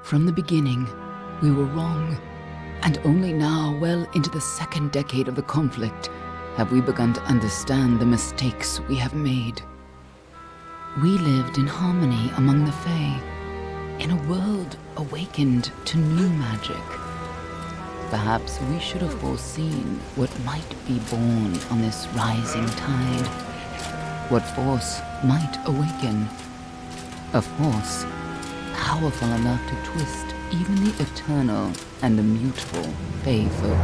From the beginning, we were wrong. And only now, well into the second decade of the conflict, have we begun to understand the mistakes we have made. We lived in harmony among the Fae, in a world awakened to new magic. Perhaps we should have foreseen what might be born on this rising tide. What force might awaken. A force powerful enough to twist even the eternal and the mutable Fae folk.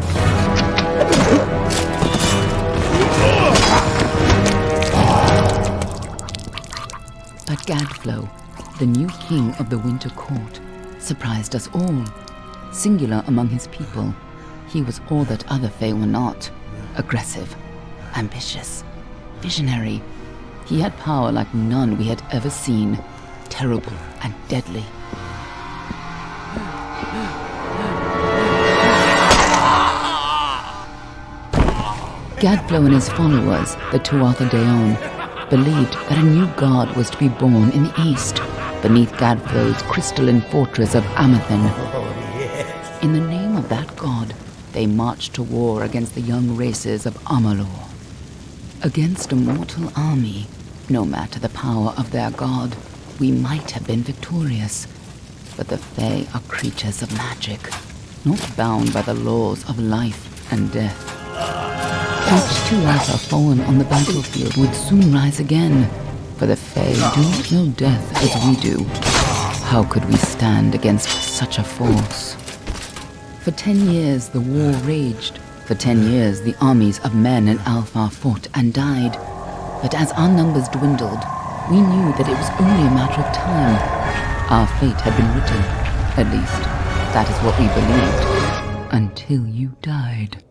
But Gadflow, the new king of the Winter Court, surprised us all. Singular among his people, he was all that other Fae were not. Aggressive, ambitious, visionary. He had power like none we had ever seen, terrible and deadly. Gadflow and his followers, the Tuatha Deon, believed that a new god was to be born in the east, beneath Gadflow's crystalline fortress of Amathen. In the name of that god, they marched to war against the young races of Amalur. Against a mortal army, no matter the power of their god, we might have been victorious. But the Fae are creatures of magic, not bound by the laws of life and death. Each Tuatha fallen on the battlefield would soon rise again, for the Fae do not know death as we do. How could we stand against such a force? For 10 years the war raged. For 10 years the armies of Men and Alpha fought and died. But as our numbers dwindled, we knew that it was only a matter of time. Our fate had been written. At least, that is what we believed. Until you died.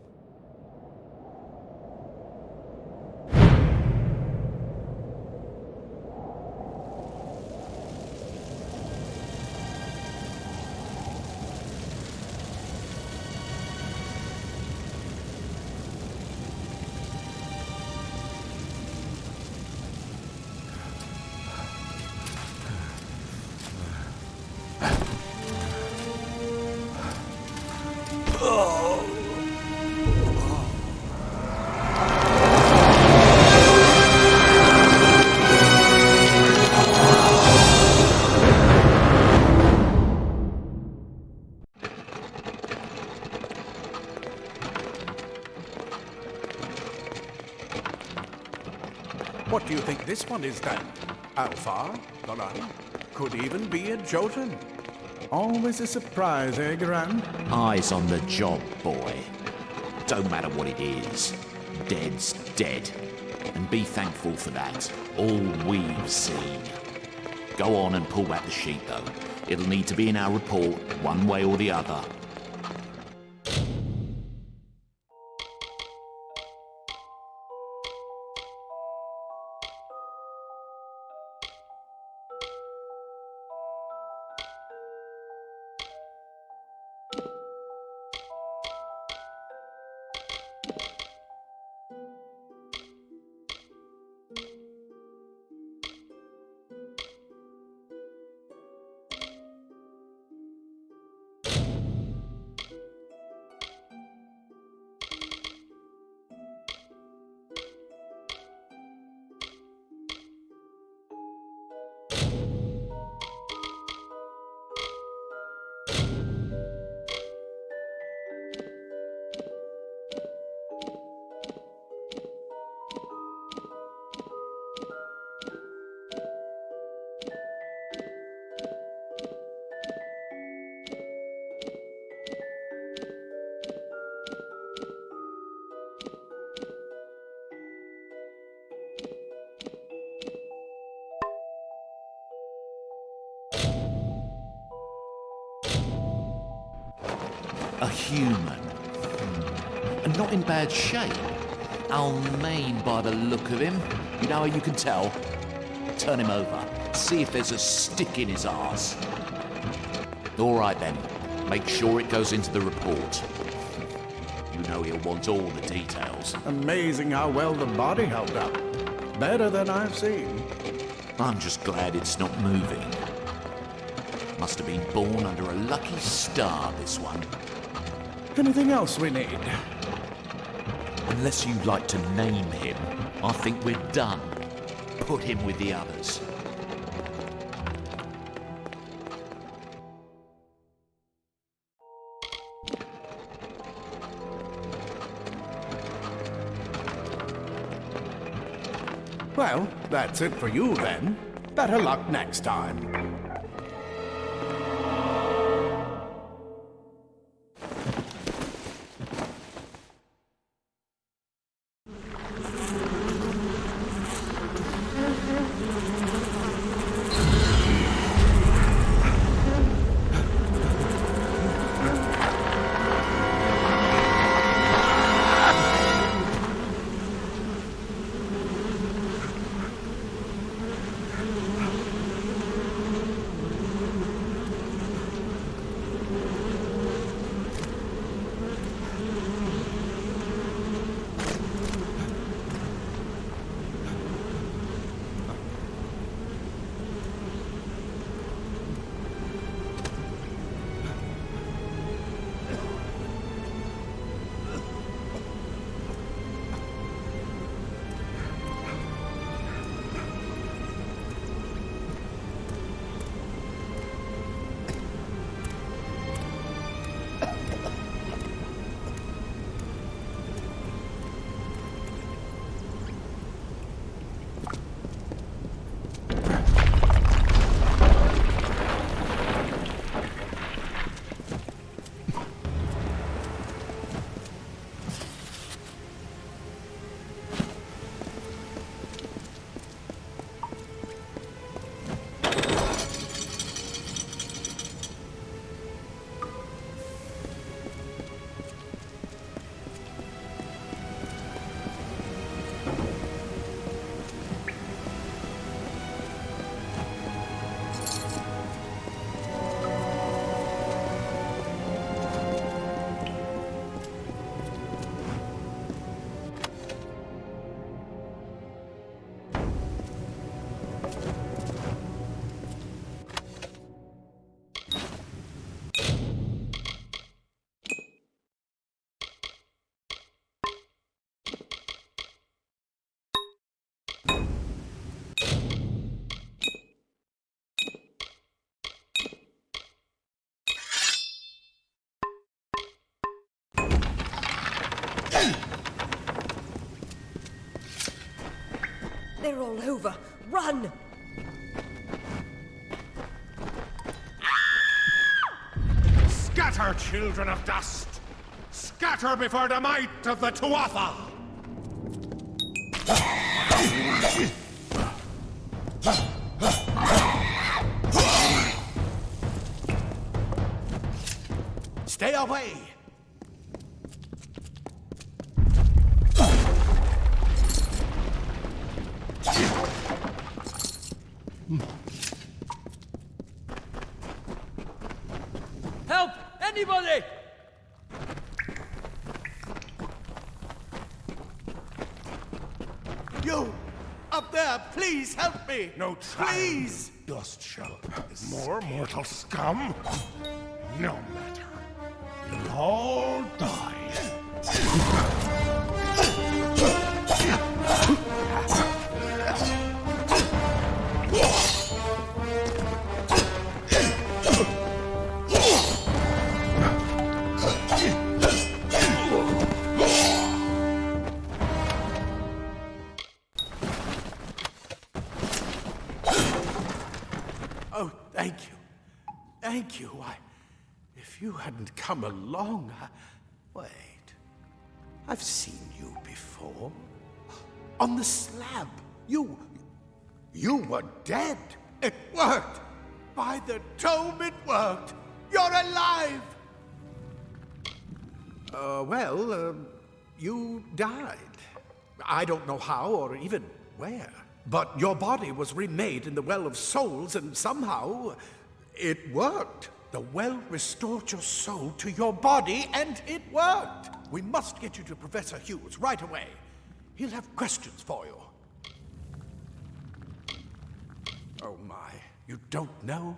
What do you think this one is then? Alpha? Golani? Could even be a Jotun. Always a surprise, eh, Garan? Eyes on the job, boy. Don't matter what it is. Dead's dead. And be thankful for that. All we've seen. Go on and pull back the sheet, though. It'll need to be in our report, one way or the other. A human. And not in bad shape. Unnamed by the look of him. You know how you can tell? Turn him over. See if there's a stick in his arse. All right then. Make sure it goes into the report. You know he'll want all the details. Amazing how well the body held up. Better than I've seen. I'm just glad it's not moving. Must have been born under a lucky star, this one. Anything else we need? Unless you'd like to name him, I think we're done. Put him with the others. Well, that's it for you then. Better luck next time. They're all over. Run! Scatter, children of dust! Scatter before the might of the Tuatha! Stay away! Help! Anybody! You! Up there, please help me! No time. Please! Dust shall more mortal scum? No matter. You'll all die. Oh, thank you. Thank you. If you hadn't come along, Wait. I've seen you before. On the slab. You were dead. It worked. By the tome, it worked. You're alive. You died. I don't know how or even where. But your body was remade in the Well of Souls, and somehow it worked. The well restored your soul to your body, and it worked. We must get you to Professor Hughes right away. He'll have questions for you. Oh my, you don't know?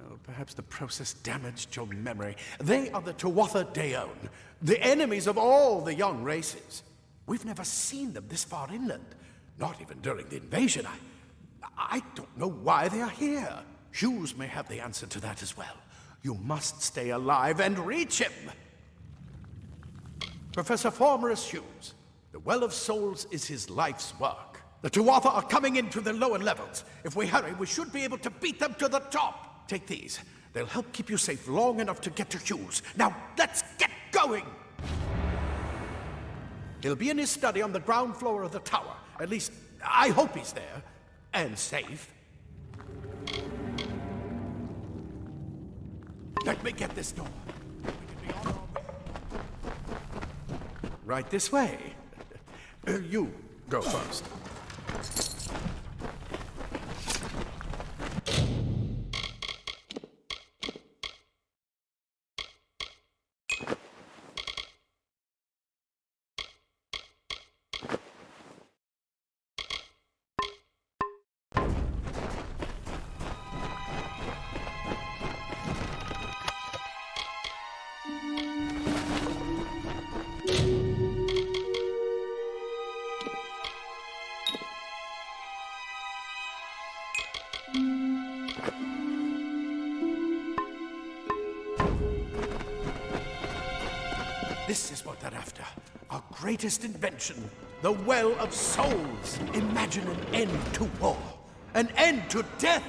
Oh, Perhaps the process damaged your memory. They are the Tuatha Deon, the enemies of all the young races. We've never seen them this far inland, not even during the invasion. I don't know why they are here. Hughes may have the answer to that as well. You must stay alive and reach him. Professor Formerus Hughes, the Well of Souls is his life's work. The Tuatha are coming into the lower levels. If we hurry, we should be able to beat them to the top. Take these. They'll help keep you safe long enough to get to Hughes. Now, let's get going! He'll be in his study on the ground floor of the tower. At least, I hope he's there. And safe. Let me get this door. We can be on our way. Right this way. You go first. This is what they're after. Our greatest invention, the Well of Souls. Imagine an end to war, an end to death.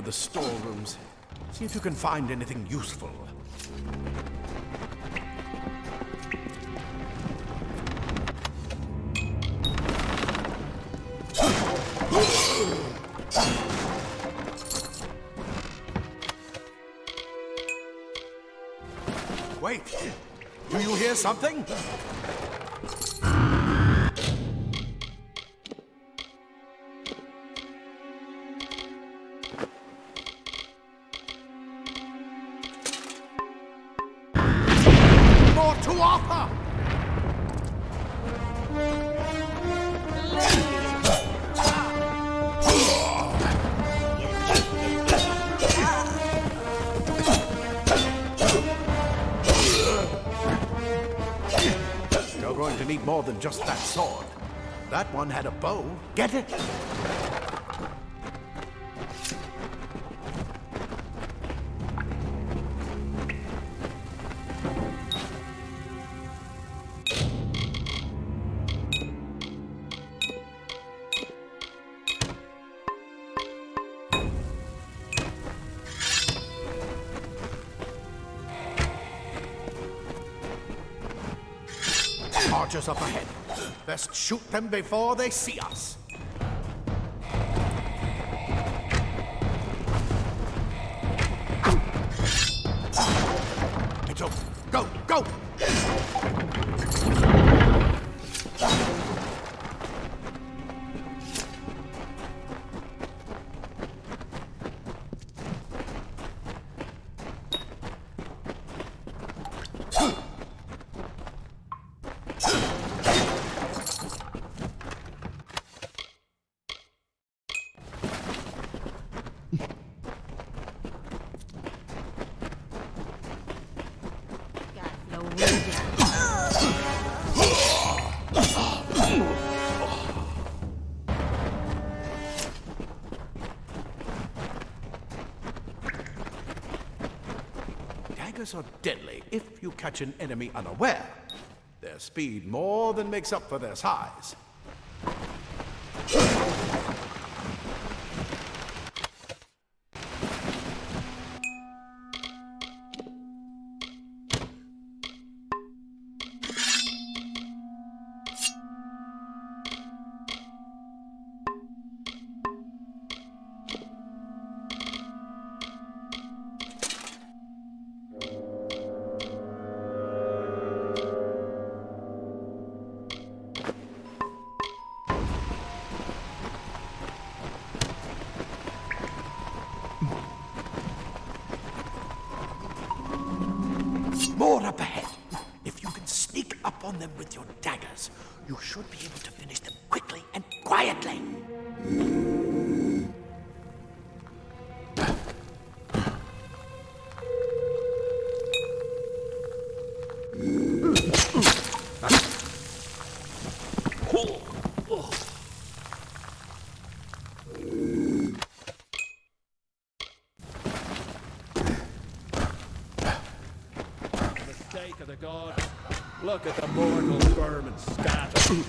The storerooms. See if you can find anything useful. Wait! Do you hear something? More than just that sword. That one had a bow. Get it? Archers up ahead. Best shoot them before they see us. It's over. Go, go! Daggers are deadly if you catch an enemy unaware. Their speed more than makes up for their size. on them with your daggers. You should be able to finish them quickly and quietly. Mistake of the gods. Look at the mortal vermin scattered.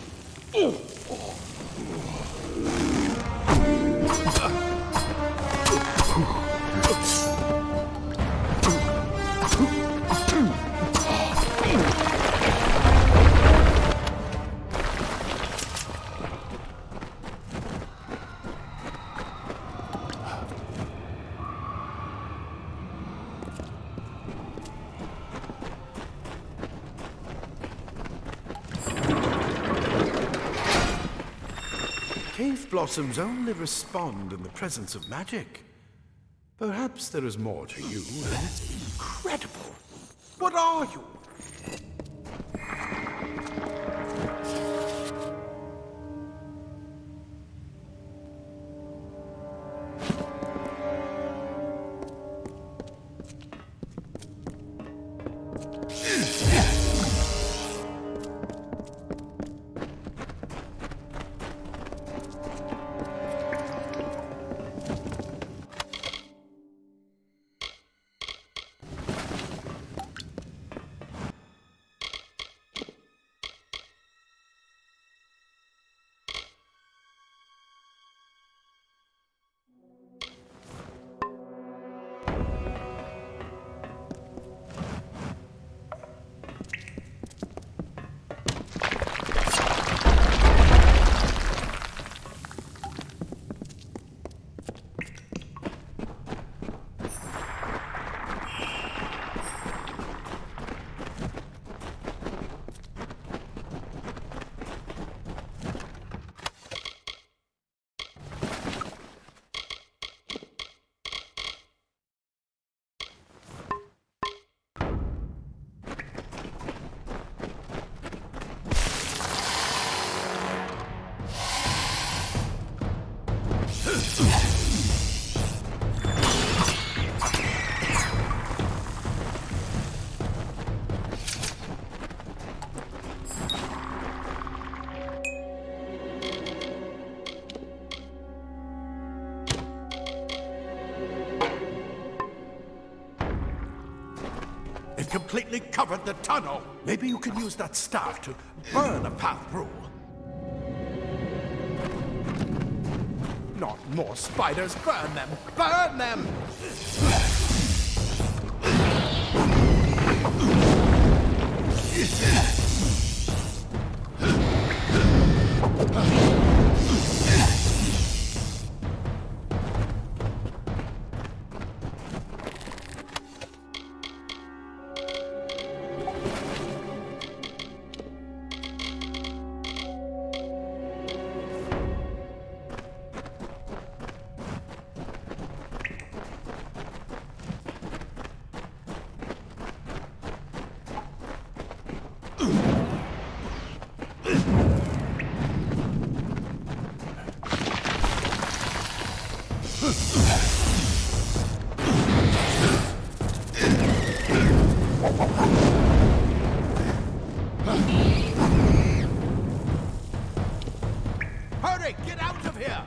Cave blossoms only respond in the presence of magic. Perhaps there is more to you. That's incredible. What are you? It completely covered the tunnel. Maybe you can use that staff to burn a path through. Not more spiders. Burn them! Burn them! Hurry! Get out of here!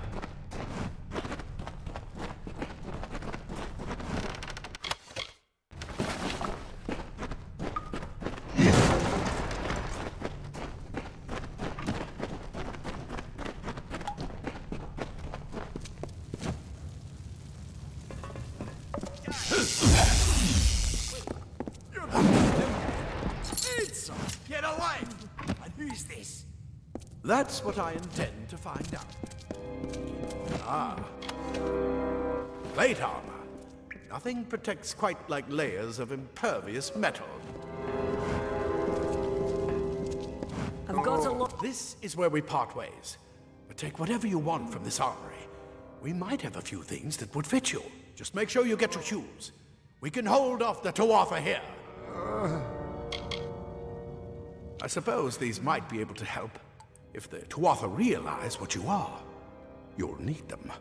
Get away! And who's this? That's what I intend to find out. Ah. Plate armor. Nothing protects quite like layers of impervious metal. I've got a lot. This is where we part ways. But take whatever you want from this armory. We might have a few things that would fit you. Just make sure you get to Hughes. We can hold off the Tuatha here. I suppose these might be able to help. If the Tuatha realize what you are, you'll need them.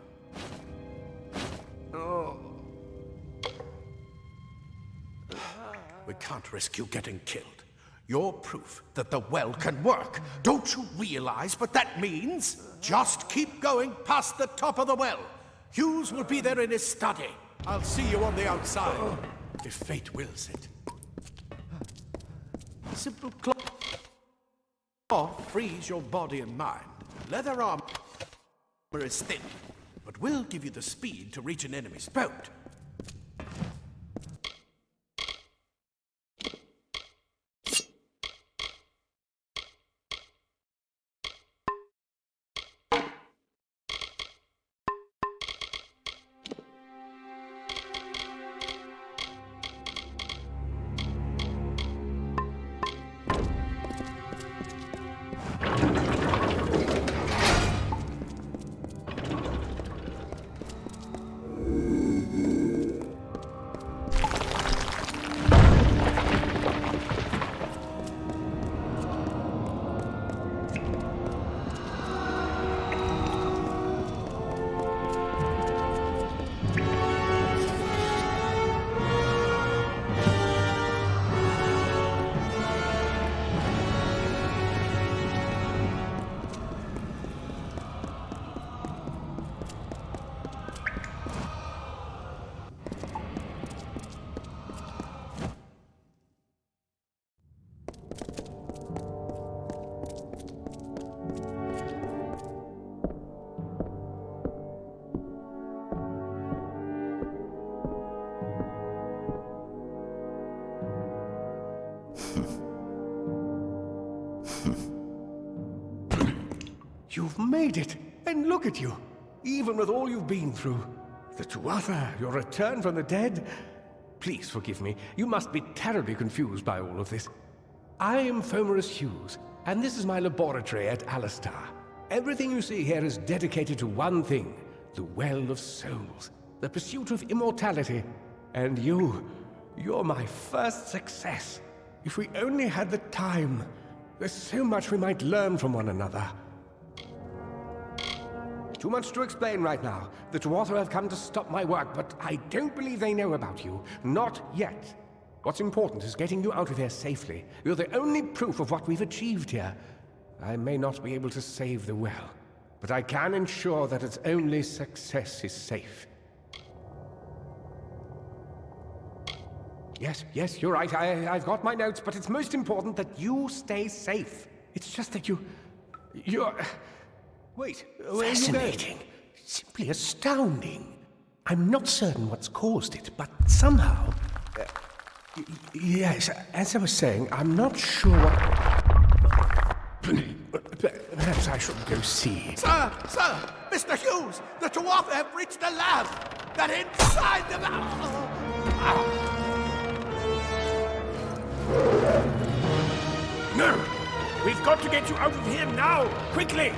We can't risk you getting killed. You're proof that the well can work. Don't you realize what that means? Just keep going past the top of the well. Hughes will be there in his study. I'll see you on the outside, if fate wills it. Simple cloth frees your body and mind. Leather armor is thin, but will give you the speed to reach an enemy's boat. You've made it, and look at you. Even with all you've been through. The Tuatha, your return from the dead. Please forgive me. You must be terribly confused by all of this. I am Fomerus Hughes, and this is my laboratory at Alistar. Everything you see here is dedicated to one thing, the Well of Souls, the pursuit of immortality. And you're my first success. If we only had the time, there's so much we might learn from one another. Too much to explain right now. The Tuatha have come to stop my work, but I don't believe they know about you. Not yet. What's important is getting you out of here safely. You're the only proof of what we've achieved here. I may not be able to save the well, but I can ensure that its only success is safe. Yes, you're right. I've got my notes, but it's most important that you stay safe. It's just that you're... Wait, where are you going? Fascinating. Simply astounding. I'm not certain what's caused it, but somehow... yes, as I was saying, I'm not sure what... Perhaps I should go see. Sir! Mr. Hughes! The Tuatha have reached the lab! They're inside the lab! No! We've got to get you out of here now! Quickly!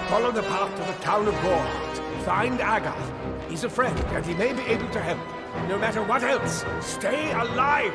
Follow the path to the town of Gorhart. Find Agarth. He's a friend, and he may be able to help. No matter what else, stay alive!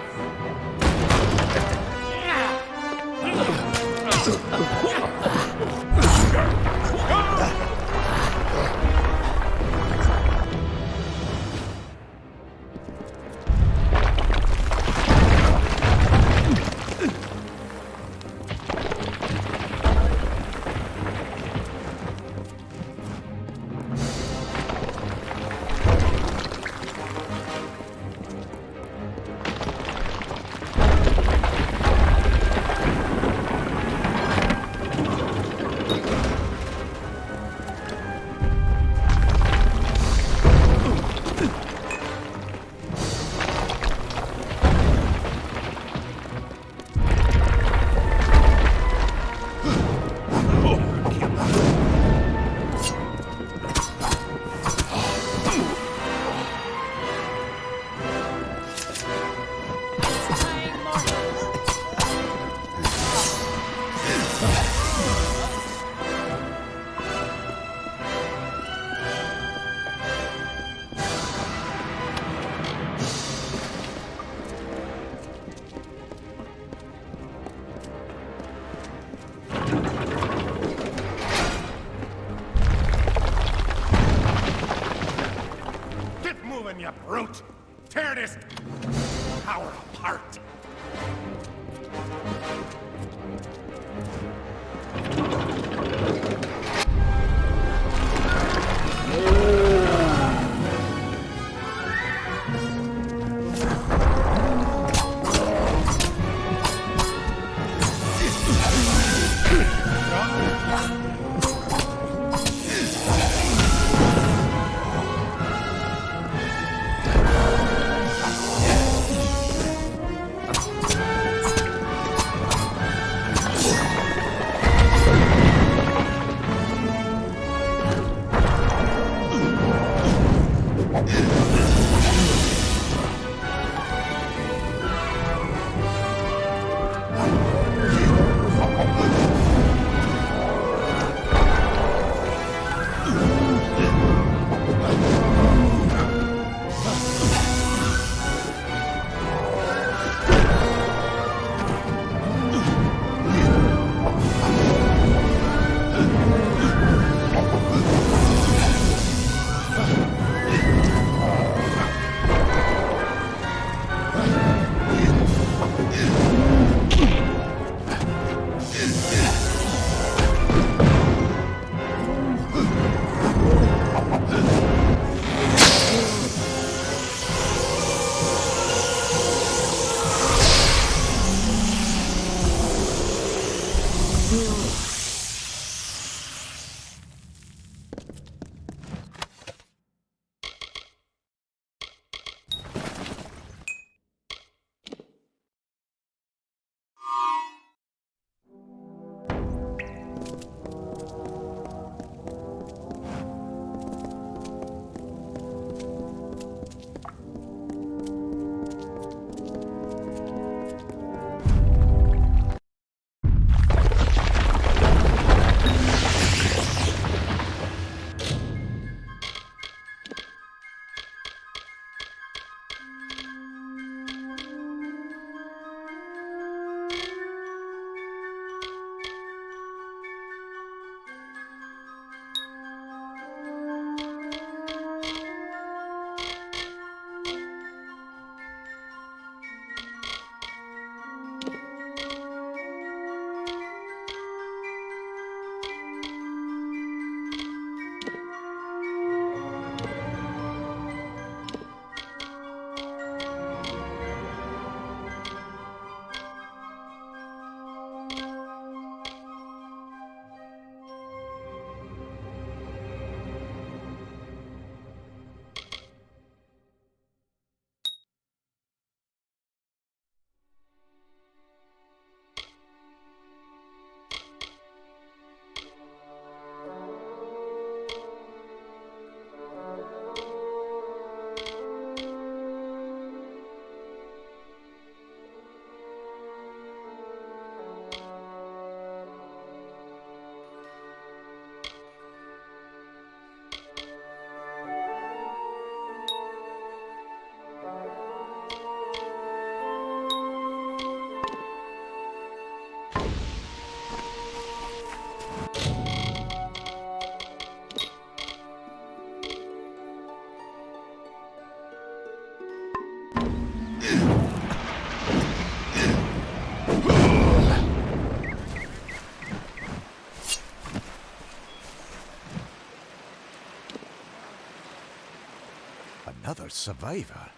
Another survivor?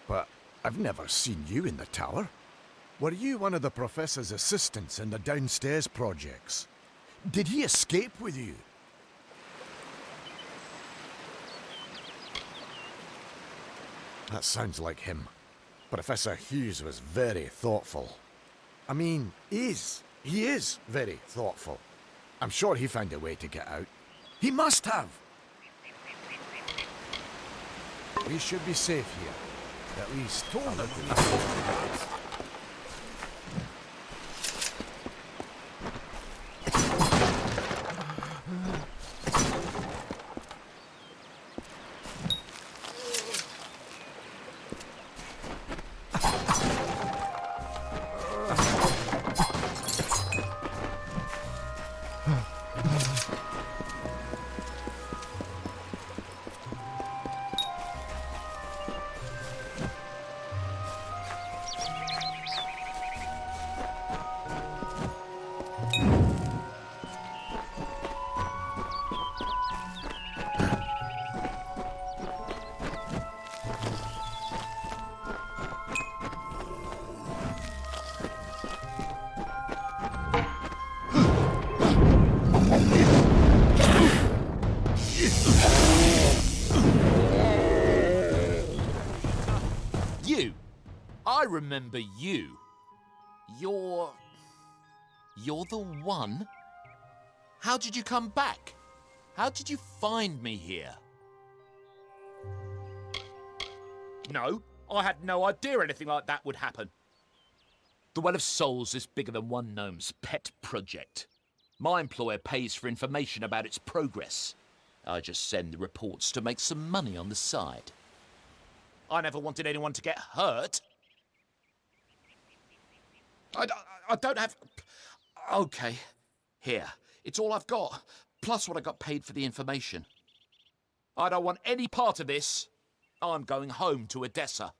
But I've never seen you in the tower. Were you one of the Professor's assistants in the downstairs projects? Did he escape with you? That sounds like him. Professor Hughes was very thoughtful. I mean, he is very thoughtful. I'm sure he found a way to get out. He must have! We should be safe here. At least a little. remember you. You're the one? How did you come back? How did you find me here? No, I had no idea anything like that would happen. The Well of Souls is bigger than one gnome's pet project. My employer pays for information about its progress. I just send the reports to make some money on the side. I never wanted anyone to get hurt. I don't have... Okay, here. It's all I've got, plus what I got paid for the information. I don't want any part of this. I'm going home to Odessa.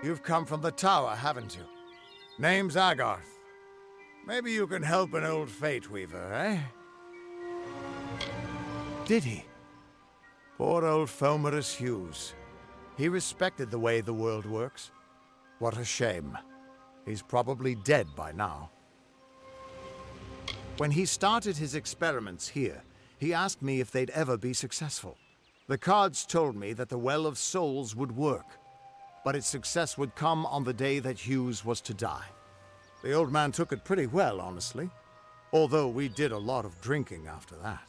You've come from the tower, haven't you? Name's Agarth. Maybe you can help an old Fate Weaver, eh? Did he? Poor old Fomerus Hughes. He respected the way the world works. What a shame. He's probably dead by now. When he started his experiments here, he asked me if they'd ever be successful. The cards told me that the Well of Souls would work, but its success would come on the day that Hughes was to die. The old man took it pretty well, honestly, although we did a lot of drinking after that.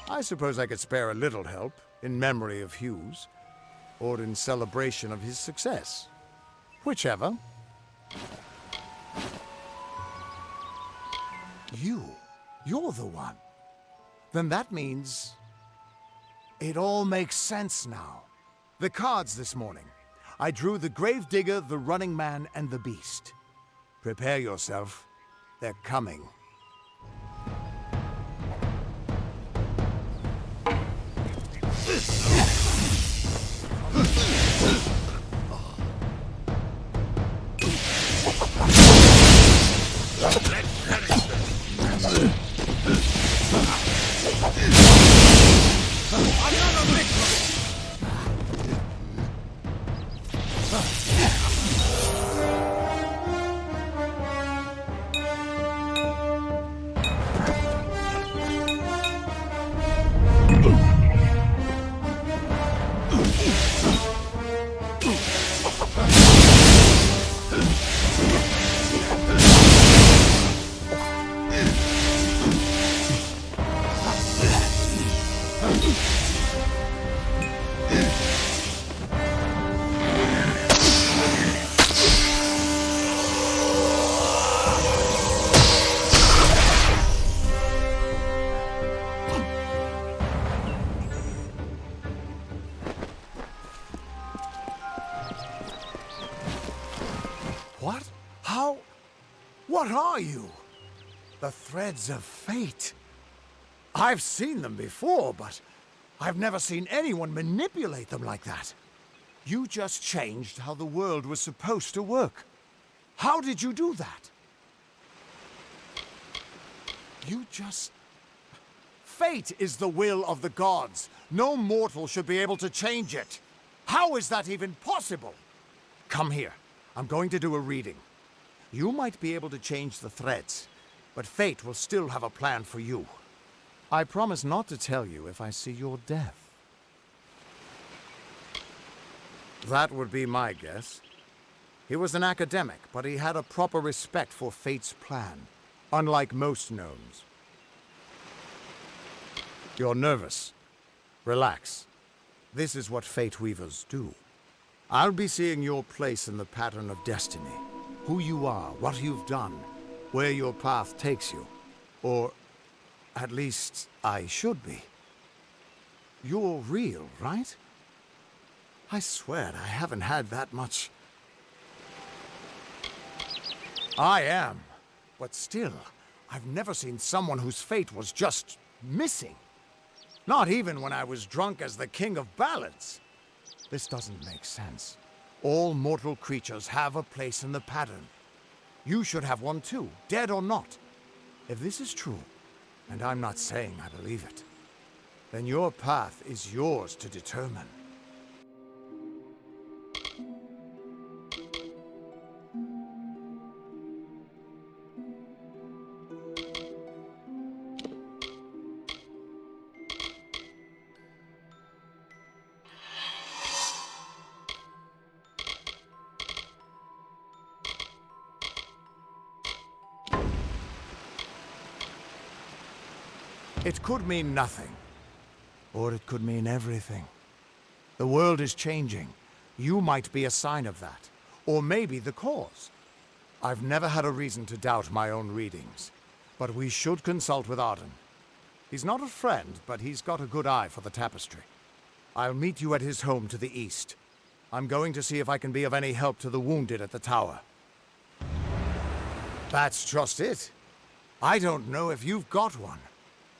I suppose I could spare a little help in memory of Hughes, or in celebration of his success. Whichever. You're the one. Then that means it all makes sense now. The cards this morning. I drew the Gravedigger, the Running Man, and the Beast. Prepare yourself. They're coming. What? How? What are you? The threads of fate. I've seen them before, but I've never seen anyone manipulate them like that. You just changed how the world was supposed to work. How did you do that? You just... Fate is the will of the gods. No mortal should be able to change it. How is that even possible? Come here. I'm going to do a reading. You might be able to change the threads, but fate will still have a plan for you. I promise not to tell you if I see your death. That would be my guess. He was an academic, but he had a proper respect for fate's plan, unlike most gnomes. You're nervous. Relax. This is what Fate Weavers do. I'll be seeing your place in the pattern of destiny. Who you are, what you've done, where your path takes you. Or, at least, I should be. You're real, right? I swear I haven't had that much... I am. But still, I've never seen someone whose fate was just missing. Not even when I was drunk as the King of Ballads. This doesn't make sense. All mortal creatures have a place in the pattern. You should have one too, dead or not. If this is true, and I'm not saying I believe it, then your path is yours to determine. It could mean nothing. Or it could mean everything. The world is changing. You might be a sign of that. Or maybe the cause. I've never had a reason to doubt my own readings. But we should consult with Arden. He's not a friend, but he's got a good eye for the tapestry. I'll meet you at his home to the east. I'm going to see if I can be of any help to the wounded at the tower. That's just it. I don't know if you've got one.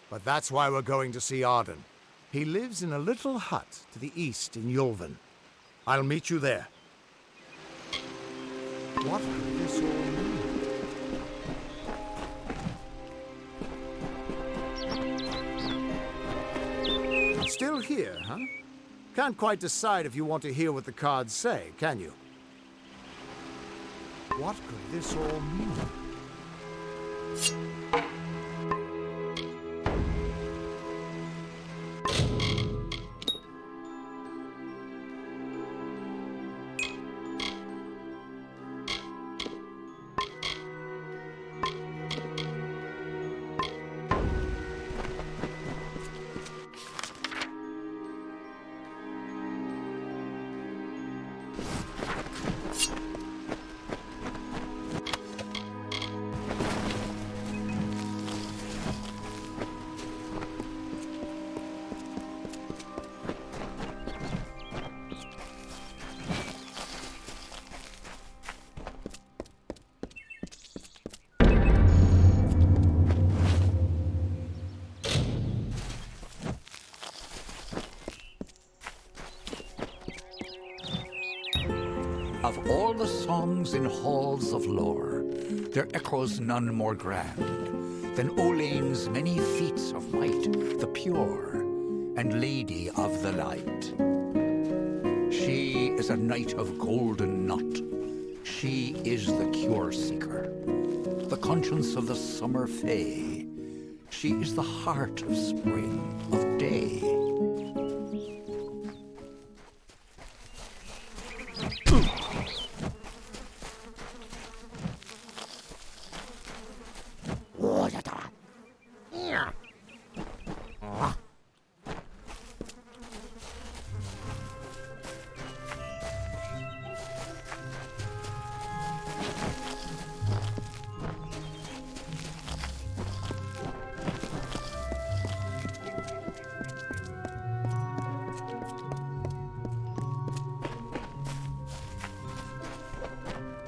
But that's why we're going to see Arden. He lives in a little hut to the east in Yulven. I'll meet you there. What could this all mean? Still here, huh? Can't quite decide if you want to hear what the cards say, can you? What could this all mean? Of all the songs in halls of lore, there echoes none more grand than Olain's many feats of might, the pure and lady of the light. She is a knight of golden knot. She is the cure seeker, the conscience of the summer fae. She is the heart of spring, of day.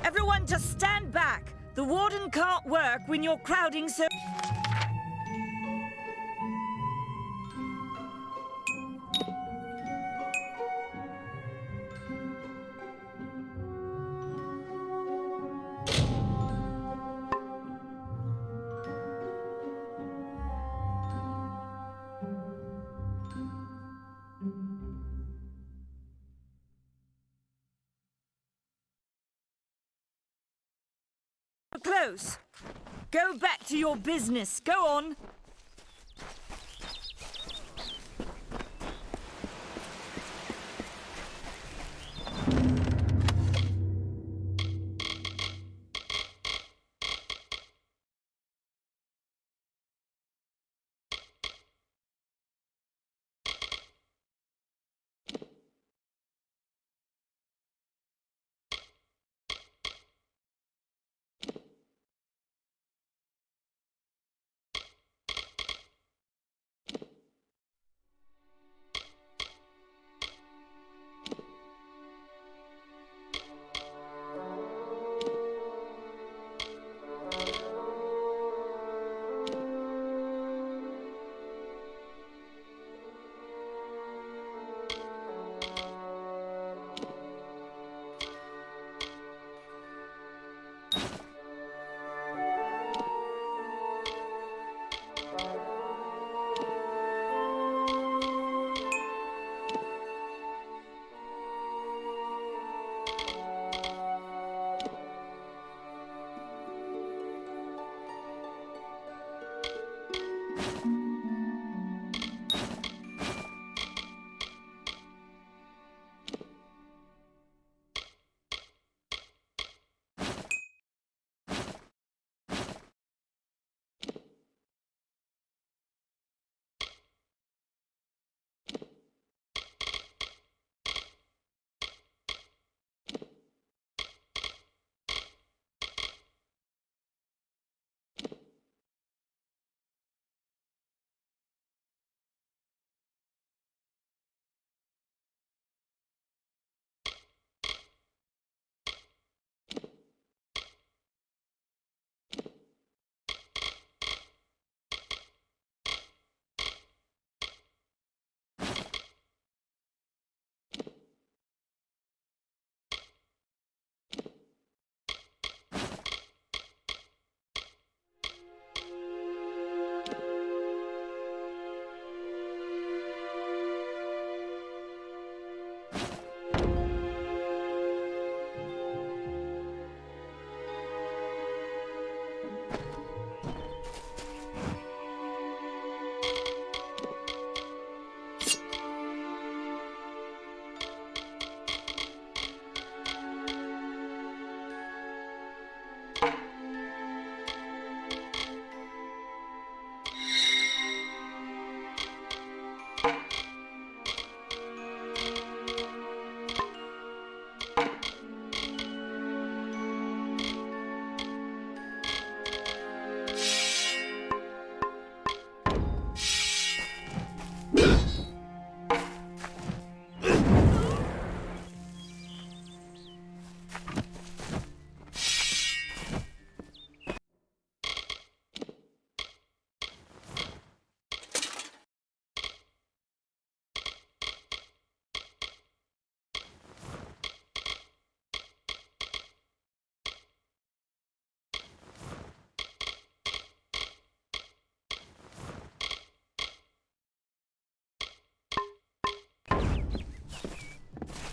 Everyone just stand back. The warden can't work when you're crowding so... Close. Go back to your business. Go on.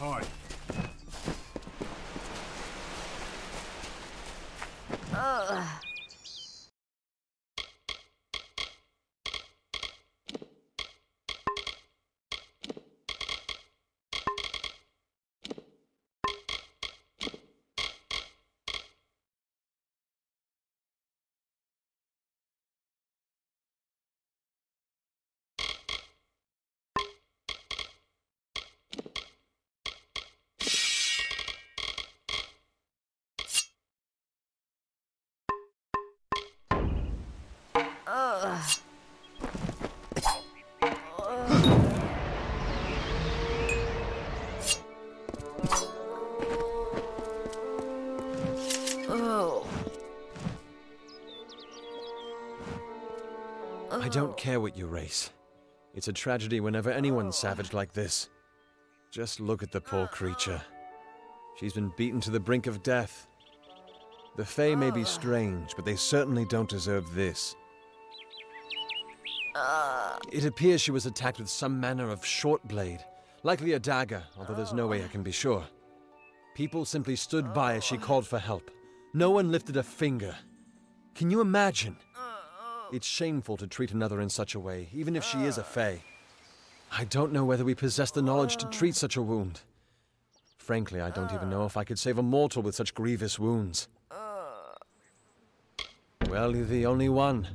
Hi. I don't care what you race. It's a tragedy whenever anyone's savage like this. Just look at the poor creature. She's been beaten to the brink of death. The Fae may be strange, but they certainly don't deserve this. It appears she was attacked with some manner of short blade, likely a dagger, although there's no way I can be sure. People simply stood by as she called for help. No one lifted a finger. Can you imagine? It's shameful to treat another in such a way, even if she is a Fae. I don't know whether we possess the knowledge to treat such a wound. Frankly, I don't even know if I could save a mortal with such grievous wounds. Well, you're the only one.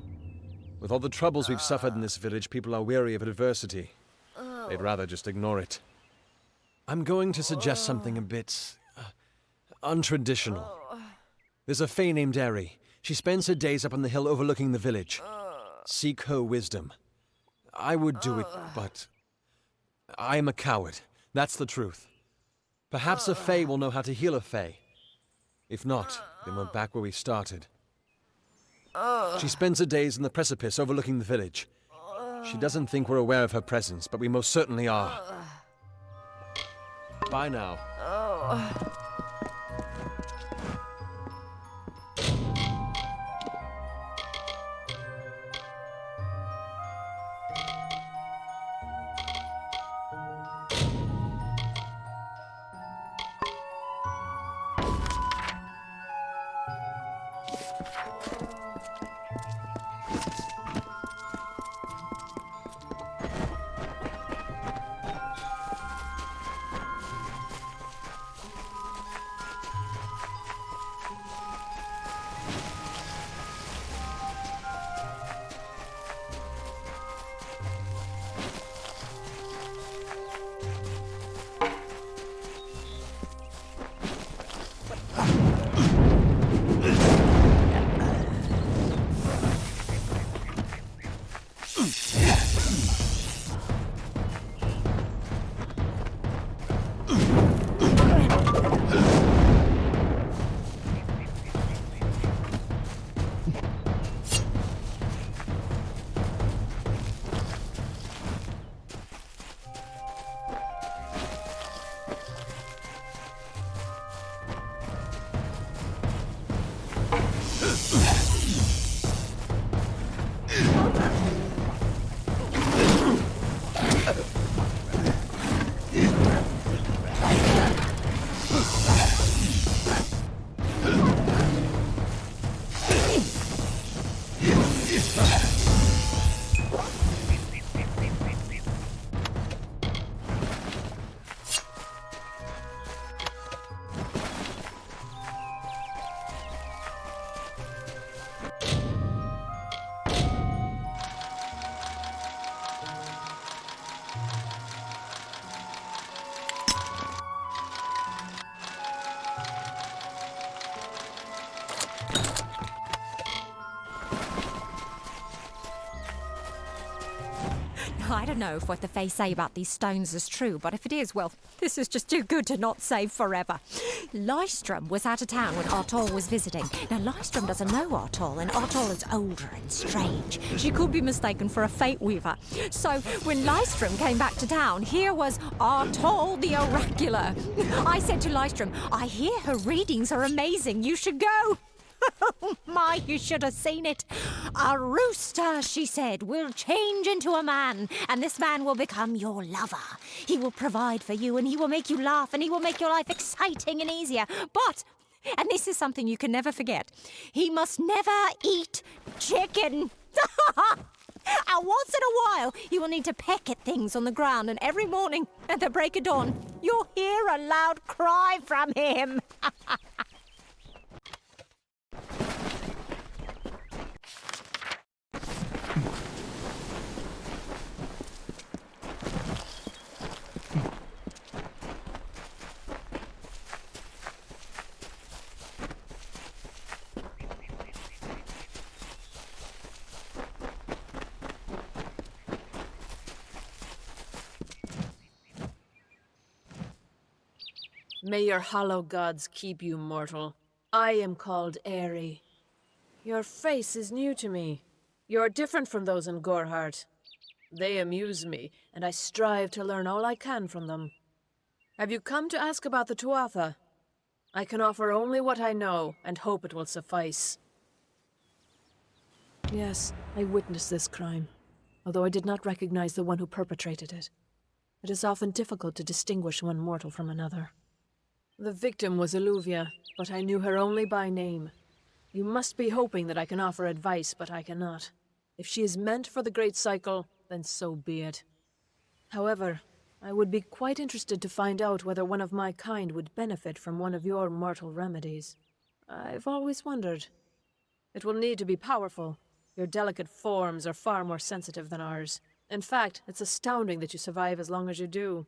With all the troubles we've suffered in this village, people are weary of adversity. They'd rather just ignore it. I'm going to suggest something a bit untraditional. There's a Fae named Eri. She spends her days up on the hill overlooking the village. Seek her wisdom. I would do it, but I am a coward. That's the truth. Perhaps a Fae will know how to heal a Fae. If not, then we're back where we started. She spends her days in the precipice overlooking the village. She doesn't think we're aware of her presence, but we most certainly are. Bye now. I don't know if what the Fae say about these stones is true, but if it is, well, this is just too good to not save forever. Lystrom was out of town when Artol was visiting. Now, Lystrom doesn't know Artol, and Artol is older and strange. She could be mistaken for a Fate Weaver. So, when Lystrom came back to town, here was Artol the Oracular. I said to Lystrom, I hear her readings are amazing. You should go. My, you should have seen it. A rooster, she said, will change into a man, and this man will become your lover. He will provide for you, and he will make you laugh, and he will make your life exciting and easier. But, and this is something you can never forget, he must never eat chicken. And once in a while, you will need to peck at things on the ground, and every morning at the break of dawn, you'll hear a loud cry from him. May your hollow gods keep you mortal. I am called Aerie. Your face is new to me. You are different from those in Gorhart. They amuse me, and I strive to learn all I can from them. Have you come to ask about the Tuatha? I can offer only what I know, and hope it will suffice. Yes, I witnessed this crime, although I did not recognize the one who perpetrated it. It is often difficult to distinguish one mortal from another. The victim was Illuvia, but I knew her only by name. You must be hoping that I can offer advice, but I cannot. If she is meant for the Great Cycle, then so be it. However, I would be quite interested to find out whether one of my kind would benefit from one of your mortal remedies. I've always wondered. It will need to be powerful. Your delicate forms are far more sensitive than ours. In fact, it's astounding that you survive as long as you do.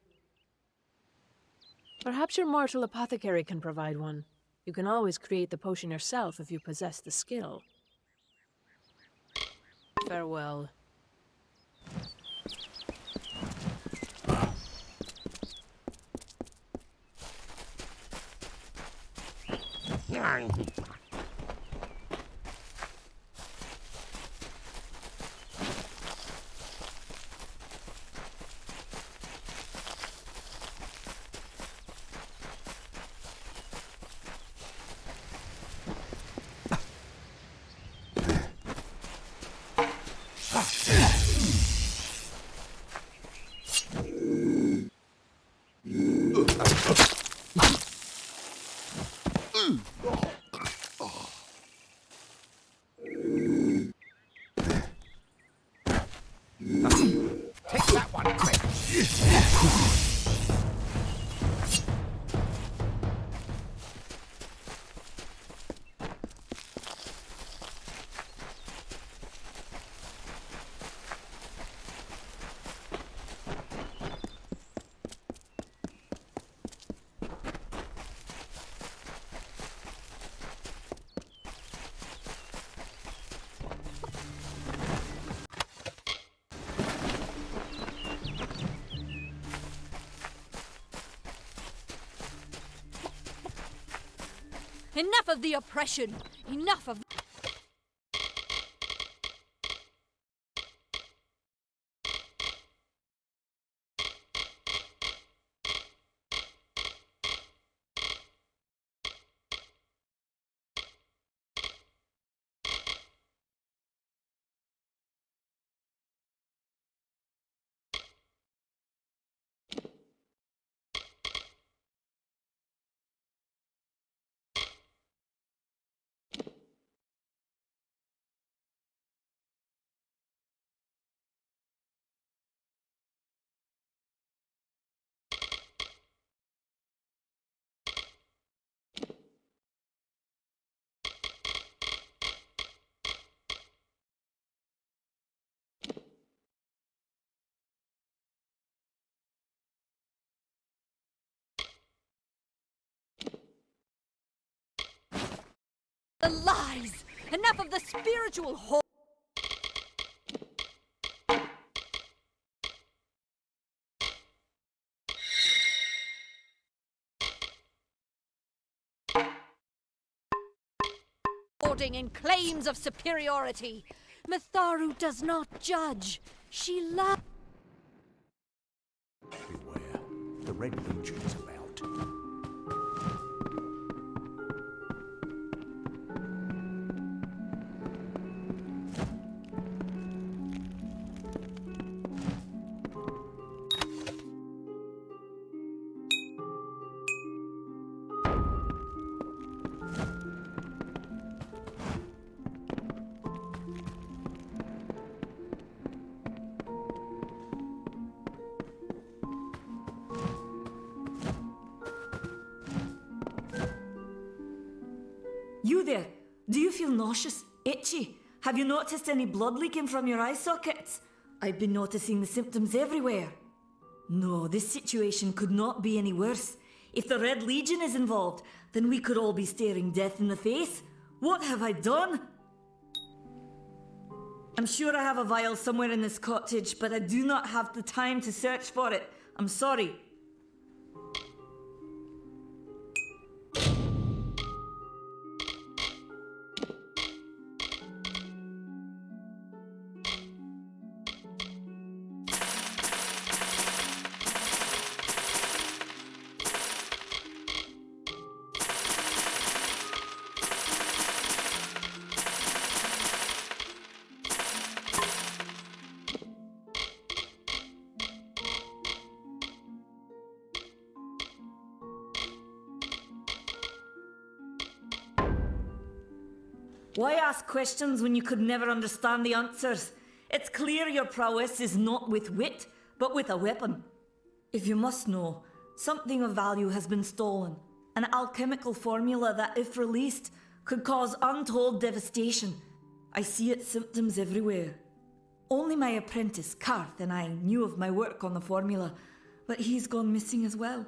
Perhaps your mortal apothecary can provide one. You can always create the potion yourself if you possess the skill. Farewell. Take that one, quick! Enough of the oppression! Enough of... The lies! Enough of the spiritual whore! And claims of superiority. Matharu does not judge. She loves. Beware. The Red Legion is about. You there. Do you feel nauseous? Itchy? Have you noticed any blood leaking from your eye sockets? I've been noticing the symptoms everywhere. No, this situation could not be any worse. If the Red Legion is involved, then we could all be staring death in the face. What have I done? I'm sure I have a vial somewhere in this cottage, but I do not have the time to search for it. I'm sorry. Why ask questions when you could never understand the answers? It's clear your prowess is not with wit, but with a weapon. If you must know, something of value has been stolen. An alchemical formula that, if released, could cause untold devastation. I see its symptoms everywhere. Only my apprentice, Karth, and I knew of my work on the formula, but he's gone missing as well.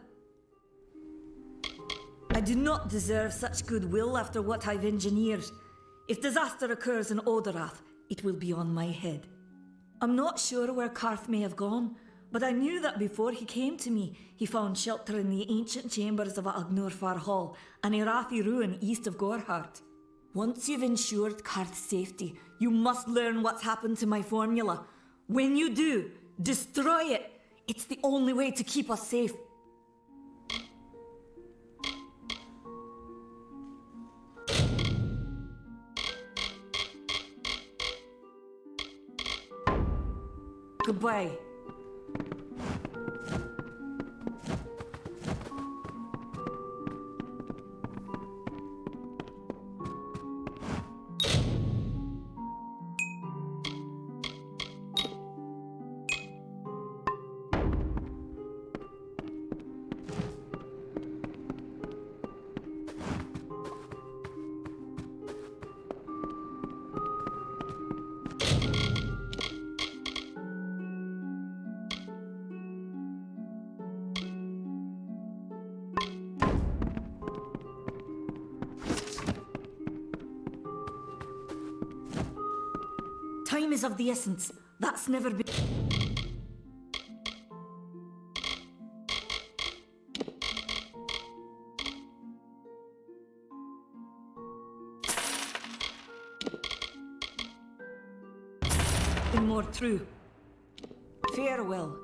I do not deserve such goodwill after what I've engineered. If disaster occurs in Odorath, it will be on my head. I'm not sure where Karth may have gone, but I knew that before he came to me, he found shelter in the ancient chambers of Agnurfar Hall, an Irathi ruin east of Gorhart. Once you've ensured Karth's safety, you must learn what's happened to my formula. When you do, destroy it. It's the only way to keep us safe. Goodbye. Time is of the essence. That's never been... more true. Farewell.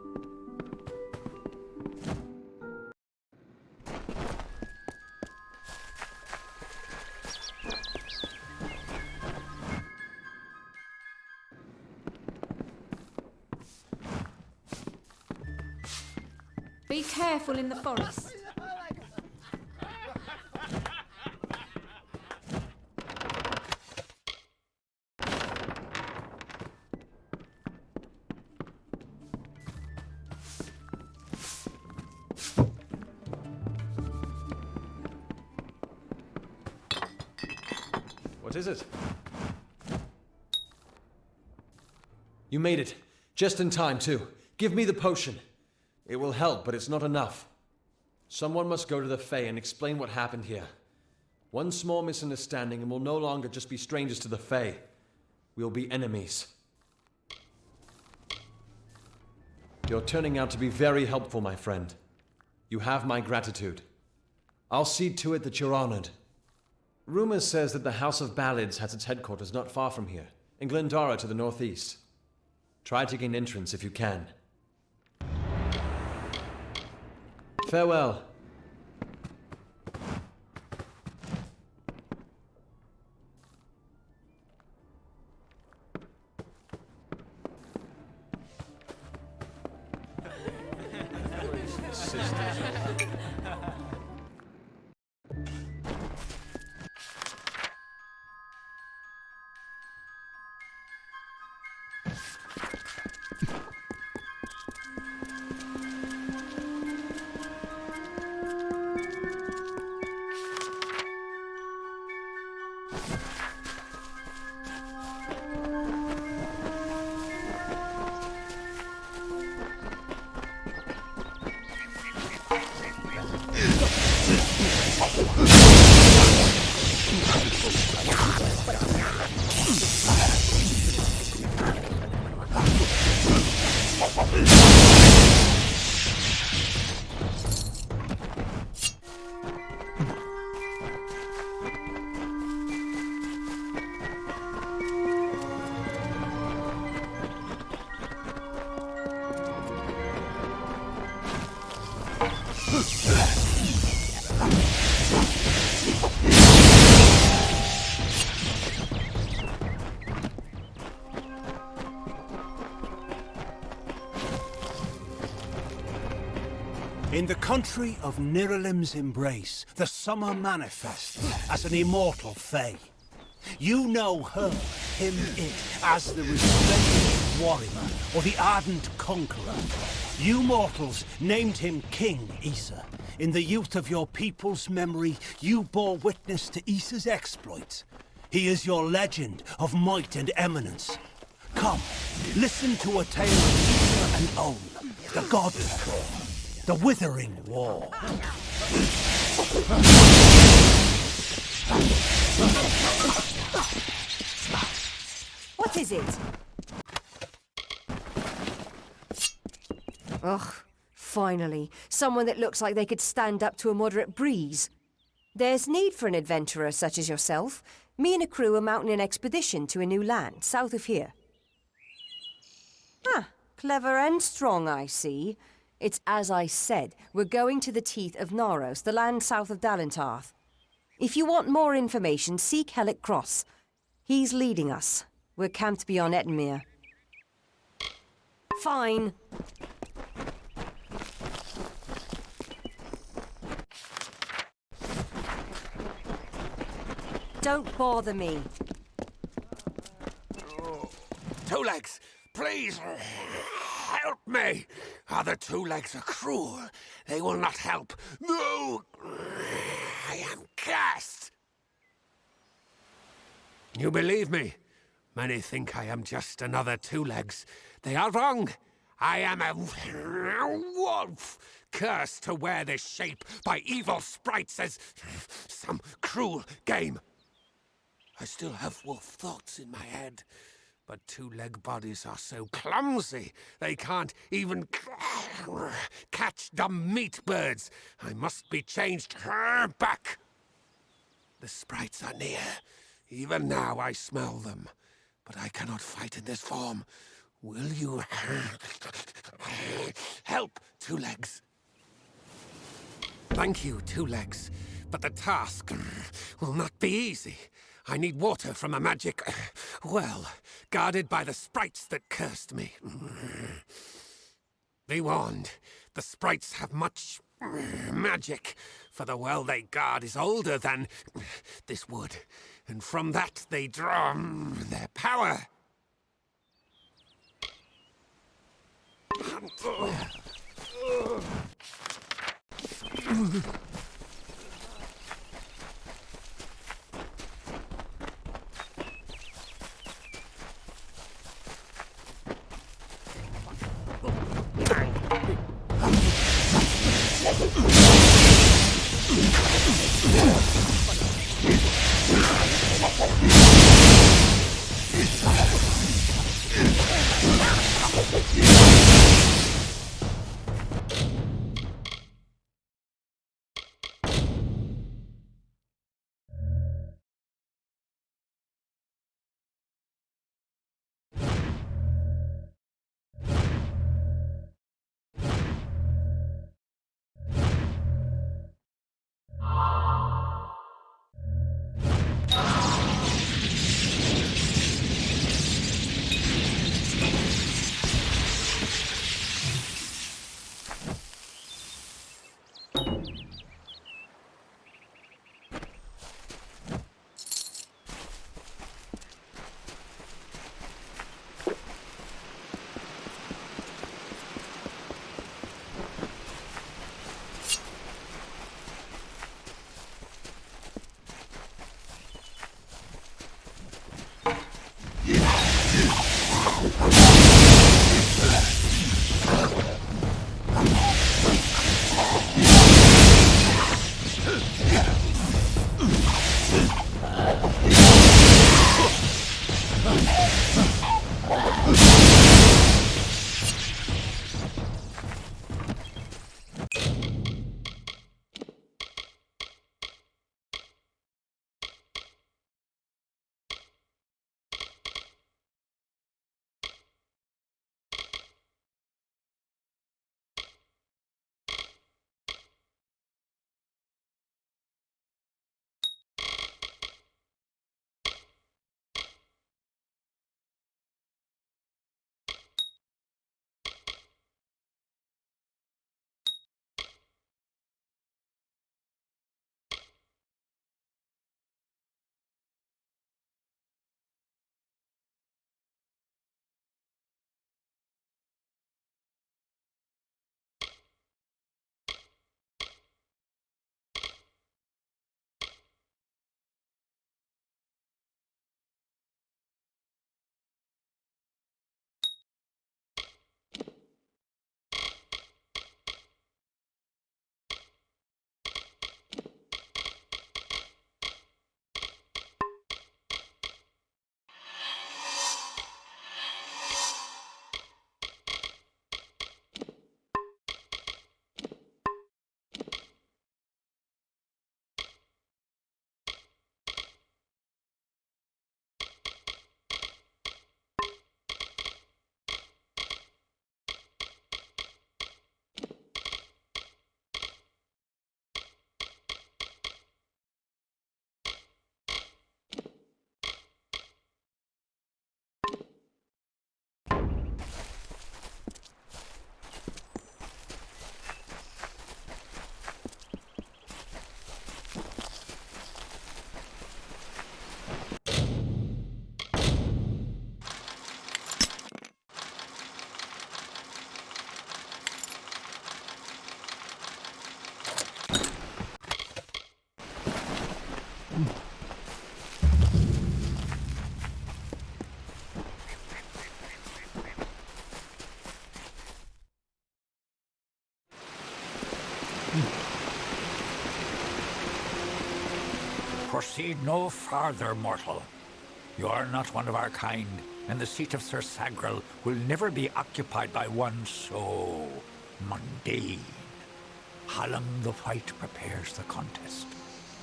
Be careful in the forest. What is it? You made it. Just in time, too. Give me the potion. It will help, but it's not enough. Someone must go to the Fae and explain what happened here. One small misunderstanding and we'll no longer just be strangers to the Fae. We'll be enemies. You're turning out to be very helpful, my friend. You have my gratitude. I'll see to it that you're honored. Rumor says that the House of Ballads has its headquarters not far from here, in Glendara to the northeast. Try to gain entrance if you can. Farewell. In the country of Niralim's embrace, the summer manifests as an immortal fae. You know her, him, it, as the resplendent warrior or the ardent conqueror. You mortals named him King Issa. In the youth of your people's memory, you bore witness to Issa's exploits. He is your legend of might and eminence. Come, listen to a tale of Issa and On, the god before. The Withering War. What is it? Ugh, finally. Someone that looks like they could stand up to a moderate breeze. There's need for an adventurer such as yourself. Me and a crew are mounting an expedition to a new land, south of here. Ah, clever and strong, I see. It's as I said, we're going to the Teeth of Naros, the land south of Dalentarth. If you want more information, seek Hellick Cross. He's leading us. We're camped beyond Ettenmere. Fine. Don't bother me. Two Legs, please, help me. Other Two Legs are cruel. They will not help. No! I am cast. You believe me? Many think I am just another Two Legs. They are wrong. I am a wolf, cursed to wear this shape by evil sprites as some cruel game. I still have wolf thoughts in my head. But two-leg bodies are so clumsy, they can't even catch dumb meat birds. I must be changed back. The sprites are near. Even now I smell them. But I cannot fight in this form. Will you help, Two Legs? Thank you, Two Legs. But the task will not be easy. I need water from a magic well, guarded by the sprites that cursed me. Be warned, the sprites have much magic, for the well they guard is older than this wood, and from that they draw their power. Proceed no farther, mortal. You are not one of our kind, and the seat of Sir Sagrel will never be occupied by one so mundane. Hallam the White prepares the contest,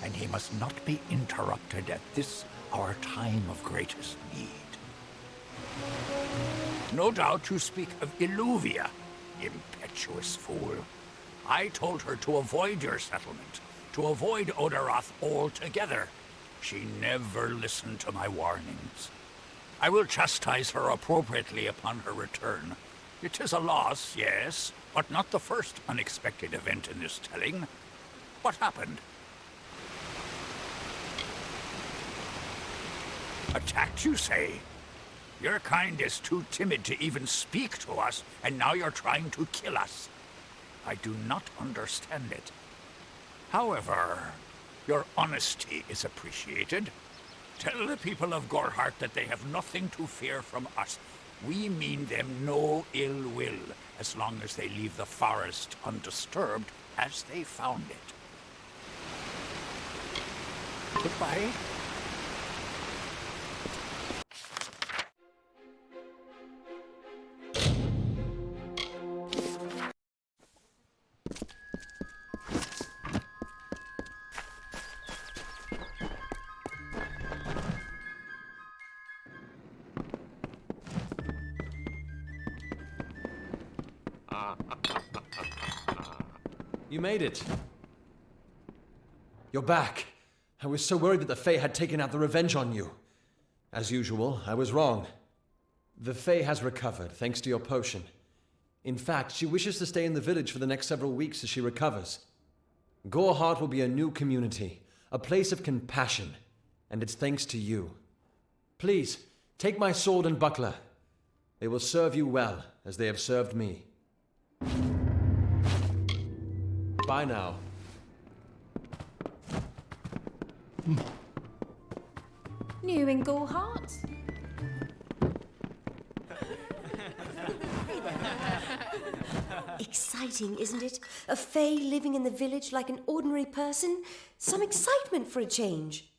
and he must not be interrupted at this, our time of greatest need. No doubt you speak of Illuvia, impetuous fool. I told her to avoid your settlement, to avoid Odorath altogether. She never listened to my warnings. I will chastise her appropriately upon her return. It is a loss, yes, but not the first unexpected event in this telling. What happened? Attacked, you say? Your kind is too timid to even speak to us, and now you're trying to kill us. I do not understand it. However, your honesty is appreciated. Tell the people of Gorhart that they have nothing to fear from us. We mean them no ill will, as long as they leave the forest undisturbed as they found it. Goodbye. You made it. You're back. I was so worried that the Fae had taken out the revenge on you. As usual, I was wrong. The Fae has recovered, thanks to your potion. In fact, she wishes to stay in the village for the next several weeks as she recovers. Gorhart will be a new community, a place of compassion, and it's thanks to you. Please, take my sword and buckler. They will serve you well, as they have served me. Bye now. New in Gorhart? Exciting, isn't it? A Fae living in the village like an ordinary person. Some excitement for a change.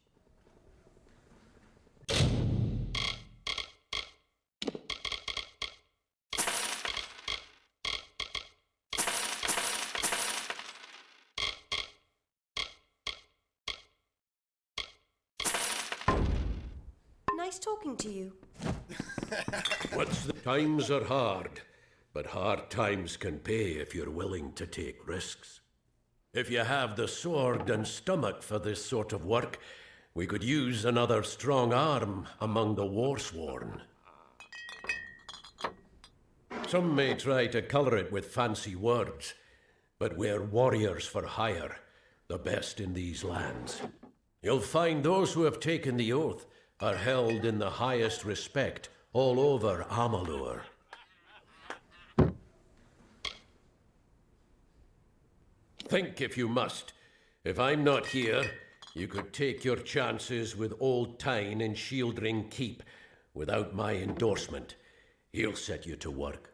Nice talking to you. Times are hard, but hard times can pay if you're willing to take risks. If you have the sword and stomach for this sort of work, we could use another strong arm among the warsworn. Some may try to colour it with fancy words, but we're warriors for hire, the best in these lands. You'll find those who have taken the oath are held in the highest respect all over Amalur. Think if you must. If I'm not here, you could take your chances with Old Tyne in Shieldring Keep without my endorsement. He'll set you to work.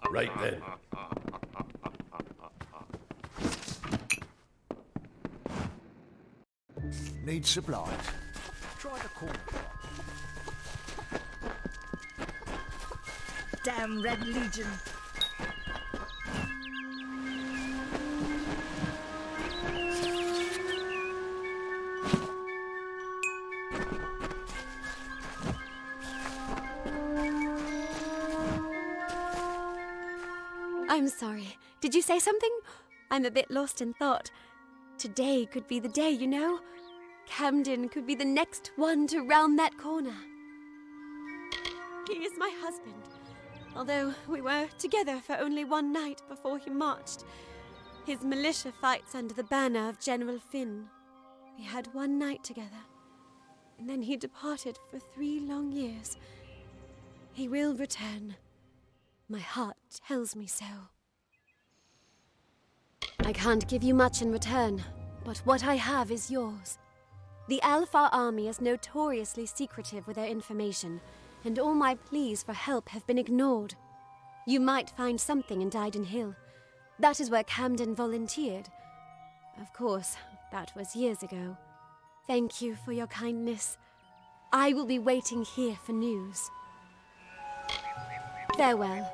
Right then. Need supplies. Try the corner. Damn Red Legion. I'm sorry. Did you say something? I'm a bit lost in thought. Today could be the day, you know? Camden could be the next one to round that corner. He is my husband. Although we were together for only one night before he marched. His militia fights under the banner of General Finn. We had one night together, and then he departed for 3 long years. He will return. My heart tells me so. I can't give you much in return, but what I have is yours. The Alpha army is notoriously secretive with their information, and all my pleas for help have been ignored. You might find something in Dyden Hill, That is where Camden volunteered. Of course, that was years ago. Thank you for your kindness. I will be waiting here for news. Farewell.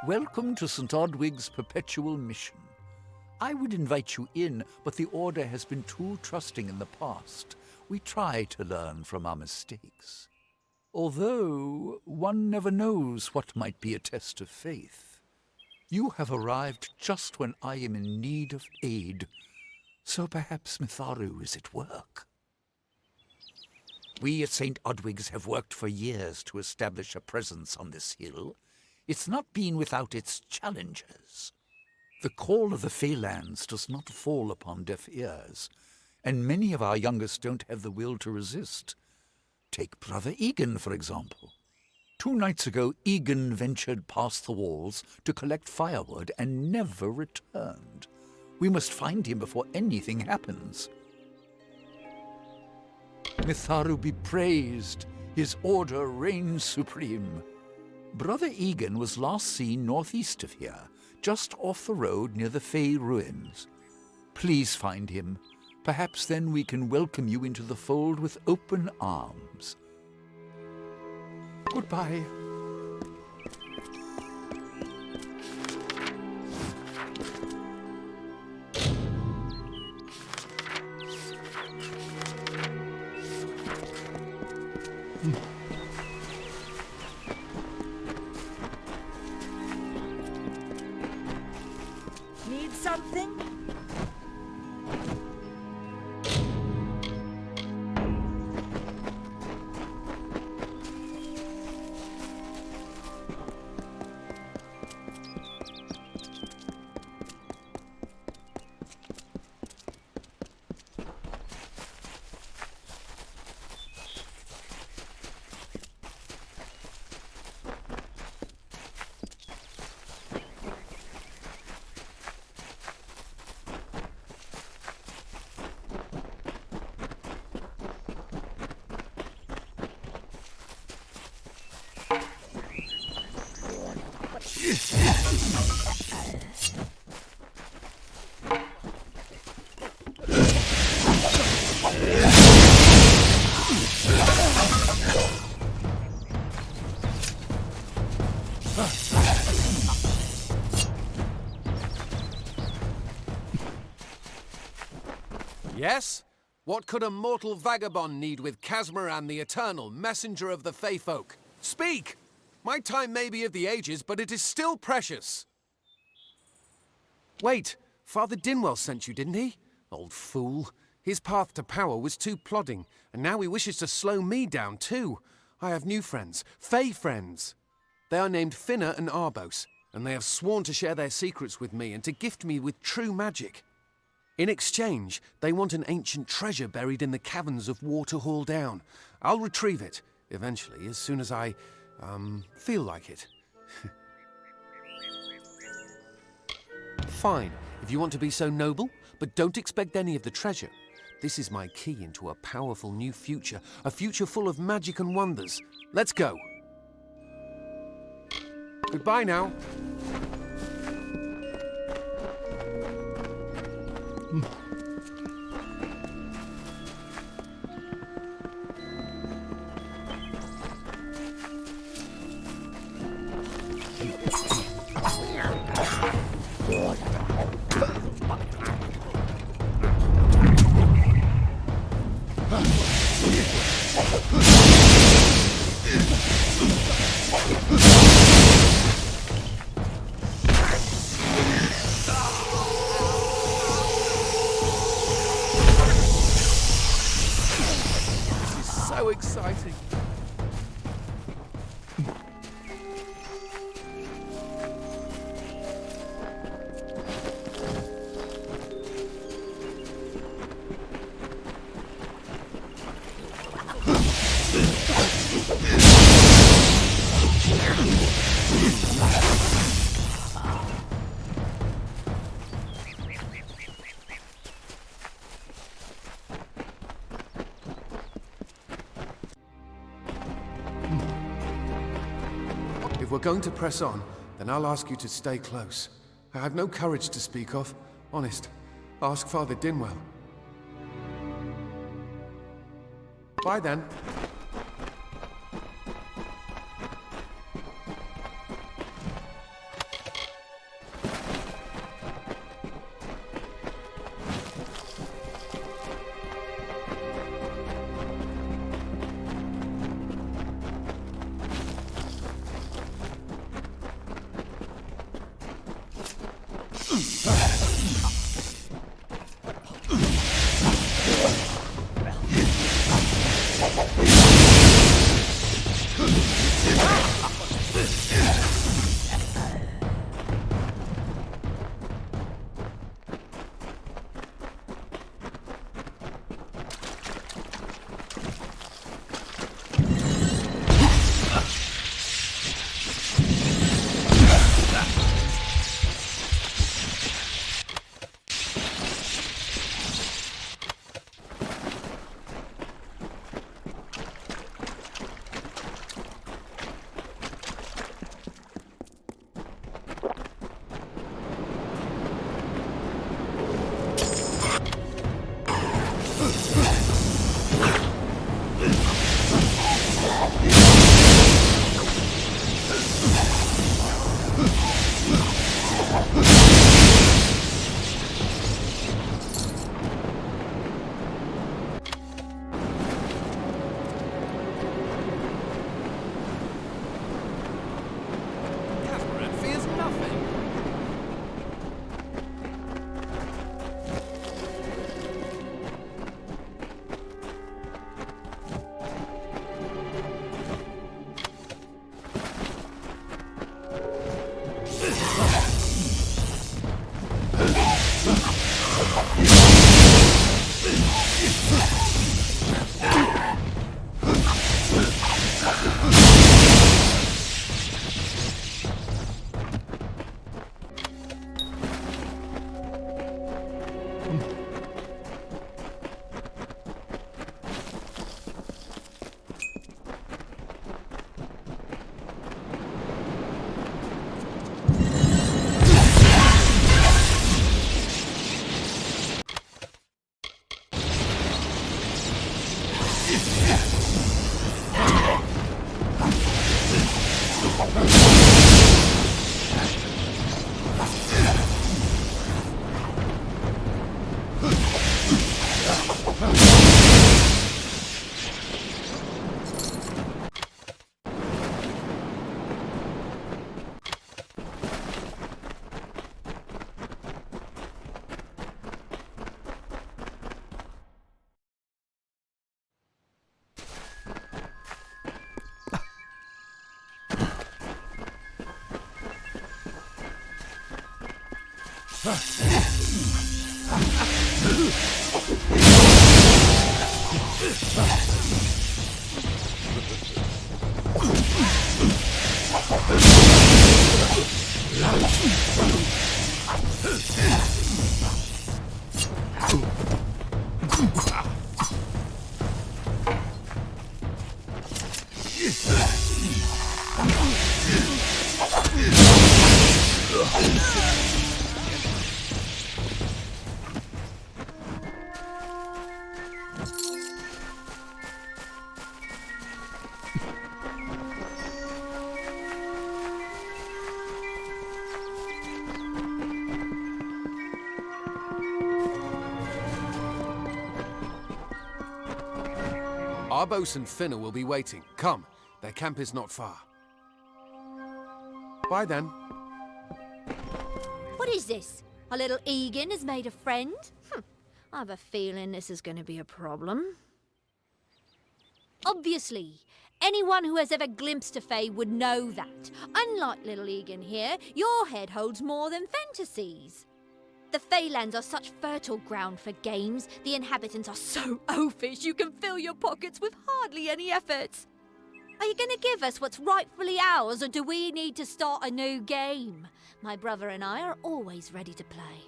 Welcome to St. Odwig's perpetual mission. I would invite you in, but the Order has been too trusting in the past. We try to learn from our mistakes. Although, one never knows what might be a test of faith. You have arrived just when I am in need of aid, so perhaps Mitharu is at work. We at St. Odwig's have worked for years to establish a presence on this hill. It's not been without its challenges. The call of the Phalanx does not fall upon deaf ears, and many of our youngest don't have the will to resist. Take Brother Egan, for example. 2 nights ago, Egan ventured past the walls to collect firewood and never returned. We must find him before anything happens. Mitharu be praised. His order reigns supreme. Brother Egan was last seen northeast of here, just off the road near the Fey ruins. Please find him. Perhaps then we can welcome you into the fold with open arms. Goodbye. Need something? Yes? What could a mortal vagabond need with Casmaran the Eternal, messenger of the Feyfolk? Speak! My time may be of the ages, but it is still precious. Wait, Father Dinwell sent you, didn't he? Old fool. His path to power was too plodding, and now he wishes to slow me down too. I have new friends, Fey friends. They are named Finna and Arbos, and they have sworn to share their secrets with me and to gift me with true magic. In exchange, they want an ancient treasure buried in the caverns of Waterhall Down. I'll retrieve it, eventually, as soon as I, feel like it. Fine, if you want to be so noble, but don't expect any of the treasure. This is my key into a powerful new future, a future full of magic and wonders. Let's go. Goodbye now. So exciting. we're going to press on, then I'll ask you to stay close. I have no courage to speak of. Honest. Ask Father Dinwell. Bye then. Arbos and Finna will be waiting. Come, their camp is not far. Bye then. What is this? Our little Egan has made a friend? I have a feeling this is going to be a problem. Obviously, anyone who has ever glimpsed a Fae would know that. Unlike little Egan here, your head holds more than fantasies. The Feylands are such fertile ground for games. The inhabitants are so oafish you can fill your pockets with hardly any effort. Are you going to give us what's rightfully ours, or do we need to start a new game? My brother and I are always ready to play.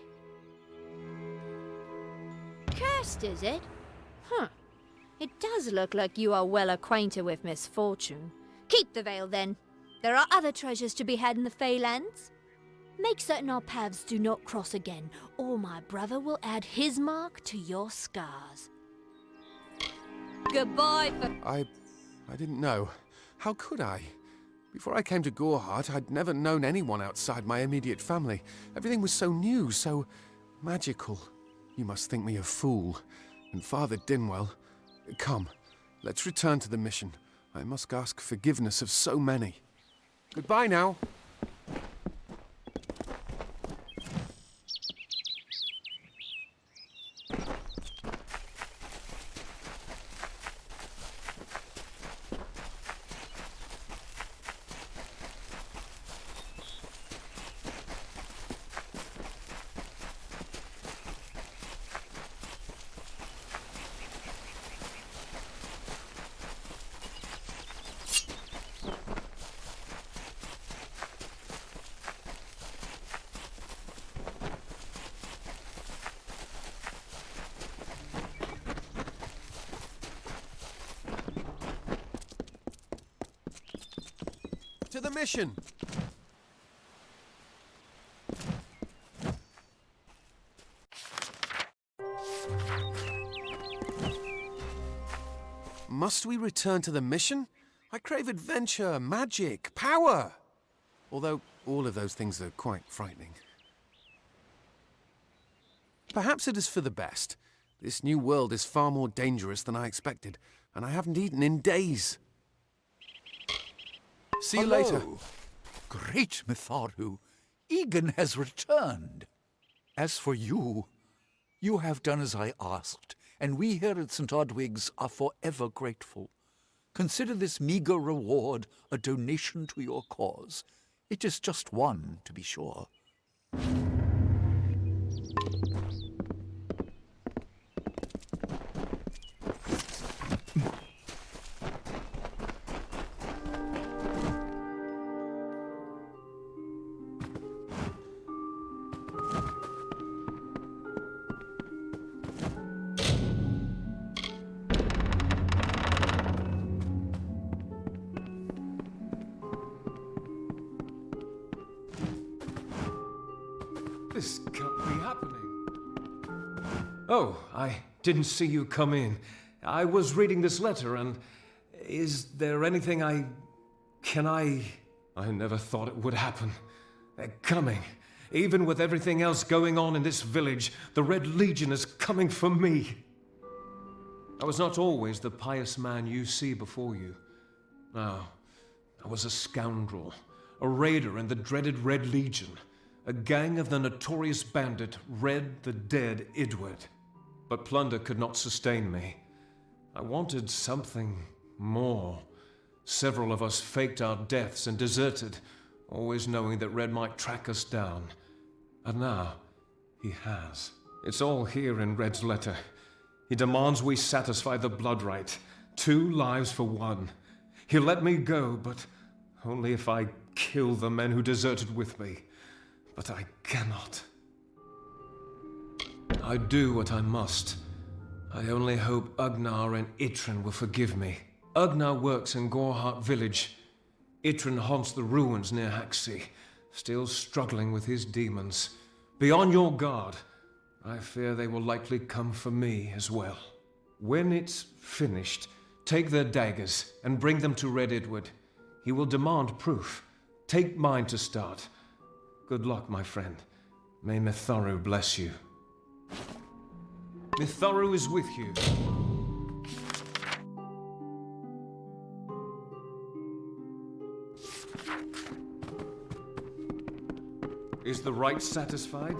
Cursed, is it? It does look like you are well acquainted with misfortune. Keep the veil, then. There are other treasures to be had in the Feylands. Make certain our paths do not cross again, or my brother will add his mark to your scars. Goodbye for... I didn't know. How could I? Before I came to Gorhart, I'd never known anyone outside my immediate family. Everything was so new, so magical. You must think me a fool. And Father Dinwell... Come, let's return to the mission. I must ask forgiveness of so many. Goodbye now. To the mission! Must we return to the mission? I crave adventure, magic, power! Although all of those things are quite frightening. Perhaps it is for the best. This new world is far more dangerous than I expected, and I haven't eaten in days. See you later. Great Mitharu, Egan has returned. As for you, you have done as I asked, and we here at St. Odwig's are forever grateful. Consider this meager reward a donation to your cause. It is just one, to be sure. This can't be happening. Oh, I didn't see you come in. I was reading this letter and... Is there anything I never thought it would happen. They're coming. Even with everything else going on in this village, the Red Legion is coming for me. I was not always the pious man you see before you. No, I was a scoundrel, a raider in the dreaded Red Legion, a gang of the notorious bandit Red the Dead Idward. But plunder could not sustain me. I wanted something more. Several of us faked our deaths and deserted, always knowing that Red might track us down. And now, he has. It's all here in Red's letter. He demands we satisfy the blood rite. 2 lives for 1. He'll let me go, but only if I kill the men who deserted with me. But I cannot. I do what I must. I only hope Ugnar and Itrin will forgive me. Ugnar works in Gorhart village. Itrin haunts the ruins near Haxi, still struggling with his demons. Be on your guard. I fear they will likely come for me as well. When it's finished, take their daggers and bring them to Red Idward. He will demand proof. Take mine to start. Good luck, my friend. May Mitharu bless you. Mitharu is with you. Is the rite satisfied?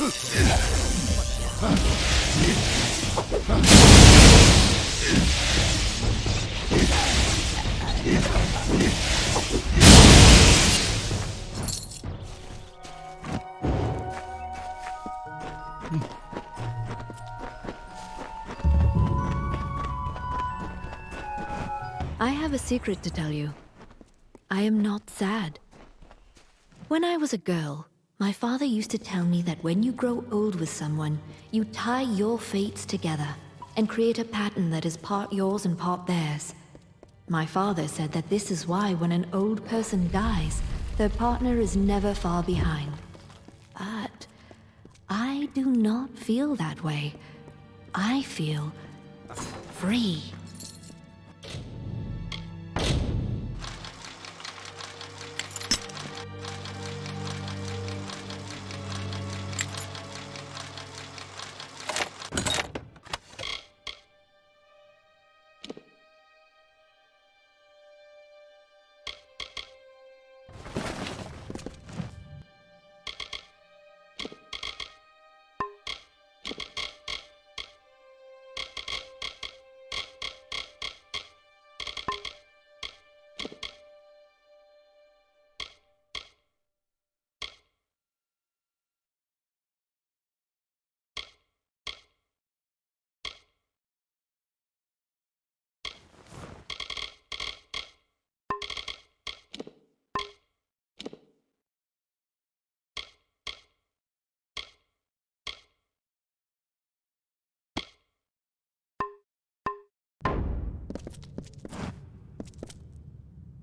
I have a secret to tell you. I am not sad. When I was a girl, my father used to tell me that when you grow old with someone, you tie your fates together and create a pattern that is part yours and part theirs. My father said that this is why when an old person dies, their partner is never far behind. But I do not feel that way. I feel free.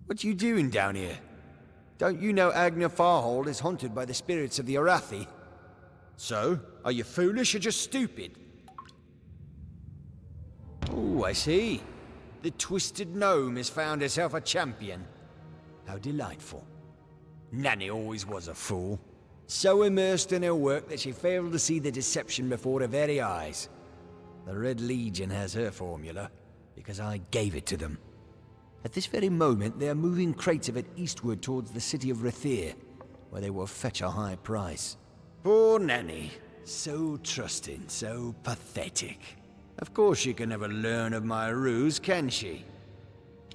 What you doing down here? Don't you know Agna Farhold is haunted by the spirits of the Arathi? So, are you foolish or just stupid? Oh, I see. The Twisted Gnome has found herself a champion. How delightful. Nanny always was a fool. So immersed in her work that she failed to see the deception before her very eyes. The Red Legion has her formula, because I gave it to them. At this very moment, they are moving crates of it eastward towards the city of Rathir, where they will fetch a high price. Poor Nanny. So trusting, so pathetic. Of course she can never learn of my ruse, can she?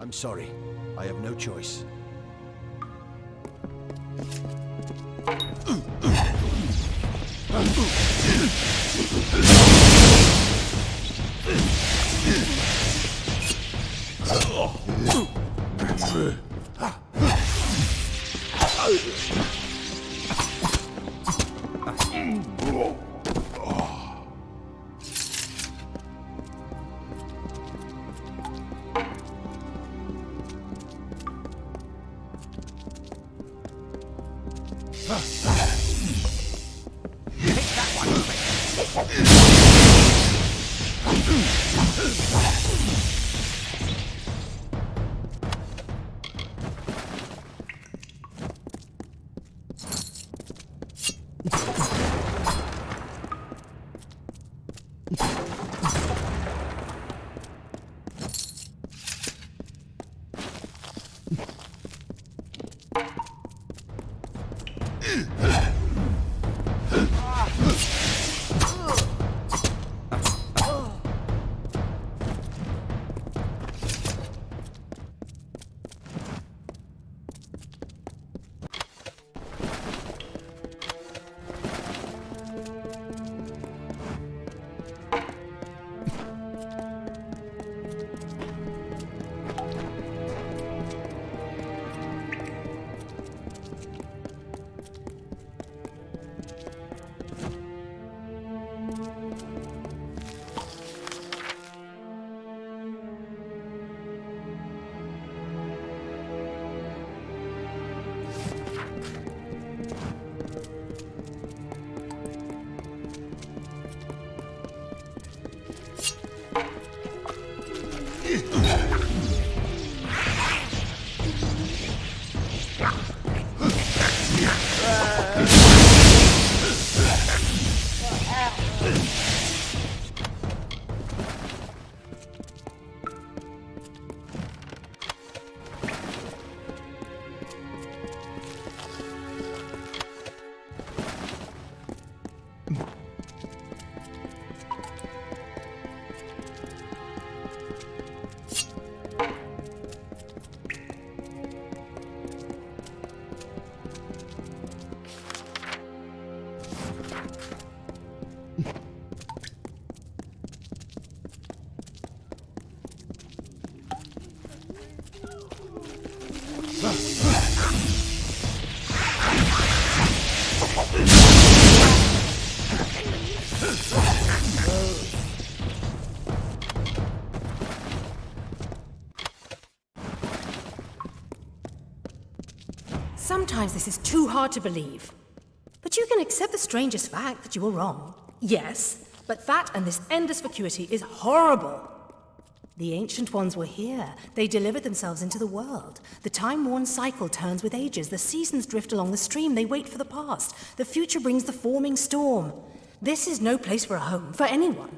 I'm sorry. I have no choice. Sometimes this is too hard to believe. But you can accept the strangest fact that you were wrong. Yes, but that and this endless vacuity is horrible. The Ancient Ones were here. They delivered themselves into the world. The time-worn cycle turns with ages. The seasons drift along the stream. They wait for the past. The future brings the forming storm. This is no place for a home, for anyone.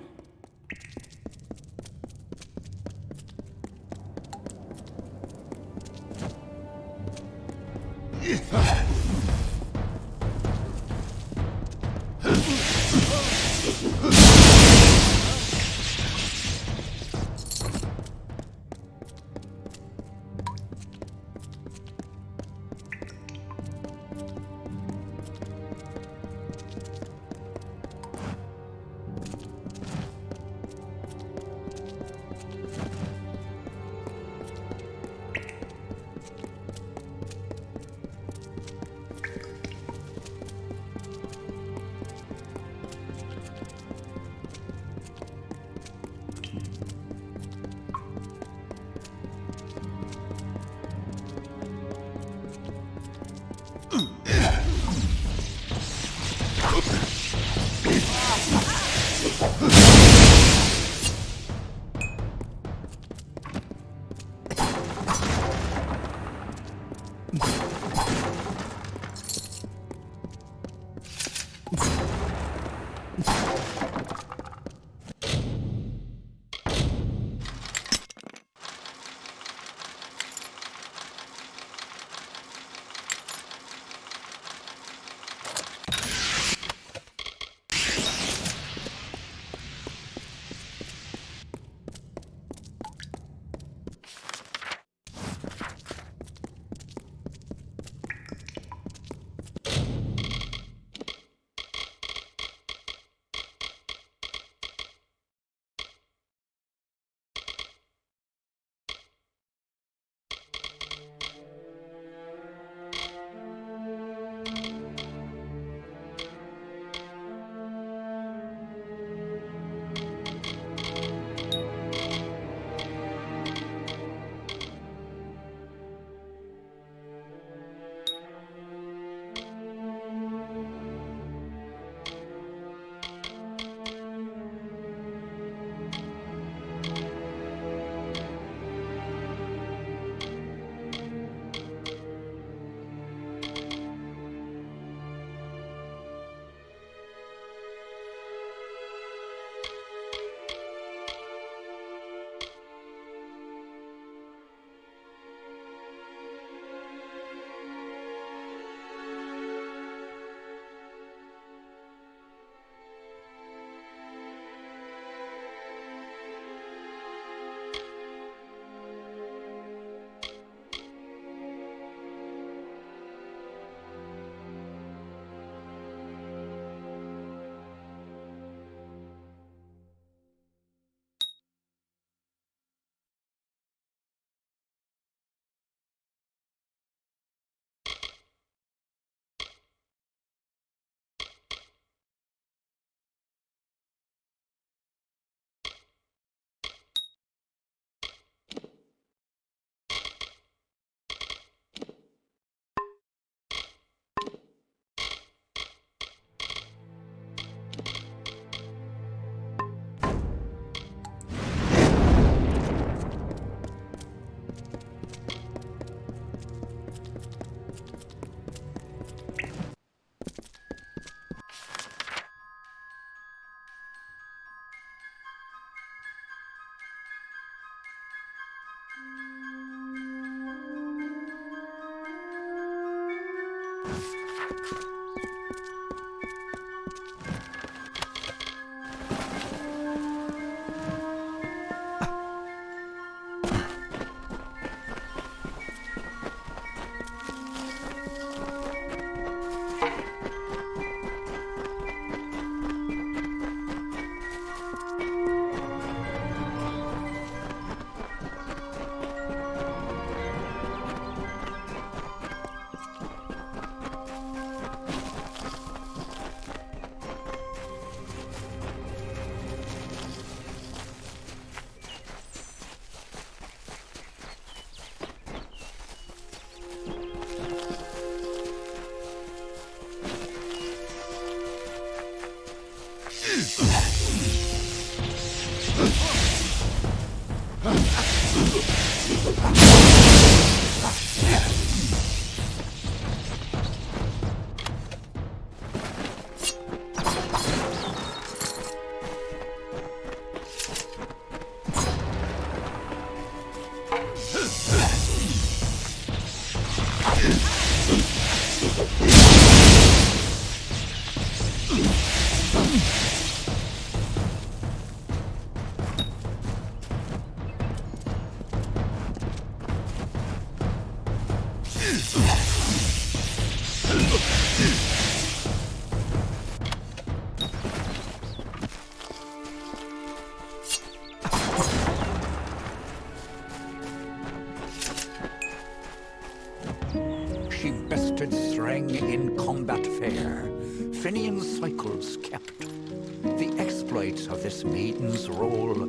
Finian cycles kept. The exploits of this maiden's role,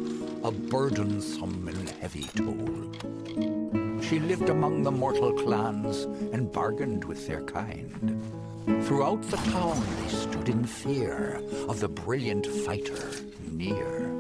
a burdensome and heavy toll. She lived among the mortal clans and bargained with their kind. Throughout the town they stood in fear of the brilliant fighter near.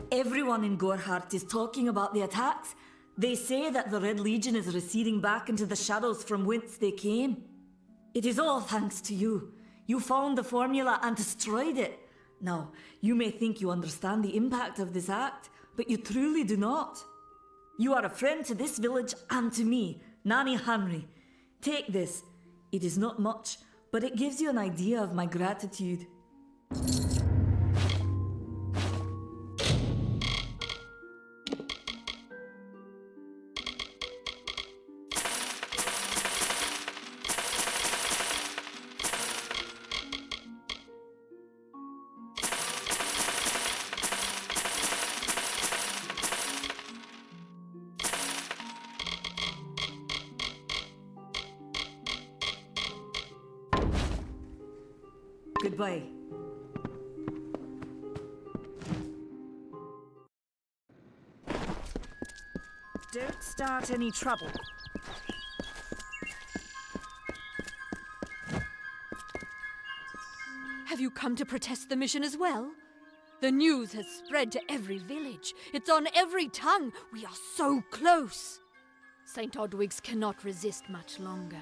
Everyone in Gorhart is talking about the attacks. They say that the Red Legion is receding back into the shadows from whence they came. It is all thanks to you. You found the formula and destroyed it. Now, you may think you understand the impact of this act, but you truly do not. You are a friend to this village and to me, Nanny Henry. Take this. It is not much, but it gives you an idea of my gratitude. Goodbye. Don't start any trouble. Have you come to protest the mission as well? The news has spread to every village. It's on every tongue. We are so close. St. Odwig's cannot resist much longer.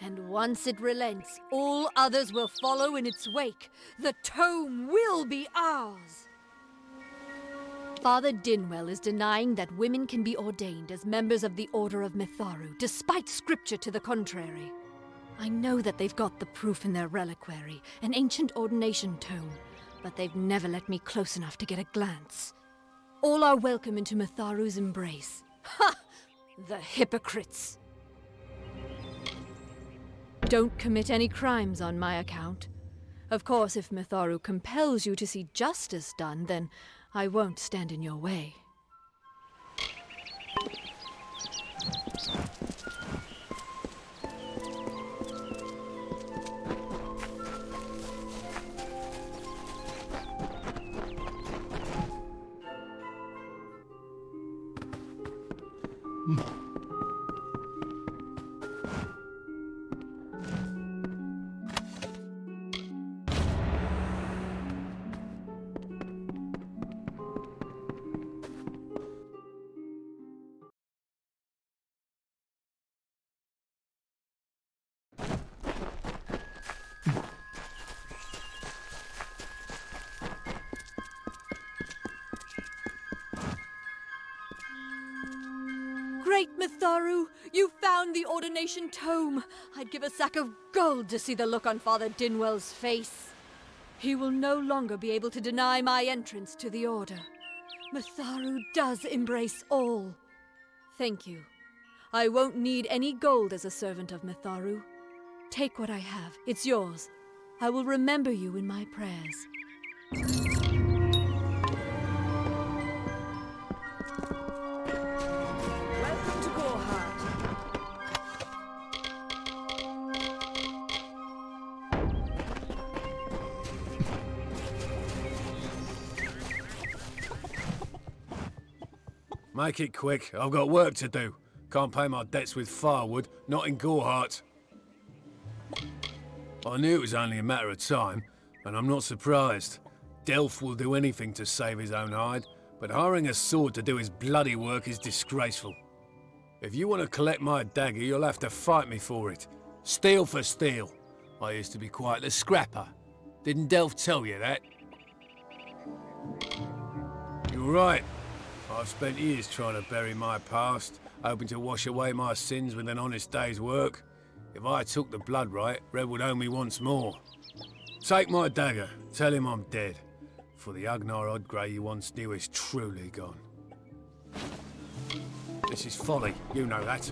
And once it relents, all others will follow in its wake. The tome will be ours. Father Dinwell is denying that women can be ordained as members of the Order of Mitharu, despite scripture to the contrary. I know that they've got the proof in their reliquary, an ancient ordination tome, but they've never let me close enough to get a glance. All are welcome into Mitharu's embrace. Ha! The hypocrites! Don't commit any crimes on my account. Of course, if Mitharu compels you to see justice done, then I won't stand in your way. Great Mitharu! You found the ordination tome! I'd give a sack of gold to see the look on Father Dinwell's face. He will no longer be able to deny my entrance to the Order. Mitharu does embrace all. Thank you. I won't need any gold as a servant of Mitharu. Take what I have. It's yours. I will remember you in my prayers. Make it quick. I've got work to do. Can't pay my debts with firewood, not in Gorehart. I knew it was only a matter of time, and I'm not surprised. Delph will do anything to save his own hide, but hiring a sword to do his bloody work is disgraceful. If you want to collect my dagger, you'll have to fight me for it. Steel for steel. I used to be quite the scrapper. Didn't Delph tell you that? You're right. I've spent years trying to bury my past, hoping to wash away my sins with an honest day's work. If I took the blood right, Red would owe me once more. Take my dagger, tell him I'm dead, for the Agnar Odgrey you once knew is truly gone. This is folly, you know that.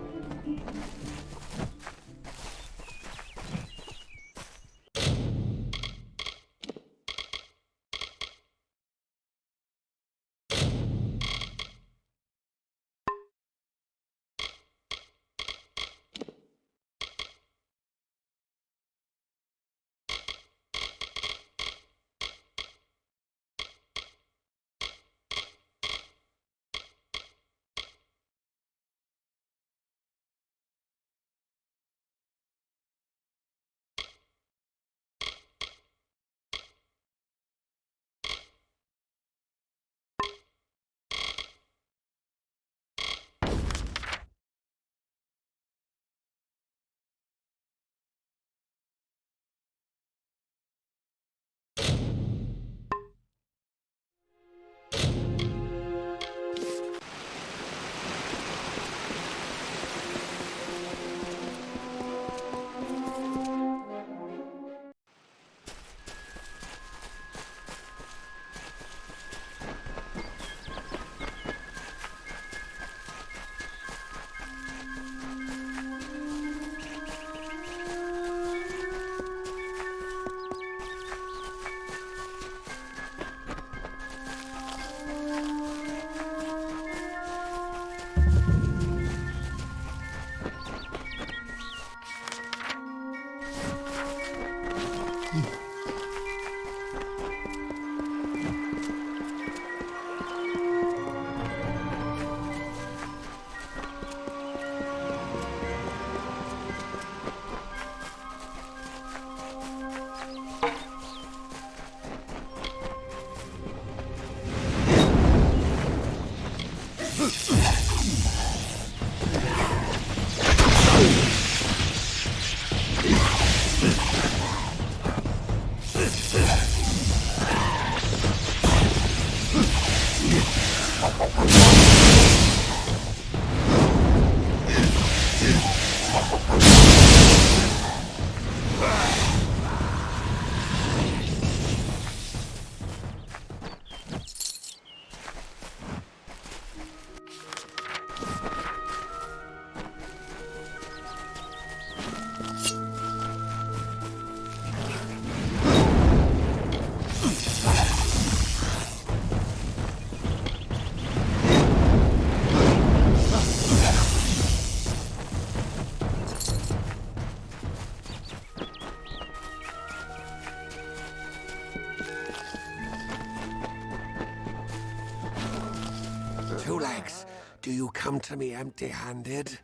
Two Legs, do you come to me empty-handed?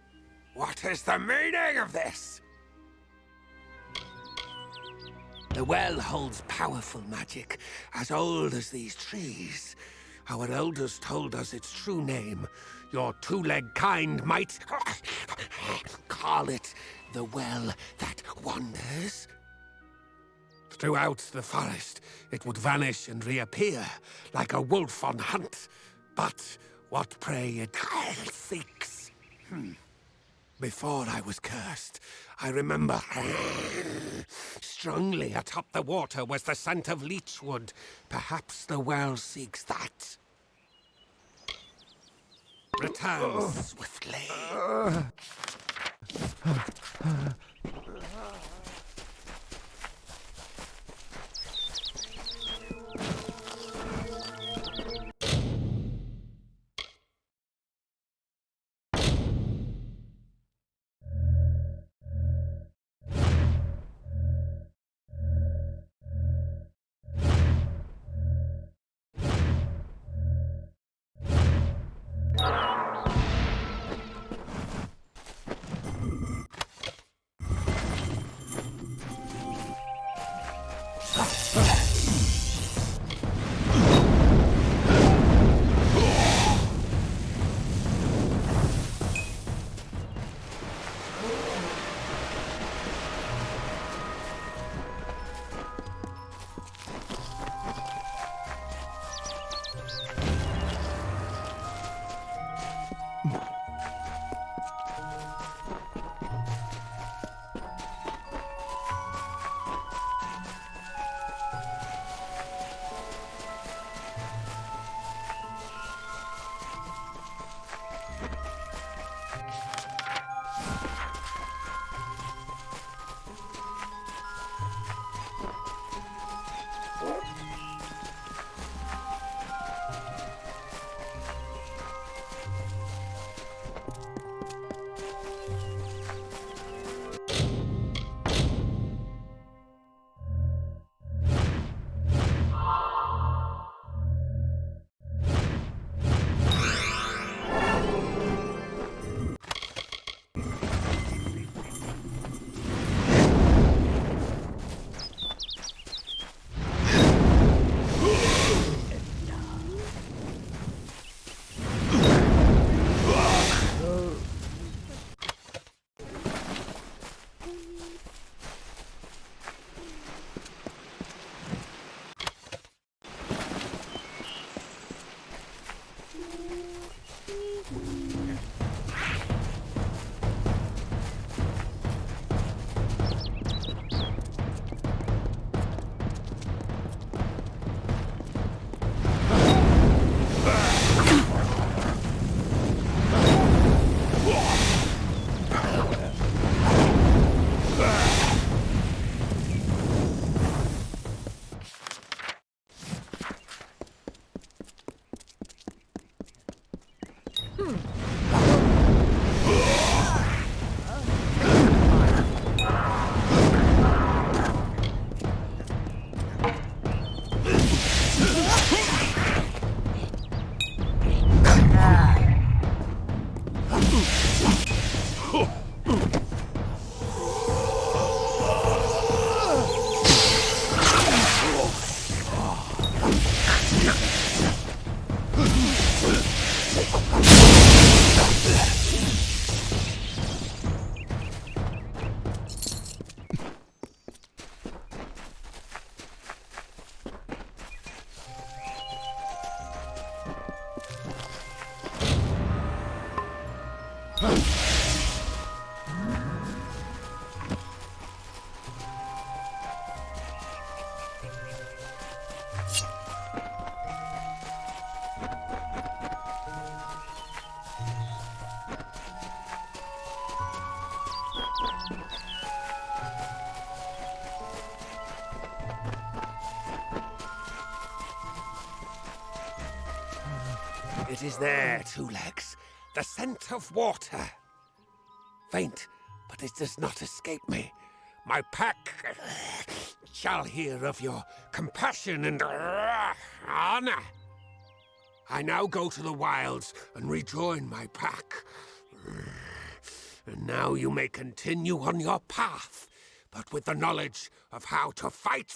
What is the meaning of this? The well holds powerful magic, as old as these trees. Our elders told us its true name. Your two-leg kind might call it the Well That Wanders. Throughout the forest, it would vanish and reappear, like a wolf on hunt. But what prey it seeks. Before I was cursed, I remember strongly atop the water was the scent of leechwood. Perhaps the well seeks that. Return swiftly. It is there, Two Legs. The scent of water. Faint, but it does not escape me. My pack shall hear of your compassion and honor. I now go to the wilds and rejoin my pack. And now you may continue on your path, but with the knowledge of how to fight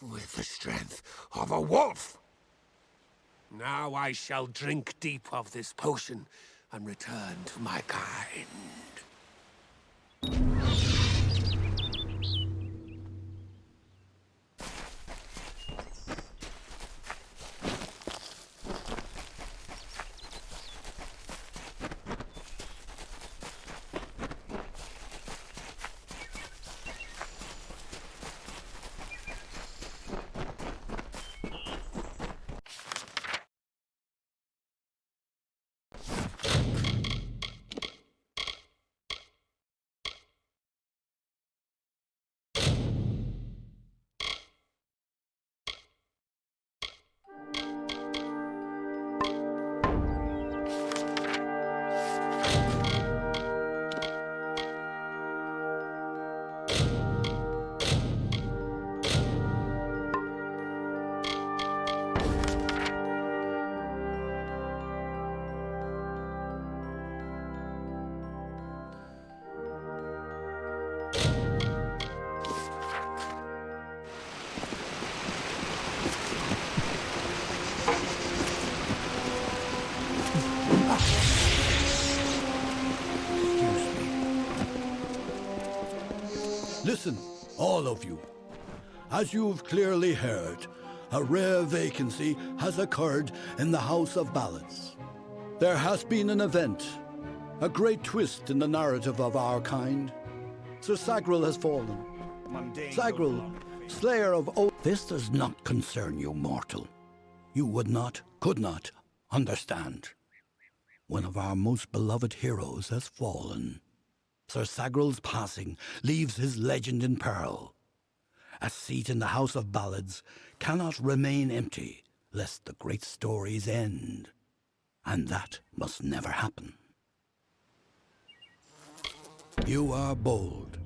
with the strength of a wolf. Now I shall drink deep of this potion and return to my kind. Listen, all of you. As you've clearly heard, a rare vacancy has occurred in the House of Ballads. There has been an event, a great twist in the narrative of our kind. Sir Sagril has fallen. Sagril, slayer of This does not concern you, mortal. You would not, could not, understand. One of our most beloved heroes has fallen. Sir Sagril's passing leaves his legend in peril. A seat in the House of Ballads cannot remain empty, lest the great stories end. And that must never happen. You are bold,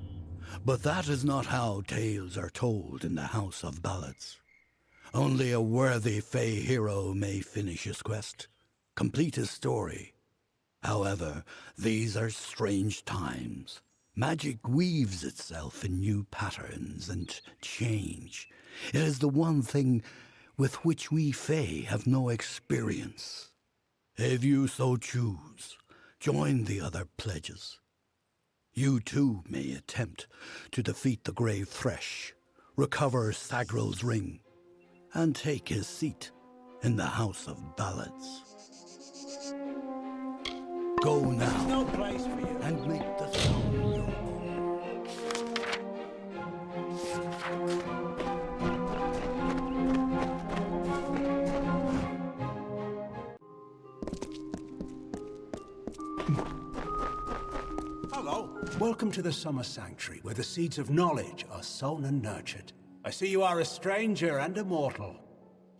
but that is not how tales are told in the House of Ballads. Only a worthy Fey hero may finish his quest, complete his story. However, these are strange times. Magic weaves itself in new patterns and change. It is the one thing with which we Fey have no experience. If you so choose, join the other pledges. You too may attempt to defeat the Grave Thresh, recover Sagril's ring, and take his seat in the House of Balance. Go now. No place for you. And make the sound your own. Hello. Welcome to the Summer Sanctuary, where the seeds of knowledge are sown and nurtured. I see you are a stranger and a mortal.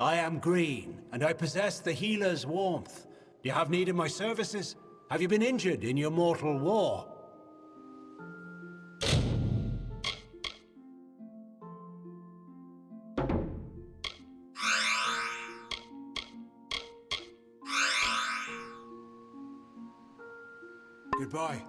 I am Green, and I possess the healer's warmth. Do you have need of my services? Have you been injured in your mortal war? Goodbye.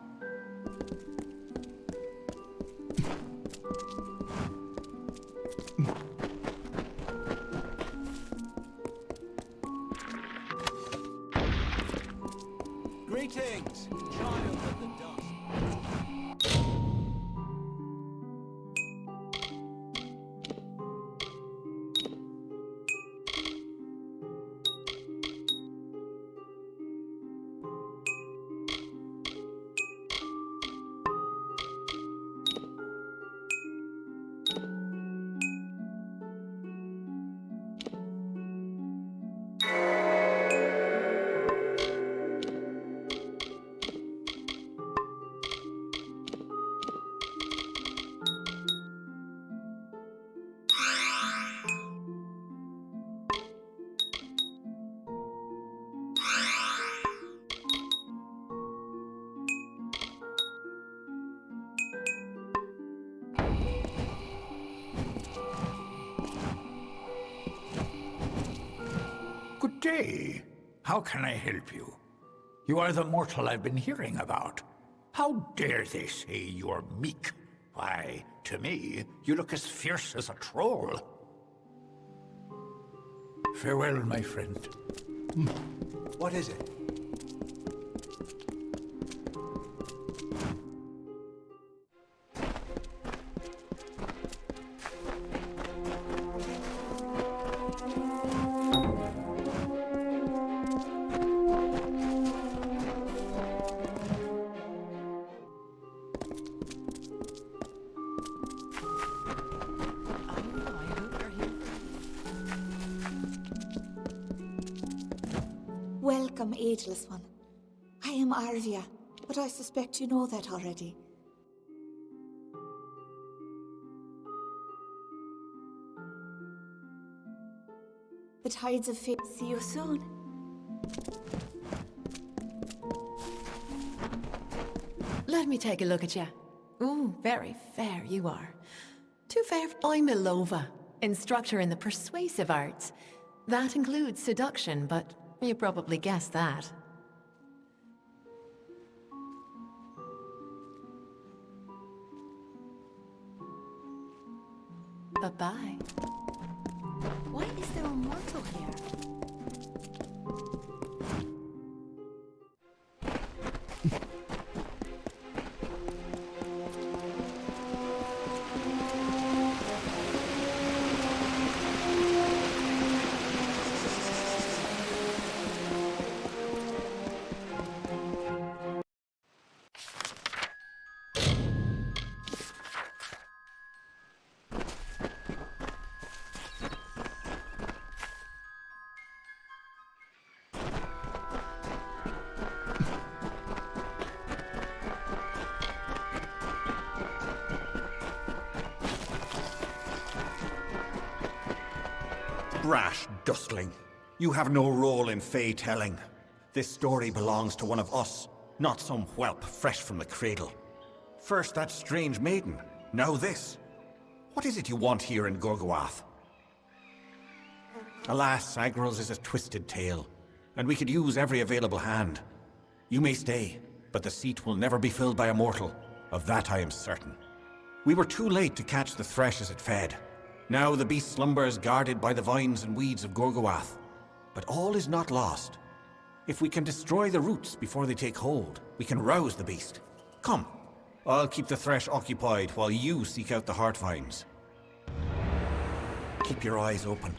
Greetings, child of the dust. Good day. How can I help you? You are the mortal I've been hearing about. How dare they say you're meek? Why, to me, you look as fierce as a troll. Farewell, my friend. What is it? Welcome, ageless one. I am Arvia, but I suspect you know that already. The tides of fate see you soon. Let me take a look at you. Ooh, very fair you are. Too fair. I'm Ilova, instructor in the persuasive arts. That includes seduction, but you probably guessed that. Bye-bye. Why is there a mortal here? Brash dustling. You have no role in Fey telling. This story belongs to one of us, not some whelp fresh from the cradle. First that strange maiden, now this. What is it you want here in Gorgoath? Alas, Agros is a twisted tale, and we could use every available hand. You may stay, but the seat will never be filled by a mortal. Of that I am certain. We were too late to catch the thresh as it fed. Now the beast slumbers guarded by the vines and weeds of Gorgoath. But all is not lost. If we can destroy the roots before they take hold, we can rouse the beast. Come, I'll keep the thresh occupied while you seek out the heart vines. Keep your eyes open.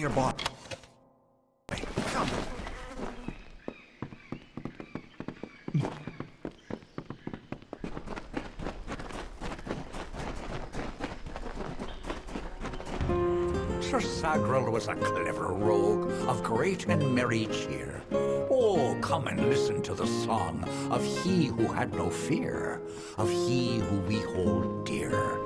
dear boy. Come. Sir Sagrel was a clever rogue of great and merry cheer. Oh, come and listen to the song of he who had no fear, of he who we hold dear.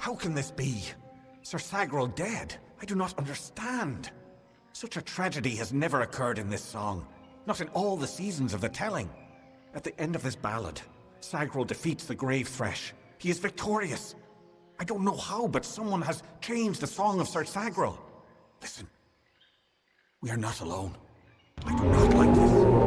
How can this be? Sir Sagrel dead? I do not understand. Such a tragedy has never occurred in this song. Not in all the seasons of the telling. At the end of this ballad, Sagrel defeats the Grave Thresh. He is victorious. I don't know how, but someone has changed the song of Sir Sagrel. Listen. We are not alone. I do not like this.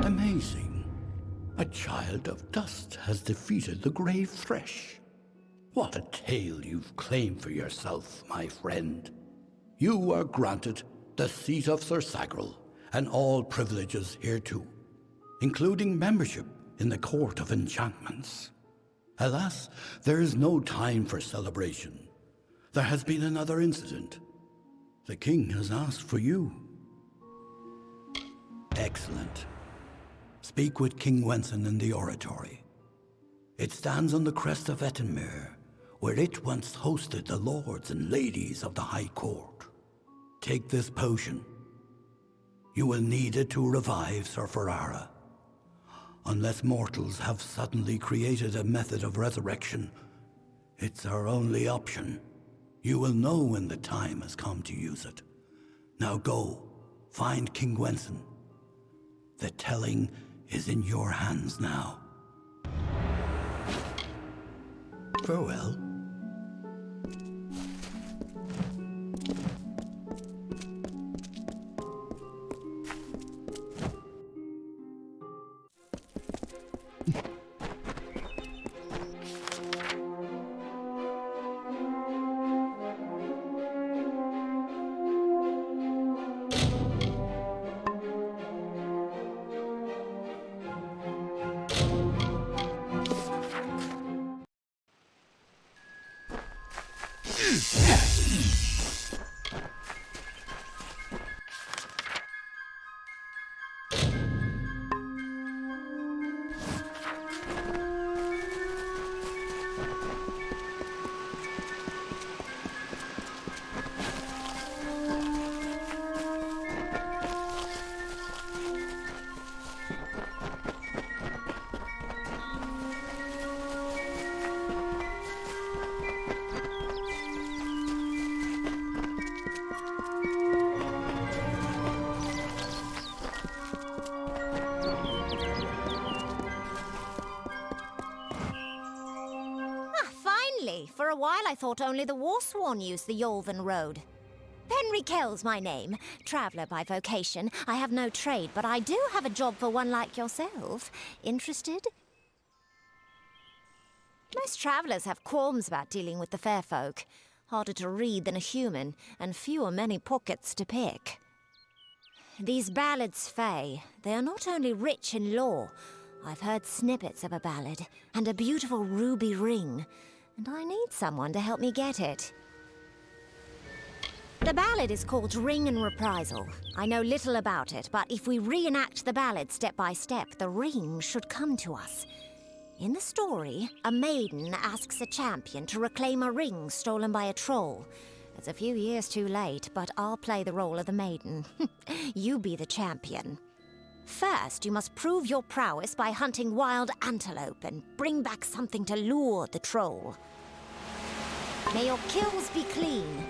Amazing. A child of dust has defeated the Grave Thresh. What a tale you've claimed for yourself, my friend. You are granted the seat of Sir Sagrel and all privileges hereto, including membership in the Court of Enchantments. Alas, there is no time for celebration. There has been another incident. The king has asked for you. Excellent. Speak with King Wenson in the oratory. It stands on the crest of Ettenmere, where it once hosted the lords and ladies of the High Court. Take this potion. You will need it to revive Sir Ferrara. Unless mortals have suddenly created a method of resurrection, it's our only option. You will know when the time has come to use it. Now go, find King Wenson. The telling is in your hands now. Farewell. For a while I thought only the Warsworn used the Yolven Road. Henry Kell's my name, traveller by vocation. I have no trade, but I do have a job for one like yourself. Interested? Most travellers have qualms about dealing with the fair folk. Harder to read than a human, and fewer many pockets to pick. These ballads, Fae, they are not only rich in lore. I've heard snippets of a ballad, and a beautiful ruby ring. And I need someone to help me get it. The ballad is called Ring and Reprisal. I know little about it, but if we reenact the ballad step by step, the ring should come to us. In the story, a maiden asks a champion to reclaim a ring stolen by a troll. It's a few years too late, but I'll play the role of the maiden. You be the champion. First, you must prove your prowess by hunting wild antelope and bring back something to lure the troll. May your kills be clean.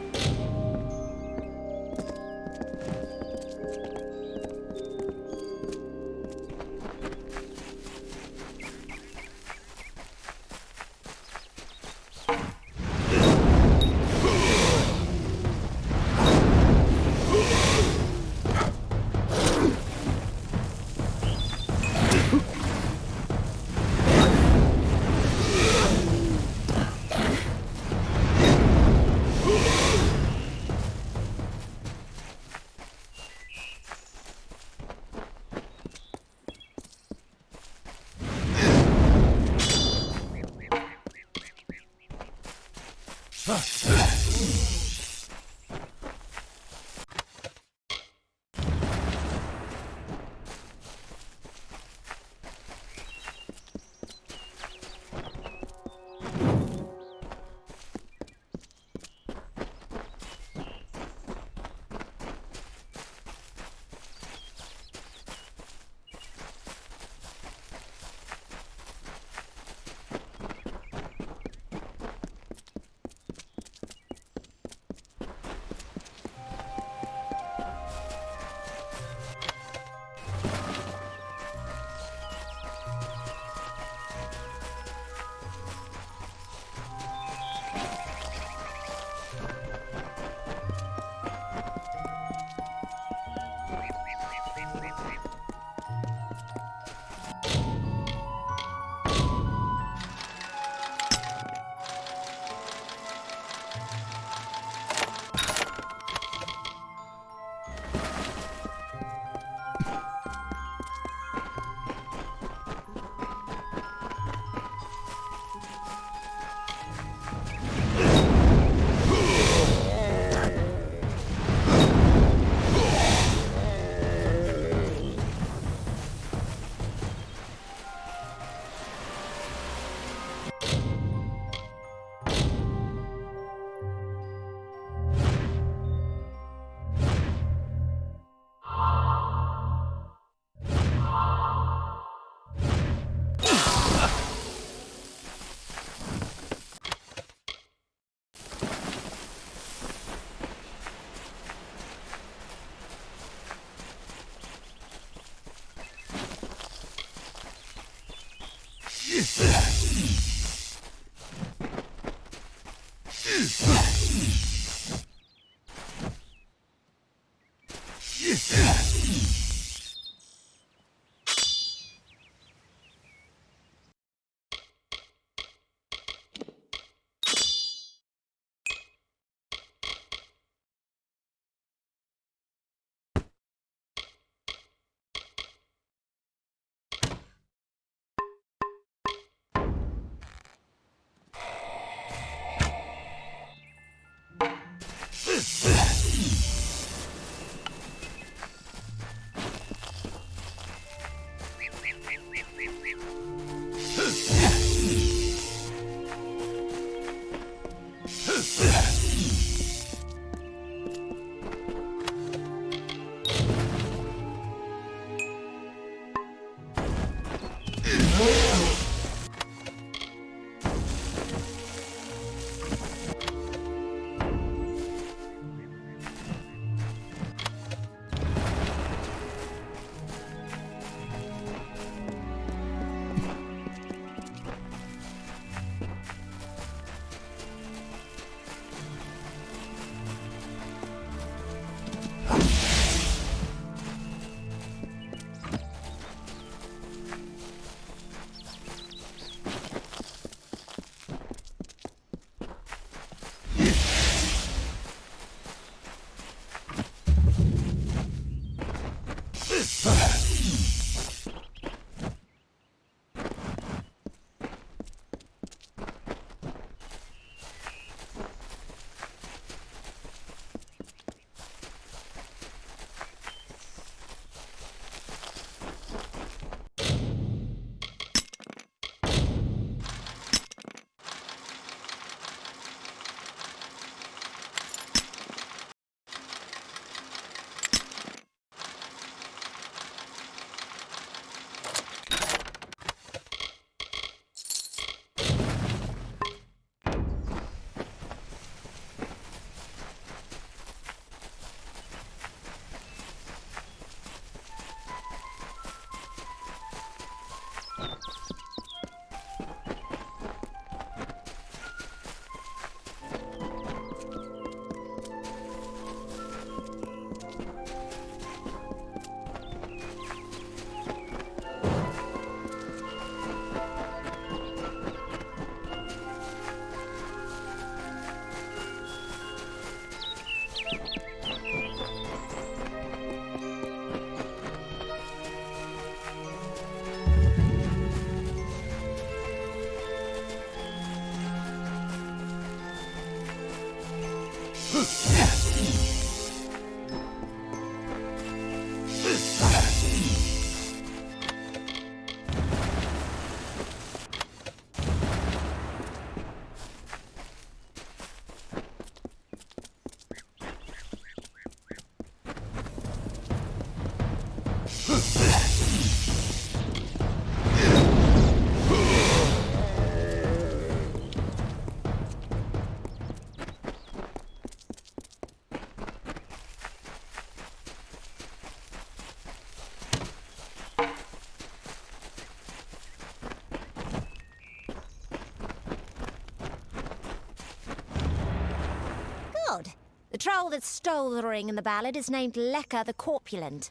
The troll that stole the ring in the ballad is named Lekka the Corpulent.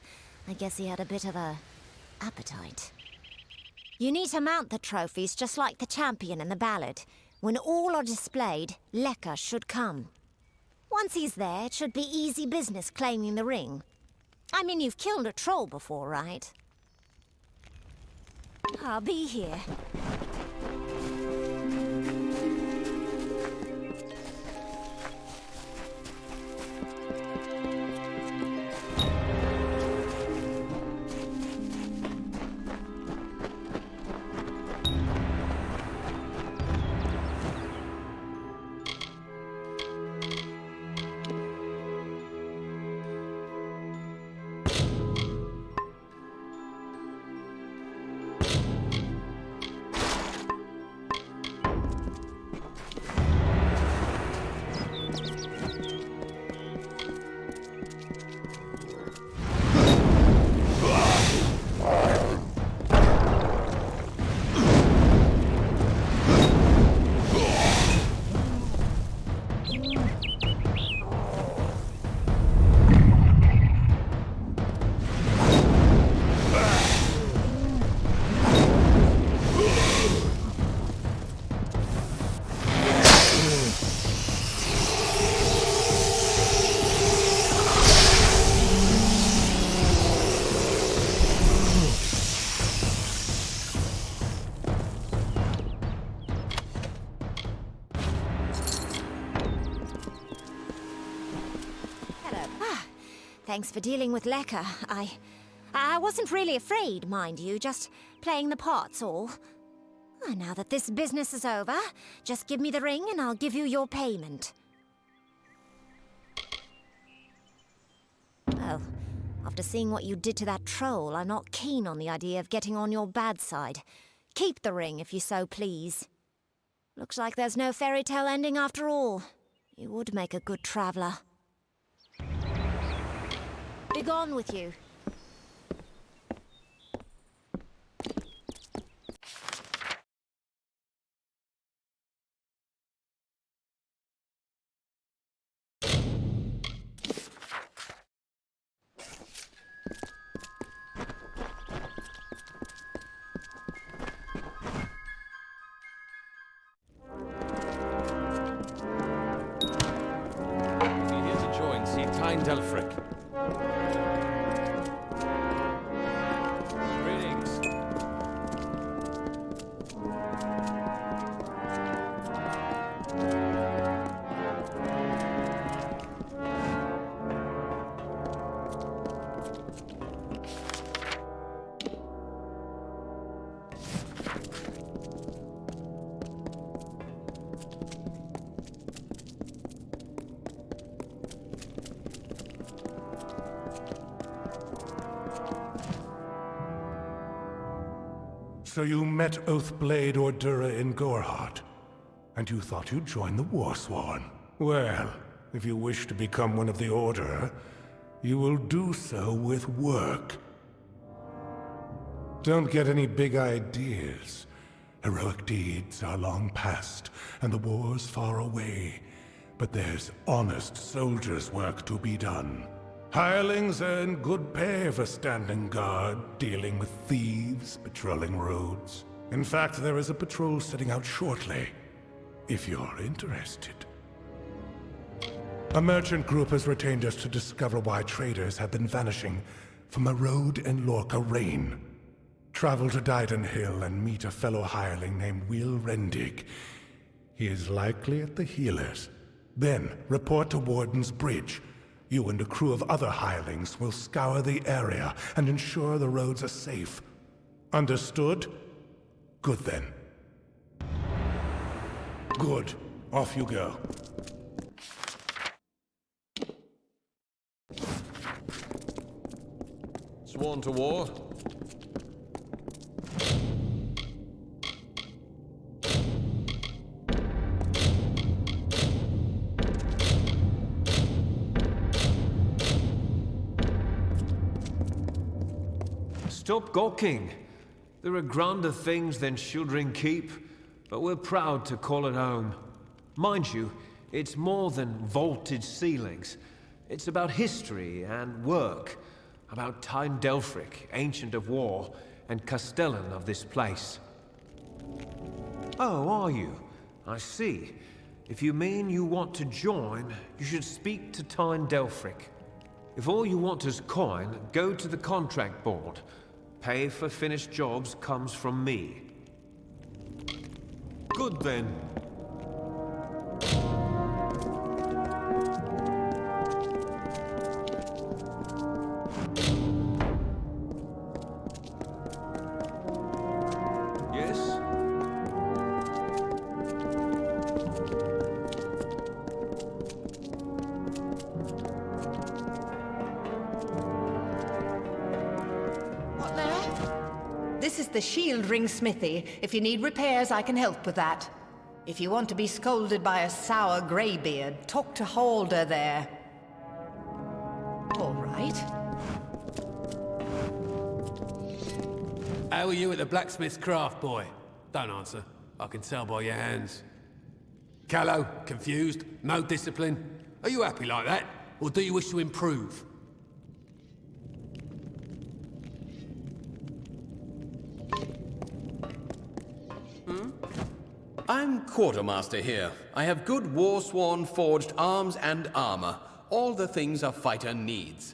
I guess he had a bit of a appetite. You need to mount the trophies just like the champion in the ballad. When all are displayed, Lekka should come. Once he's there, it should be easy business claiming the ring. I mean, you've killed a troll before, right? I'll be here. thanks for dealing with Lekka. I wasn't really afraid, mind you, just playing the part's all. Now that this business is over, just give me the ring and I'll give you your payment. Well, after seeing what you did to that troll, I'm not keen on the idea of getting on your bad side. Keep the ring, if you so please. Looks like there's no fairy tale ending after all. You would make a good traveller. Begone with you. Delphric. Greetings. So you met Oathblade Ordura in Gorhart, and you thought you'd join the Warsworn. Well, if you wish to become one of the Order, you will do so with work. Don't get any big ideas. Heroic deeds are long past, and the war's far away. But there's honest soldiers' work to be done. Hirelings earn good pay for standing guard, dealing with thieves, patrolling roads. In fact, there is a patrol setting out shortly, if you're interested. A merchant group has retained us to discover why traders have been vanishing from a road in Lorca Rain. Travel to Dyden Hill and meet a fellow hireling named Will Rendig. He is likely at the healers. Then, report to Warden's Bridge. You and a crew of other hirelings will scour the area and ensure the roads are safe. Understood? Good then. Good. Off you go. Sworn to war? Stop gawking. There are grander things than Shieldring Keep, but we're proud to call it home. Mind you, it's more than vaulted ceilings. It's about history and work, about Tyne Delphric, Ancient of War, and Castellan of this place. Oh, are you? I see. If you mean you want to join, you should speak to Tyne Delphric. If all you want is coin, go to the contract board. Pay for finished jobs comes from me. Good then. Yes? This is the shield ring smithy. If you need repairs, I can help with that. If you want to be scolded by a sour greybeard, talk to Halder there. All right. How are you at the blacksmith's craft, boy? Don't answer. I can tell by your hands. Callow, confused, no discipline. Are you happy like that? Or do you wish to improve? I'm Quartermaster here. I have good Warsworn forged arms and armor. All the things a fighter needs.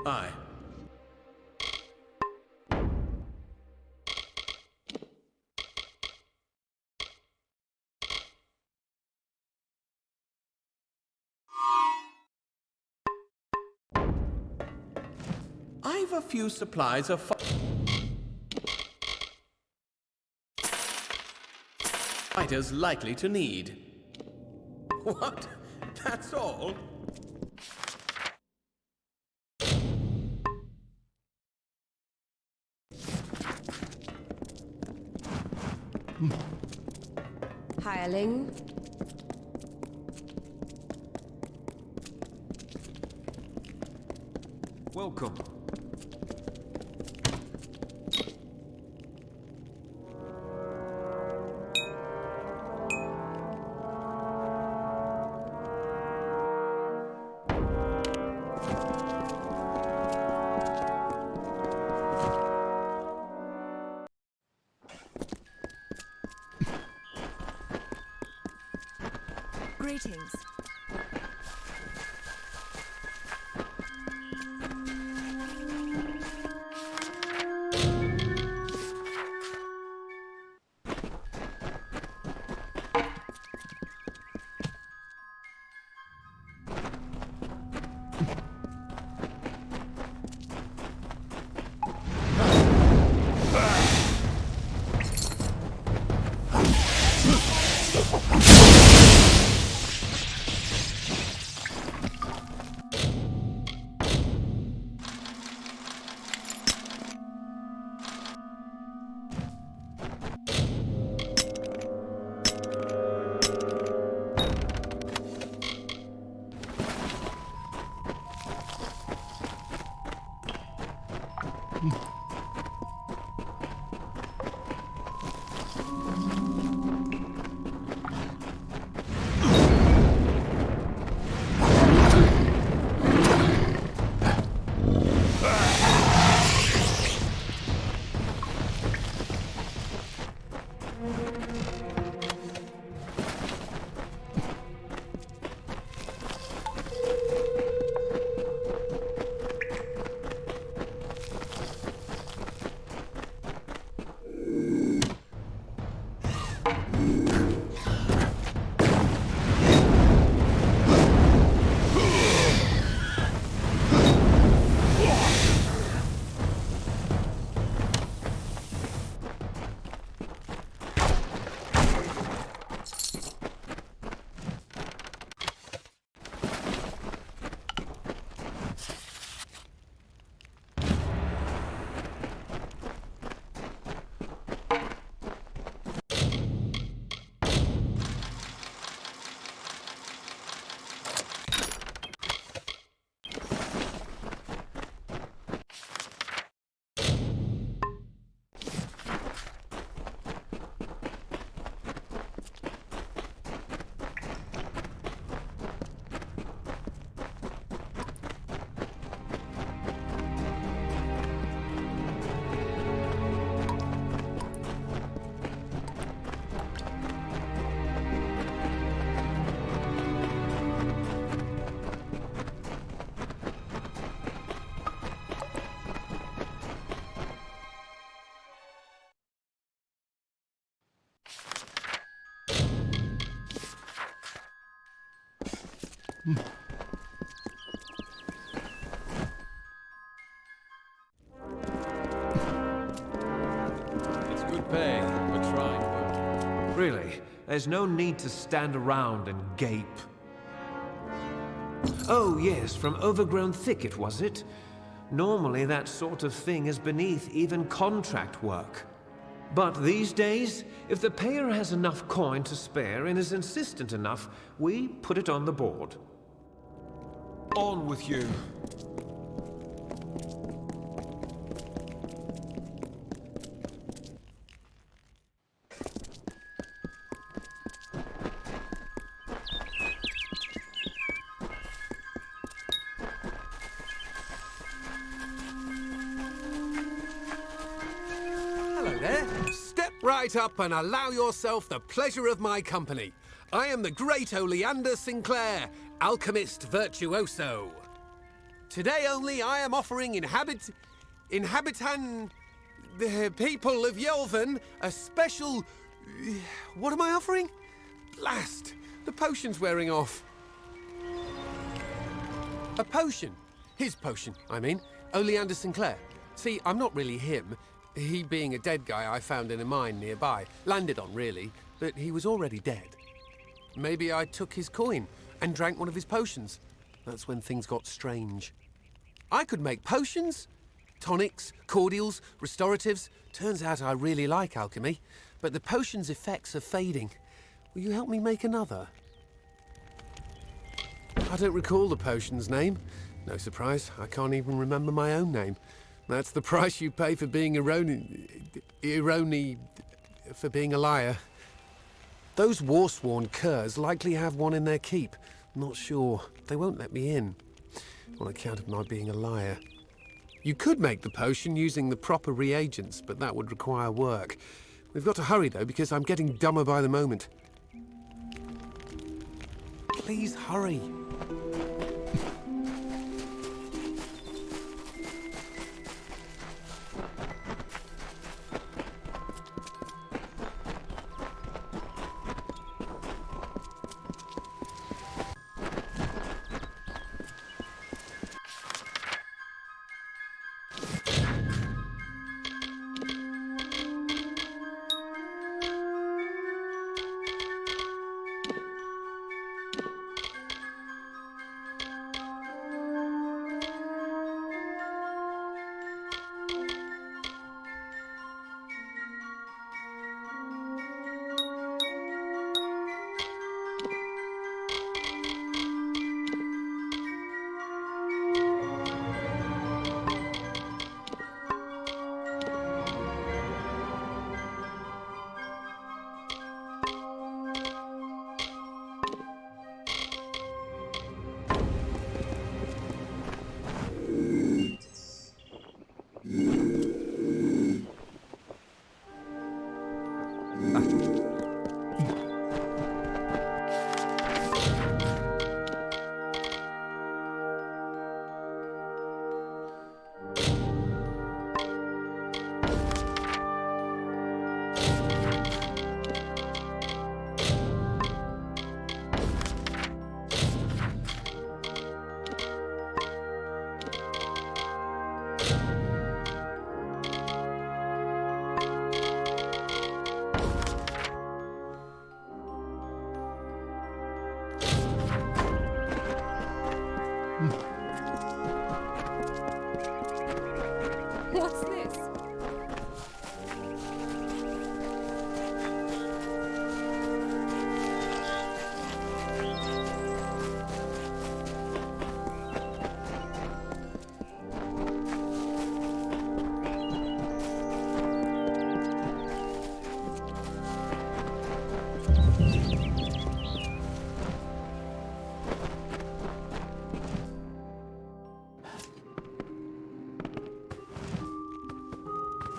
Aye. I've a few supplies of fighters likely to need. What? That's all? Hireling. Welcome. Greetings. It's good pay. We're trying, but... Really, there's no need to stand around and gape. Oh yes, from overgrown thicket, was it? Normally that sort of thing is beneath even contract work. But these days, if the payer has enough coin to spare and is insistent enough, we put it on the board. On with you. Hello there. Step right up and allow yourself the pleasure of my company. I am the great Oleander Sinclair, alchemist virtuoso. Today only I am offering inhabitant the people of Yelven a special... What am I offering? Blast! The potion's wearing off. A potion. His potion, I mean. Oleander Sinclair. See, I'm not really him. He being a dead guy I found in a mine nearby. Landed on, really, but he was already dead. Maybe I took his coin and drank one of his potions. That's when things got strange. I could make potions, tonics, cordials, restoratives. Turns out I really like alchemy, but the potion's effects are fading. Will you help me make another? I don't recall the potion's name. No surprise, I can't even remember my own name. That's the price you pay for being for being a liar. Those war-sworn curs likely have one in their keep. Not sure. They won't let me in, on account of my being a liar. You could make the potion using the proper reagents, but that would require work. We've got to hurry, though, because I'm getting dumber by the moment. Please hurry. What's this?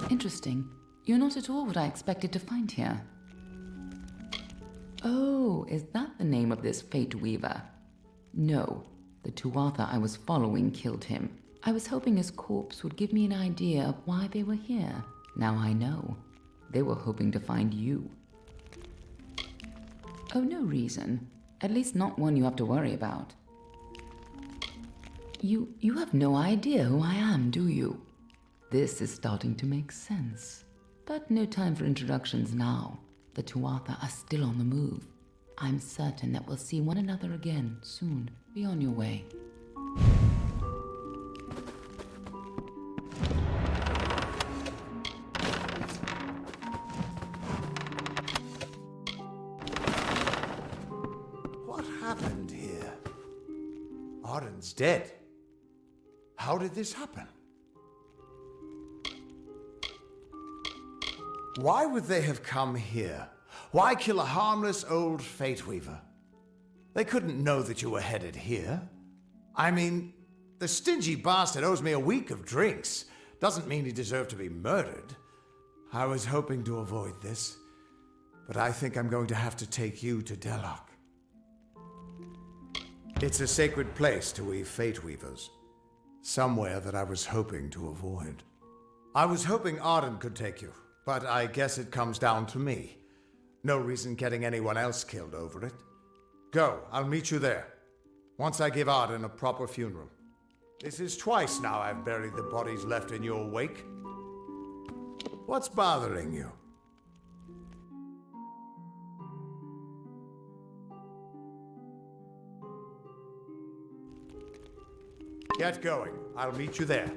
Interesting. You're not at all what I expected to find here. Oh, is that the name of this Fate Weaver? No, the Tuatha I was following killed him. I was hoping his corpse would give me an idea of why they were here. Now I know. They were hoping to find you. Oh, no reason. At least not one you have to worry about. You have no idea who I am, do you? This is starting to make sense. But no time for introductions now. The Tuatha are still on the move. I'm certain that we'll see one another again soon. Be on your way. What happened here? Arden's dead. How did this happen? Why would they have come here? Why kill a harmless old Fate Weaver? They couldn't know that you were headed here. I mean, the stingy bastard owes me a week of drinks. Doesn't mean he deserved to be murdered. I was hoping to avoid this, but I think I'm going to have to take you to Delok. It's a sacred place to weave Fate Weavers. Somewhere that I was hoping to avoid. I was hoping Arden could take you, but I guess it comes down to me. No reason getting anyone else killed over it. Go, I'll meet you there. Once I give Arden a proper funeral. This is twice now I've buried the bodies left in your wake. What's bothering you? Get going. I'll meet you there.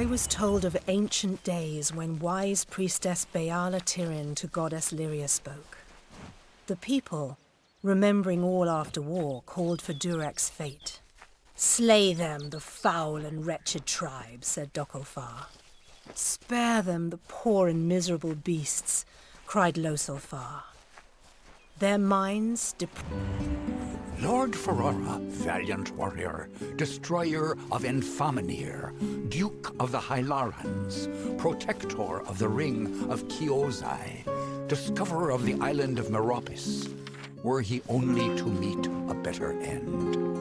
I was told of ancient days when wise priestess Beala Tirin to goddess Lyria spoke. The people, remembering all after war, called for Durek's fate. Slay them, the foul and wretched tribe, said Dokofar. Spare them, the poor and miserable beasts, cried Losolfar. Their minds Lord Ferrara, valiant warrior, destroyer of Enfaminir, Duke of the Hylarans, protector of the Ring of Kiozai, discoverer of the island of Meropis, were he only to meet a better end.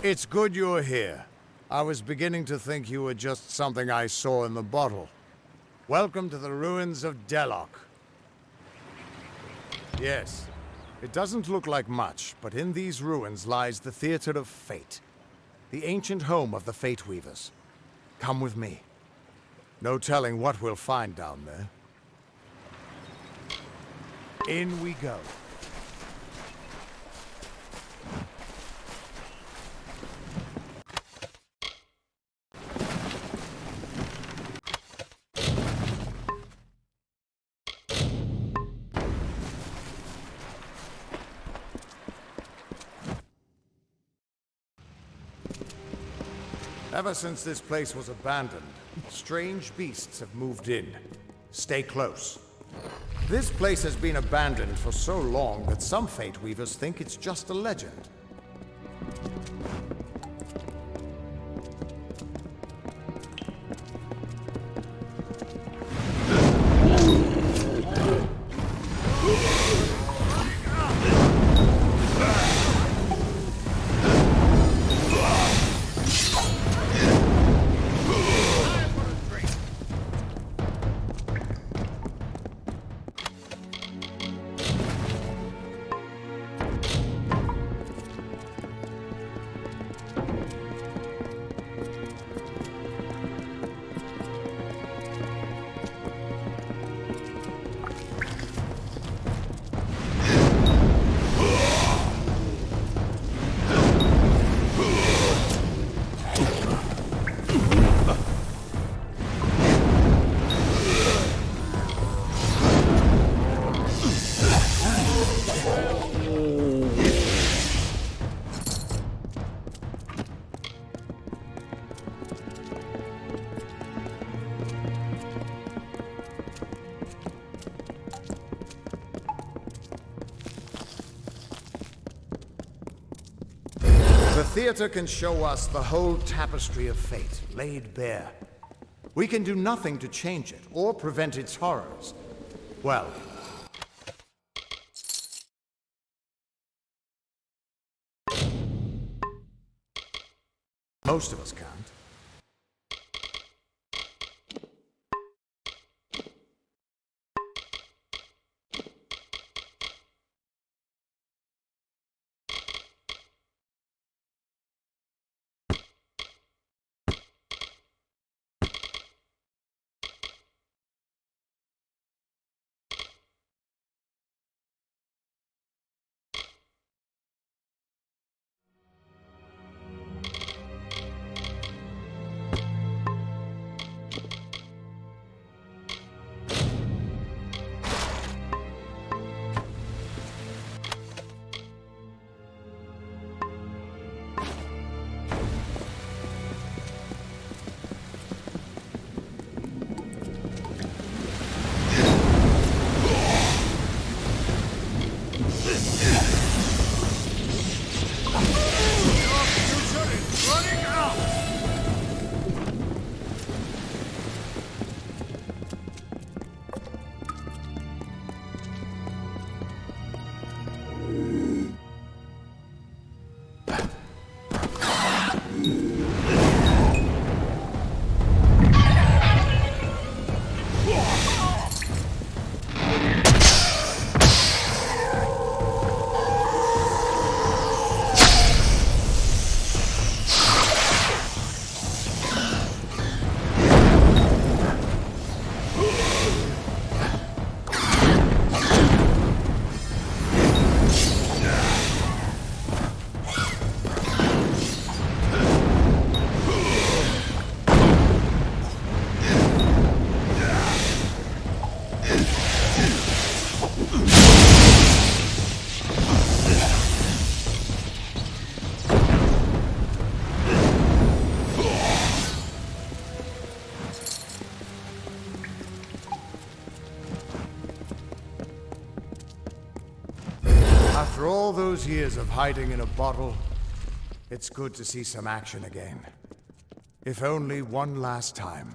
It's good you're here. I was beginning to think you were just something I saw in the bottle. Welcome to the ruins of Delok. Yes, it doesn't look like much, but in these ruins lies the Theater of Fate, the ancient home of the Fate Weavers. Come with me. No telling what we'll find down there. In we go. Ever since this place was abandoned, strange beasts have moved in. Stay close. This place has been abandoned for so long that some Fate Weavers think it's just a legend. The theater can show us the whole tapestry of fate, laid bare. We can do nothing to change it, or prevent its horrors. Well, most of us can't. After all those years of hiding in a bottle, it's good to see some action again. If only one last time.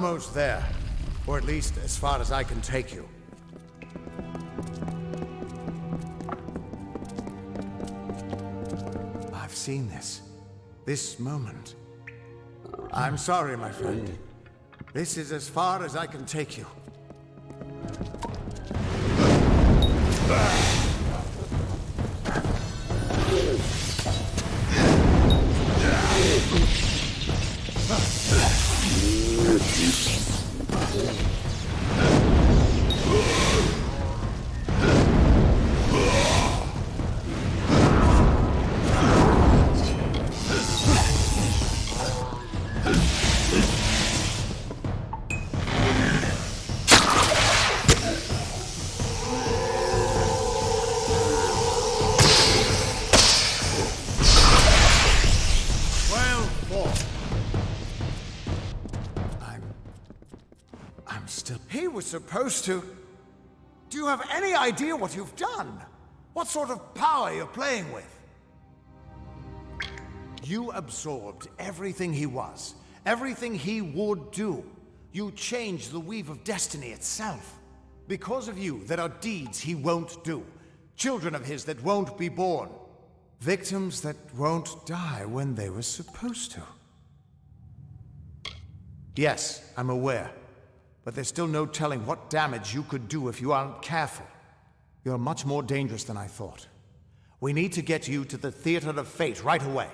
almost there. Or at least as far as I can take you. I've seen this. This moment. I'm sorry, my friend. This is as far as I can take you. Supposed to? Do you have any idea what you've done? What sort of power you're playing with? You absorbed everything he was, everything he would do. You changed the weave of destiny itself. Because of you, there are deeds he won't do, children of his that won't be born, victims that won't die when they were supposed to. Yes, I'm aware. But there's still no telling what damage you could do if you aren't careful. You're much more dangerous than I thought. We need to get you to the Theater of Fate right away.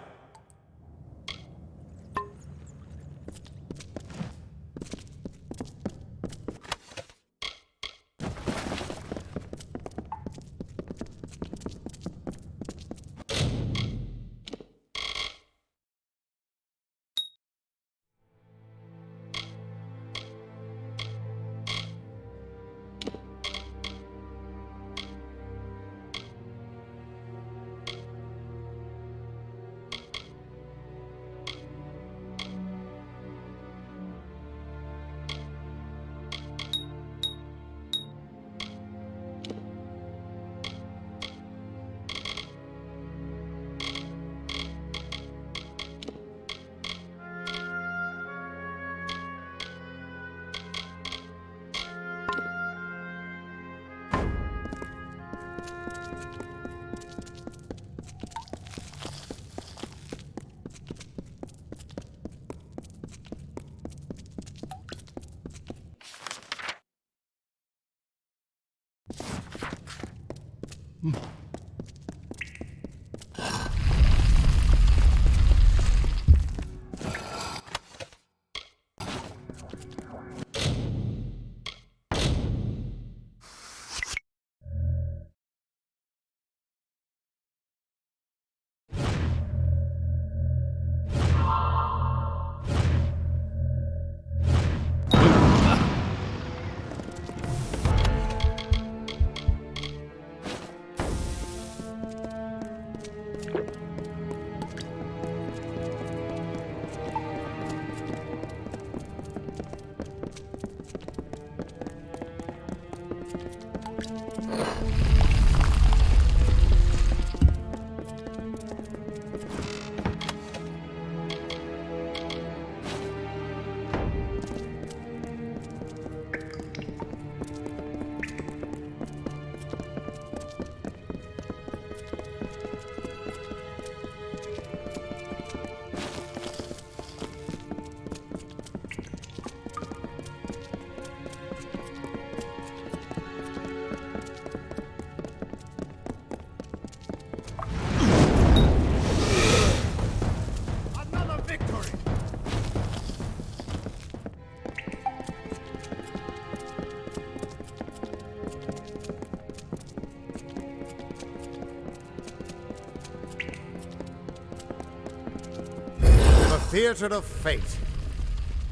Theater of Fate.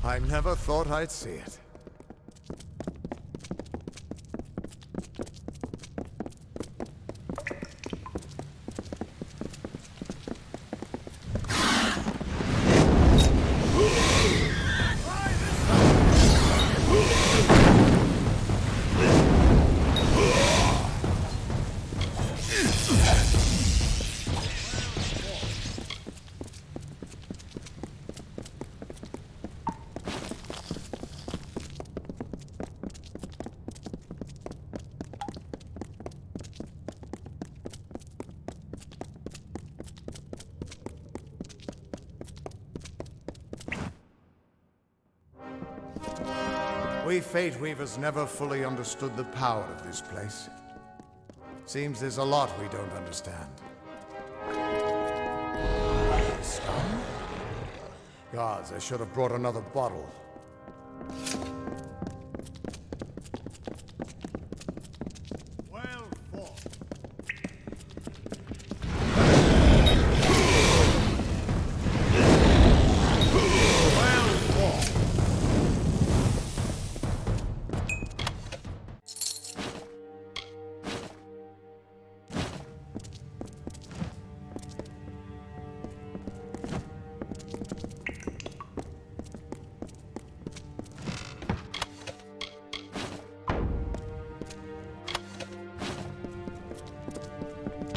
I never thought I'd see it. We Fate Weavers never fully understood the power of this place. Seems there's a lot we don't understand. Stone? Gods, I should have brought another bottle.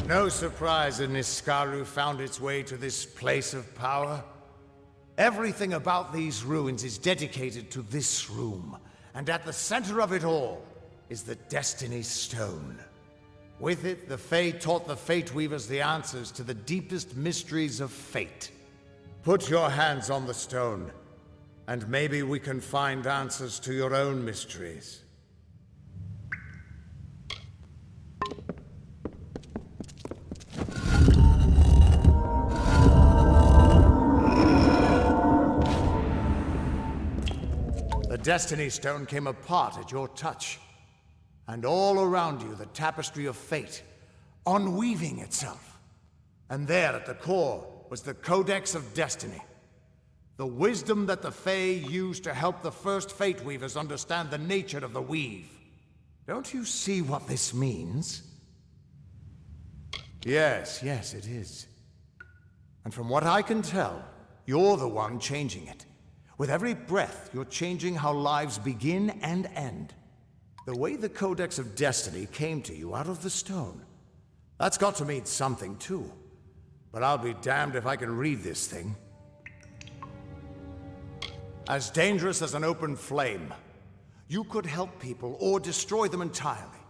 No surprise that Niskaru found its way to this place of power. Everything about these ruins is dedicated to this room, and at the center of it all is the Destiny Stone. With it, the Fae taught the Fate Weavers the answers to the deepest mysteries of fate. Put your hands on the stone, and maybe we can find answers to your own mysteries. The Destiny Stone came apart at your touch, and all around you the tapestry of fate, unweaving itself. And there at the core was the Codex of Destiny, the wisdom that the Fae used to help the first Fate Weavers understand the nature of the weave. Don't you see what this means? Yes, it is. And from what I can tell, you're the one changing it. With every breath, you're changing how lives begin and end. The way the Codex of Destiny came to you out of the stone. That's got to mean something, too. But I'll be damned if I can read this thing. As dangerous as an open flame. You could help people or destroy them entirely.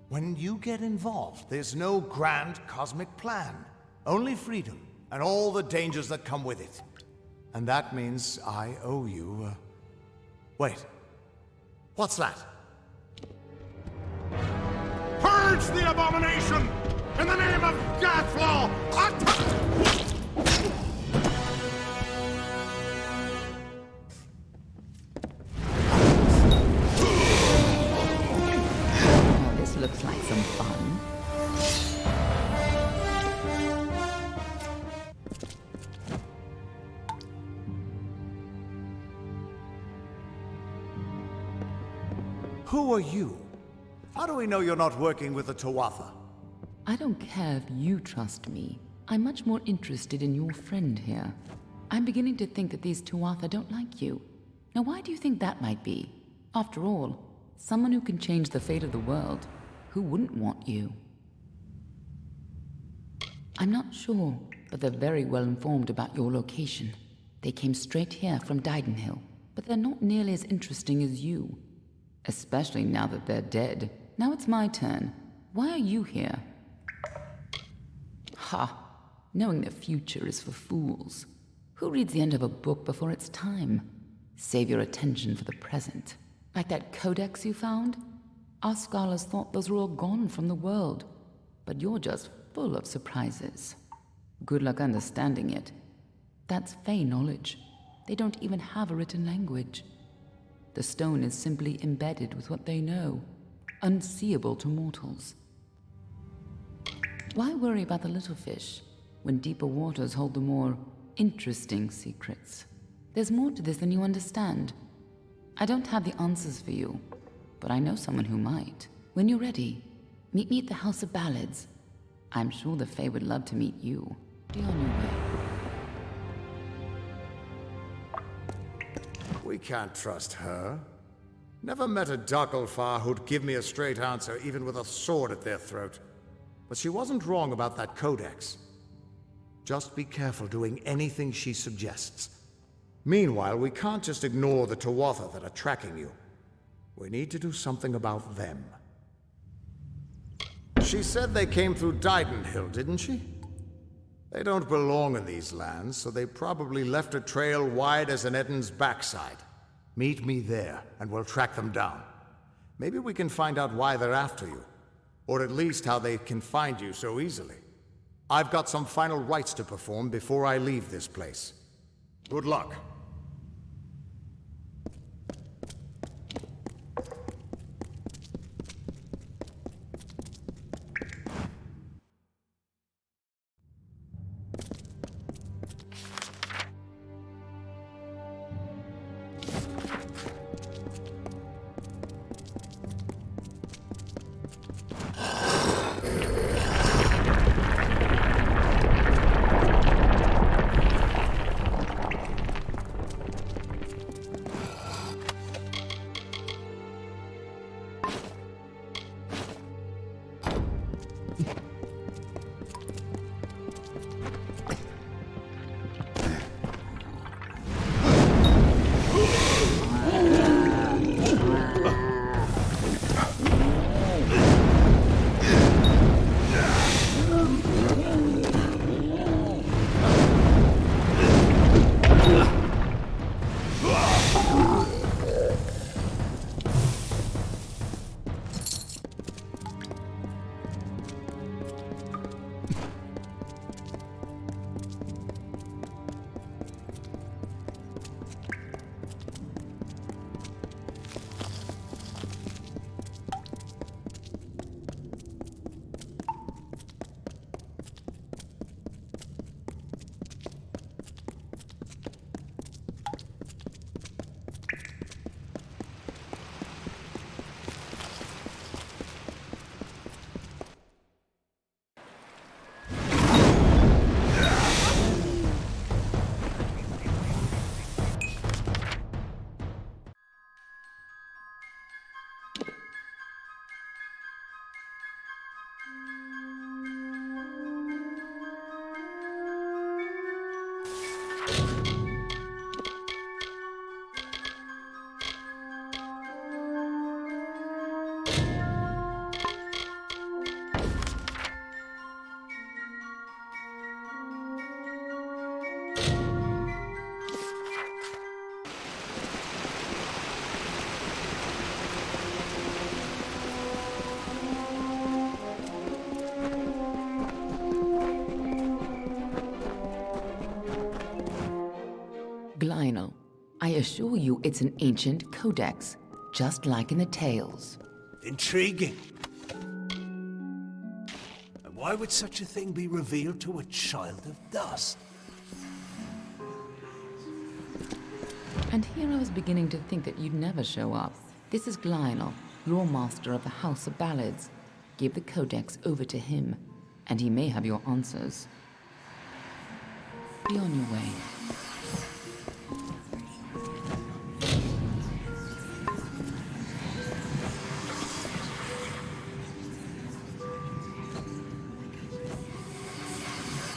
When you get involved, there's no grand cosmic plan. Only freedom and all the dangers that come with it. And that means I owe you, Wait. What's that? Purge the abomination! In the name of Godflaw! Oh, this looks like some fun. Who are you? How do we know you're not working with the Tuatha? I don't care if you trust me. I'm much more interested in your friend here. I'm beginning to think that these Tuatha don't like you. Now why do you think that might be? After all, someone who can change the fate of the world, who wouldn't want you? I'm not sure, but they're very well informed about your location. They came straight here from Didenhill, but they're not nearly as interesting as you. Especially now that they're dead. Now it's my turn. Why are you here? Ha! Knowing the future is for fools. Who reads the end of a book before it's time? Save your attention for the present. Like that codex you found? Our scholars thought those were all gone from the world. But you're just full of surprises. Good luck understanding it. That's Fae knowledge. They don't even have a written language. The stone is simply embedded with what they know, unseeable to mortals. Why worry about the little fish, when deeper waters hold the more interesting secrets? There's more to this than you understand. I don't have the answers for you, but I know someone who might. When you're ready, meet me at the House of Ballads. I'm sure the Fae would love to meet you. Be on your way. We can't trust her. Never met a Darkelfar who'd give me a straight answer, even with a sword at their throat. But she wasn't wrong about that codex. Just be careful doing anything she suggests. Meanwhile, we can't just ignore the Tuatha that are tracking you. We need to do something about them. She said they came through Didenhill, didn't she? They don't belong in these lands, so they probably left a trail wide as an Eden's backside. Meet me there, and we'll track them down. Maybe we can find out why they're after you. Or at least how they can find you so easily. I've got some final rites to perform before I leave this place. Good luck. Lionel, I assure you it's an ancient codex, just like in the tales. Intriguing. And why would such a thing be revealed to a child of dust? And here I was beginning to think that you'd never show up. This is Lionel, your master of the House of Ballads. Give the codex over to him, and he may have your answers. Be on your way.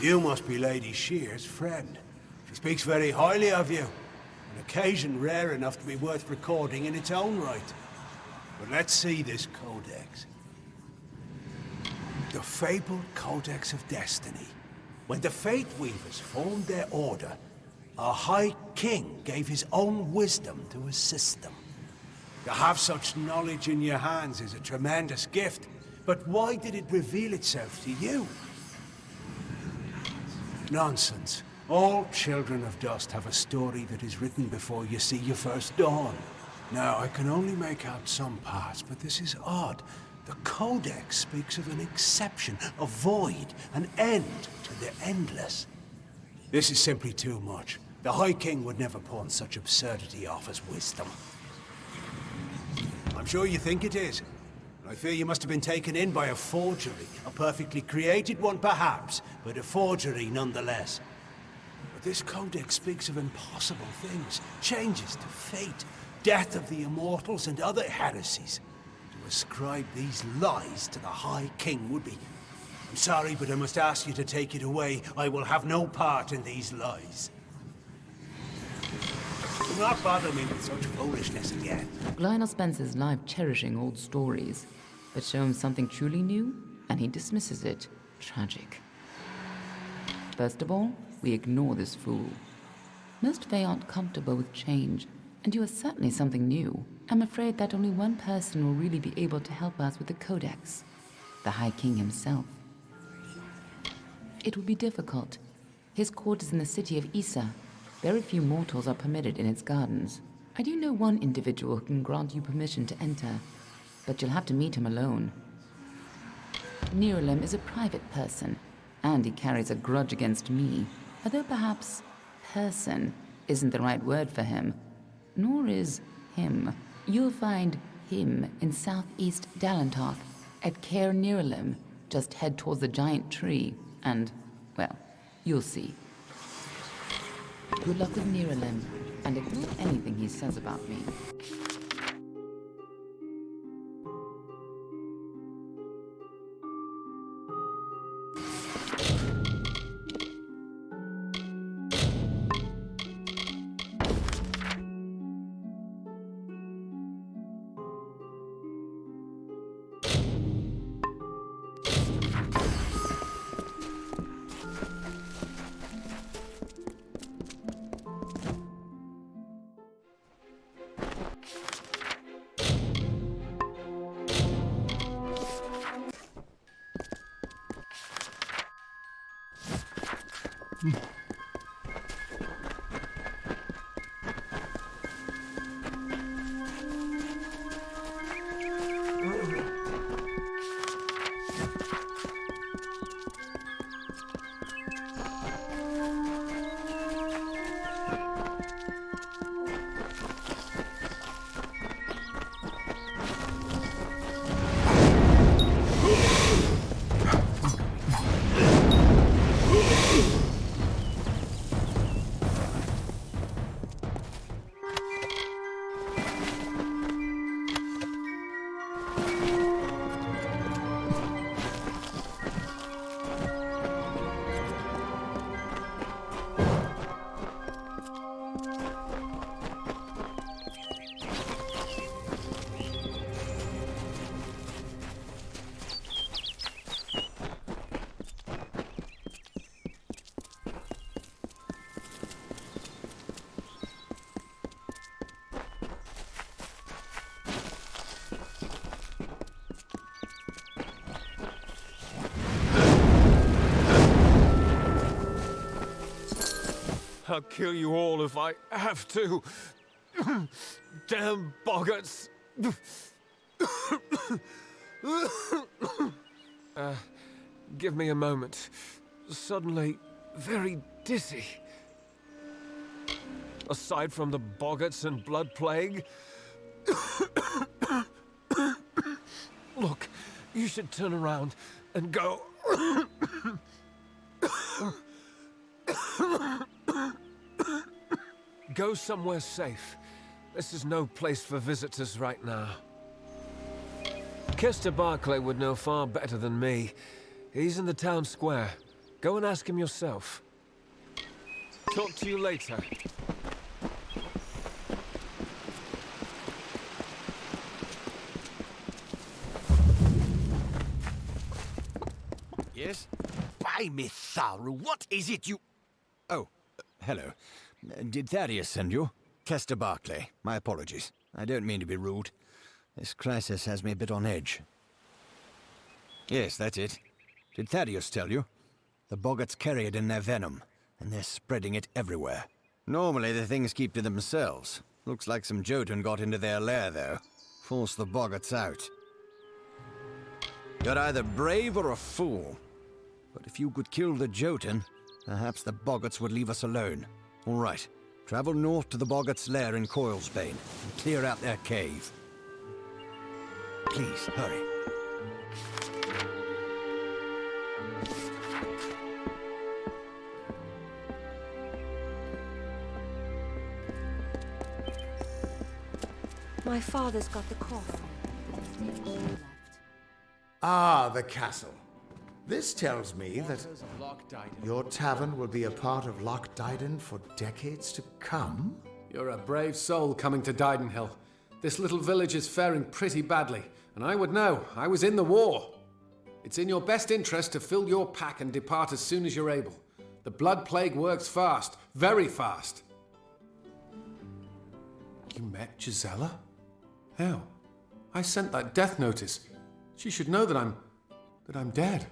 You must be Lady Shear's friend. She speaks very highly of you. An occasion rare enough to be worth recording in its own right. But let's see this codex. The fabled Codex of Destiny. When the Fate Weavers formed their order, our High King gave his own wisdom to assist them. To have such knowledge in your hands is a tremendous gift, but why did it reveal itself to you? Nonsense. All children of dust have a story that is written before you see your first dawn. Now, I can only make out some parts, but this is odd. The Codex speaks of an exception, a void, an end to the endless. This is simply too much. The High King would never pawn such absurdity off as wisdom. I'm sure you think it is. I fear you must have been taken in by a forgery. A perfectly created one, perhaps, but a forgery nonetheless. But this codex speaks of impossible things, changes to fate, death of the immortals, and other heresies. To ascribe these lies to the High King would be... I'm sorry, but I must ask you to take it away. I will have no part in these lies. Do not bother me with such foolishness again. Lionel spends his life cherishing old stories, but show him something truly new, and he dismisses it. Tragic. First of all, we ignore this fool. Most Fae aren't comfortable with change, and you are certainly something new. I'm afraid that only one person will really be able to help us with the Codex, the High King himself. It will be difficult. His court is in the city of Issa. Very few mortals are permitted in its gardens. I do know one individual who can grant you permission to enter, but you'll have to meet him alone. Nerulem is a private person, and he carries a grudge against me, although perhaps person isn't the right word for him, nor is him. You'll find him in southeast Dalantark, at Caer Nerulem. Just head towards the giant tree, and, well, you'll see. Good luck with Nerulem, and ignore anything he says about me. I'll kill you all if I have to. Damn boggarts. Give me a moment. Suddenly, very dizzy. Aside from the boggarts and blood plague. Look, you should turn around and go. Go somewhere safe. This is no place for visitors right now. Kester Barclay would know far better than me. He's in the town square. Go and ask him yourself. Talk to you later. Yes? By me, Tharu, what is it you... Oh, hello. Did Thaddeus send you? Kester Barclay. My apologies. I don't mean to be rude. This crisis has me a bit on edge. Yes, that's it. Did Thaddeus tell you? The boggarts carry it in their venom, and they're spreading it everywhere. Normally the things keep to themselves. Looks like some Jotun got into their lair, though. Forced the boggarts out. You're either brave or a fool. But if you could kill the Jotun, perhaps the boggarts would leave us alone. All right. Travel north to the boggarts' lair in Coilsbane and clear out their cave. Please, hurry. My father's got the cough. Ah, the castle. This tells me that your tavern will be a part of Loch Dyden for decades to come? You're a brave soul coming to Dydenhill. This little village is faring pretty badly, and I would know. I was in the war. It's in your best interest to fill your pack and depart as soon as you're able. The blood plague works fast, very fast. You met Gisela? How? I sent that death notice. She should know that I'm dead.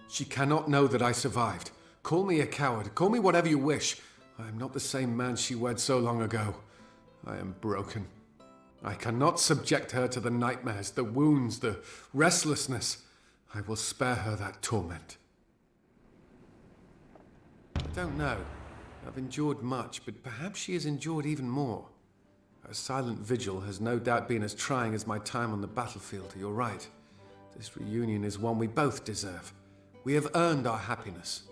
She cannot know that I survived. Call me a coward. Call me whatever you wish. I am not the same man she wed so long ago. I am broken. I cannot subject her to the nightmares, the wounds, the restlessness. I will spare her that torment. I don't know. I've endured much, but perhaps she has endured even more. Her silent vigil has no doubt been as trying as my time on the battlefield. You're right. This reunion is one we both deserve. We have earned our happiness.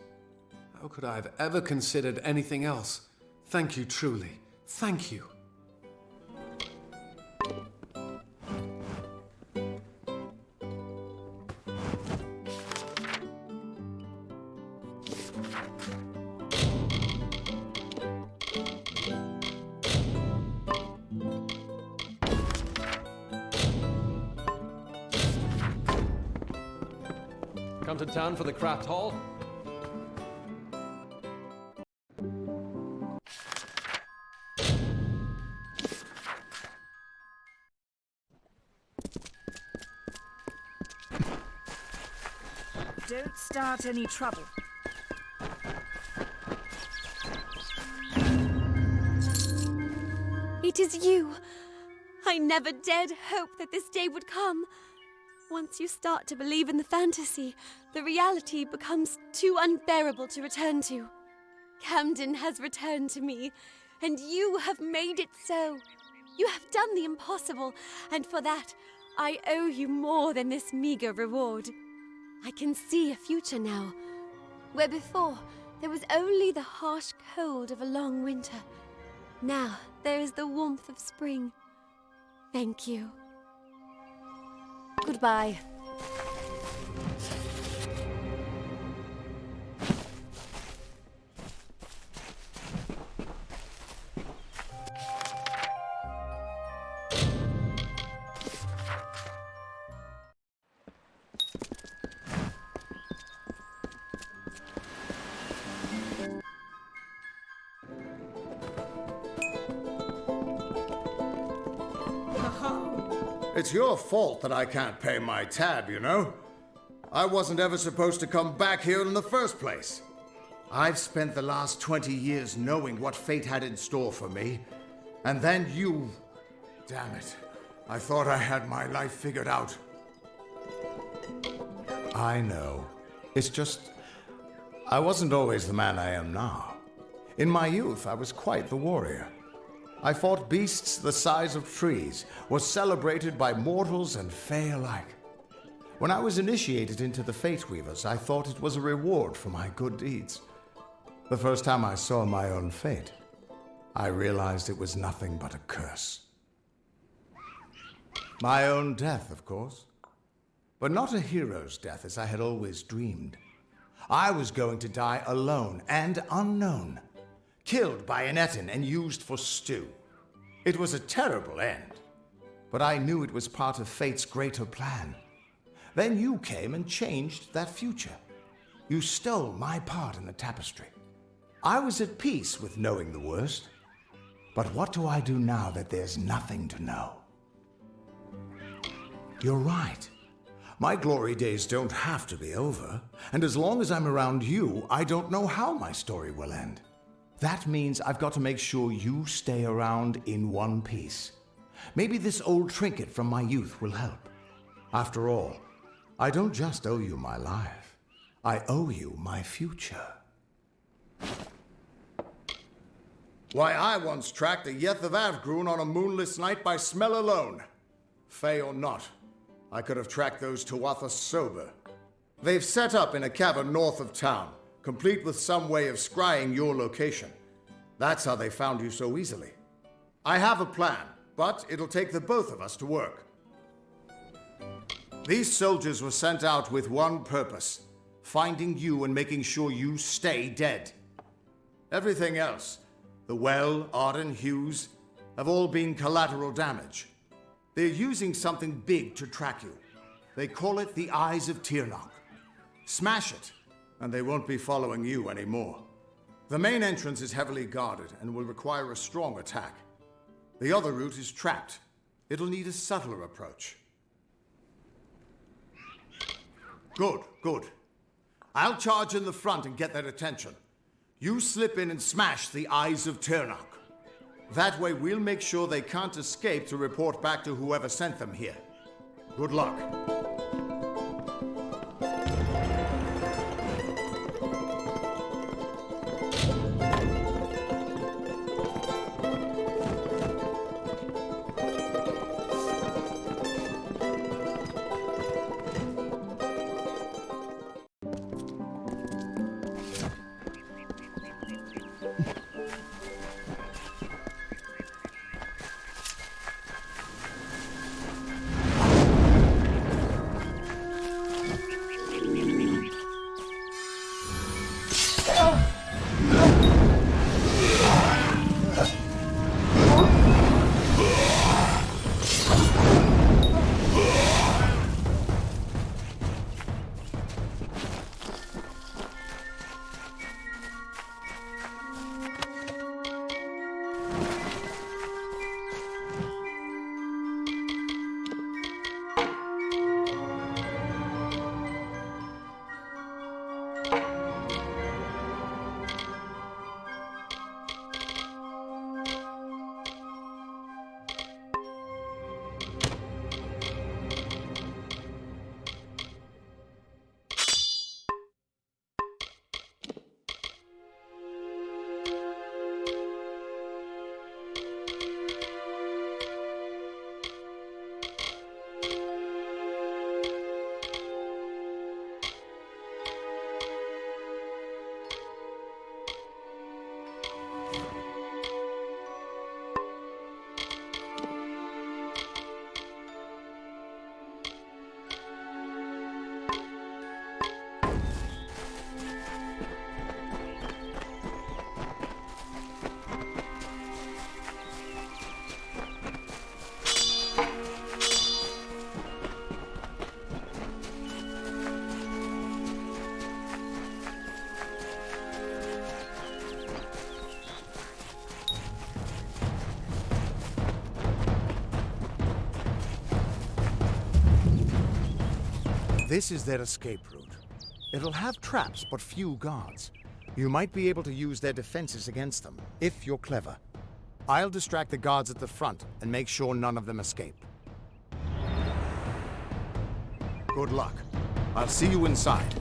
How could I have ever considered anything else? Thank you truly. Thank you. Come to town for the craft hall? Don't start any trouble. It is you. I never dared hope that this day would come. Once you start to believe in the fantasy, the reality becomes too unbearable to return to. Camden has returned to me, and you have made it so. You have done the impossible, and for that, I owe you more than this meager reward. I can see a future now, where before there was only the harsh cold of a long winter. Now there is the warmth of spring. Thank you. Goodbye. It's your fault that I can't pay my tab, you know? I wasn't ever supposed to come back here in the first place. I've spent the last 20 years knowing what fate had in store for me. And then you... Damn it. I thought I had my life figured out. I know. It's just... I wasn't always the man I am now. In my youth, I was quite the warrior. I fought beasts the size of trees, was celebrated by mortals and fae alike. When I was initiated into the Fate Weavers, I thought it was a reward for my good deeds. The first time I saw my own fate, I realized it was nothing but a curse. My own death, of course. But not a hero's death as I had always dreamed. I was going to die alone and unknown. Killed by an Etin and used for stew. It was a terrible end, but I knew it was part of fate's greater plan. Then you came and changed that future. You stole my part in the tapestry. I was at peace with knowing the worst. But what do I do now that there's nothing to know? You're right. My glory days don't have to be over, and as long as I'm around you, I don't know how my story will end. That means I've got to make sure you stay around in one piece. Maybe this old trinket from my youth will help. After all, I don't just owe you my life. I owe you my future. Why, I once tracked a Yeth of Avgrun on a moonless night by smell alone. Fey or not, I could have tracked those Tuatha sober. They've set up in a cavern north of town, complete with some way of scrying your location. That's how they found you so easily. I have a plan, but it'll take the both of us to work. These soldiers were sent out with one purpose: finding you and making sure you stay dead. Everything else, the Well, Arden, Hughes, have all been collateral damage. They're using something big to track you. They call it the Eyes of Tirnoch. Smash it, and they won't be following you anymore. The main entrance is heavily guarded and will require a strong attack. The other route is trapped. It'll need a subtler approach. Good, good. I'll charge in the front and get their attention. You slip in and smash the Eyes of Ternok. That way we'll make sure they can't escape to report back to whoever sent them here. Good luck. This is their escape route. It'll have traps, but few guards. You might be able to use their defenses against them, if you're clever. I'll distract the guards at the front and make sure none of them escape. Good luck. I'll see you inside.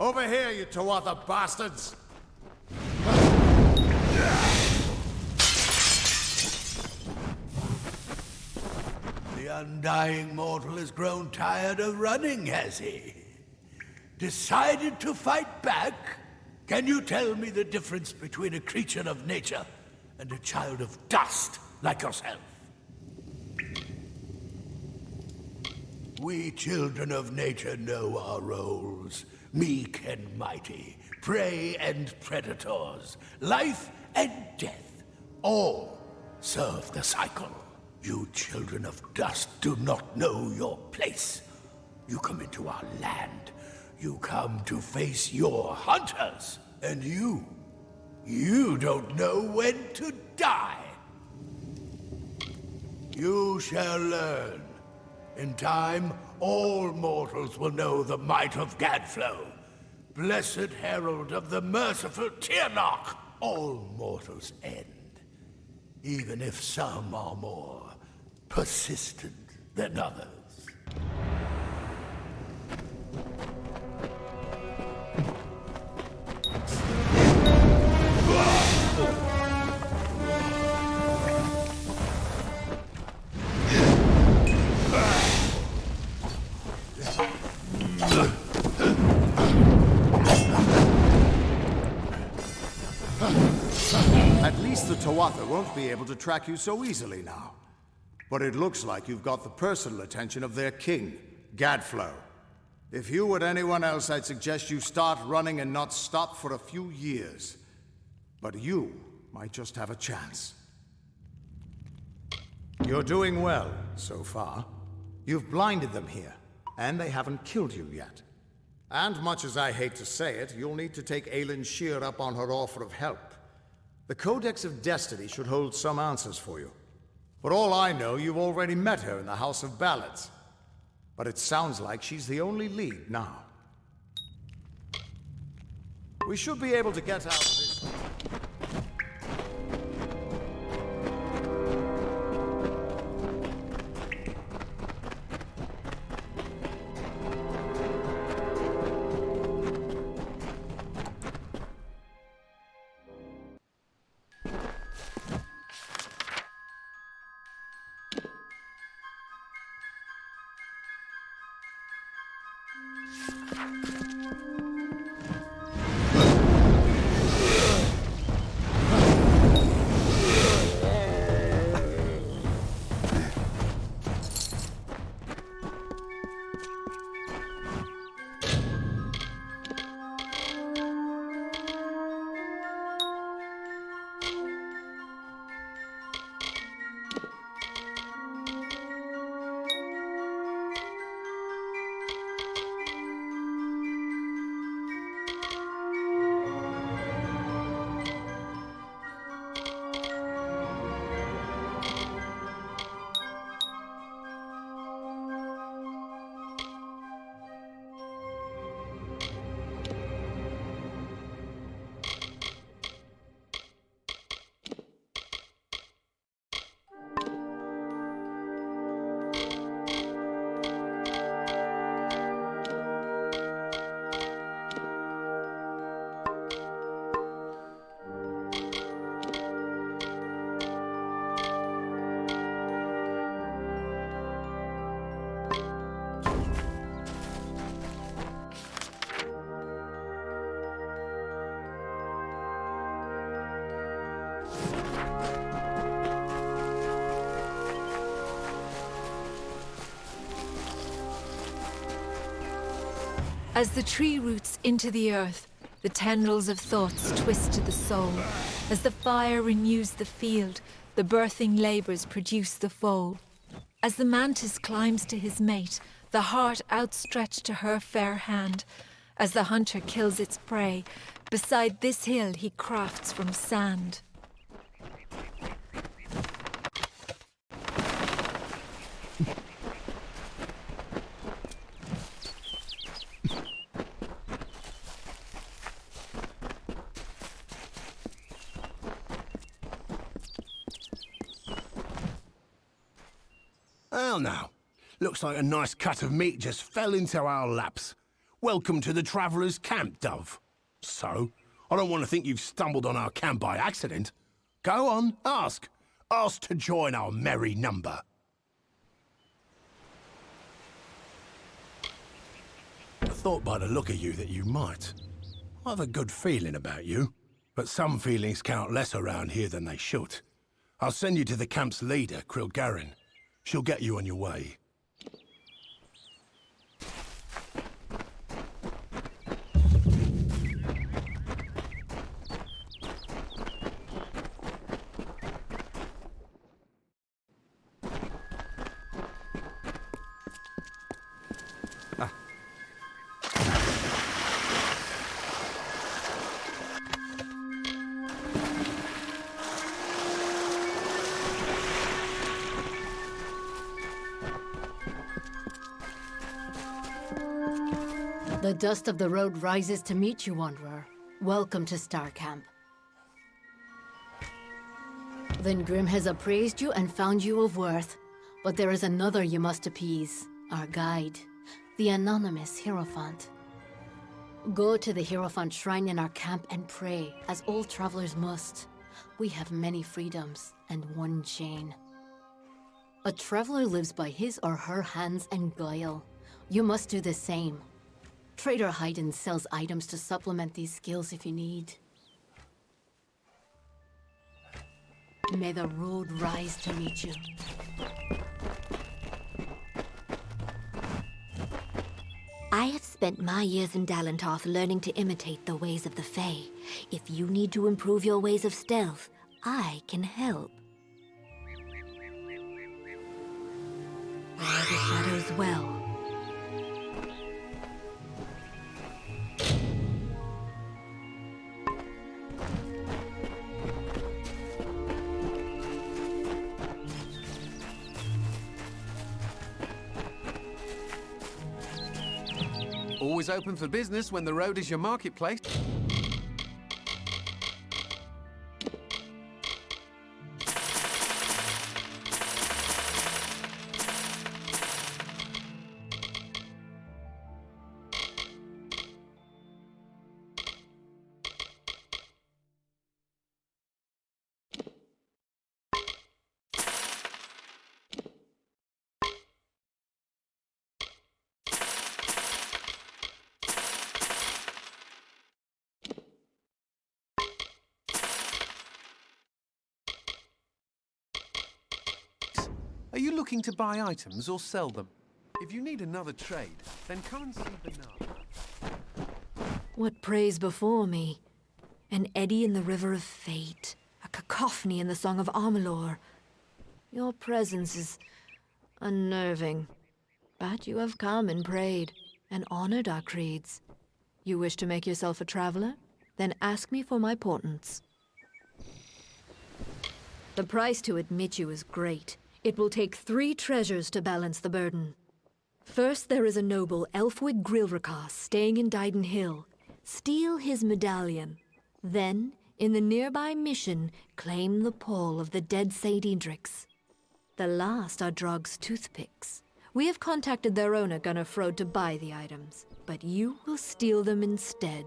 Over here, you Tuatha bastards! The undying mortal has grown tired of running, has he? Decided to fight back? Can you tell me the difference between a creature of nature and a child of dust like yourself? We children of nature know our roles. Meek and mighty, prey and predators, life and death, all serve the cycle. You children of dust do not know your place. You come into our land. You come to face your hunters. And you don't know when to die. You shall learn. In time, all mortals will know the might of Gadflow, blessed herald of the merciful Tirnoch. All mortals end, even if some are more persistent than others. At least the Tuatha won't be able to track you so easily now. But it looks like you've got the personal attention of their king, Gadflow. If you were anyone else, I'd suggest you start running and not stop for a few years. But you might just have a chance. You're doing well, so far. You've blinded them here, and they haven't killed you yet. And much as I hate to say it, you'll need to take Aelin Shear up on her offer of help. The Codex of Destiny should hold some answers for you. For all I know, you've already met her in the House of Ballads. But it sounds like she's the only lead now. We should be able to get out of this. As the tree roots into the earth, the tendrils of thoughts twist to the soul. As the fire renews the field, the birthing labors produce the foal. As the mantis climbs to his mate, the heart outstretched to her fair hand. As the hunter kills its prey, beside this hill he crafts from sand. Well now, looks like a nice cut of meat just fell into our laps. Welcome to the Traveller's Camp, Dove. So, I don't want to think you've stumbled on our camp by accident. Go on, ask. Ask to join our merry number. I thought by the look of you that you might. I have a good feeling about you, but some feelings count less around here than they should. I'll send you to the camp's leader, Krilgarin. She'll get you on your way. The dust of the road rises to meet you, Wanderer. Welcome to Star Camp. Then Grim has appraised you and found you of worth. But there is another you must appease, our guide, the anonymous Hierophant. Go to the Hierophant shrine in our camp and pray, as all travelers must. We have many freedoms and one chain. A traveler lives by his or her hands and guile. You must do the same. Trader Haydn sells items to supplement these skills if you need. May the road rise to meet you. I have spent my years in Dalentarth learning to imitate the ways of the Fae. If you need to improve your ways of stealth, I can help. Are the shadows well? Always open for business when the road is your marketplace. Are you looking to buy items or sell them? If you need another trade, then come and see Bernard. What prays before me? An eddy in the river of fate, a cacophony in the song of Amalur. Your presence is unnerving, but you have come and prayed, and honored our creeds. You wish to make yourself a traveler? Then ask me for my portents. The price to admit you is great. It will take 3 treasures to balance the burden. First, there is a noble Elfwig Grilrakas staying in Dyden Hill. Steal his medallion. Then, in the nearby mission, claim the pall of the dead St. Idrix. The last are Drog's toothpicks. We have contacted their owner, Gunnar Frode, to buy the items, but you will steal them instead.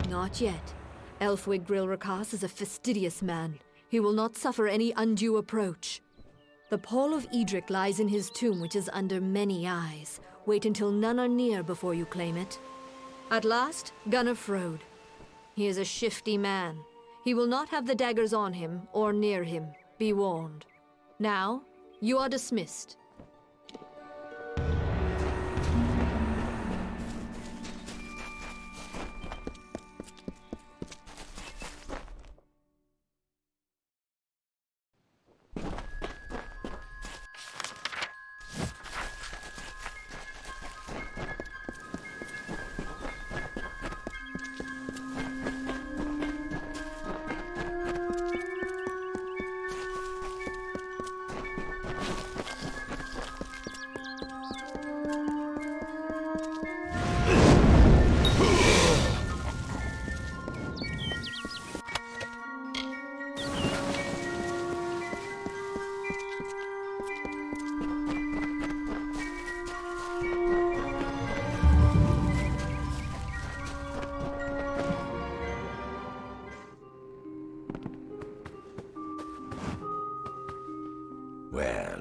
Not yet. Elfwig Grilrakas is a fastidious man. He will not suffer any undue approach. The Pall of Edric lies in his tomb, which is under many eyes. Wait until none are near before you claim it. At last, Gunnar Frode. He is a shifty man. He will not have the daggers on him or near him. Be warned. Now, you are dismissed.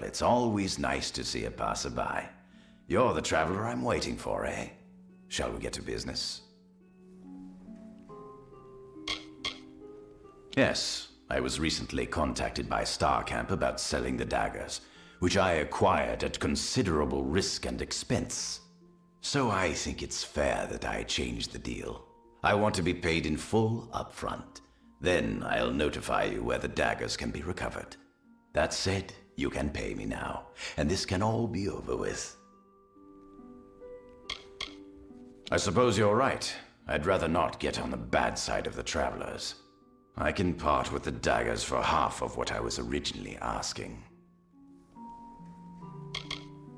it's always nice to see a passerby. You're the traveler I'm waiting for, eh? Shall we get to business? Yes, I was recently contacted by Starcamp about selling the daggers, which I acquired at considerable risk and expense. So I think it's fair that I change the deal. I want to be paid in full upfront. Then I'll notify you where the daggers can be recovered. That said, you can pay me now, and this can all be over with. I suppose you're right. I'd rather not get on the bad side of the travelers. I can part with the daggers for half of what I was originally asking.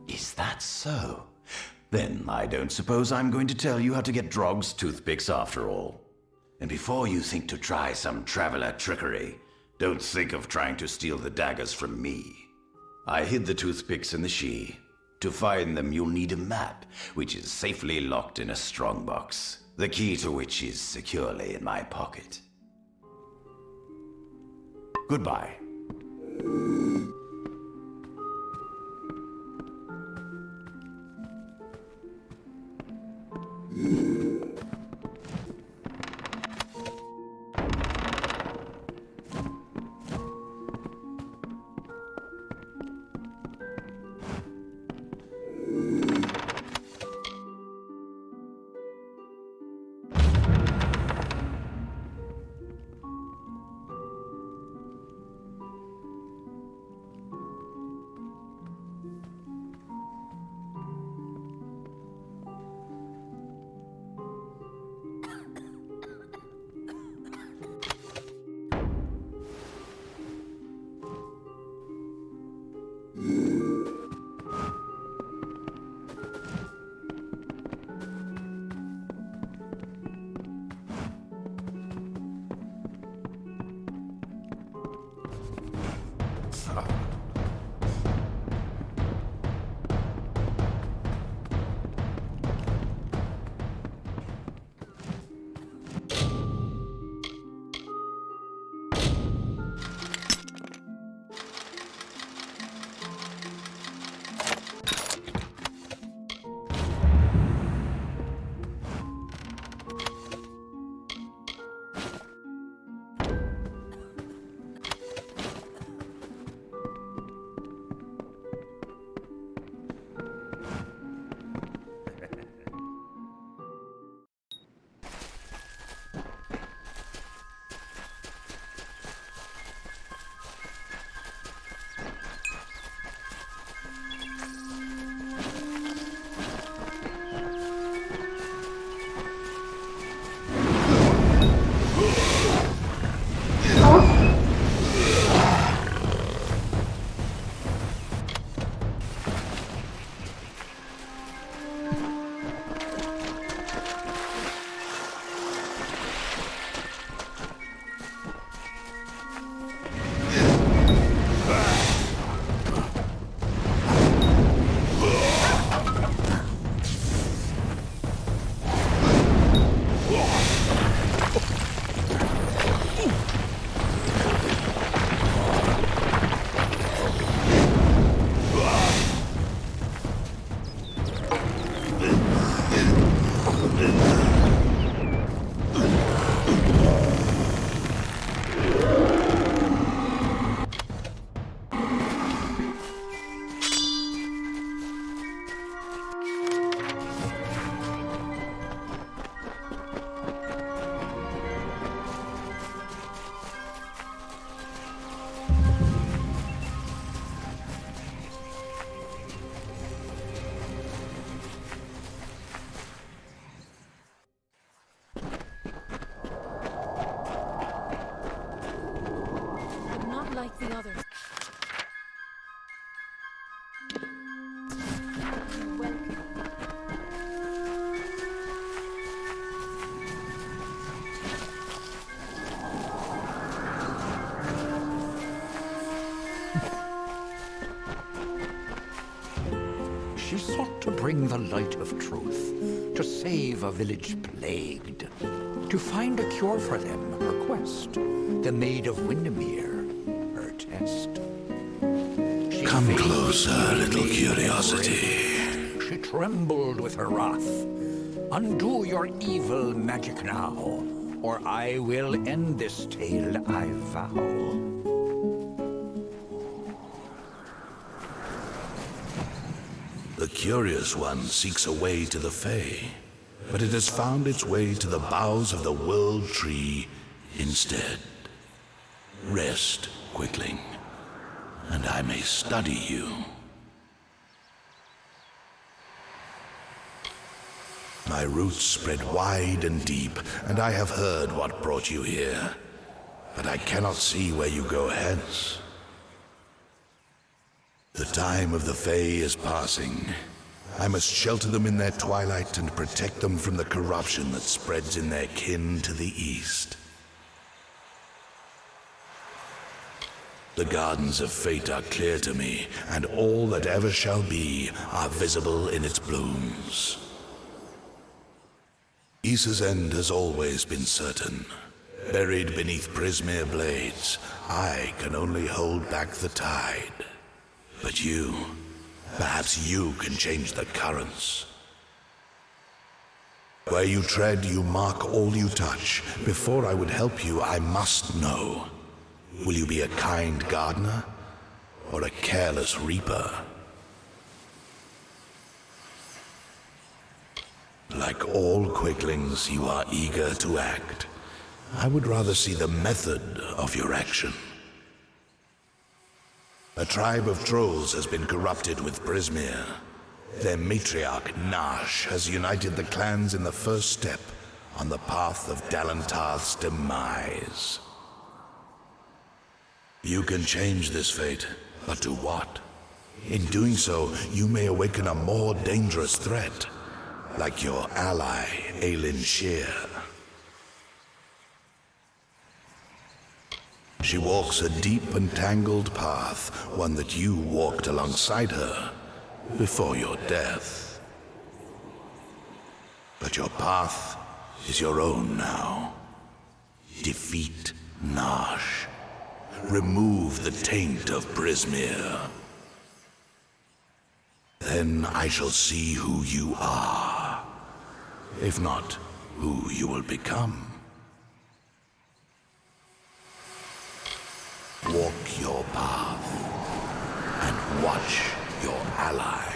Is that so? Then I don't suppose I'm going to tell you how to get Drog's toothpicks after all. And before you think to try some traveler trickery, don't think of trying to steal the daggers from me. I hid the toothpicks in the She. To find them, you'll need a map, which is safely locked in a strongbox, the key to which is securely in my pocket. Goodbye. The others. She sought to bring the light of truth, to save a village plagued, to find a cure for them, her quest, the Maid of Windermere, her test. She Come closer, little curiosity. She trembled with her wrath. Undo your evil magic now, or I will end this tale, I vow. The Curious One seeks a way to the Fae, but it has found its way to the boughs of the World Tree instead. Rest, Quickling, and I may study you. My roots spread wide and deep, and I have heard what brought you here, but I cannot see where you go hence. The time of the Fae is passing. I must shelter them in their twilight and protect them from the corruption that spreads in their kin to the east. The gardens of fate are clear to me, and all that ever shall be are visible in its blooms. Issa's end has always been certain. Buried beneath Prismere blades, I can only hold back the tide. But you, perhaps you can change the currents. Where you tread, you mark all you touch. Before I would help you, I must know. Will you be a kind gardener, or a careless reaper? Like all quicklings, you are eager to act. I would rather see the method of your action. A tribe of trolls has been corrupted with Prismere. Their matriarch, Nash, has united the clans in the first step on the path of Dalentarth's demise. You can change this fate, but to what? In doing so, you may awaken a more dangerous threat, like your ally, Aelin Shear. She walks a deep and tangled path, one that you walked alongside her before your death. But your path is your own now. Defeat Nash. Remove the taint of Prismere. Then I shall see who you are. If not, who you will become. Walk your path and watch your ally.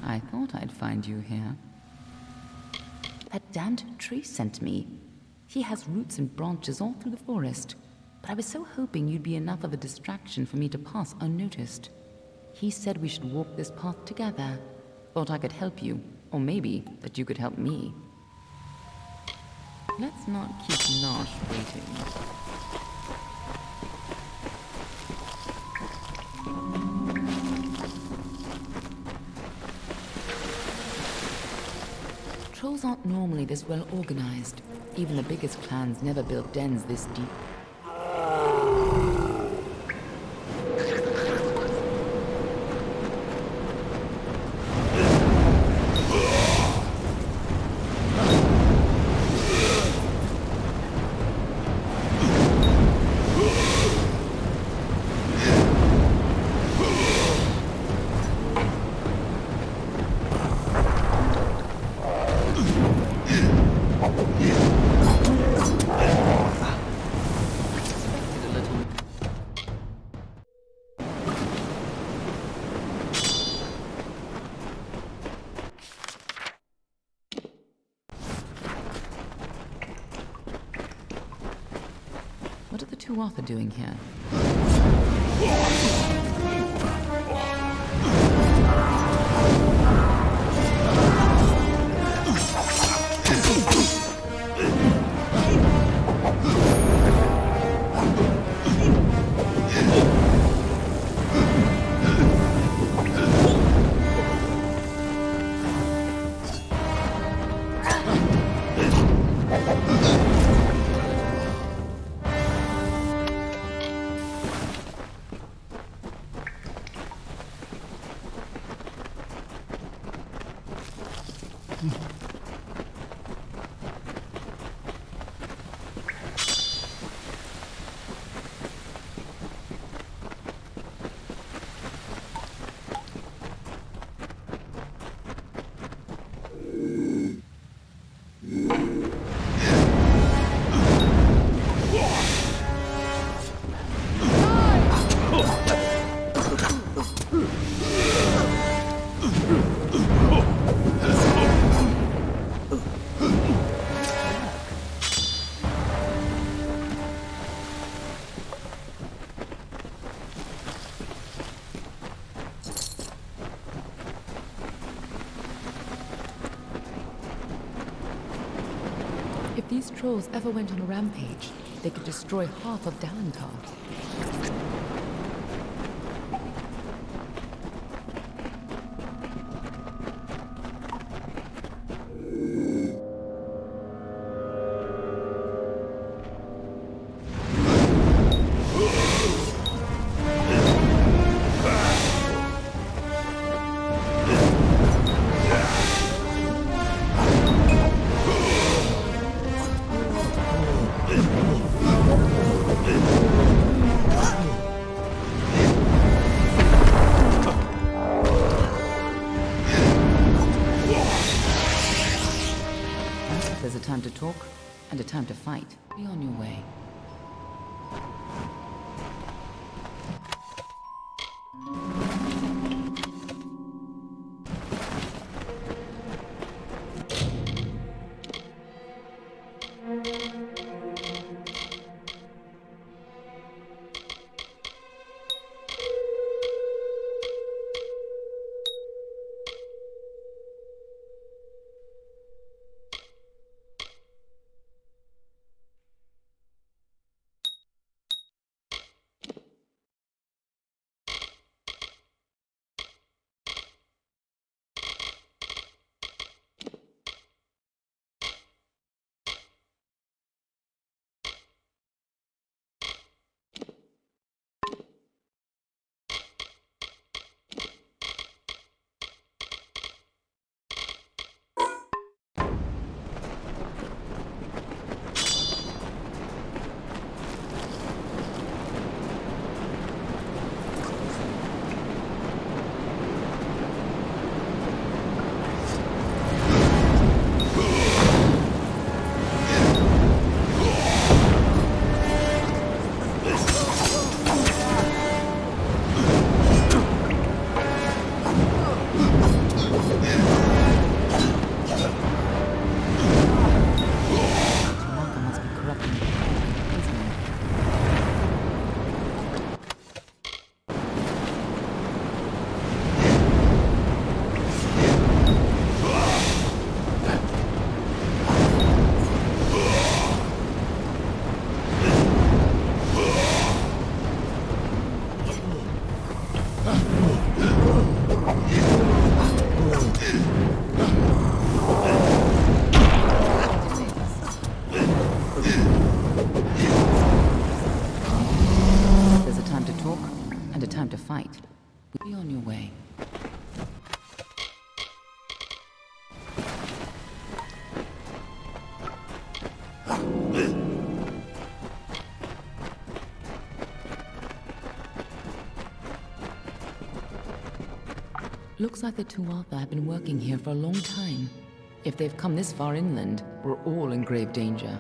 I thought I'd find you here. That damned tree sent me. He has roots and branches all through the forest, but I was so hoping you'd be enough of a distraction for me to pass unnoticed. He said we should walk this path together. Thought I could help you, or maybe that you could help me. Let's not keep Nosh waiting. Trolls aren't normally this well organized. Even the biggest clans never built dens this deep. What are the two Arthur doing here? If these trolls ever went on a rampage, they could destroy half of Dalentar. There's a time to talk and a time to fight. Be on your way. fight. Be on your way. Looks like the Tuatha have been working here for a long time. If they've come this far inland, we're all in grave danger.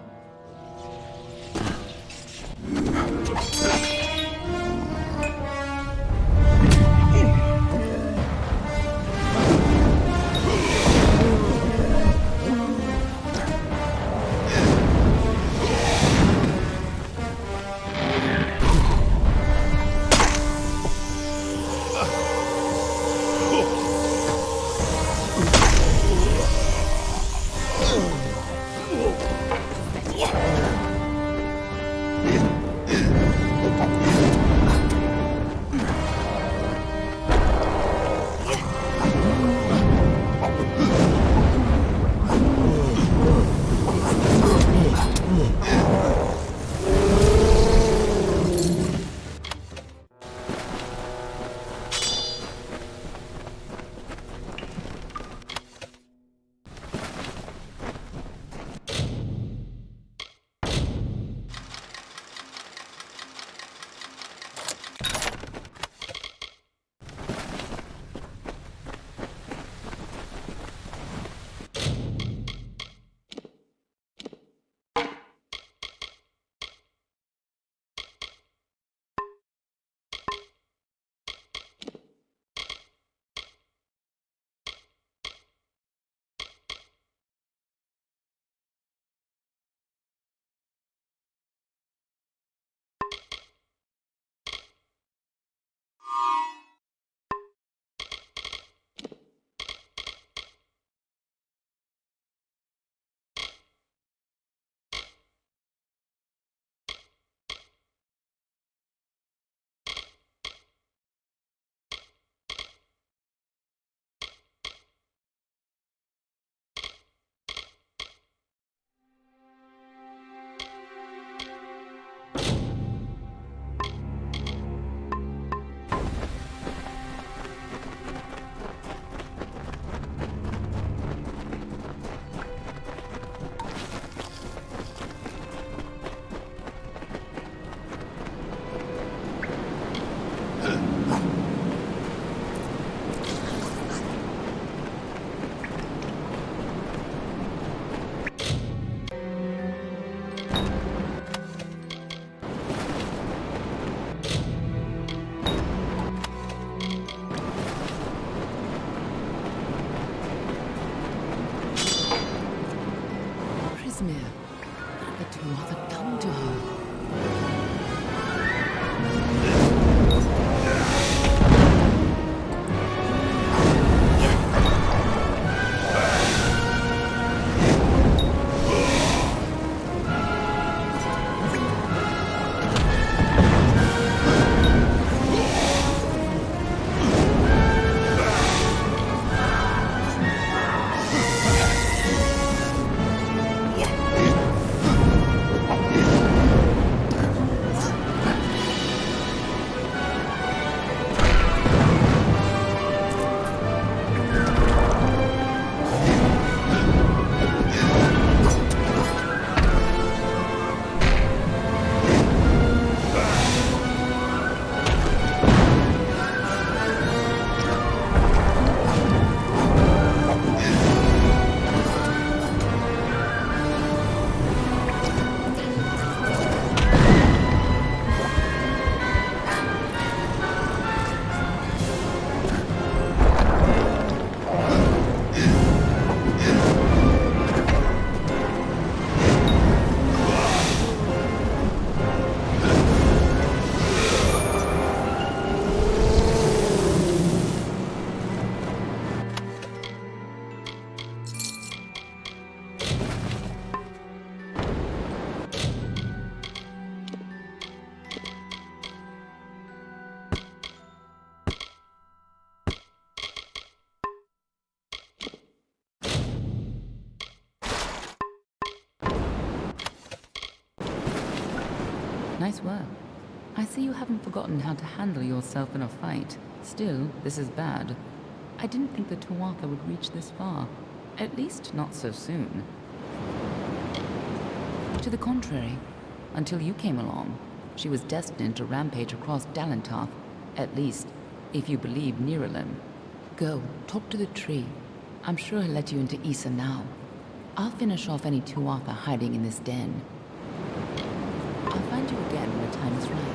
Nice work. I see you haven't forgotten how to handle yourself in a fight. Still, this is bad. I didn't think the Tuatha would reach this far. At least not so soon. To the contrary, until you came along, she was destined to rampage across Dalentarth. At least, if you believe Niralim. Go, talk to the tree. I'm sure he'll let you into Issa now. I'll finish off any Tuatha hiding in this den. I'll find you again when the time is right.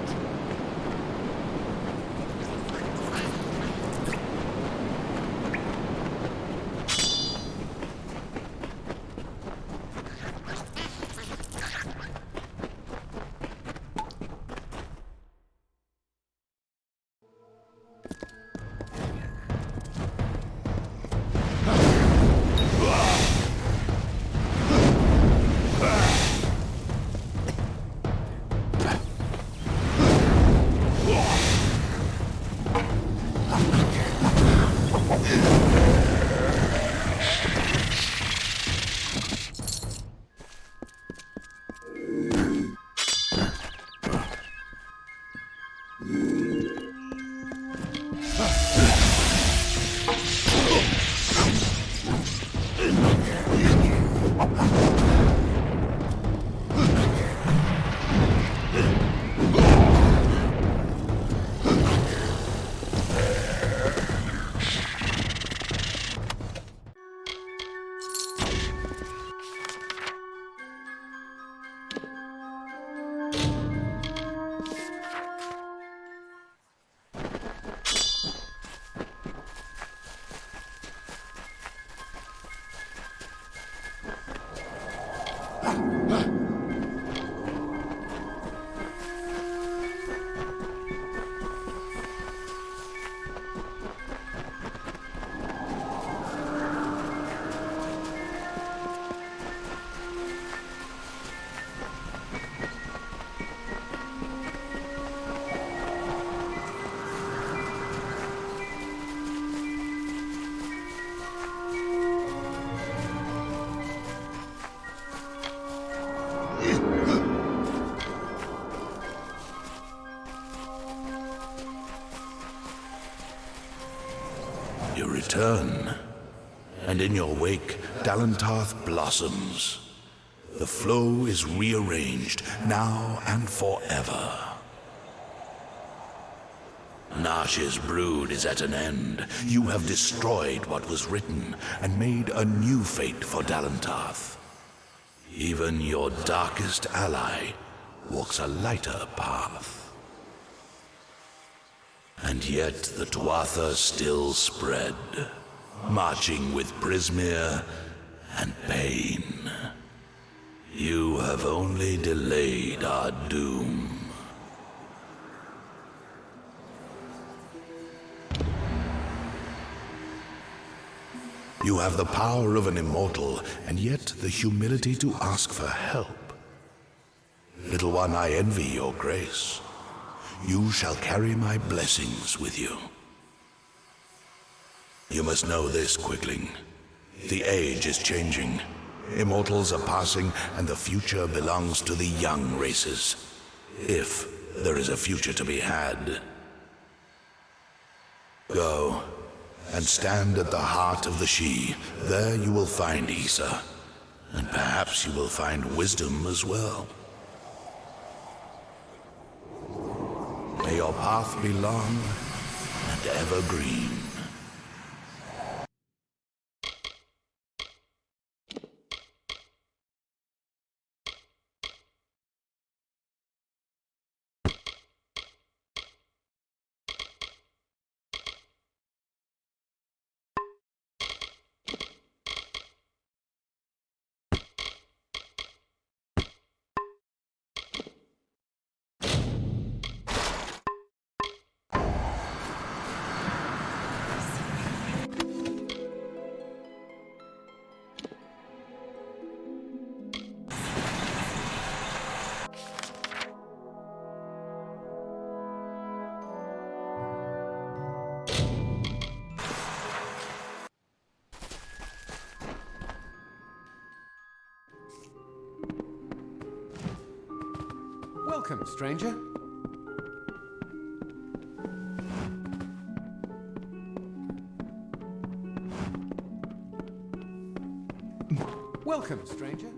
You return, and in your wake, Dalentarth blossoms. The flow is rearranged, now and forever. Nash's brood is at an end. You have destroyed what was written, and made a new fate for Dalentarth. Even your darkest ally walks a lighter path. And yet the Tuatha still spread, marching with Prismere and pain. You have only delayed our doom. You have the power of an immortal, and yet the humility to ask for help. Little one, I envy your grace. You shall carry my blessings with you. You must know this, Quickling. The age is changing. Immortals are passing, and the future belongs to the young races. If there is a future to be had. Go, and stand at the heart of the She. There you will find Issa, and perhaps you will find wisdom as well. May your path be long and evergreen. Welcome, stranger. Welcome, stranger.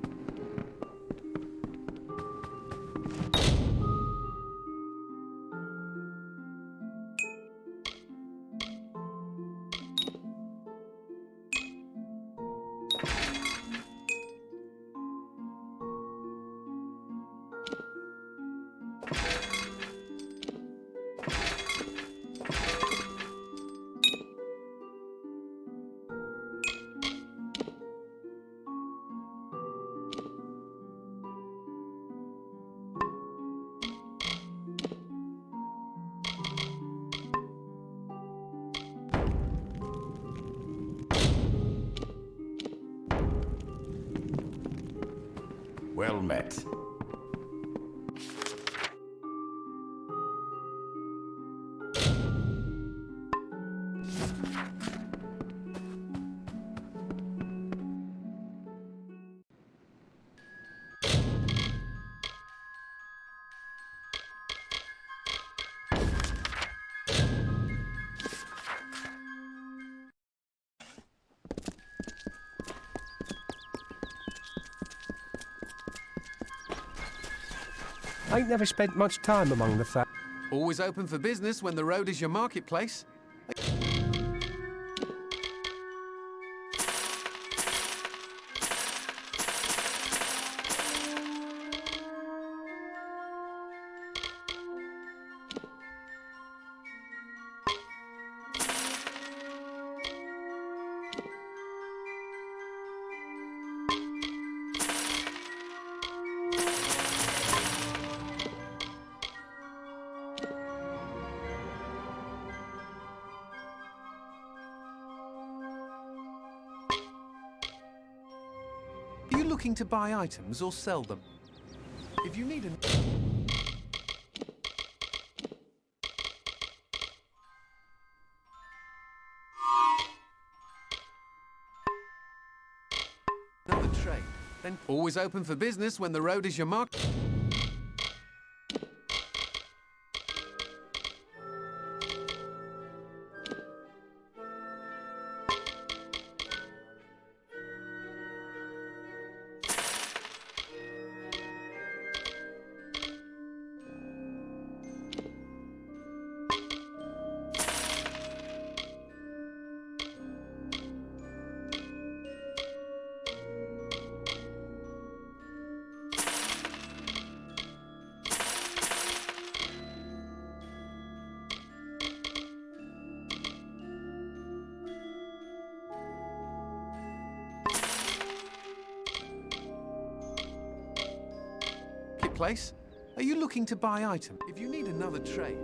Well met. I ain't never spent much time among the Always open for business when the road is your marketplace. Are you looking to buy items or sell them? If you need another trade, then always open for business when the road is your market. Place? Are you looking to buy items? If you need another trade.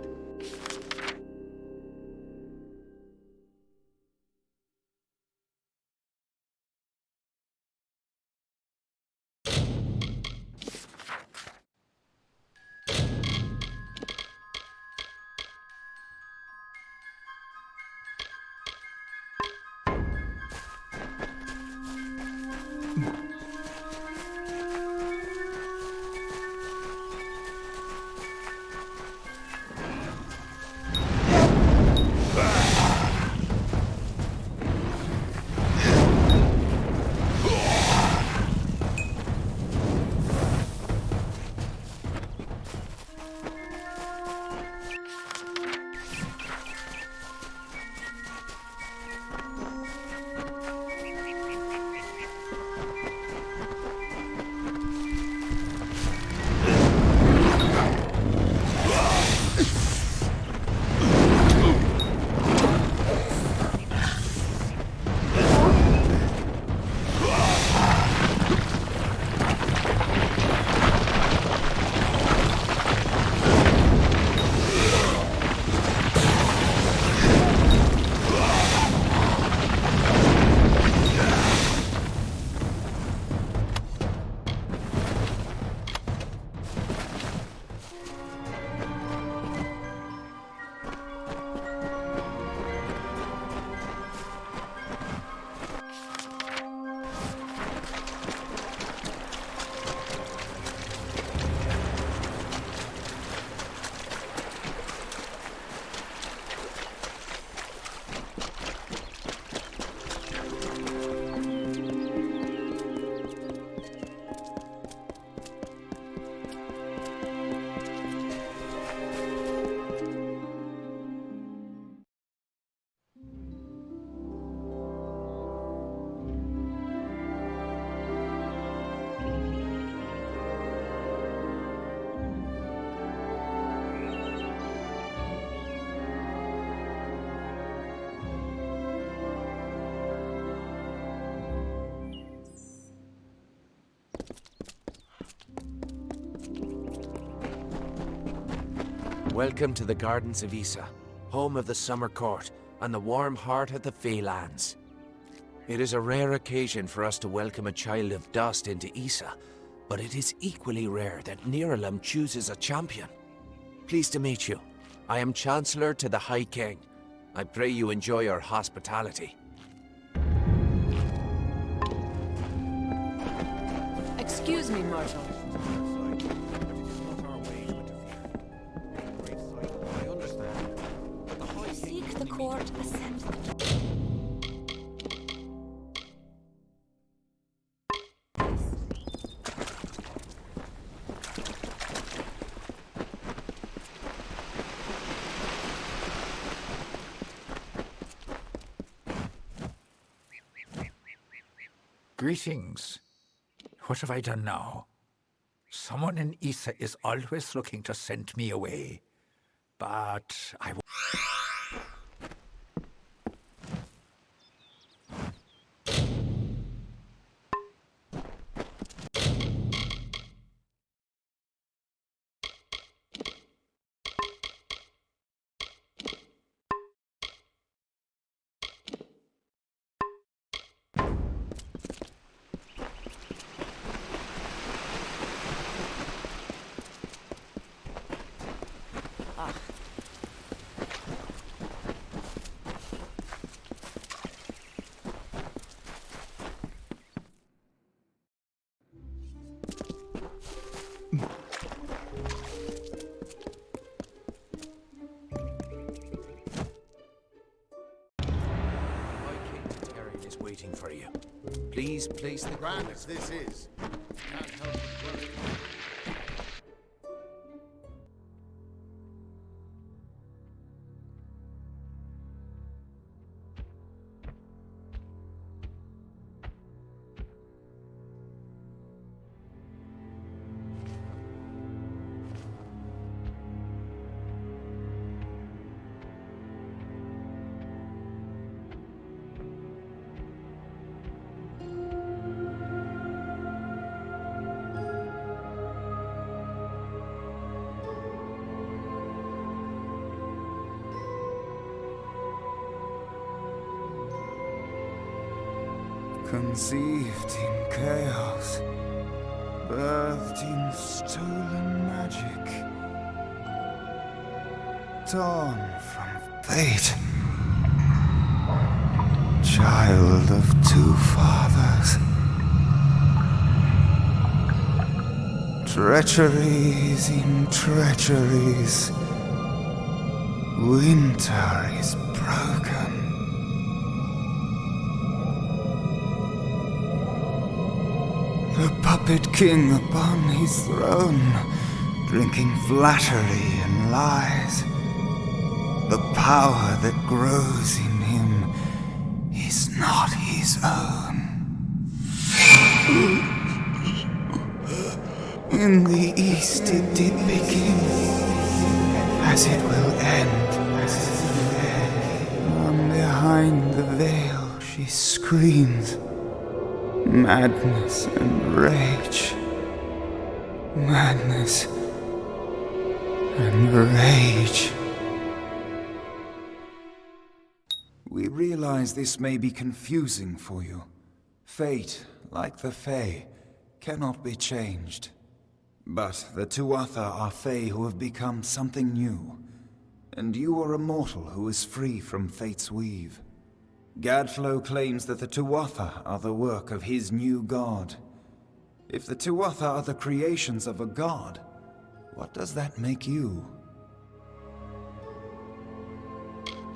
Welcome to the Gardens of Issa, home of the Summer Court and the warm heart of the Feylands. It is a rare occasion for us to welcome a child of dust into Issa, but it is equally rare that Niralam chooses a champion. Pleased to meet you. I am Chancellor to the High King. I pray you enjoy our hospitality. Excuse me, mortal. Seek the court, ascend the... Greetings. What have I done now? Someone in Issa is always looking to send me away. But I will... waiting for you. Please place the grand as this is. Can't help but worry. Conceived in chaos, birthed in stolen magic, torn from fate, child of two fathers, treacheries in treacheries, winter is broken. The puppet king upon his throne, drinking flattery and lies. The power that grows in him is not his own. In the east it did begin, as it will end. From behind the veil she screams. Madness and rage. Madness and rage. We realize this may be confusing for you. Fate, like the Fae, cannot be changed. But the Tuatha are Fae who have become something new. And you are a mortal who is free from Fate's weave. Gadflow claims that the Tuatha are the work of his new god. If the Tuatha are the creations of a god, what does that make you?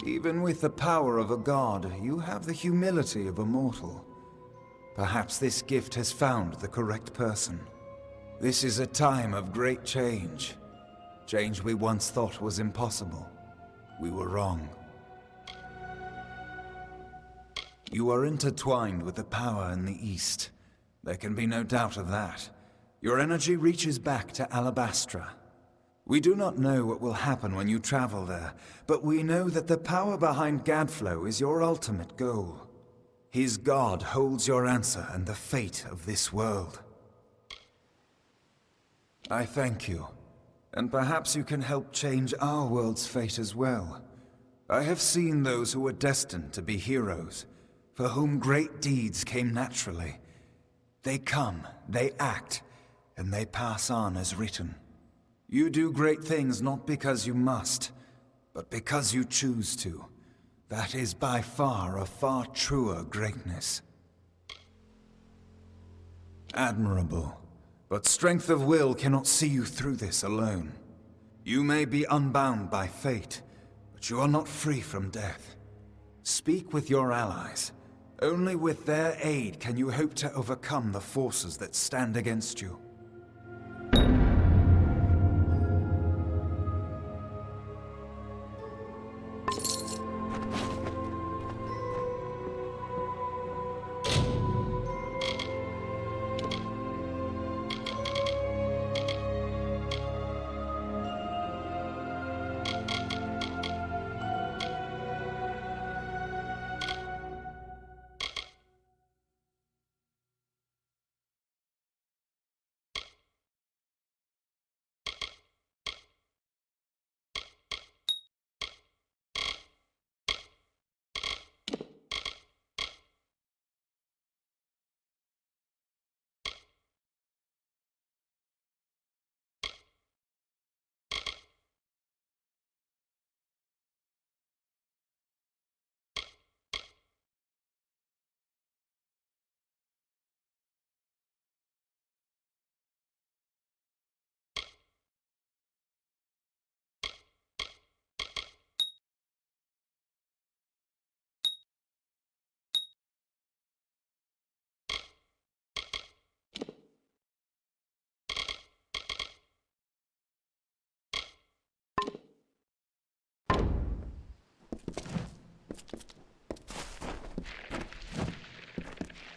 Even with the power of a god, you have the humility of a mortal. Perhaps this gift has found the correct person. This is a time of great change. Change we once thought was impossible. We were wrong. You are intertwined with the power in the East. There can be no doubt of that. Your energy reaches back to Alabastra. We do not know what will happen when you travel there, but we know that the power behind Gadflow is your ultimate goal. His god holds your answer and the fate of this world. I thank you. And perhaps you can help change our world's fate as well. I have seen those who were destined to be heroes, for whom great deeds came naturally. They come, they act, and they pass on as written. You do great things not because you must, but because you choose to. That is by far a far truer greatness. Admirable. But strength of will cannot see you through this alone. You may be unbound by fate, but you are not free from death. Speak with your allies. Only with their aid can you hope to overcome the forces that stand against you.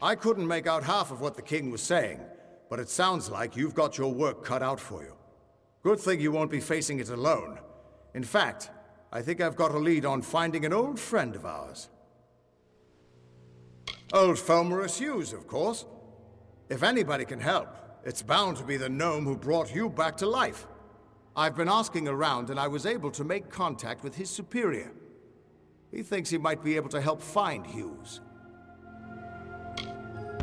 I couldn't make out half of what the king was saying, but it sounds like you've got your work cut out for you. Good thing you won't be facing it alone. In fact, I think I've got a lead on finding an old friend of ours. Old Fulmerus Hughes, of course. If anybody can help, it's bound to be the gnome who brought you back to life. I've been asking around, and I was able to make contact with his superior. He thinks he might be able to help find Hughes.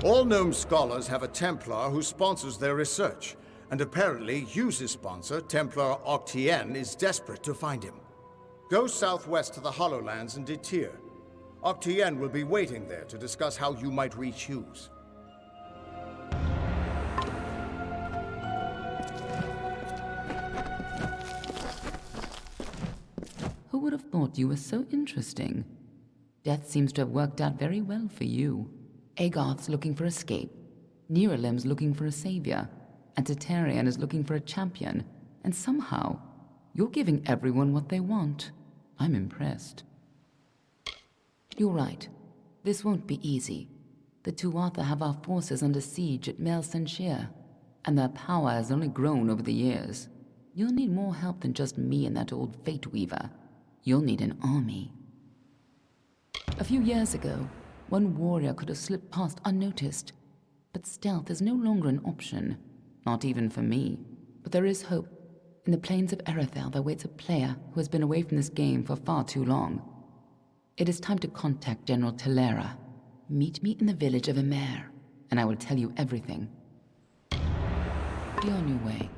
All gnome scholars have a Templar who sponsors their research, and apparently Hughes' sponsor, Templar Octien, is desperate to find him. Go southwest to the Hollowlands and Detir. Octien will be waiting there to discuss how you might reach Hughes. Who would have thought you were so interesting? Death seems to have worked out very well for you. Agarth's looking for escape, Neuralim's looking for a savior, and Tatarian is looking for a champion, and somehow, you're giving everyone what they want. I'm impressed. You're right. This won't be easy. The Tuatha have our forces under siege at Mel Senshir, and their power has only grown over the years. You'll need more help than just me and that old Fate Weaver. You'll need an army. A few years ago, one warrior could have slipped past unnoticed, but stealth is no longer an option, not even for me. But there is hope. In the plains of Erethel there waits a player who has been away from this game for far too long. It is time to contact General Telera. Meet me in the village of Emer, and I will tell you everything. Be on your way.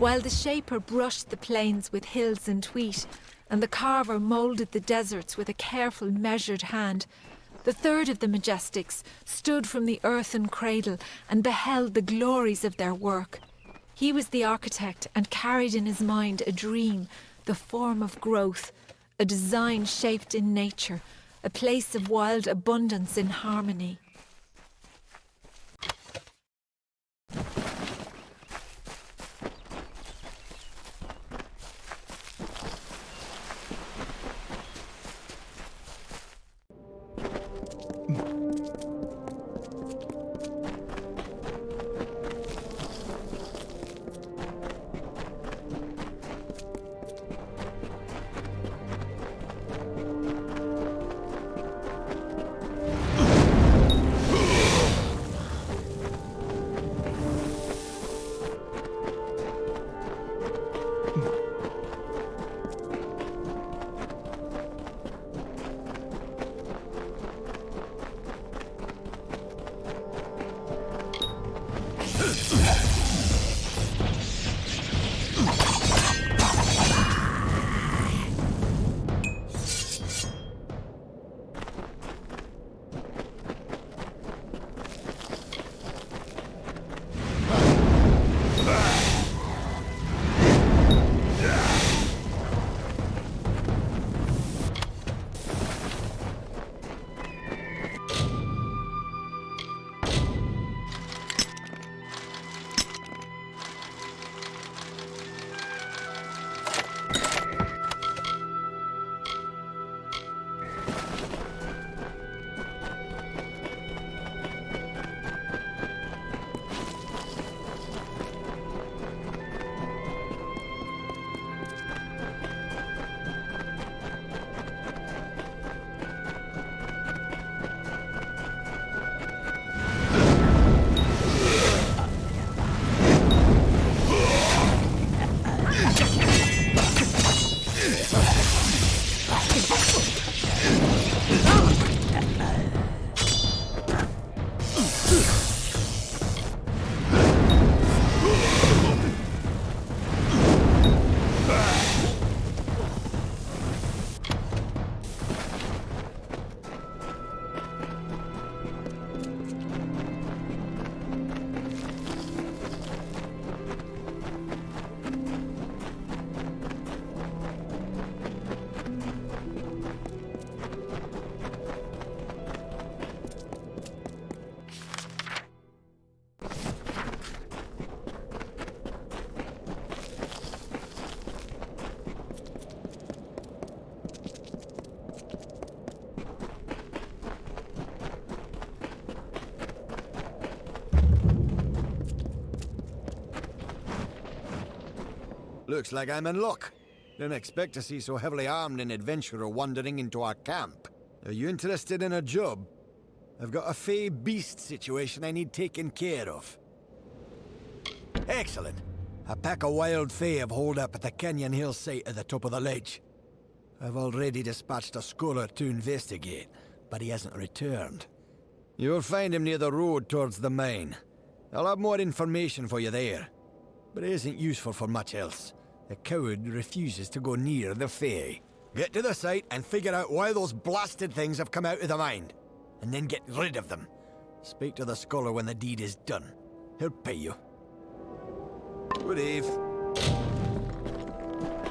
while the shaper brushed the plains with hills and wheat, and the carver moulded the deserts with a careful, measured hand, the third of the Majestics stood from the earthen cradle and beheld the glories of their work. He was the architect and carried in his mind a dream, the form of growth, a design shaped in nature, a place of wild abundance in harmony. Looks like I'm in luck. Didn't expect to see so heavily armed an adventurer wandering into our camp. Are you interested in a job? I've got a fey beast situation I need taken care of. Excellent. A pack of wild fey have holed up at the canyon hill site at the top of the ledge. I've already dispatched a scholar to investigate, but he hasn't returned. You'll find him near the road towards the mine. I'll have more information for you there, but it isn't useful for much else. The coward refuses to go near the Fae. Get to the site and figure out why those blasted things have come out of the mine, and then get rid of them. Speak to the scholar when the deed is done. He'll pay you. Good eve.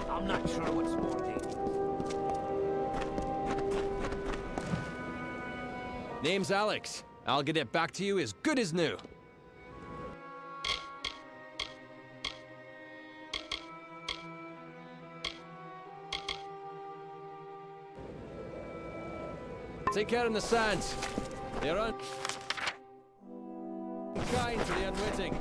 I'm not sure what's more dangerous. Name's Alex. I'll get it back to you as good as new. Take care in the sands. They're unkind to the unwitting.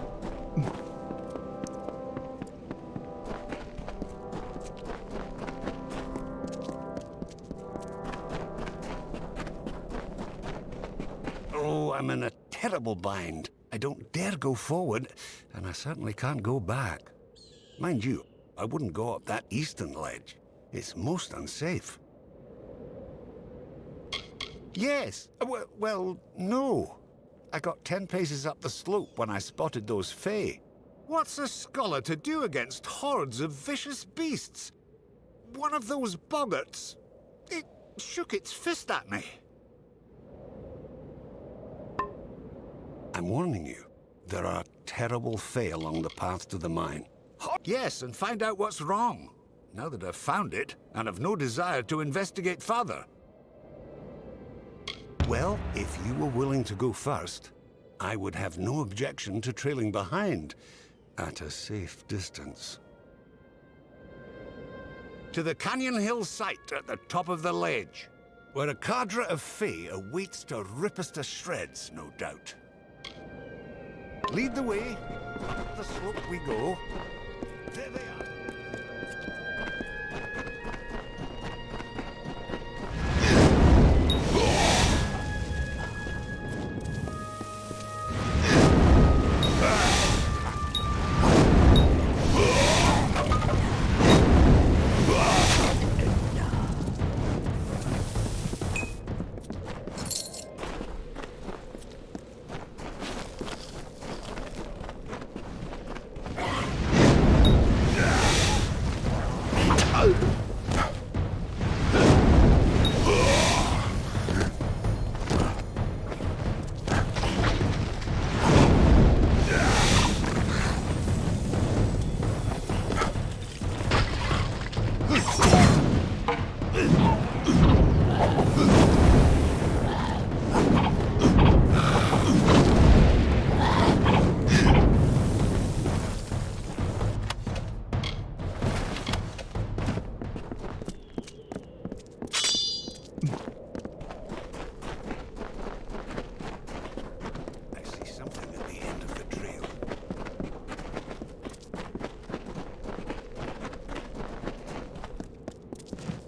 Oh, I'm in a terrible bind. I don't dare go forward, and I certainly can't go back. Mind you, I wouldn't go up that eastern ledge. It's most unsafe. Yes. Well, no. I got 10 paces up the slope when I spotted those Fae. What's a scholar to do against hordes of vicious beasts? One of those boggarts, it shook its fist at me. I'm warning you, there are terrible Fae along the path to the mine. Yes, and find out what's wrong. Now that I've found it, and have no desire to investigate further. Well, if you were willing to go first, I would have no objection to trailing behind, at a safe distance. To the Canyon Hill site at the top of the ledge, where a cadre of Fae awaits to rip us to shreds, no doubt. Lead the way. Up the slope we go. There they are.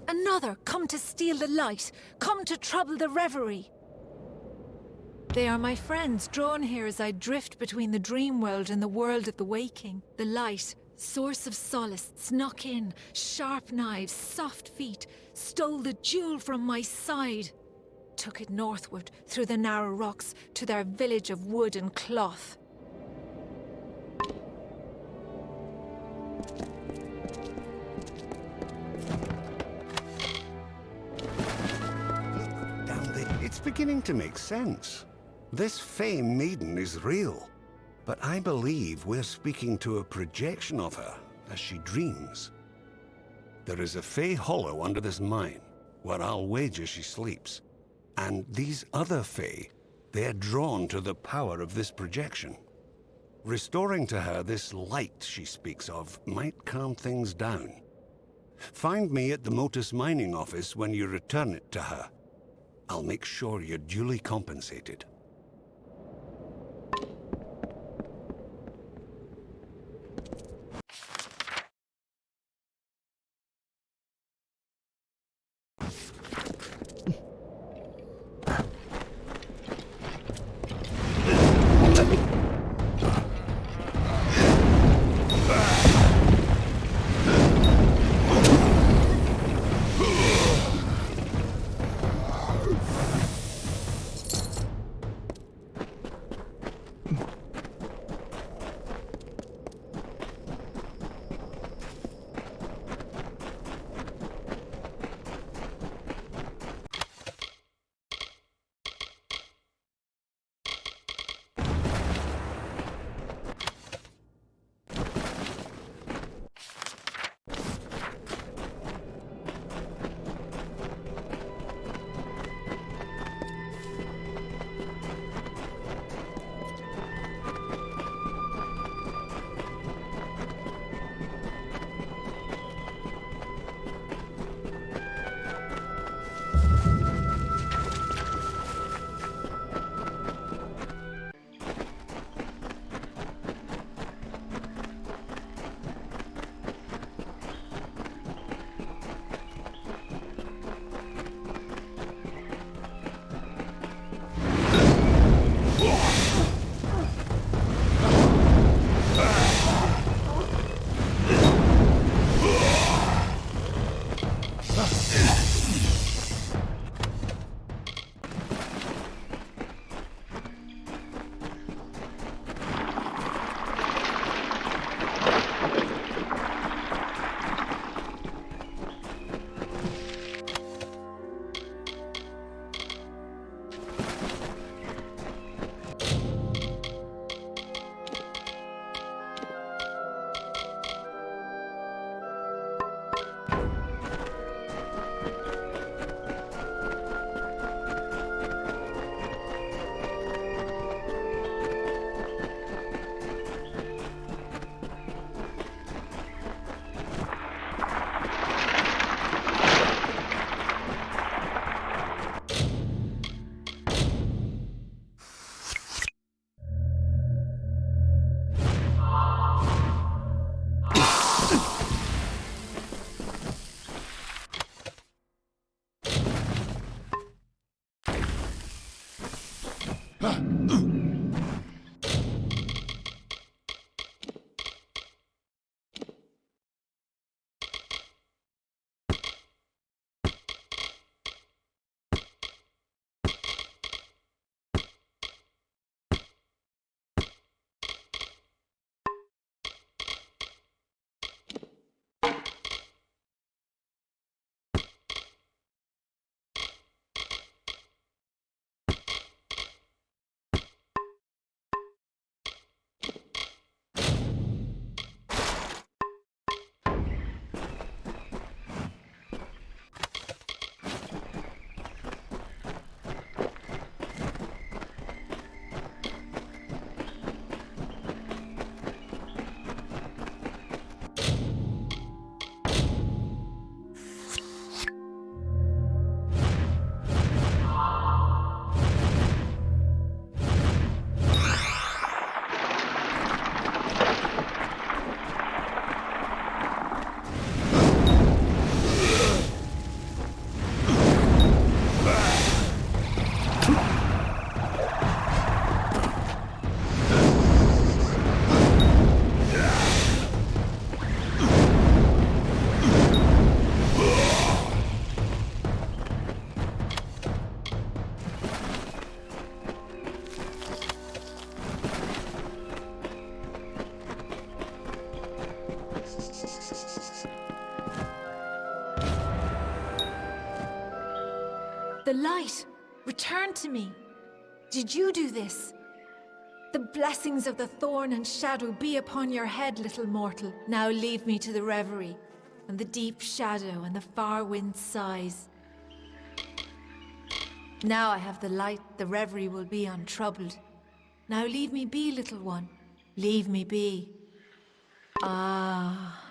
Another, come to steal the light, come to trouble the reverie. They are my friends, drawn here as I drift between the dream world and the world of the waking. The light, source of solace, snuck in, sharp knives, soft feet, stole the jewel from my side. Took it northward, through the narrow rocks, to their village of wood and cloth. It's beginning to make sense. This Fae maiden is real, but I believe we're speaking to a projection of her as she dreams. There is a Fae hollow under this mine, where I'll wager she sleeps. And these other Fae, they're drawn to the power of this projection. Restoring to her this light she speaks of might calm things down. Find me at the Motus mining office when you return it to her. I'll make sure you're duly compensated. The light! Return to me! Did you do this? The blessings of the thorn and shadow be upon your head, little mortal. Now leave me to the reverie, and the deep shadow and the far wind sighs. Now I have the light, the reverie will be untroubled. Now leave me be, little one. Leave me be. Ah.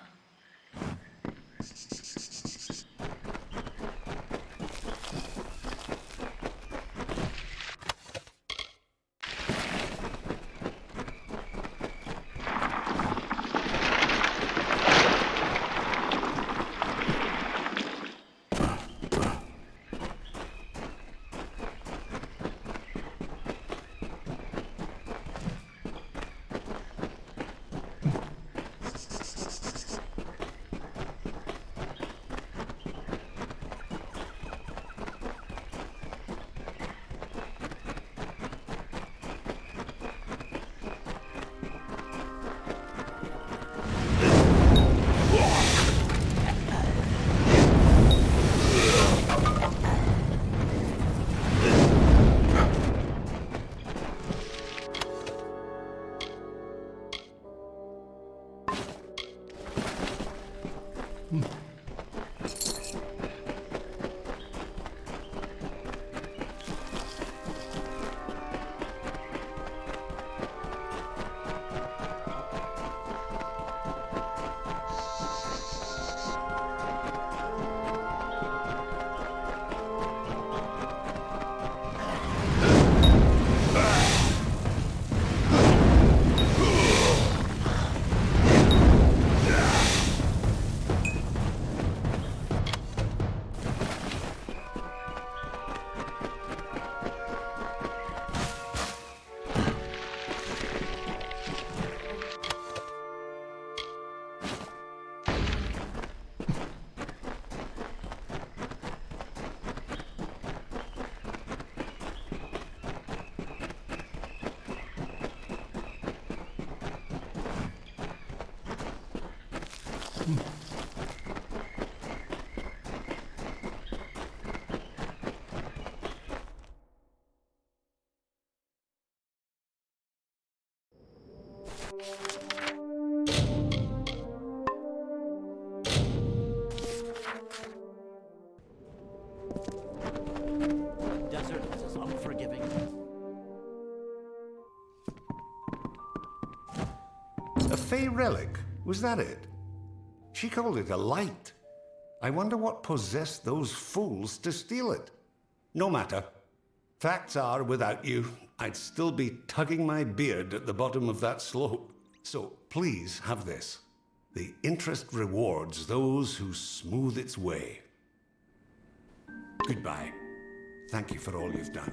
A Fey relic? Was that it? She called it a light. I wonder what possessed those fools to steal it. No matter. Facts are, without you, I'd still be tugging my beard at the bottom of that slope. So please have this. The interest rewards those who smooth its way. Goodbye. Thank you for all you've done.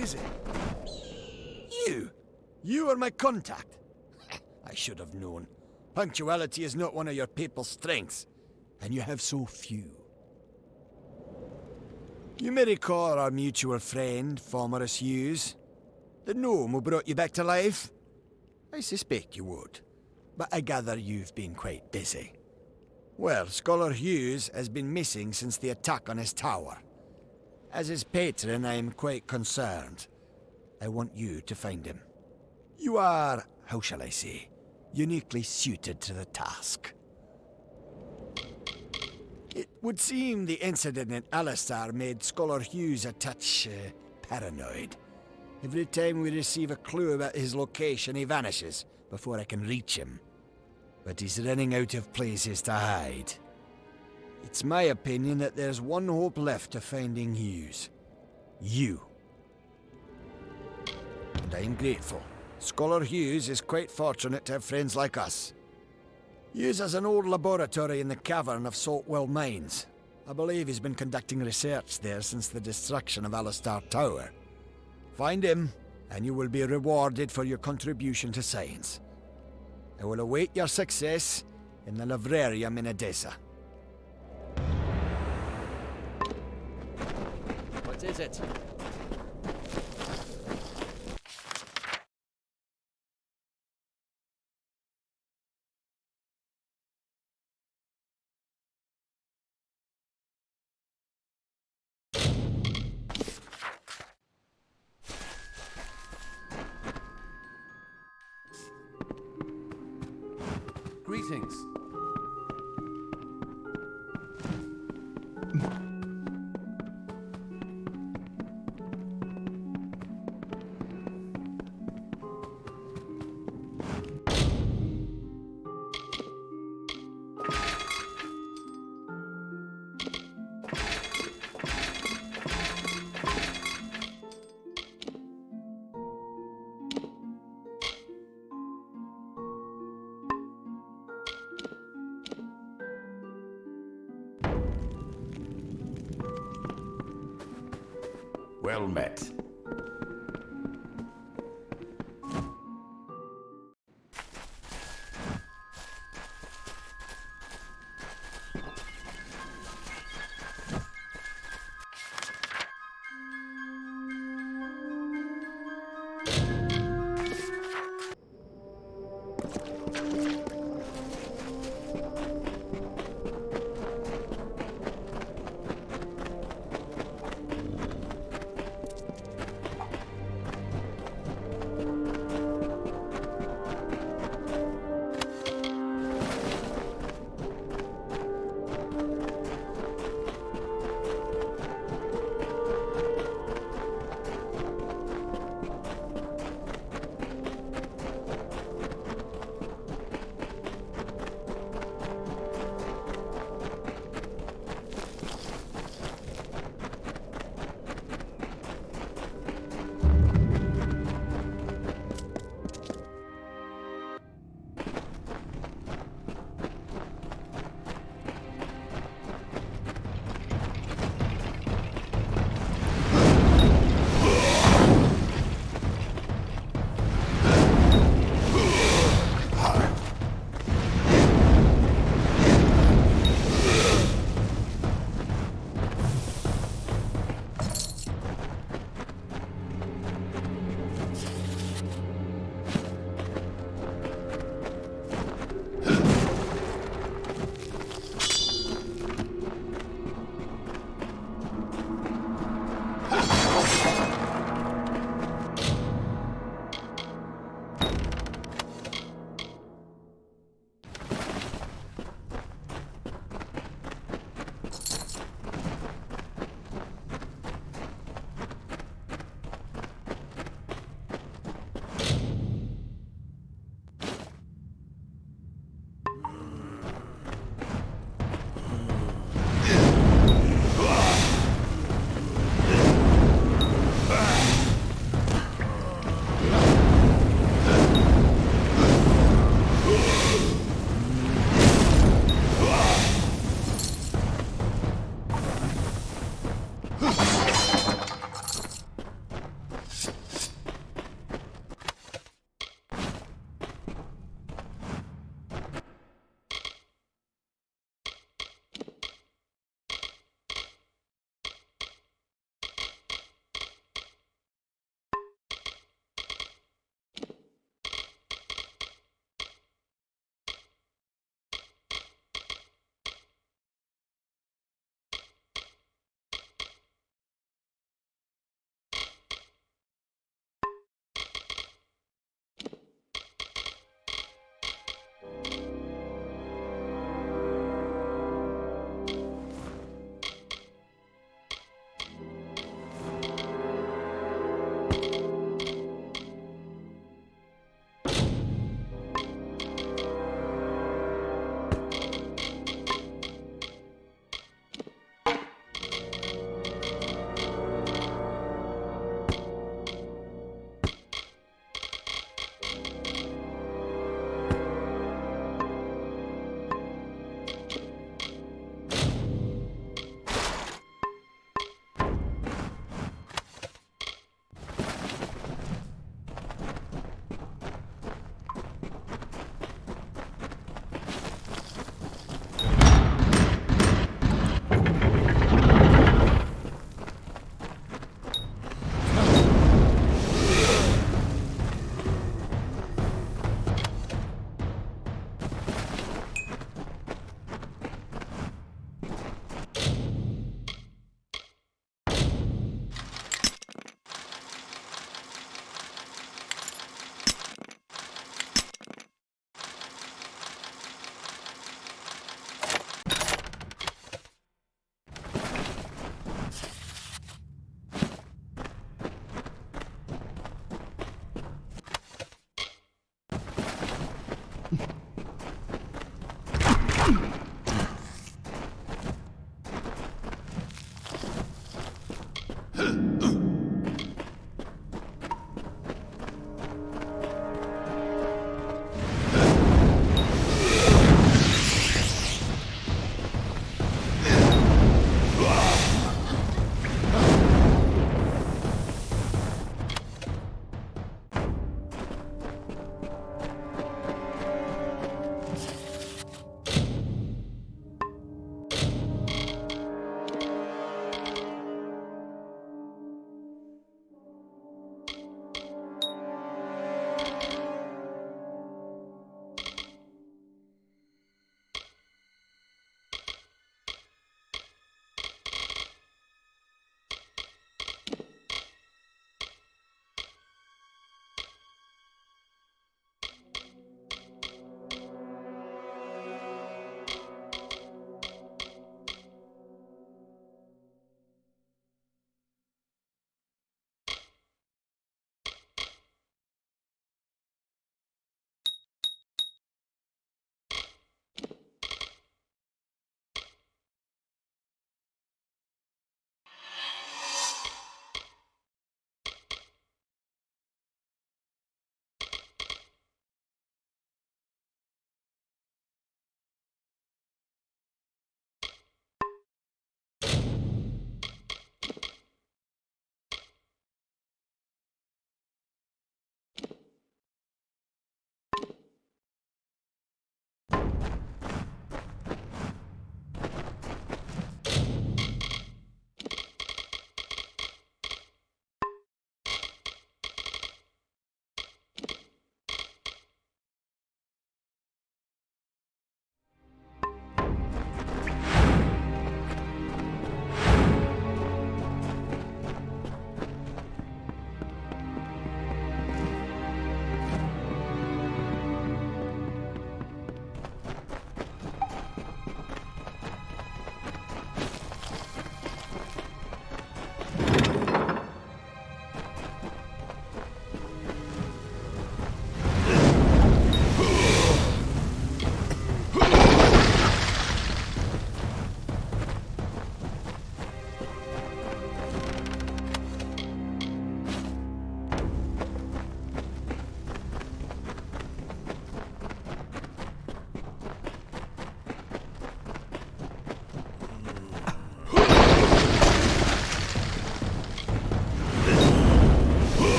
Is it? You? You are my contact? I should have known. Punctuality is not one of your papal strengths, and you have so few. You may recall our mutual friend, Formerus Hughes, the gnome who brought you back to life? I suspect you would, but I gather you've been quite busy. Well, Scholar Hughes has been missing since the attack on his tower. As his patron, I am quite concerned. I want you to find him. You are, how shall I say, uniquely suited to the task. It would seem the incident in Alistar made Scholar Hughes a touch paranoid. Every time we receive a clue about his location, he vanishes before I can reach him. But he's running out of places to hide. It's my opinion that there's one hope left of finding Hughes. You. And I am grateful. Scholar Hughes is quite fortunate to have friends like us. Hughes has an old laboratory in the cavern of Saltwell Mines. I believe he's been conducting research there since the destruction of Alistar Tower. Find him, and you will be rewarded for your contribution to science. I will await your success in the Librarium in Edessa. What is it? Greetings. Well met.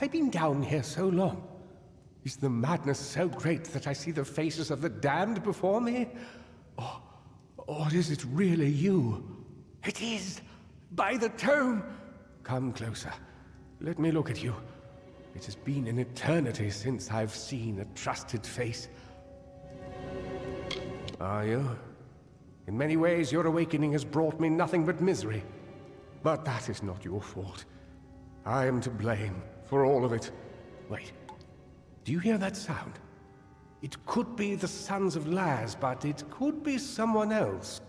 Have I been down here so long? Is the madness so great that I see the faces of the damned before me? Or is it really you? It is! By the tome! Come closer. Let me look at you. It has been an eternity since I've seen a trusted face. Are you? In many ways, your awakening has brought me nothing but misery. But that is not your fault. I am to blame for all of it. Wait. Do you hear that sound? It could be the Sons of Laz, but it could be someone else.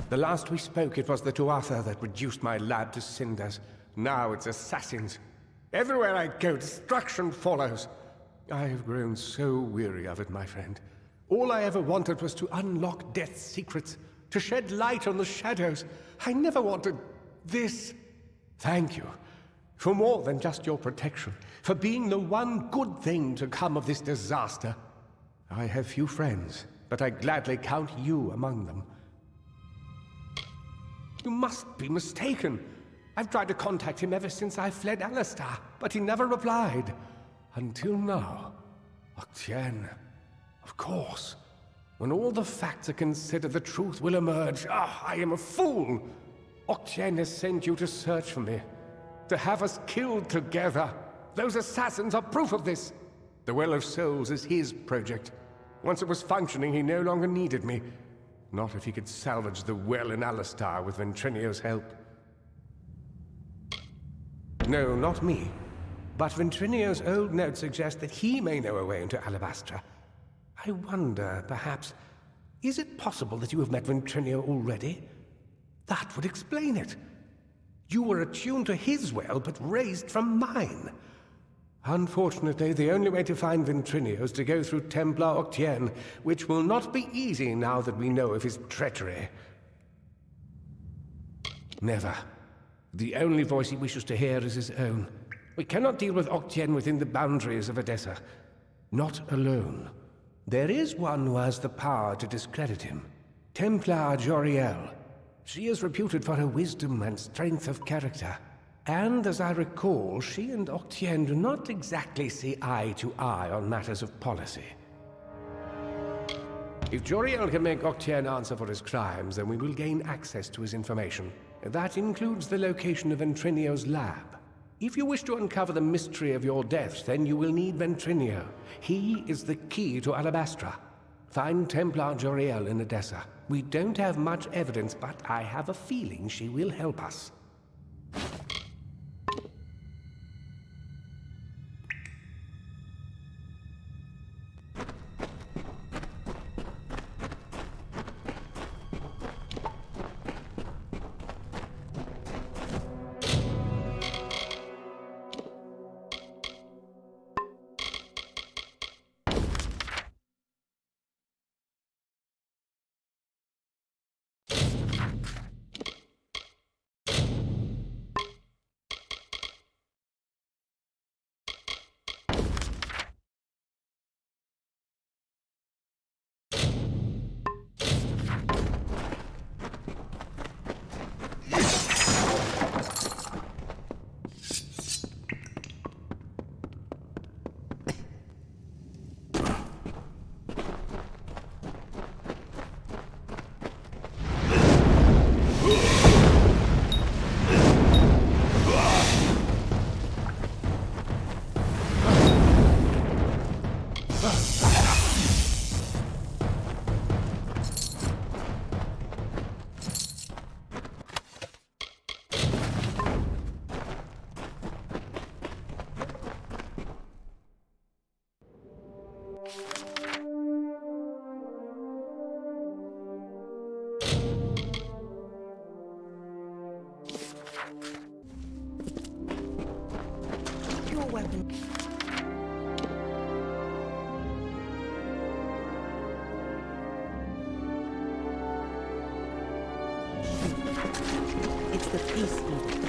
The last we spoke, it was the Tuatha that reduced my lab to cinders. Now it's assassins. Everywhere I go, destruction follows. I have grown so weary of it, my friend. All I ever wanted was to unlock death's secrets, to shed light on the shadows. I never wanted this. Thank you for more than just your protection, for being the one good thing to come of this disaster. I have few friends, but I gladly count you among them. You must be mistaken. I've tried to contact him ever since I fled Alistar, but he never replied. Until now. Octien. Of course. When all the facts are considered, the truth will emerge. I am a fool! Octien has sent you to search for me. To have us killed together. Those assassins are proof of this. The Well of Souls is his project. Once it was functioning, he no longer needed me. Not if he could salvage the well in Alistar with Ventrinio's help. No, not me. But Ventrinio's old notes suggest that he may know a way into Alabastra. I wonder, perhaps, is it possible that you have met Ventrinio already? That would explain it. You were attuned to his well, but raised from mine. Unfortunately, the only way to find Ventrinio is to go through Templar Octien, which will not be easy now that we know of his treachery. Never. The only voice he wishes to hear is his own. We cannot deal with Octien within the boundaries of Edessa. Not alone. There is one who has the power to discredit him. Templar Joriel. She is reputed for her wisdom and strength of character. And as I recall, she and Octien do not exactly see eye to eye on matters of policy. If Joriel can make Octien answer for his crimes, then we will gain access to his information. That includes the location of Ventrinio's lab. If you wish to uncover the mystery of your deaths, then you will need Ventrinio. He is the key to Alabastra. Find Templar Joriel in Edessa. We don't have much evidence, but I have a feeling she will help us. It's the peace eater.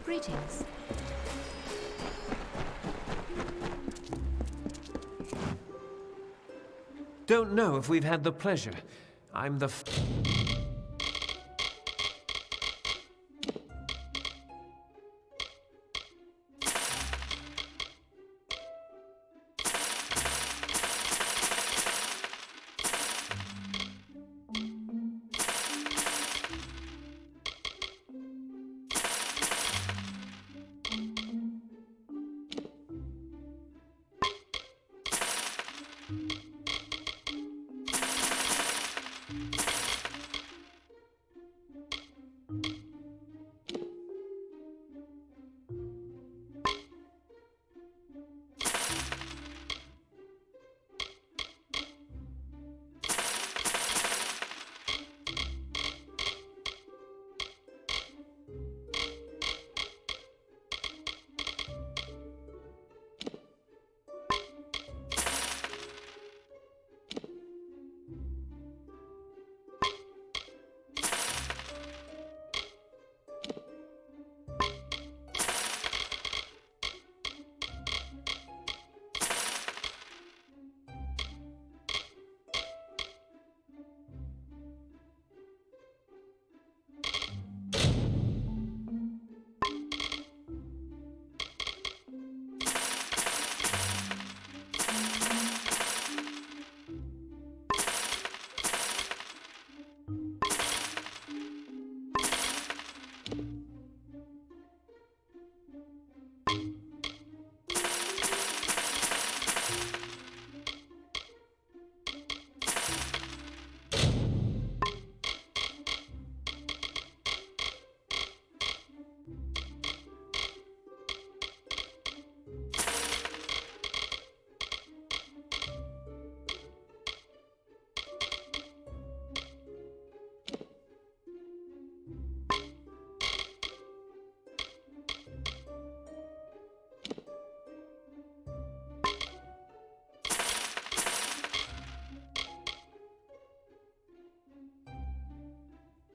Greetings. Don't know if we've had the pleasure. I'm the...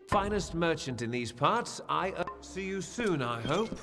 Finest merchant in these parts. See you soon, I hope.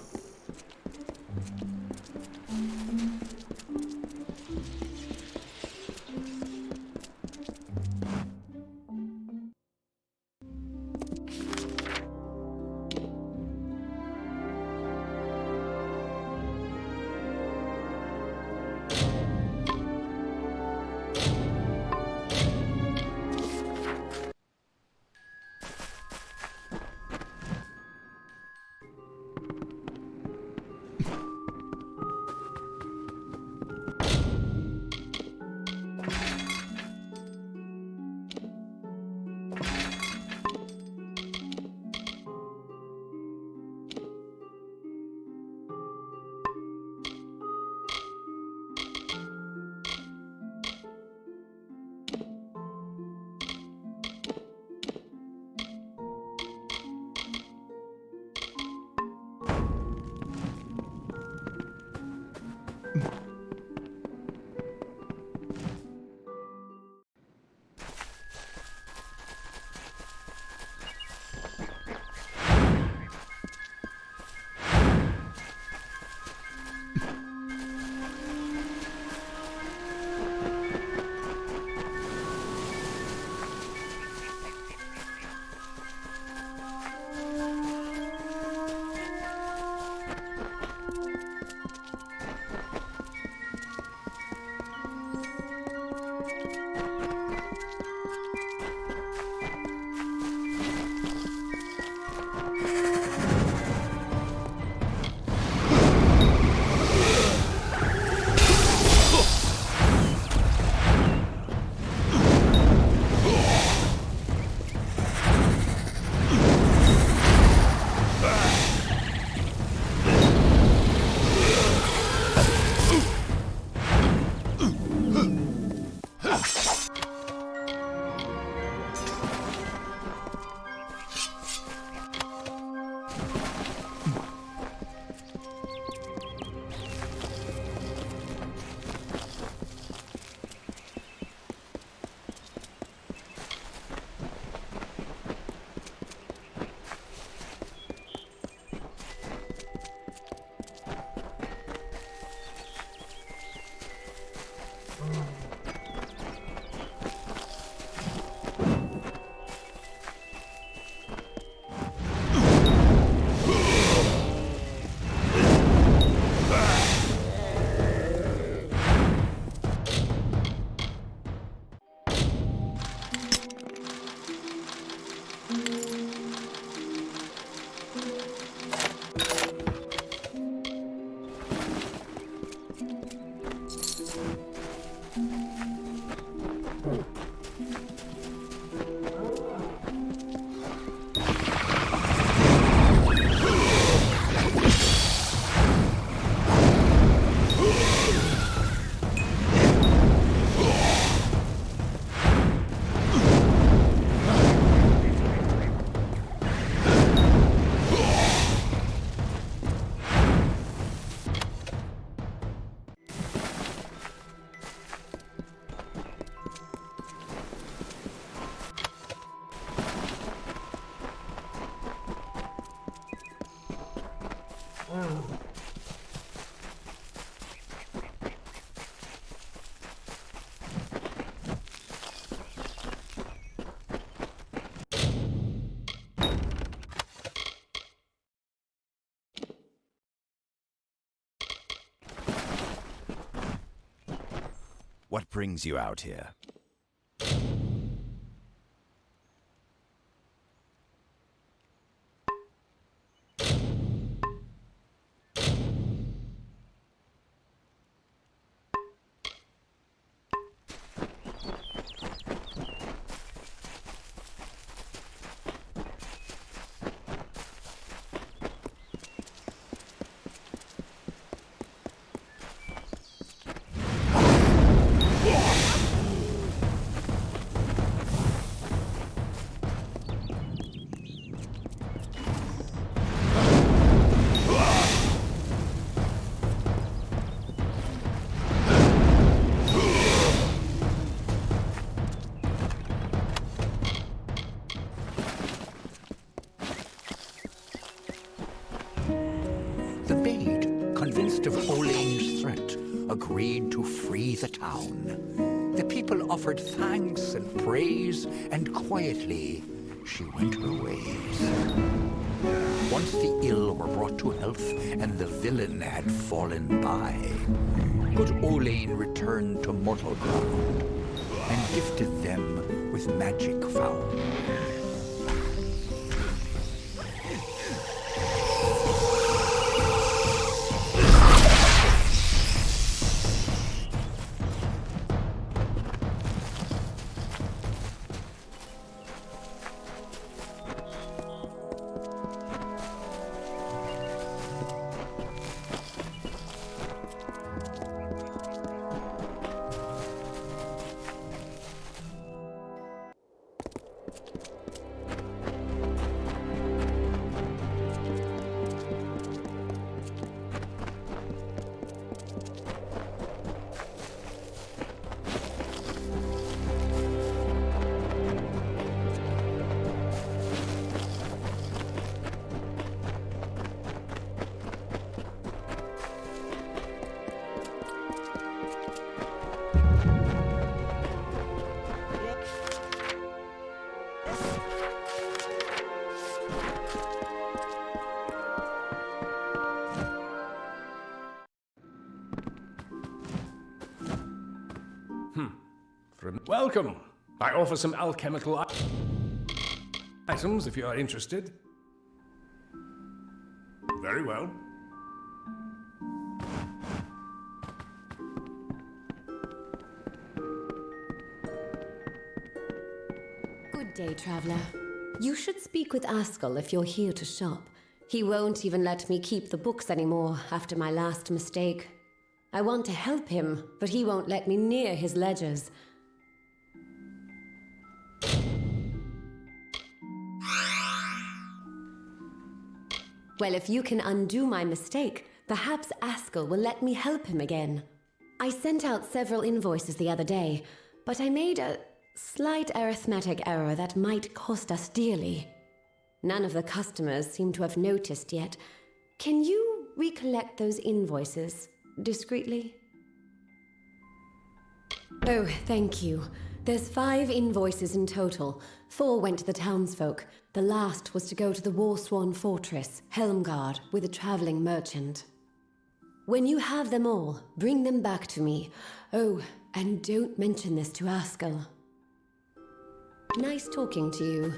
What brings you out here? Of Olain's threat, agreed to free the town. The people offered thanks and praise, and quietly she went her ways. Once the ill were brought to health, and the villain had fallen by, good Olain returned to mortal ground, and gifted them with magic found. Welcome. I offer some alchemical items if you are interested. Very well. Good day, traveler. You should speak with Askell if you're here to shop. He won't even let me keep the books anymore after my last mistake. I want to help him, but he won't let me near his ledgers. Well, if you can undo my mistake, perhaps Askell will let me help him again. I sent out several invoices the other day, but I made a slight arithmetic error that might cost us dearly. None of the customers seem to have noticed yet. Can you recollect those invoices discreetly? Oh, thank you. There's 5 invoices in total. 4 went to the townsfolk. The last was to go to the Warsworn Fortress, Helmgard, with a traveling merchant. When you have them all, bring them back to me. Oh, and don't mention this to Askell. Nice talking to you.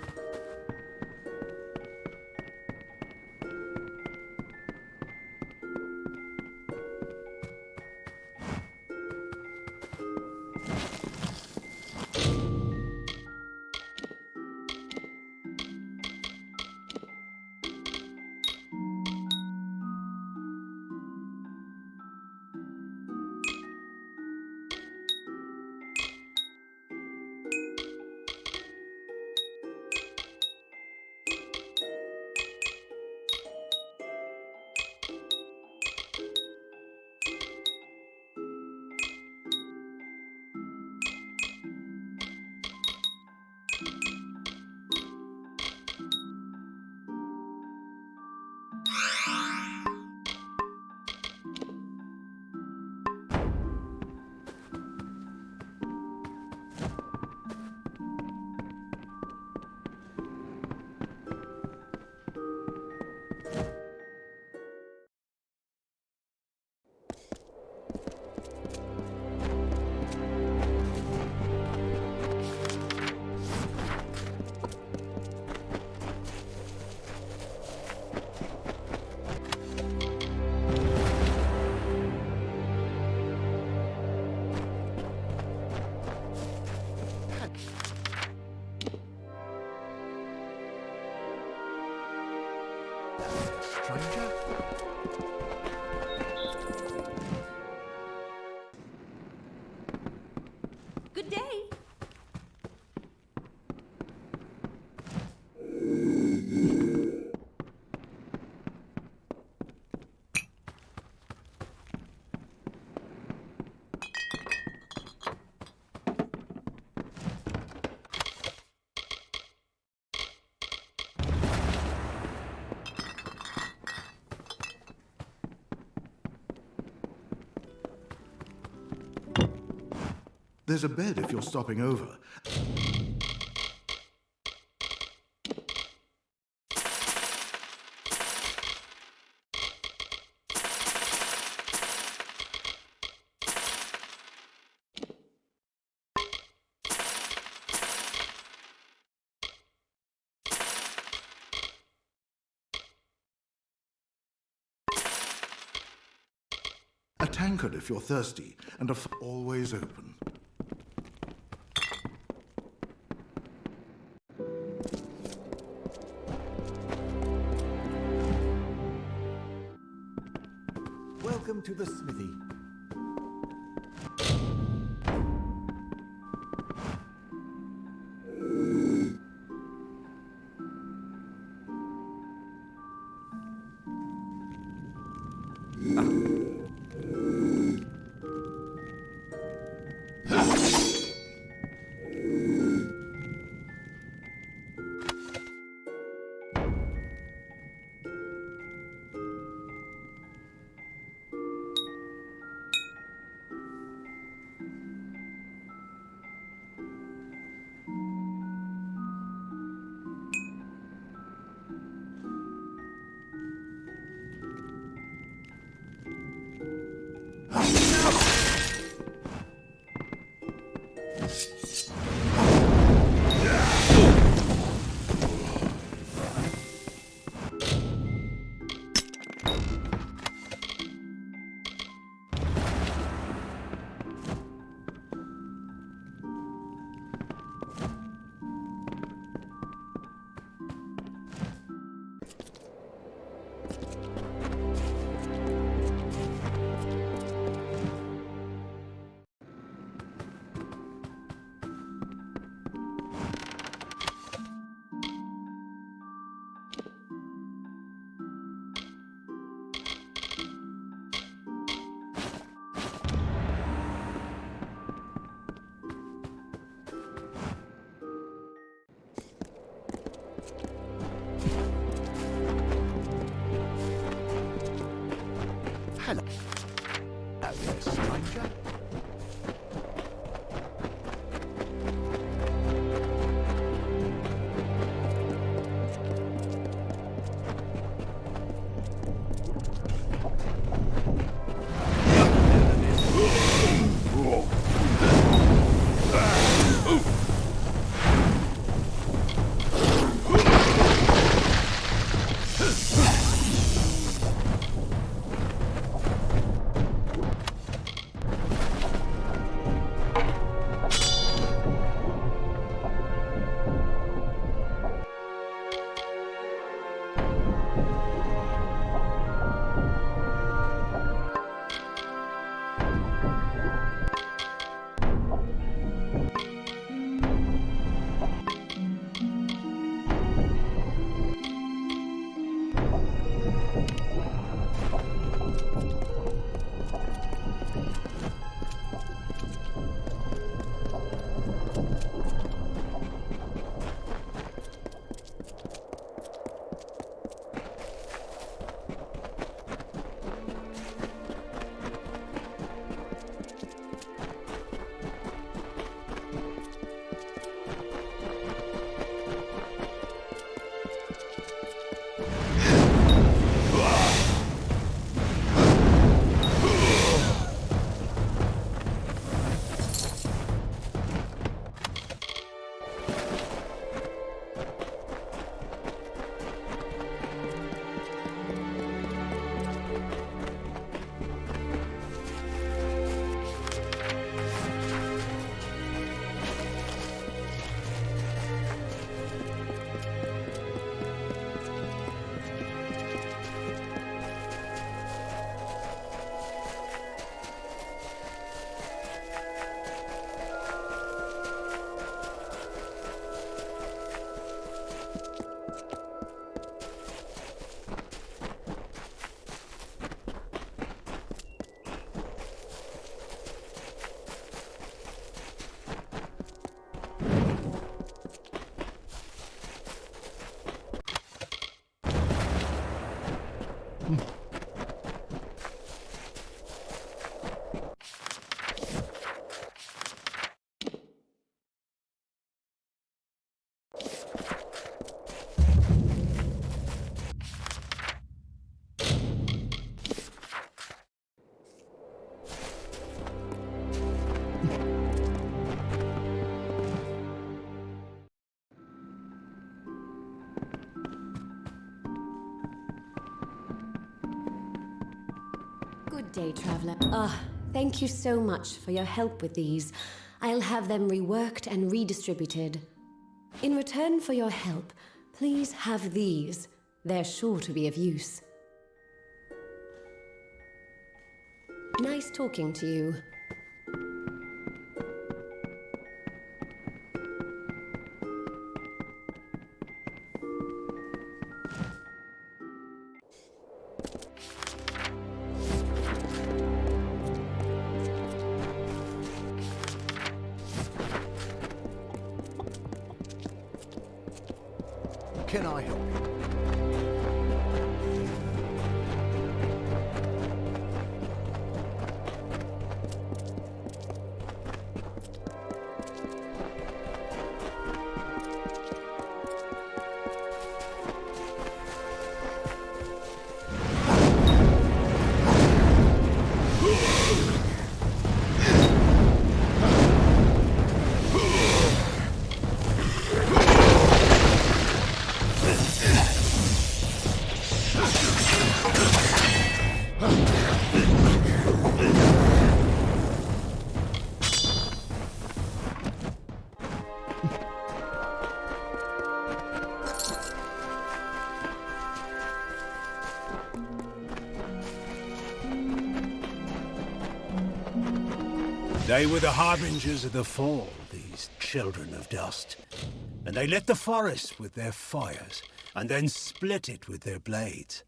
Stranger? Good day. There's a bed if you're stopping over. A tankard if you're thirsty, and always open. Welcome to the smithy. Good day, traveler. Thank you so much for your help with these. I'll have them reworked and redistributed. In return for your help, please have these. They're sure to be of use. Nice talking to you. Can I help you? They were the harbingers of the fall, these children of dust. And they lit the forest with their fires, and then split it with their blades.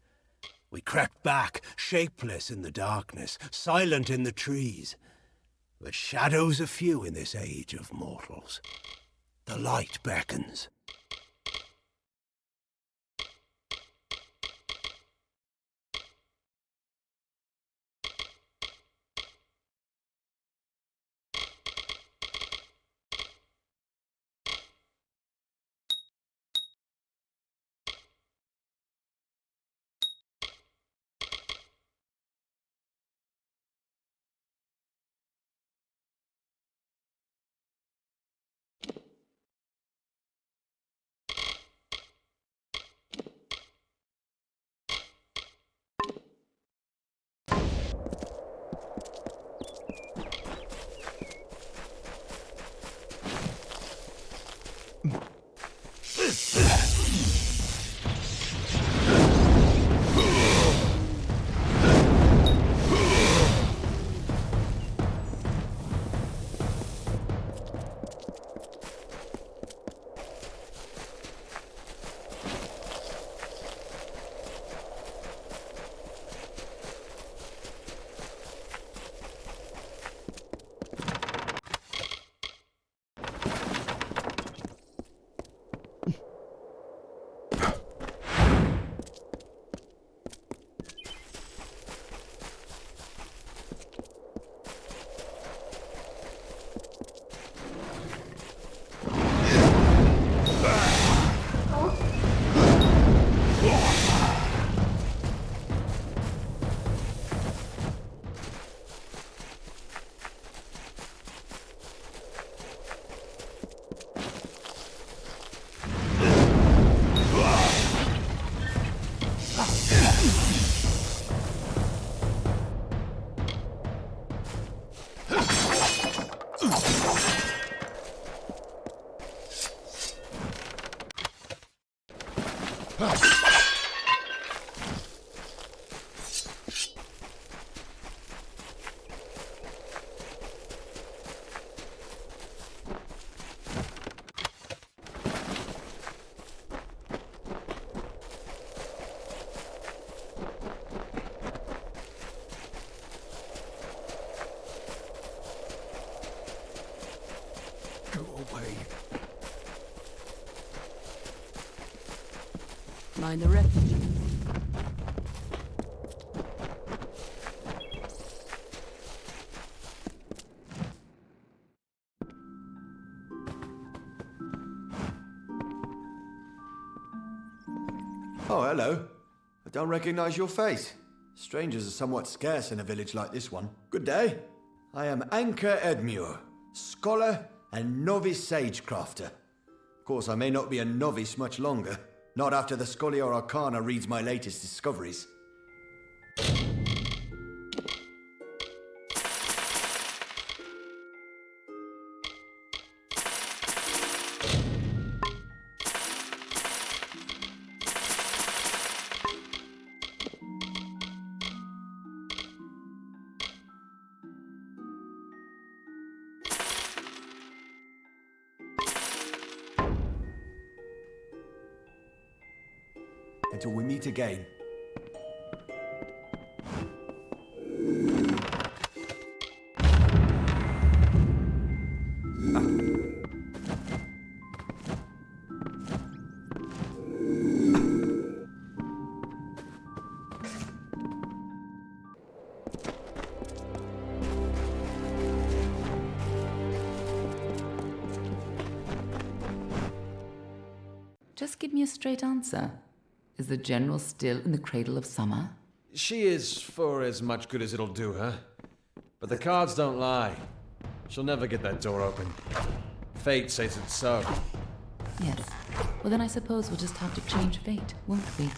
We crept back, shapeless in the darkness, silent in the trees. But shadows are few in this age of mortals. The light beckons. Mind the refuge. Oh, hello. I don't recognize your face. Strangers are somewhat scarce in a village like this one. Good day. I am Anchor Edmure, scholar and novice sagecrafter. Of course, I may not be a novice much longer. Not after the Scholiar Arcana reads my latest discoveries. Until we meet again. Just give me a straight answer. Is the General still in the Cradle of Summer? She is for as much good as it'll do her. But the cards don't lie. She'll never get that door open. Fate says it's so. Yes. Well, then I suppose we'll just have to change fate, won't we?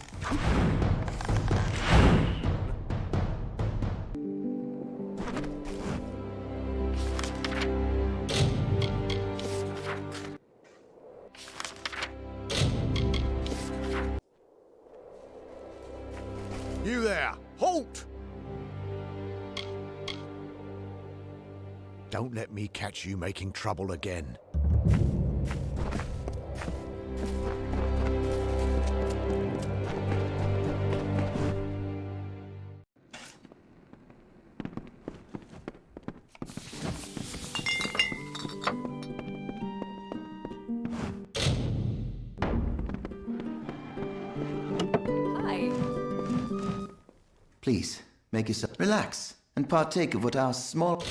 You there! Halt! Don't let me catch you making trouble again. Please, make yourself relax and partake of what our small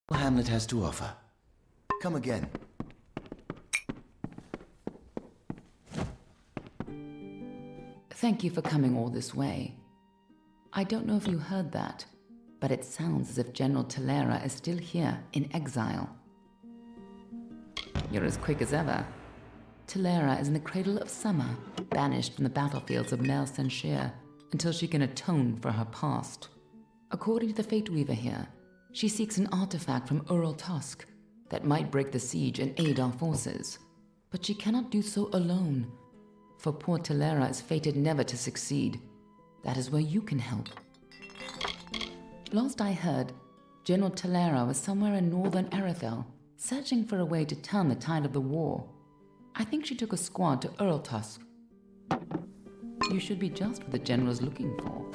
hamlet has to offer. Come again. Thank you for coming all this way. I don't know if you heard that, but it sounds as if General Talera is still here in exile. You're as quick as ever. Talera is in the Cradle of Summer, banished from the battlefields of Mel Senshir until she can atone for her past. According to the Fate Weaver here, she seeks an artifact from Ural Tusk that might break the siege and aid our forces. But she cannot do so alone, for poor Talera is fated never to succeed. That is where you can help. Last I heard, General Talera was somewhere in northern Arethel, searching for a way to turn the tide of the war. I think she took a squad to Ural Tusk. You should be just what the General's looking for.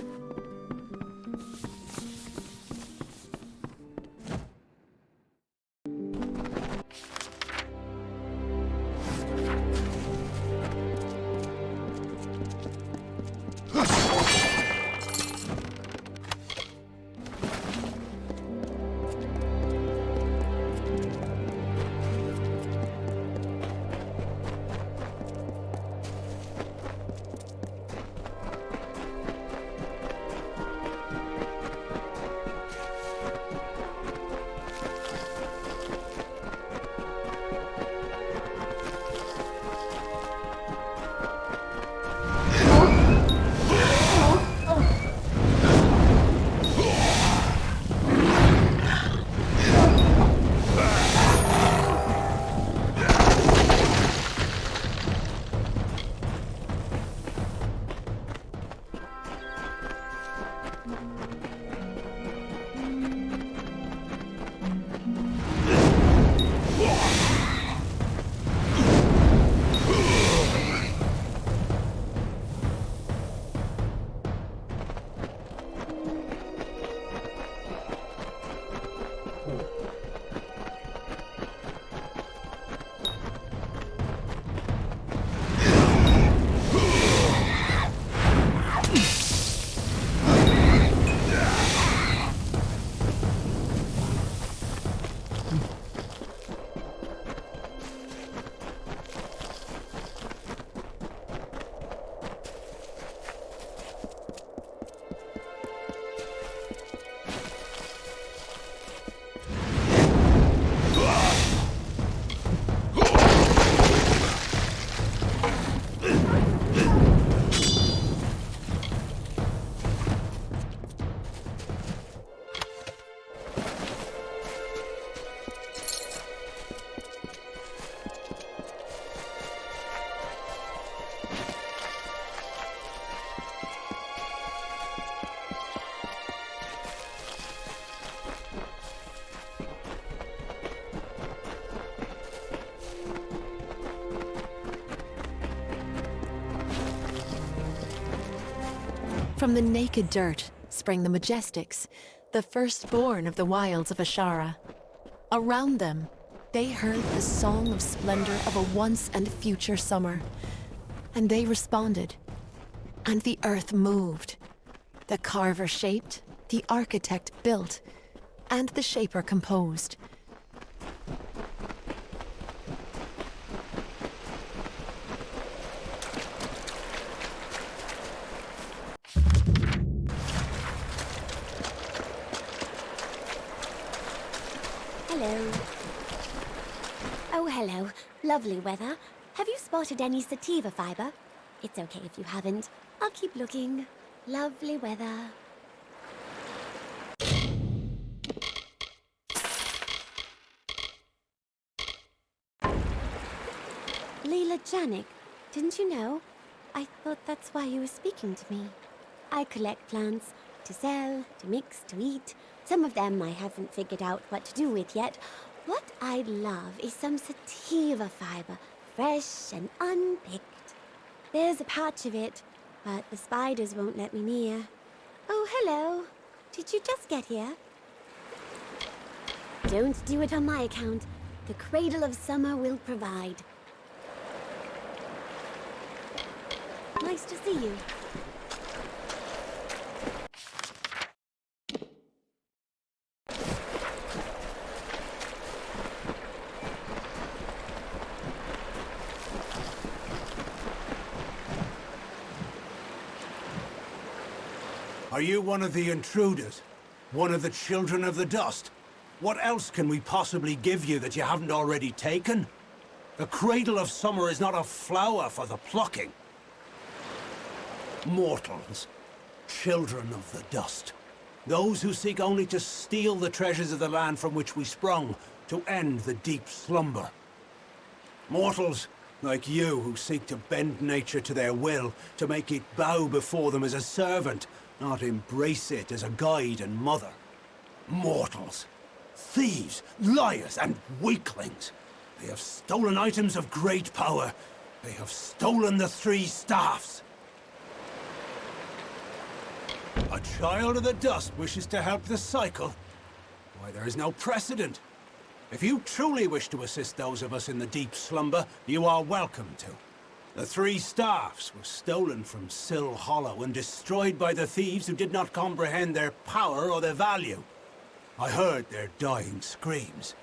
From the naked dirt sprang the Majestics, the firstborn of the wilds of Ashara. Around them, they heard the song of splendor of a once and future summer. And they responded. And the earth moved. The carver shaped, the architect built, and the shaper composed. Hello. Oh, hello. Lovely weather. Have you spotted any sativa fiber? It's okay if you haven't. I'll keep looking. Lovely weather. Leela Janik, didn't you know? I thought that's why you were speaking to me. I collect plants to sell, to mix, to eat. Some of them I haven't figured out what to do with yet. What I'd love is some sativa fiber, fresh and unpicked. There's a patch of it, but the spiders won't let me near. Oh, hello. Did you just get here? Don't do it on my account. The Cradle of Summer will provide. Nice to see you. Are you one of the intruders? One of the children of the dust? What else can we possibly give you that you haven't already taken? The Cradle of Summer is not a flower for the plucking. Mortals, children of the dust. Those who seek only to steal the treasures of the land from which we sprung, to end the deep slumber. Mortals, like you, who seek to bend nature to their will, to make it bow before them as a servant, not embrace it as a guide and mother. Mortals, thieves, liars, and weaklings. They have stolen items of great power. They have stolen the 3 staffs. A child of the dust wishes to help the cycle? Why, there is no precedent. If you truly wish to assist those of us in the deep slumber, you are welcome to. The 3 staffs were stolen from Sill Hollow and destroyed by the thieves who did not comprehend their power or their value. I heard their dying screams.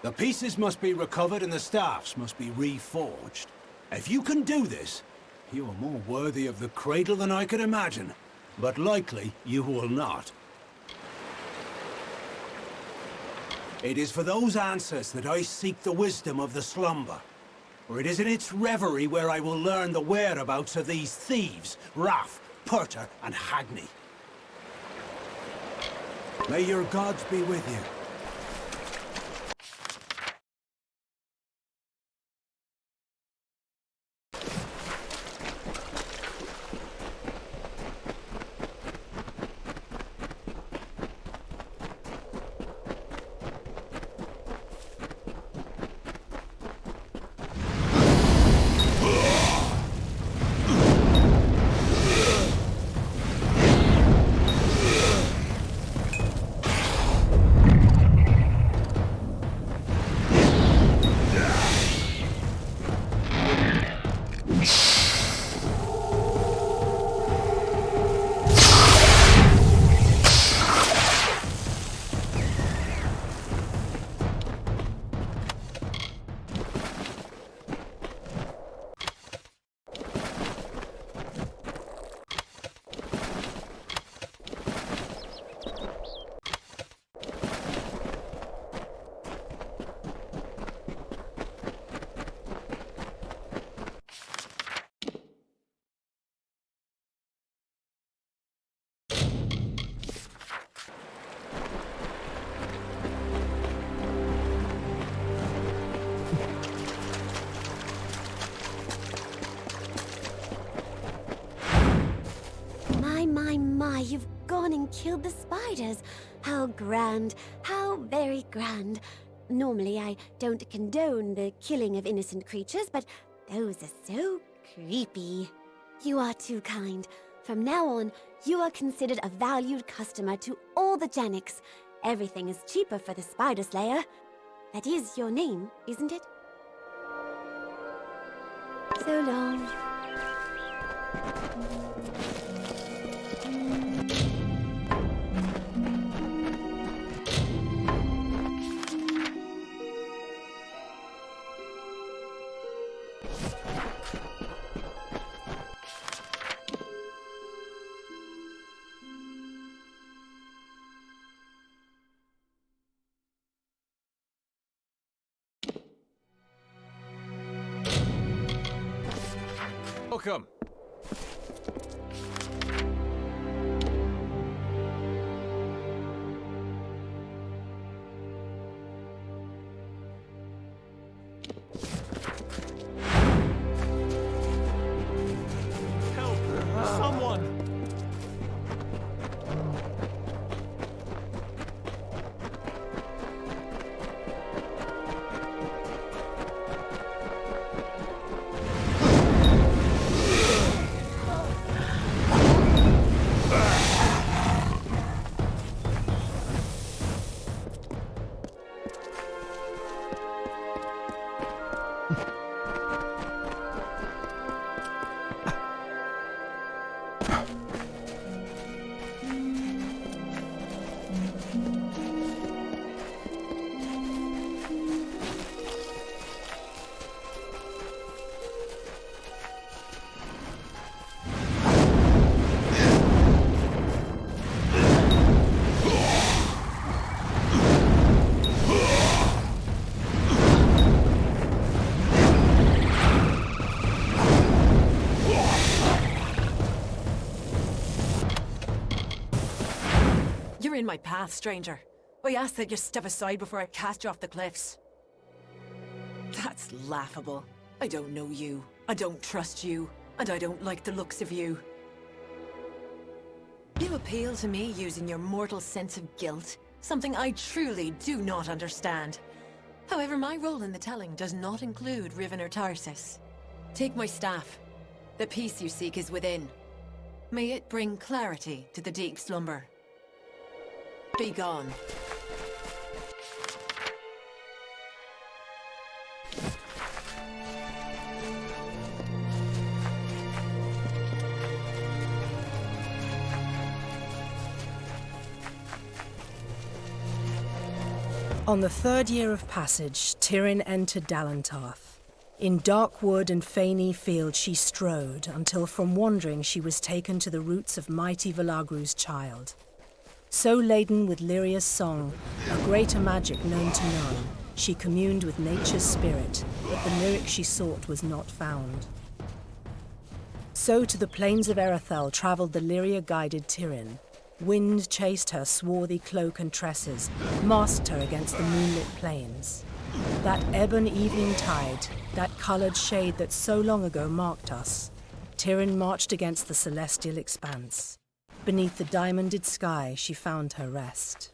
The pieces must be recovered and the staffs must be reforged. If you can do this, you are more worthy of the cradle than I could imagine. But likely you will not. It is for those answers that I seek the wisdom of the slumber. For it is in its reverie where I will learn the whereabouts of these thieves, Raff, Purter, and Hagney. May your gods be with you. My, you've gone and killed the spiders. How grand, how very grand. Normally I don't condone the killing of innocent creatures, but those are so creepy. You are too kind. From now on, You are considered a valued customer to all the Janiks. Everything is cheaper for the Spider Slayer. That is your name, isn't it? So long. Welcome. Help! Someone! You're in my path, stranger. I ask that you step aside before I cast you off the cliffs. That's laughable. I don't know you, I don't trust you, and I don't like the looks of you. You appeal to me using your mortal sense of guilt, something I truly do not understand. However, my role in the telling does not include Riven or Tarsus. Take my staff. The peace you seek is within. May it bring clarity to the deep slumber. Be gone. On the third year of passage, Tyrion entered Dalantarth. In dark wood and fany field she strode, until from wandering she was taken to the roots of mighty Velagru's child. So laden with Lyria's song, a greater magic known to none, she communed with nature's spirit, but the lyric she sought was not found. So to the plains of Erethel travelled the Lyria-guided Tyrion. Wind chased her swarthy cloak and tresses, masked her against the moonlit plains. That ebon evening tide, that coloured shade that so long ago marked us, Tyrion marched against the celestial expanse. Beneath the diamonded sky, she found her rest.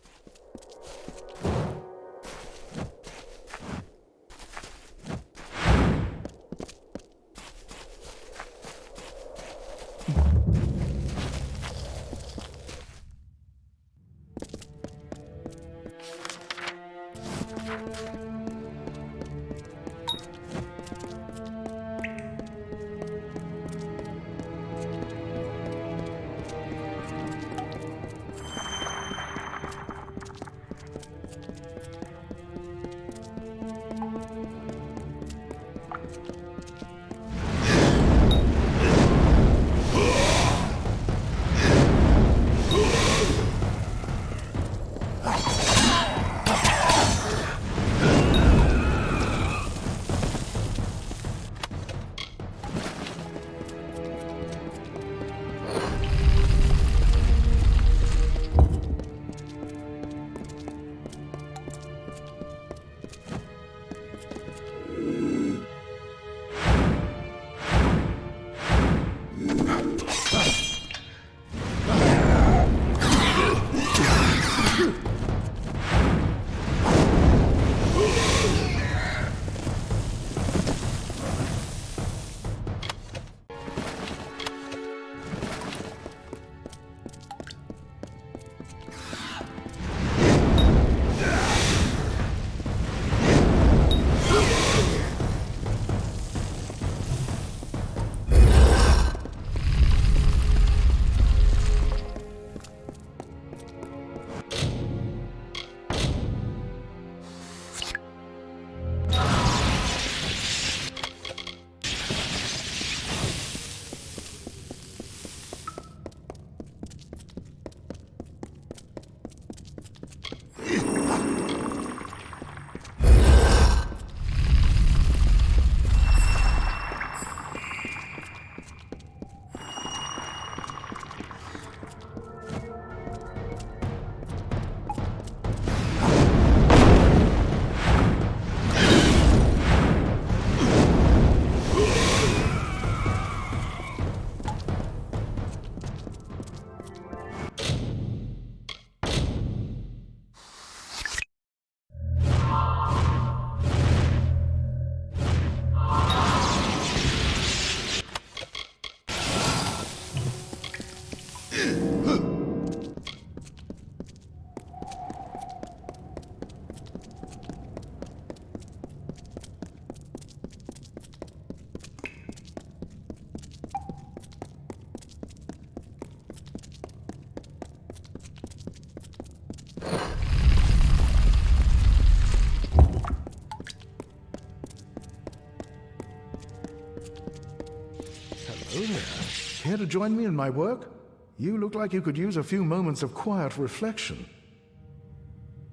to join me in my work? You look like you could use a few moments of quiet reflection.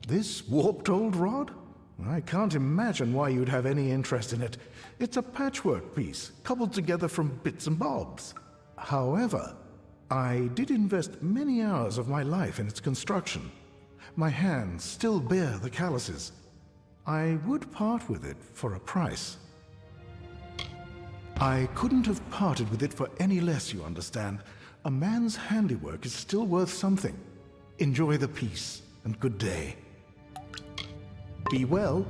This warped old rod? I can't imagine why you'd have any interest in it. It's a patchwork piece, cobbled together from bits and bobs. However, I did invest many hours of my life in its construction. My hands still bear the calluses. I would part with it for a price. I couldn't have parted with it for any less, you understand. A man's handiwork is still worth something. Enjoy the piece, and good day. Be well.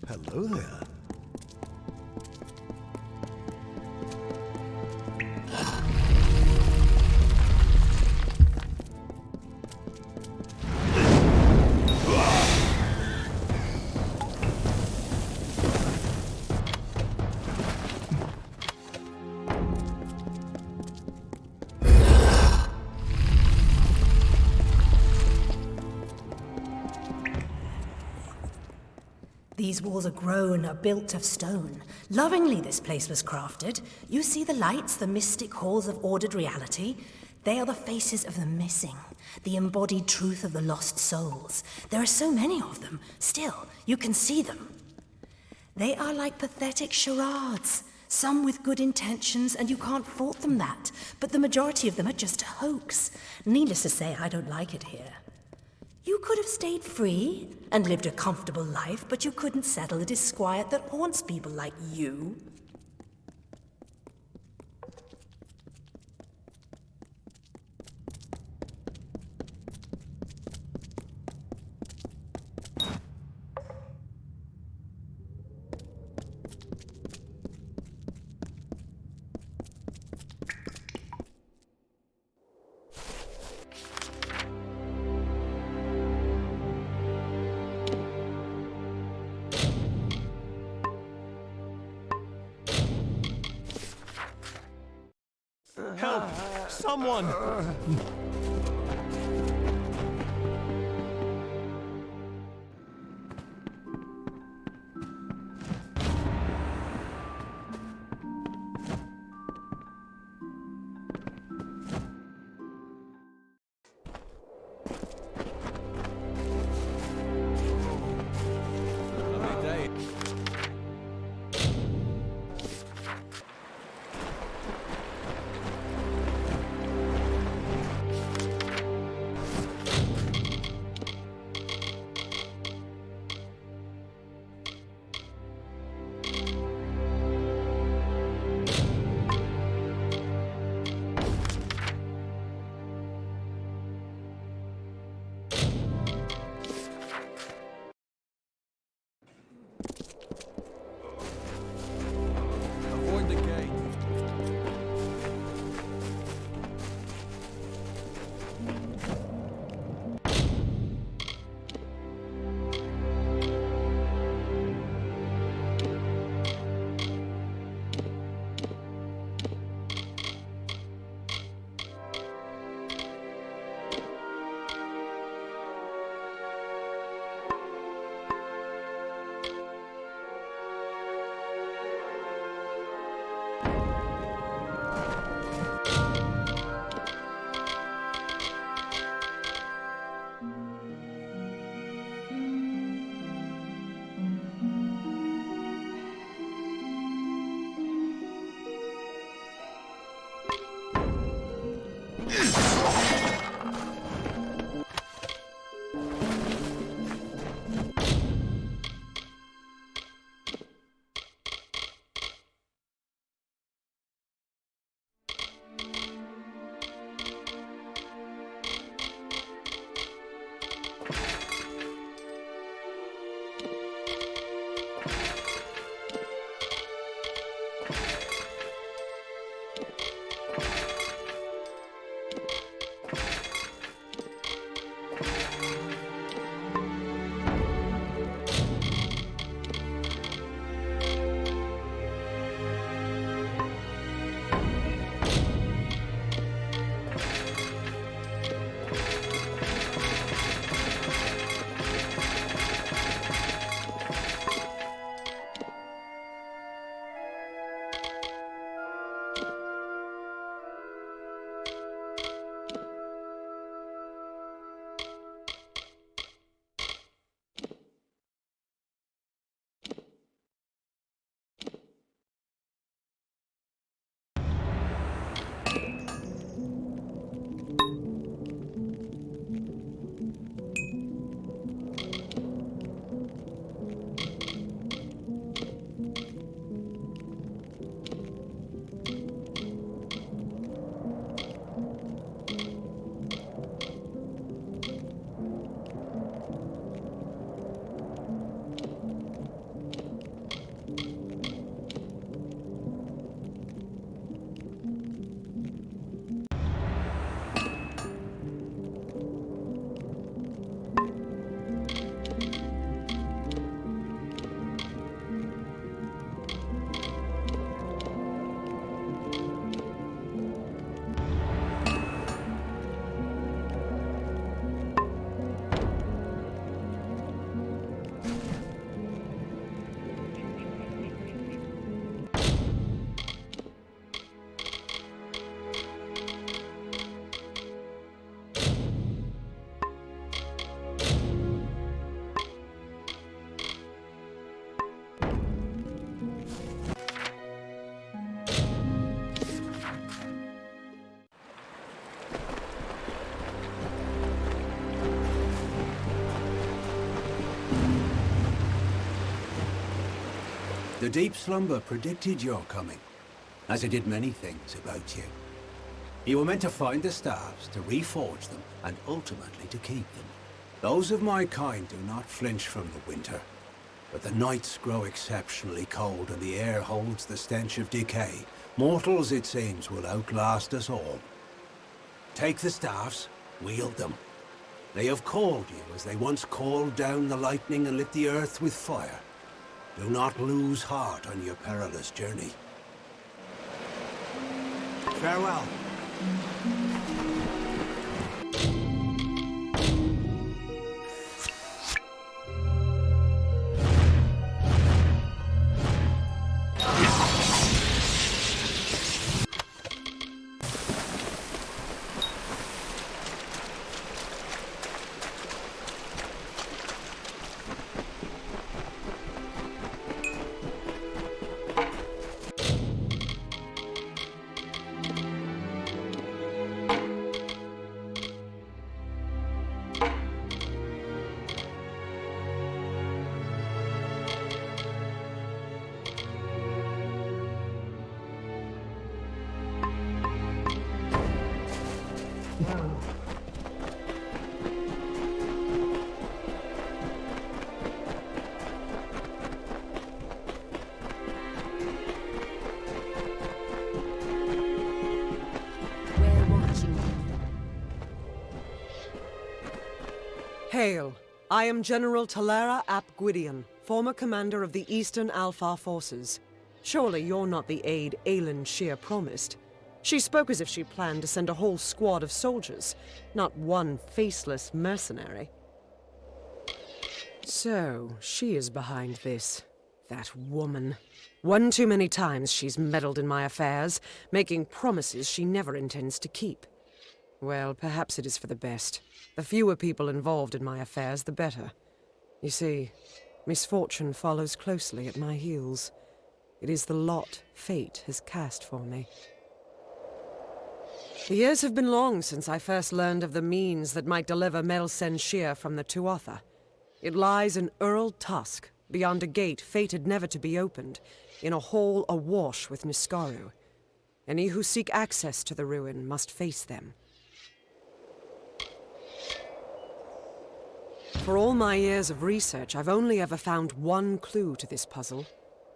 Hello there. These walls are grown, are built of stone. Lovingly this place was crafted. You see the lights, the mystic halls of ordered reality? They are the faces of the missing, the embodied truth of the lost souls. There are so many of them. Still, you can see them. They are like pathetic charades. Some with good intentions, and you can't fault them that. But the majority of them are just a hoax. Needless to say, I don't like it here. You could have stayed free and lived a comfortable life, but you couldn't settle the disquiet that haunts people like you. Help! Someone! The deep slumber predicted your coming, as it did many things about you. You were meant to find the staves, to reforge them, and ultimately to keep them. Those of my kind do not flinch from the winter, but the nights grow exceptionally cold and the air holds the stench of decay. Mortals, it seems, will outlast us all. Take the staves, wield them. They have called you as they once called down the lightning and lit the earth with fire. Do not lose heart on your perilous journey. Farewell. Hail! I am General Talera ap Gwydion, former commander of the Eastern Alfar forces. Surely you're not the aide Aelin Shear promised. She spoke as if she planned to send a whole squad of soldiers, not one faceless mercenary. So, she is behind this. That woman. One too many times she's meddled in my affairs, making promises she never intends to keep. Well, perhaps it is for the best. The fewer people involved in my affairs, the better. You see, misfortune follows closely at my heels. It is the lot fate has cast for me. The years have been long since I first learned of the means that might deliver Melsen Shear from the Tuatha. It lies in Earl Tusk, beyond a gate fated never to be opened, in a hall awash with Niskaru. Any who seek access to the ruin must face them. For all my years of research, I've only ever found one clue to this puzzle.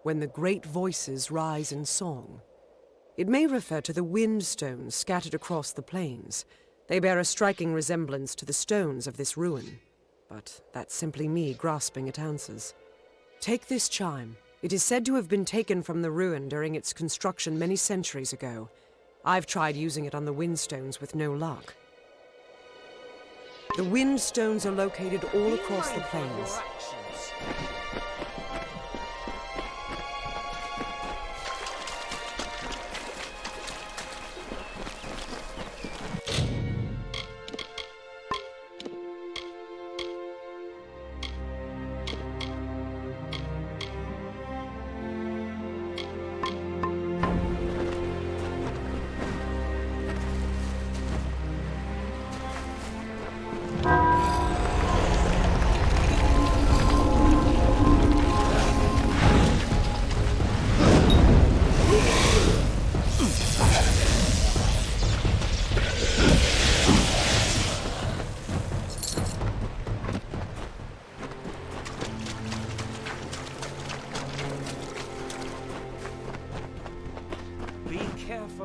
When the great voices rise in song. It may refer to the wind stones scattered across the plains. They bear a striking resemblance to the stones of this ruin. But that's simply me grasping at answers. Take this chime. It is said to have been taken from the ruin during its construction many centuries ago. I've tried using it on the wind stones with no luck. The wind stones are located all across the plains.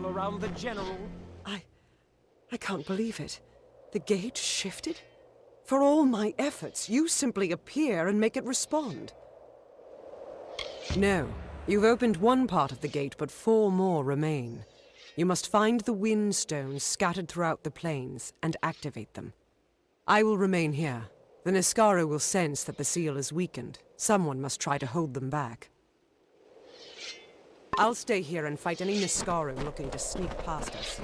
Around the general. I can't believe it. The gate shifted? For all my efforts, you simply appear and make it respond. No, you've opened one part of the gate, but 4 more remain. You must find the wind stones scattered throughout the plains and activate them. I will remain here. The Niskara will sense that the seal is weakened. Someone must try to hold them back. I'll stay here and fight any Niskara looking to sneak past us.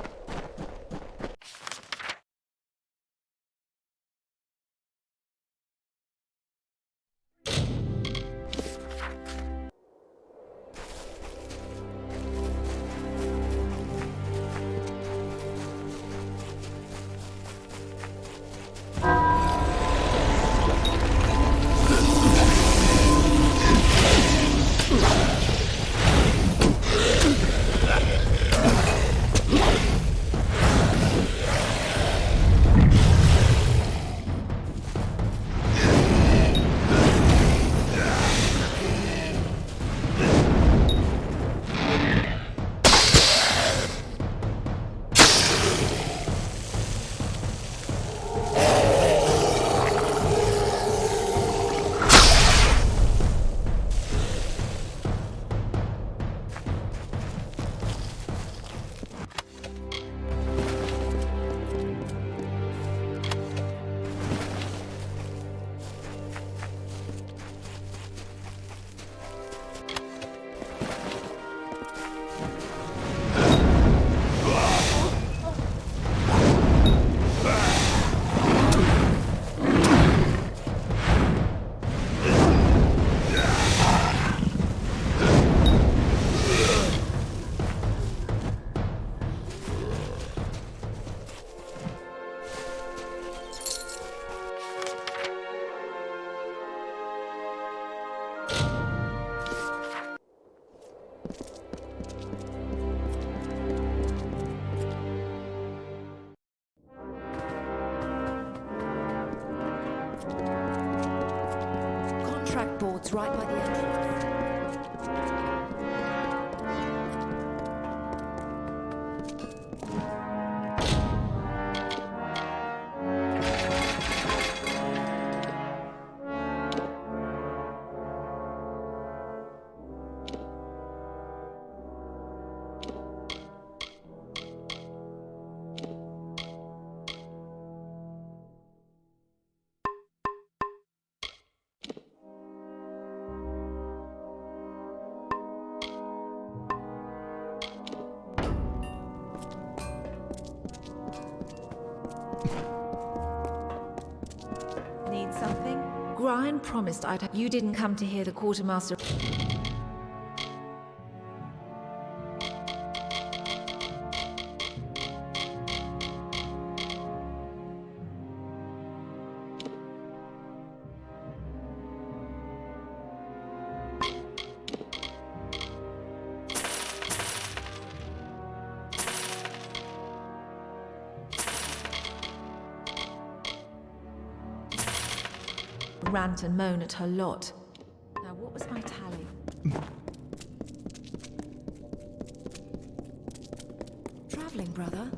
Trackboards right by the entrance. Need something? Brian promised I'd... You didn't come to hear the quartermaster... rant and moan at her lot. Now, what was my tally? Traveling, brother.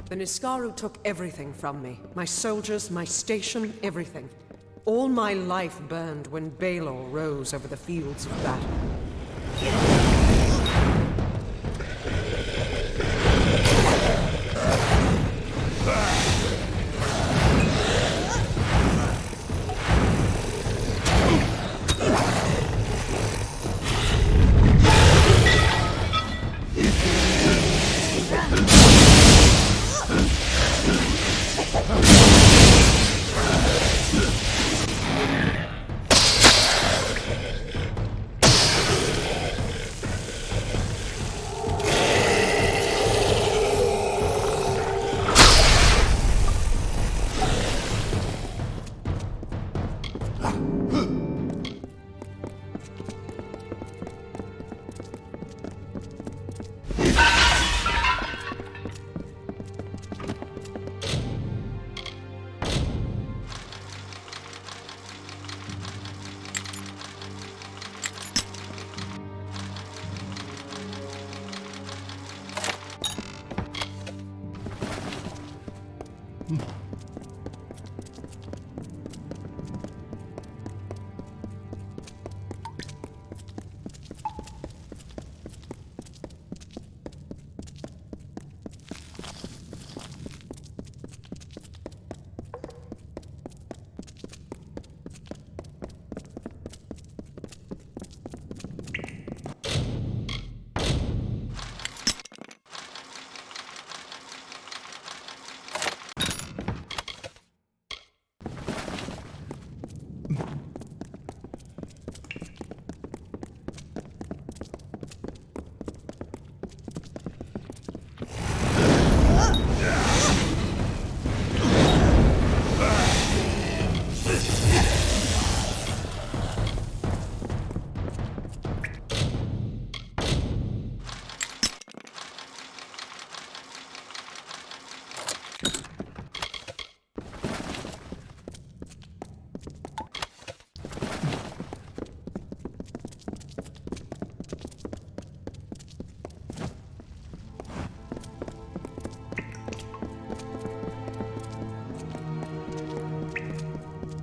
The Niskaru took everything from me. My soldiers, my station, everything. All my life burned when Balor rose over the fields of battle.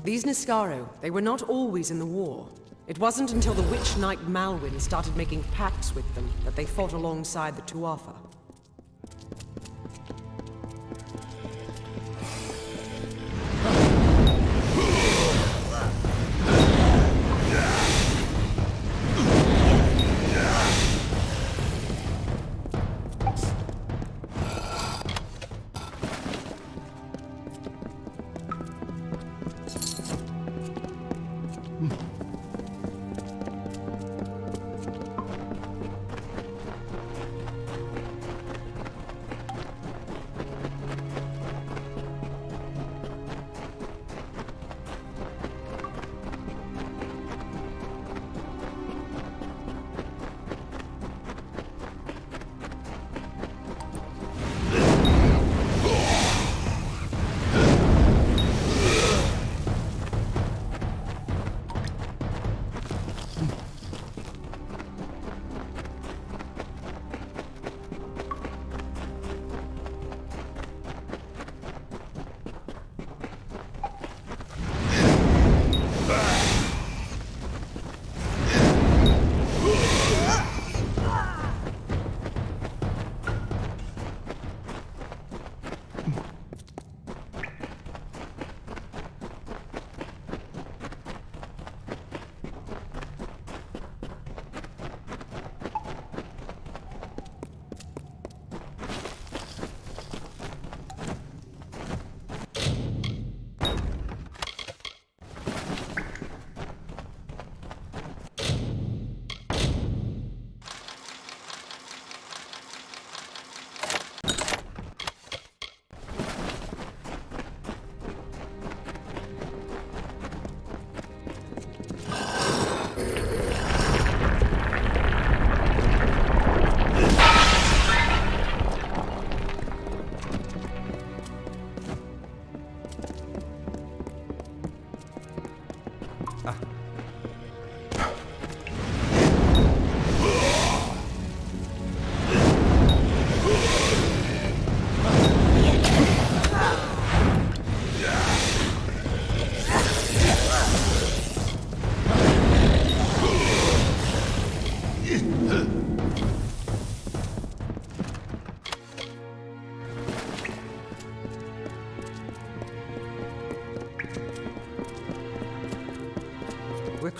These Niskaru, they were not always in the war. It wasn't until the Witch Knight Malwyn started making pacts with them that they fought alongside the Tuatha.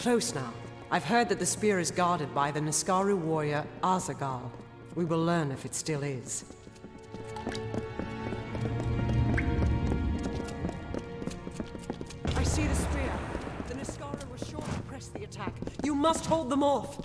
close now. I've heard that the spear is guarded by the Niskaru warrior Azagal. We will learn if it still is. I see the spear. The Niskaru were sure to press the attack. You must hold them off.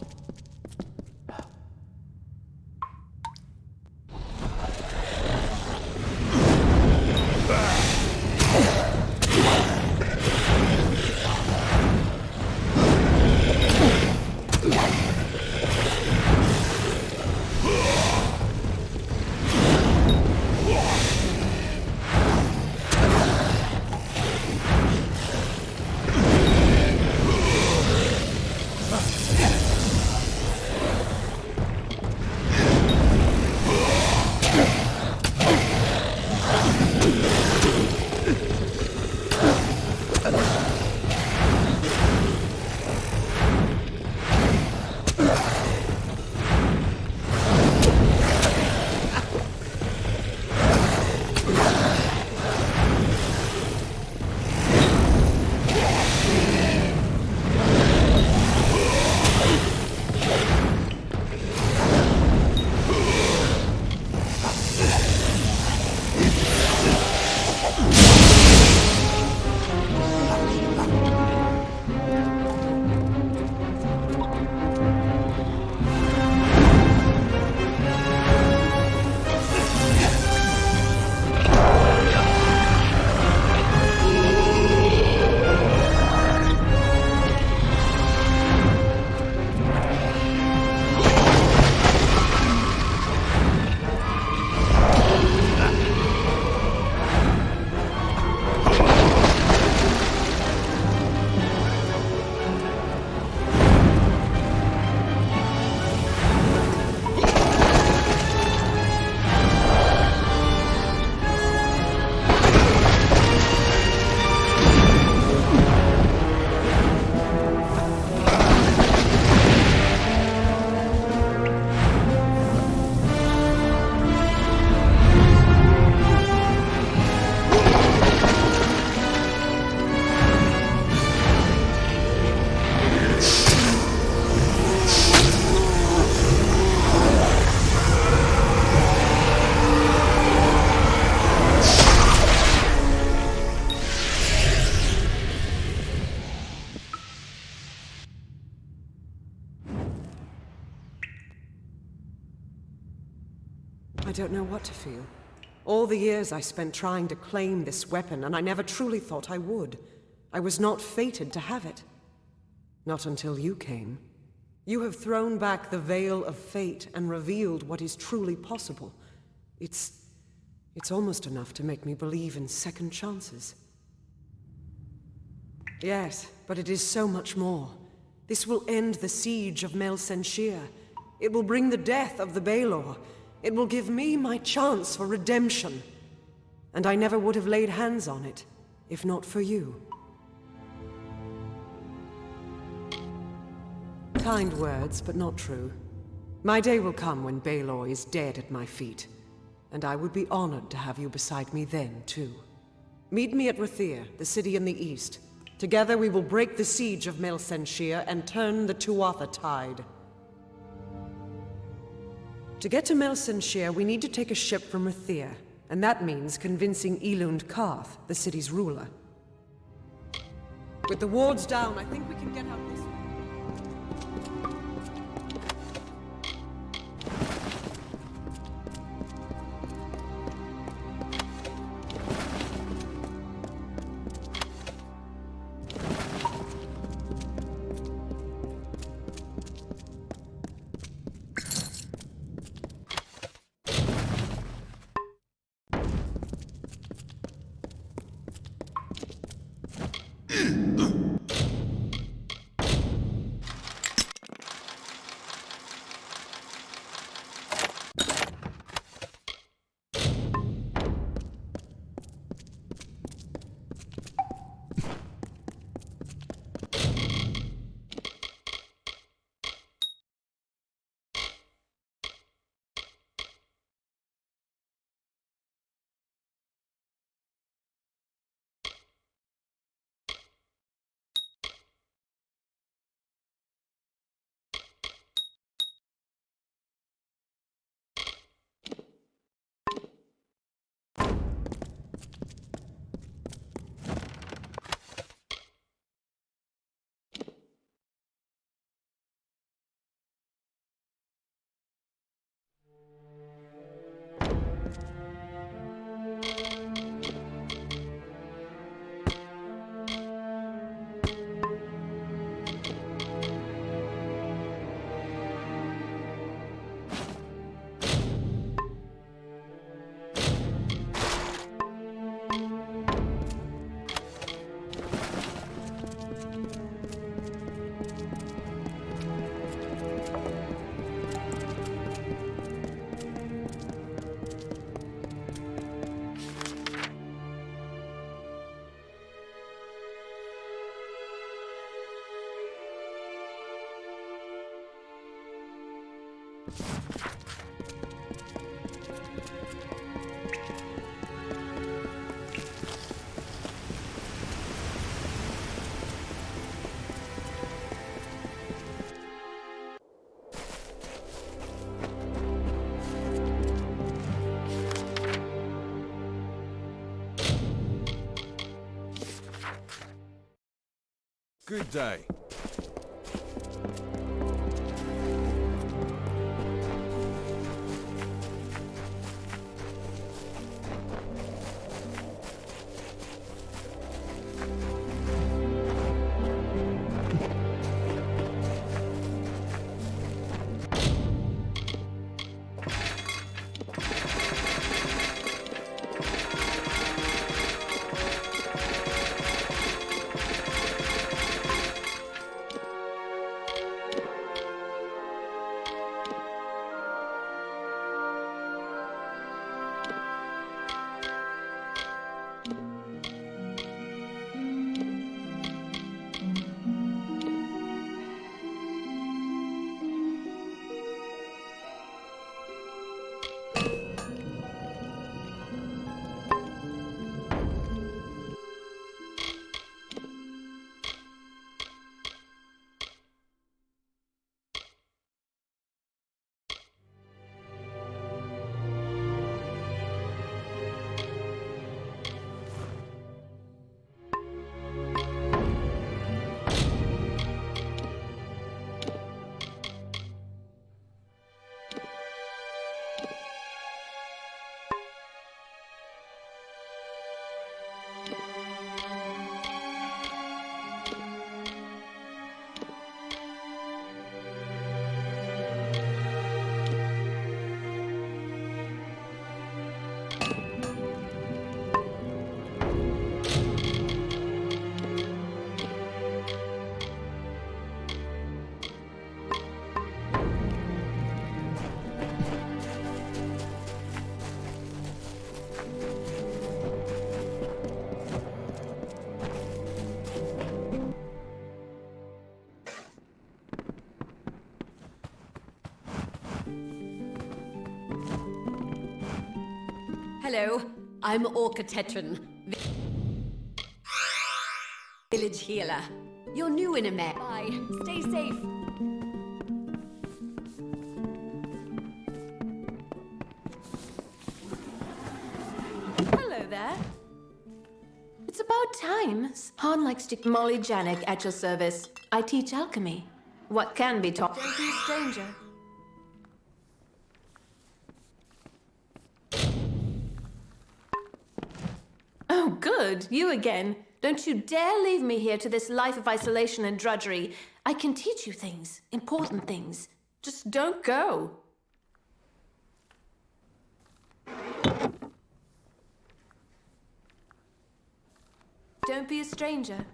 I don't know what to feel. All the years I spent trying to claim this weapon, and I never truly thought I would. I was not fated to have it. Not until you came. You have thrown back the veil of fate and revealed what is truly possible. It's almost enough to make me believe in second chances. Yes, but it is so much more. This will end the siege of Mel Senshir. It will bring the death of the Baelor. It will give me my chance for redemption. And I never would have laid hands on it, if not for you. Kind words, but not true. My day will come when Baelor is dead at my feet. And I would be honored to have you beside me then, too. Meet me at Rathir, the city in the east. Together we will break the siege of Mel Senshir and turn the Tuatha tide. To get to Mel Senshir, we need to take a ship from Rathir, and that means convincing Elund Karth, the city's ruler. With the wards down, I think we can get out this way. Good day. Hello, I'm Orca Tetran, village healer. You're new in Amer. Bye. Stay safe. Hello there. It's about time. Han likes to Molly Janik at your service. I teach alchemy. What can be taught. Don't be a stranger. Oh, good. You again. Don't you dare leave me here to this life of isolation and drudgery. I can teach you things. Important things. Just don't go. Don't be a stranger.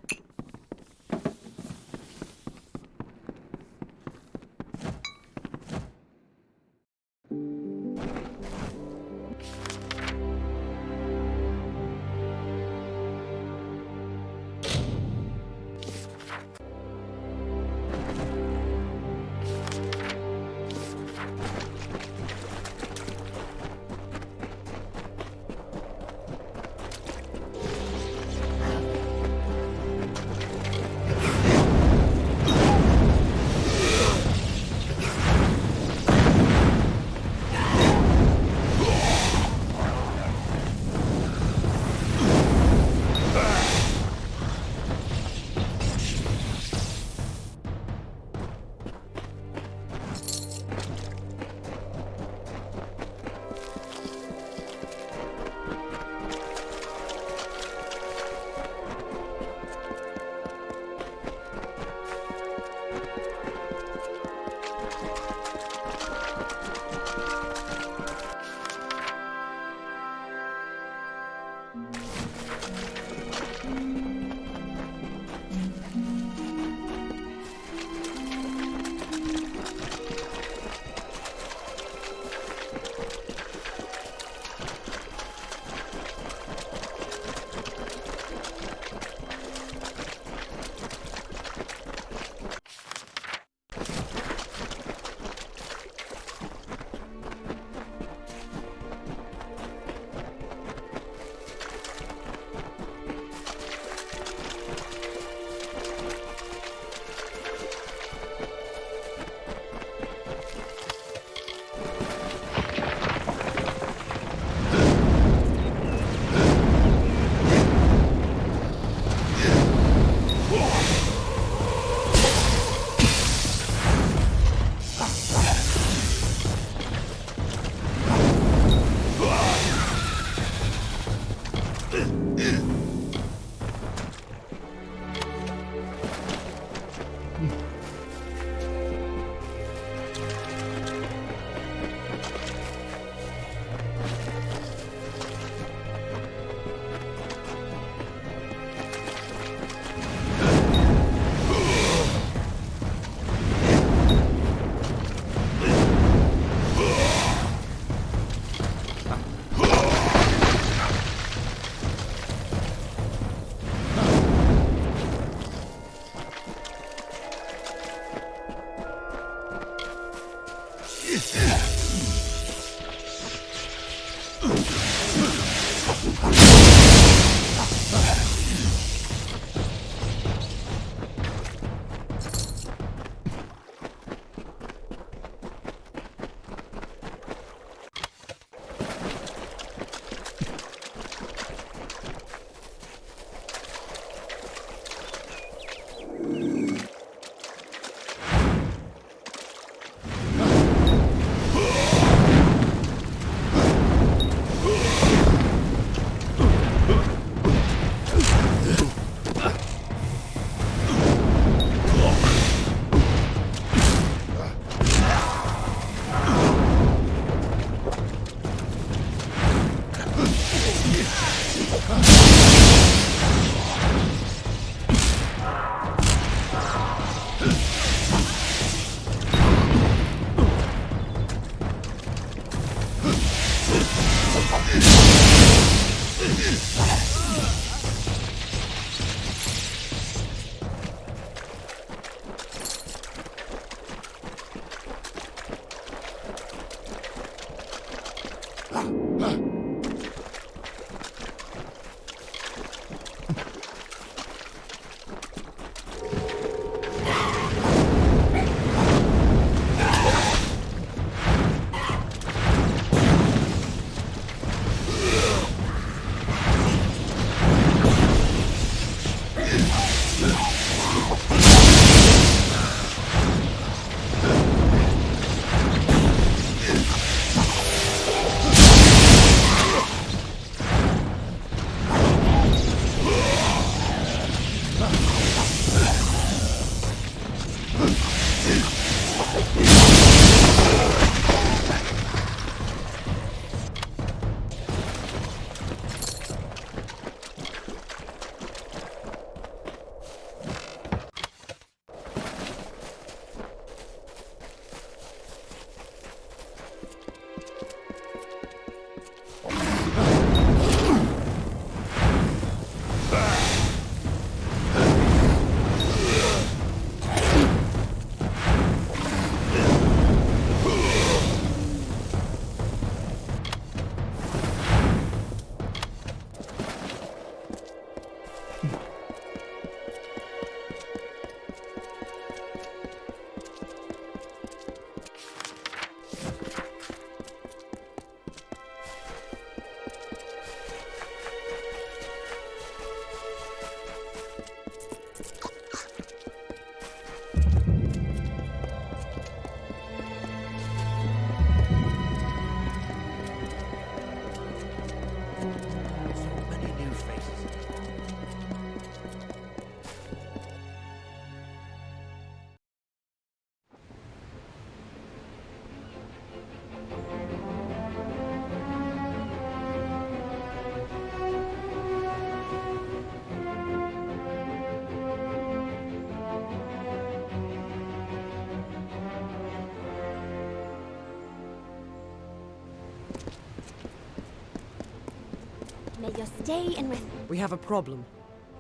May your stay in with... We have a problem.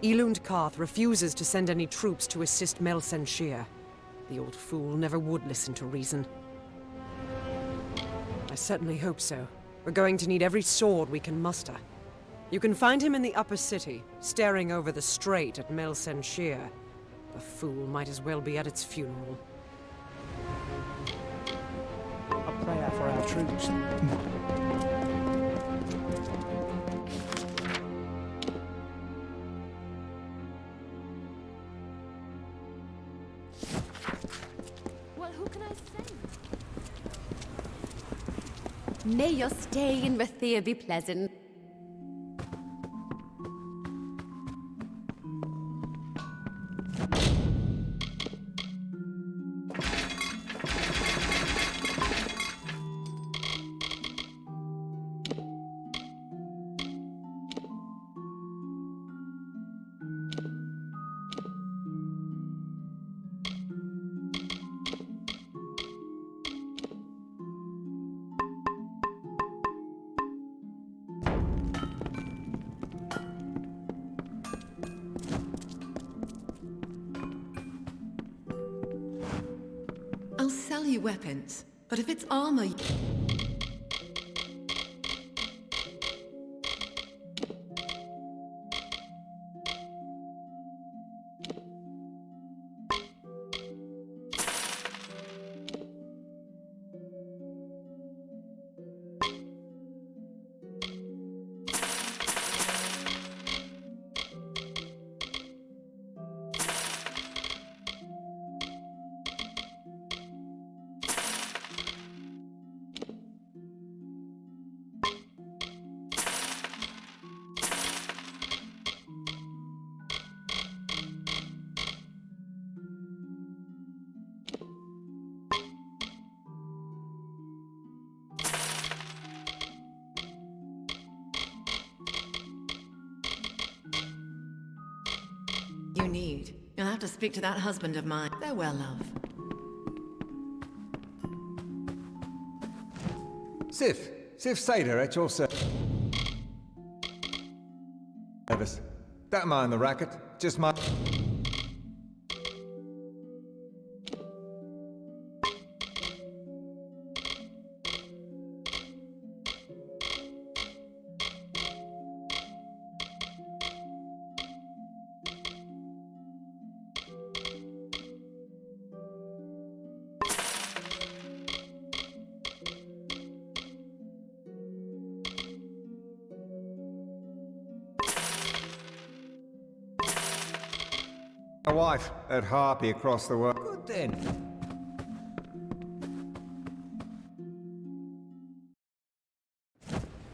Elund Karth refuses to send any troops to assist Mel Senshir. The old fool never would listen to reason. I certainly hope so. We're going to need every sword we can muster. You can find him in the upper city, staring over the strait at Mel Senshir. The fool might as well be at its funeral. A prayer for our troops. Well, who can I send? May your stay in Rathia be pleasant. I'll sell you weapons, but if it's armor... I'll have to speak to that husband of mine. Farewell, love. Sif Seder at your service. Don't mind the racket, just my... My wife, that harpy across the world. Good then.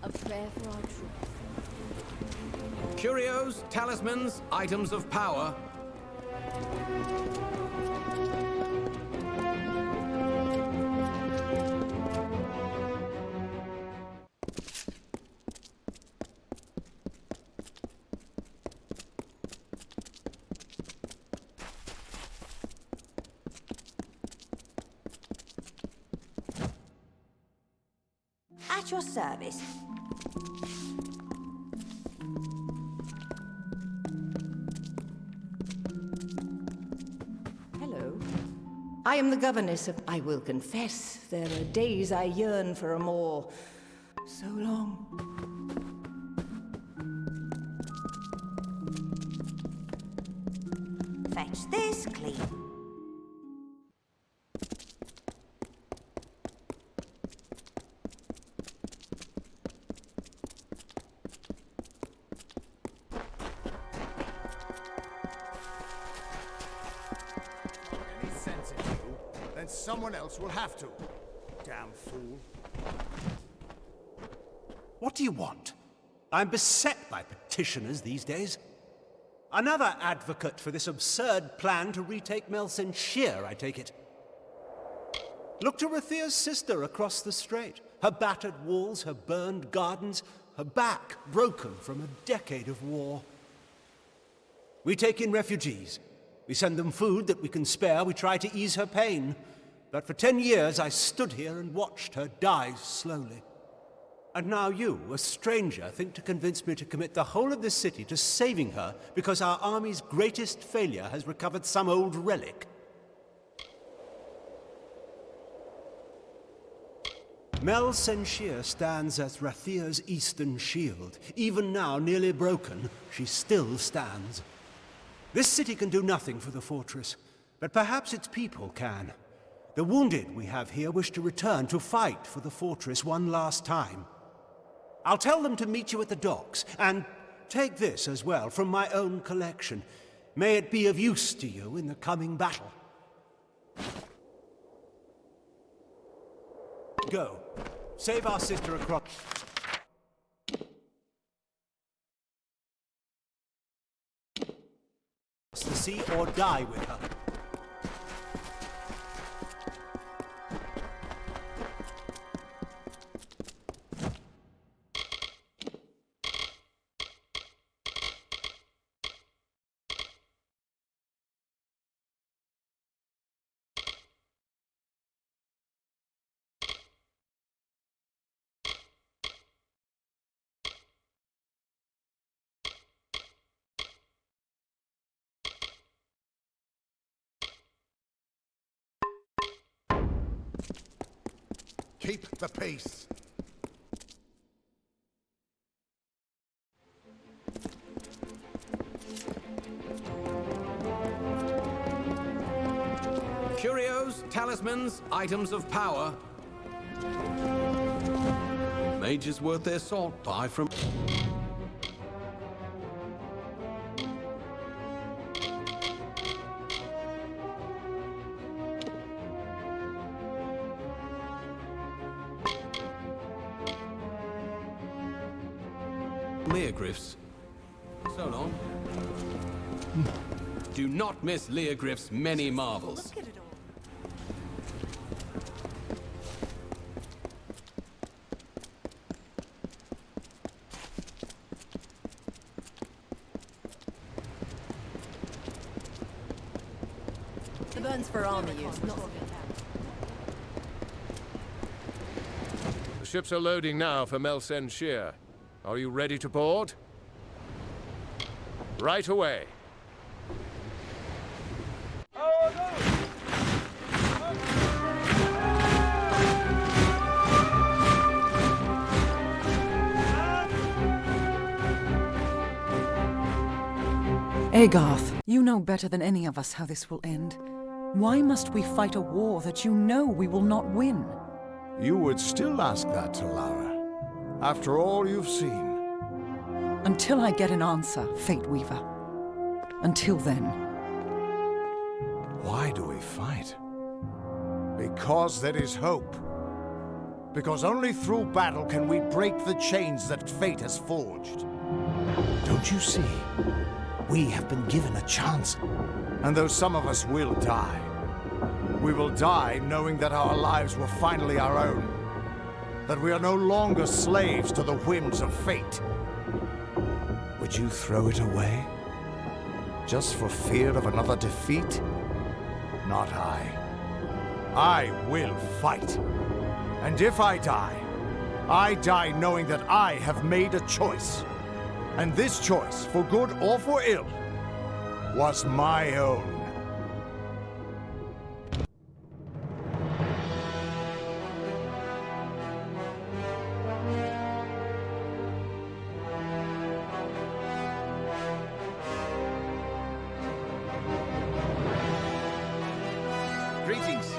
A prayer for our troops. Curios, talismans, items of power. At your service. Hello. I am the governess of... I will confess, there are days I yearn for a more... so long. Fetch this clean. Someone else will have to. Damn fool. What do you want? I'm beset by petitioners these days. Another advocate for this absurd plan to retake Melsenshire, I take it. Look to Rathir's sister across the strait. Her battered walls, her burned gardens, her back broken from a decade of war. We take in refugees. We send them food that we can spare. We try to ease her pain. But for 10 years I stood here and watched her die slowly. And now you, a stranger, think to convince me to commit the whole of this city to saving her because our army's greatest failure has recovered some old relic. Melsenshire stands as Rathir's eastern shield. Even now, nearly broken, she still stands. This city can do nothing for the fortress, but perhaps its people can. The wounded we have here wish to return to fight for the fortress one last time. I'll tell them to meet you at the docks, and take this as well from my own collection. May it be of use to you in the coming battle. Go. Save our sister across the sea or die with her. Keep the peace. Curios, talismans, items of power. Mages worth their salt, buy from... Leogryphs. So long. Do not miss Leogryph's many marvels. Guns for army use, not... The ships are loading now for Melsen Shear. Are you ready to board? Right away. Agarth, you know better than any of us how this will end. Why must we fight a war that you know we will not win? You would still ask that to Lara, after all you've seen. Until I get an answer, Fate Weaver. Until then. Why do we fight? Because there is hope. Because only through battle can we break the chains that fate has forged. Don't you see? We have been given a chance. And though some of us will die, we will die knowing that our lives were finally our own. That we are no longer slaves to the whims of fate. Would you throw it away? Just for fear of another defeat? Not I. I will fight. And if I die knowing that I have made a choice. And this choice, for good or for ill, was my own. Greetings.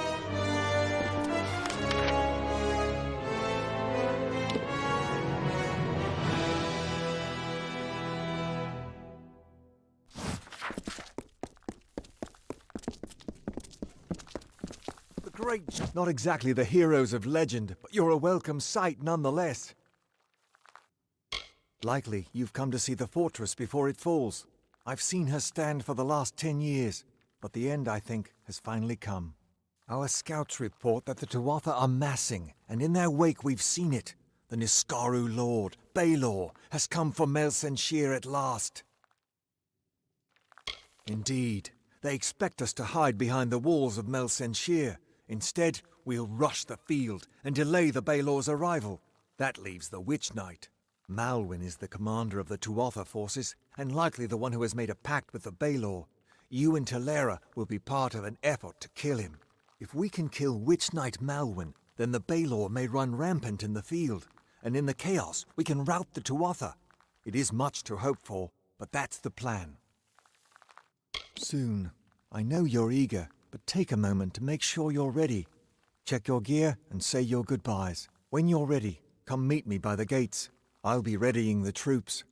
Not exactly the heroes of legend, but you're a welcome sight nonetheless. Likely you've come to see the fortress before it falls. I've seen her stand for the last 10 years, but the end, I think, has finally come. Our scouts report that the Tuatha are massing, and in their wake we've seen it. The Niskaru Lord, Baelor, has come for Melsen Shear at last. Indeed, they expect us to hide behind the walls of Melsen Shear. Instead, we'll rush the field and delay the Baelor's arrival. That leaves the Witch Knight. Malwyn is the commander of the Tuatha forces, and likely the one who has made a pact with the Baelor. You and Talera will be part of an effort to kill him. If we can kill Witch Knight Malwyn, then the Baelor may run rampant in the field, and in the chaos we can rout the Tuatha. It is much to hope for, but that's the plan. Soon. I know you're eager, but take a moment to make sure you're ready. Check your gear and say your goodbyes. When you're ready, come meet me by the gates. I'll be readying the troops.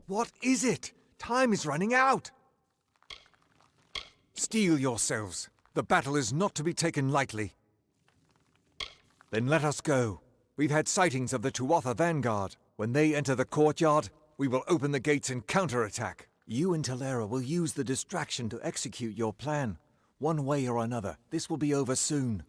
What is it? Time is running out! Steel yourselves. The battle is not to be taken lightly. Then let us go. We've had sightings of the Tuatha vanguard. When they enter the courtyard, we will open the gates and counterattack. You and Talera will use the distraction to execute your plan. One way or another, this will be over soon.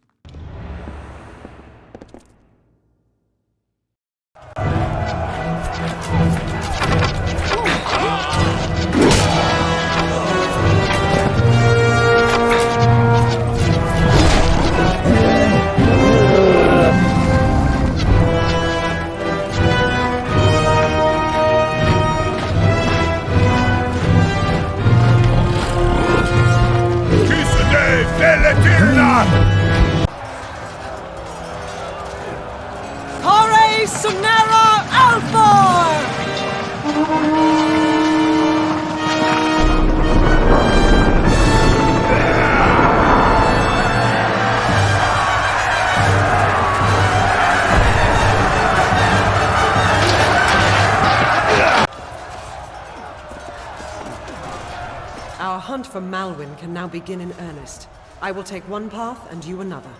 Our hunt for Malwyn can now begin in earnest. I will take one path and you another.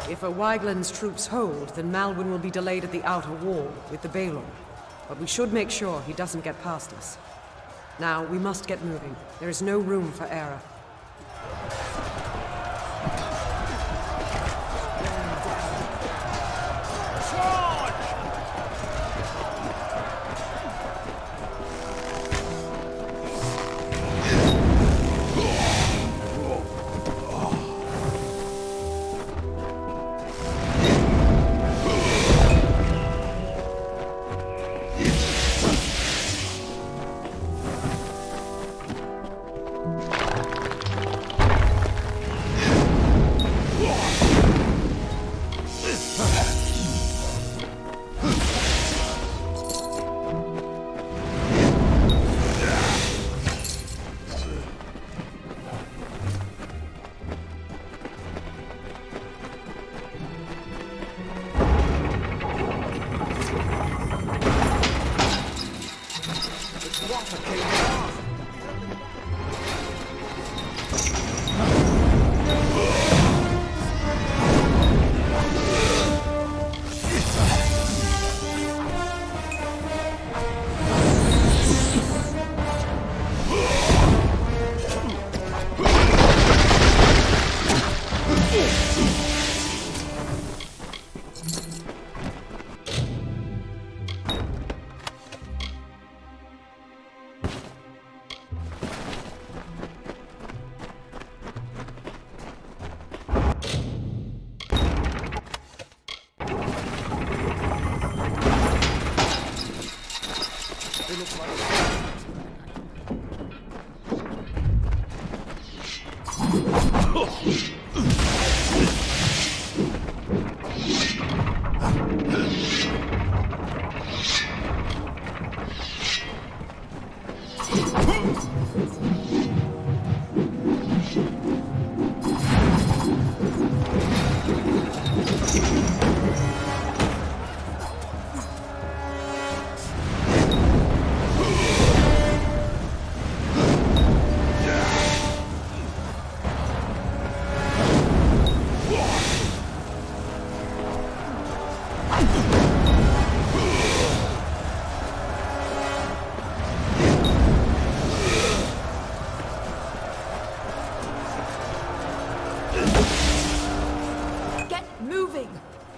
If a Wygland's troops hold, then Malwyn will be delayed at the outer wall with the Baelor. But we should make sure he doesn't get past us. Now, we must get moving. There is no room for error.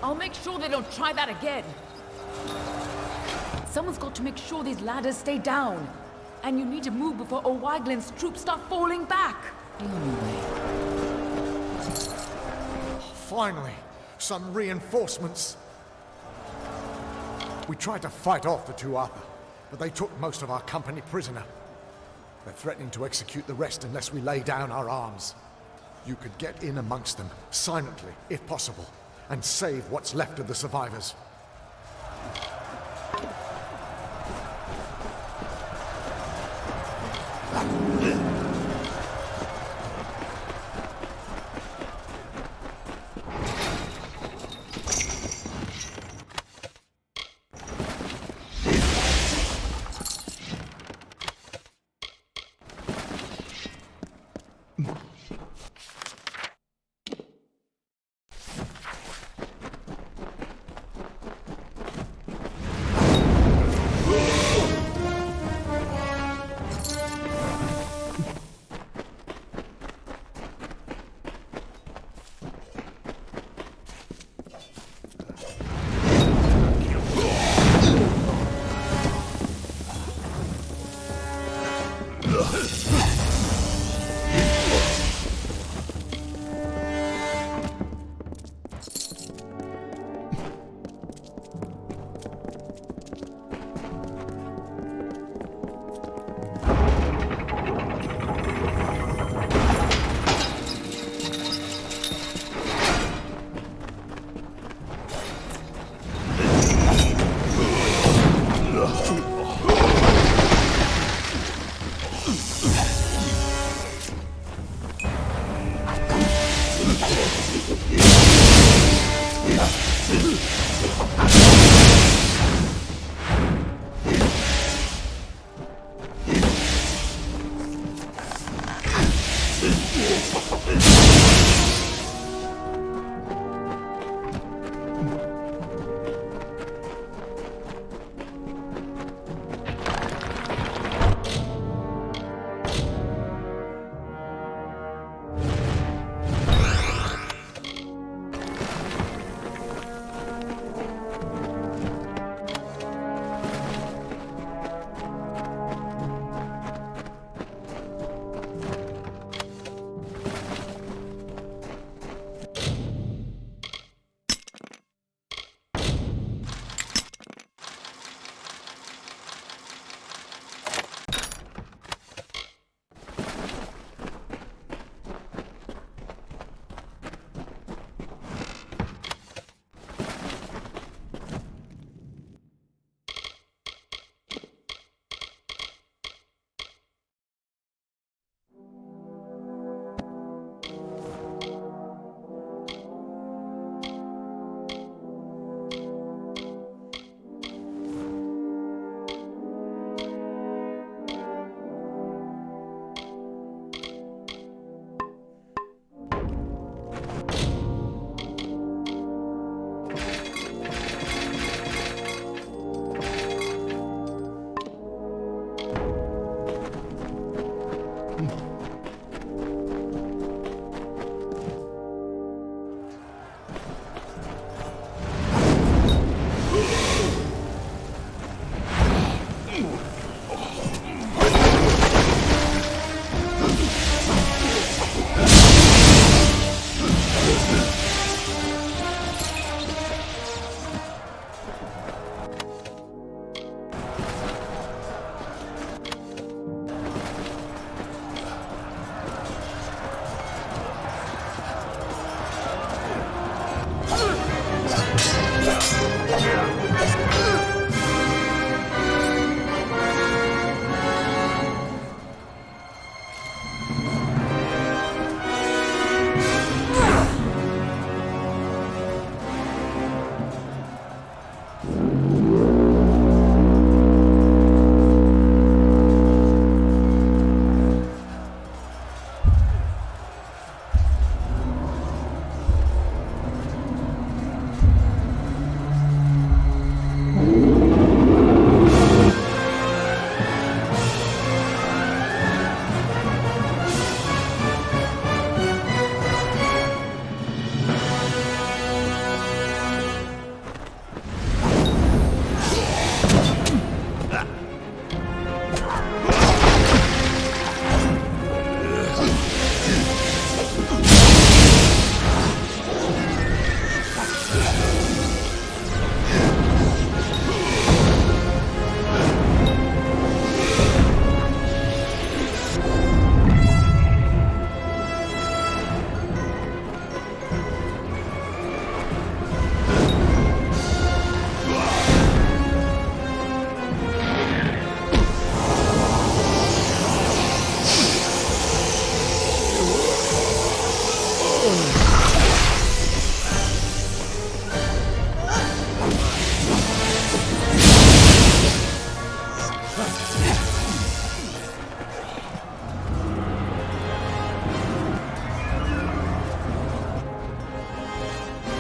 I'll make sure they don't try that again. Someone's got to make sure these ladders stay down. And you need to move before O'Waglin's troops start falling back. Finally, some reinforcements. We tried to fight off the Tuatha, but they took most of our company prisoner. They're threatening to execute the rest unless we lay down our arms. You could get in amongst them, silently, if possible, and save what's left of the survivors.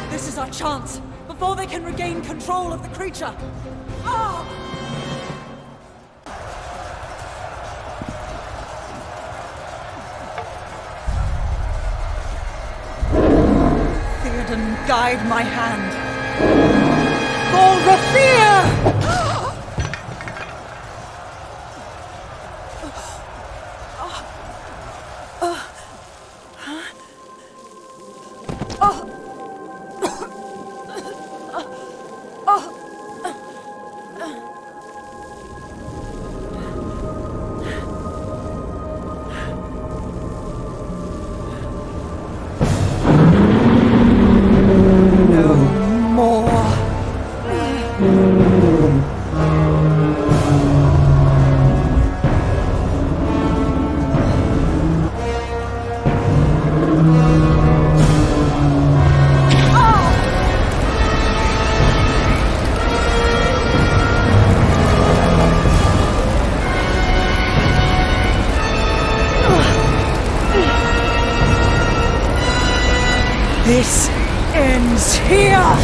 This is our chance, before they can regain control of the creature! Ah! Theoden, guide my hand. For Rafir! This ends here!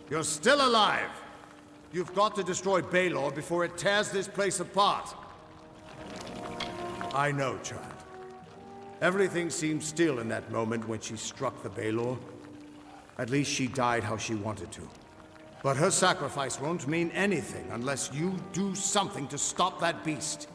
You're still alive! You've got to destroy Baelor before it tears this place apart. I know, child. Everything seemed still in that moment when she struck the Baelor. At least she died how she wanted to. But her sacrifice won't mean anything unless you do something to stop that beast.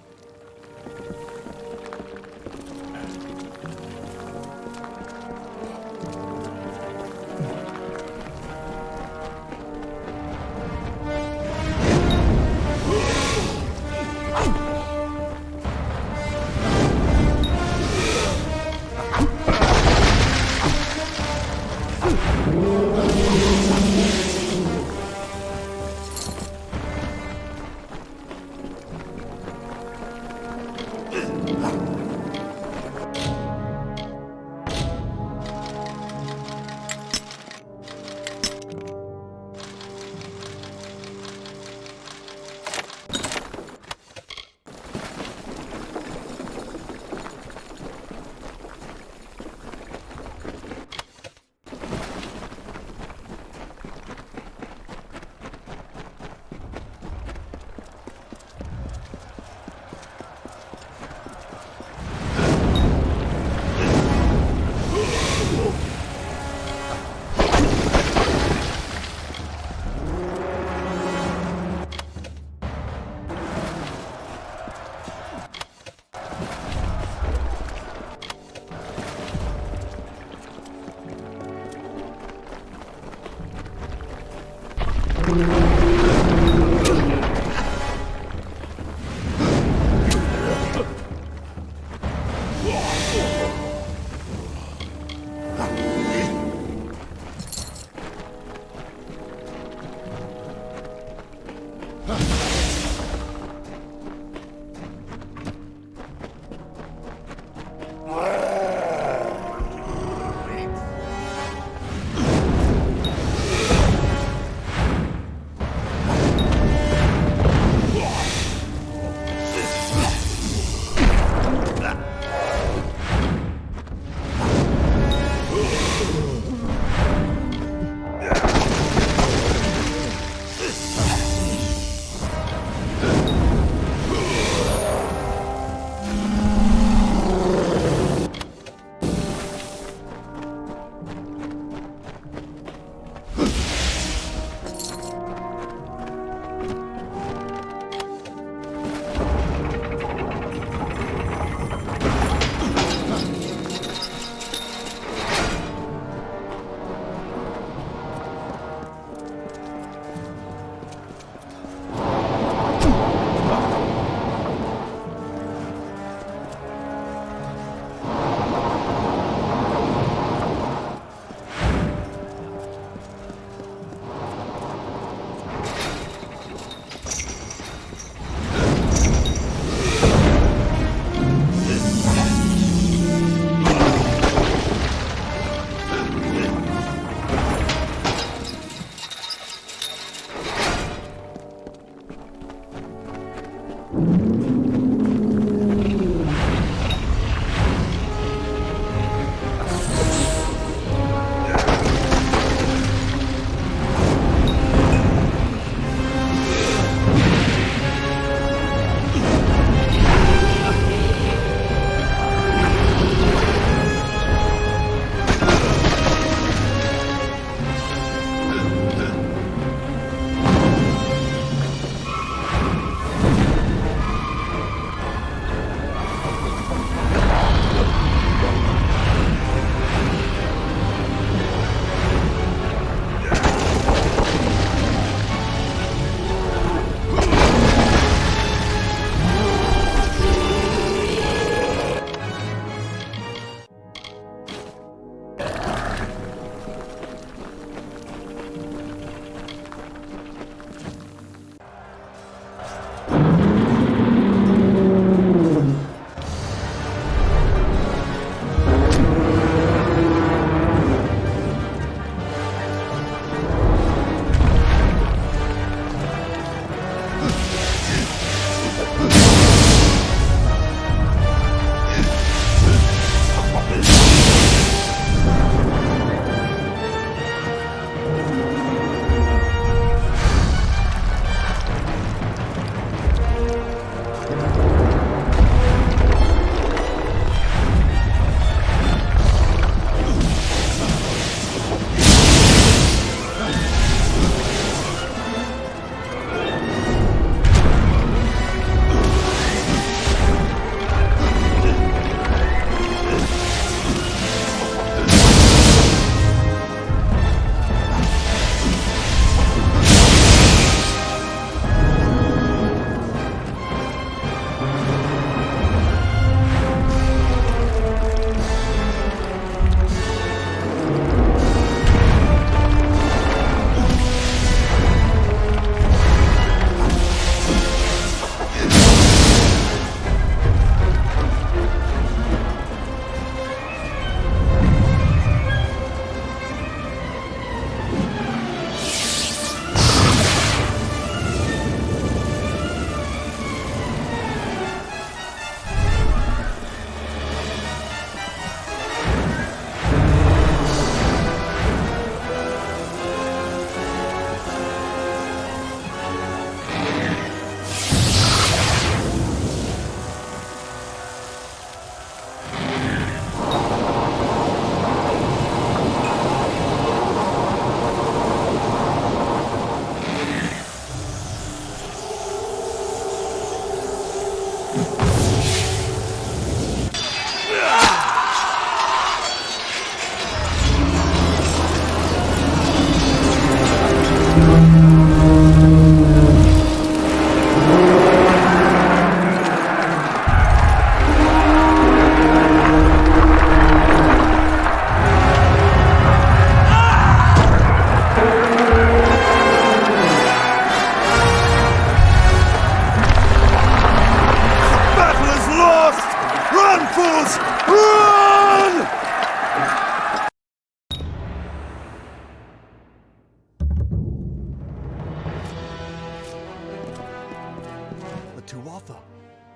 Tuatha.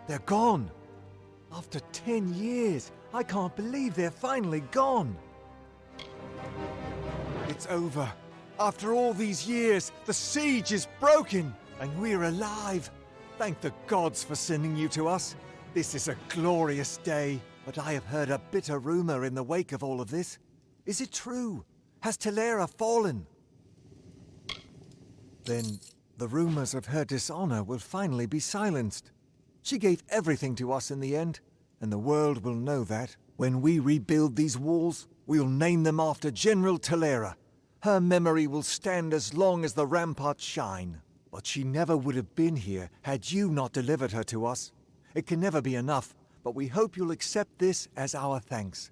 They're gone. After 10 years, I can't believe they're finally gone. It's over. After all these years, the siege is broken, and we're alive. Thank the gods for sending you to us. This is a glorious day, but I have heard a bitter rumor in the wake of all of this. Is it true? Has Telera fallen? Then the rumors of her dishonor will finally be silenced. She gave everything to us in the end, and the world will know that. When we rebuild these walls, we'll name them after General Telera. Her memory will stand as long as the ramparts shine. But she never would have been here had you not delivered her to us. It can never be enough, but we hope you'll accept this as our thanks.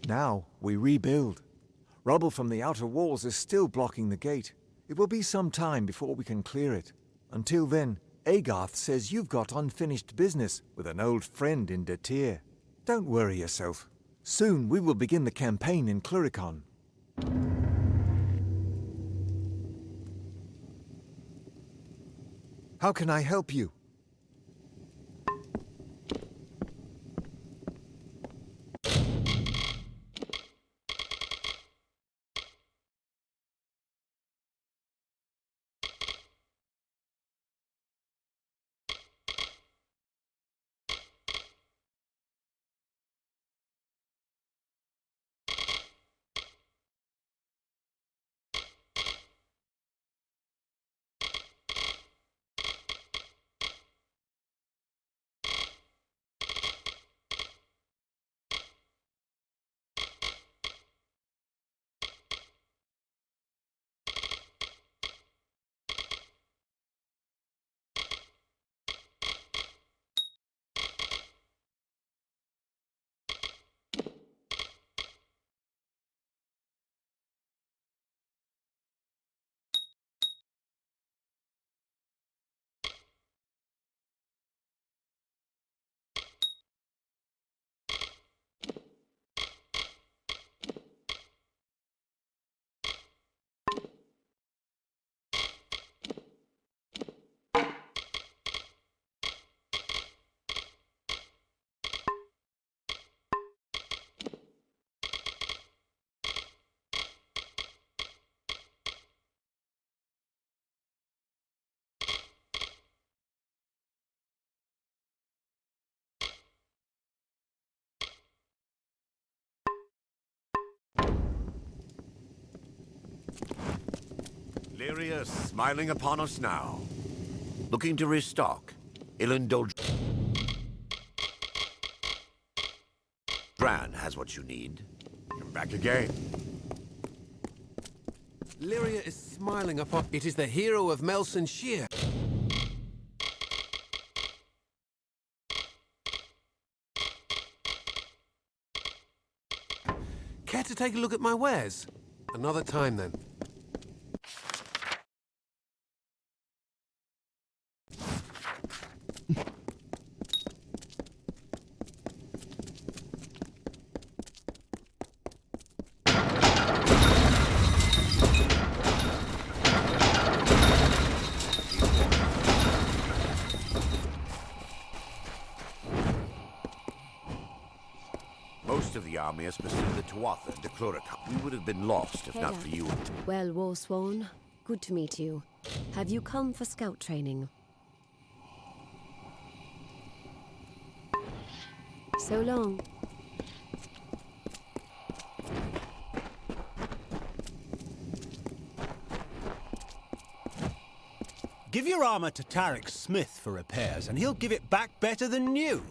Now we rebuild. Rubble from the outer walls is still blocking the gate. It will be some time before we can clear it. Until then, Agarth says you've got unfinished business with an old friend in Detir. Don't worry yourself. Soon we will begin the campaign in Cluricon. How can I help you? Lyria smiling upon us now. Looking to restock. Ill-indulged. Dran has what you need. Come back again. Lyria is smiling upon... It is the hero of Melson Shear. Care to take a look at my wares? Another time, then. Most of the army has pursued the Tuatha and Cluricon. We would have been lost if not for you. Well, Warsworn, good to meet you. Have you come for scout training? So long. Give your armor to Tarek Smith for repairs, and he'll give it back better than new.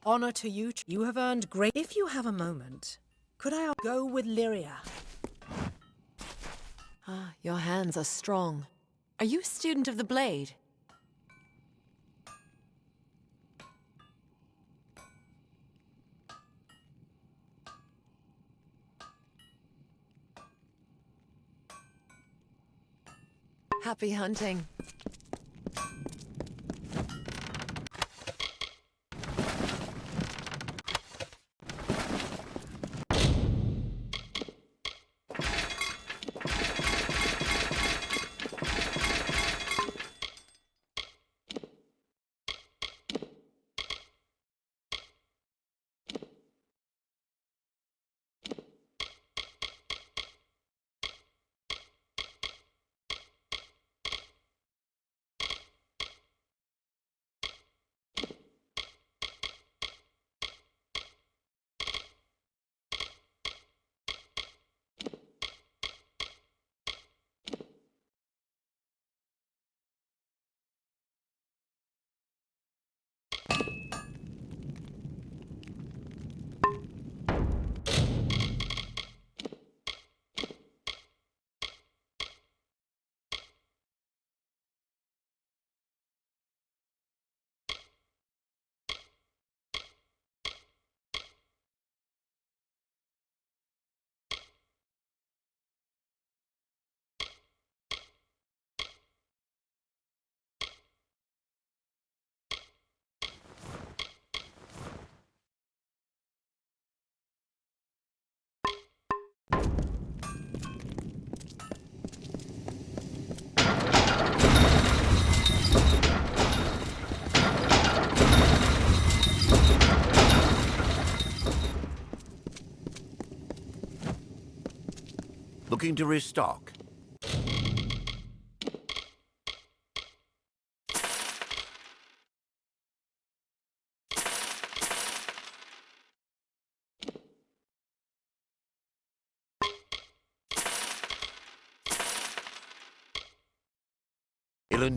Honor to you. You have earned great... If you have a moment, could I go with Lyria? Ah, your hands are strong. Are you a student of the blade? Happy hunting. Looking to restock?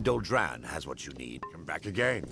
Doldran has what you need. Come back again.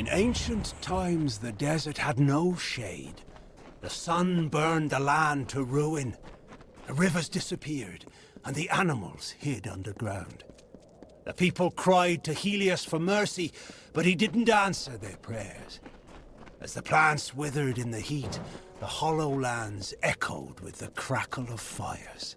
In ancient times, the desert had no shade. The sun burned the land to ruin. The rivers disappeared, and the animals hid underground. The people cried to Helios for mercy, but he didn't answer their prayers. As the plants withered in the heat, the hollow lands echoed with the crackle of fires.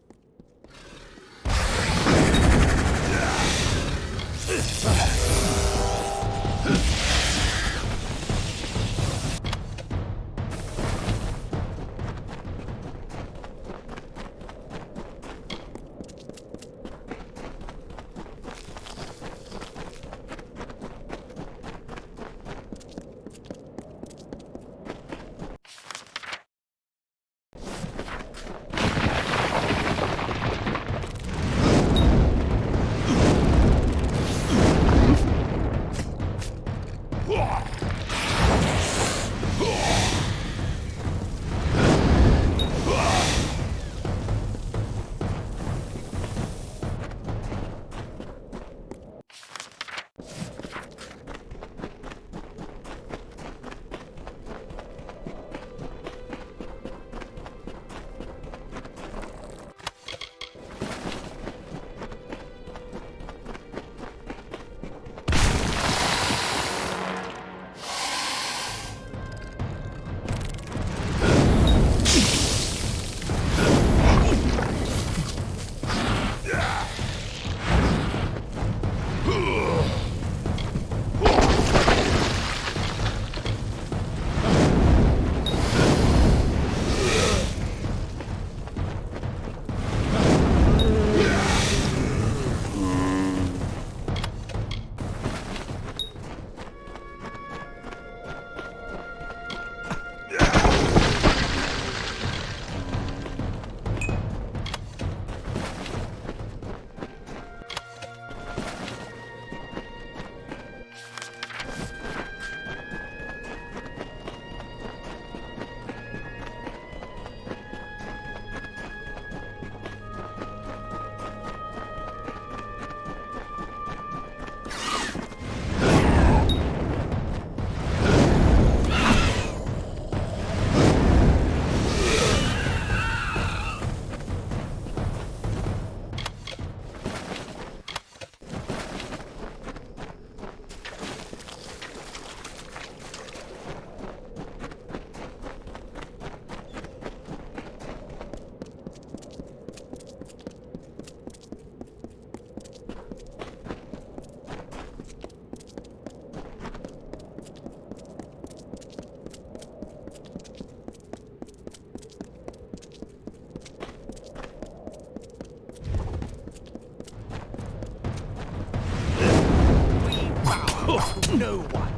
no one.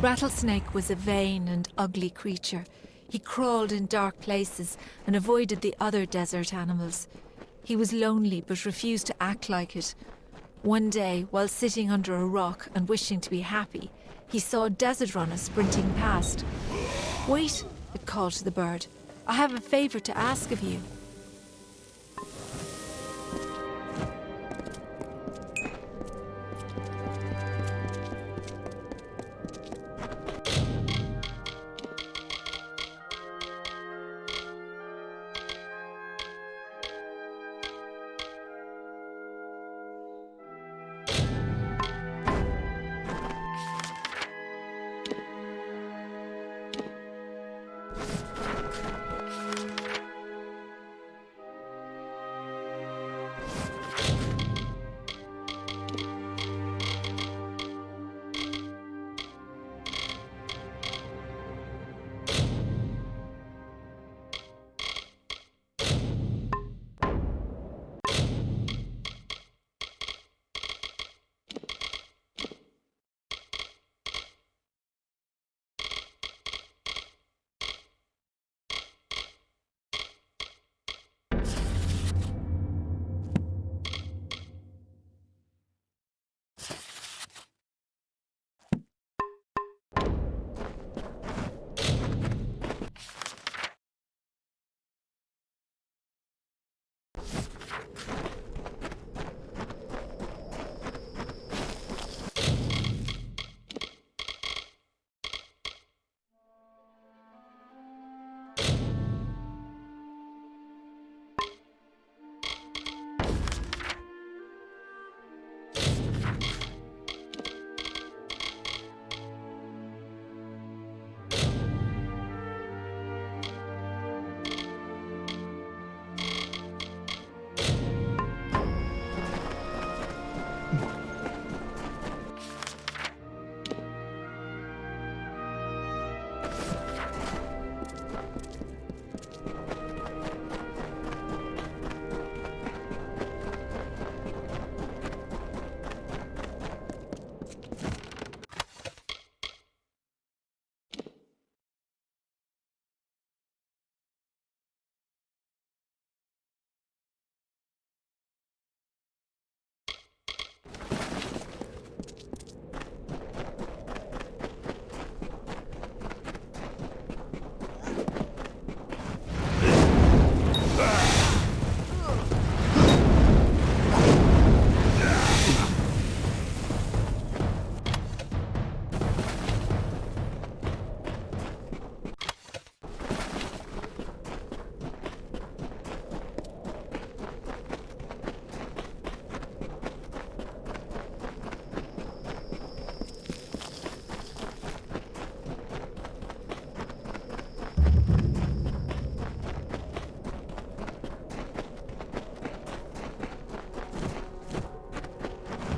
Rattlesnake was a vain and ugly creature. He crawled in dark places and avoided the other desert animals. He was lonely but refused to act like it. One day, while sitting under a rock and wishing to be happy, he saw a desert runner sprinting past. "Wait," it called to the bird. "I have a favor to ask of you."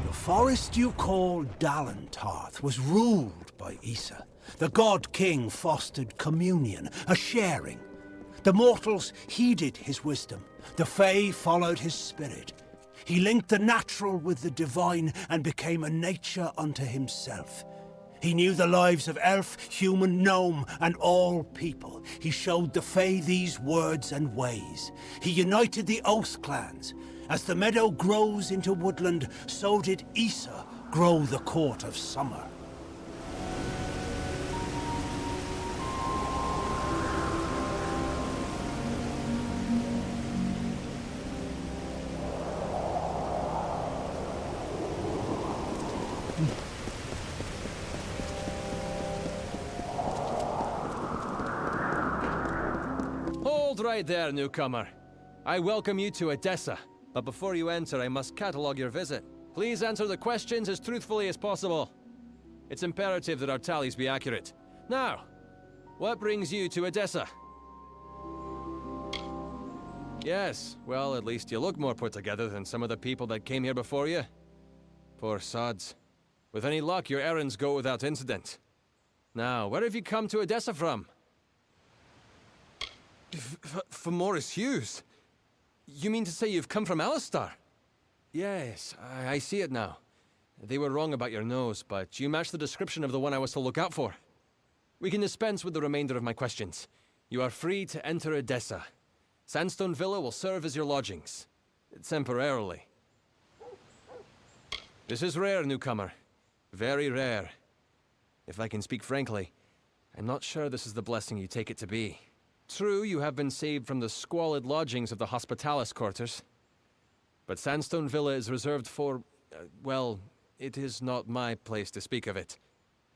The forest you call Dalantarth was ruled by Issa. The God King fostered communion, a sharing. The mortals heeded his wisdom. The Fae followed his spirit. He linked the natural with the divine and became a nature unto himself. He knew the lives of elf, human, gnome, and all people. He showed the Fae these words and ways. He united the Oath clans. As the meadow grows into woodland, so did Issa grow the court of summer. Hold right there, newcomer. I welcome you to Edessa. But before you enter, I must catalogue your visit. Please answer the questions as truthfully as possible. It's imperative that our tallies be accurate. Now, what brings you to Edessa? Yes, well, at least you look more put together than some of the people that came here before you. Poor sods. With any luck, your errands go without incident. Now, where have you come to Odessa from? From Morris Hughes? You mean to say you've come from Alistar? Yes, I see it now. They were wrong about your nose, but you match the description of the one I was to look out for. We can dispense with the remainder of my questions. You are free to enter Odessa. Sandstone Villa will serve as your lodgings. Temporarily. This is rare, newcomer. Very rare. If I can speak frankly, I'm not sure this is the blessing you take it to be. True, you have been saved from the squalid lodgings of the Hospitalis quarters. But Sandstone Villa is reserved for, well, it is not my place to speak of it.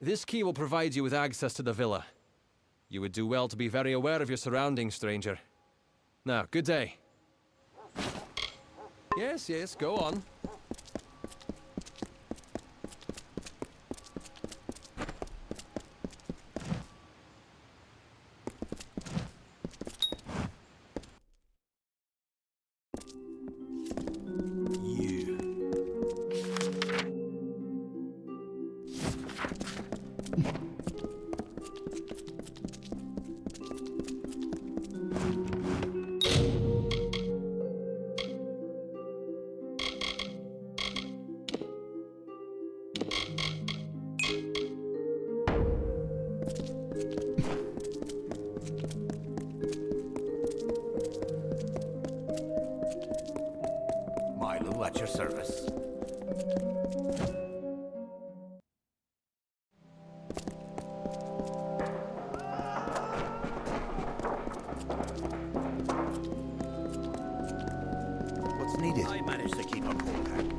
This key will provide you with access to the villa. You would do well to be very aware of your surroundings, stranger. Now, good day. Yes, go on. At your service. What's needed? I managed to keep a cool head.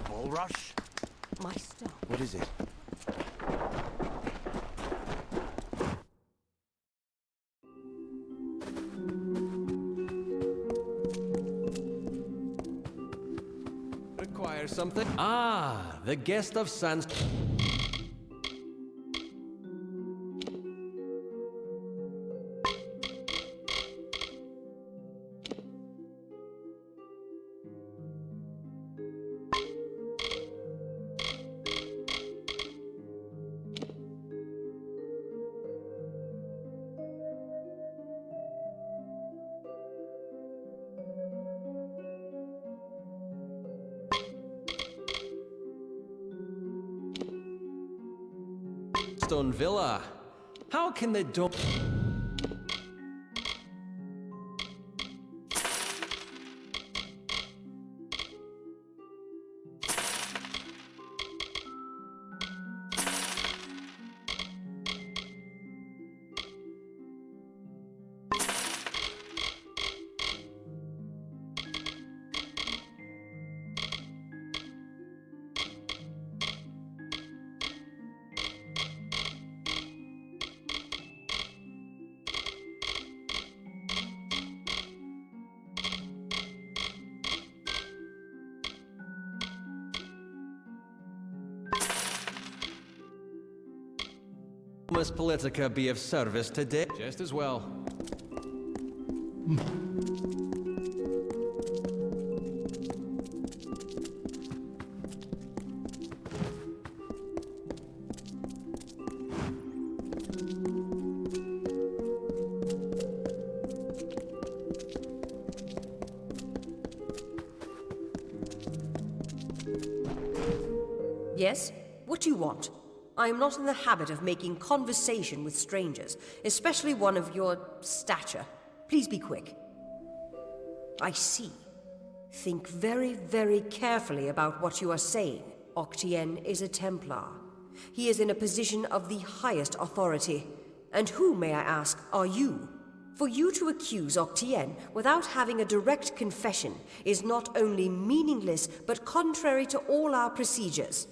Bull rush? My stuff. What is it? Require something? Ah, the guest of Sandstone. Sandstone Villa. How can they don't... Must Politica be of service today? Just as well. Yes? What do you want? I am not in the habit of making conversation with strangers, especially one of your stature. Please be quick. I see. Think very, very carefully about what you are saying. Octien is a Templar. He is in a position of the highest authority. And who, may I ask, are you? For you to accuse Octien without having a direct confession is not only meaningless, but contrary to all our procedures.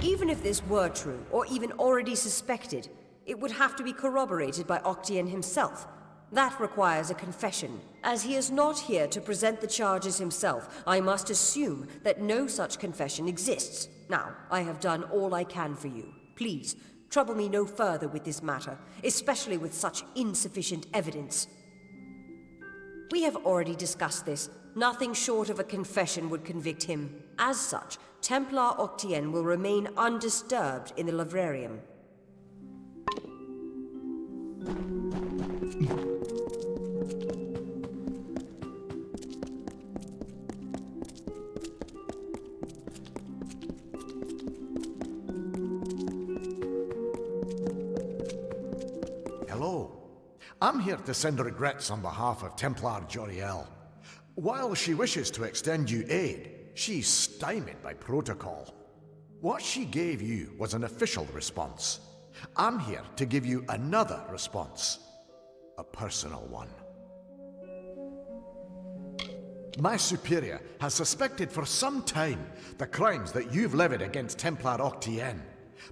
Even if this were true, or even already suspected, it would have to be corroborated by Octien himself. That requires a confession. As he is not here to present the charges himself, I must assume that no such confession exists. Now, I have done all I can for you. Please, trouble me no further with this matter, especially with such insufficient evidence. We have already discussed this. Nothing short of a confession would convict him. As such, Templar Octien will remain undisturbed in the Livrarium. Hello. I'm here to send regrets on behalf of Templar Joriel. While she wishes to extend you aid, she's stymied by protocol. What she gave you was an official response. I'm here to give you another response. A personal one. My superior has suspected for some time the crimes that you've levied against Templar Octien.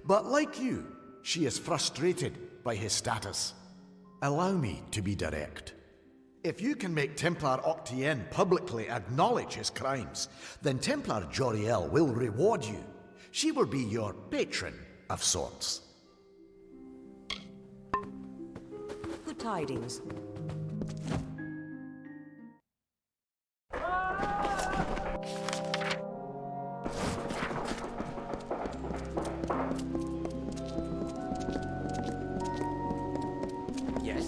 But like you, she is frustrated by his status. Allow me to be direct. If you can make Templar Octien publicly acknowledge his crimes, then Templar Joriel will reward you. She will be your patron of sorts. Good tidings. Yes?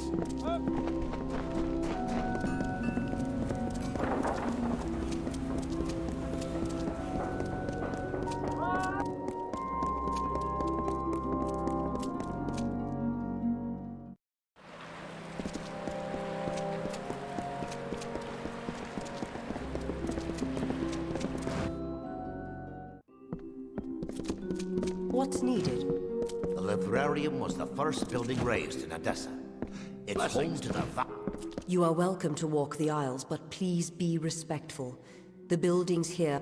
What's needed? The Livrarium was the first building raised in Odessa. It's home to the You are welcome to walk the aisles, but please be respectful. The buildings here...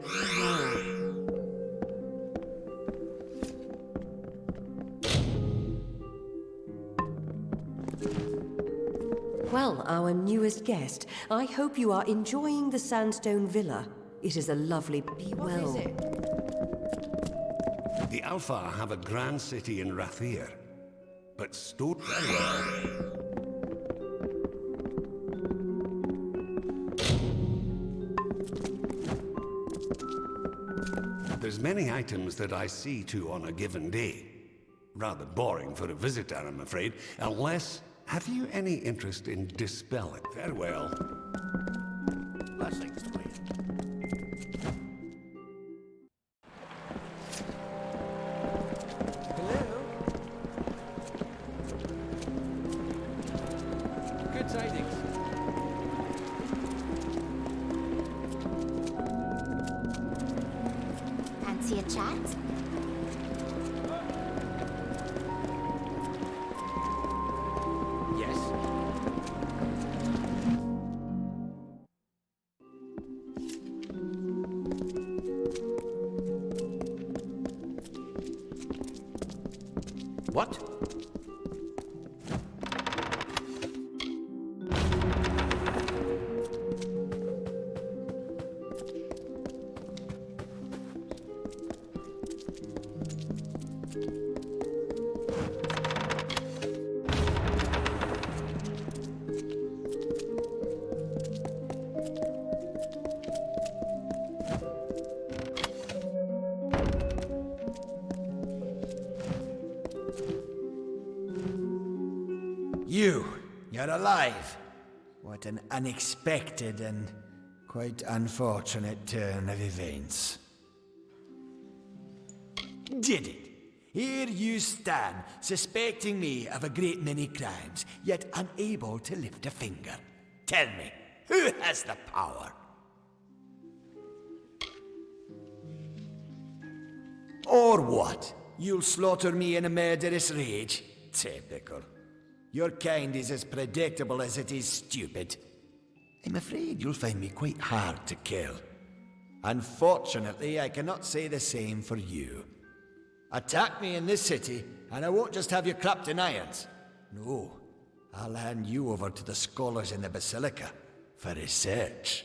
Well, our newest guest. I hope you are enjoying the sandstone villa. It is a lovely... Be well. What is it? The Alpha have a grand city in Rathir, but stood very well. There's many items that I see to on a given day. Rather boring for a visitor, I'm afraid, unless... Have you any interest in dispelling? Farewell. blessings to you. Good tidings. Fancy a chat? Yes. What? You're alive. What an unexpected and Quite unfortunate turn of events. Did it? Here you stand, suspecting me of a great many crimes, yet unable to lift a finger. Tell me, who has the power? Or what? You'll slaughter me in a murderous rage? Typical. Your kind is as predictable as it is stupid. I'm afraid you'll find me quite hard to kill. Unfortunately, I cannot say the same for you. Attack me in this city, and I won't just have you clapped in irons. No, I'll hand you over to the scholars in the Basilica for research.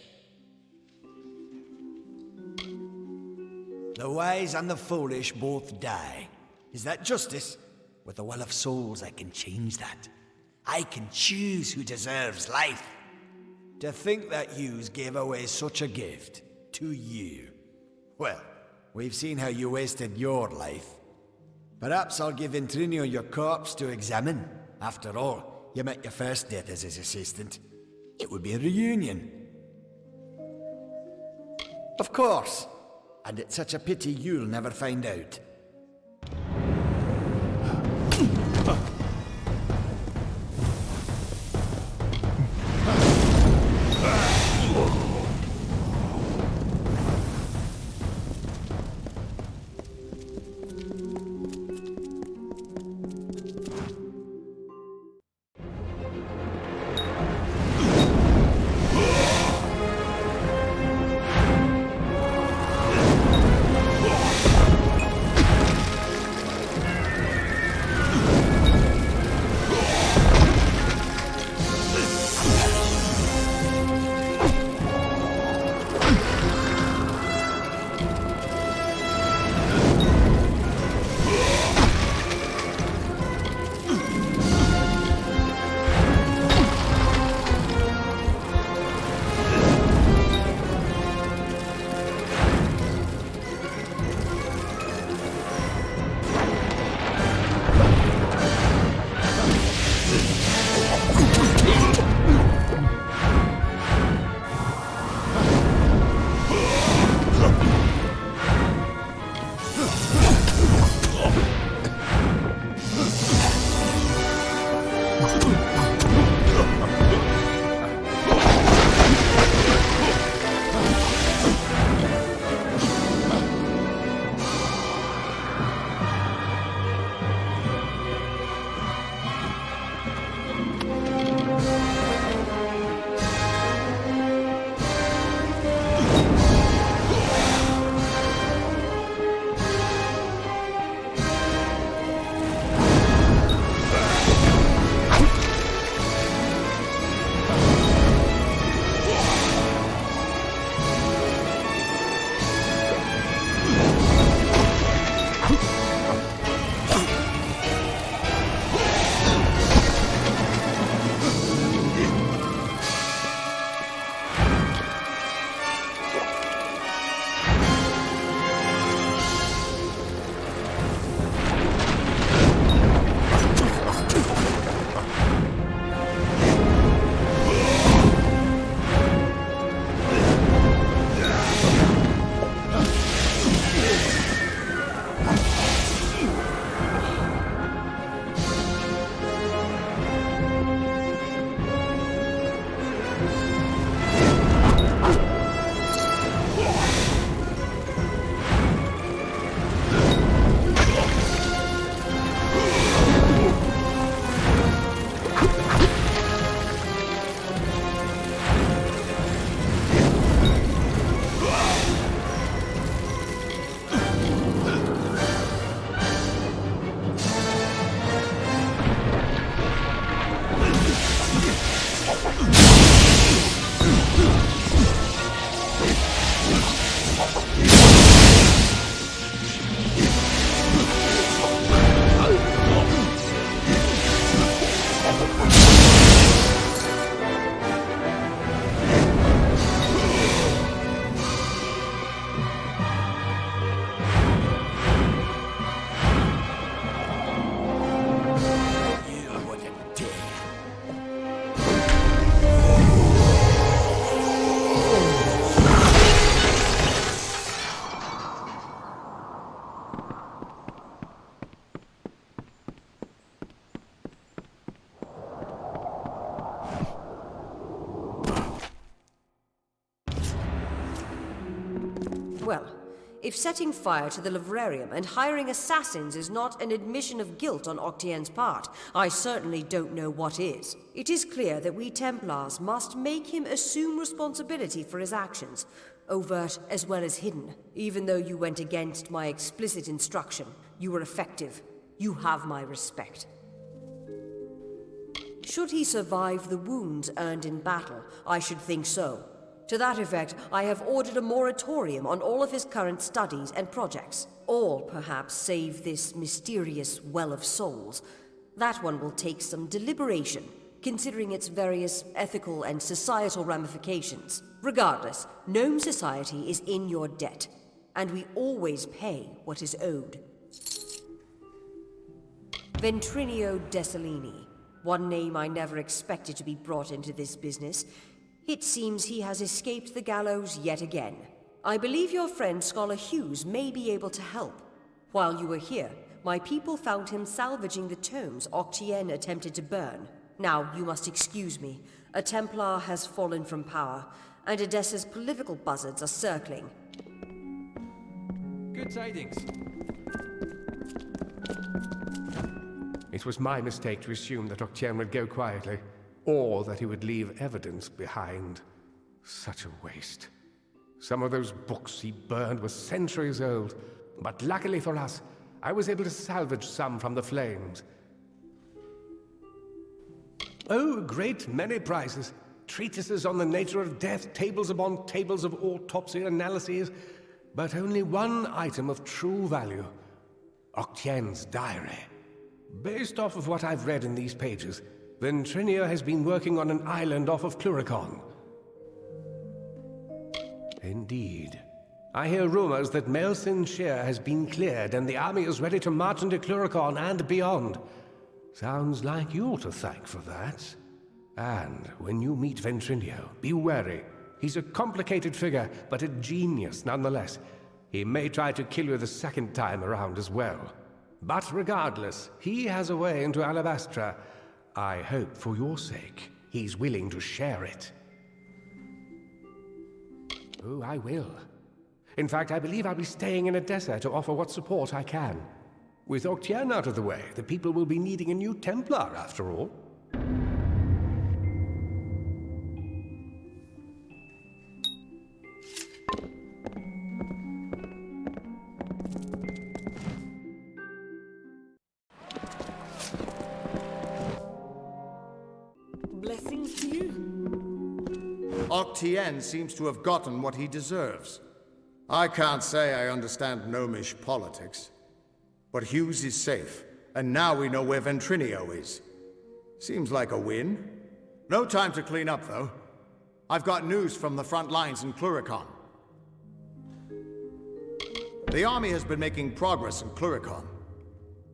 The wise and the foolish both die. Is that justice? With the Well of Souls, I can change that. I can choose who deserves life. To think that Hughes gave away such a gift to you. Well, we've seen how you wasted your life. Perhaps I'll give Intrinio your corpse to examine. After all, you met your first death as his assistant. It would be a reunion. Of course. And it's such a pity you'll never find out. Well, if setting fire to the livrarium and hiring assassins is not an admission of guilt on Octien's part, I certainly don't know what is. It is clear that we Templars must make him assume responsibility for his actions, overt as well as hidden. Even though you went against my explicit instruction, you were effective. You have my respect. Should he survive the wounds earned in battle, I should think so. To that effect, I have ordered a moratorium on all of his current studies and projects. All, perhaps, save this mysterious Well of Souls. That one will take some deliberation, considering its various ethical and societal ramifications. Regardless, gnome society is in your debt, and we always pay what is owed. Ventrinio Desalini, one name I never expected to be brought into this business. It seems he has escaped the gallows yet again. I believe your friend Scholar Hughes may be able to help. While you were here, my people found him salvaging the tomes Octien attempted to burn. Now, you must excuse me. A Templar has fallen from power, and Edessa's political buzzards are circling. Good tidings. It was my mistake to assume that Octien would go quietly, or that he would leave evidence behind. Such a waste. Some of those books he burned were centuries old, but luckily for us, I was able to salvage some from the flames. Oh, a great many prizes. Treatises on the nature of death, tables upon tables of autopsy analyses, but only one item of true value. Octien's diary. Based off of what I've read in these pages, Ventrinio has been working on an island off of Cluricon. Indeed. I hear rumors that Melsin Shear has been cleared and the army is ready to march into Cluricon and beyond. Sounds like you're to thank for that. And when you meet Ventrinio, be wary. He's a complicated figure, but a genius nonetheless. He may try to kill you the second time around as well. But regardless, he has a way into Alabastra. I hope, for your sake, he's willing to share it. Oh, I will. In fact, I believe I'll be staying in Edessa to offer what support I can. With Octien out of the way, the people will be needing a new Templar, after all. Blessings to you. Octien seems to have gotten what he deserves. I can't say I understand gnomish politics, but Hughes is safe, and now we know where Ventrinio is. Seems like a win. No time to clean up, though. I've got news from the front lines in Cluricon. The army has been making progress in Cluricon,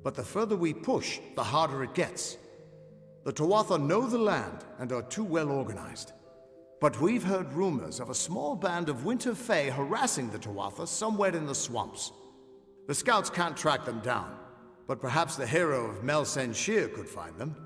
but the further we push, the harder it gets. The Tuatha know the land and are too well organized. But we've heard rumors of a small band of Winter Fae harassing the Tuatha somewhere in the swamps. The scouts can't track them down, but perhaps the hero of Melsin Shear could find them.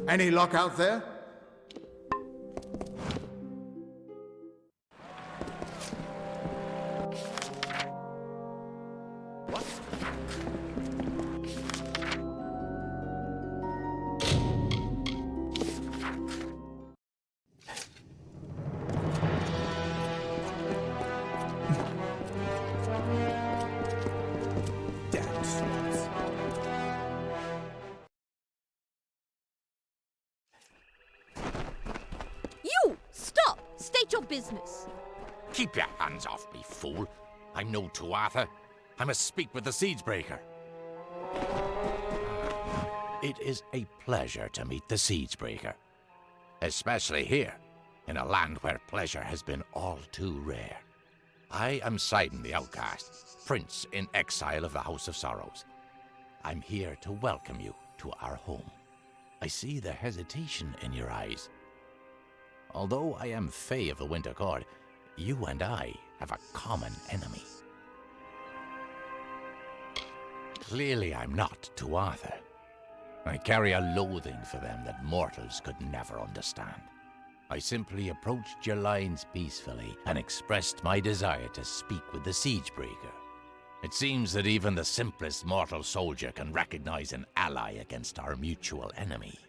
Any luck out there? your business? Keep your hands off me, fool. I'm no Tuatha. I must speak with the Siegebreaker. It is a pleasure to meet the Siegebreaker. Especially here, in a land where pleasure has been all too rare. I am Sidon the Outcast, Prince in exile of the House of Sorrows. I'm here to welcome you to our home. I see the hesitation in your eyes. Although I am Fae of the Winter Court, you and I have a common enemy. Clearly I'm not Tuatha. I carry a loathing for them that mortals could never understand. I simply approached your lines peacefully and expressed my desire to speak with the Siegebreaker. It seems that even the simplest mortal soldier can recognize an ally against our mutual enemy.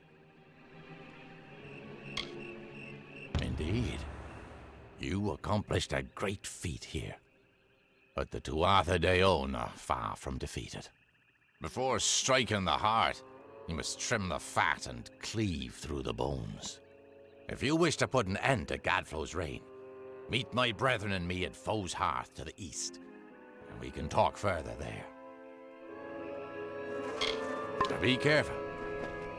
Indeed, you accomplished a great feat here. But the Tuatha Deon are far from defeated. Before striking the heart, you must trim the fat and cleave through the bones. If you wish to put an end to Gadflow's reign, meet my brethren and me at Foe's Hearth to the east, and we can talk further there. Now be careful.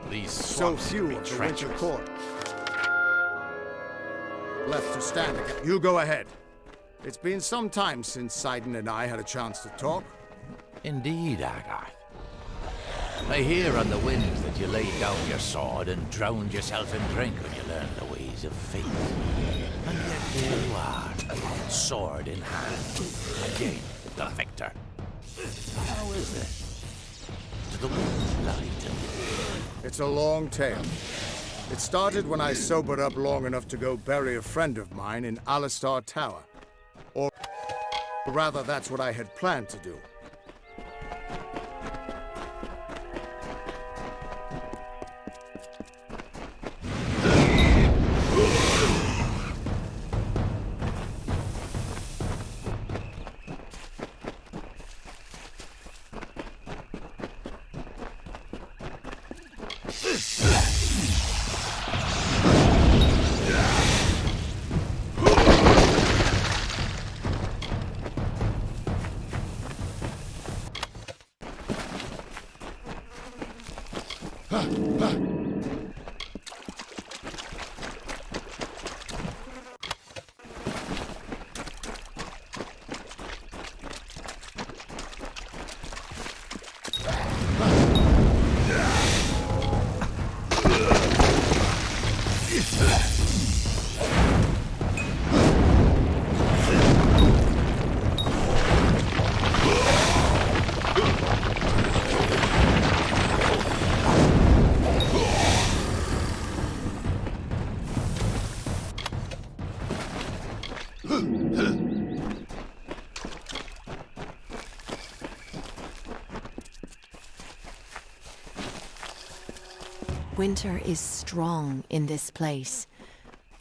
These So swamps few can be of the Winter treacherous. Court left to stand again. You go ahead. It's been some time since Sidon and I had a chance to talk. Indeed, Agarth. I hear on the winds that you laid down your sword and drowned yourself in drink when you learned the ways of fate. And yet here you are, sword in hand, again the victor. How is this? Do the winds lie to me? It's a long tale. It started when I sobered up long enough to go bury a friend of mine in Alistar Tower. Or rather, that's what I had planned to do. Winter is strong in this place.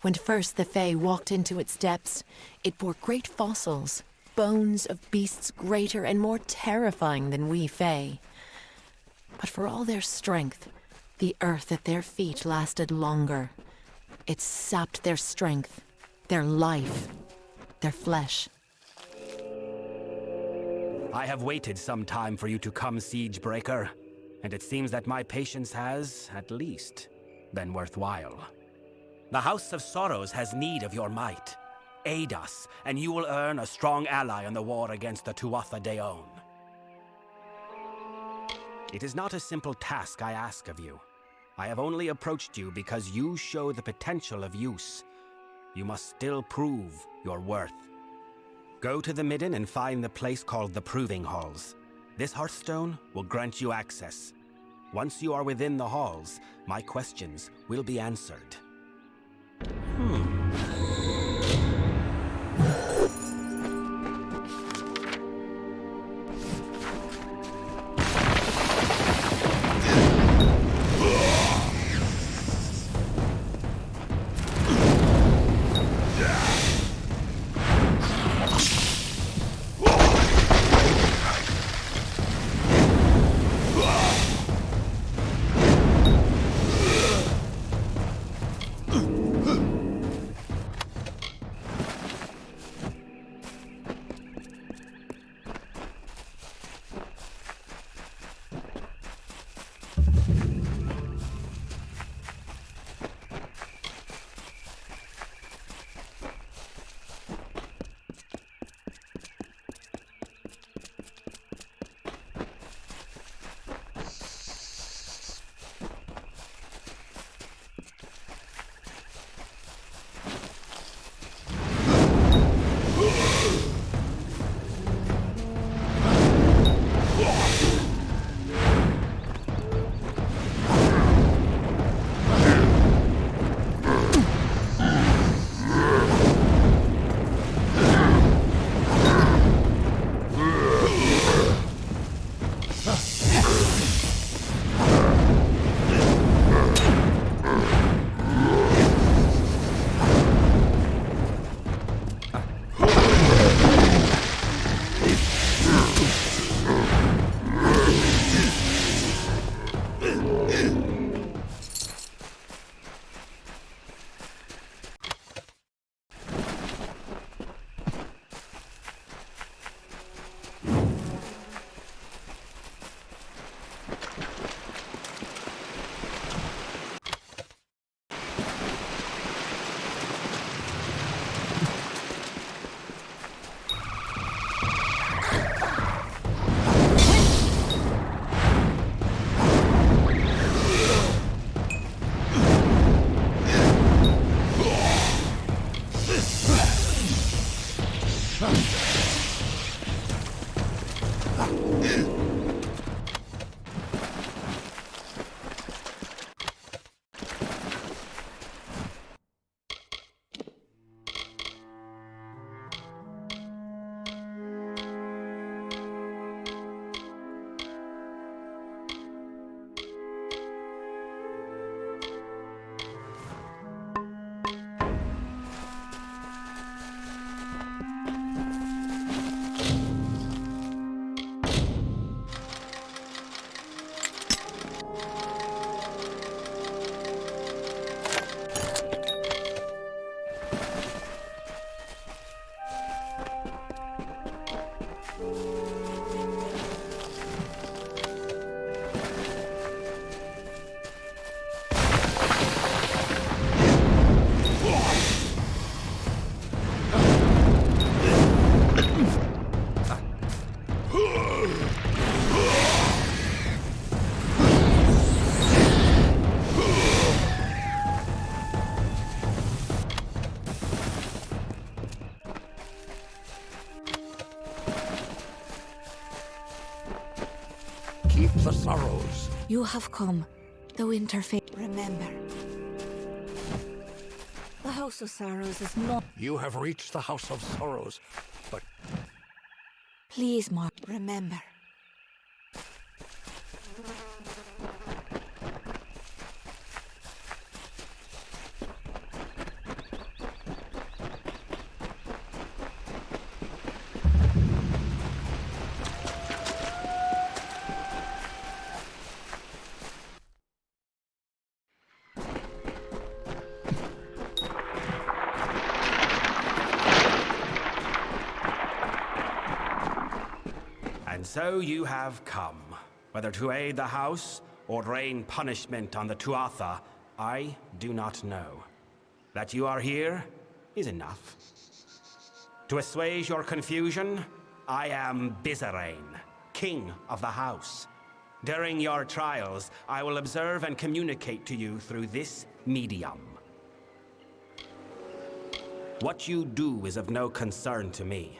When first the Fae walked into its depths, it bore great fossils, bones of beasts greater and more terrifying than we Fae. But for all their strength, the earth at their feet lasted longer. It sapped their strength, their life, their flesh. I have waited some time for you to come, Siegebreaker, and it seems that my patience has, at least, been worthwhile. The House of Sorrows has need of your might. Aid us, and you will earn a strong ally in the war against the Tuatha Deon. It is not a simple task I ask of you. I have only approached you because you show the potential of use. You must still prove your worth. Go to the Midden and find the place called the Proving Halls. This Hearthstone will grant you access. Once you are within the halls, my questions will be answered. Teeth of Naros. You have come. The winter fate. Remember, the House of Sorrows is not. You have reached the House of Sorrows, but Please, Mark. Remember. And so you have come, whether to aid the house or rain punishment on the Tuatha, I do not know. That you are here is enough. To assuage your confusion, I am Bizarrain, king of the house. During your trials, I will observe and communicate to you through this medium. What you do is of no concern to me.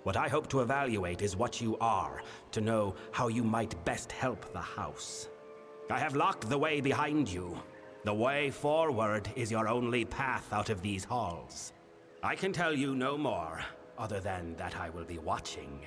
What I hope to evaluate is what you are, to know how you might best help the house. I have locked the way behind you. The way forward is your only path out of these halls. I can tell you no more, other than that I will be watching.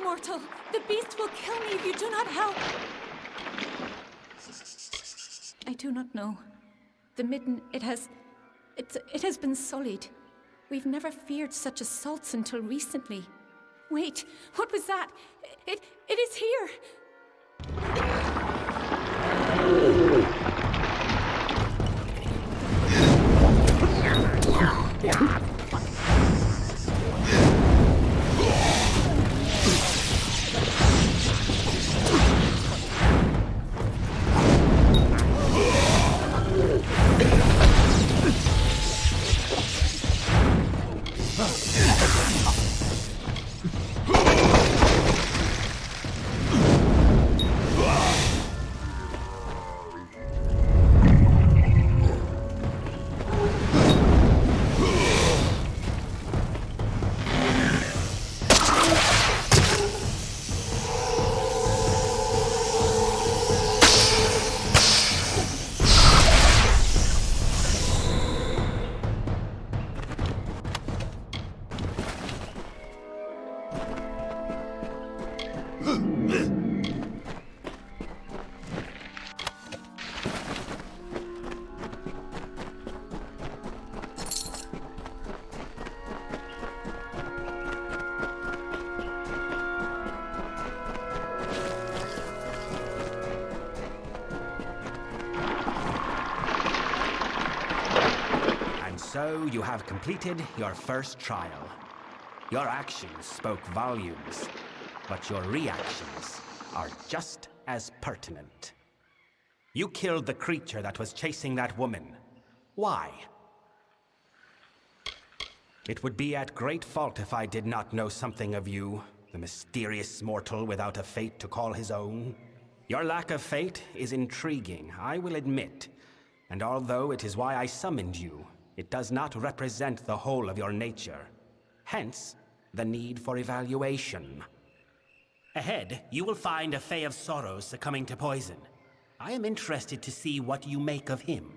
Mortal, the beast will kill me if you do not help. I do not know. The midden, it has been sullied. We've never feared such assaults until recently. Wait, what was that? It is here. So you have completed your first trial. Your actions spoke volumes, but your reactions are just as pertinent. You killed the creature that was chasing that woman. Why? It would be at great fault if I did not know something of you, the mysterious mortal without a fate to call his own. Your lack of fate is intriguing, I will admit. And although it is why I summoned you, it does not represent the whole of your nature. Hence, the need for evaluation. Ahead, you will find a Fae of Sorrows succumbing to poison. I am interested to see what you make of him.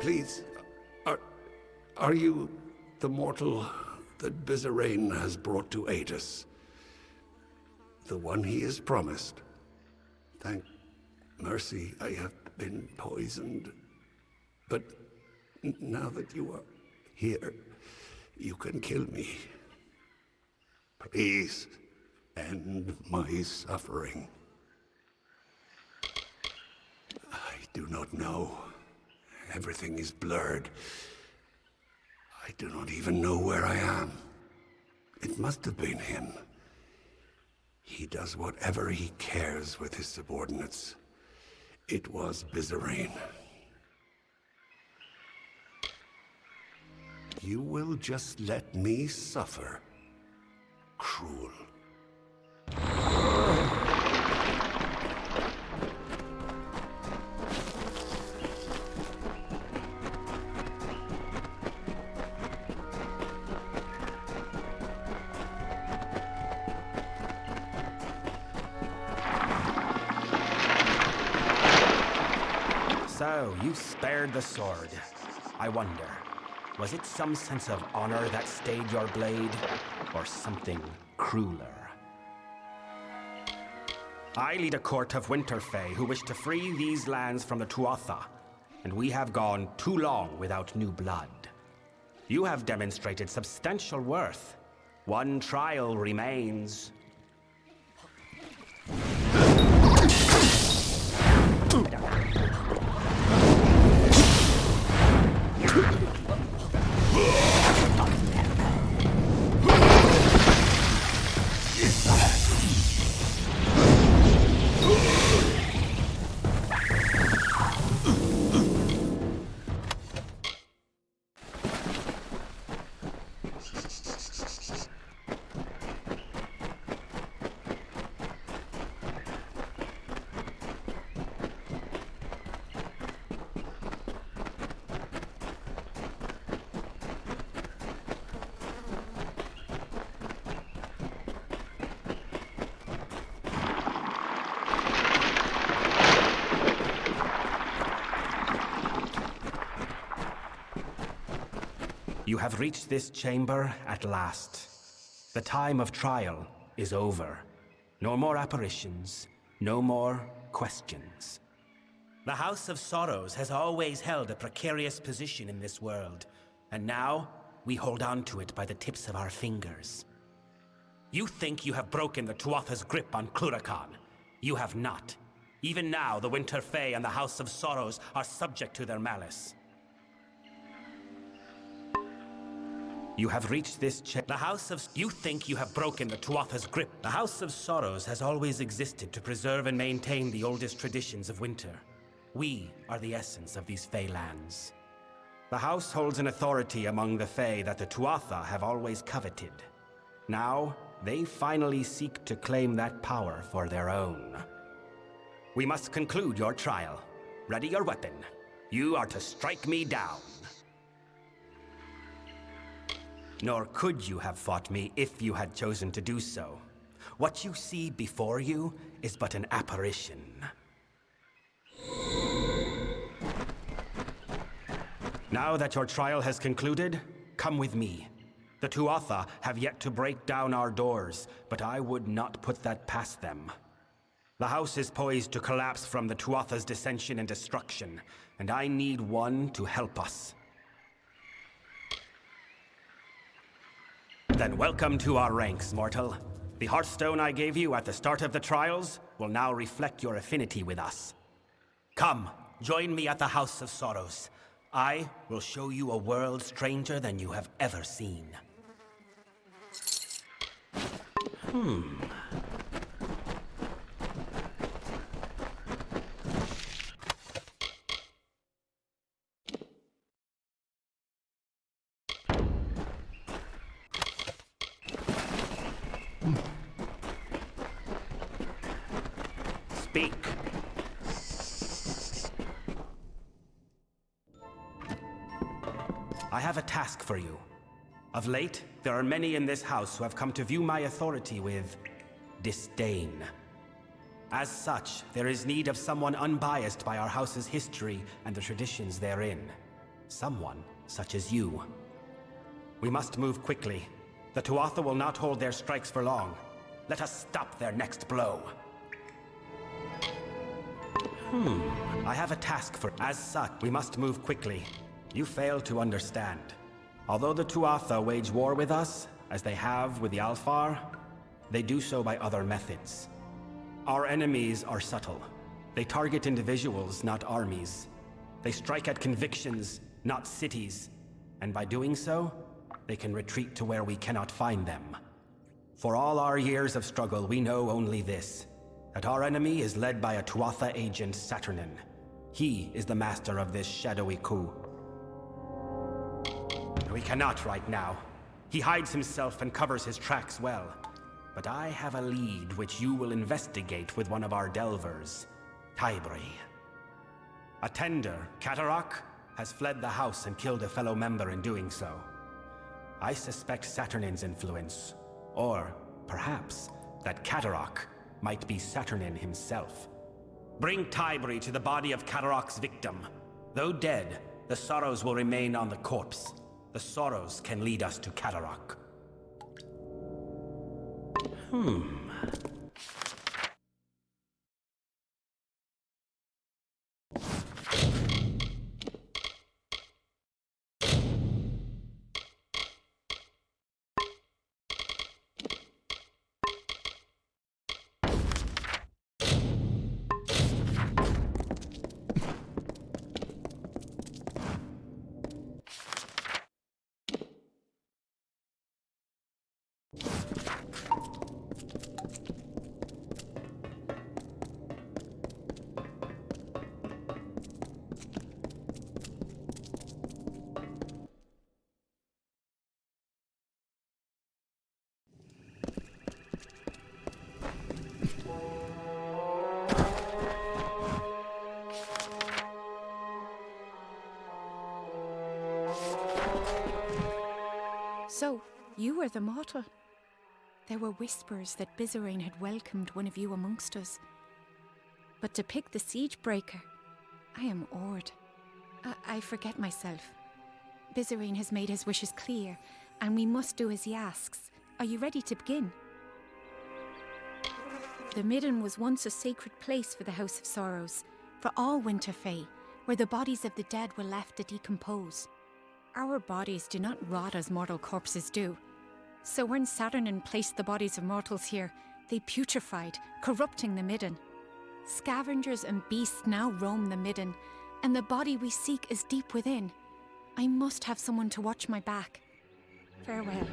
Please, are you the mortal that Bizarrain has brought to aid us? The one he is promised? Thank mercy I have been poisoned. But now that you are here, you can kill me. Please, end my suffering. I do not know. Everything is blurred. I do not even know where I am. It must have been him. He does whatever he cares with his subordinates. It was Bizarrain. You will just let me suffer. Cruel. So, you spared the sword. I wonder, was it some sense of honor that stayed your blade, or something crueler? I lead a court of Winterfey who wish to free these lands from the Tuatha, and we have gone too long without new blood. You have demonstrated substantial worth. One trial remains. You have reached this chamber at last. The time of trial is over. No more apparitions, no more questions. The House of Sorrows has always held a precarious position in this world, and now we hold on to it by the tips of our fingers. You think you have broken the Tuatha's grip on Cluracan. You have not. Even now, the Winter Fae and the House of Sorrows are subject to their malice. You have reached this the House of... You think you have broken the Tuatha's grip. The House of Sorrows has always existed to preserve and maintain the oldest traditions of winter. We are the essence of these Fae lands. The House holds an authority among the Fae that the Tuatha have always coveted. Now, they finally seek to claim that power for their own. We must conclude your trial. Ready your weapon. You are to strike me down. Nor could you have fought me if you had chosen to do so. What you see before you is but an apparition. Now that your trial has concluded, come with me. The Tuatha have yet to break down our doors, but I would not put that past them. The house is poised to collapse from the Tuatha's dissension and destruction, and I need one to help us. Then welcome to our ranks, mortal. The Hearthstone I gave you at the start of the trials will now reflect your affinity with us. Come, join me at the House of Sorrows. I will show you a world stranger than you have ever seen. Speak. I have a task for you. Of late, there are many in this house who have come to view my authority with disdain. As such, there is need of someone unbiased by our house's history and the traditions therein. Someone such as you. We must move quickly. The Tuatha will not hold their strikes for long. Let us stop their next blow. I have a task for... As such, we must move quickly. You fail to understand. Although the Tuatha wage war with us, as they have with the Alfar, they do so by other methods. Our enemies are subtle. They target individuals, not armies. They strike at convictions, not cities. And by doing so, they can retreat to where we cannot find them. For all our years of struggle, we know only this. That our enemy is led by a Tuatha agent, Saturnin. He is the master of this shadowy coup. We cannot right now. He hides himself and covers his tracks well. But I have a lead which you will investigate with one of our delvers, Tybri. A tender, Catarak, has fled the house and killed a fellow member in doing so. I suspect Saturnin's influence, or perhaps that Catarak might be Saturnin himself. Bring Tybri to the body of Catarak's victim. Though dead, the Sorrows will remain on the corpse. The Sorrows can lead us to Catarak. So, you were the mortal. There were whispers that Bizarane had welcomed one of you amongst us. But to pick the siege breaker, I am awed. I forget myself. Bizarane has made his wishes clear, and we must do as he asks. Are you ready to begin? The Midden was once a sacred place for the House of Sorrows, for all Winter Fae, where the bodies of the dead were left to decompose. Our bodies do not rot as mortal corpses do. So when Saturnin placed the bodies of mortals here, they putrefied, corrupting the Midden. Scavengers and beasts now roam the midden, and the body we seek is deep within. I must have someone to watch my back. Farewell.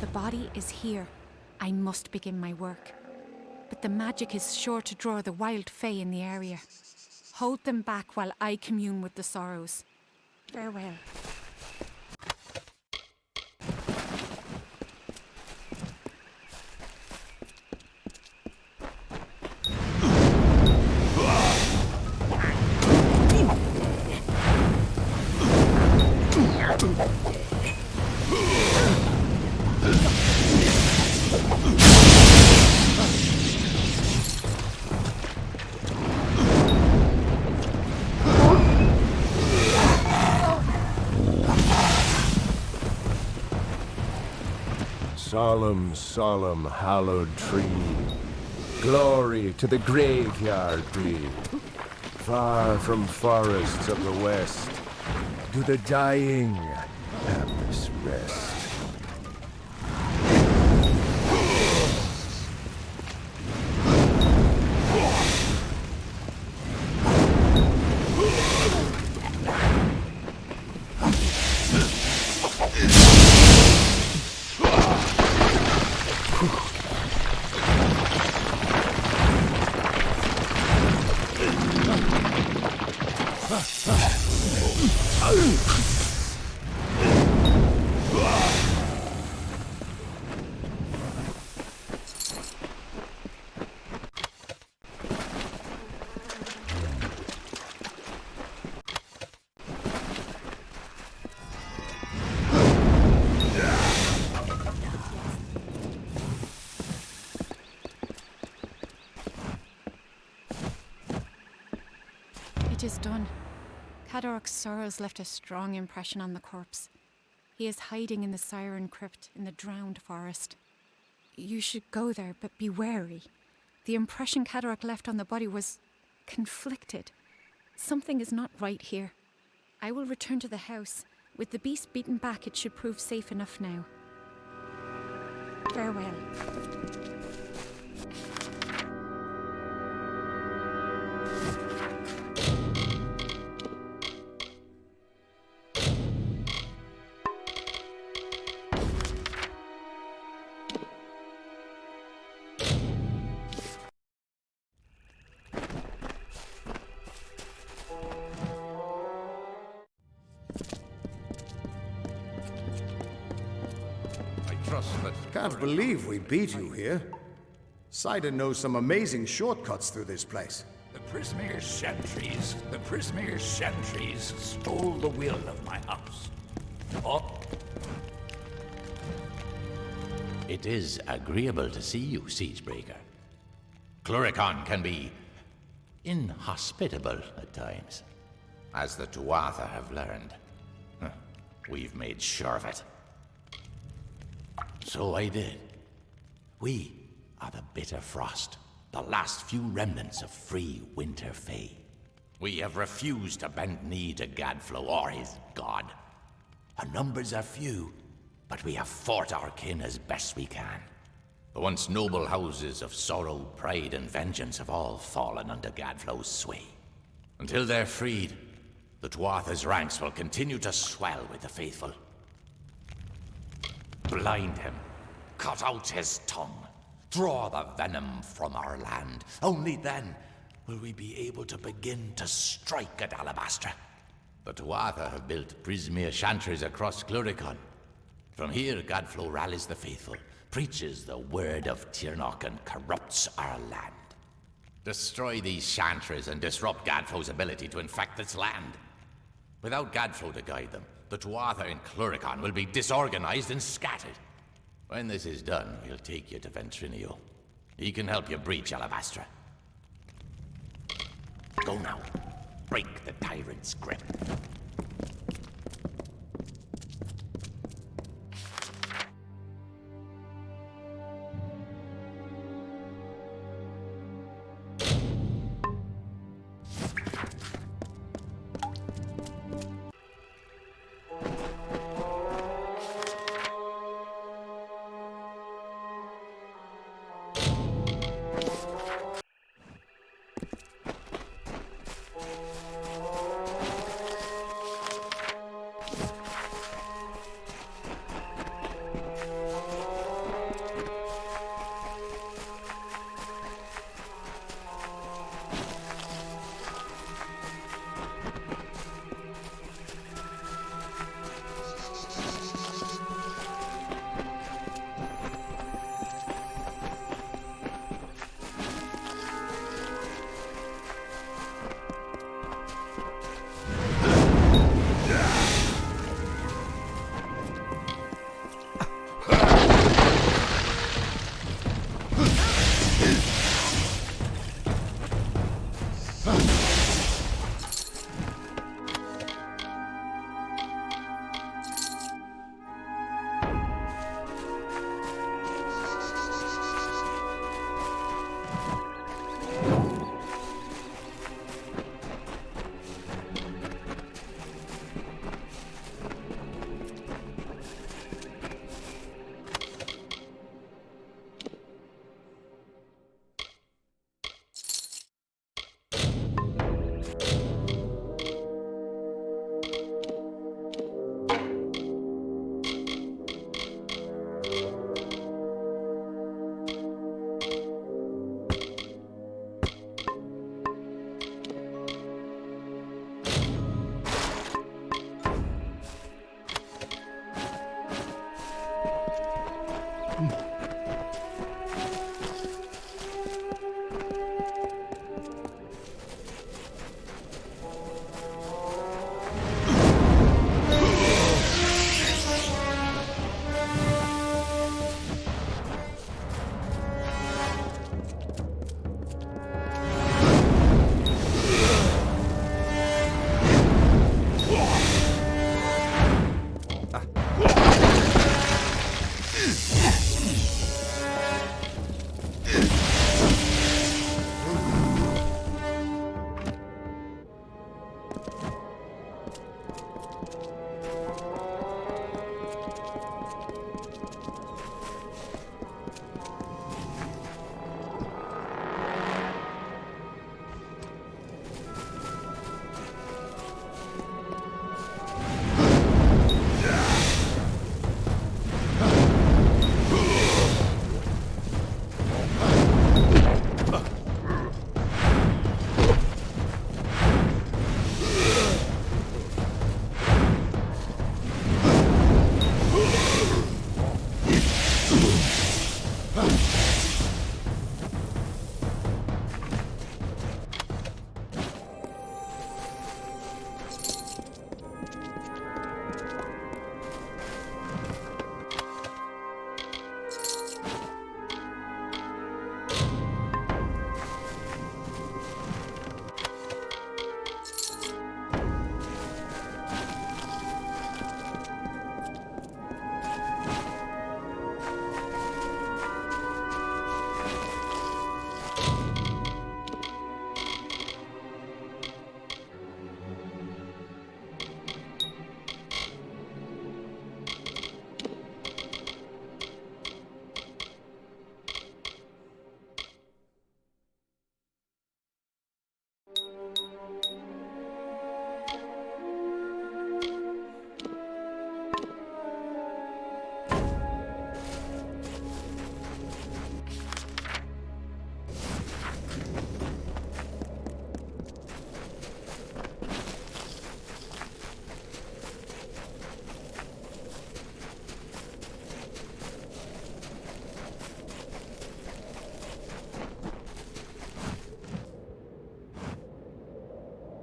The body is here. I must begin my work. But the magic is sure to draw the wild fae in the area. Hold them back while I commune with the sorrows. Farewell. Solemn, solemn, hallowed tree, glory to the graveyard be. Far from forests of the west, do the dying have this rest. It is done. Cadoric's sorrows left a strong impression on the corpse. He is hiding in the Siren Crypt in the drowned forest. You should go there, but be wary. The impression Cadoric left on the body was conflicted. Something is not right here. I will return to the house. With the beast beaten back, it should prove safe enough now. Farewell. Can't believe we beat you here. Cider knows some amazing shortcuts through this place. The Prismare's sentries stole the will of my house. Oh. It is agreeable to see you, Siegebreaker. Cluricon can be inhospitable at times, as the Tuatha have learned. We've made sure of it. So I did. We are the Bitter Frost, the last few remnants of free Winter Fae. We have refused to bend knee to Gadflow or his god. Our numbers are few, but we have fought our kin as best we can. The once noble houses of Sorrow, Pride, and Vengeance have all fallen under Gadflow's sway. Until they're freed, the Tuatha's ranks will continue to swell with the faithful. Blind him, cut out his tongue, draw the venom from our land. Only then will we be able to begin to strike at Alabastra. The Tuatha have built Prismere chantries across Cluricon. From here, Gadflow rallies the faithful, preaches the word of Tirnoch, and corrupts our land. Destroy these chantries and disrupt Gadflow's ability to infect its land. Without Gadflow to guide them, the Tuatha in Cluricon will be disorganized and scattered. When this is done, we'll take you to Ventrinio. He can help you breach Alabastra. Go now. Break the tyrant's grip.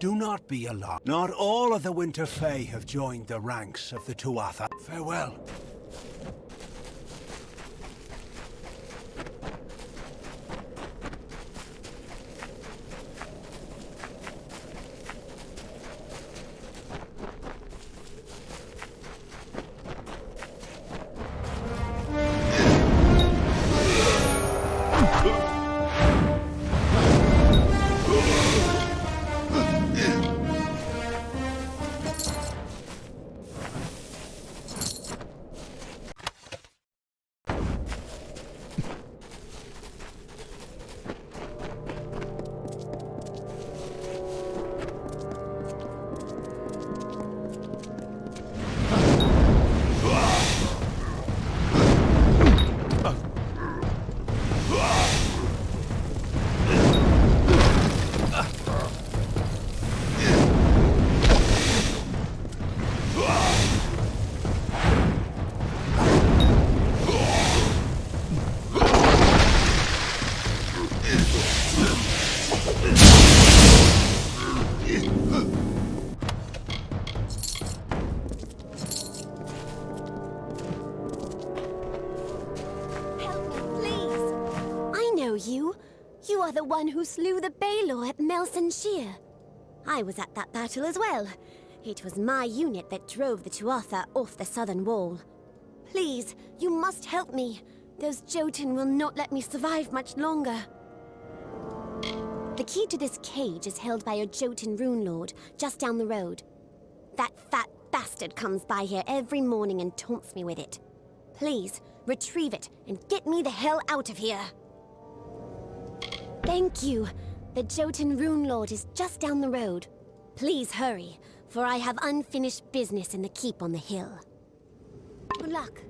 Do not be alarmed. Not all of the Winter Fae have joined the ranks of the Tuatha. Farewell. You are the one who slew the Baelor at Melson Shear. I was at that battle as well. It was my unit that drove the Tuatha off the southern wall. Please, you must help me. Those Jotun will not let me survive much longer. The key to this cage is held by a Jotun rune lord, just down the road. That fat bastard comes by here every morning and taunts me with it. Please, retrieve it and get me the hell out of here. Thank you. The Jotun rune lord is just down the road. Please hurry, for I have unfinished business in the keep on the hill. Good luck.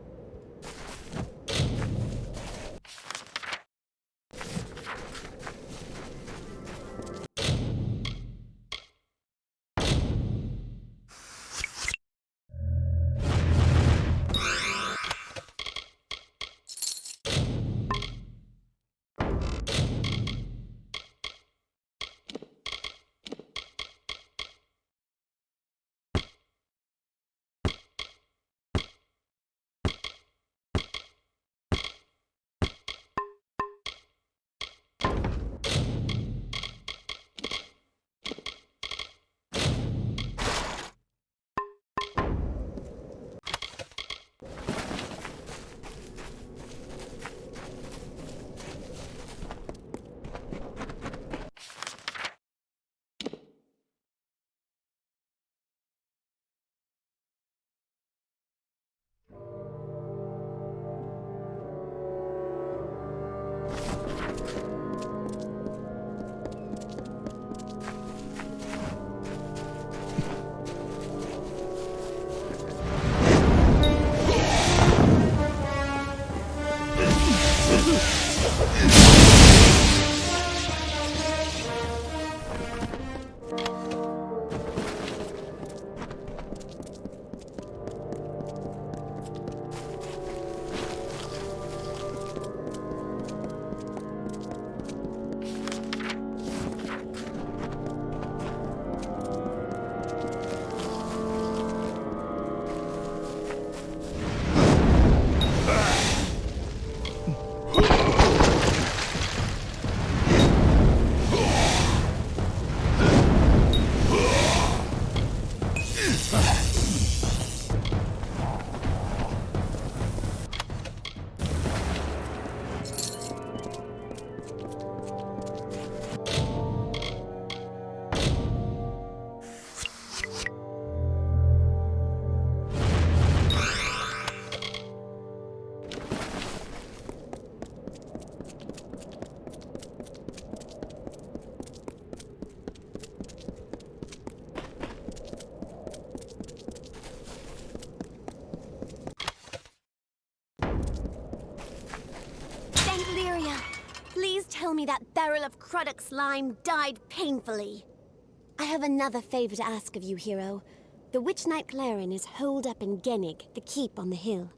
Tell me that barrel of Cruddock slime died painfully. I have another favor to ask of you, hero. The Witch Knight Clarin is holed up in Gennig, the keep on the hill.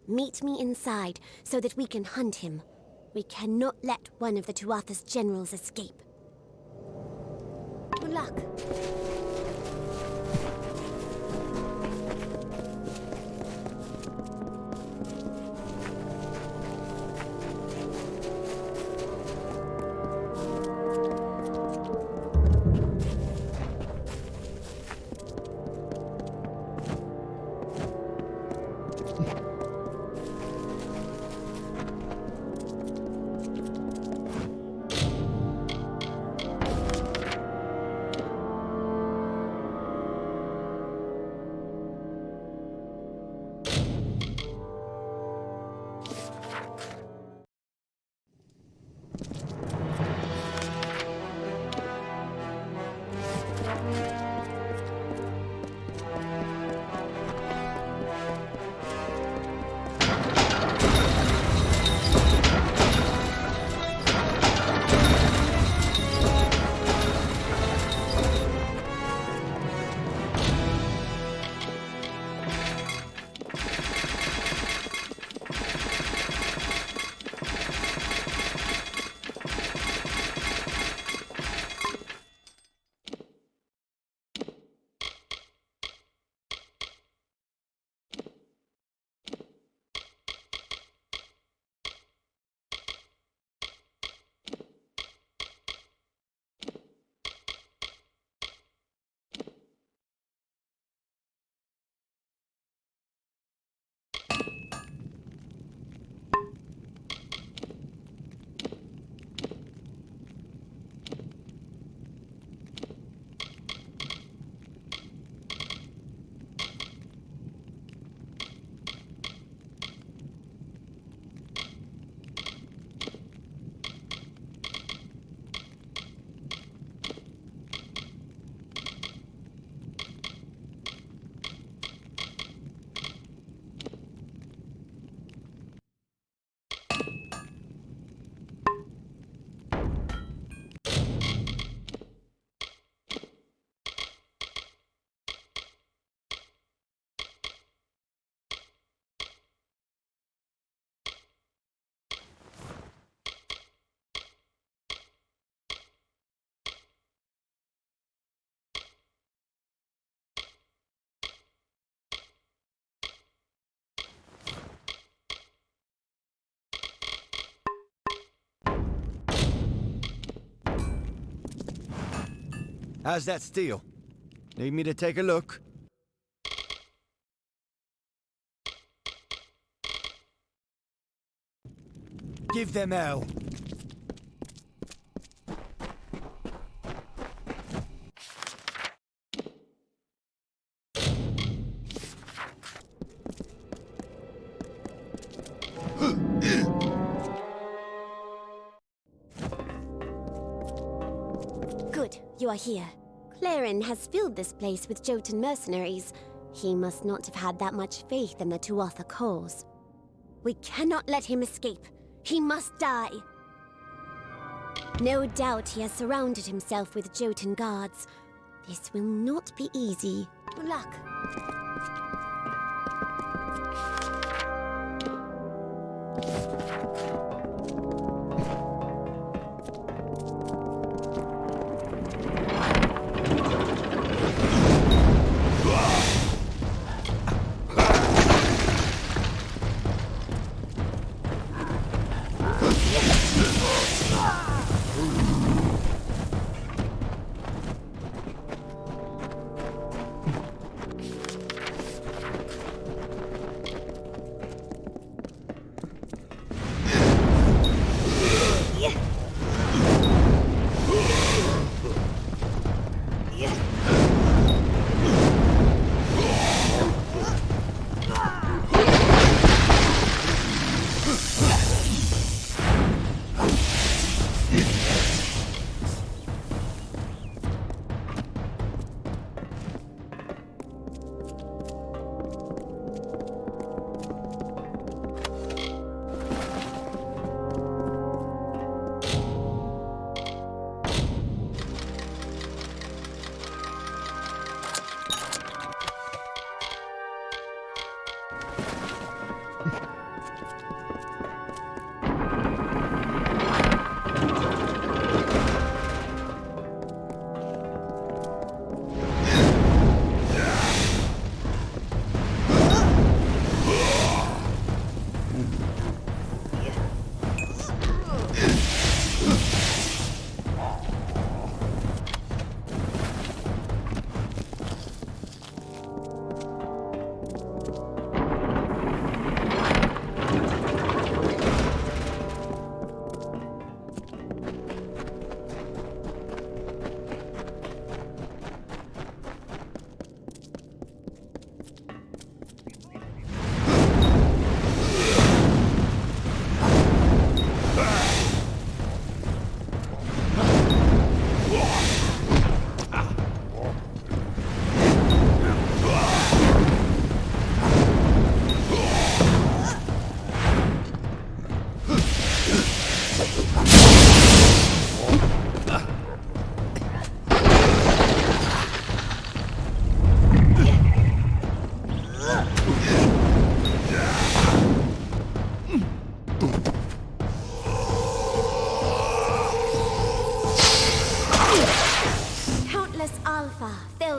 Meet me inside so that we can hunt him. We cannot let one of the Tuatha's generals escape. Good luck. How's that steel? Need me to take a look? Give them hell. Good, you are here. Claren has filled this place with Jotun mercenaries. He must not have had that much faith in the Tuatha cause. We cannot let him escape. He must die. No doubt he has surrounded himself with Jotun guards. This will not be easy. Good luck.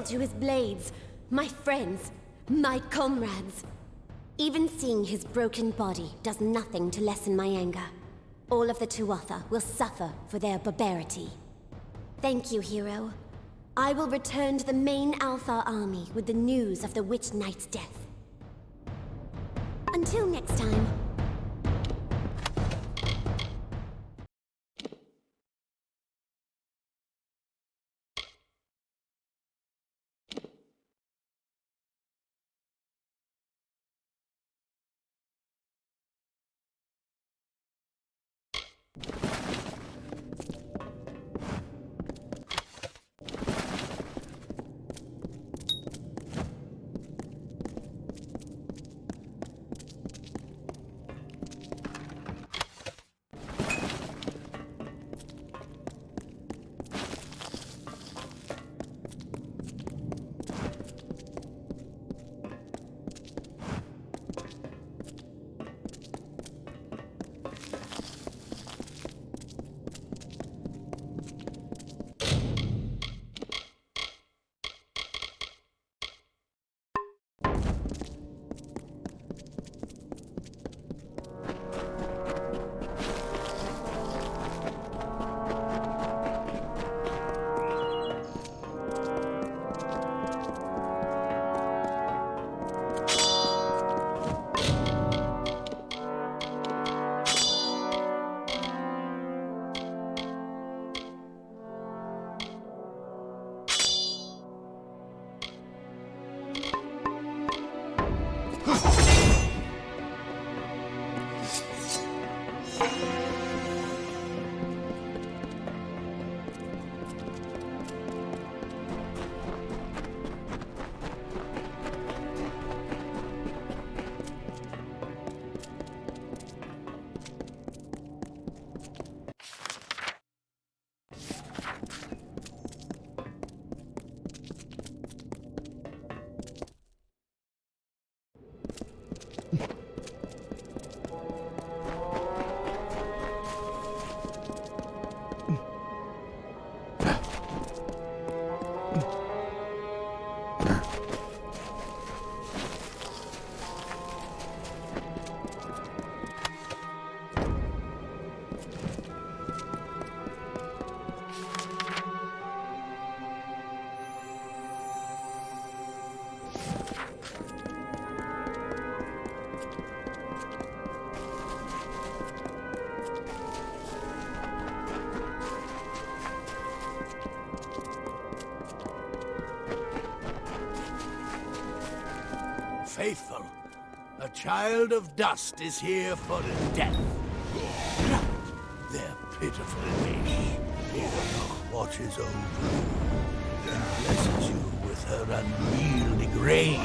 To his blades, my friends, my comrades. Even seeing his broken body does nothing to lessen my anger. All of the Tuatha will suffer for their barbarity. Thank you, hero. I will return to the main Alpha army with the news of the Witch Knight's death. Until next time. faithful. A child of dust is here for death. Grant their pitiful wish. Enoch watches over you and blesses you with her unwieldy grave.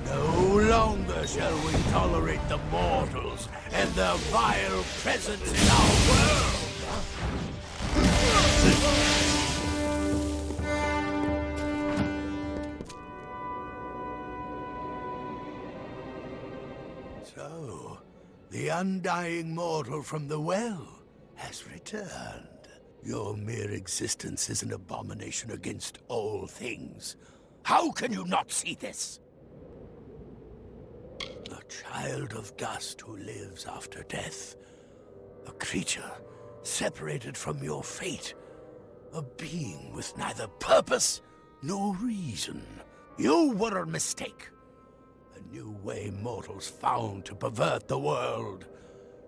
No longer shall we tolerate the mortals and their vile presence in our world. So, the undying mortal from the well has returned. Your mere existence is an abomination against all things. How can you not see this? A child of dust who lives after death. A creature separated from your fate. A being with neither purpose nor reason. You were a mistake. A new way mortals found to pervert the world.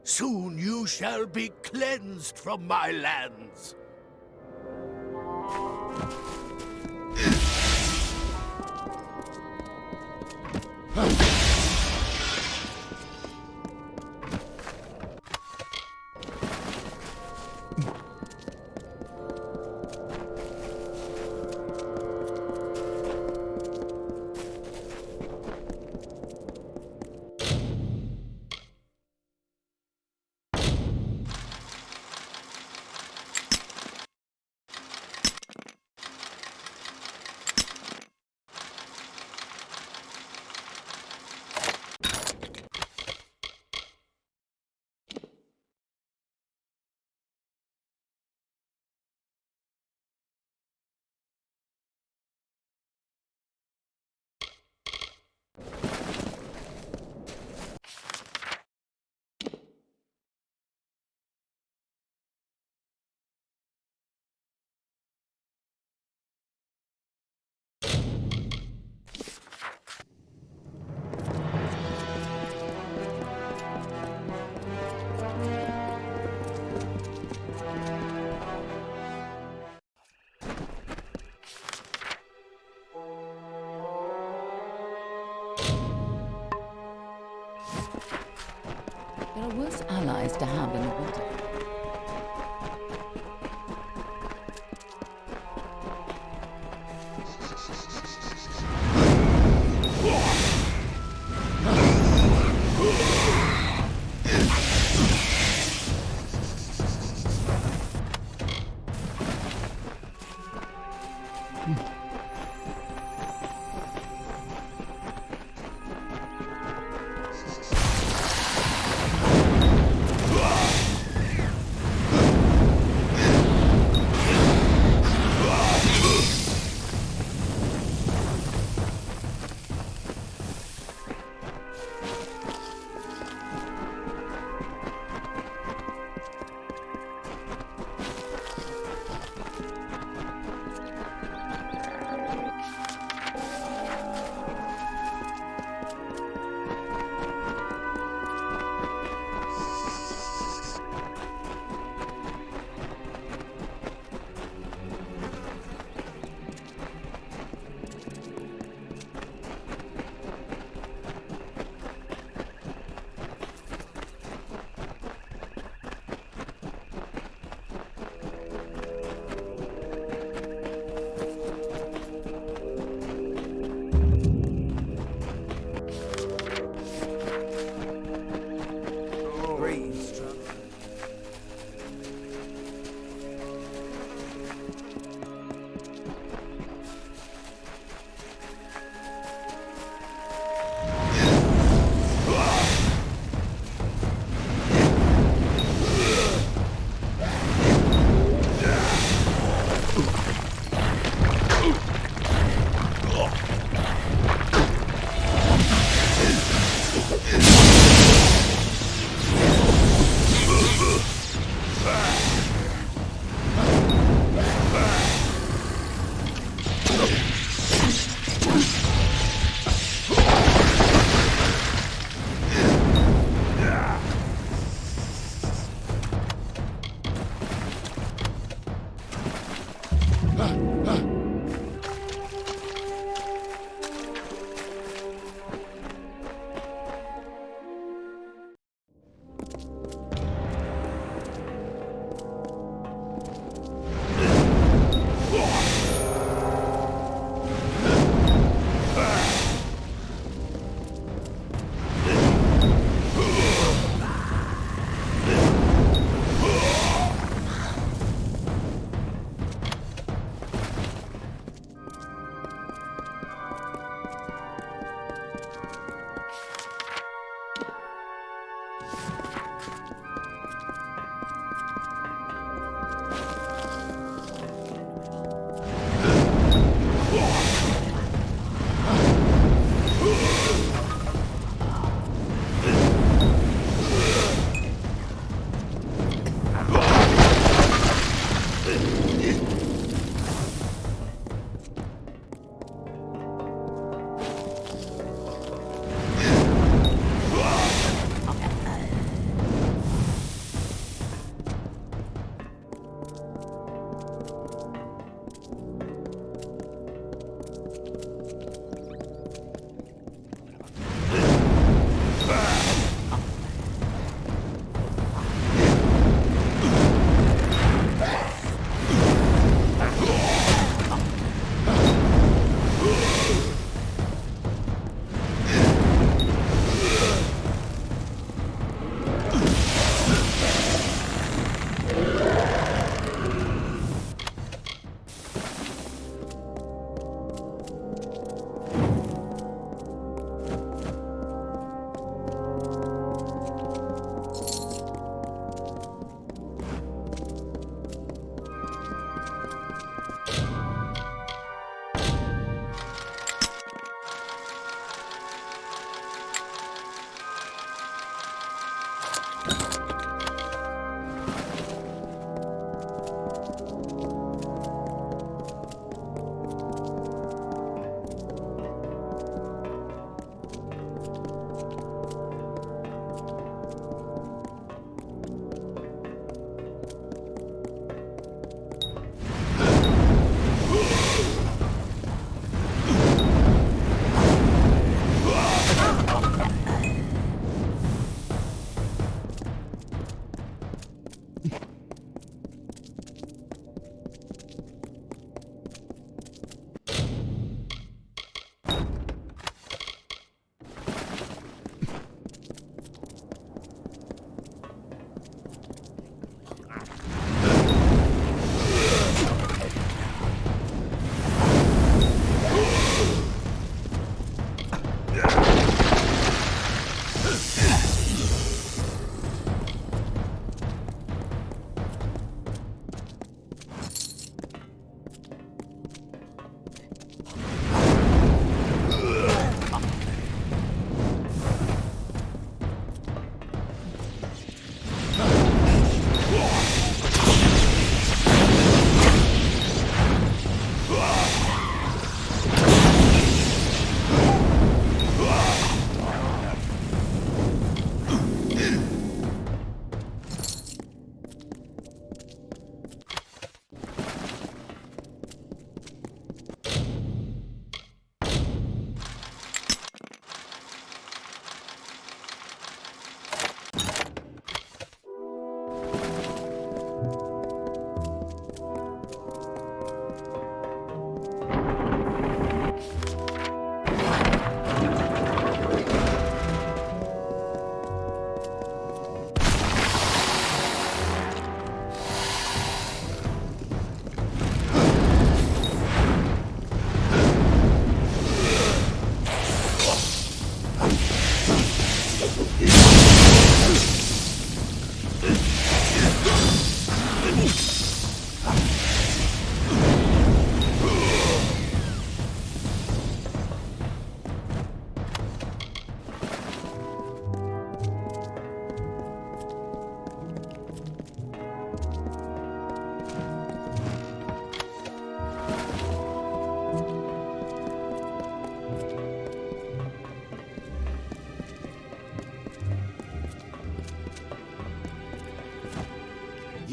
Soon you shall be cleansed from my lands. There are worse allies to have in the winter.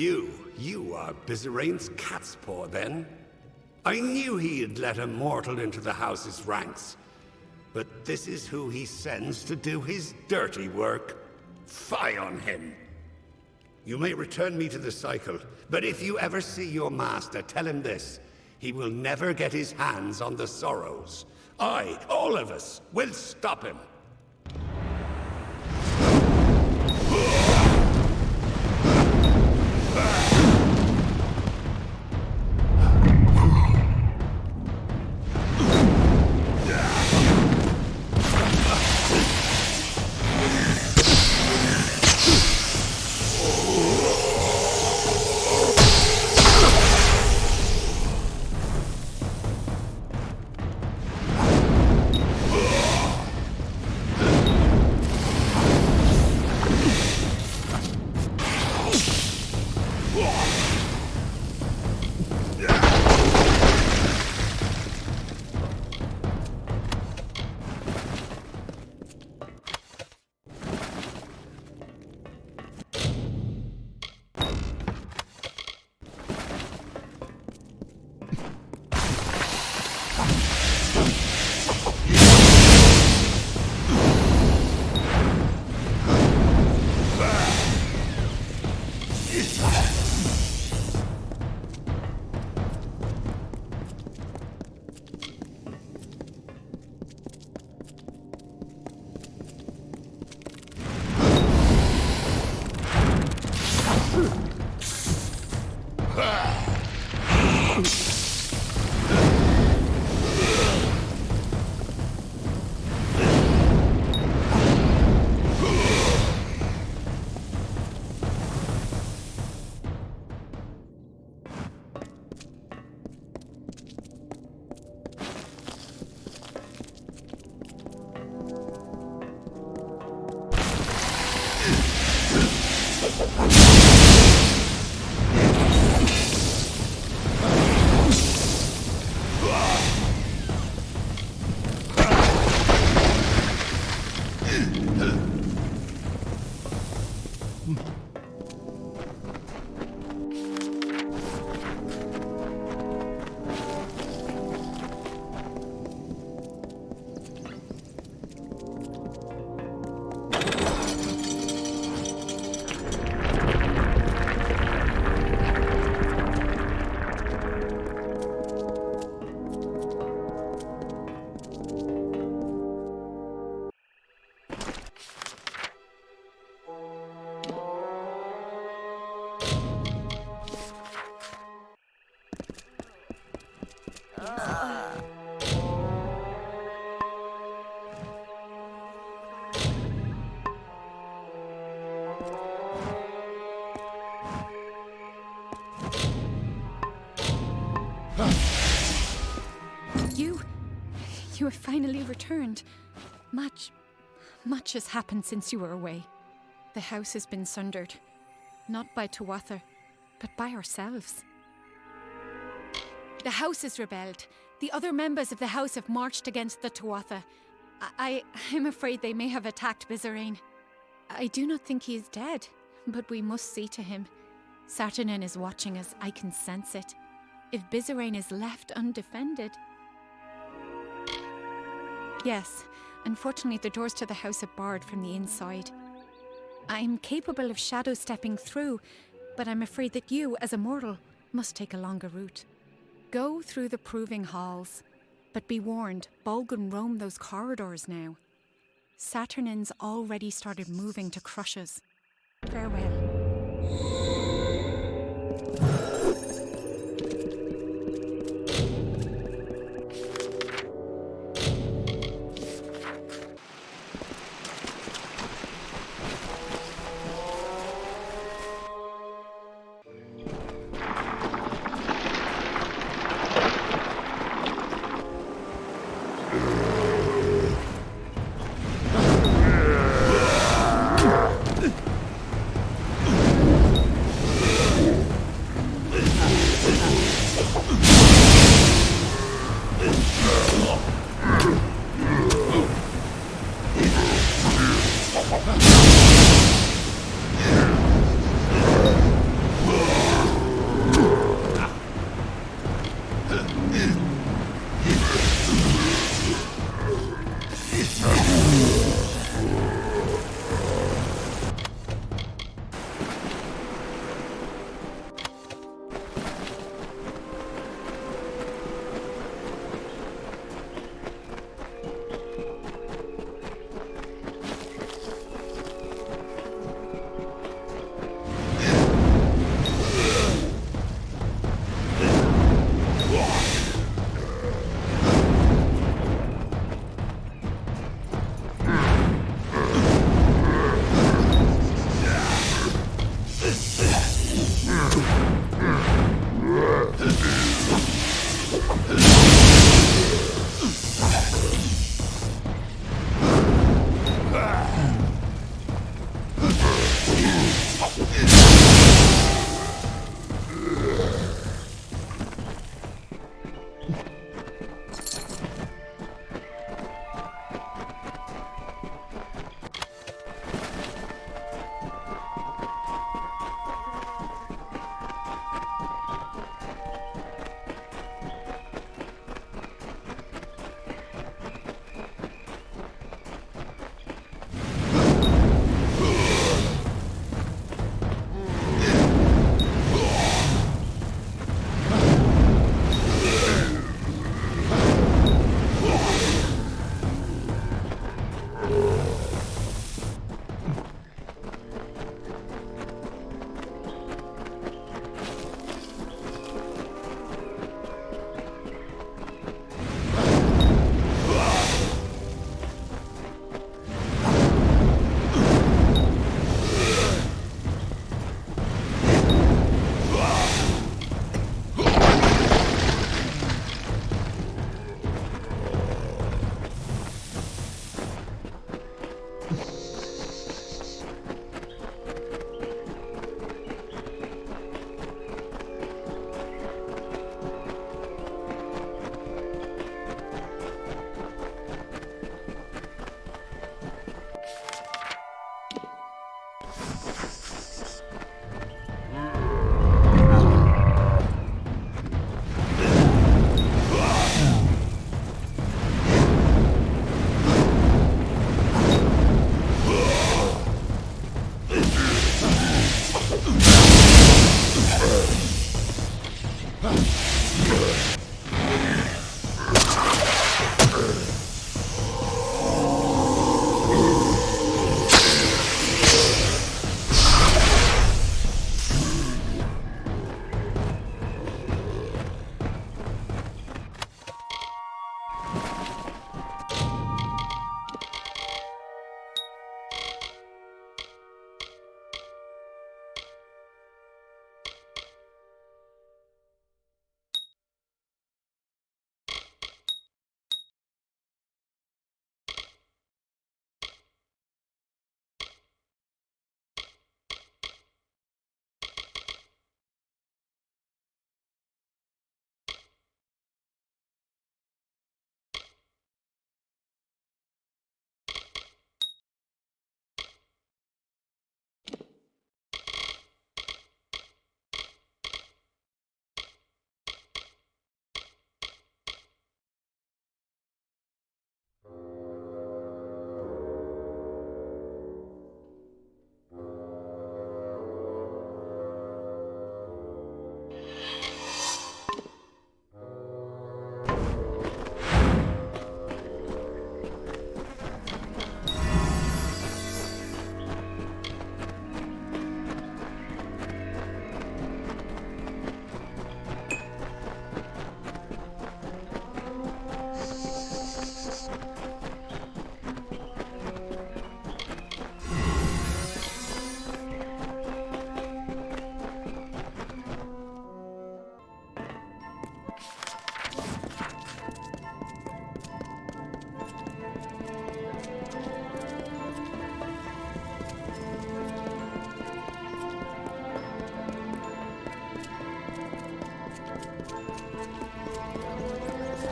You are Bizerain's cat's paw, then? I knew he had let a mortal into the house's ranks. But this is who he sends to do his dirty work. Fie on him! You may return me to the cycle, but if you ever see your master, tell him this. He will never get his hands on the sorrows. All of us, will stop him. You have finally returned. Much has happened since you were away. The house has been sundered. Not by Tuatha, but by ourselves. The house has rebelled. The other members of the house have marched against the Tuatha. I'm afraid they may have attacked Bizerain. I do not think he is dead, but we must see to him. Saturnin is watching us, I can sense it. If Bizerain is left undefended... Yes, unfortunately the doors to the house are barred from the inside. I'm capable of shadow stepping through, but I'm afraid that you, as a mortal, must take a longer route. Go through the proving halls, but be warned, Bolgun roam those corridors now. Saturnin's already started moving to crush us. Farewell.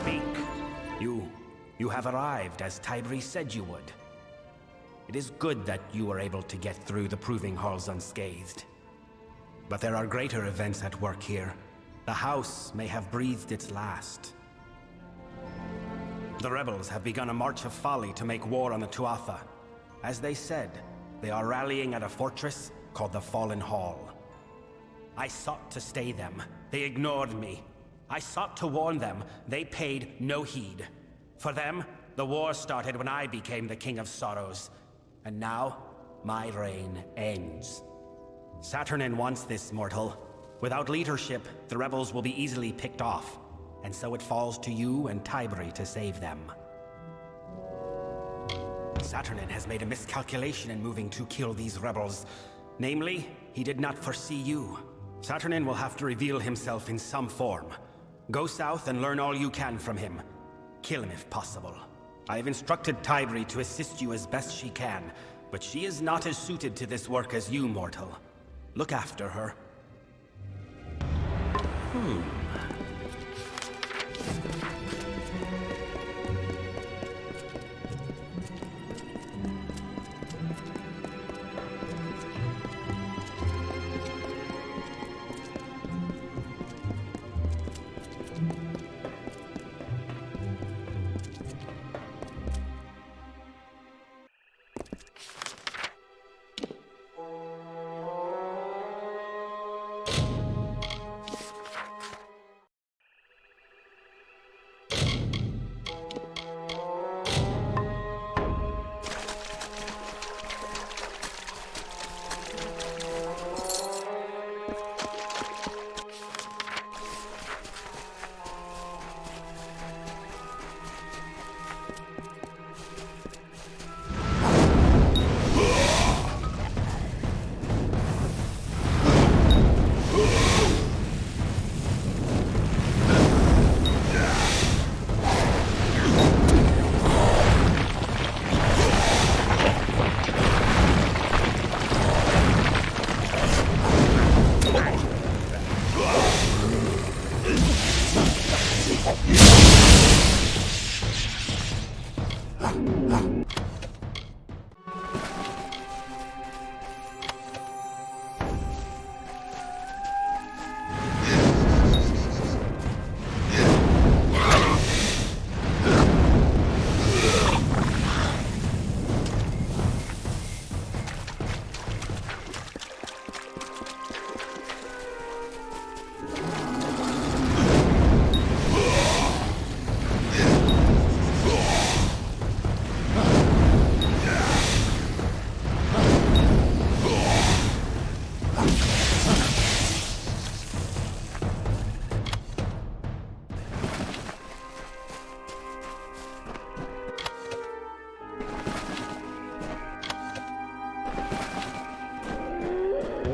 Speak. You have arrived as Tybri said you would. It is good that you were able to get through the proving halls unscathed. But there are greater events at work here. The house may have breathed its last. The rebels have begun a march of folly to make war on the Tuatha. As they said, they are rallying at a fortress called the Fallen Hall. I sought to stay them. They ignored me. I sought to warn them. They paid no heed. For them, the war started when I became the King of Sorrows. And now, my reign ends. Saturnin wants this, mortal. Without leadership, the rebels will be easily picked off. And so it falls to you and Tybri to save them. Saturnin has made a miscalculation in moving to kill these rebels. Namely, he did not foresee you. Saturnin will have to reveal himself in some form. Go south and learn all you can from him. Kill him if possible. I have instructed Tybri to assist you as best she can, but she is not as suited to this work as you, mortal. Look after her.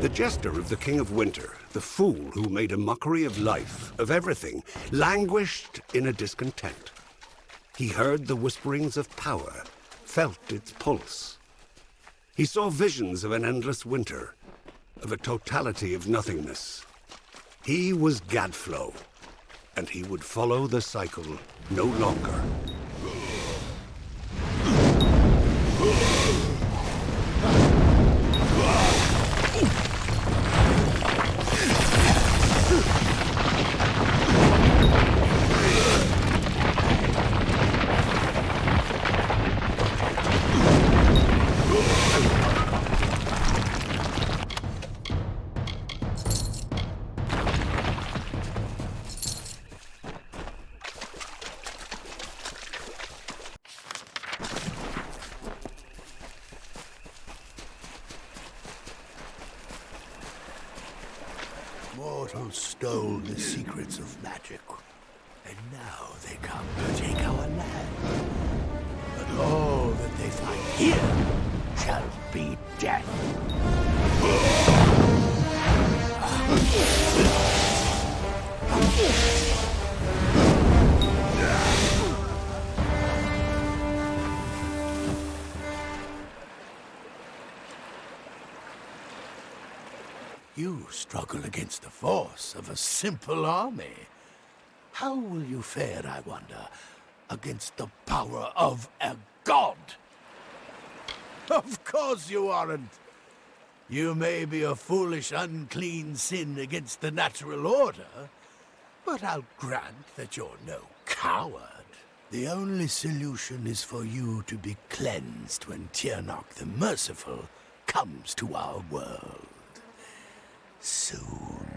The jester of the King of Winter, the fool who made a mockery of life, of everything, languished in a discontent. He heard the whisperings of power, felt its pulse. He saw visions of an endless winter, of a totality of nothingness. He was Gadflow, and he would follow the cycle no longer. Mortals stole the secrets of magic, and now they come to take our land. But all that they find here shall be death. You struggle against the force of a simple army. How will you fare, I wonder, against the power of a god? Of course you aren't. You may be a foolish, unclean sin against the natural order, but I'll grant that you're no coward. The only solution is for you to be cleansed when Tiernok the Merciful comes to our world. Soon.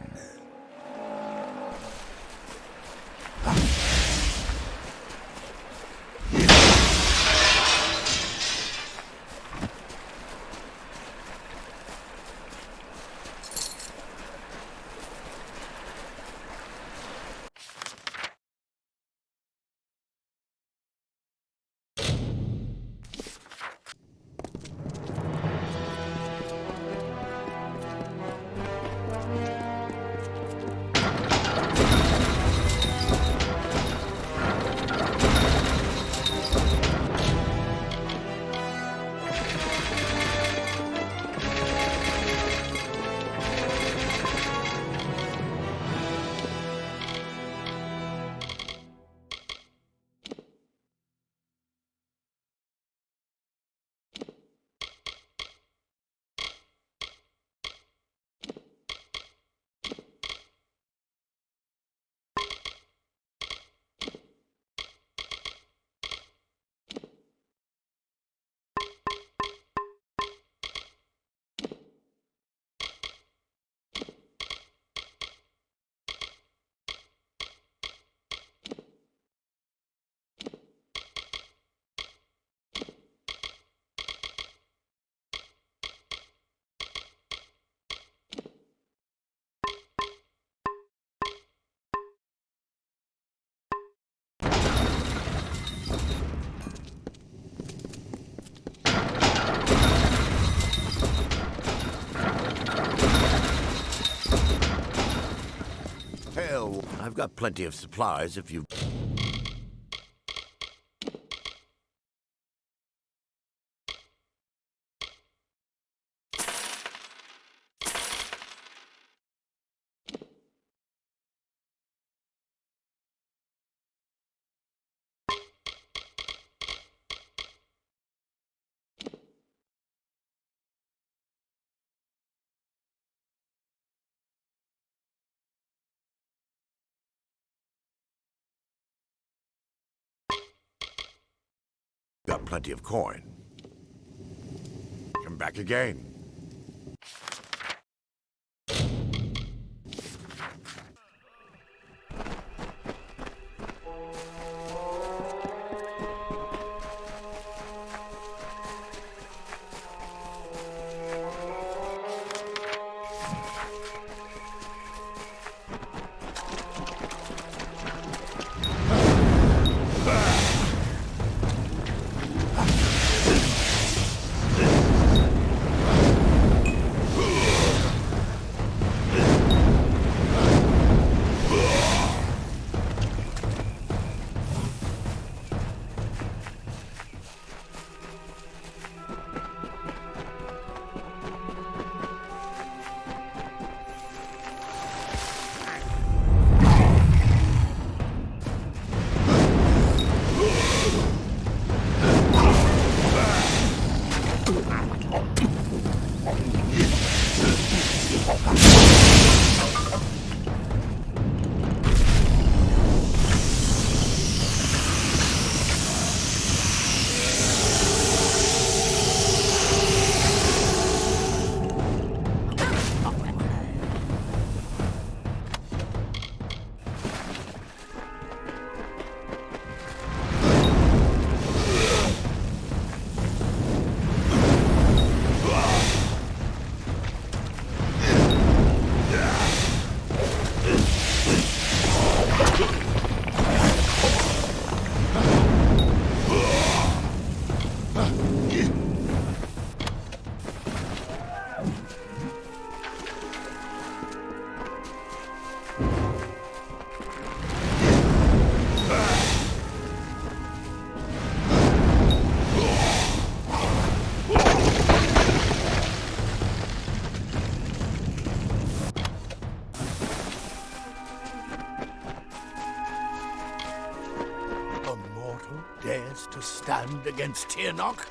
Hell, I've got plenty of supplies if you... Got plenty of coin. Come back again. stand against Tirnoch.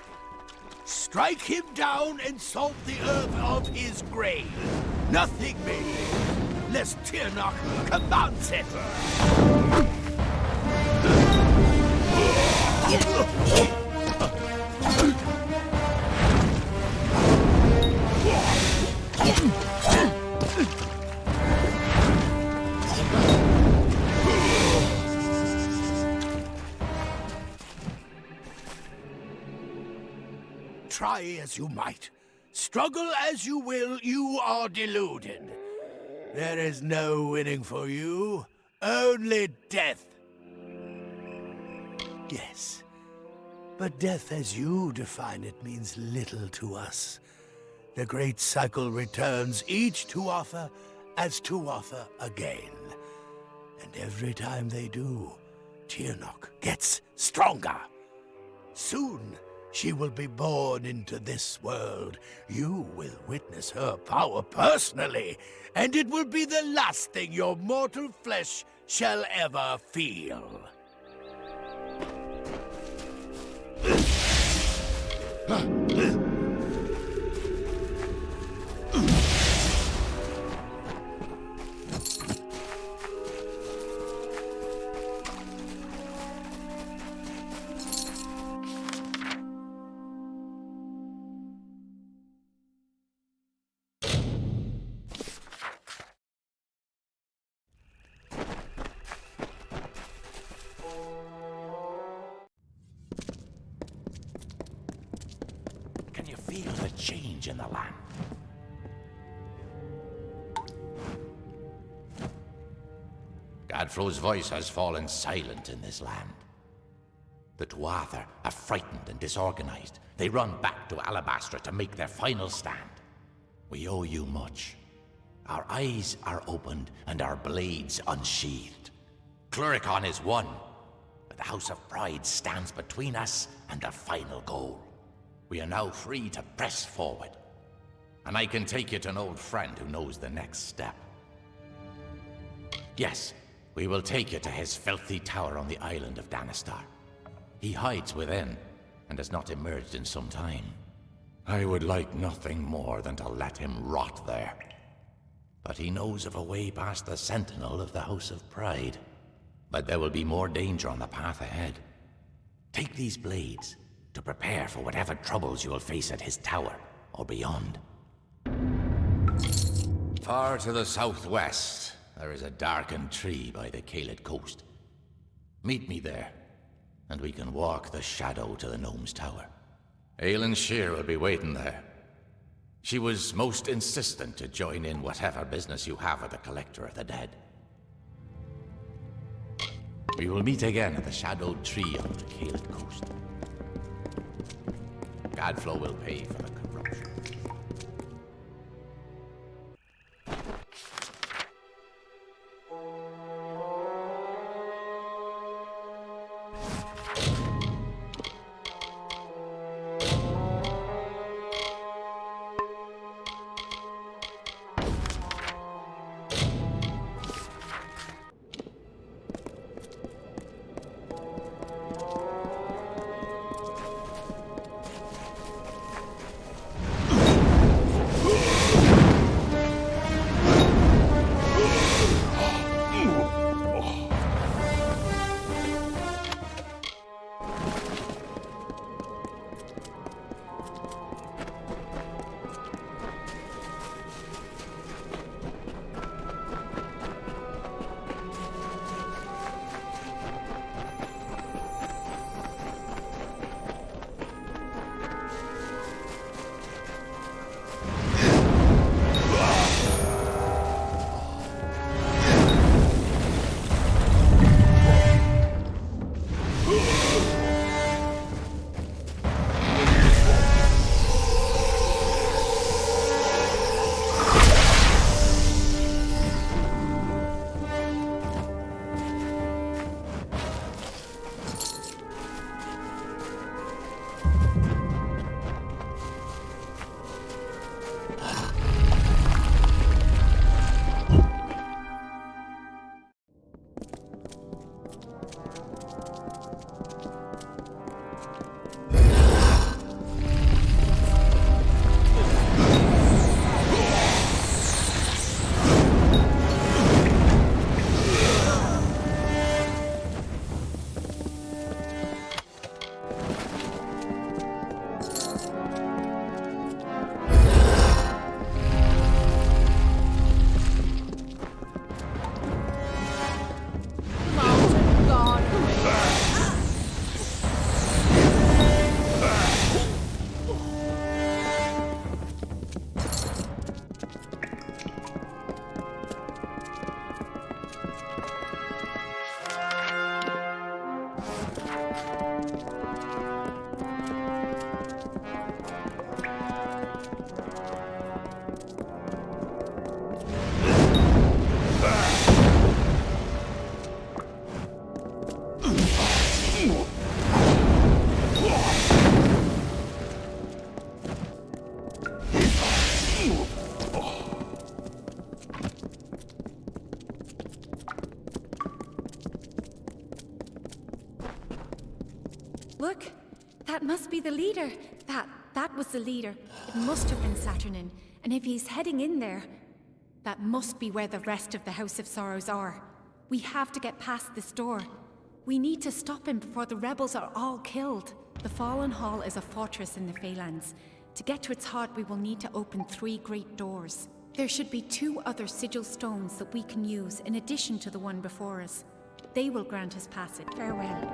Strike him down and salt the earth of his grave. Nothing may live, lest Tirnoch commands it. Try as you might, struggle as you will, you are deluded. There is no winning for you, only death. Yes, but death as you define it means little to us. The great cycle returns each Tuatha as Tuatha again. And every time they do, Tirnoch gets stronger. Soon, she will be born into this world. You will witness her power personally, and it will be the last thing your mortal flesh shall ever feel. Can you feel the change in the land? Godfrey's voice has fallen silent in this land. The Tuatha are frightened and disorganized. They run back to Alabastra to make their final stand. We owe you much. Our eyes are opened and our blades unsheathed. Cluricon is won, but the House of Pride stands between us and the final goal. We are now free to press forward. And I can take you to an old friend who knows the next step. Yes, we will take you to his filthy tower on the island of Danistar. He hides within, and has not emerged in some time. I would like nothing more than to let him rot there. But he knows of a way past the sentinel of the House of Pride. But there will be more danger on the path ahead. Take these blades to prepare for whatever troubles you will face at his tower, or beyond. Far to the southwest, there is a darkened tree by the Caelid coast. Meet me there, and we can walk the shadow to the gnome's tower. Aelin Shear will be waiting there. She was most insistent to join in whatever business you have with the Collector of the Dead. We will meet again at the shadowed tree on the Caelid coast. Godflow will pay for the corruption. Look, that must be the leader. That was the leader. It must have been Saturnin. And if he's heading in there, that must be where the rest of the House of Sorrows are. We have to get past this door. We need to stop him before the rebels are all killed. The Fallen Hall is a fortress in the Phalanx. To get to its heart, we will need to open 3 great doors. There should be 2 other sigil stones that we can use in addition to the one before us. They will grant us passage. Farewell.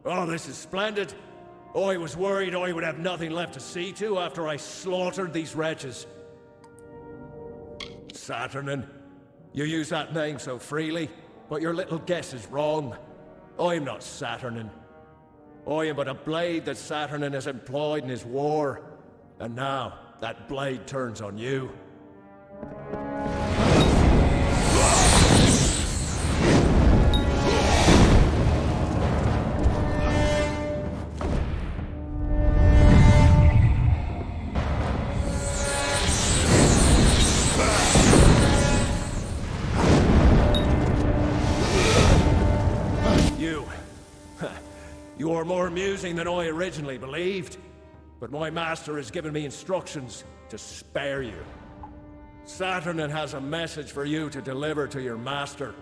Oh, this is splendid. I was worried I would have nothing left to see to after I slaughtered these wretches. Saturnin, you use that name so freely, but your little guess is wrong. I am not Saturnin. I am but a blade that Saturnin has employed in his war. And now, that blade turns on you. You are more amusing than I originally believed, but my master has given me instructions to spare you. Saturnin has a message for you to deliver to your master.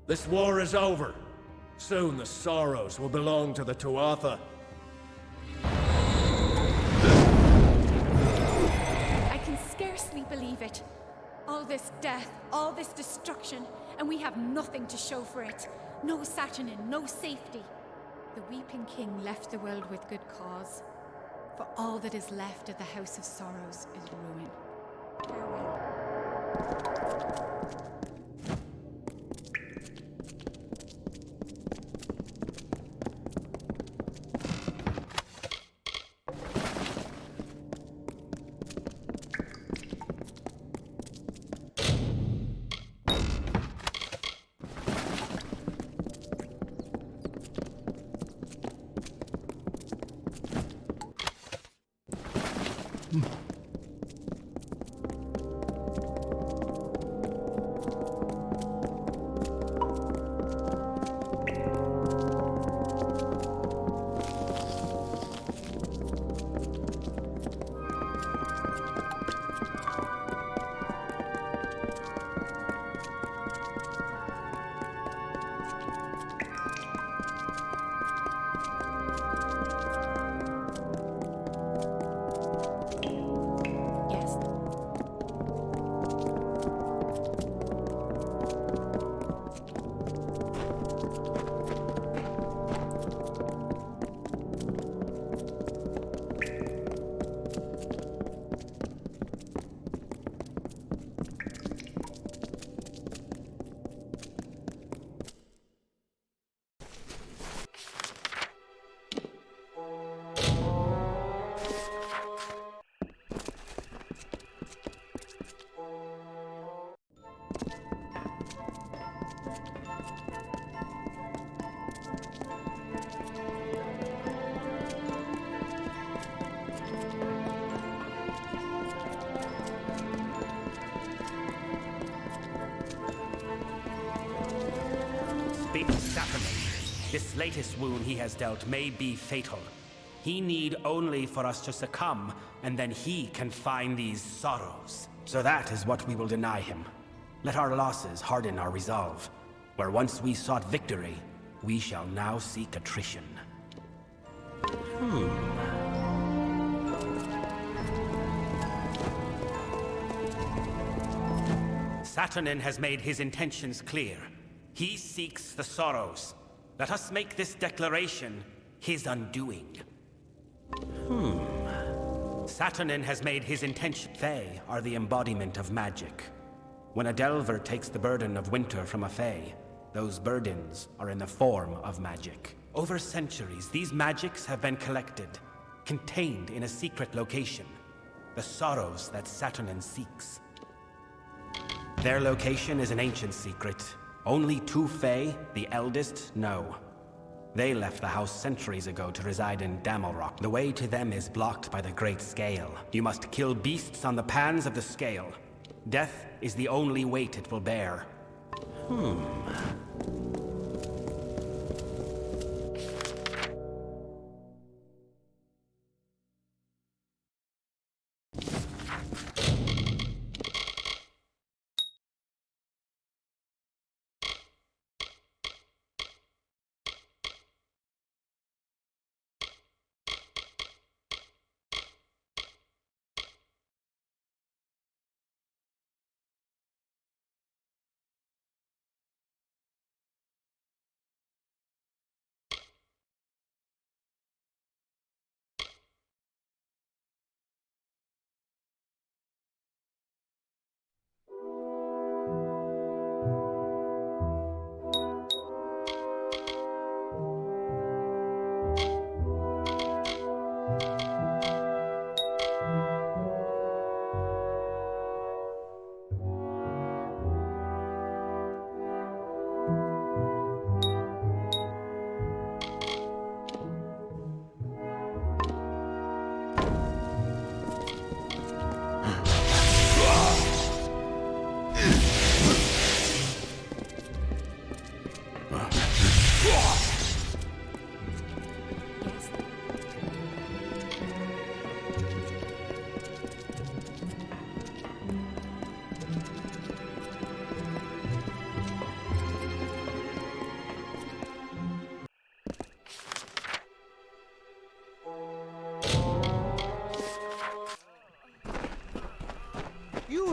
This war is over. Soon the sorrows will belong to the Tuatha. I can scarcely believe it. All this death, all this destruction, and we have nothing to show for it. No Saturnin, no safety. The Weeping King left the world with good cause, for all that is left of the House of Sorrows is ruin. Farewell. This latest wound he has dealt may be fatal. He need only for us to succumb, and then he can find these sorrows. So that is what we will deny him. Let our losses harden our resolve. Where once we sought victory, we shall now seek attrition. Saturnin has made his intentions clear. He seeks the sorrows. Let us make this declaration his undoing. Saturnin has made his intention. They are the embodiment of magic. When a delver takes the burden of winter from a fae, those burdens are in the form of magic. Over centuries, these magics have been collected, contained in a secret location. The sorrows that Saturnin seeks. Their location is an ancient secret. Only two fae, the eldest, know. They left the house centuries ago to reside in Damalrock. The way to them is blocked by the Great Scale. You must kill beasts on the pans of the scale. Death is the only weight it will bear.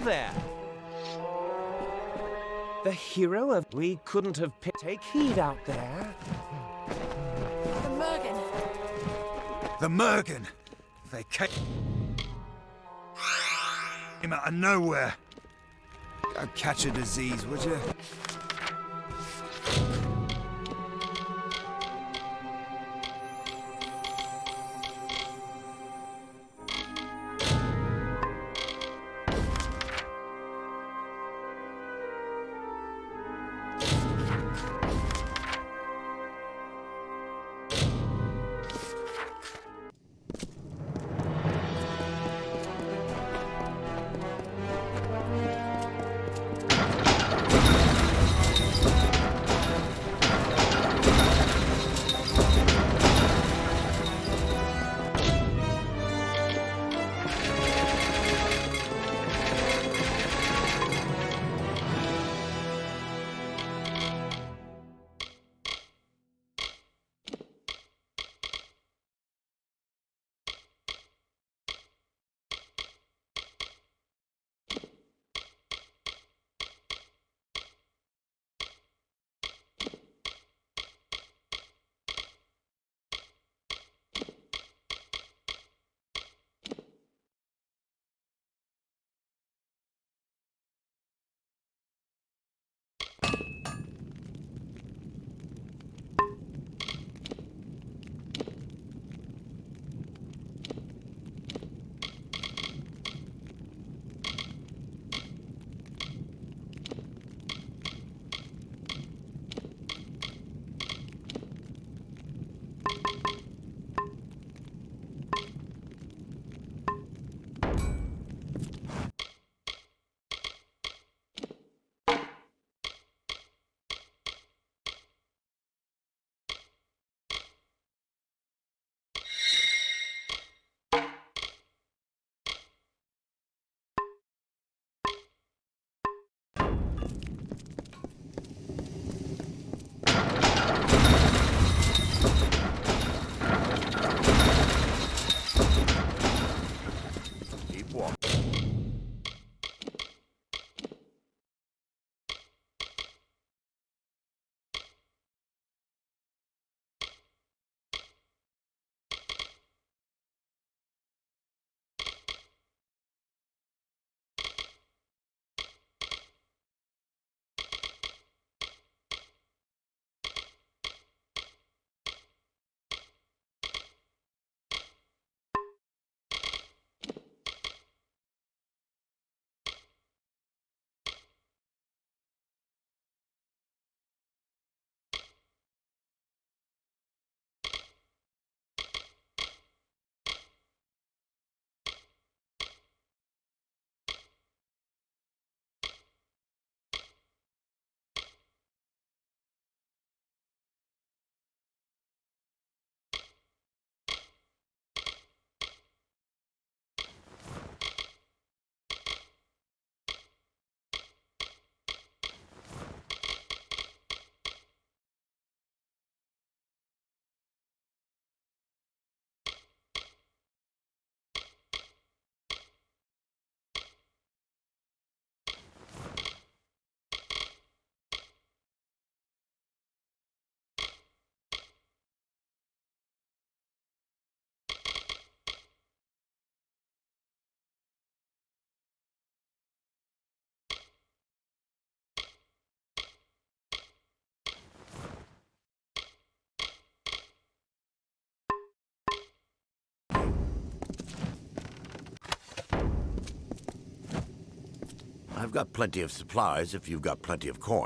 there. The hero of... We couldn't have picked... Take heed out there. The Mergen! The Mergen! They came out of nowhere. Go catch a disease, would you? I've got plenty of supplies if you've got plenty of corn.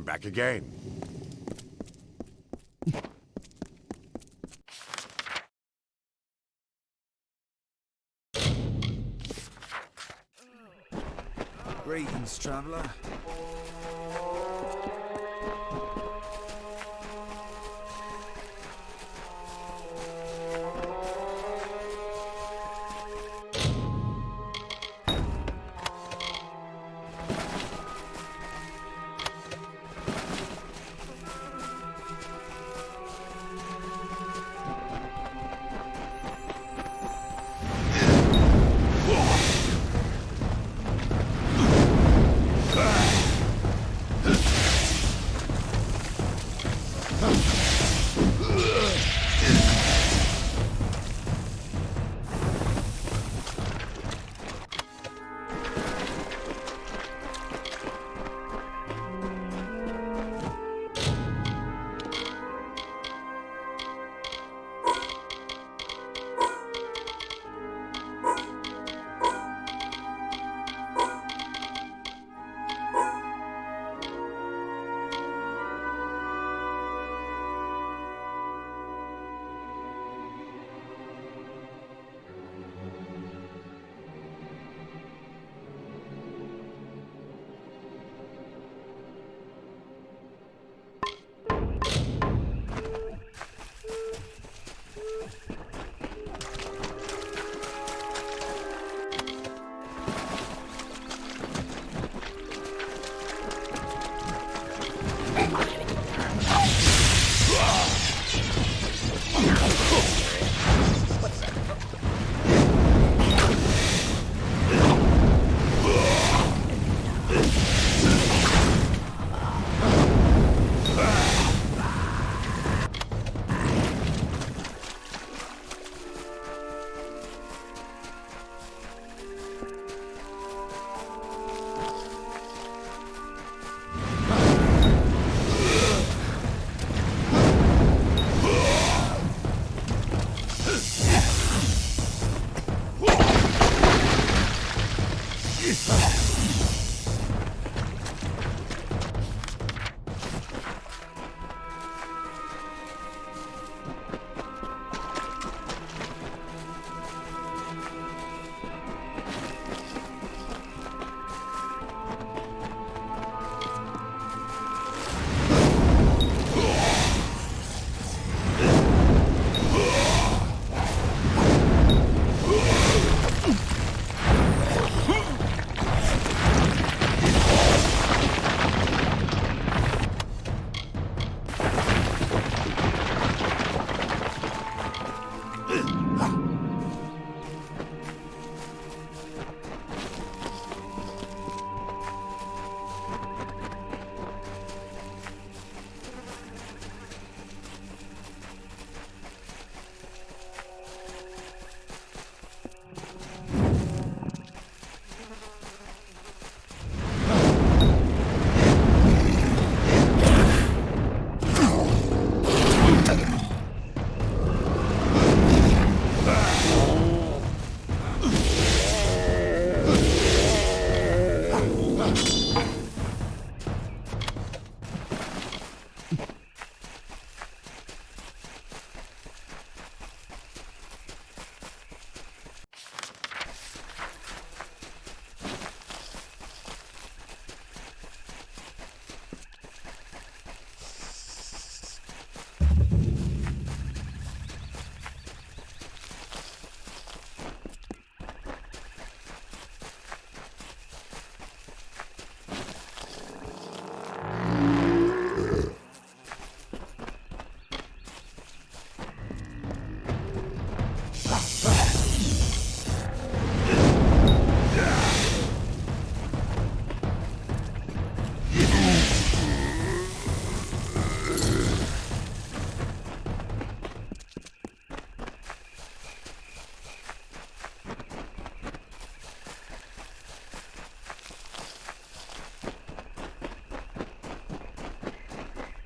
I'm back again. Greetings, traveler.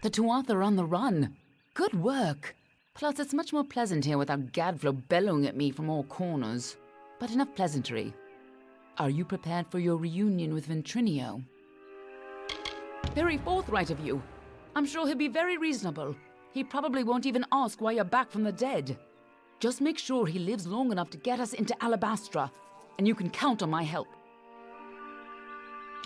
The Tuatha are on the run. Good work. Plus, it's much more pleasant here without Gadflow bellowing at me from all corners. But enough pleasantry. Are you prepared for your reunion with Ventrinio? Very forthright of you. I'm sure he'll be very reasonable. He probably won't even ask why you're back from the dead. Just make sure he lives long enough to get us into Alabastra, and you can count on my help.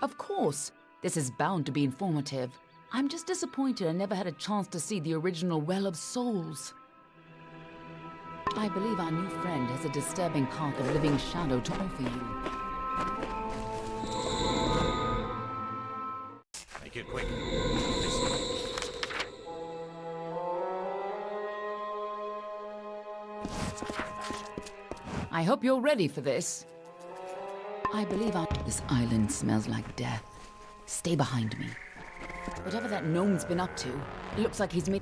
Of course, this is bound to be informative. I'm just disappointed I never had a chance to see the original Well of Souls. I believe our new friend has a disturbing path of living shadow to offer you. Make it quick. I hope you're ready for this. I believe this island smells like death. Stay behind me. Whatever that gnome's been up to, it looks like he's made...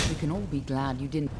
We can all be glad you didn't...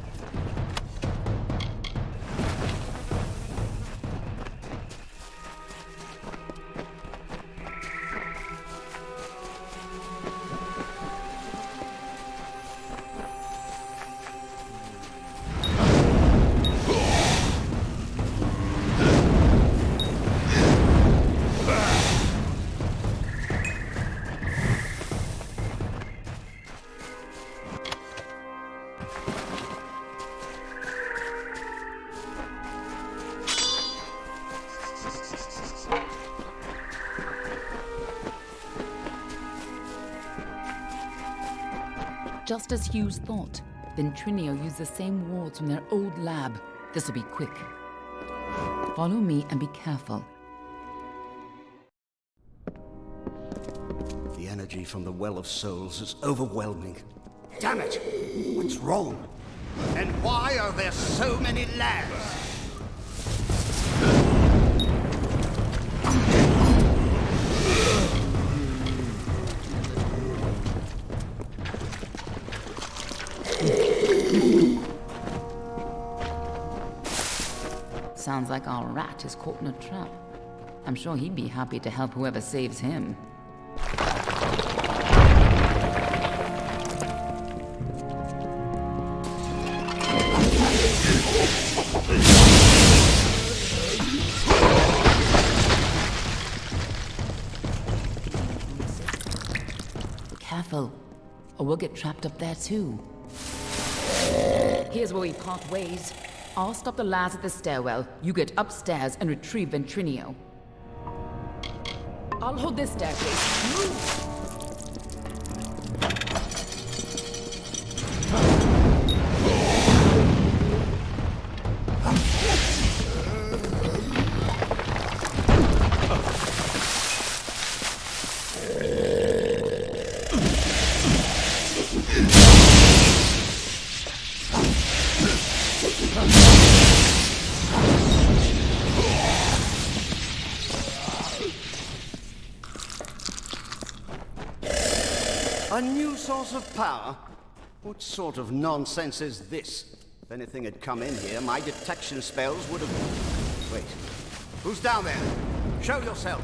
Just as Hughes thought, Ventrinio used the same wards from their old lab. This'll be quick. Follow me and be careful. The energy from the Well of Souls is overwhelming. Damn it! What's wrong? And why are there so many labs? Sounds like our rat is caught in a trap. I'm sure he'd be happy to help whoever saves him. Careful, or we'll get trapped up there too. Here's where we part ways. I'll stop the lads at the stairwell. You get upstairs and retrieve Ventrinio. I'll hold this staircase. Move! A new source of power? What sort of nonsense is this? If anything had come in here, my detection spells would have... Wait. Who's down there? Show yourself!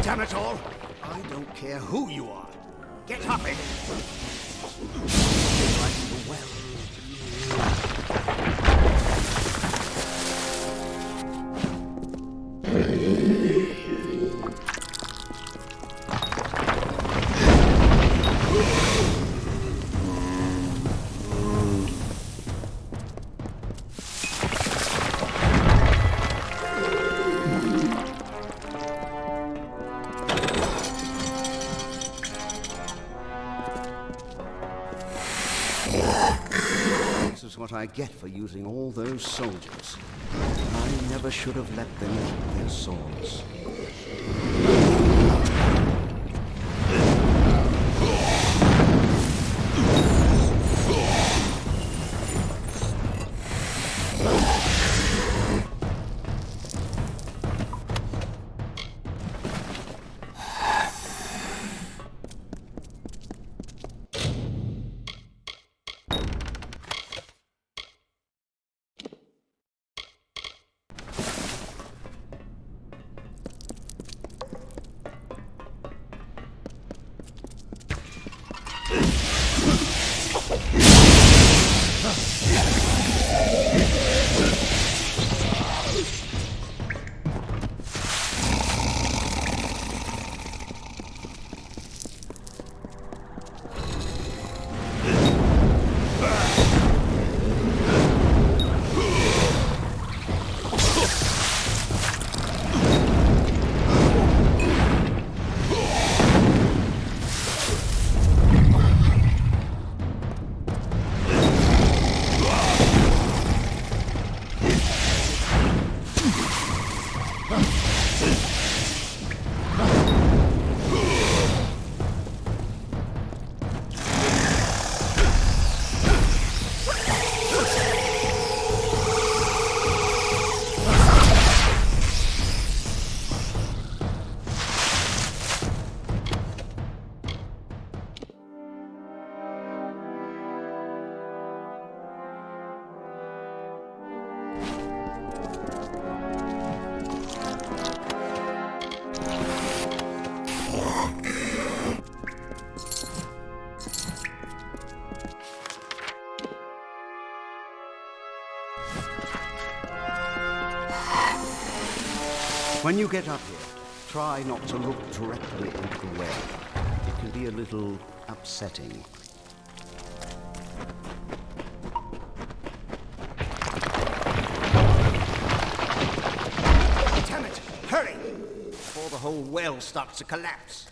Damn it all! I don't care who you are. Get up in. Like the well. This is what I get for using all those soldiers. I never never should have let them keep their swords. When you get up here, try not to look directly into the well. It can be a little upsetting. Damn it! Hurry! Before the whole well starts to collapse.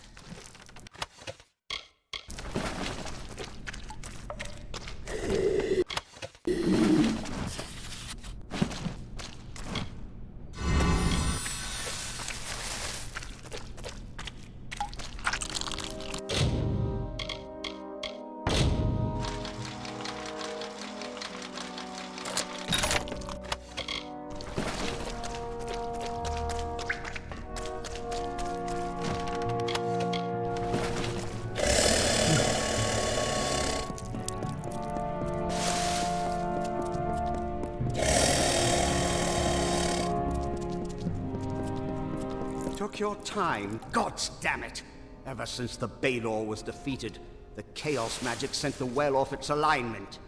Took your time, gods damn it! Ever since the Balor was defeated, the Chaos magic sent the well off its alignment.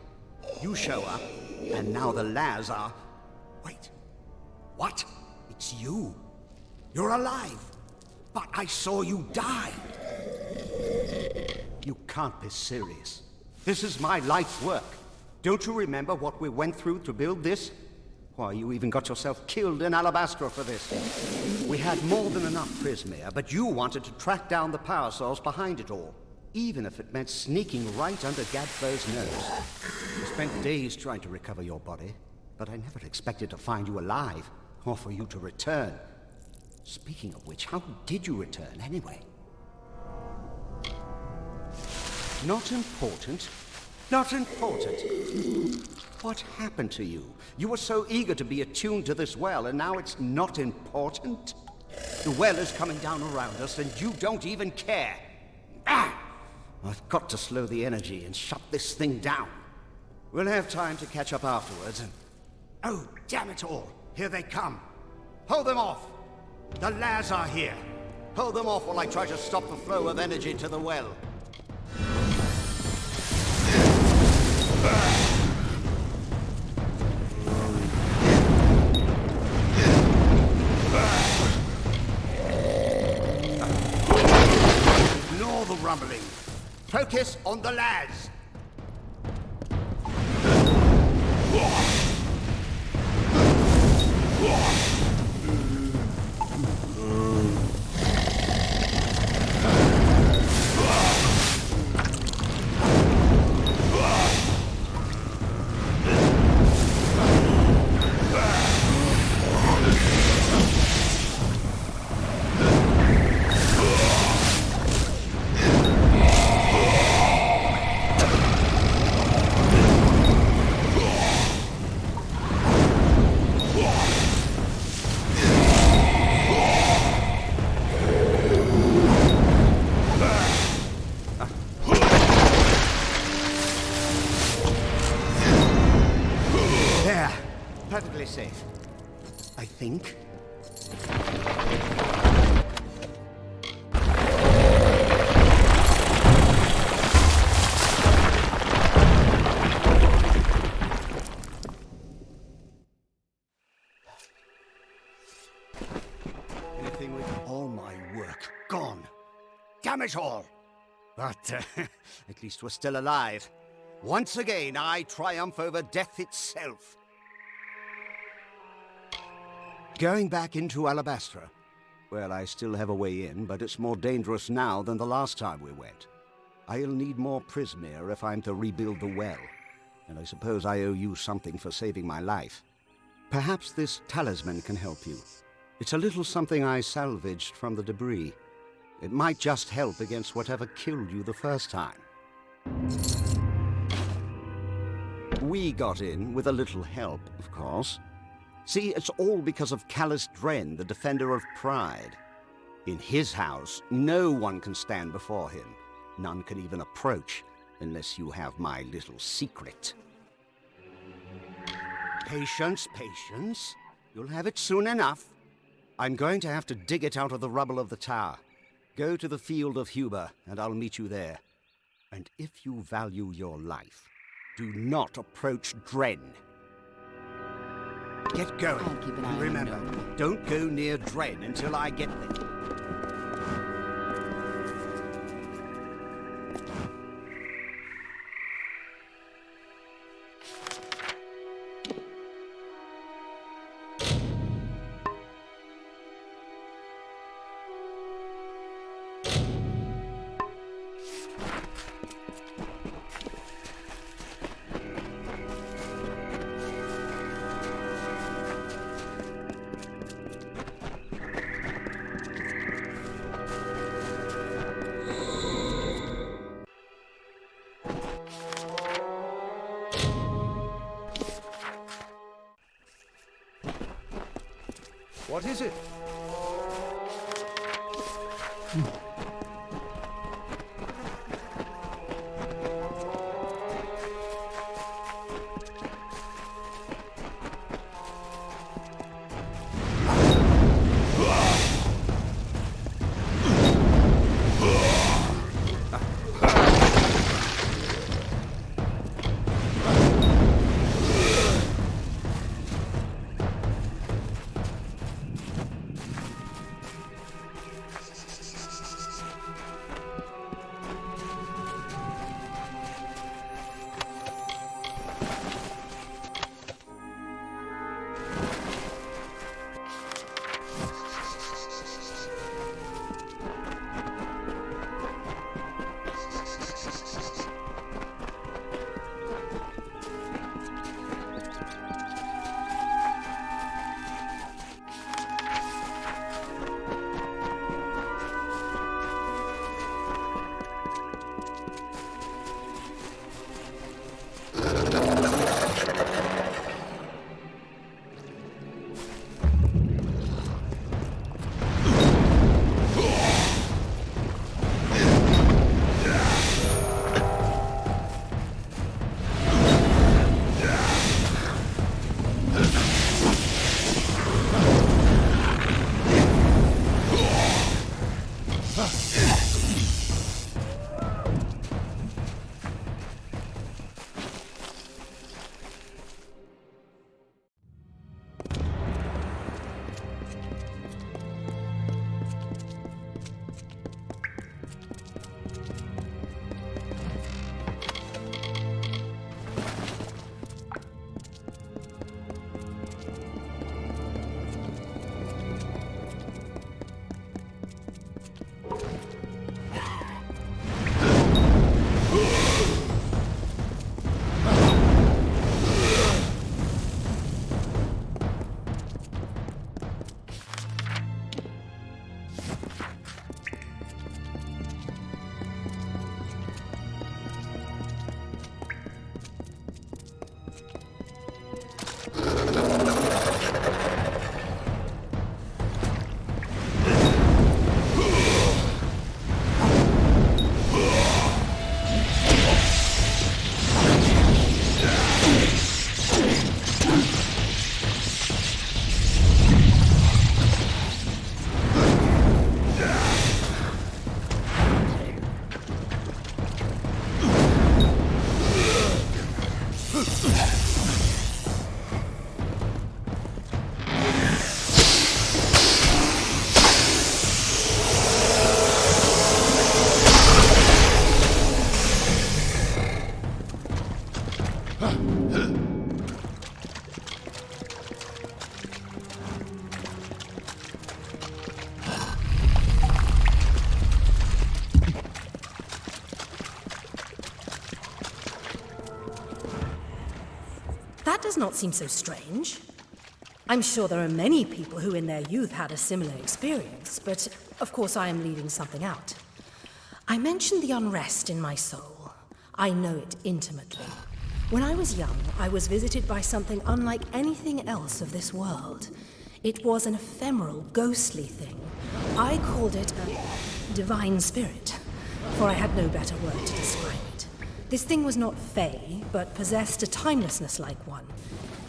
You show up, and now the Laz are... Wait. What? It's you. You're alive. But I saw you die. You can't be serious. This is my life's work. Don't you remember what we went through to build this? Why, you even got yourself killed in Alabastra for this. We had more than enough Prismere, but you wanted to track down the power source behind it all, even if it meant sneaking right under Gadflo's nose. We spent days trying to recover your body, but I never expected to find you alive, or for you to return. Speaking of which, how did you return anyway? Not important. Not important. What happened to you? You were so eager to be attuned to this well, and now it's not important? The well is coming down around us, and you don't even care. Ah! I've got to slow the energy and shut this thing down. We'll have time to catch up afterwards, and... Oh, damn it all! Here they come! Hold them off! The Laz are here! Hold them off while I try to stop the flow of energy to the well. Ignore the rumbling. Focus on the Laz. think. Anything with all my work gone. Damn it all! But at least we're still alive. Once again, I triumph over death itself. Going back into Alabastra. Well, I still have a way in, but it's more dangerous now than the last time we went. I'll need more Prismere if I'm to rebuild the well. And I suppose I owe you something for saving my life. Perhaps this talisman can help you. It's a little something I salvaged from the debris. It might just help against whatever killed you the first time. We got in with a little help, of course. See, it's all because of Callous Dren, the defender of pride. In his house, no one can stand before him. None can even approach, unless you have my little secret. Patience, patience. You'll have it soon enough. I'm going to have to dig it out of the rubble of the tower. Go to the field of Huber, and I'll meet you there. And if you value your life, do not approach Dren. Get going. I'll keep an eye And on remember, him. don't go near Dren until I get there. What is it? does not seem so strange. I'm sure there are many people who in their youth had a similar experience, but of course I am leaving something out. I mentioned the unrest in my soul. I know it intimately. When I was young, I was visited by something unlike anything else of this world. It was an ephemeral, ghostly thing. I called it a divine spirit, for I had no better word to describe it. This thing was not fey, but possessed a timelessness like one.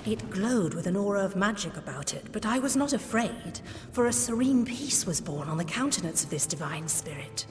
It glowed with an aura of magic about it, but I was not afraid, for a serene peace was born on the countenance of this divine spirit.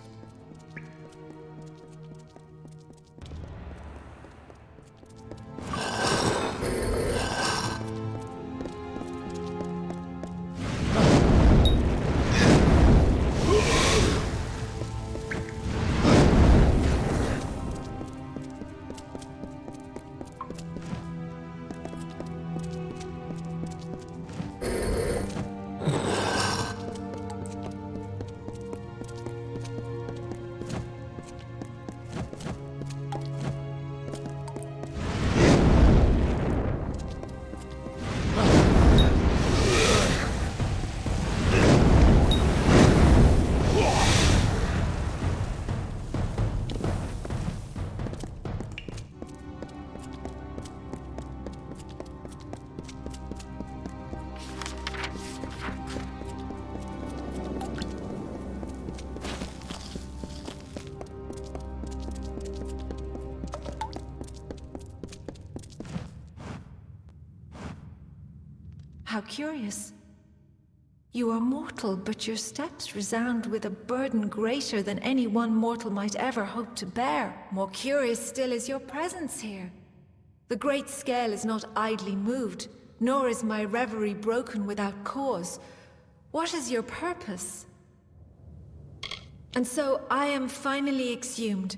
How curious. You are mortal, but your steps resound with a burden greater than any one mortal might ever hope to bear. More curious still is your presence here. The great scale is not idly moved, nor is my reverie broken without cause. What is your purpose? And so I am finally exhumed,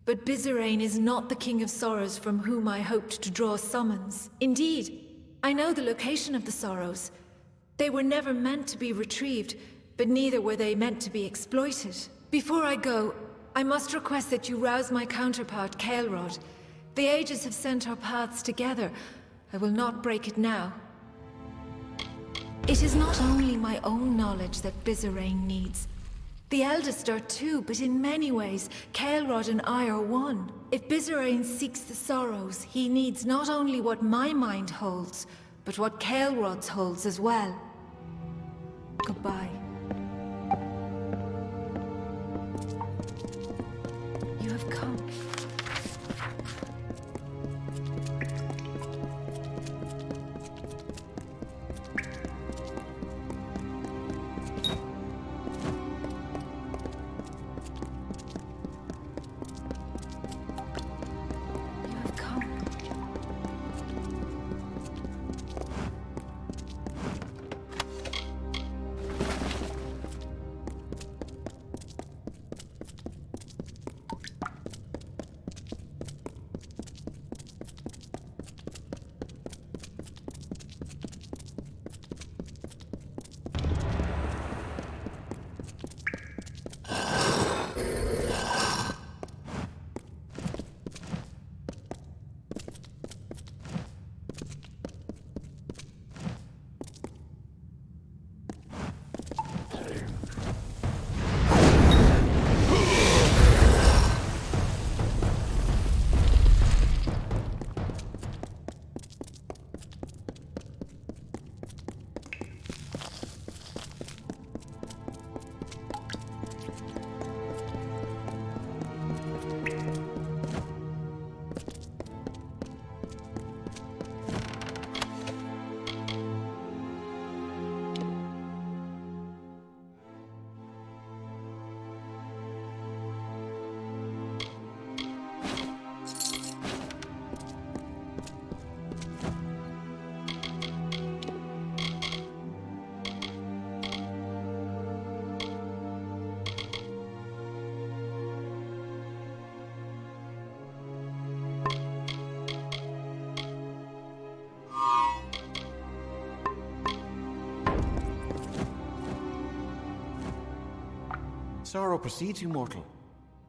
but Bizarane is not the King of Sorrows from whom I hoped to draw summons. Indeed, I know the location of the Sorrows. They were never meant to be retrieved, but neither were they meant to be exploited. Before I go, I must request that you rouse my counterpart, Kael'rod. The ages have sent our paths together. I will not break it now. It is not only my own knowledge that Bizarane needs. The eldest are too, but in many ways, Kael'rod and I are one. If Bizarane seeks the Sorrows, he needs not only what my mind holds, but what Kael'rod's holds as well. Goodbye. You have come. Sorrow precedes you, mortal.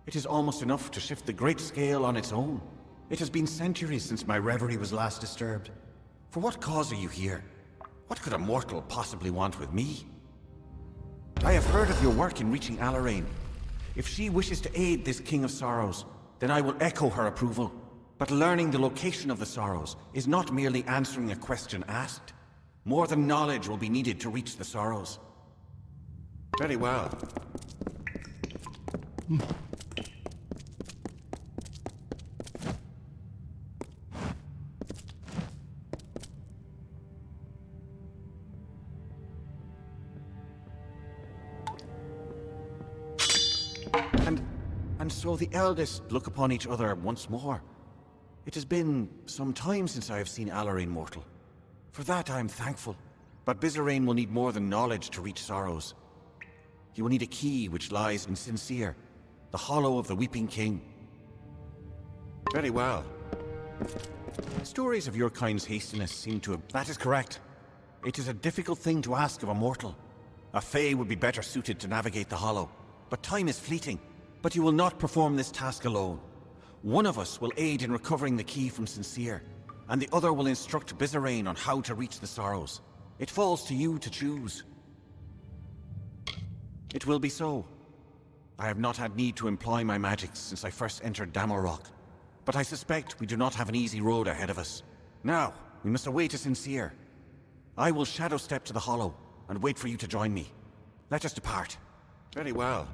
It is almost enough to shift the great scale on its own. It has been centuries since my reverie was last disturbed. For what cause are you here? What could a mortal possibly want with me? I have heard of your work in reaching Alarain. If she wishes to aid this King of Sorrows, then I will echo her approval. But learning the location of the Sorrows is not merely answering a question asked. More than knowledge will be needed to reach the Sorrows. Very well. And so the eldest look upon each other once more. It has been some time since I have seen Alarain mortal. For that I am thankful. But Bizarrain will need more than knowledge to reach Sorrows. He will need a key which lies in Sincere, the hollow of the Weeping King. Very well. Stories of your kind's hastiness seem to have... That is correct. It is a difficult thing to ask of a mortal. A Fae would be better suited to navigate the hollow. But time is fleeting. But you will not perform this task alone. One of us will aid in recovering the key from Sincere, and the other will instruct Bizarrain on how to reach the Sorrows. It falls to you to choose. It will be so. I have not had need to employ my magics since I first entered Dammelrock, but I suspect we do not have an easy road ahead of us. Now, we must await a Sincere. I will shadow step to the hollow and wait for you to join me. Let us depart. Very well.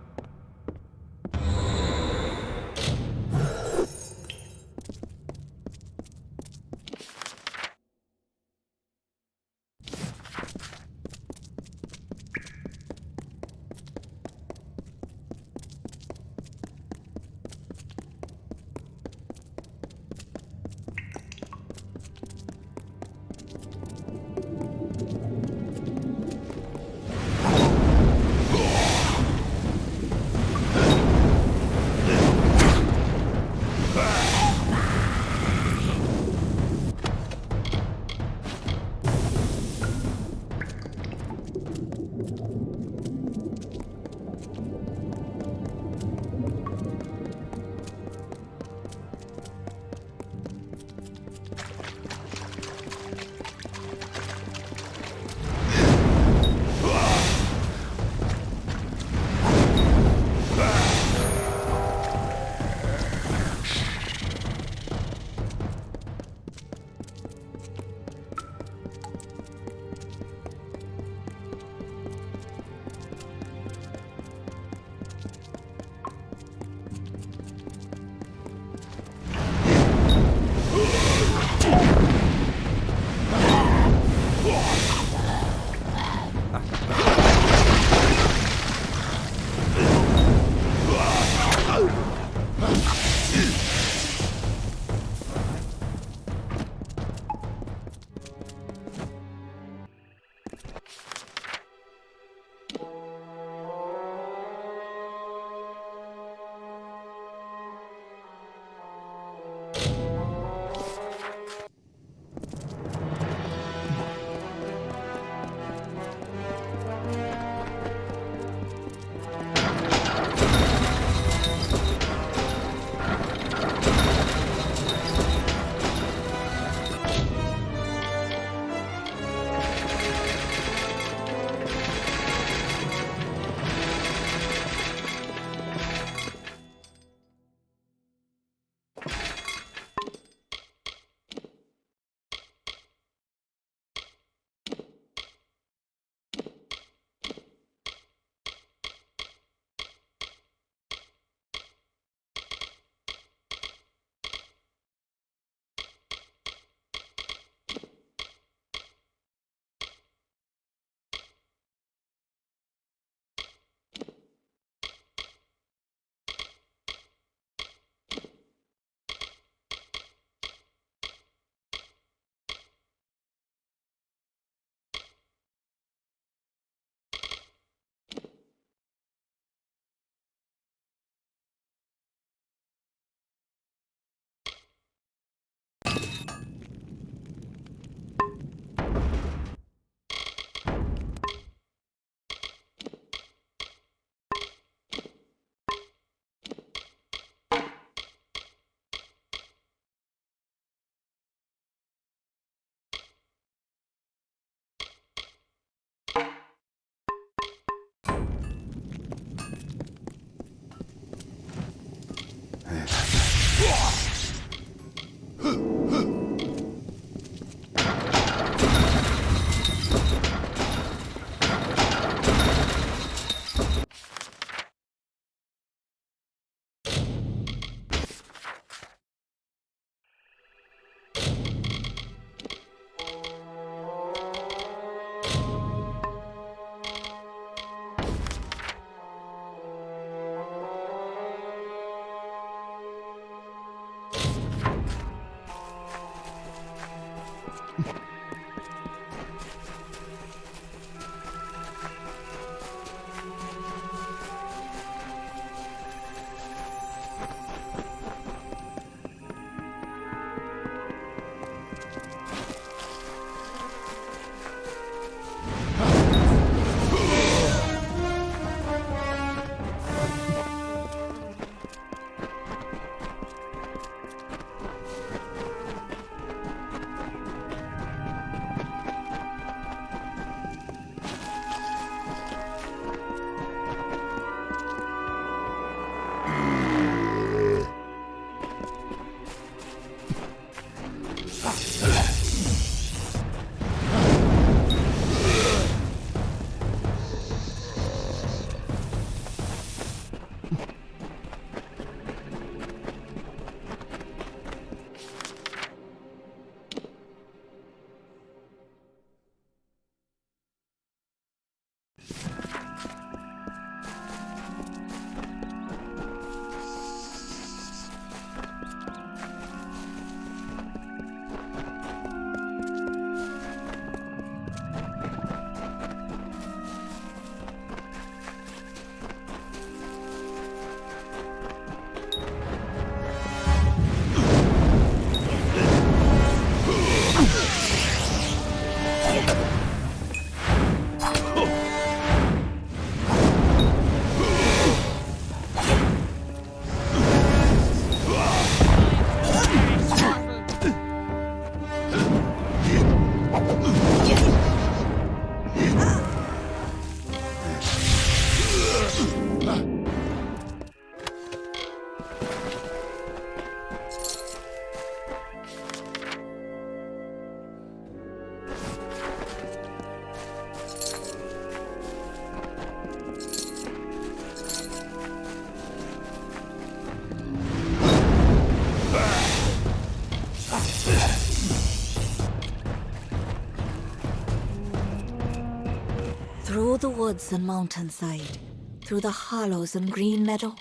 Through the woods and mountainside, through the hollows and green meadow,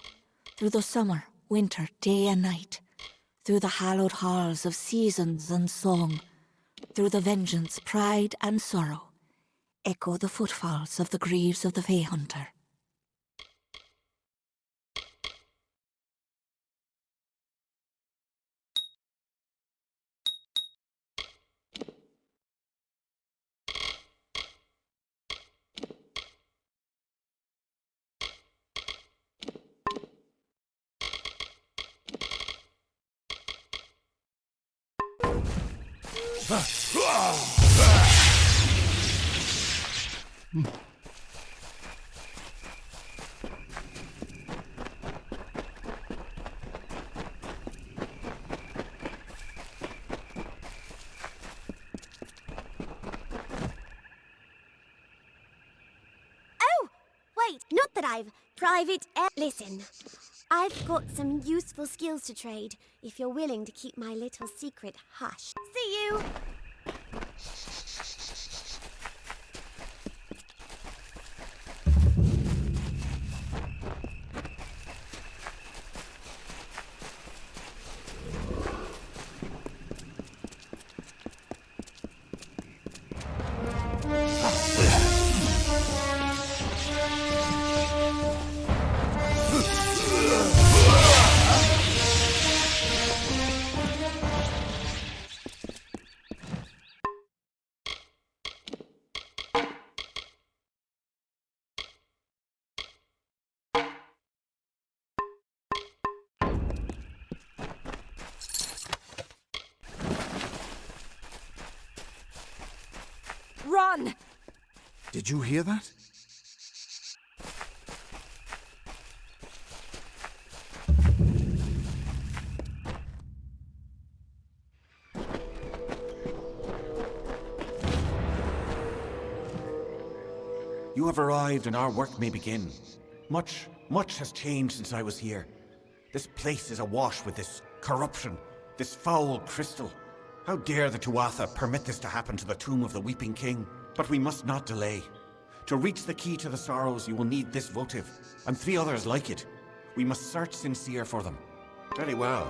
through the summer, winter, day and night, through the hallowed halls of seasons and song, through the vengeance, pride and sorrow, echo the footfalls of the greaves of the Fey Hunter. Wait, not that I've listen, I've got some useful skills to trade if you're willing to keep my little secret hush. See you! Run! Did you hear that? You have arrived and our work may begin. Much has changed since I was here. This place is awash with this corruption, this foul crystal. How dare the Tuatha permit this to happen to the tomb of the Weeping King? But we must not delay. To reach the key to the sorrows, you will need this votive, and 3 others like it. We must search sincere for them. Very well.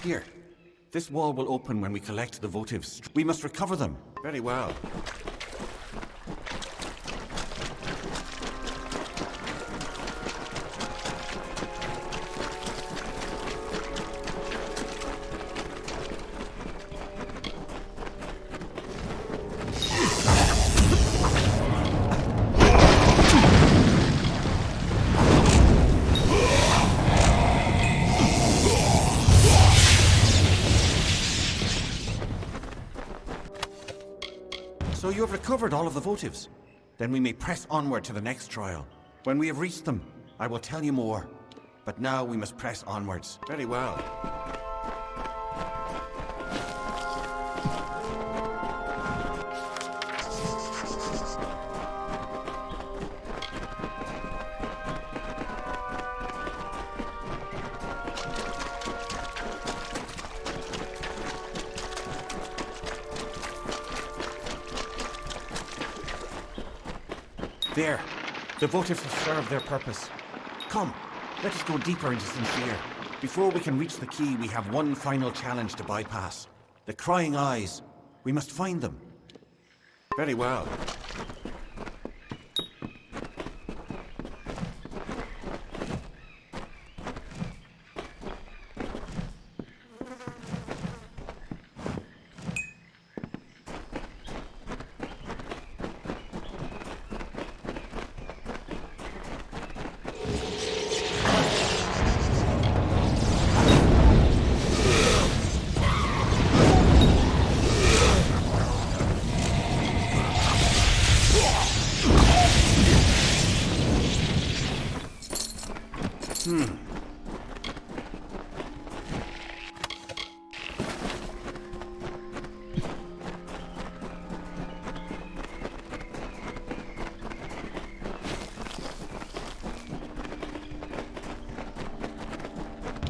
Here. This wall will open when we collect the votives. We must recover them. Very well. So you have recovered all of the votives. Then we may press onward to the next trial. When we have reached them, I will tell you more. But now we must press onwards. Very well. There. The votives have served their purpose. Come, let us go deeper into Sincere. Before we can reach the key, we have one final challenge to bypass. The Crying Eyes. We must find them. Very well.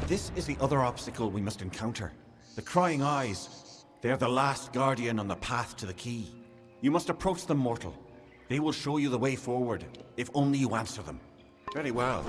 This is the other obstacle we must encounter. The Crying Eyes. They're the last guardian on the path to the key. You must approach them, mortal. They will show you the way forward, if only you answer them. Very well.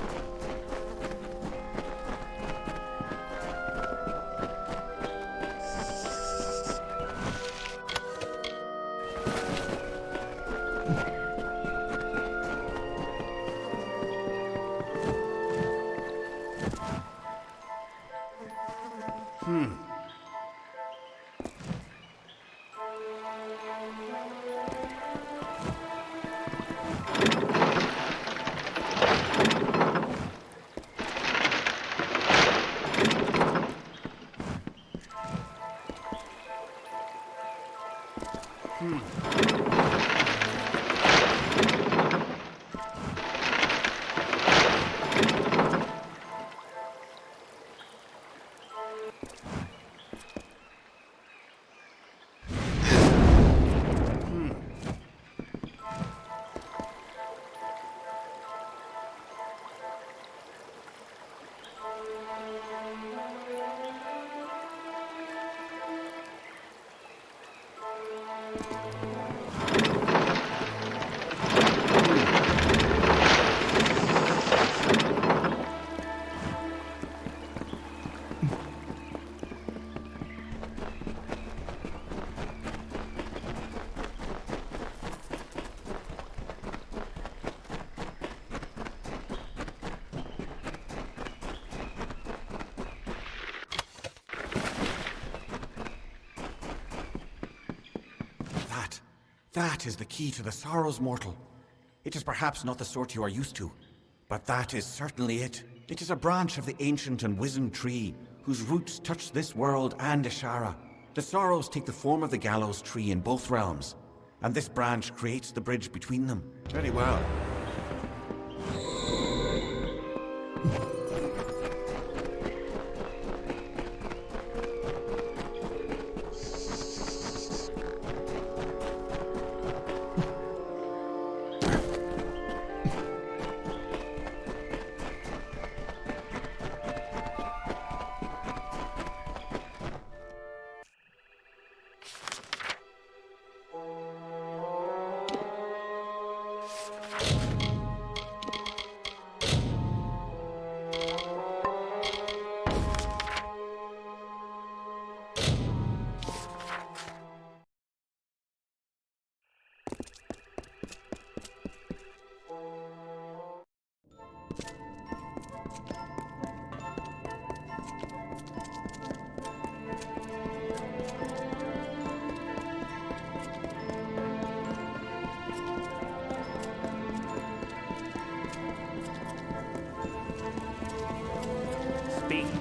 That is the key to the Sorrows, mortal. It is perhaps not the sort you are used to, but that is certainly it. It is a branch of the ancient and wizened tree, whose roots touch this world and Ishara. The Sorrows take the form of the gallows tree in both realms, and this branch creates the bridge between them. Very well.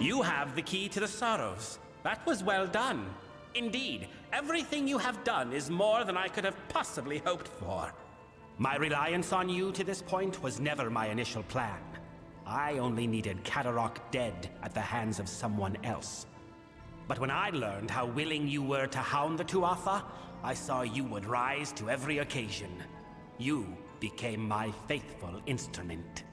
You have the key to the Sorrows. That was well done. Indeed, everything you have done is more than I could have possibly hoped for. My reliance on you to this point was never my initial plan. I only needed Kadarok dead at the hands of someone else. But when I learned how willing you were to hound the Tuatha, I saw you would rise to every occasion. You became my faithful instrument.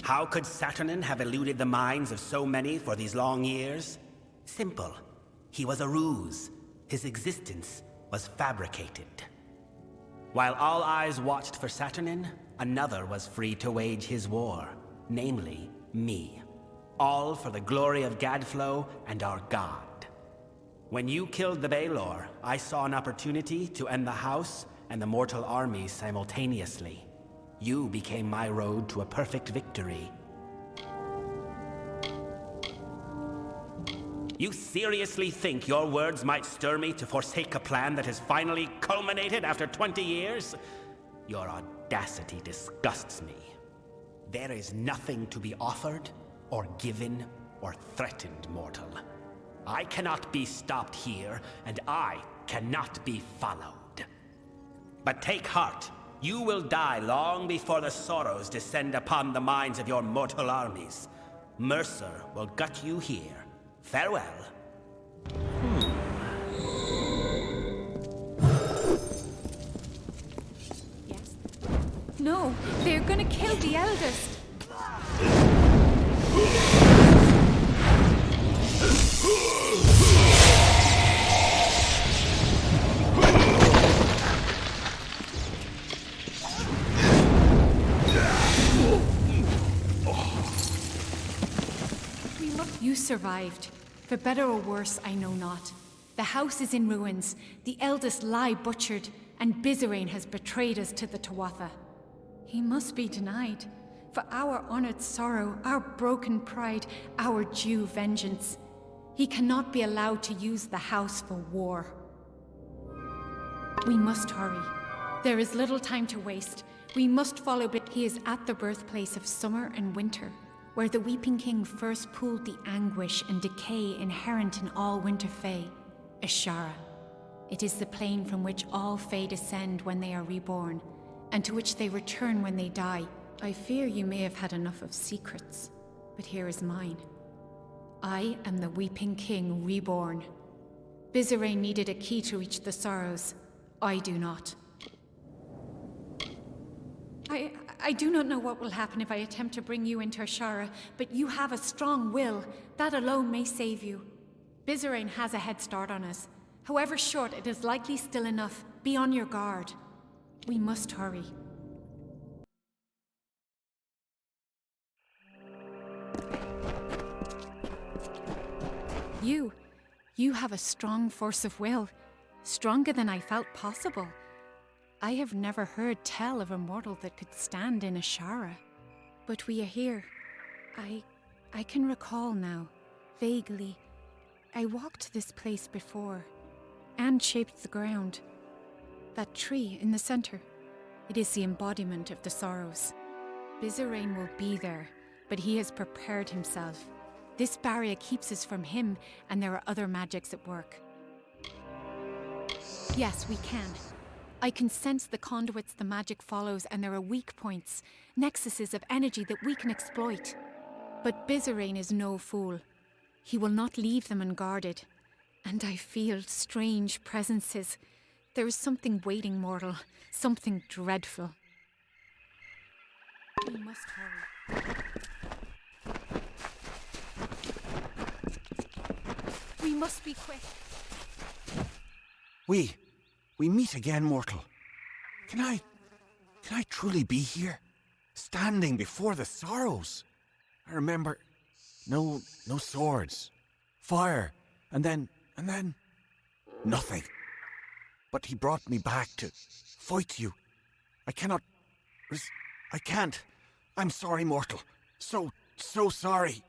How could Saturnin have eluded the minds of so many for these long years? Simple. He was a ruse. His existence was fabricated. While all eyes watched for Saturnin, another was free to wage his war, namely me. All for the glory of Gadflow and our god. When you killed the Baelor, I saw an opportunity to end the house and the mortal armies simultaneously. You became my road to a perfect victory. You seriously think your words might stir me to forsake a plan that has finally culminated after 20 years? Your audacity disgusts me. There is nothing to be offered, or given, or threatened, mortal. I cannot be stopped here, and I cannot be followed. But take heart. You will die long before the sorrows descend upon the minds of your mortal armies. Mercer will gut you here. Farewell. Yes? No, they're gonna kill the eldest. You survived. For better or worse, I know not. The house is in ruins, the eldest lie butchered, and Bizarane has betrayed us to the Tuatha. He must be denied. For our honored sorrow, our broken pride, our due vengeance. He cannot be allowed to use the house for war. We must hurry. There is little time to waste. We must follow, but he is at the birthplace of summer and winter, where the Weeping King first pooled the anguish and decay inherent in all Winter Fae, Ashara. It is the plane from which all Fae descend when they are reborn, and to which they return when they die. I fear you may have had enough of secrets, but here is mine. I am the Weeping King reborn. Bizarane needed a key to reach the sorrows. I do not. I do not know what will happen if I attempt to bring you into Ashara, but you have a strong will. That alone may save you. Bizarane has a head start on us. However short, it is likely still enough. Be on your guard. We must hurry. You have a strong force of will. Stronger than I felt possible. I have never heard tell of a mortal that could stand in Ashara. But we are here. I can recall now, vaguely. I walked this place before, and shaped the ground. That tree in the center, it is the embodiment of the sorrows. Bizarane will be there, but he has prepared himself. This barrier keeps us from him, and there are other magics at work. Yes, we can. I can sense the conduits the magic follows, and there are weak points, nexuses of energy that we can exploit. But Bizarane is no fool. He will not leave them unguarded. And I feel strange presences. There is something waiting, mortal. Something dreadful. We must hurry. We must be quick. We meet again, mortal. Can I truly be here? Standing before the sorrows? I remember no swords, fire, and then nothing. But he brought me back to fight you. I can't. I'm sorry, mortal. So sorry.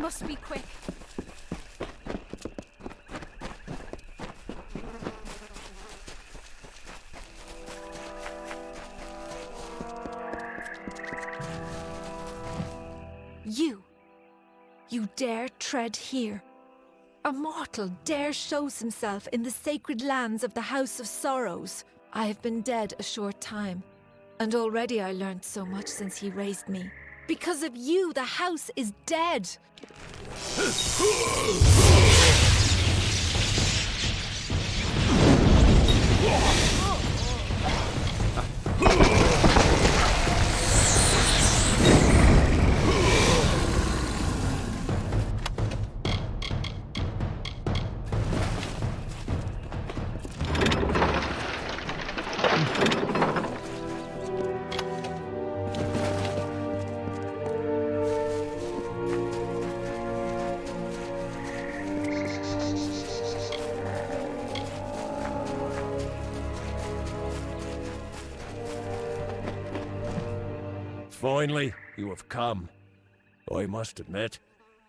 must be quick. You dare tread here. A mortal dare shows himself in the sacred lands of the House of Sorrows. I have been dead a short time, and already I learned so much since he raised me. Because of you, the house is dead! Finally, you have come. I must admit,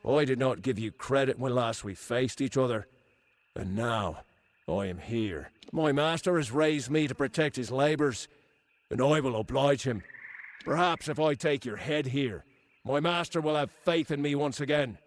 I did not give you credit when last we faced each other. And now, I am here. My master has raised me to protect his labors, and I will oblige him. Perhaps if I take your head here, my master will have faith in me once again.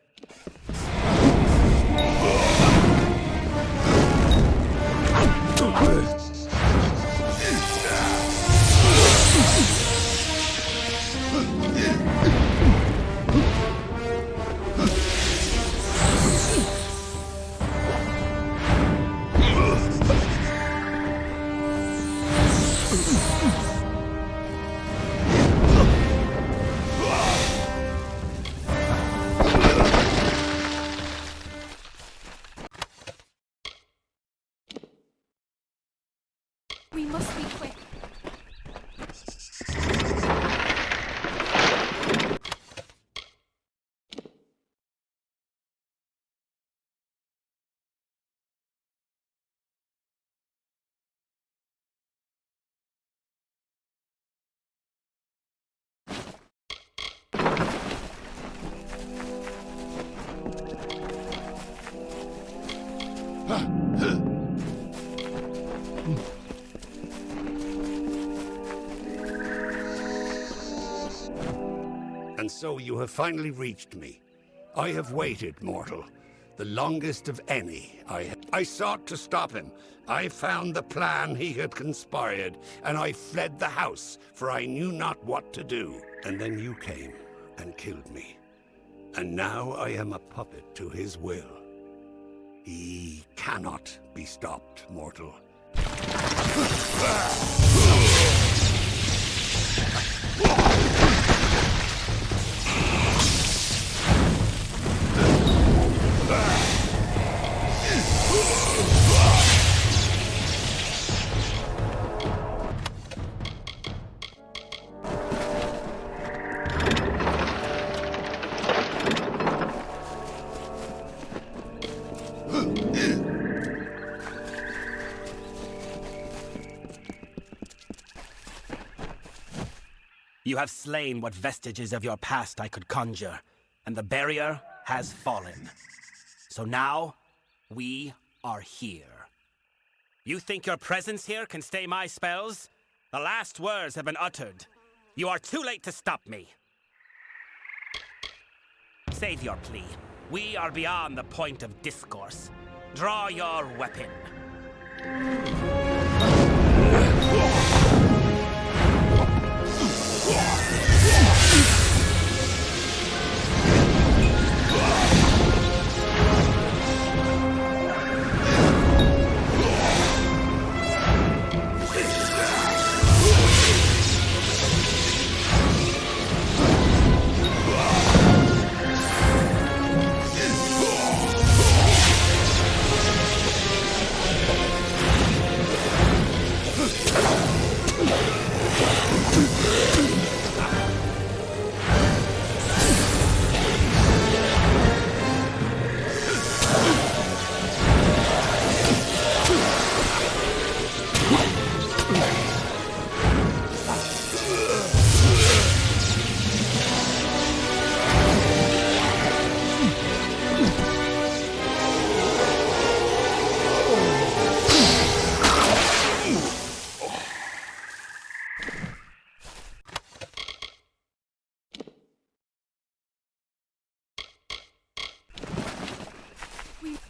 We must be quick. And so you have finally reached me. I have waited, mortal. The longest of any. I sought to stop him. I found the plan he had conspired, and I fled the house, for I knew not what to do. And then you came and killed me. And now I am a puppet to his will. He cannot be stopped, mortal. You have slain what vestiges of your past I could conjure, and the barrier has fallen. So now, we are here. You think your presence here can stay my spells? The last words have been uttered. You are too late to stop me. Save your plea. We are beyond the point of discourse. Draw your weapon.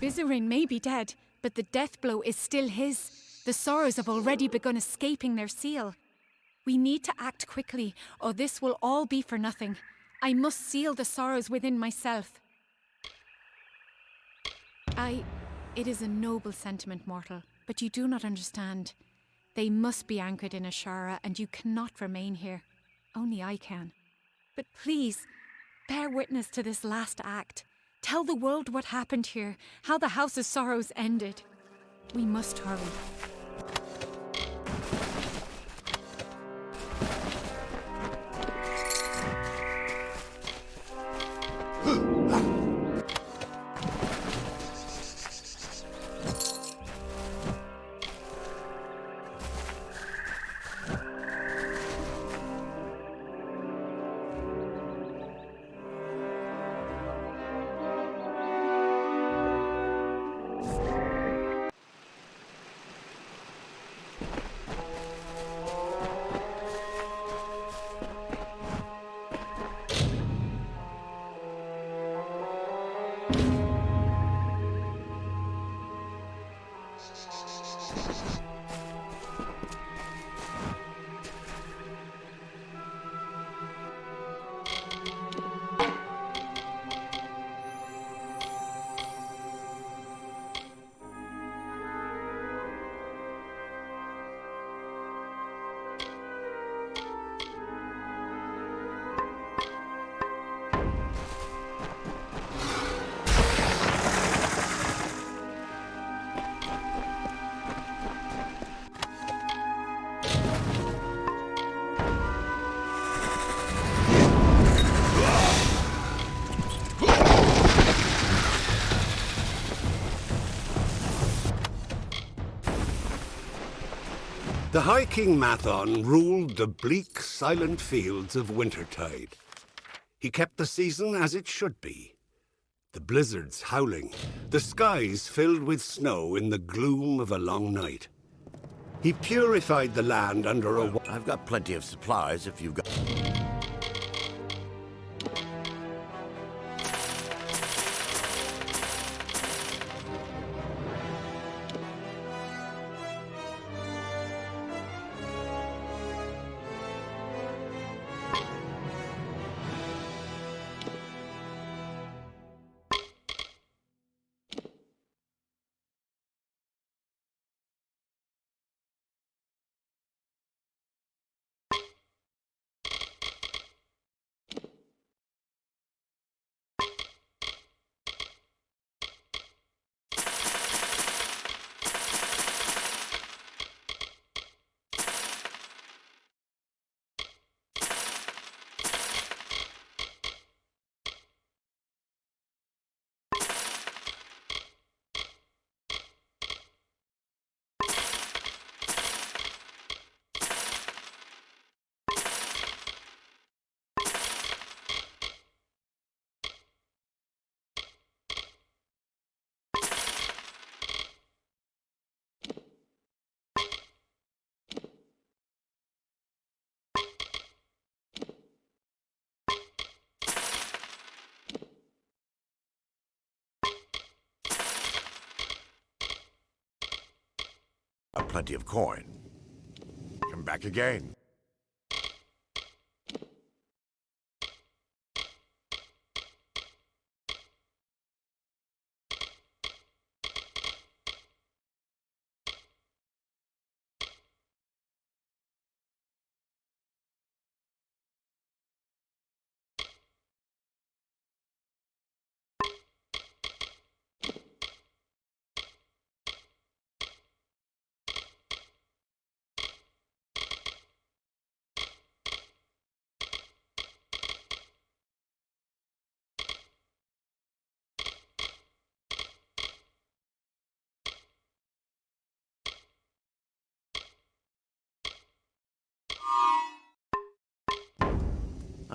Bizarine may be dead, but the death blow is still his. The sorrows have already begun escaping their seal. We need to act quickly, or this will all be for nothing. I must seal the sorrows within myself. It is a noble sentiment, mortal, but you do not understand. They must be anchored in Ashara, and you cannot remain here. Only I can. But please, bear witness to this last act. Tell the world what happened here, how the House of Sorrows ended. We must hurry. The High King Mathon ruled the bleak, silent fields of Wintertide. He kept the season as it should be. The blizzards howling, the skies filled with snow in the gloom of a long night. He purified the land under a... I've got plenty of supplies if you've got... Plenty of coin. Come back again.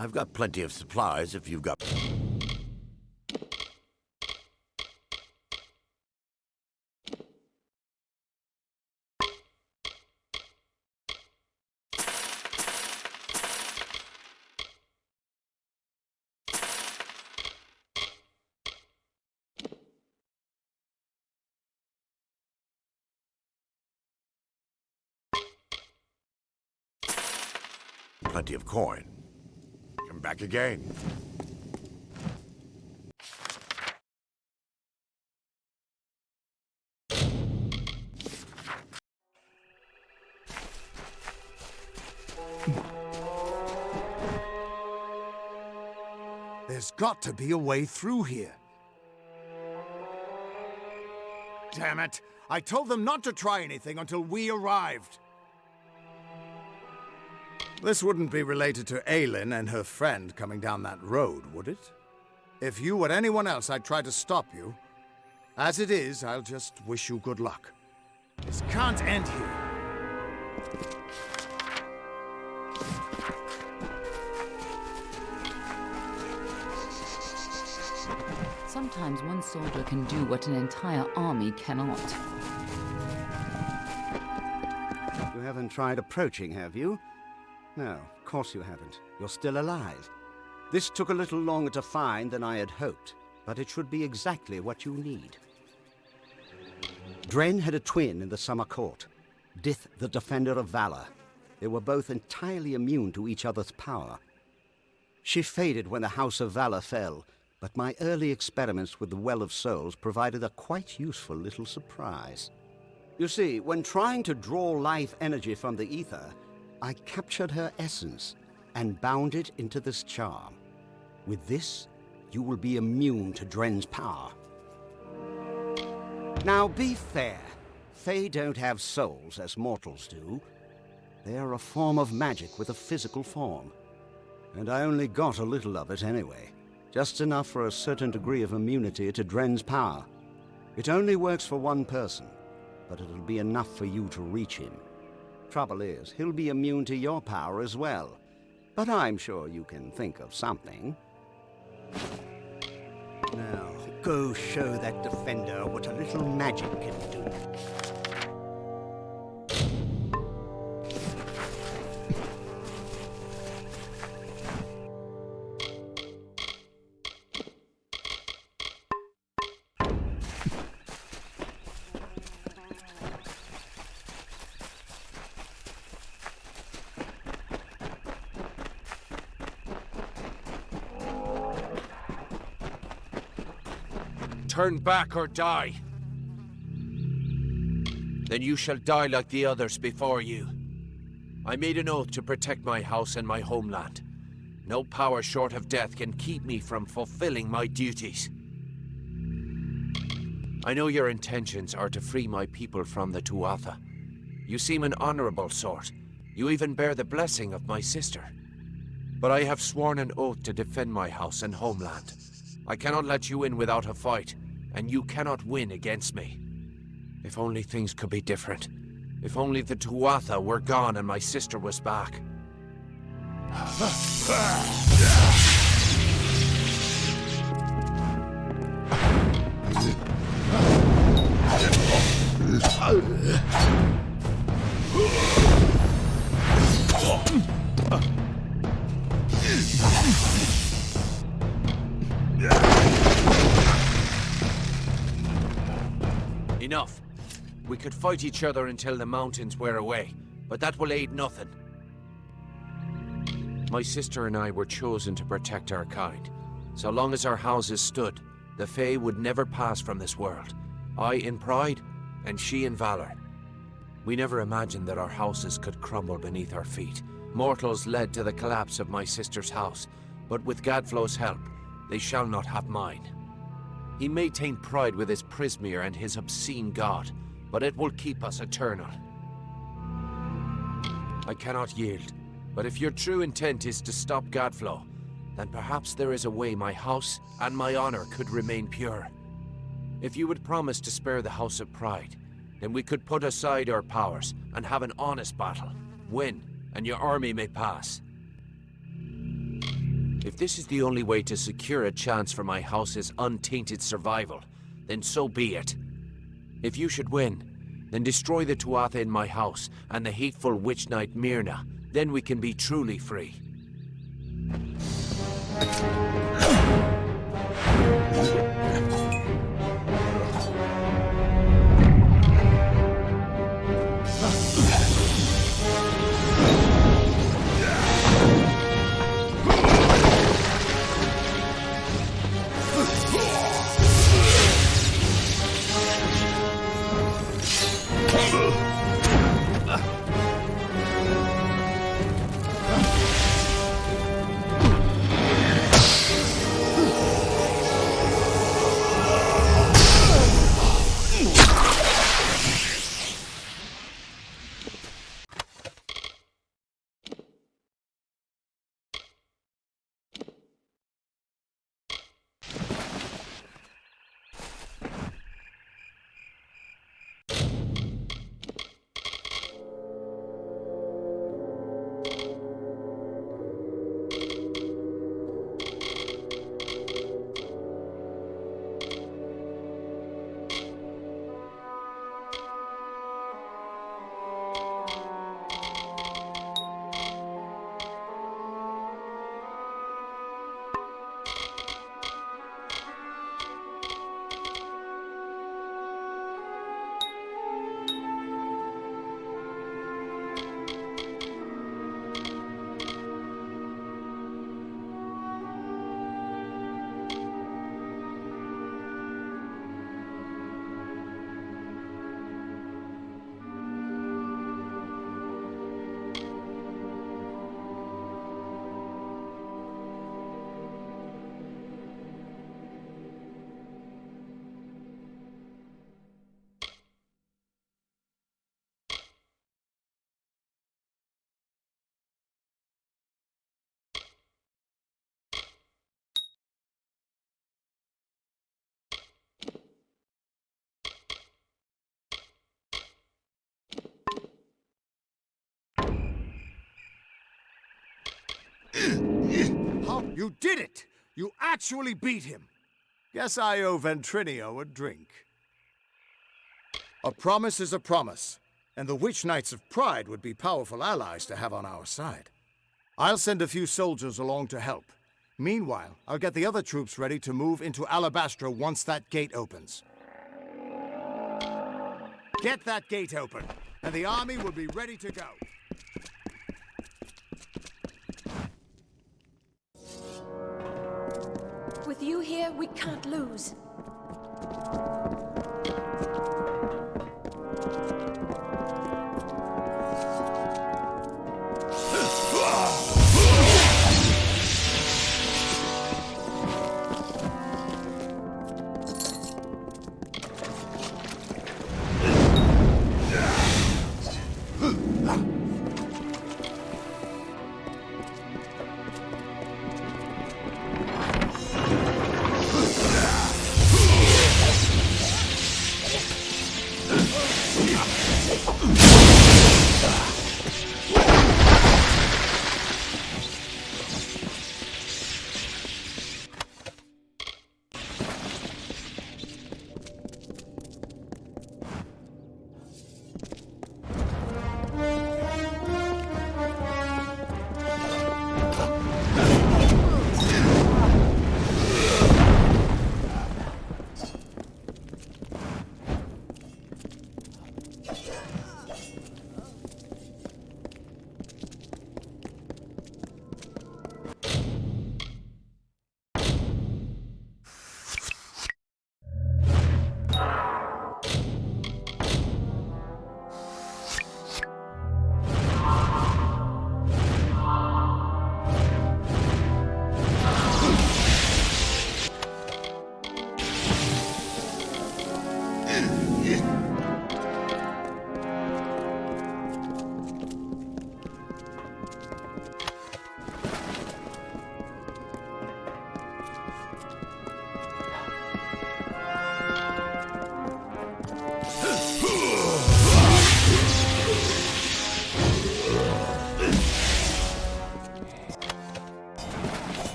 I've got plenty of supplies if you've got... plenty of coin. Come back again. There's got to be a way through here. Damn it! I told them not to try anything until we arrived. This wouldn't be related to Aylin and her friend coming down that road, would it? If you were anyone else, I'd try to stop you. As it is, I'll just wish you good luck. This can't end here. Sometimes one soldier can do what an entire army cannot. You haven't tried approaching, have you? No, of course you haven't. You're still alive. This took a little longer to find than I had hoped, but it should be exactly what you need. Dren had a twin in the Summer Court, Dith the Defender of Valor. They were both entirely immune to each other's power. She faded when the House of Valor fell, but my early experiments with the Well of Souls provided a quite useful little surprise. You see, when trying to draw life energy from the ether, I captured her essence and bound it into this charm. With this, you will be immune to Dren's power. Now, be fair. Fae don't have souls as mortals do. They are a form of magic with a physical form. And I only got a little of it anyway. Just enough for a certain degree of immunity to Dren's power. It only works for one person, but it'll be enough for you to reach him. Trouble is, he'll be immune to your power as well. But I'm sure you can think of something. Now, go show that defender what a little magic can do. Turn back or die. Then you shall die like the others before you. I made an oath to protect my house and my homeland. No power short of death can keep me from fulfilling my duties. I know your intentions are to free my people from the Tuatha. You seem an honorable sort. You even bear the blessing of my sister. But I have sworn an oath to defend my house and homeland. I cannot let you in without a fight, and you cannot win against me. If only things could be different. If only the Tuatha were gone and my sister was back. Enough. We could fight each other until the mountains wear away, but that will aid nothing. My sister and I were chosen to protect our kind. So long as our houses stood, the Fae would never pass from this world. I in pride, and she in valor. We never imagined that our houses could crumble beneath our feet. Mortals led to the collapse of my sister's house, but with Gadflow's help, they shall not have mine. He may taint pride with his Prismere and his obscene god, but it will keep us eternal. I cannot yield, but if your true intent is to stop Gadflow, then perhaps there is a way my house and my honor could remain pure. If you would promise to spare the House of Pride, then we could put aside our powers and have an honest battle. Win, and your army may pass. If this is the only way to secure a chance for my house's untainted survival, then so be it. If you should win, then destroy the Tuatha in my house and the hateful witch knight Myrna. Then we can be truly free. How? You did it! You actually beat him! Guess I owe Ventrinio a drink. A promise is a promise, and the Witch Knights of Pride would be powerful allies to have on our side. I'll send a few soldiers along to help. Meanwhile, I'll get the other troops ready to move into Alabastra once that gate opens. Get that gate open, and the army will be ready to go. With you here, we can't lose.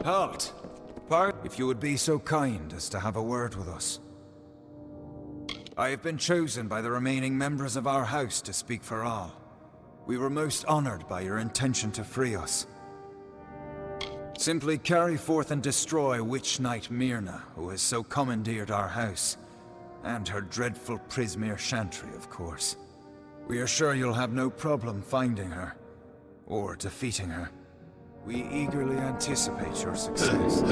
Halt! If you would be so kind as to have a word with us. I have been chosen by the remaining members of our house to speak for all. We were most honored by your intention to free us. Simply carry forth and destroy Witch Knight Myrna, who has so commandeered our house, and her dreadful Prismere Chantry, of course. We are sure you'll have no problem finding her, or defeating her. We eagerly anticipate your success.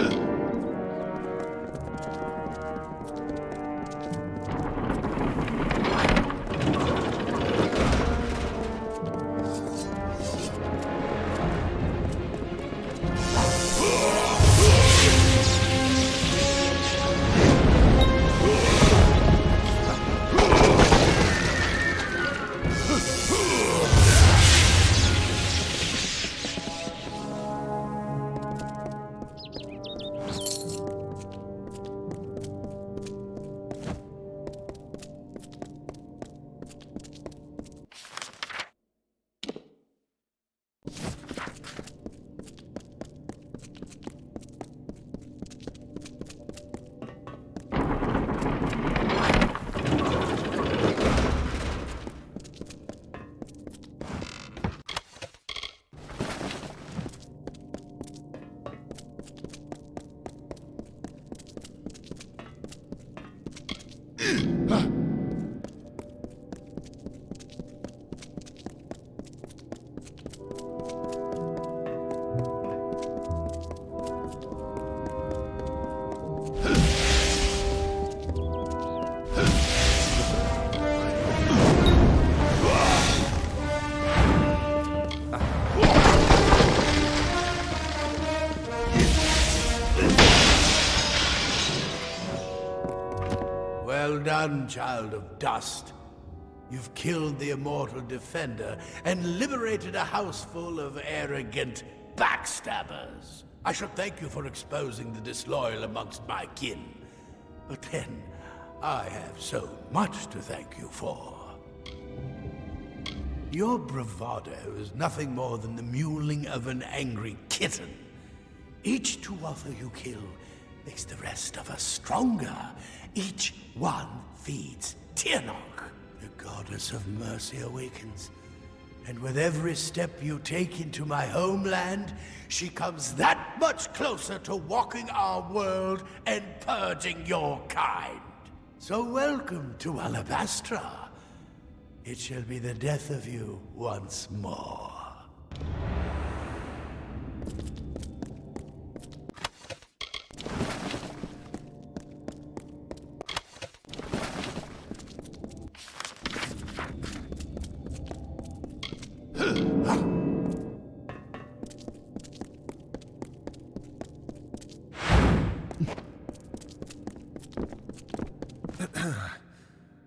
done, child of dust. You've killed the immortal defender and liberated a house full of arrogant backstabbers. I should thank you for exposing the disloyal amongst my kin. But then, I have so much to thank you for. Your bravado is nothing more than the mewling of an angry kitten. Each Tuatha you kill makes the rest of us stronger. Each one feeds Tirnoch. The goddess of mercy awakens. And with every step you take into my homeland, she comes that much closer to walking our world and purging your kind. So welcome to Alabastra. It shall be the death of you once more.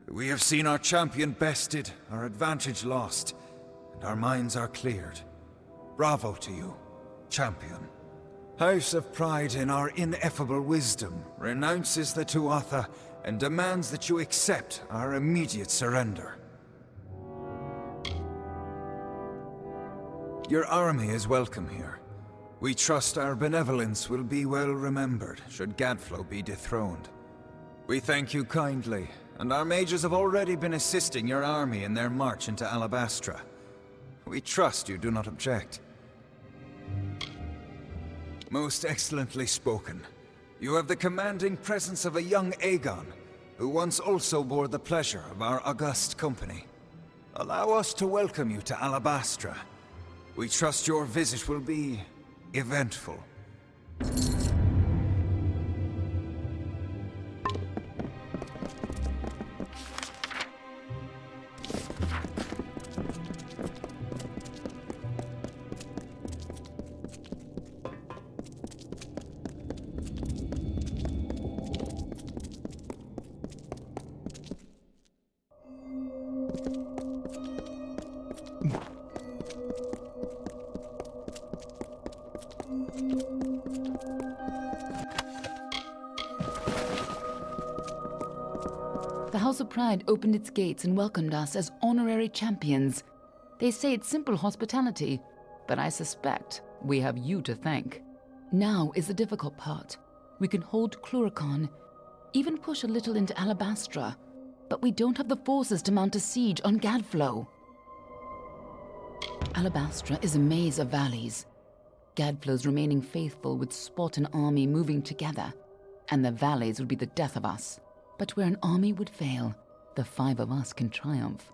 We have seen our champion bested, our advantage lost, and our minds are cleared. Bravo to you, champion. House of Pride in our ineffable wisdom renounces the Tuatha and demands that you accept our immediate surrender. Your army is welcome here. We trust our benevolence will be well remembered should Gadflow be dethroned. We thank you kindly, and our mages have already been assisting your army in their march into Alabastra. We trust you do not object. Most excellently spoken. You have the commanding presence of a young Aegon, who once also bore the pleasure of our august company. Allow us to welcome you to Alabastra. We trust your visit will be eventful. The House of Pride opened its gates and welcomed us as honorary champions. They say it's simple hospitality, but I suspect we have you to thank. Now is the difficult part. We can hold Cluricon, even push a little into Alabastra, but we don't have the forces to mount a siege on Gadflow. Alabastra is a maze of valleys. Gadflow's remaining faithful would spot an army moving together, and the valleys would be the death of us. But where an army would fail, the 5 of us can triumph.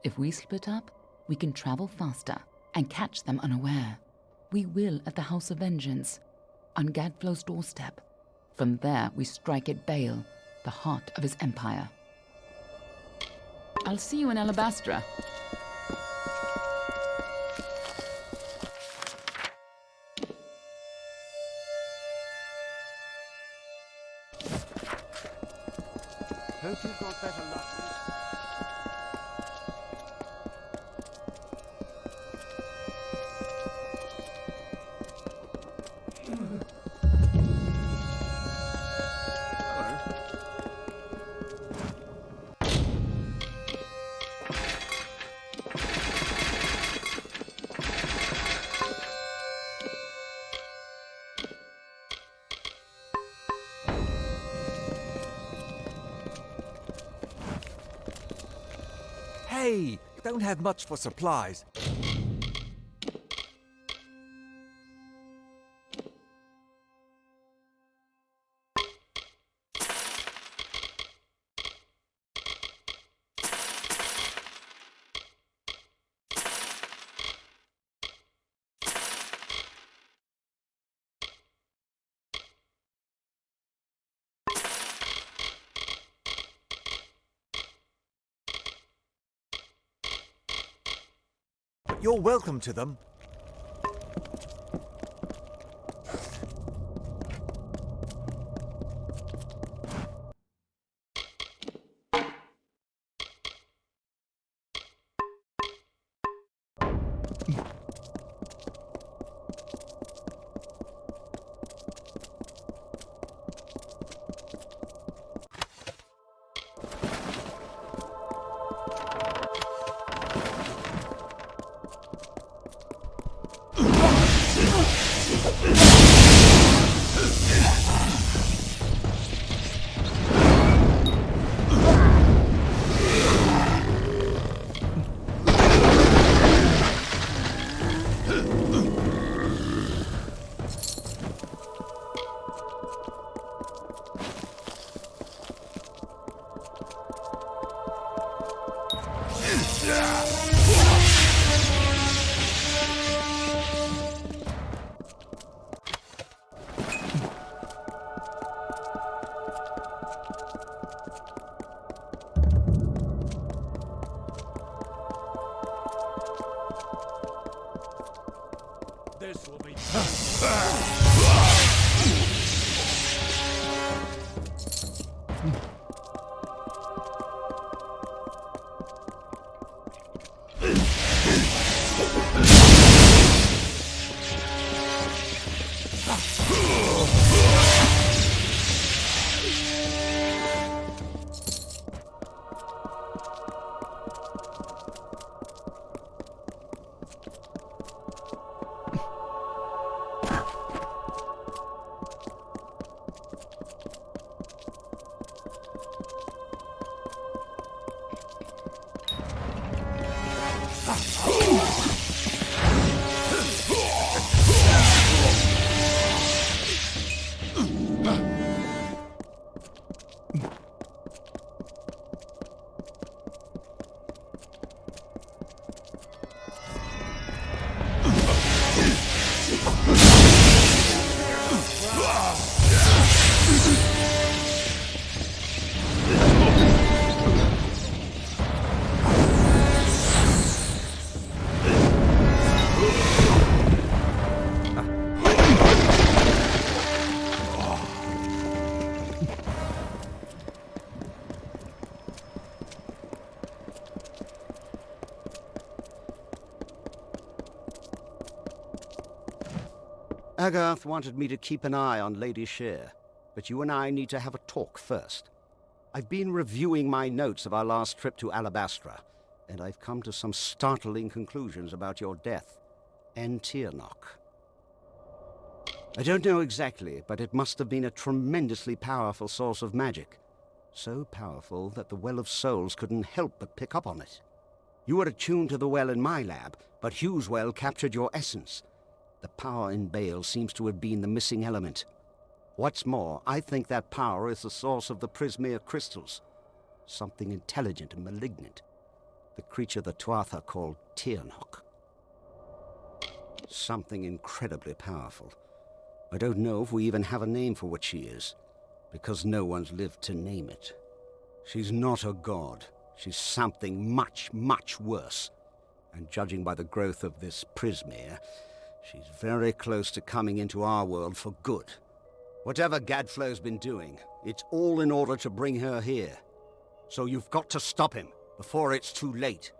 If we split up, we can travel faster and catch them unaware. We will at the House of Vengeance, on Gadflow's doorstep. From there, we strike at Bale, the heart of his empire. I'll see you in Alabastra. Hope you've got better luck. Hey, don't have much for supplies. You're welcome to them. This will be... Agarth wanted me to keep an eye on Lady Shear, but you and I need to have a talk first. I've been reviewing my notes of our last trip to Alabastra, and I've come to some startling conclusions about your death and Tirnoch. I don't know exactly, but it must have been a tremendously powerful source of magic. So powerful that the Well of Souls couldn't help but pick up on it. You were attuned to the well in my lab, but Hughes' well captured your essence. The power in Bale seems to have been the missing element. What's more, I think that power is the source of the Prismere crystals. Something intelligent and malignant. The creature the Tuatha called Tirnoch. Something incredibly powerful. I don't know if we even have a name for what she is, because no one's lived to name it. She's not a god. She's something much, much worse. And judging by the growth of this Prismere, she's very close to coming into our world for good. Whatever Gadflow's been doing, it's all in order to bring her here. So you've got to stop him before it's too late.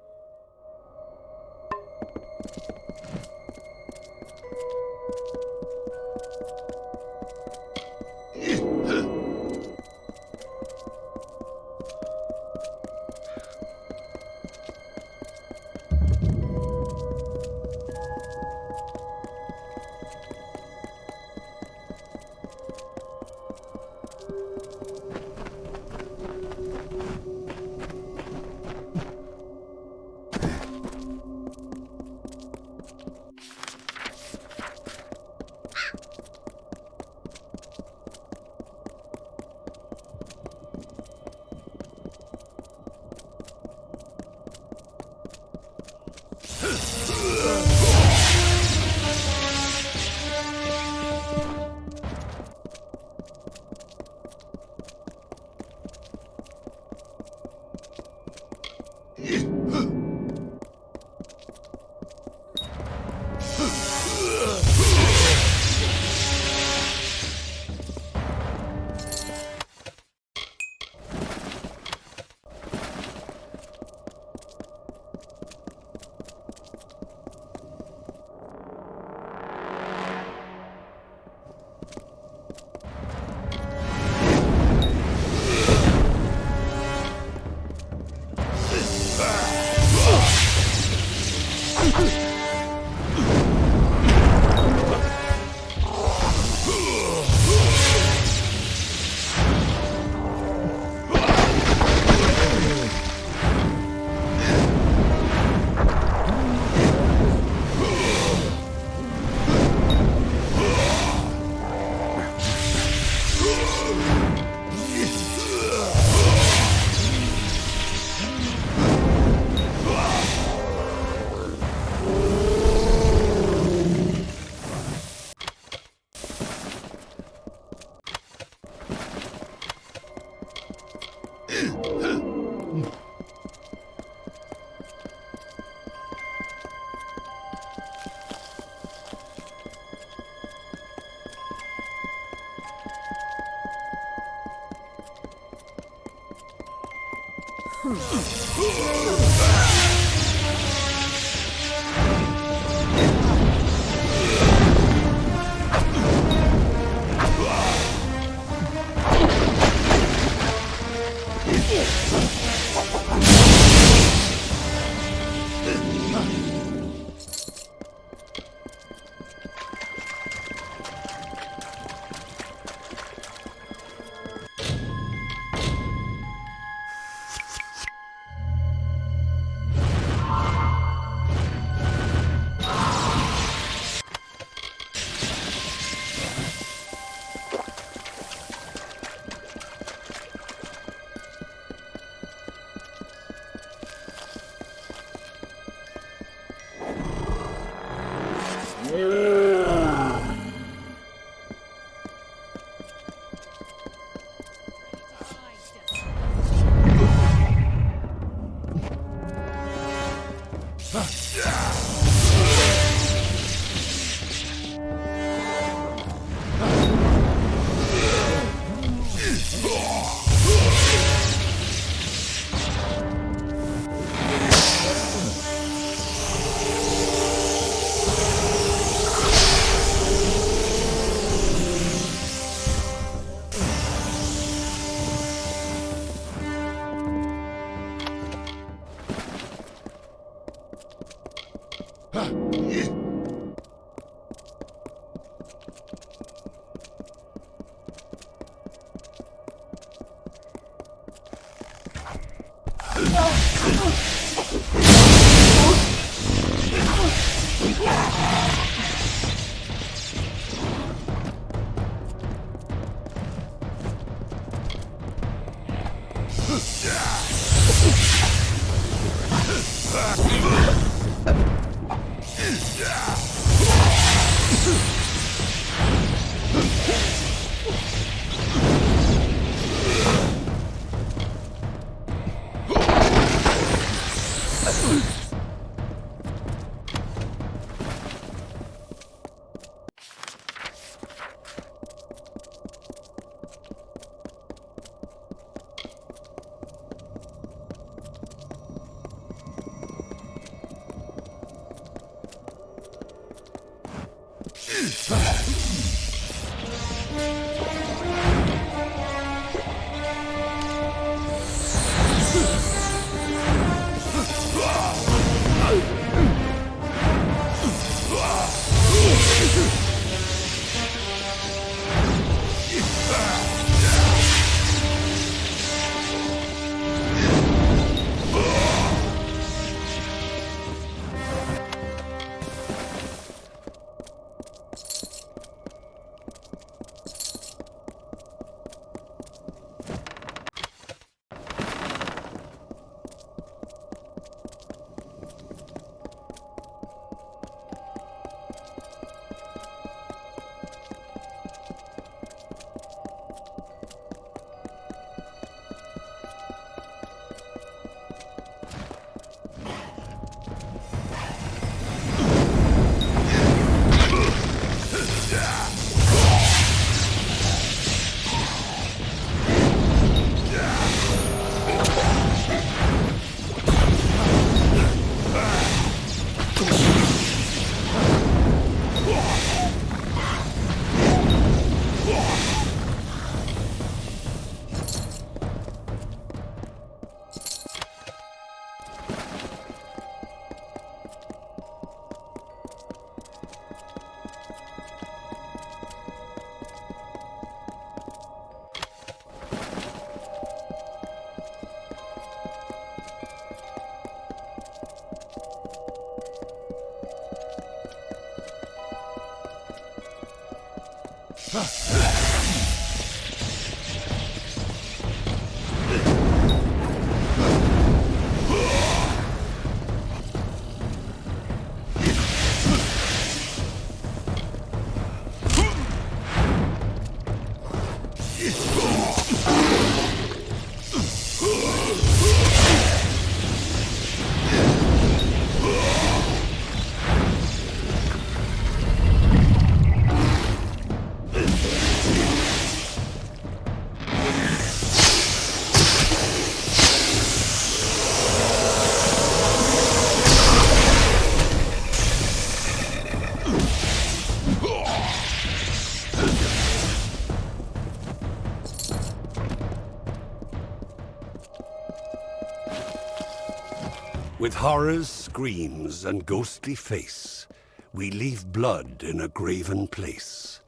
With horror's screams and ghostly face, we leave blood in a graven place.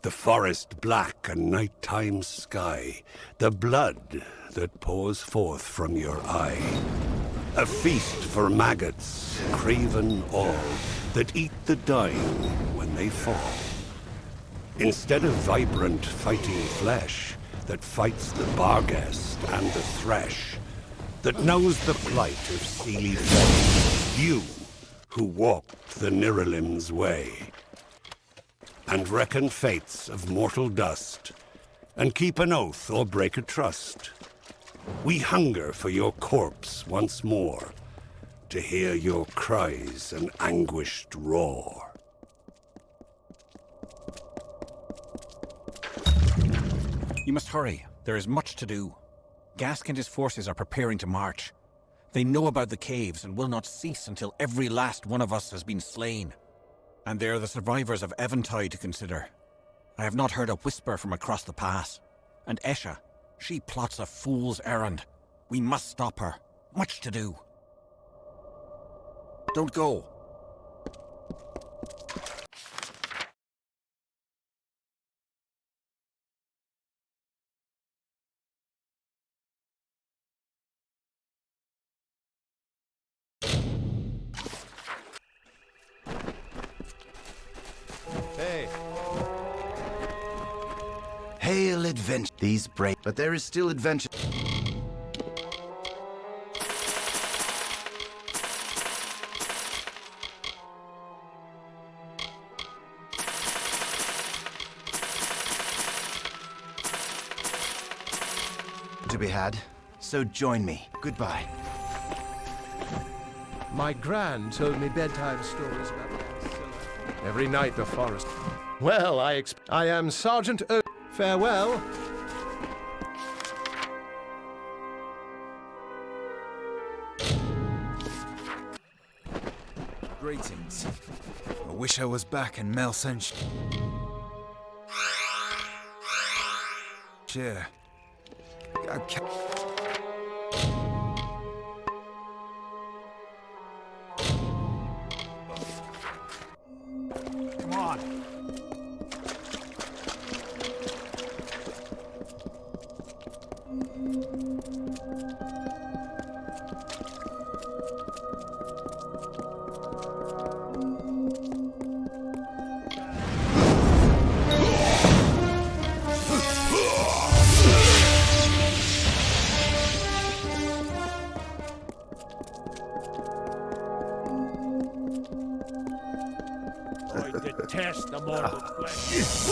The forest black and nighttime sky, the blood that pours forth from your eye. A feast for maggots, craven all, that eat the dying when they fall. Instead of vibrant fighting flesh that fights the barghest and the thresh, that knows the plight of seely fate, you who walked the Niralim's way, and reckon fates of mortal dust, and keep an oath or break a trust. We hunger for your corpse once more, to hear your cries and anguished roar. You must hurry. There is much to do. Gask and his forces are preparing to march. They know about the caves and will not cease until every last one of us has been slain. And there are the survivors of Eventide to consider. I have not heard a whisper from across the pass. And Esha, she plots a fool's errand. We must stop her. Much to do. Don't go. Hey. Hail adventure. These break, but there is still adventure. To be had, so join me. Goodbye. My gran told me bedtime stories about the every night the forest. Well, I am Sergeant O. Farewell. Greetings. I wish I was back in Melsench. Chair. Come on. Detest the mortal flesh.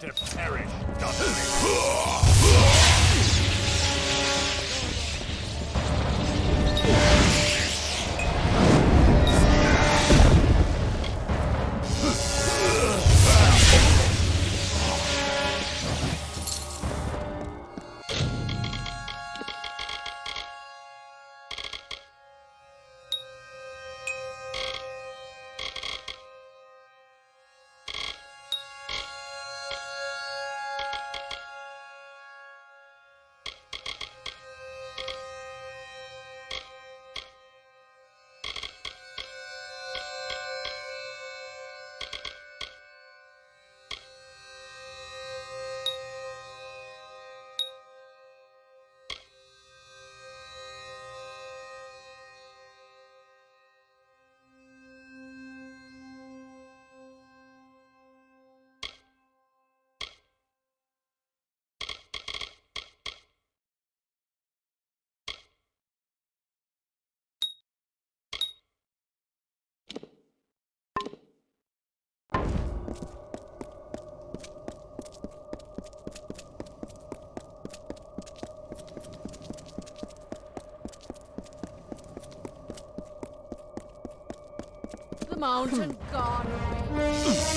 To perish, mountain gone away.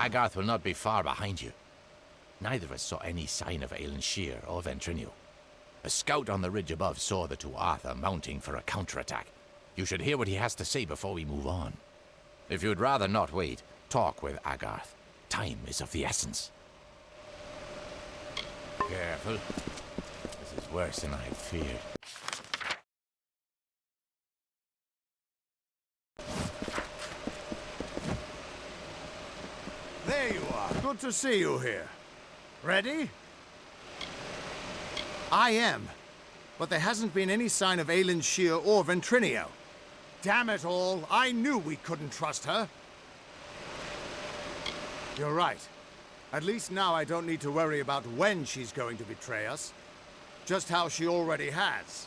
Agarth will not be far behind you. Neither of us saw any sign of Aelin Shear or Ventrinu. A scout on the ridge above saw the two Arthur mounting for a counterattack. You should hear what he has to say before we move on. If you'd rather not wait, talk with Agarth. Time is of the essence. Careful. This is worse than I had feared. There you are. Good to see you here. Ready? I am. But there hasn't been any sign of Aelin Shear or Ventrinu. Damn it all, I knew we couldn't trust her. You're right. At least now I don't need to worry about when she's going to betray us. Just how she already has.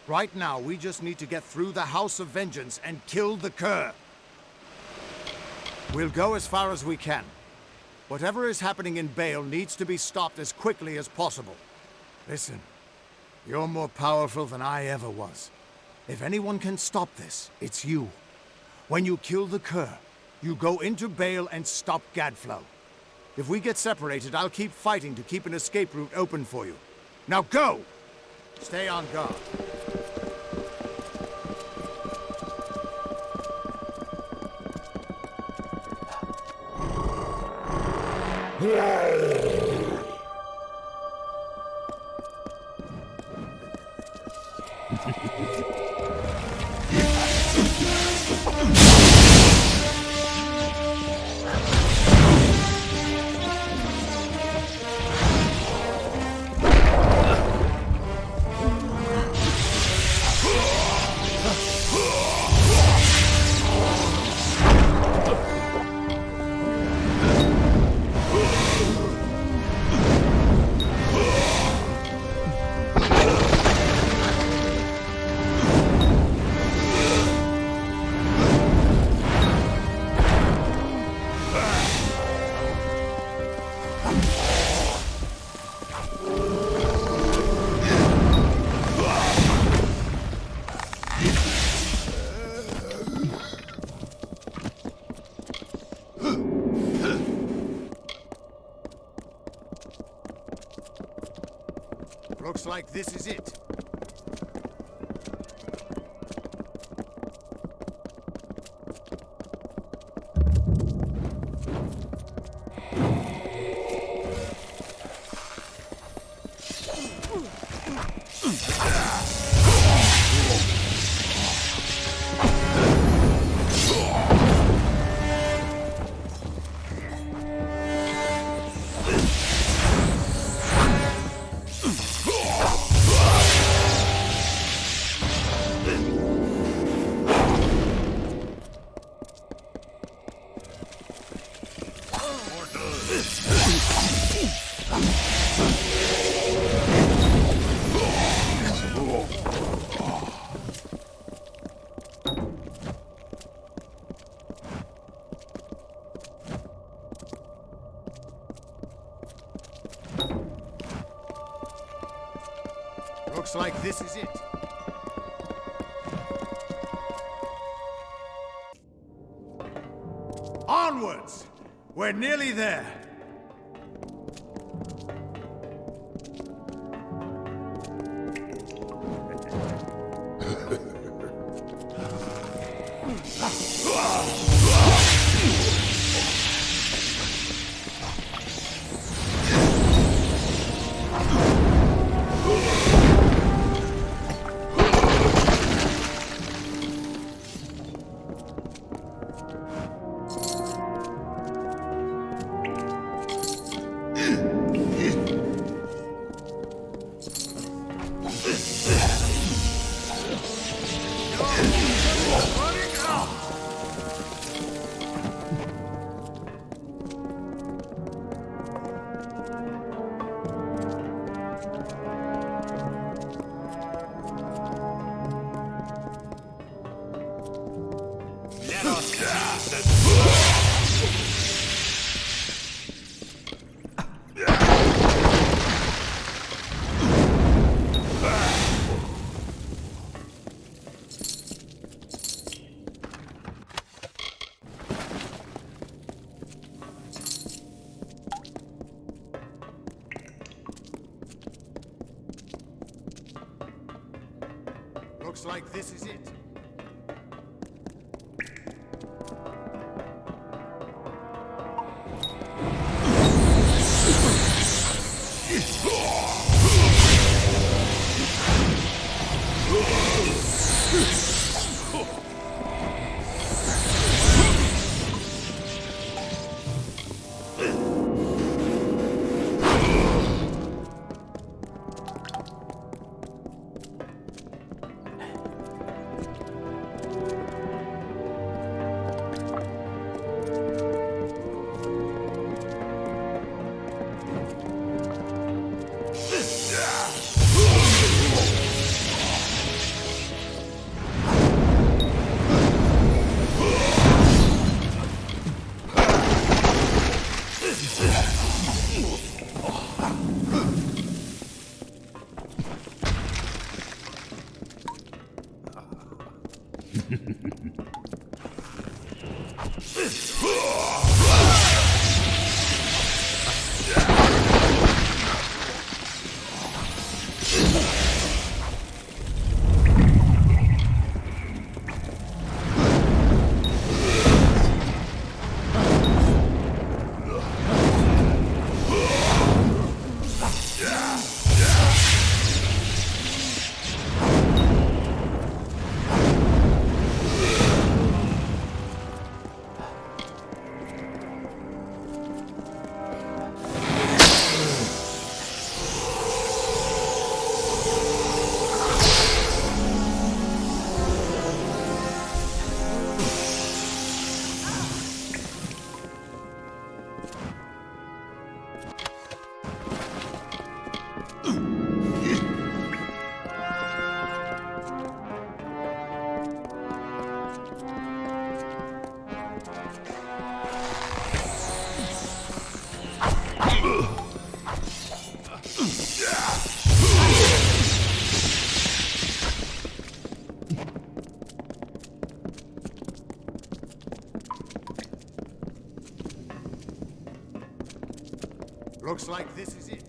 Right now, we just need to get through the House of Vengeance and kill the Cur. We'll go as far as we can. Whatever is happening in Bale needs to be stopped as quickly as possible. Listen, you're more powerful than I ever was. If anyone can stop this, it's you. When you kill the Cur, you go into Bale and stop Gadflow. If we get separated, I'll keep fighting to keep an escape route open for you. Now go! Stay on guard. Looks like this is it. Looks like this is it. Onwards! We're nearly there. Looks like this is it. Looks like this is it.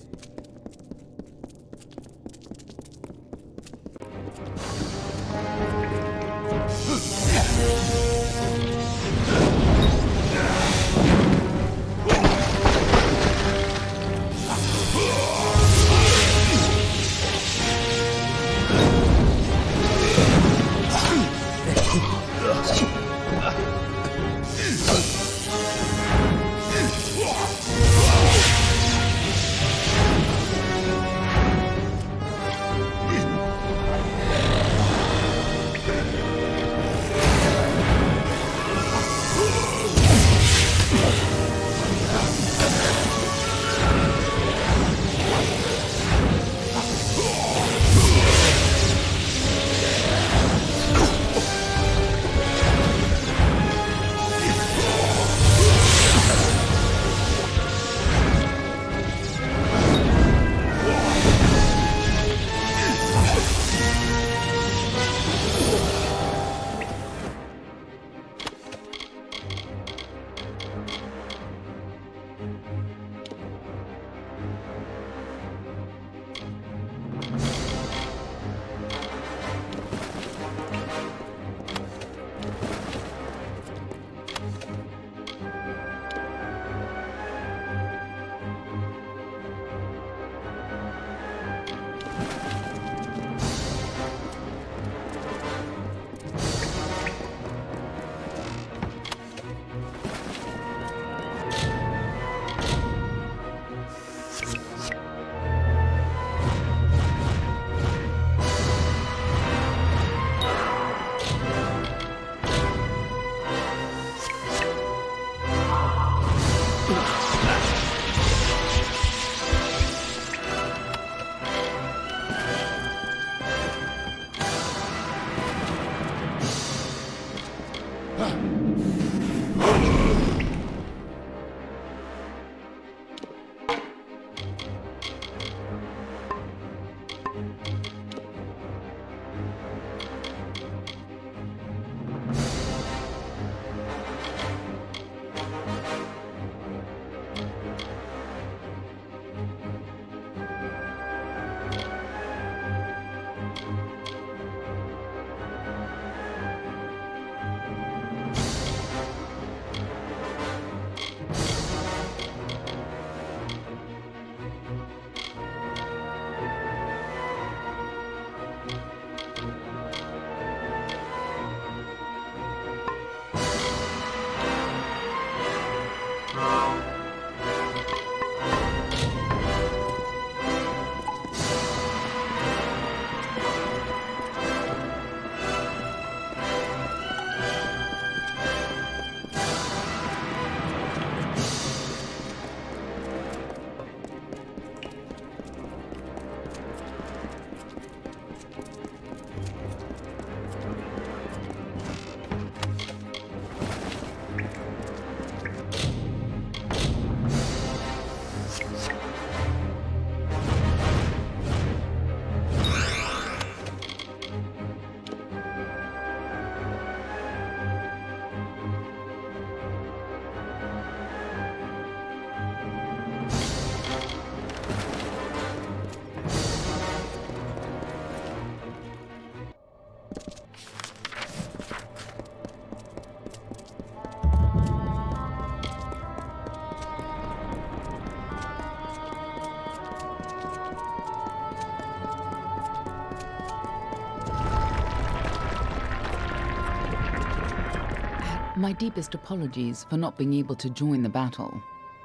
My deepest apologies for not being able to join the battle.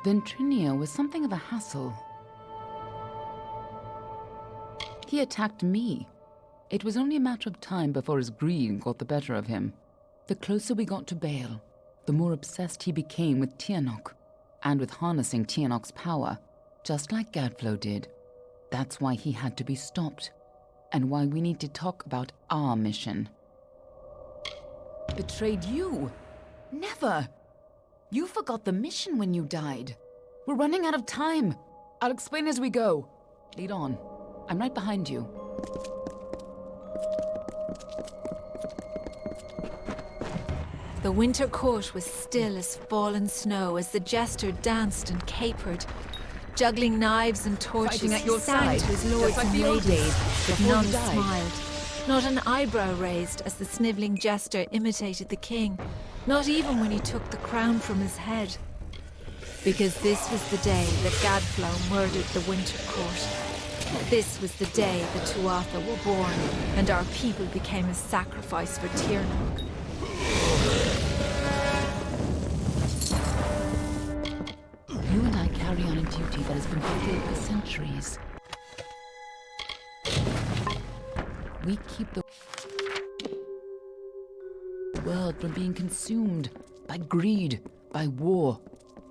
Ventrinia was something of a hassle. He attacked me. It was only a matter of time before his greed got the better of him. The closer we got to Baal, the more obsessed he became with Tianok, and with harnessing Tianok's power, just like Gadflow did. That's why he had to be stopped, and why we need to talk about our mission. Betrayed you? Never! You forgot the mission when you died. We're running out of time. I'll explain as we go. Lead on. I'm right behind you. The winter court was still as fallen snow as the jester danced and capered. Juggling knives and torches, Fighting at he your sang side, to his lords just like and the old ladies, days, but before none you died. smiled. Not an eyebrow raised as the sniveling jester imitated the king, not even when he took the crown from his head. Because this was the day that Gadflow murdered the winter court. This was the day the Tuatha were born, and our people became a sacrifice for Tirnoch. You and I carry on a duty that has been fulfilled for centuries. We keep the world from being consumed by greed, by war,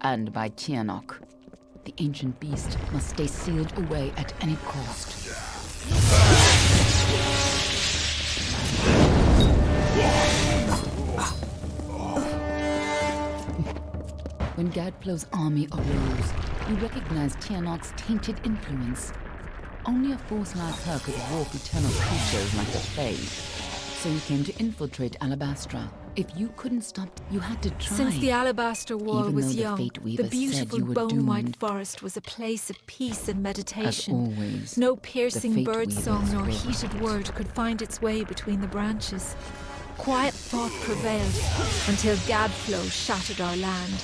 and by Tirnoch. The ancient beast must stay sealed away at any cost. When Gadflow's army arose, we recognized Tirnoch's tainted influence. Only a force like her could walk eternal creatures like the Fae. So we came to infiltrate Alabastra If you couldn't stop, you had to try. Since the Alabaster Wall Even was though the young, Fate Weaver the beautiful said you were bone-white doomed. forest was a place of peace and meditation. As always, no the piercing Fate birdsong Weavers nor were heated right. word could find its way between the branches. Quiet thought prevailed until Gadflow shattered our land.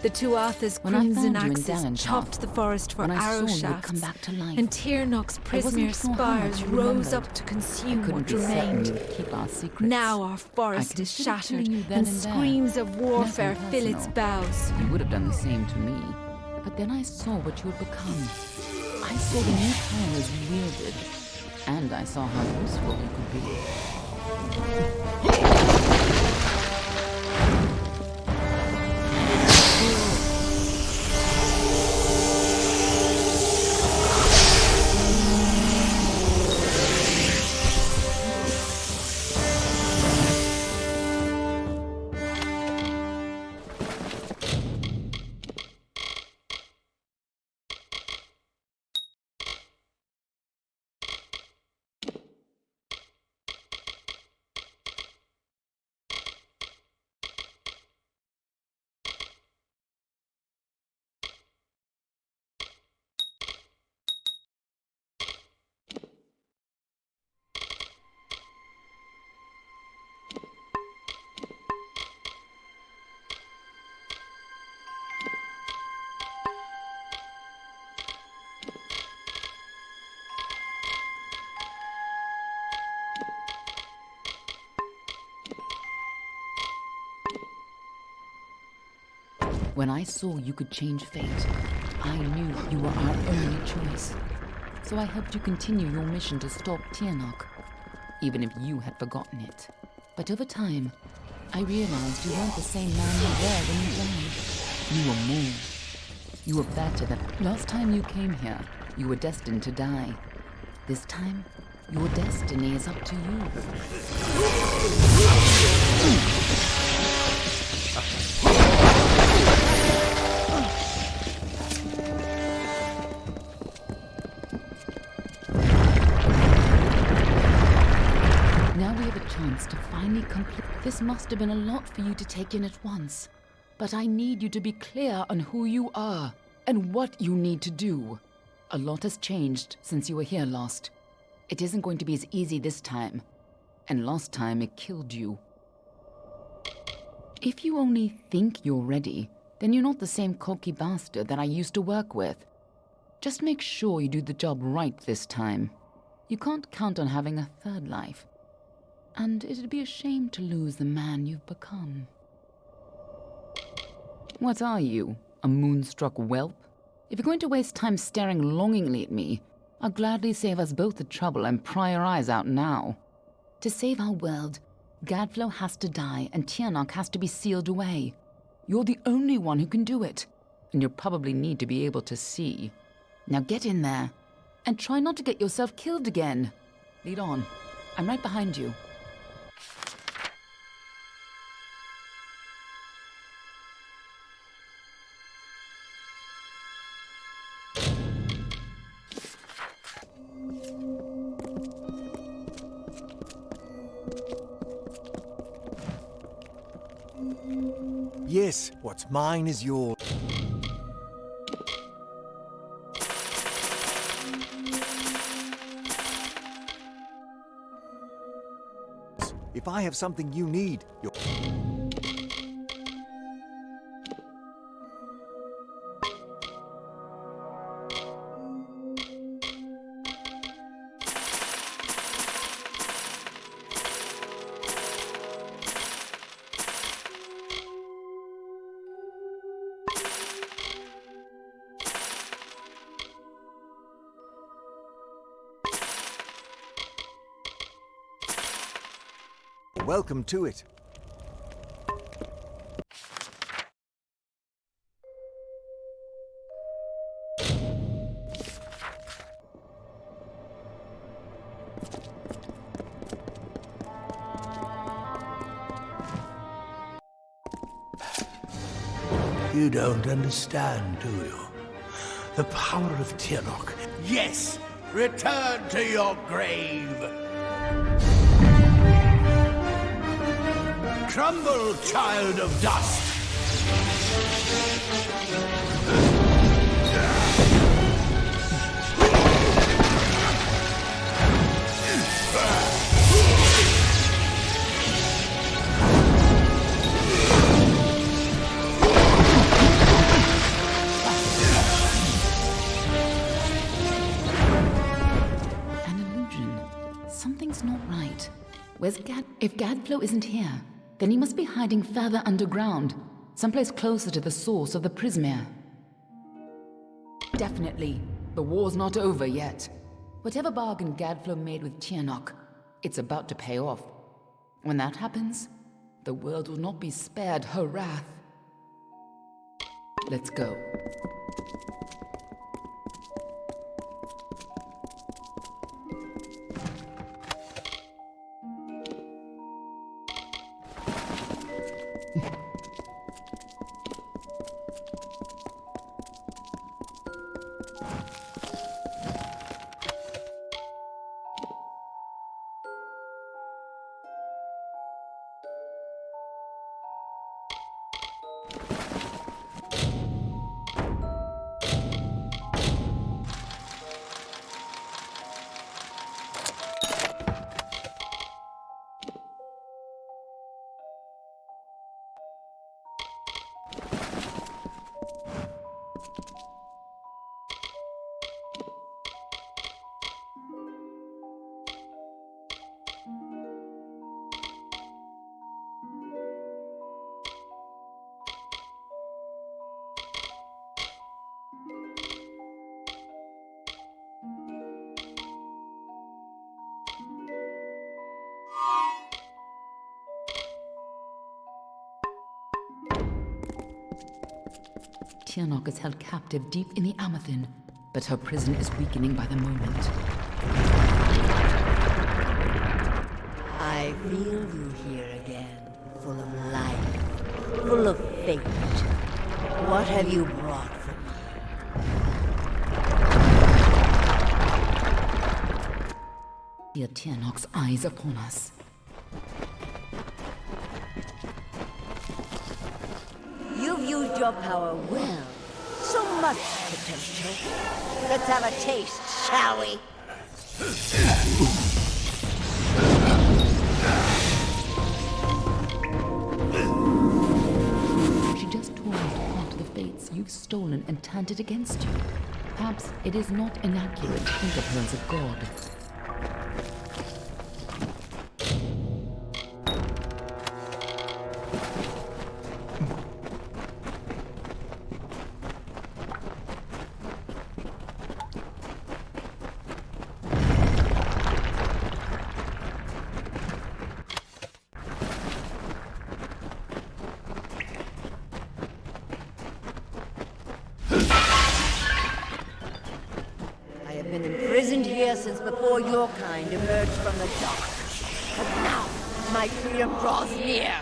The Tuatha's When I crimson found you in axes Dallin chopped the forest for when I arrow saw you shafts, come back to life, and Tyrnok's I wasn't Prismere sure how much spires you rose remembered. up to I consume couldn't what be certain remained. you would keep our secrets. Now our I forest is considered shattered, killing you then and and there. screams of warfare Nothing fill its personal. boughs. You would have done the same to me. But then I saw what you had become. I saw the new powers you wielded. And I saw how useful you could be. When I saw you could change fate, I knew you were our only choice. So I helped you continue your mission to stop Tyrnok, even if you had forgotten it. But over time, I realized you weren't the same man you were when you died. You were more. You were better than... Last time you came here, you were destined to die. This time, your destiny is up to you. Now we have a chance to finally complete. This must have been a lot for you to take in at once. But I need you to be clear on who you are and what you need to do. A lot has changed since you were here last. It isn't going to be as easy this time. And last time it killed you. If you only think you're ready, then you're not the same cocky bastard that I used to work with. Just make sure you do the job right this time. You can't count on having a third life. And it'd be a shame to lose the man you've become. What are you, a moonstruck whelp? If you're going to waste time staring longingly at me, I'll gladly save us both the trouble and pry our eyes out now. To save our world, Gadflow has to die and Tyrnok has to be sealed away. You're the only one who can do it, and you'll probably need to be able to see. Now get in there, and try not to get yourself killed again. Lead on. I'm right behind you. Yes, what's mine is yours. If I have something you need, you're... Welcome to it. You don't understand, do you? The power of Tyrnok. Yes! Return to your grave! Crumble, child of dust! Something's not right. Where's Gad? If Gadflow isn't here, then he must be hiding further underground, someplace closer to the source of the Prismere. Definitely, the war's not over yet. Whatever bargain Gadflow made with Tiernok, it's about to pay off. When that happens, the world will not be spared her wrath. Let's go. Tiernok is held captive deep in the Amathin, but her prison is weakening by the moment. I feel you here again, full of life, full of fate. What have you brought for me? Hear Tiernok's eyes upon us. You've used your power well. So much potential. Let's have a taste, shall we? She just tore apart the fates you've stolen and turned it against you. Perhaps it is not inaccurate to think of her as a god. Since before your kind emerged from the dark. But now, my freedom draws near.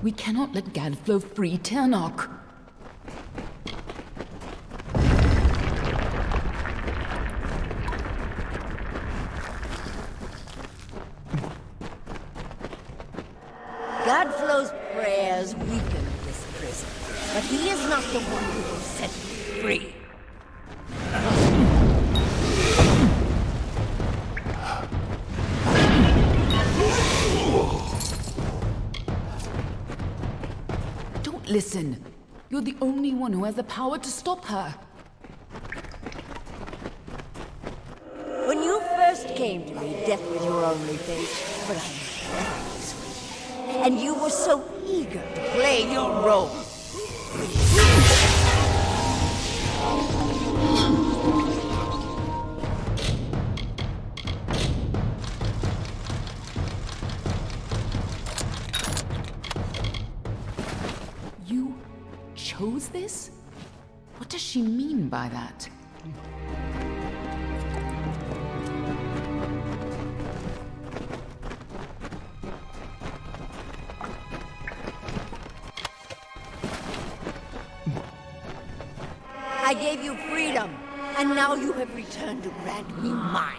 We cannot let Gadflow free Tiernok. Gadflow's prayers weaken this prison, but he is not the one who will set me free. Don't listen. You're the only one who has the power to stop her. When you first came to me, death was your only fate, but I and you were so eager to play your role. You chose this? What does she mean by that? I gave you freedom, And now you have returned to grant me mine.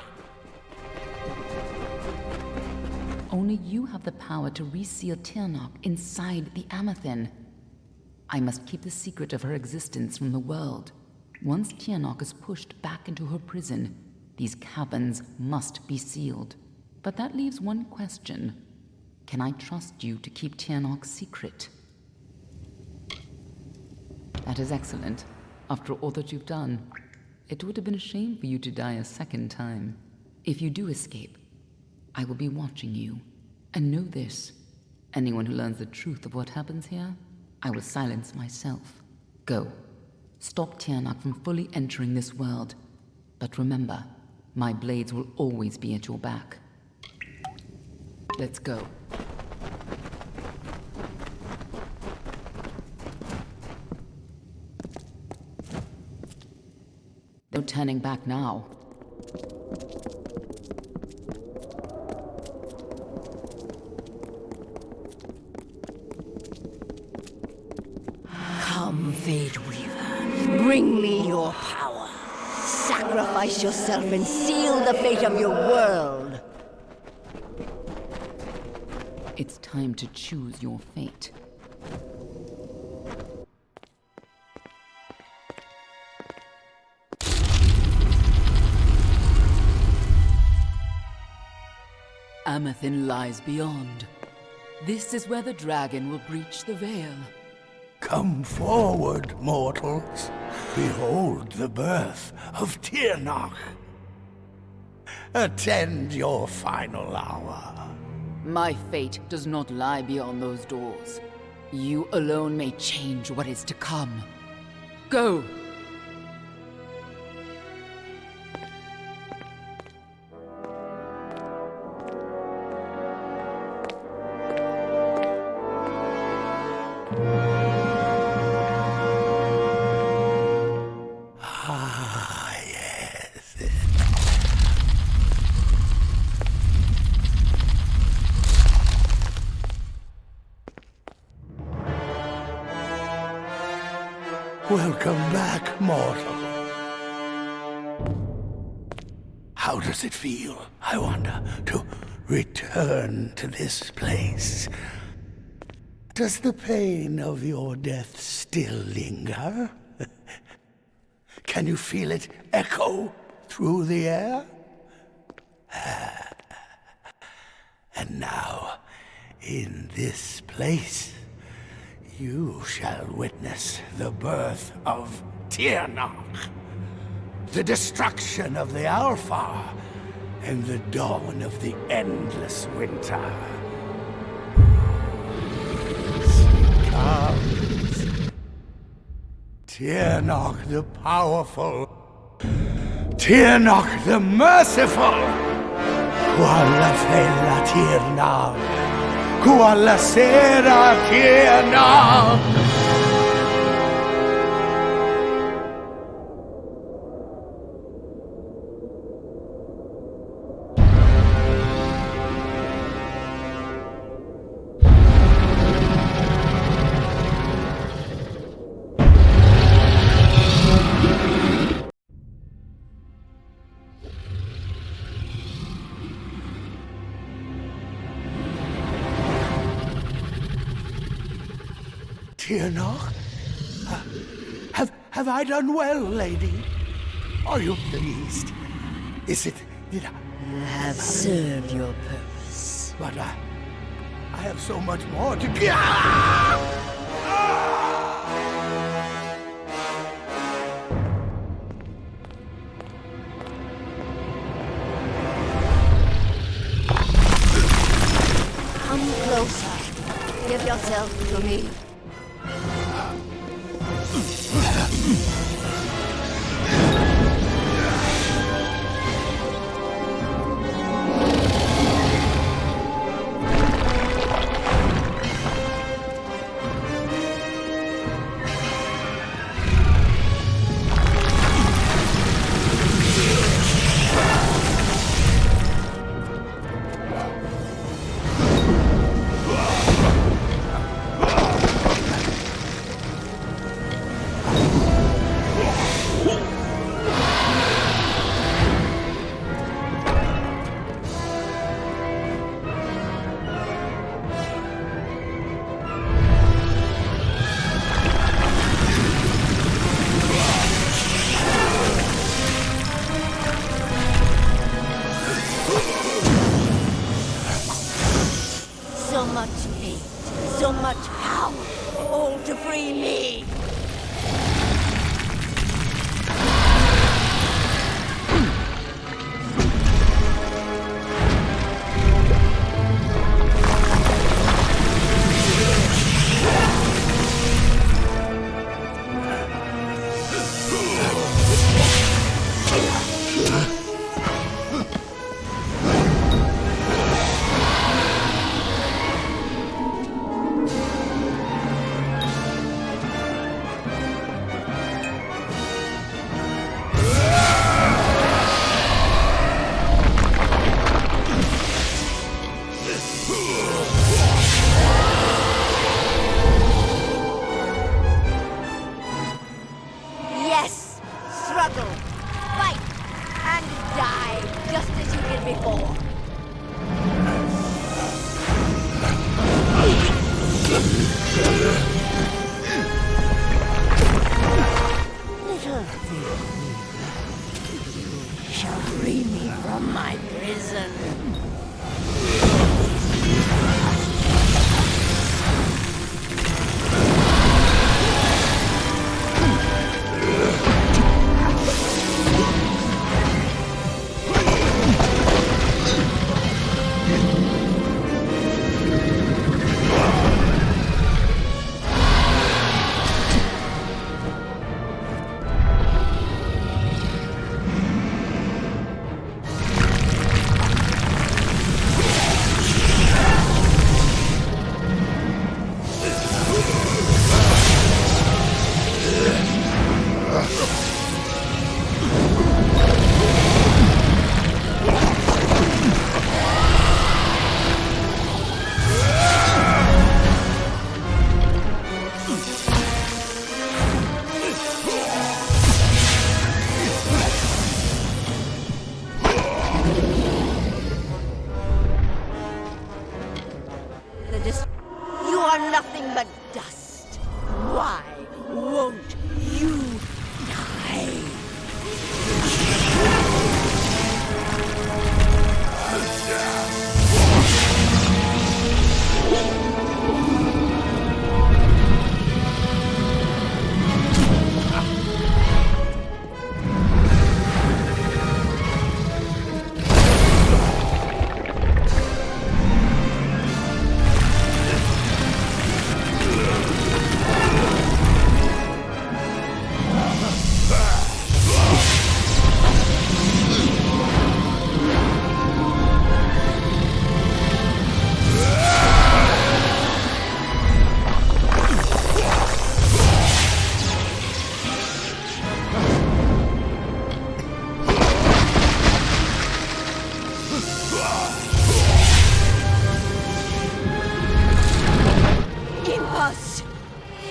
Only you have the power to reseal Tirnoch inside the Amethyst. I must keep the secret of her existence from the world. Once Tirnoch is pushed back into her prison, these caverns must be sealed. But that leaves one question. Can I trust you to keep Tirnoch's secret? That is excellent. After all that you've done, it would have been a shame for you to die a second time. If you do escape, I will be watching you. And know this, anyone who learns the truth of what happens here, I will silence myself. Go. Stop Tirnoch from fully entering this world. But remember, my blades will always be at your back. Let's go. No turning back now. Come, Fate Weaver, bring me your power. Sacrifice yourself and seal the fate of your world. It's time to choose your fate. Amethyst lies beyond. This is where the dragon will breach the veil. Come forward, mortals. Behold the birth of Tirnoch. Attend your final hour. My fate does not lie beyond those doors. You alone may change what is to come. Go! Welcome back, mortal. How does it feel, I wonder, to return to this place? Does the pain of your death still linger? Can you feel it echo through the air? And now, in this place, you shall witness the birth of Tirnoch, the destruction of the Alpha, and the dawn of the endless winter. She comes. Tirnoch the powerful, Tirnoch the merciful, qualla fella Tirnoch. Quella sera Tirnoch! Tirnoch? Have I done well, lady? Are you pleased? Is it... You have served your purpose. But I have so much more to give. Come closer. Give yourself to me. How? All to free me! Yes! Struggle! Fight! And die, just as you did before! Little thing, you shall free me from my prison. You are nothing but dust. Why won't you die?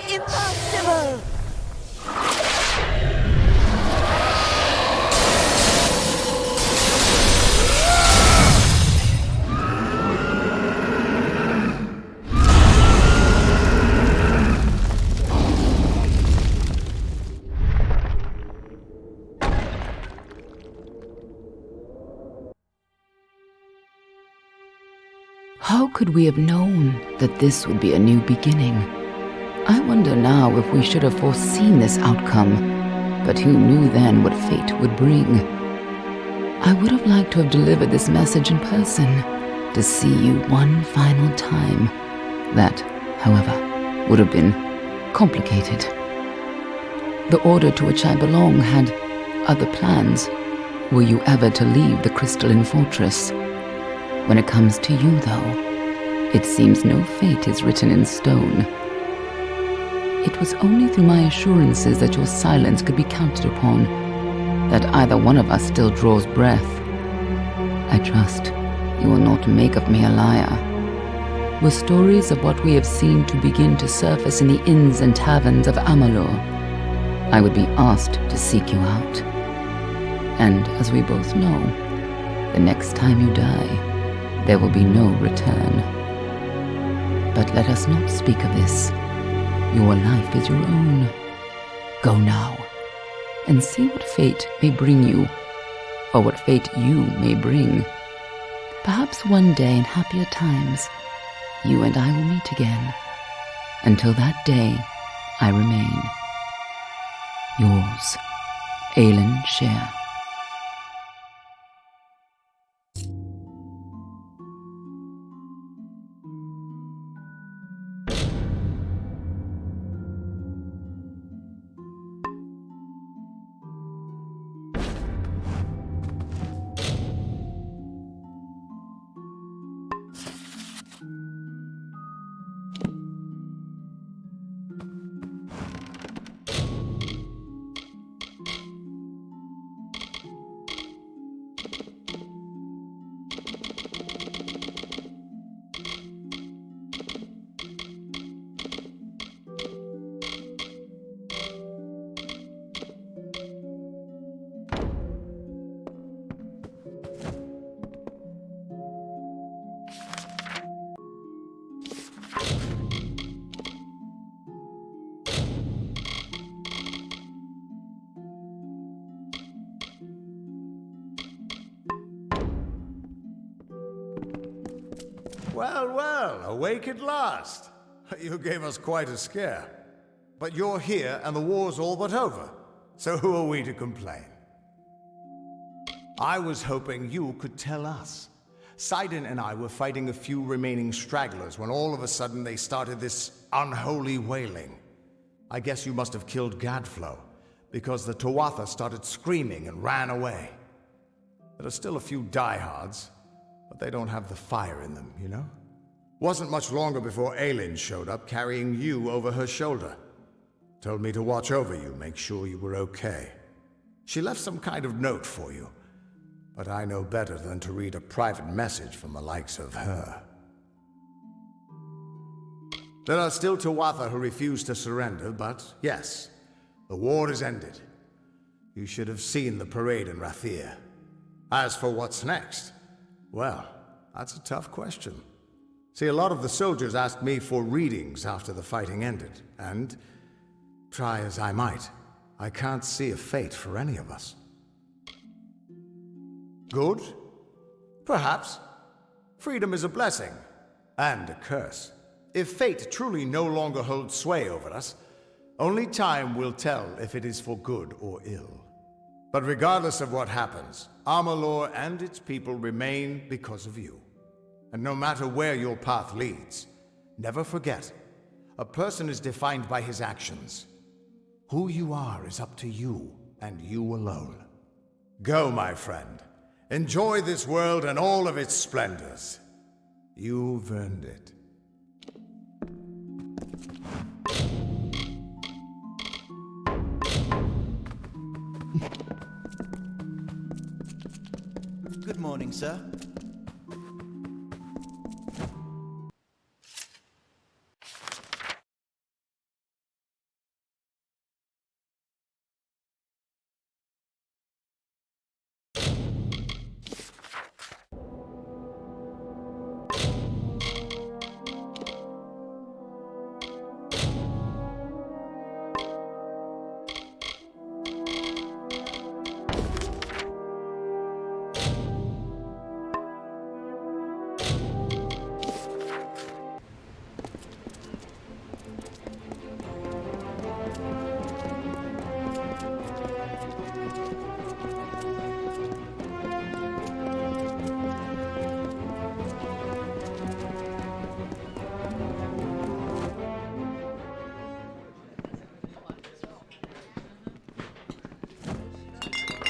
Impossible! How could we have known that this would be a new beginning? I wonder now if we should have foreseen this outcome, but who knew then what fate would bring? I would have liked to have delivered this message in person, to see you one final time. That, however, would have been complicated. The order to which I belong had other plans. Were you ever to leave the crystalline fortress? When it comes to you, though, it seems no fate is written in stone. It was only through my assurances that your silence could be counted upon that either one of us still draws breath. I trust you will not make of me a liar. Were stories of what we have seen to begin to surface in the inns and taverns of Amalur, I would be asked to seek you out. And as we both know, the next time you die, there will be no return. But let us not speak of this. Your life is your own. Go now, and see what fate may bring you, or what fate you may bring. Perhaps one day in happier times, you and I will meet again. Until that day, I remain yours, Aelin Shear. Well, well, awake at last. You gave us quite a scare. But you're here and the war's all but over. So who are we to complain? I was hoping you could tell us. Sidon and I were fighting a few remaining stragglers when all of a sudden they started this unholy wailing. I guess you must have killed Gadflow, because the Tuatha started screaming and ran away. There are still a few diehards, but they don't have the fire in them, you know? Wasn't much longer before Aelin showed up carrying you over her shoulder. Told me to watch over you, make sure you were okay. She left some kind of note for you, but I know better than to read a private message from the likes of her. There are still Tuatha who refuse to surrender, but yes, the war is ended. You should have seen the parade in Rathir. As for what's next, well, that's a tough question. See, a lot of the soldiers asked me for readings after the fighting ended, and try as I might, I can't see a fate for any of us. Good? Perhaps. Freedom is a blessing, and a curse. If fate truly no longer holds sway over us, only time will tell if it is for good or ill. But regardless of what happens, Amalur and its people remain because of you. And no matter where your path leads, never forget, a person is defined by his actions. Who you are is up to you, and you alone. Go, my friend. Enjoy this world and all of its splendors. You've earned it. Good morning, sir.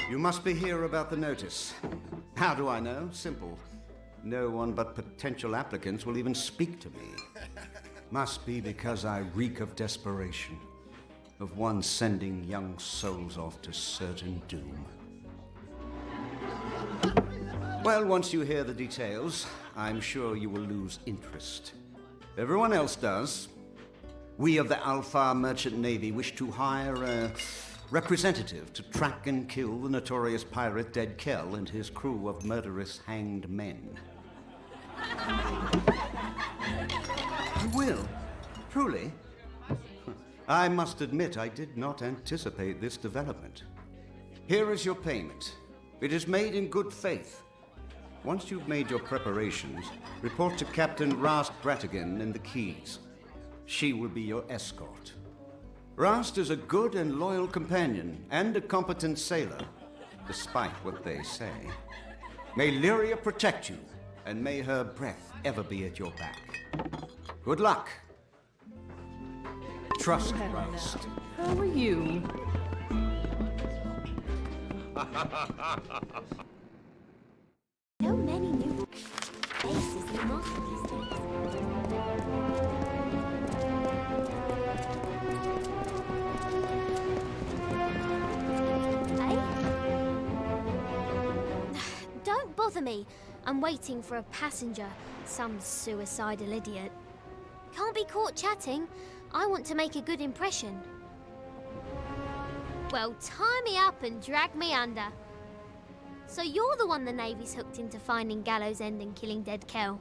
You must be here about the notice. How do I know? Simple. No one but potential applicants will even speak to me. Must be because I reek of desperation, of one sending young souls off to certain doom. Well, once you hear the details, I'm sure you will lose interest. Everyone else does. We of the Alpha Merchant Navy wish to hire a representative to track and kill the notorious pirate Dead Kel and his crew of murderous hanged men. You will? Truly? I must admit I did not anticipate this development. Here is your payment. It is made in good faith. Once you've made your preparations, report to Captain Rast Bratigan in the Keys. She will be your escort. Rast is a good and loyal companion and a competent sailor, despite what they say. May Lyria protect you, and may her breath ever be at your back. Good luck. Trust Rast. How are you? So many new faces in the market these days. Don't bother me. I'm waiting for a passenger, some suicidal idiot. Can't be caught chatting. I want to make a good impression. Well, tie me up and drag me under. So you're the one the Navy's hooked into finding Gallows End and killing Dead Kel.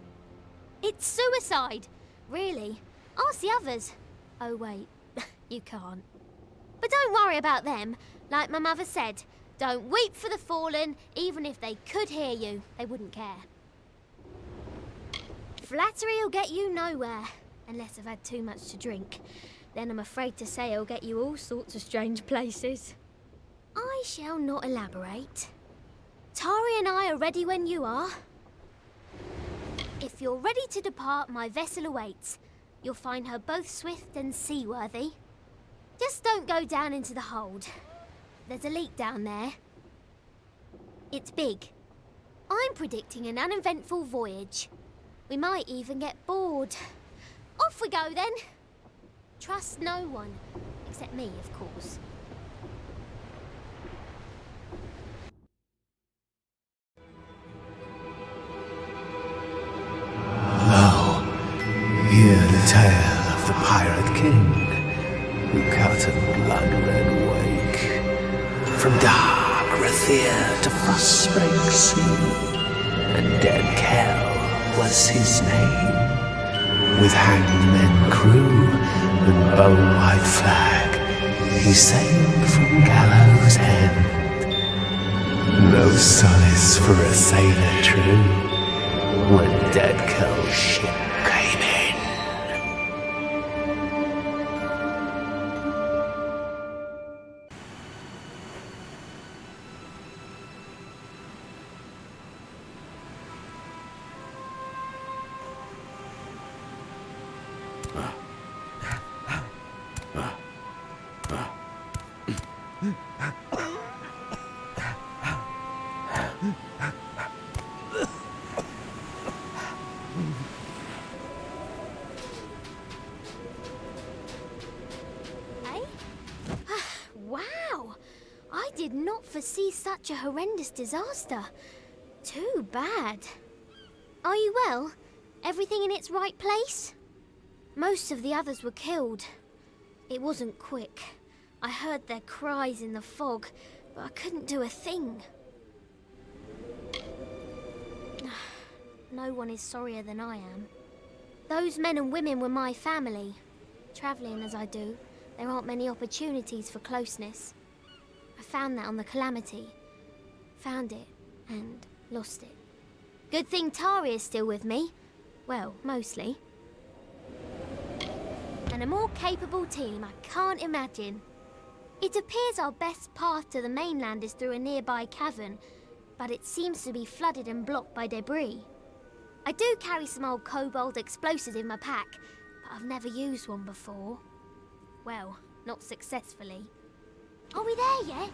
It's suicide! Really? Ask the others. Oh wait, you can't. But don't worry about them. Like my mother said, don't weep for the fallen, even if they could hear you. They wouldn't care. Flattery'll get you nowhere, unless I've had too much to drink. Then I'm afraid to say it'll get you all sorts of strange places. I shall not elaborate. Tari and I are ready when you are. If you're ready to depart, my vessel awaits. You'll find her both swift and seaworthy. Just don't go down into the hold. There's a leak down there. It's big. I'm predicting an uneventful voyage. We might even get bored. Off we go then. Trust no one, except me, of course. Lo, hear the tale of the Pirate King, who cut a blood-red wake from dark Rathir to frost-sprayed sea, and Dead Kel was his name. With hanged men crew and bow-white flag, he sailed from Gallows End. No solace for a sailor true, when Dead Kel's ship came in. Wow! I did not foresee such a horrendous disaster. Too bad. Are you well? Everything in its right place? Most of the others were killed. It wasn't quick. I heard their cries in the fog, but I couldn't do a thing. No one is sorrier than I am. Those men and women were my family. Travelling as I do, there aren't many opportunities for closeness. I found that on the Calamity. Found it and lost it. Good thing Tari is still with me. Well, mostly. And a more capable team I can't imagine. It appears our best path to the mainland is through a nearby cavern, but it seems to be flooded and blocked by debris. I do carry some old cobalt explosives in my pack, but I've never used one before. Well, not successfully. Are we there yet?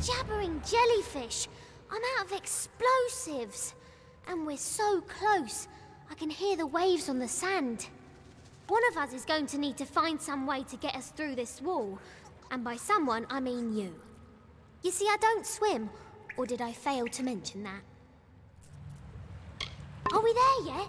jabbering jellyfish. I'm out of explosives. And we're so close, I can hear the waves on the sand. One of us is going to need to find some way to get us through this wall. And by someone, I mean you. You see, I don't swim. Or did I fail to mention that? Are we there yet?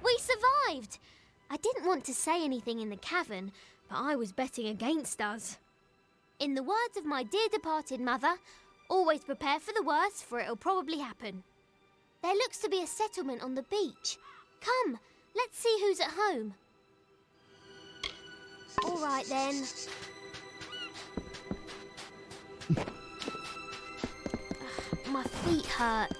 We survived! I didn't want to say anything in the cavern, but I was betting against us. In the words of my dear departed mother, always prepare for the worst, for it'll probably happen. There looks to be a settlement on the beach. Come, let's see who's at home. All right then. Ugh, my feet hurt.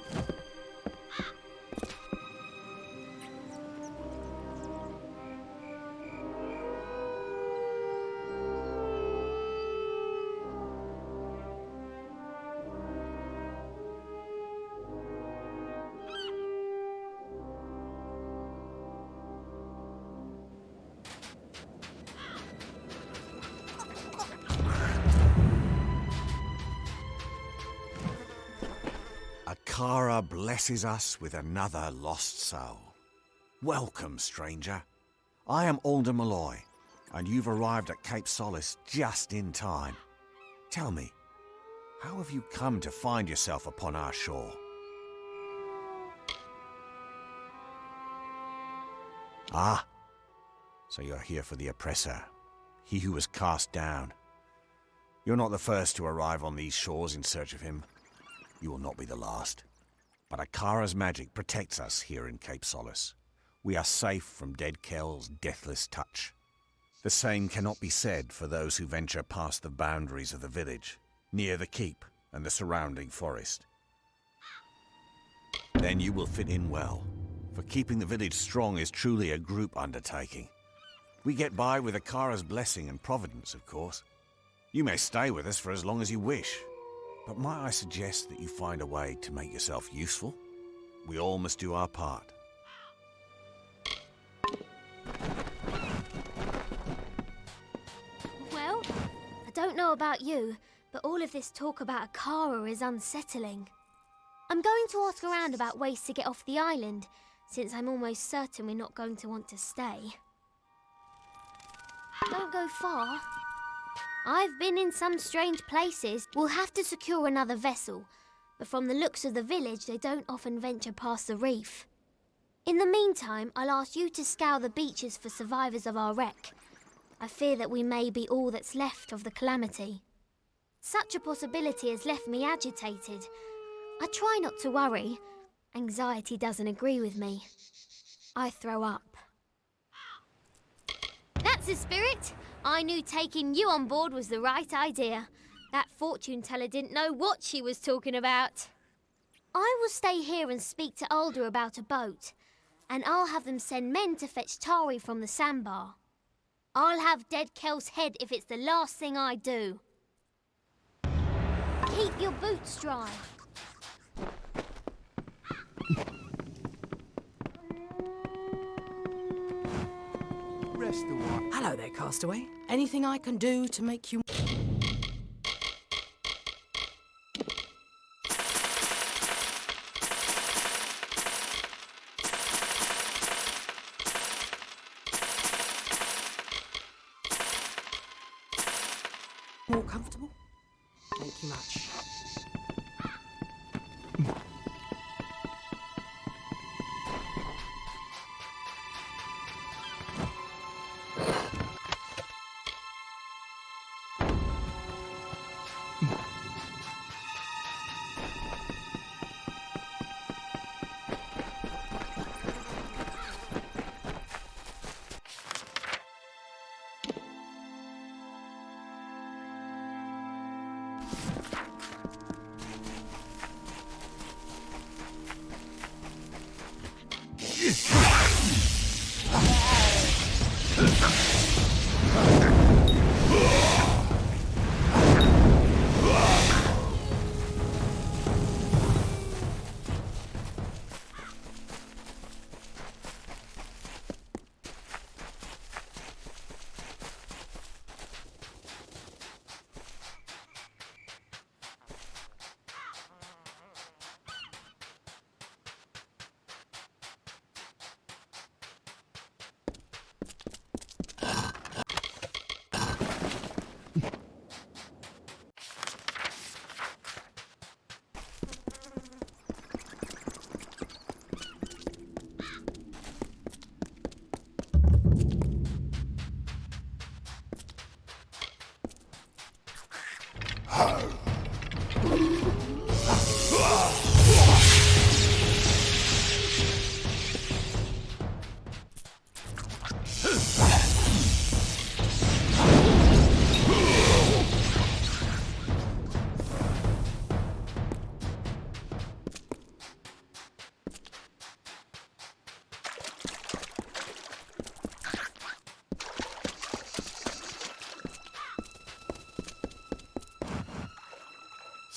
Kara blesses us with another lost soul. Welcome, stranger. I am Alder Malloy, and you've arrived at Cape Solace just in time. Tell me, how have you come to find yourself upon our shore? Ah, so you're here for the oppressor, he who was cast down. You're not the first to arrive on these shores in search of him. You will not be the last. But Akara's magic protects us here in Cape Solace. We are safe from Dead Kel's deathless touch. The same cannot be said for those who venture past the boundaries of the village, near the keep and the surrounding forest. Then you will fit in well, For keeping the village strong is truly a group undertaking. We get by with Akara's blessing and providence, of course. You may stay with us for as long as you wish, but might I suggest that you find a way to make yourself useful? We all must do our part. Well, I don't know about you, but all of this talk about Akara is unsettling. I'm going to ask around about ways to get off the island, since I'm almost certain we're not going to want to stay. Don't go far. I've been in some strange places. We'll have to secure another vessel, but from the looks of the village, they don't often venture past the reef. In the meantime, I'll ask you to scour the beaches for survivors of our wreck. I fear that we may be all that's left of the calamity. Such a possibility has left me agitated. I try not to worry. Anxiety doesn't agree with me. I throw up. That's the spirit! I knew taking you on board was the right idea. That fortune teller didn't know what she was talking about. I will stay here and speak to Alder about a boat, and I'll have them send men to fetch Tari from the sandbar. I'll have Dead Kel's head if it's the last thing I do. Keep your boots dry. Rest a while. Hello there, castaway. Anything I can do to make you... more comfortable? Thank you much.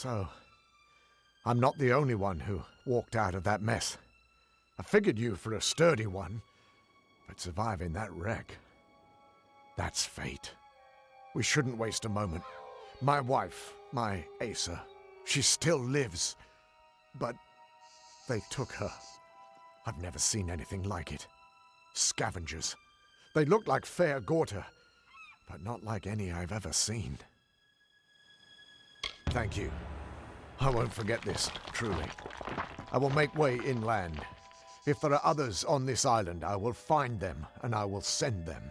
So, I'm not the only one who walked out of that mess. I figured you for a sturdy one, but surviving that wreck, that's fate. We shouldn't waste a moment. My wife, my Asa, she still lives, but they took her. I've never seen anything like it. Scavengers. They look like fair Gorta, but not like any I've ever seen. Thank you. I won't forget this, truly. I will make way inland. If there are others on this island, I will find them and I will send them.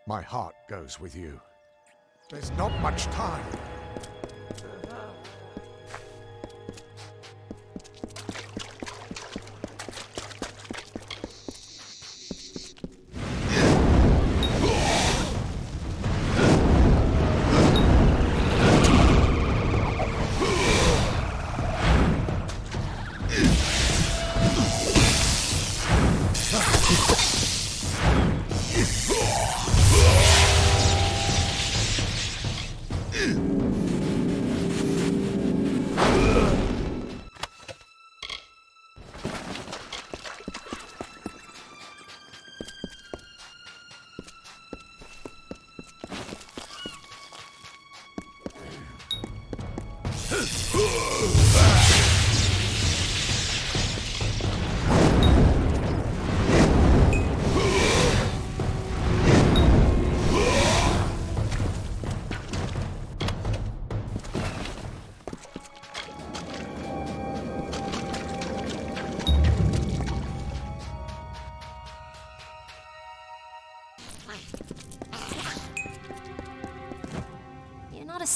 My heart goes with you. There's not much time.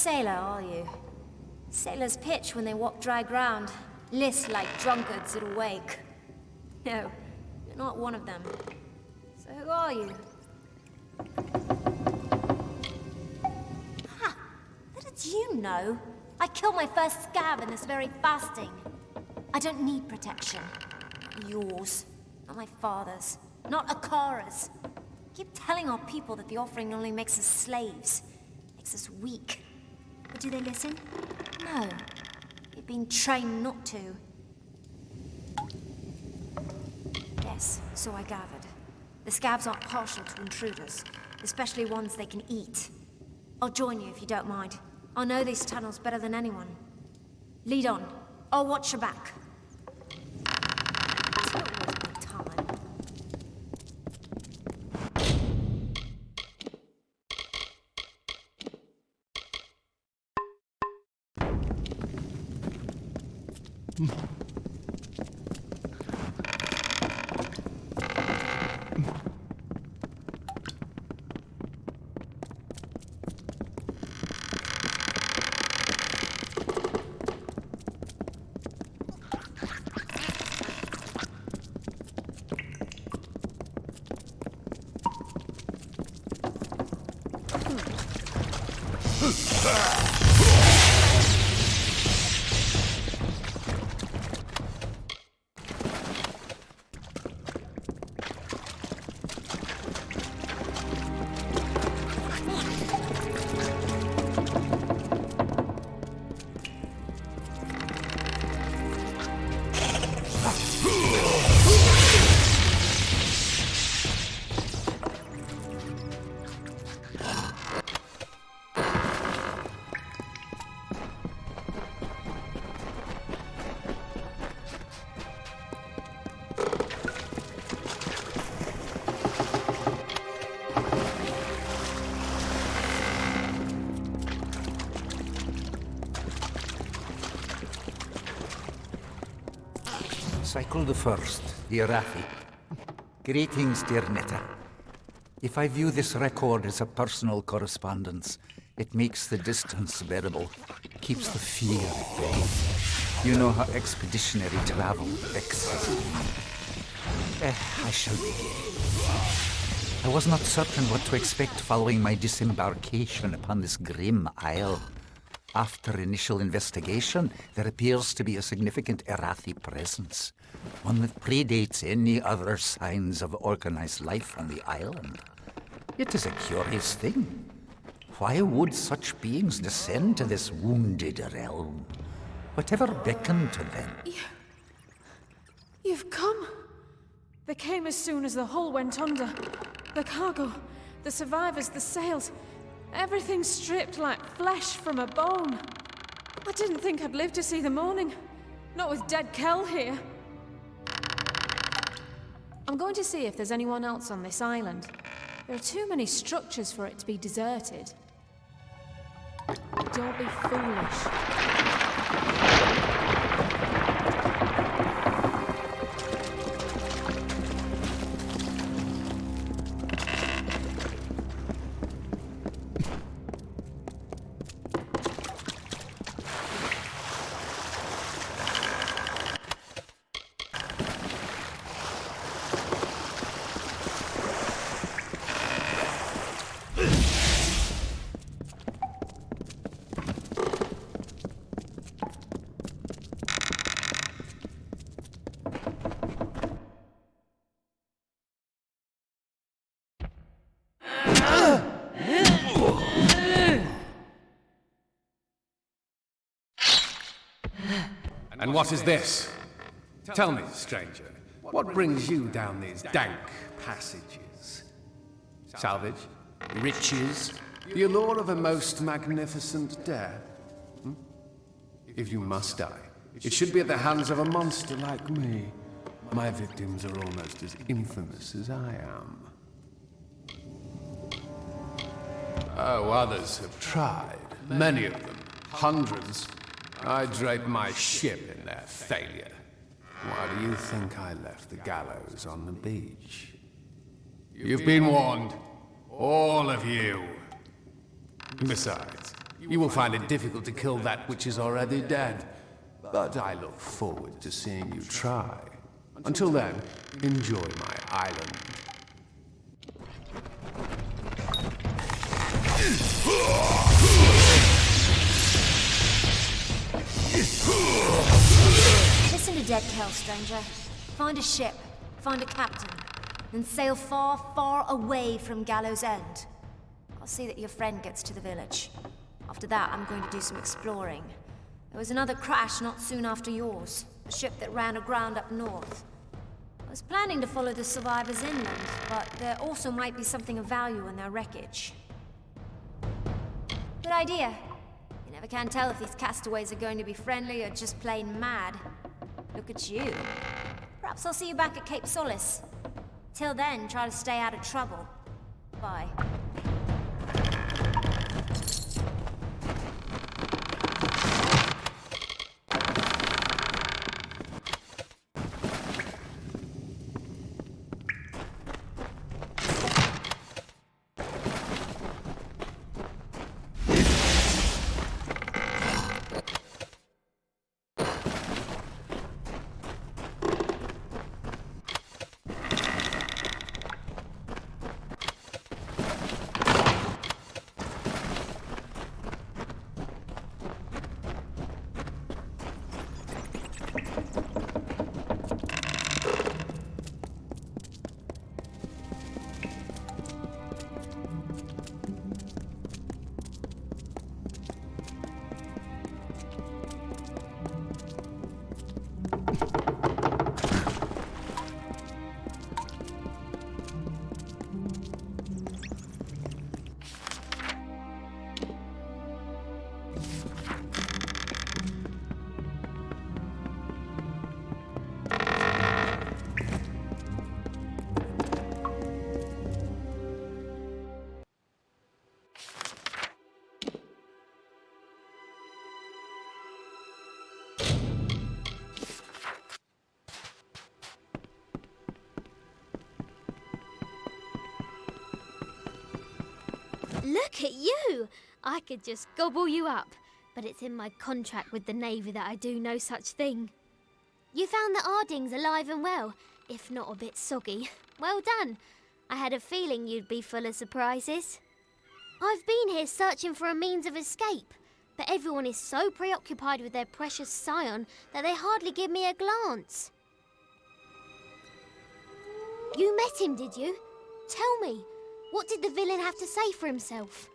sailor, are you? Sailors pitch when they walk dry ground, list like drunkards at a wake. No, you're not one of them. So who are you? Ha! How did you know? I killed my first scab in this very fasting. I don't need protection. Not yours. Not my father's. Not Akara's. Keep telling our people that the offering only makes us slaves. Makes us weak. But do they listen? No. We've been trained not to. Yes, so I gathered. The scabs aren't partial to intruders, especially ones they can eat. I'll join you if you don't mind. I know these tunnels better than anyone. Lead on. I'll watch your back. Cycle the first, the Arathi. Greetings, dear Netta. If I view this record as a personal correspondence, it makes the distance bearable, keeps the fear at bay. You know how expeditionary travel vexes me. I shall begin. I was not certain what to expect following my disembarkation upon this grim isle. After initial investigation, there appears to be a significant Arathi presence, one that predates any other signs of organized life on the island. It is a curious thing. Why would such beings descend to this wounded realm? Whatever beckoned to them? You've come. They came as soon as the hull went under. The cargo, the survivors, the sails. Everything stripped like flesh from a bone. I didn't think I'd live to see the morning. Not with Dead Kel here. I'm going to see if there's anyone else on this island. There are too many structures for it to be deserted. Don't be foolish. And what is this? Tell me, stranger, what brings you down these dank passages? Salvage? Riches? The allure of a most magnificent death? If you must die, it should be at the hands of a monster like me. My victims are almost as infamous as I am. Oh, others have tried. Many of them. Hundreds. I drape my ship in their failure. Why do you think I left the gallows on the beach? You've been warned. All of you. Besides, You will find it difficult to kill that which is already dead. But I look forward to seeing you try. Until then, enjoy my island. Listen to Dead Kel, stranger. Find a ship, find a captain, and sail far, far away from Gallows End. I'll see that your friend gets to the village. After that, I'm going to do some exploring. There was another crash not soon after yours, a ship that ran aground up north. I was planning to follow the survivors inland, but there also might be something of value in their wreckage. Good idea. You never can tell if these castaways are going to be friendly or just plain mad. Look at you. Perhaps I'll see you back at Cape Solace. Till then, try to stay out of trouble. Bye. Look at you! I could just gobble you up, but it's in my contract with the Navy that I do no such thing. You found the Ardings alive and well, if not a bit soggy. Well done. I had a feeling you'd be full of surprises. I've been here searching for a means of escape, but everyone is so preoccupied with their precious scion that they hardly give me a glance. You met him, did you? Tell me, what did the villain have to say for himself?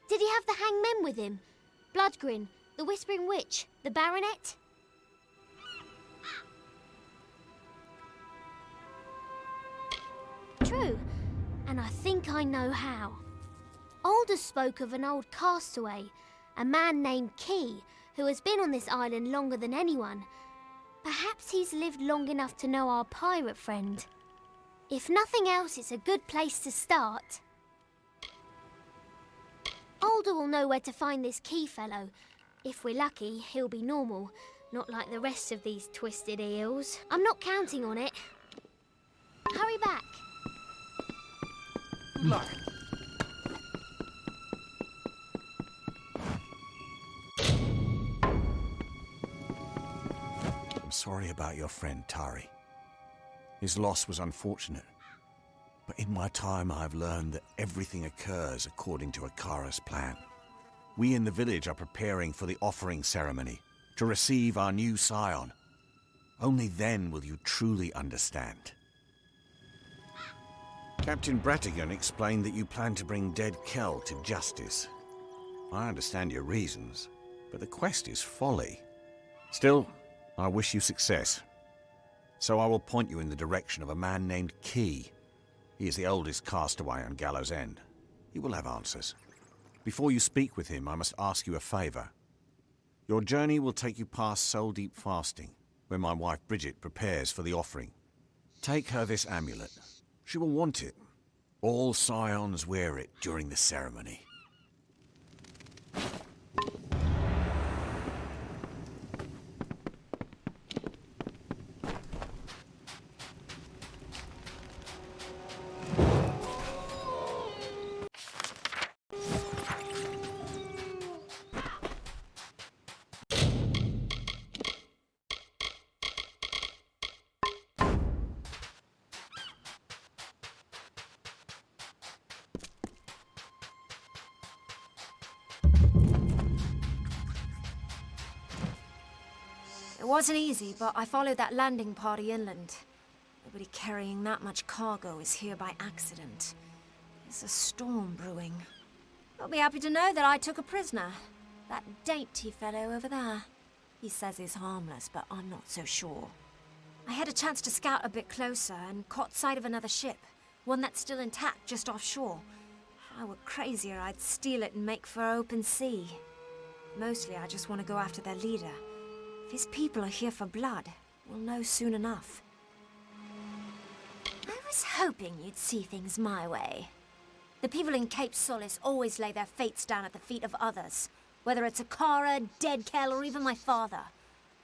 Did he have the hangmen with him? Bloodgrin, the Whispering Witch, the Baronet? True, and I think I know how. Aldous spoke of an old castaway, a man named Key, who has been on this island longer than anyone. Perhaps he's lived long enough to know our pirate friend. If nothing else, it's a good place to start. Alder will know where to find this Key fellow. If we're lucky, he'll be normal, not like the rest of these twisted eels. I'm not counting on it. Hurry back. Good luck. I'm sorry about your friend, Tari. His loss was unfortunate, but in my time I've learned that everything occurs according to Akara's plan. We in the village are preparing for the offering ceremony to receive our new scion. Only then will you truly understand. Captain Bratigan explained that you plan to bring Dead Kel to justice. I understand your reasons, but the quest is folly. Still, I wish you success. So I will point you in the direction of a man named Key. He is the oldest castaway on Gallows End. He will have answers. Before you speak with him, I must ask you a favor. Your journey will take you past Soul Deep Fasting, where my wife Bridget prepares for the offering. Take her this amulet. She will want it. All scions wear it during the ceremony. It wasn't easy, but I followed that landing party inland. Nobody carrying that much cargo is here by accident. There's a storm brewing. You'll be happy to know that I took a prisoner. That dainty fellow over there. He says he's harmless, but I'm not so sure. I had a chance to scout a bit closer and caught sight of another ship. One that's still intact just offshore. If I were crazier, I'd steal it and make for open sea. Mostly, I just want to go after their leader. If his people are here for blood, we'll know soon enough. I was hoping you'd see things my way. The people in Cape Solace always lay their fates down at the feet of others. Whether it's Akara, Dead Kel, or even my father.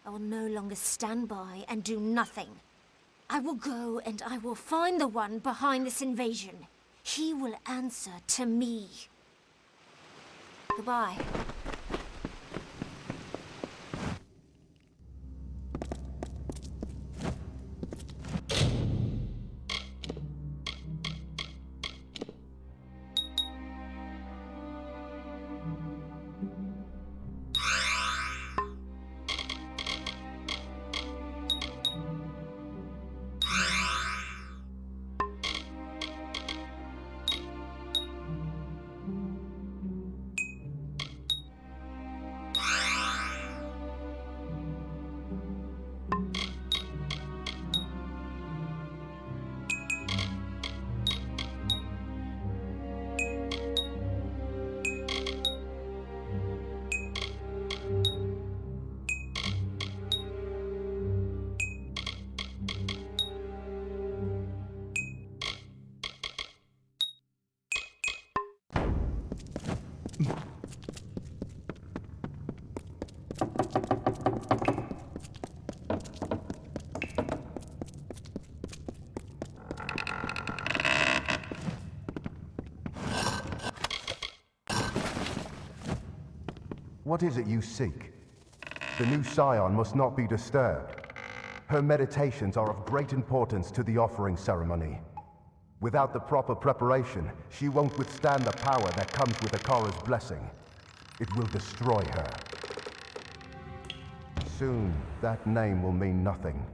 I will no longer stand by and do nothing. I will go and I will find the one behind this invasion. He will answer to me. Goodbye. What is it you seek? The new Scion must not be disturbed. Her meditations are of great importance to the offering ceremony. Without the proper preparation, she won't withstand the power that comes with Akara's blessing. It will destroy her. Soon, that name will mean nothing.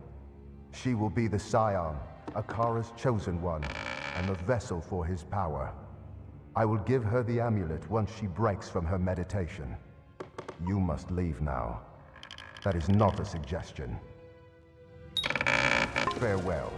She will be the Scion, Akara's chosen one, and a vessel for his power. I will give her the amulet once she breaks from her meditation. You must leave now. That is not a suggestion. Farewell.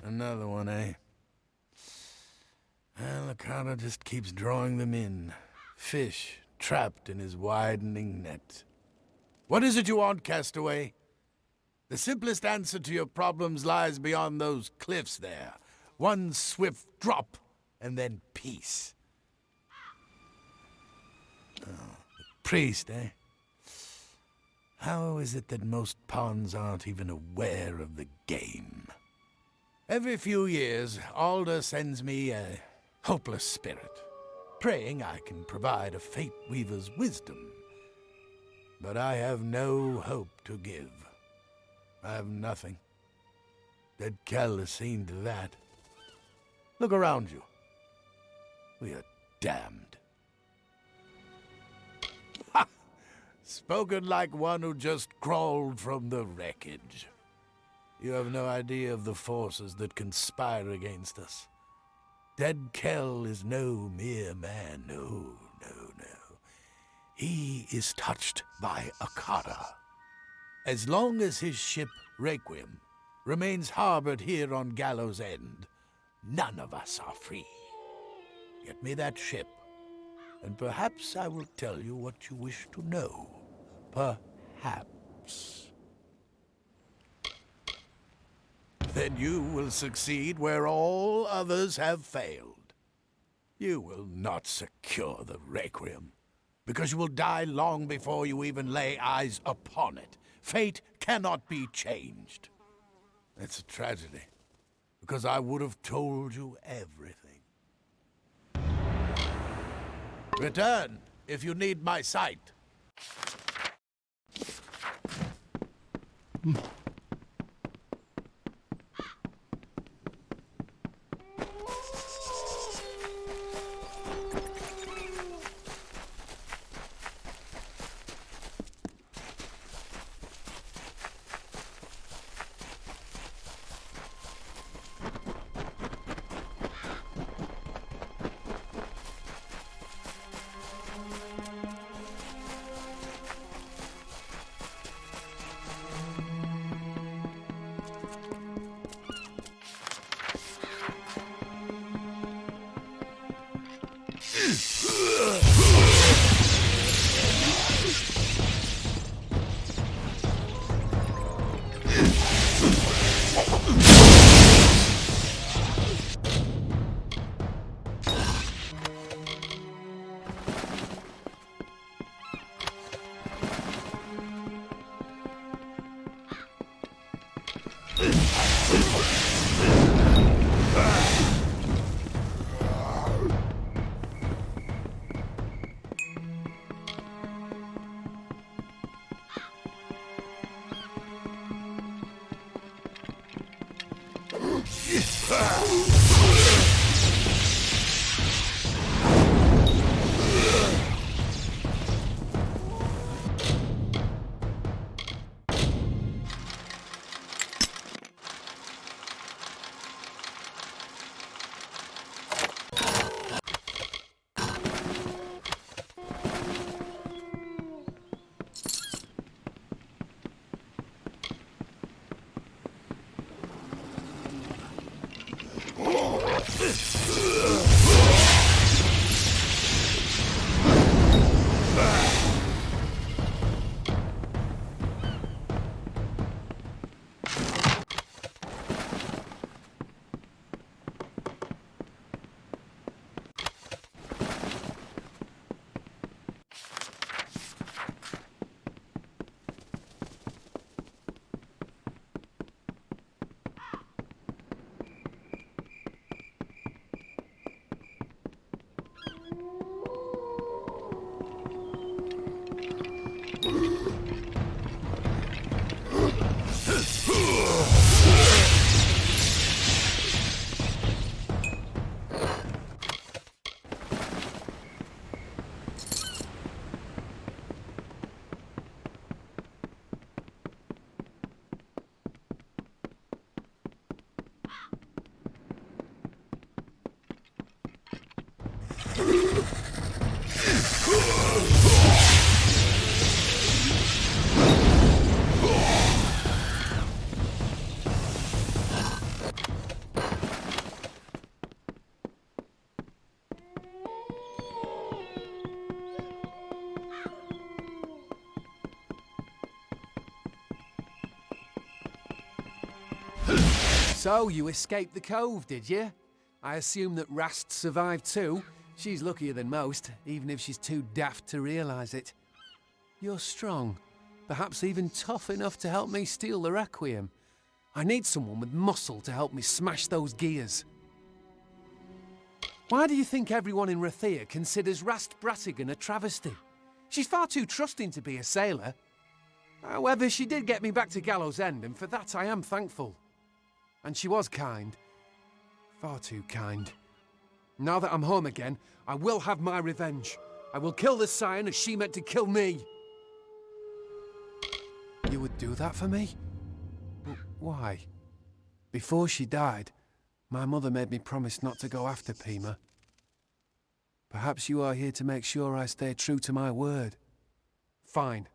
Another one, eh? Well, the carter just keeps drawing them in. Fish trapped in his widening net. What is it you want, castaway? The simplest answer to your problems lies beyond those cliffs there. One swift drop, and then peace. Oh, the priest, eh? How is it that most pawns aren't even aware of the game? Every few years, Alder sends me a hopeless spirit, praying I can provide a Fate Weaver's wisdom. But I have no hope to give. I have nothing. Dead Kel has seen to that. Look around you. We are damned. Ha! Spoken like one who just crawled from the wreckage. You have no idea of the forces that conspire against us. Dead Kel is no mere man, no. He is touched by a Akara. As long as his ship, Requiem, remains harbored here on Gallows End, none of us are free. Get me that ship, and perhaps I will tell you what you wish to know. Perhaps. Then you will succeed where all others have failed. You will not secure the Requiem, because you will die long before you even lay eyes upon it. Fate cannot be changed. It's a tragedy, because I would have told you everything. Return, if you need my sight. So, you escaped the cove, did you? I assume that Rast survived too. She's luckier than most, even if she's too daft to realise it. You're strong. Perhaps even tough enough to help me steal the Requiem. I need someone with muscle to help me smash those gears. Why do you think everyone in Rathia considers Rast Bratigan a travesty? She's far too trusting to be a sailor. However, she did get me back to Gallows End, and for that I am thankful. And she was kind. Far too kind. Now that I'm home again, I will have my revenge. I will kill the Scion as she meant to kill me. You would do that for me? But why? Before she died, my mother made me promise not to go after Pima. Perhaps you are here to make sure I stay true to my word. Fine.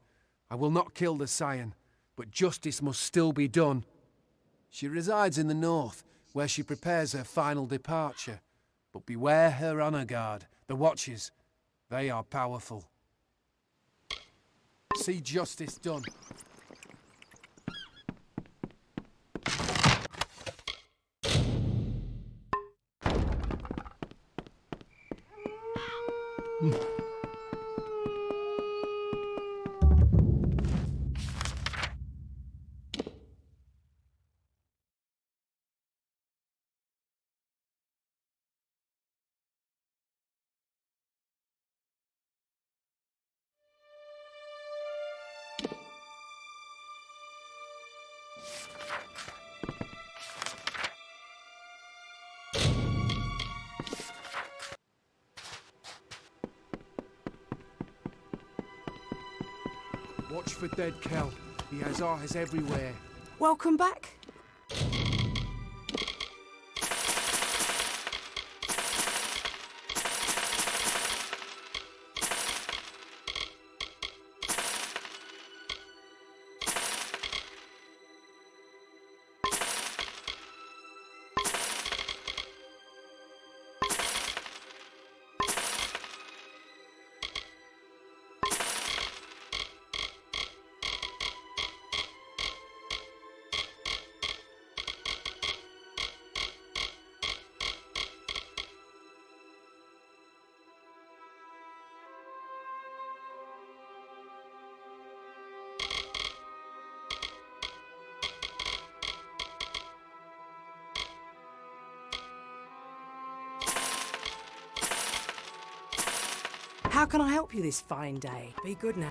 I will not kill the Scion, but justice must still be done. She resides in the north, where she prepares her final departure. But beware her honor guard, the Watchers. They are powerful. See justice done. Watch for Dead Kel. He has eyes everywhere. Welcome back. How can I help you this fine day? Be good now.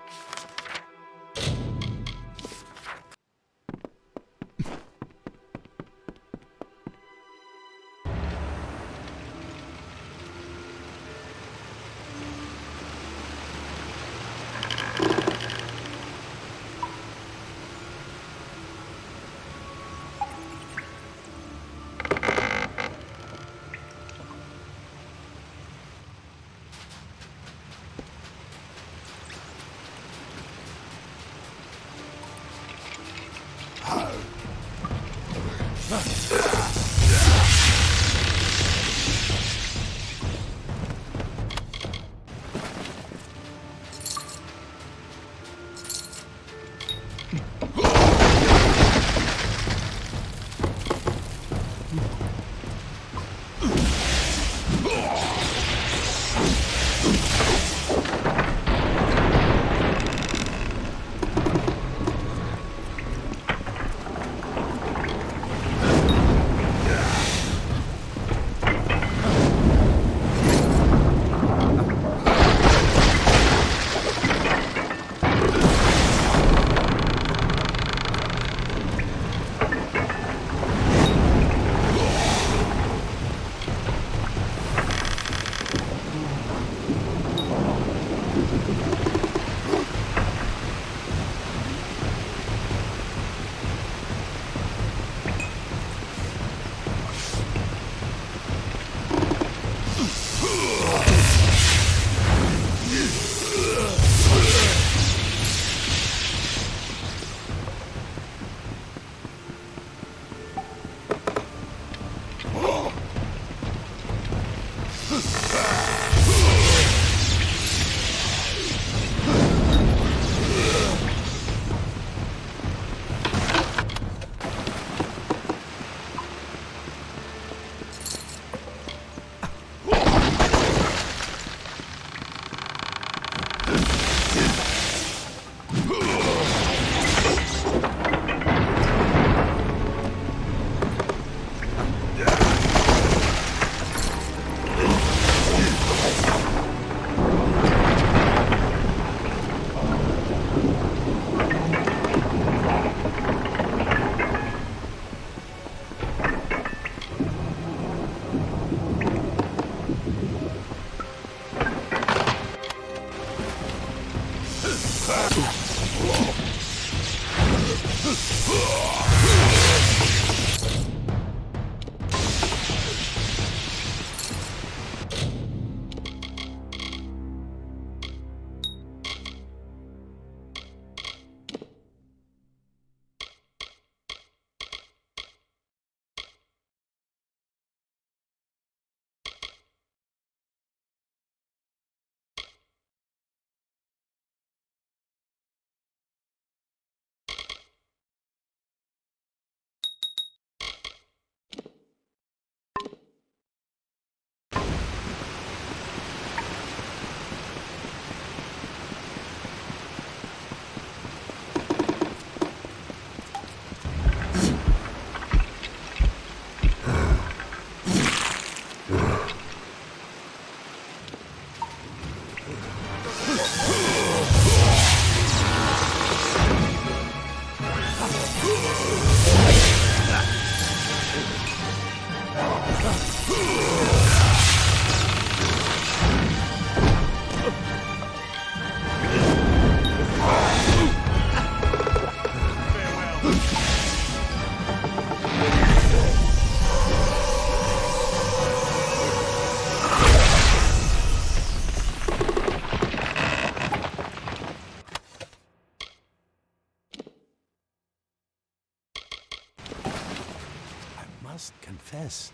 must confess,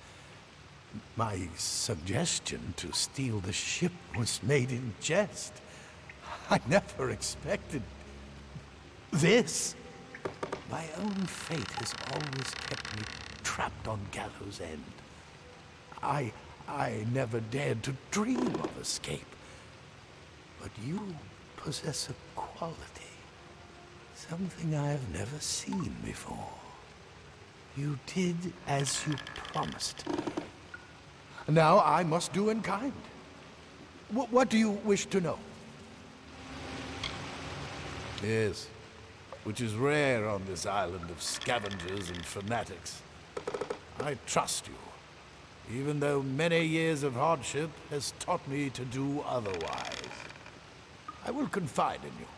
my suggestion to steal the ship was made in jest. I never expected this. My own fate has always kept me trapped on Gallows End. I never dared to dream of escape. But you possess a quality, something I've never seen before. You did as you promised. Now I must do in kind. What do you wish to know? Yes, which is rare on this island of scavengers and fanatics. I trust you, even though many years of hardship has taught me to do otherwise. I will confide in you,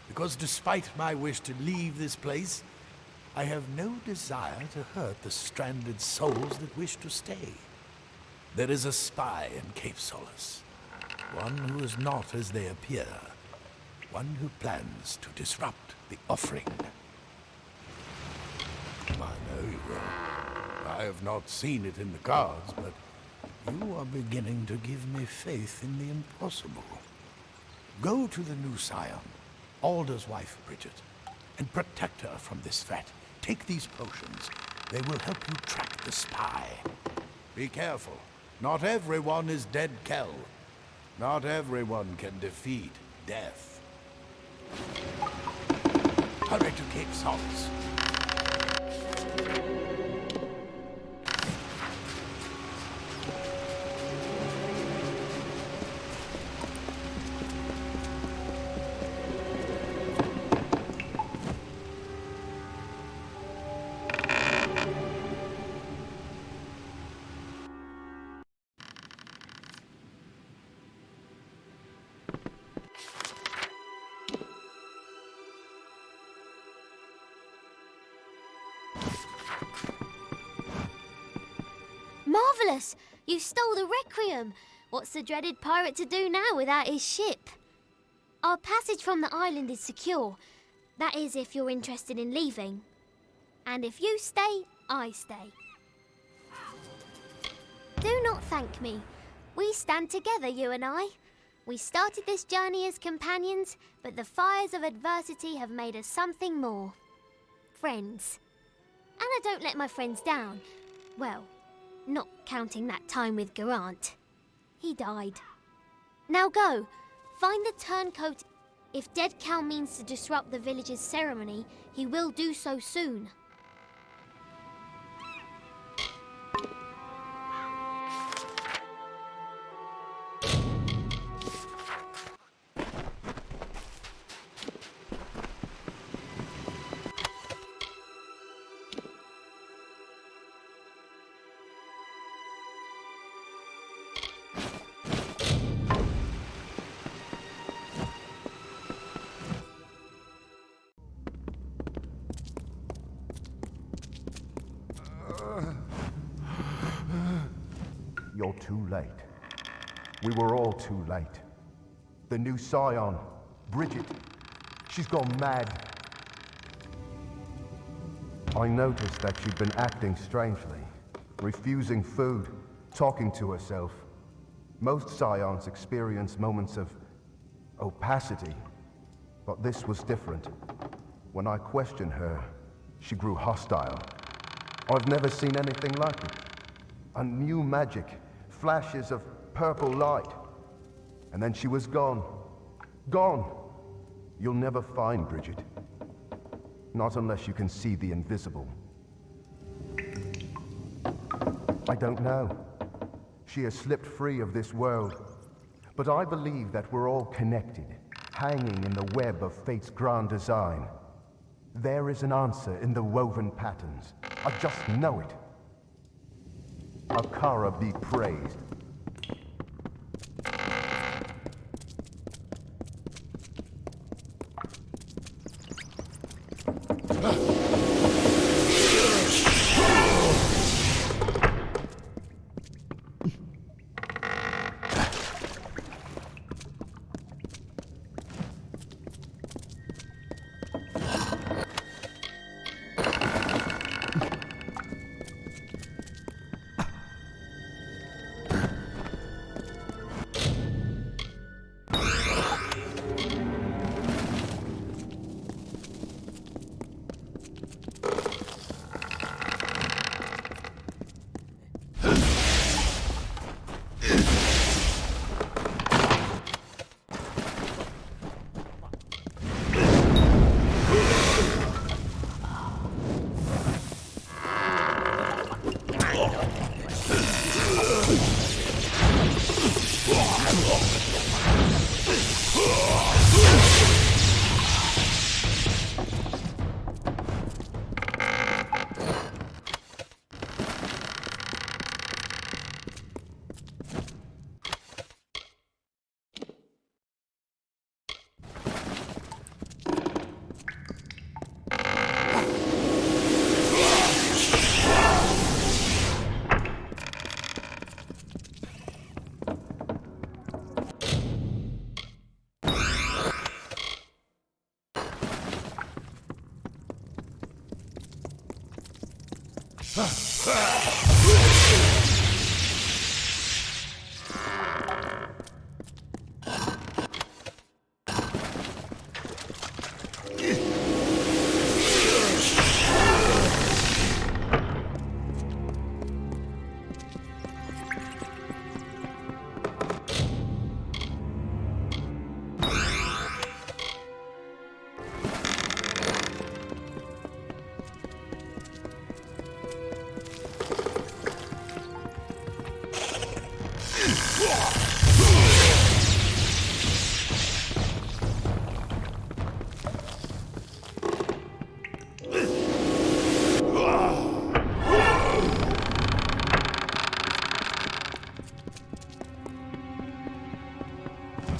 because despite my wish to leave this place, I have no desire to hurt the stranded souls that wish to stay. There is a spy in Cape Solace, one who is not as they appear, one who plans to disrupt the offering. I know you will. I have not seen it in the cards, but you are beginning to give me faith in the impossible. Go to the new Scion, Alder's wife, Bridget, and protect her from this threat. Take these potions. They will help you track the spy. Be careful. Not everyone is Dead Kel. Not everyone can defeat death. Hurry to Cape Solace. Marvelous! You stole the Requiem! What's the dreaded pirate to do now without his ship? Our passage from the island is secure. That is, if you're interested in leaving. And if you stay, I stay. Do not thank me. We stand together, you and I. We started this journey as companions, but the fires of adversity have made us something more. Friends. And I don't let my friends down. Well, not counting that time with Garant. He died. Now go. Find the turncoat. If Dead Kel means to disrupt the village's ceremony, he will do so soon. You're too late. We were all too late. The new Scion, Bridget, she's gone mad. I noticed that she'd been acting strangely, refusing food, talking to herself. Most Scions experience moments of opacity, but this was different. When I questioned her, she grew hostile. I've never seen anything like it. A new magic, flashes of purple light. And then she was gone. Gone. You'll never find Bridget. Not unless you can see the invisible. I don't know. She has slipped free of this world. But I believe that we're all connected, hanging in the web of fate's grand design. There is an answer in the woven patterns. I just know it. Akara be praised.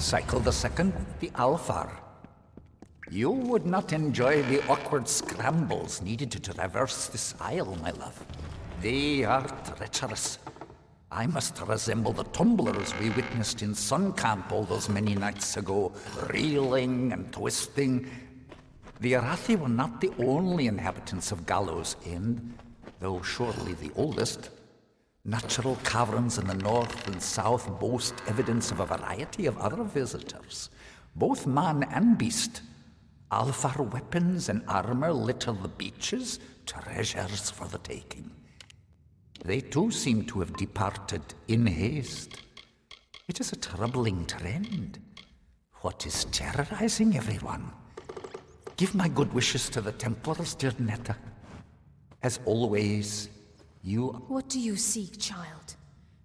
Cycle the second, the Alfar. You would not enjoy the awkward scrambles needed to traverse this isle, my love. They are treacherous. I must resemble the tumblers we witnessed in Sun Camp all those many nights ago, reeling and twisting. The Arathi were not the only inhabitants of Gallows End, though surely the oldest. Natural caverns in the north and south boast evidence of a variety of other visitors, both man and beast. Alfar weapons and armor litter the beaches, treasures for the taking. They too seem to have departed in haste. It is a troubling trend. What is terrorizing everyone? Give my good wishes to the Templars, dear Netta. As always, you... What do you seek, child?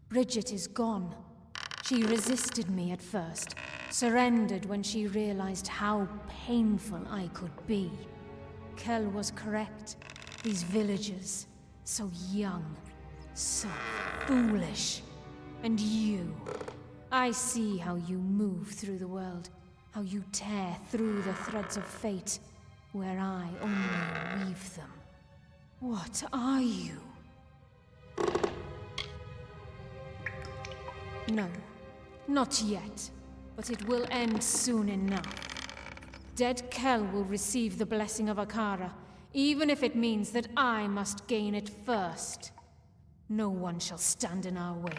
Bridget is gone. She resisted me at first, surrendered when she realized how painful I could be. Kel was correct. These villagers, so young, so foolish. And you, I see how you move through the world, how you tear through the threads of fate, where I only weave them. What are you? No, not yet, but it will end soon enough. Dead Kel will receive the blessing of Akara, even if it means that I must gain it first. No one shall stand in our way.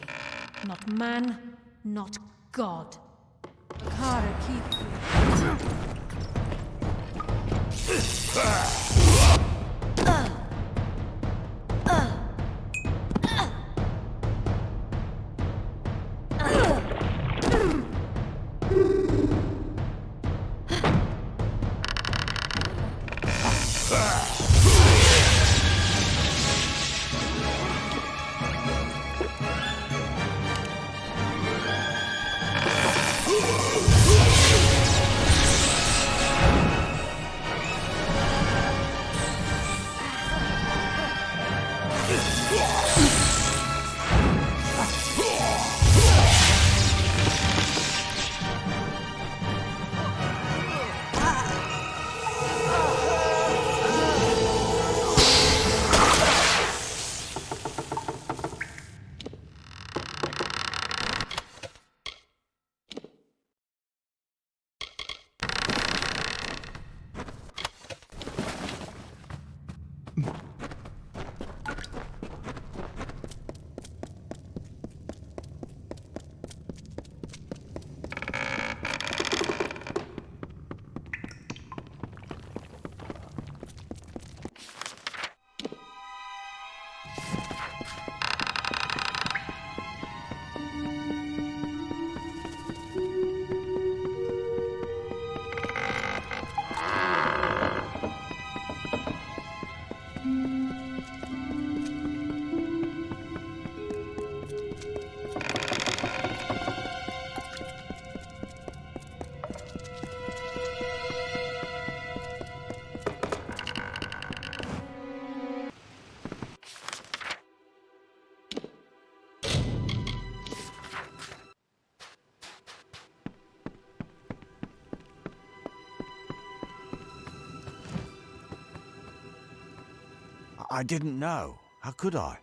Not man, not God. Akara keep you. I didn't know. How could I?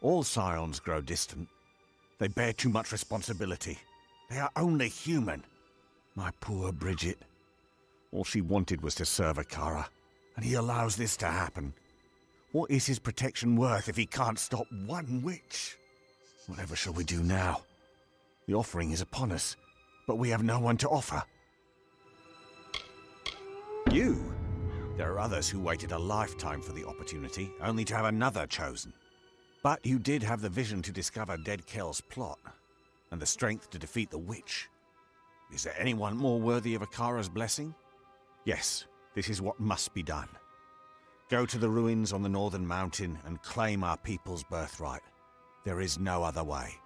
All scions grow distant. They bear too much responsibility. They are only human. My poor Bridget. All she wanted was to serve Akara, and he allows this to happen. What is his protection worth if he can't stop one witch? Whatever shall we do now? The offering is upon us, but we have no one to offer. You? There are others who waited a lifetime for the opportunity, only to have another chosen. But you did have the vision to discover Dead Kel's plot, and the strength to defeat the witch. Is there anyone more worthy of Akara's blessing? Yes, this is what must be done. Go to the ruins on the northern mountain and claim our people's birthright. There is no other way.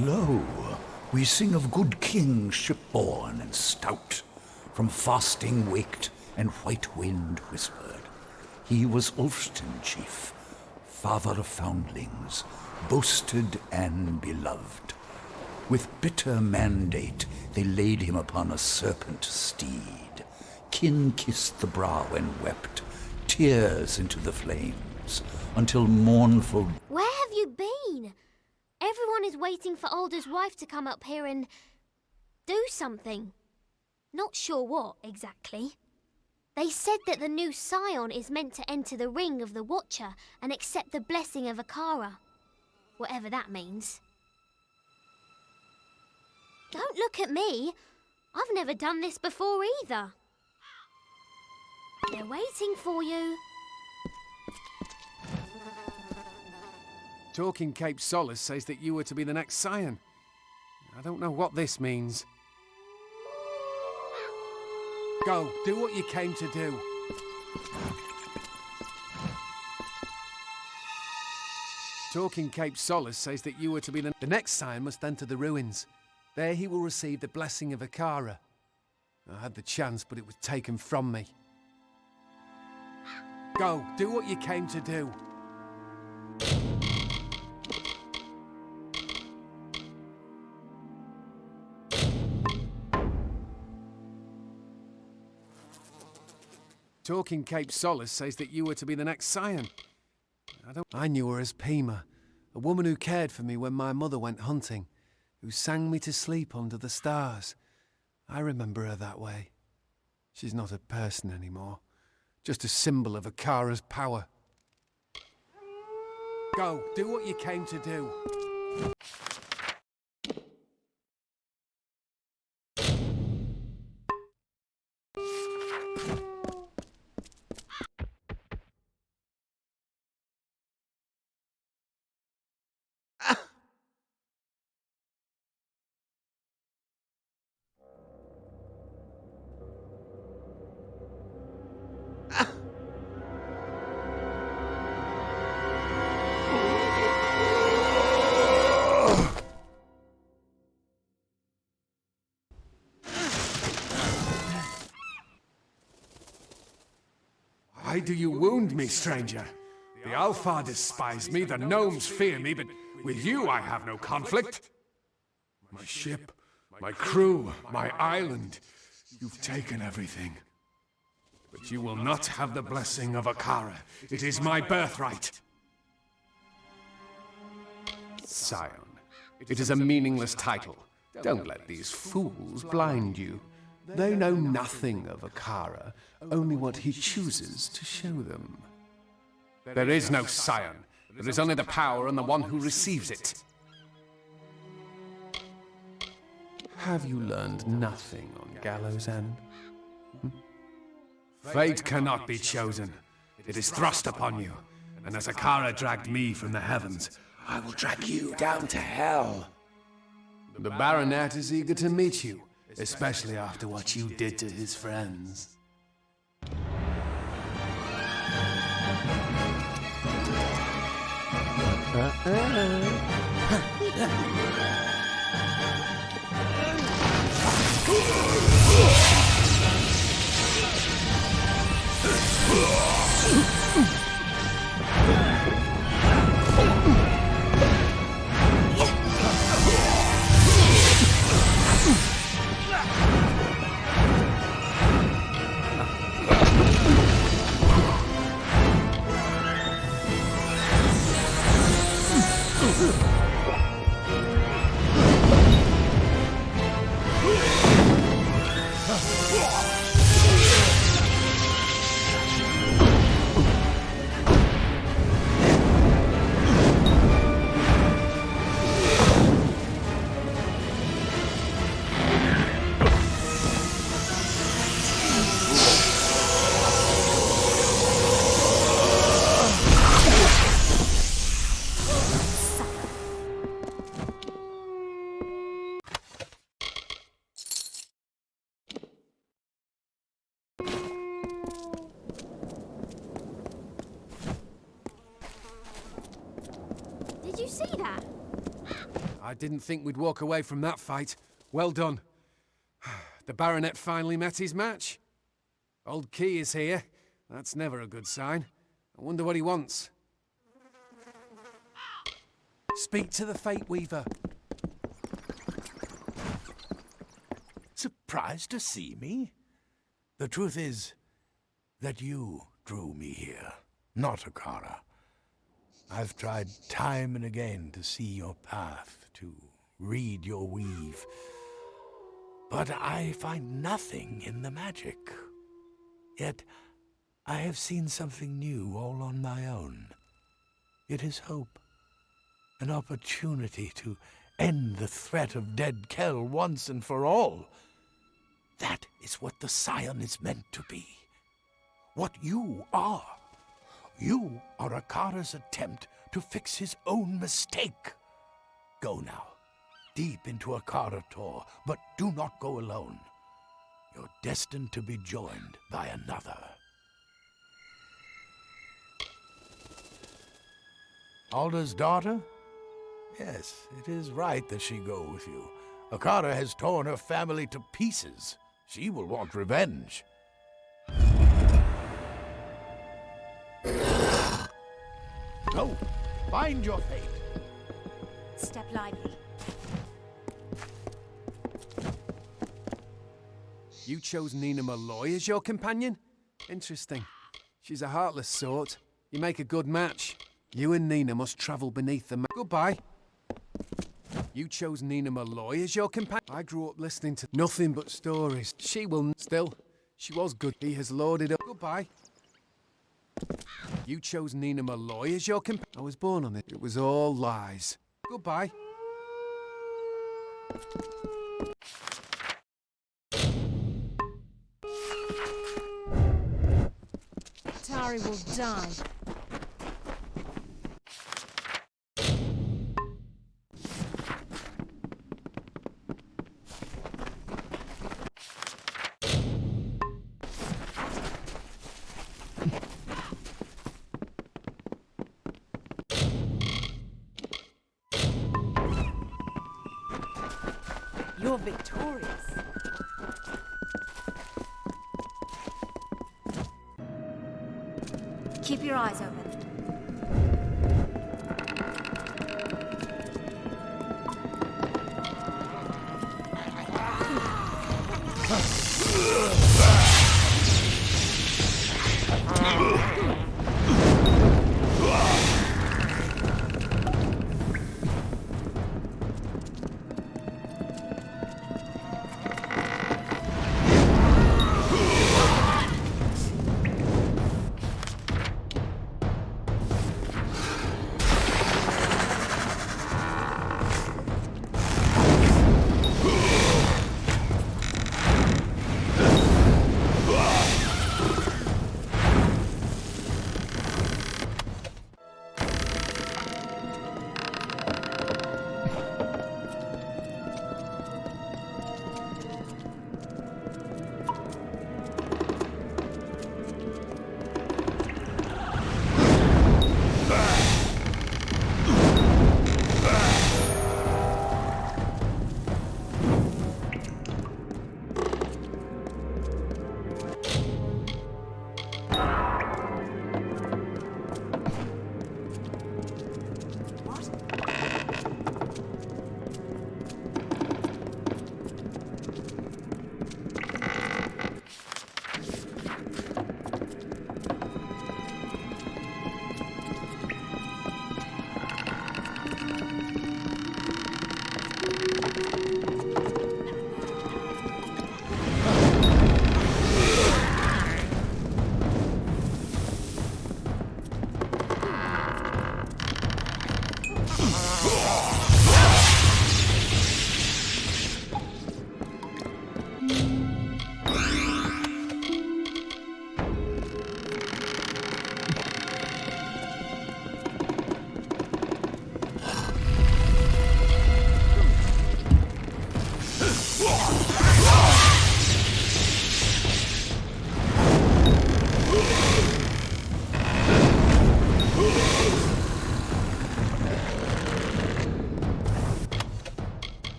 Lo, we sing of good kings shipborne and stout, from fasting waked and white wind whispered. He was Ulfston chief, father of foundlings, boasted and beloved. With bitter mandate they laid him upon a serpent steed. Kin kissed the brow and wept, tears into the flames, until mournful... Where have you been? Everyone is waiting for Alder's wife to come up here and do something. Not sure what, exactly. They said that the new scion is meant to enter the ring of the Watcher and accept the blessing of Akara. Whatever that means. Don't look at me. I've never done this before either. They're waiting for you. Talking Cape Solace says that you were to be the next scion. I don't know what this means. Go, do what you came to do. Talking Cape Solace says that you were to be the next scion must enter the ruins. There he will receive the blessing of Akara. I had the chance, but it was taken from me. Go, do what you came to do. Talking Cape Solace says that you were to be the next scion. I knew her as Pima, a woman who cared for me when my mother went hunting, who sang me to sleep under the stars. I remember her that way. She's not a person anymore, just a symbol of Akara's power. Go, do what you came to do. Why do you wound me, stranger? The Alfar despise me, the gnomes fear me, but with you I have no conflict. My ship, my crew, my island, you've taken everything. But you will not have the blessing of Akara. It is my birthright. Scion, it is a meaningless title. Don't let these fools blind you. They know nothing of Akara, only what he chooses to show them. There is no scion. There is only the power and the one who receives it. Have you learned nothing on Gallows End? Fate cannot be chosen. It is thrust upon you. And as Akara dragged me from the heavens, I will drag you down to hell. The Baronet is eager to meet you, especially after what you did to his friends. I didn't think we'd walk away from that fight. Well done. The Baronet finally met his match. Old Key is here. That's never a good sign. I wonder what he wants. Speak to the Fate Weaver. Surprised to see me? The truth is that you drew me here, not Akara. I've tried time and again to see your path, to read your weave. But I find nothing in the magic. Yet, I have seen something new all on my own. It is hope. An opportunity to end the threat of Dead Kel once and for all. That is what the Scion is meant to be. What you are. You are Akara's attempt to fix his own mistake. Go now, deep into Akara Tor, but do not go alone. You're destined to be joined by another. Alda's daughter? Yes, it is right that she go with you. Akara has torn her family to pieces. She will want revenge. Go, find your fate. Step lively. You chose Nina Malloy as your companion? Interesting. She's a heartless sort. You make a good match. You and Nina must travel beneath the Goodbye. You chose Nina Malloy as your companion? I grew up listening to nothing but stories. She will still. She was good. He has loaded up. Goodbye. You chose Nina Malloy as your companion? I was born on it. It was all lies. Goodbye. Tari will die. You're victorious. Keep your eyes open.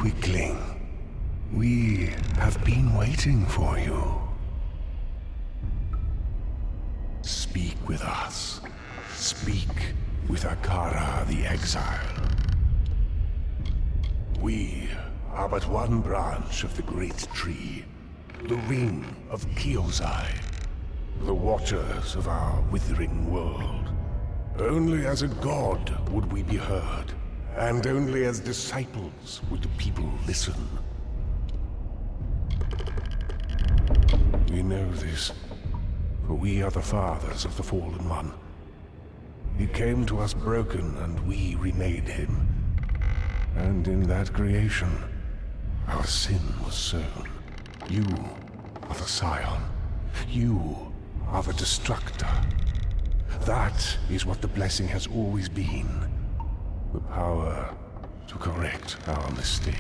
weakling. We have been waiting for you. Speak with us. Speak with Akara the Exile. We are but one branch of the great tree, the ring of Kyozai, the watchers of our withering world. Only as a god would we be heard, and only as disciples would the people listen. We know this, for we are the fathers of the Fallen One. He came to us broken, and we remade him. And in that creation, our sin was sown. You are the Scion. You are the Destructor. That is what the blessing has always been. The power to correct our mistake.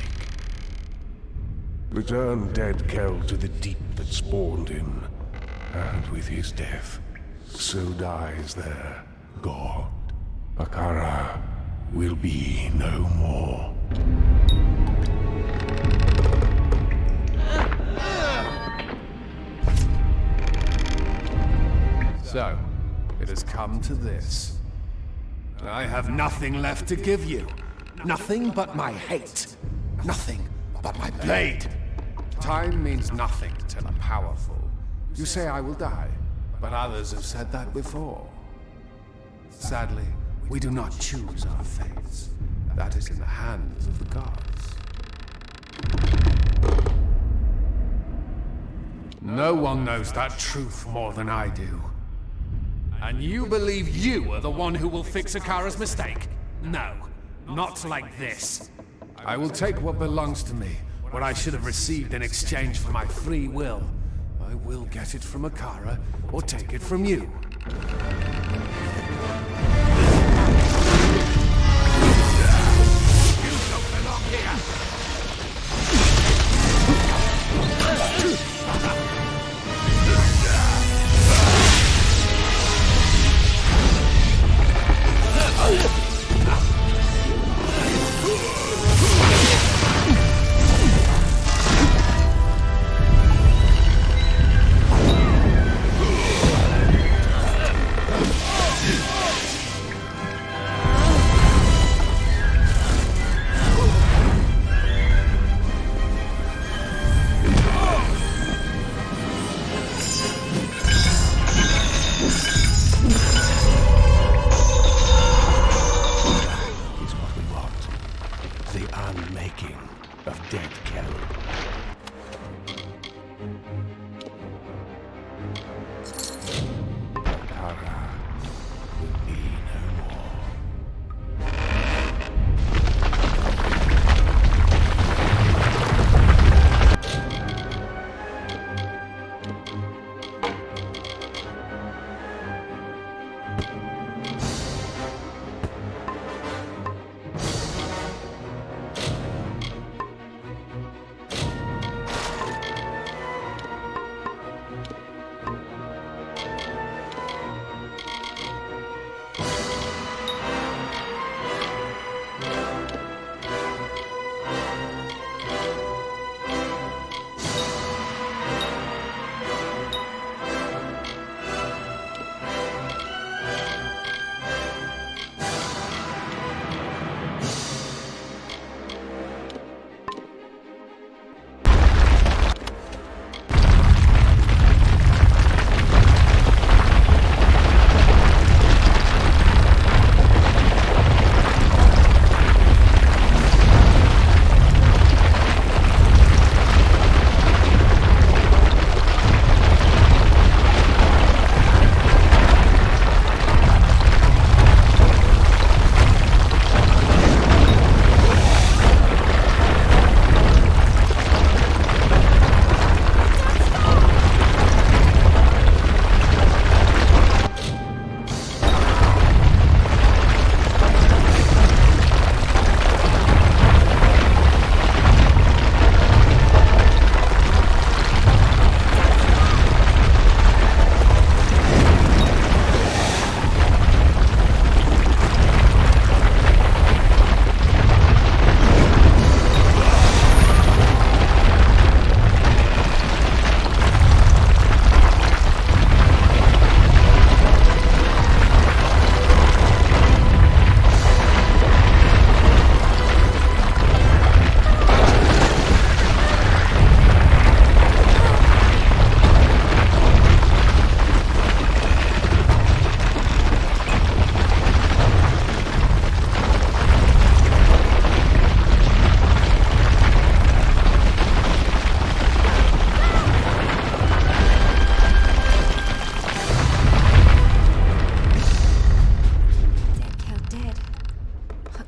Return Dead Kel to the deep that spawned him, and with his death, so dies their god. Akara will be no more. So, it has come to this. I have nothing left to give you. Nothing but my hate. Nothing but my blade. Time means nothing to the powerful. You say I will die, but others have said that before. Sadly, we do not choose our fates. That is in the hands of the gods. No one knows that truth more than I do. And you believe you are the one who will fix Akara's mistake? No, not like this. I will take what belongs to me, what I should have received in exchange for my free will. I will get it from Akara, or take it from you. You don't belong here!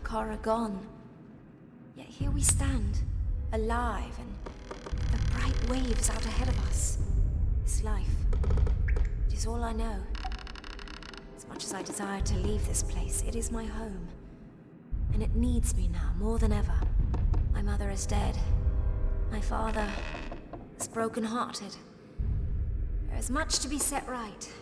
Cora gone. Yet here we stand, alive, and the bright waves out ahead of us. This life, it is all I know. As much as I desire to leave this place, it is my home. And it needs me now more than ever. My mother is dead. My father is broken-hearted. There is much to be set right.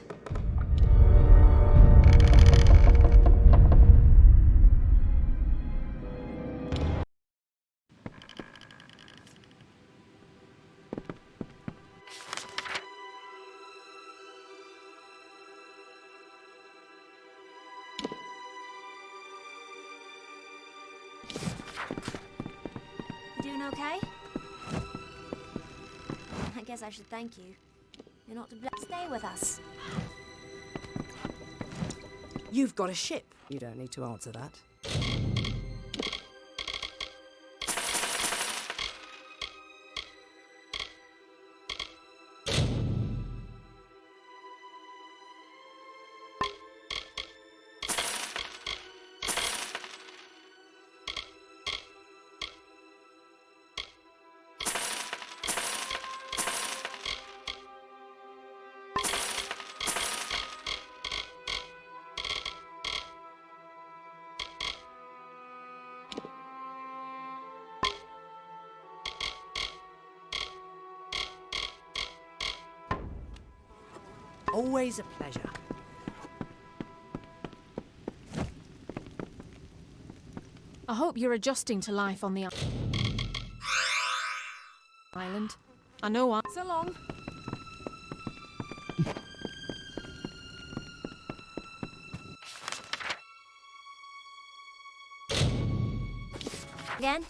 Okay? I guess I should thank you. You're not to stay with us. You've got a ship. You don't need to answer that. Always a pleasure. I hope you're adjusting to life on the island. I know I... So long. Again?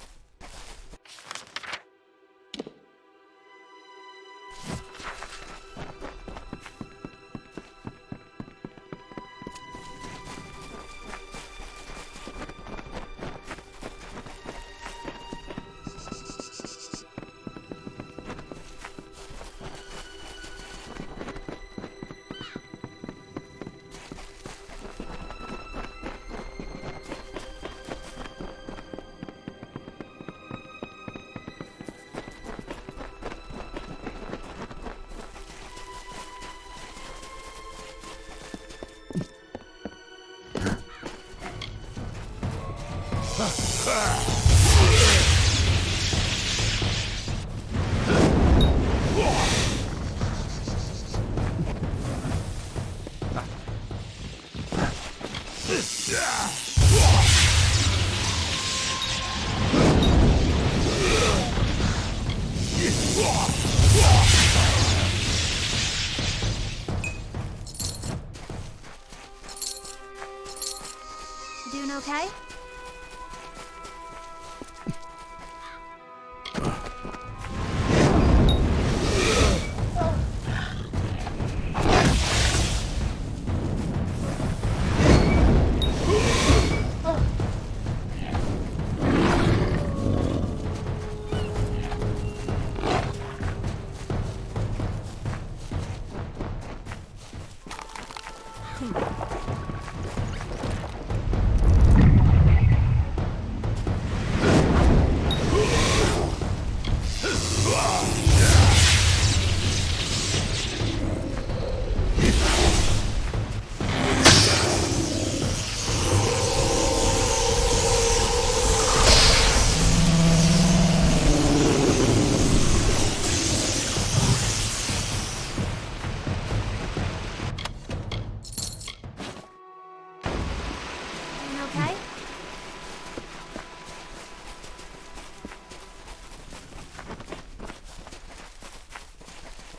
Doing okay?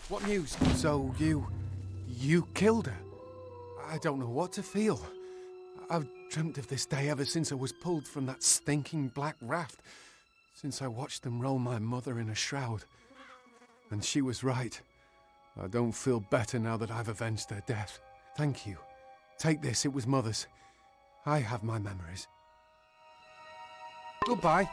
What news? So you killed her? I don't know what to feel. I've dreamt of this day ever since I was pulled from that stinking black raft. Since I watched them roll my mother in a shroud. And she was right. I don't feel better now that I've avenged her death. Thank you. Take this, it was Mother's. I have my memories. Goodbye.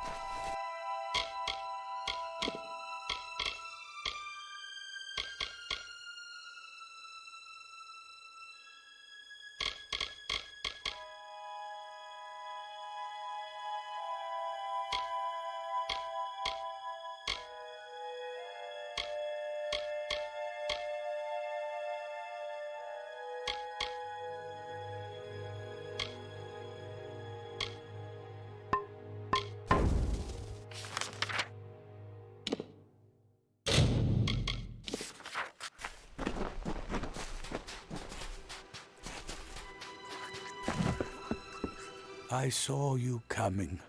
I saw you coming.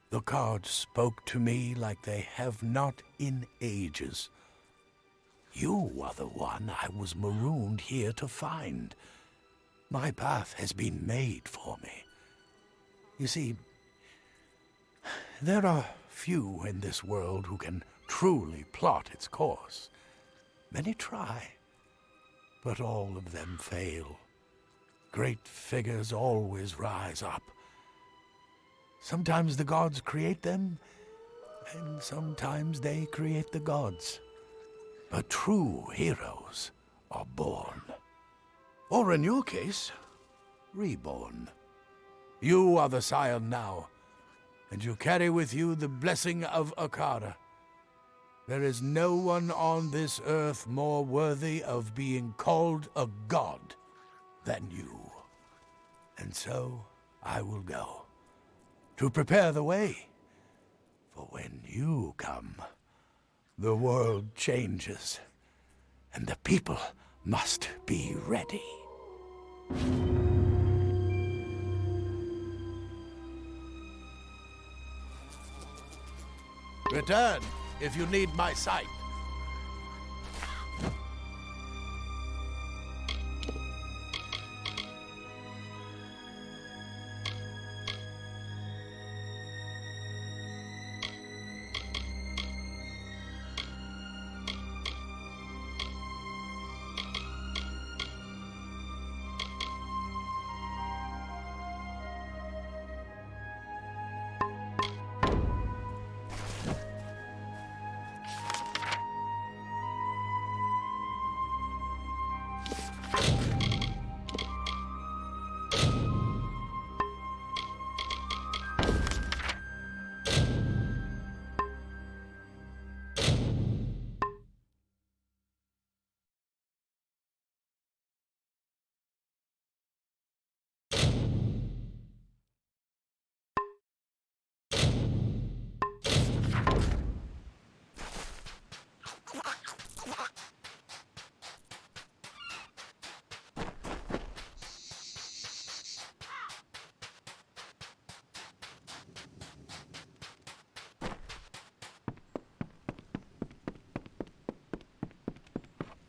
The cards spoke to me like they have not in ages. You are the one I was marooned here to find. My path has been made for me. You see, there are few in this world who can truly plot its course. Many try, but all of them fail. Great figures always rise up. Sometimes the gods create them, and sometimes they create the gods. But true heroes are born. Or in your case, reborn. You are the scion now, and you carry with you the blessing of Akara. There is no one on this earth more worthy of being called a god than you. And so I will go, to prepare the way. For when you come, the world changes, and the people must be ready. Return if you need my sight.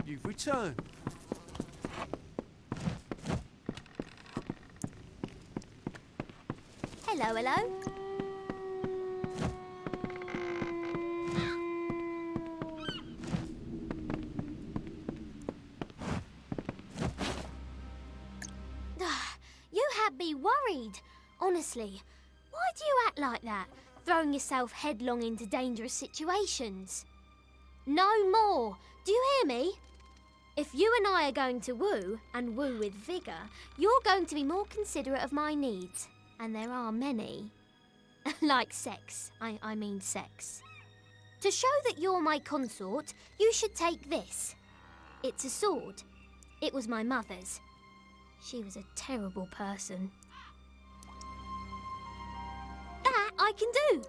You've returned. Hello, hello. You had me worried. Honestly, why do you act like that, throwing yourself headlong into dangerous situations? No more. Do you hear me? If you and I are going to woo, and woo with vigour, you're going to be more considerate of my needs. And there are many. Like sex. I mean sex. To show that you're my consort, you should take this. It's a sword. It was my mother's. She was a terrible person. That I can do.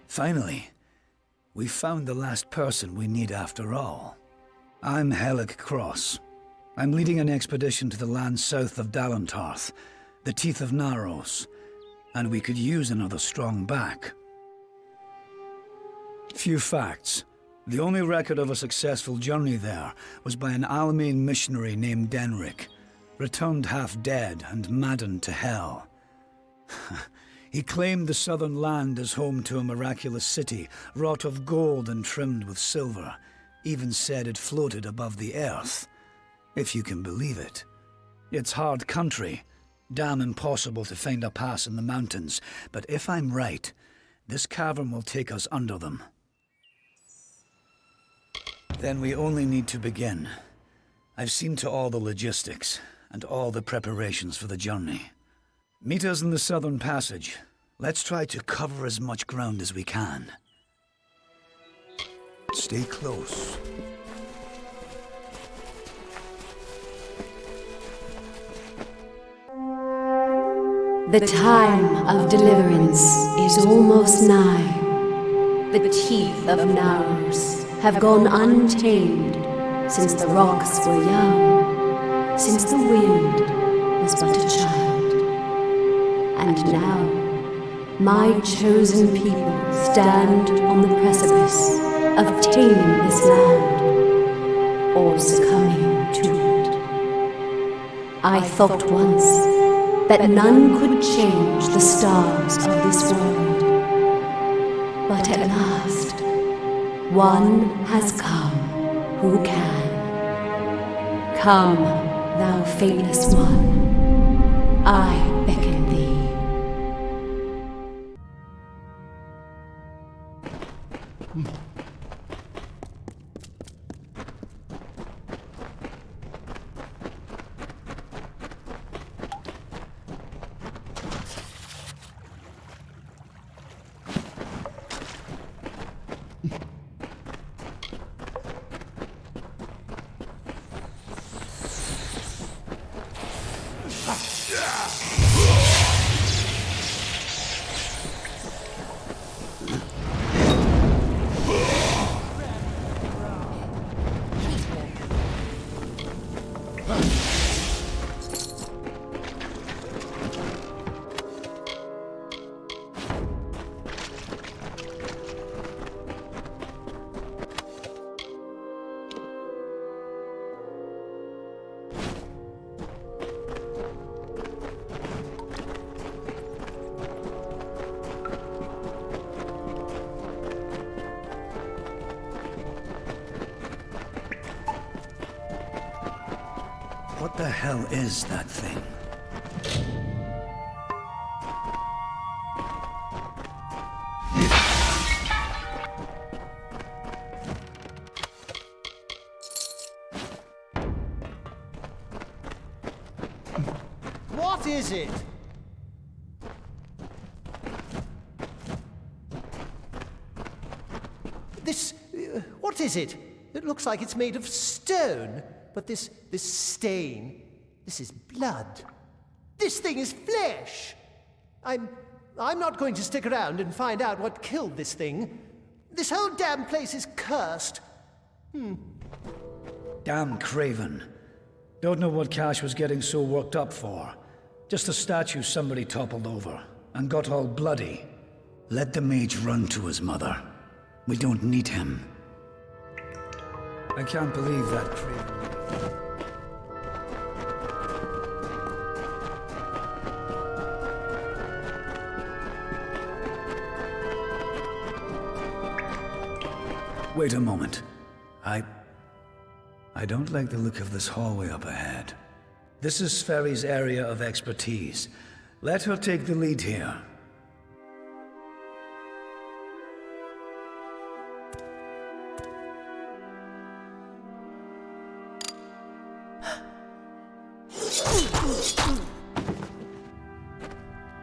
Finally, we found the last person we need after all. I'm Helig Cross. I'm leading an expedition to the land south of Dalantarth, the Teeth of Naros, and we could use another strong back. Few facts. The only record of a successful journey there was by an Almain missionary named Denric, returned half dead and maddened to hell. He claimed the southern land as home to a miraculous city, wrought of gold and trimmed with silver. Even said it floated above the earth, if you can believe it. It's hard country, damn impossible to find a pass in the mountains, but if I'm right, this cavern will take us under them. Then we only need to begin. I've seen to all the logistics, and all the preparations for the journey. Meet us in the southern passage. Let's try to cover as much ground as we can. Stay close. The time of deliverance is almost nigh. The teeth of Naros have gone untamed since the rocks were young, since the wind was but a child. And now, my chosen people stand on the precipice of taming this land, or succumbing to it. I thought once that none could change the stars of this world, but at last, one has come who can. Come, thou Fateless one, I beckon thee. What the hell is that thing? What is it? This... what is it? It looks like it's made of stone. But this stain, this is blood. This thing is flesh. I'm not going to stick around and find out what killed this thing. This whole damn place is cursed. Damn craven. Don't know what Cash was getting so worked up for. Just a statue somebody toppled over and got all bloody. Let the mage run to his mother. We don't need him. I can't believe that craven. Wait a moment. I don't like the look of this hallway up ahead. This is Sferry's area of expertise. Let her take the lead here.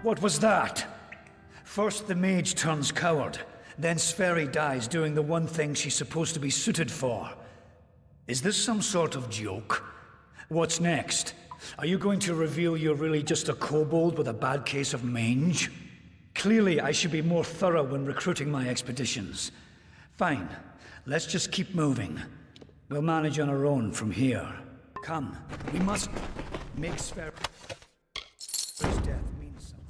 What was that? First the mage turns coward, then Sverri dies doing the one thing she's supposed to be suited for. Is this some sort of joke? What's next? Are you going to reveal you're really just a kobold with a bad case of mange? Clearly, I should be more thorough when recruiting my expeditions. Fine. Let's just keep moving. We'll manage on our own from here. Come, we must make Sverri's death mean something.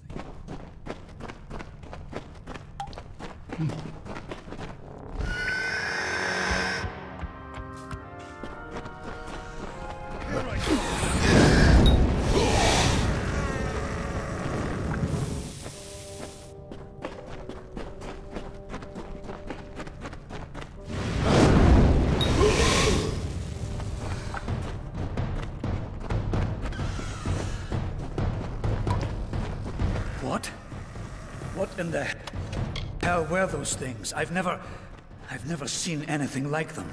What in the hell were those things? I've never seen anything like them.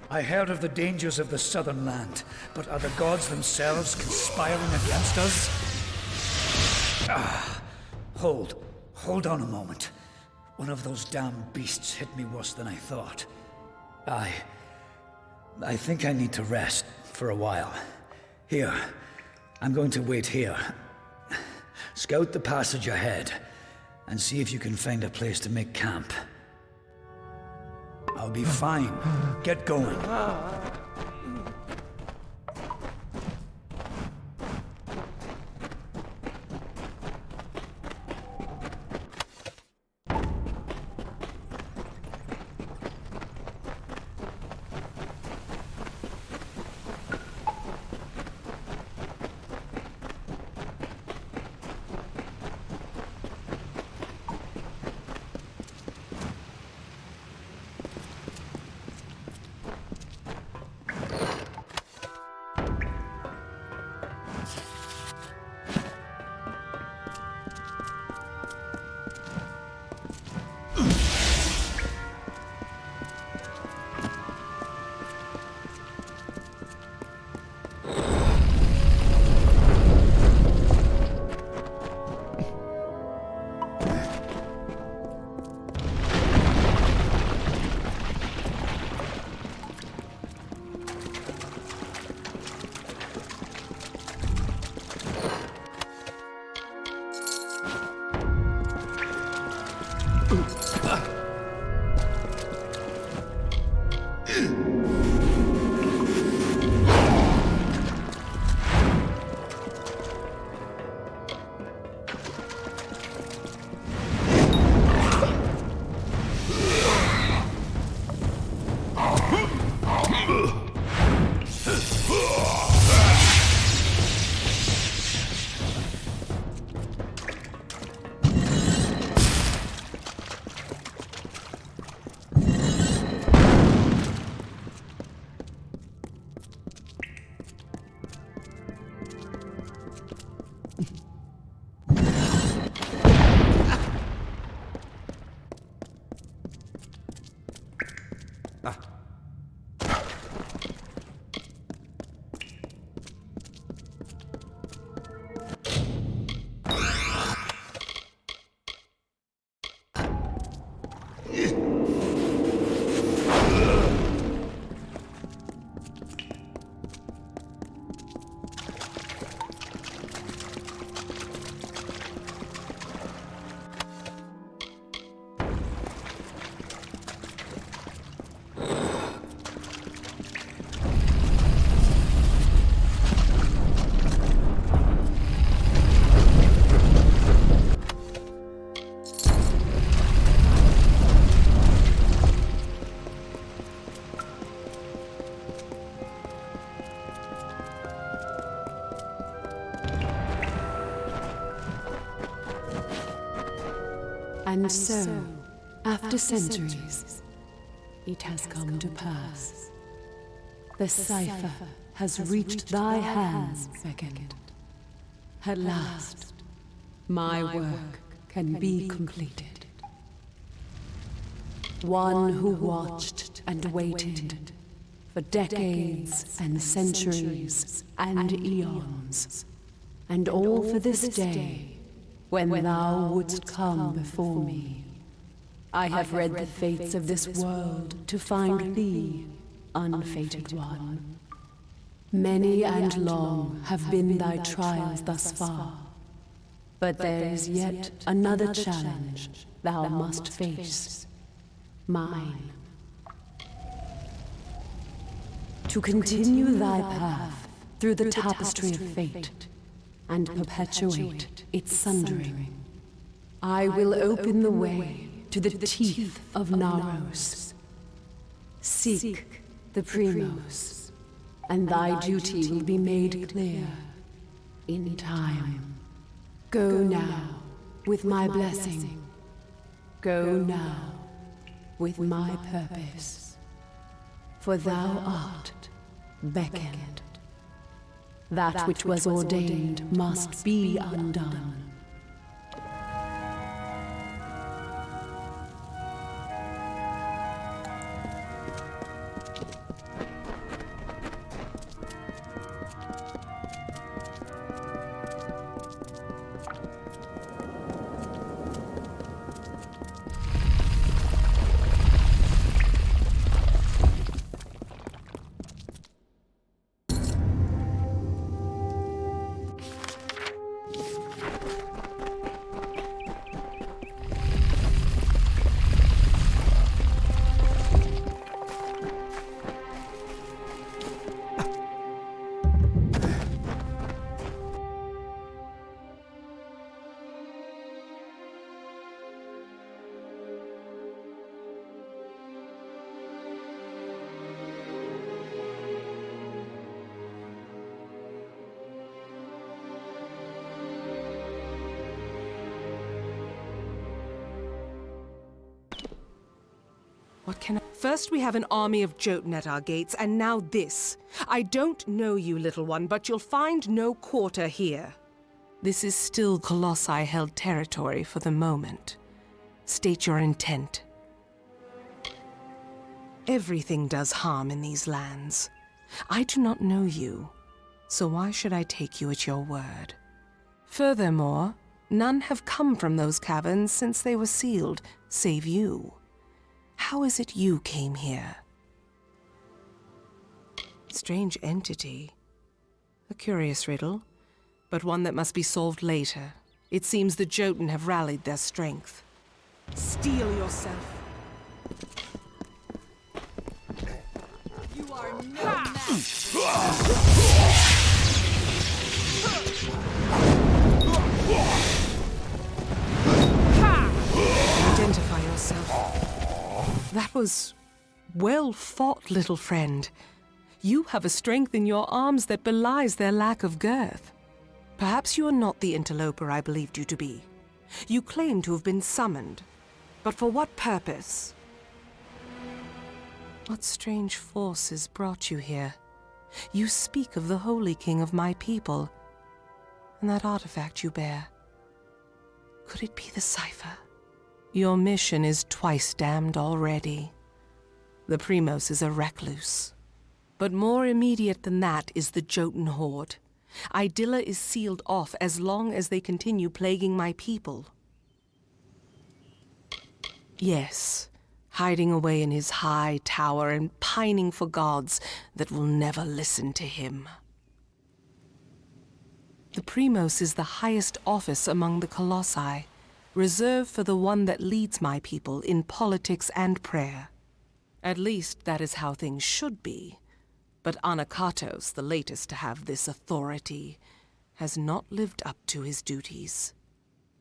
I heard of the dangers of the southern land, but are the gods themselves conspiring against us? Hold on a moment. One of those damn beasts hit me worse than I thought. I think I need to rest for a while. Here, I'm going to wait here. Scout the passage ahead, and see if you can find a place to make camp. I'll be fine. Get going. And so, after centuries, it has come to pass. The cipher has reached thy hands, Second. At last, my work can be completed. One who watched and waited for decades and centuries and eons, and all for this day when thou wouldst come before me. I have read the fates of this world to find thee, unfated one. Many and long have been thy trials thus far, but there is yet another challenge thou must face, mine. To continue thy path through the tapestry of fate and perpetuate its sundering, I will open the way to the Teeth of Naros. Seek the Primos, and thy duty will be made clear in time. Go now with my blessing. Go now with my purpose. For thou art beckoned. That which was ordained must be undone. What can I... First we have an army of Jotun at our gates, and now this. I don't know you, little one, but you'll find no quarter here. This is still Colossi-held territory for the moment. State your intent. Everything does harm in these lands. I do not know you, so why should I take you at your word? Furthermore, none have come from those caverns since they were sealed, save you. How is it you came here? Strange entity. A curious riddle, but one that must be solved later. It seems the Jotun have rallied their strength. Steel yourself. You are no match. Identify yourself. That was well fought, little friend. You have a strength in your arms that belies their lack of girth. Perhaps you are not the interloper I believed you to be. You claim to have been summoned, but for what purpose? What strange forces brought you here? You speak of the Holy King of my people, and that artifact you bear. Could it be the cipher? Your mission is twice damned already. The Primos is a recluse. But more immediate than that is the Jotun horde. Idilla is sealed off as long as they continue plaguing my people. Yes, hiding away in his high tower and pining for gods that will never listen to him. The Primos is the highest office among the Colossi, reserved for the one that leads my people in politics and prayer. At least that is how things should be. But Anakatos, the latest to have this authority, has not lived up to his duties.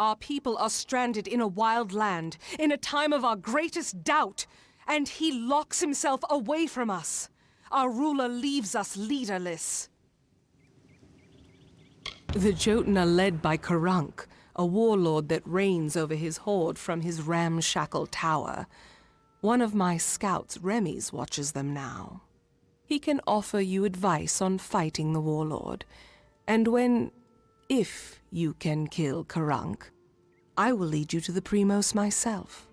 Our people are stranded in a wild land, in a time of our greatest doubt, and he locks himself away from us. Our ruler leaves us leaderless. The Jotun are led by Karunk, a warlord that reigns over his horde from his ramshackle tower. One of my scouts, Remy's, watches them now. He can offer you advice on fighting the warlord, and if you can kill Karunk, I will lead you to the Primos myself.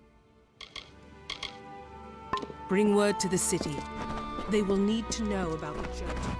Bring word to the city. They will need to know about the Jotun.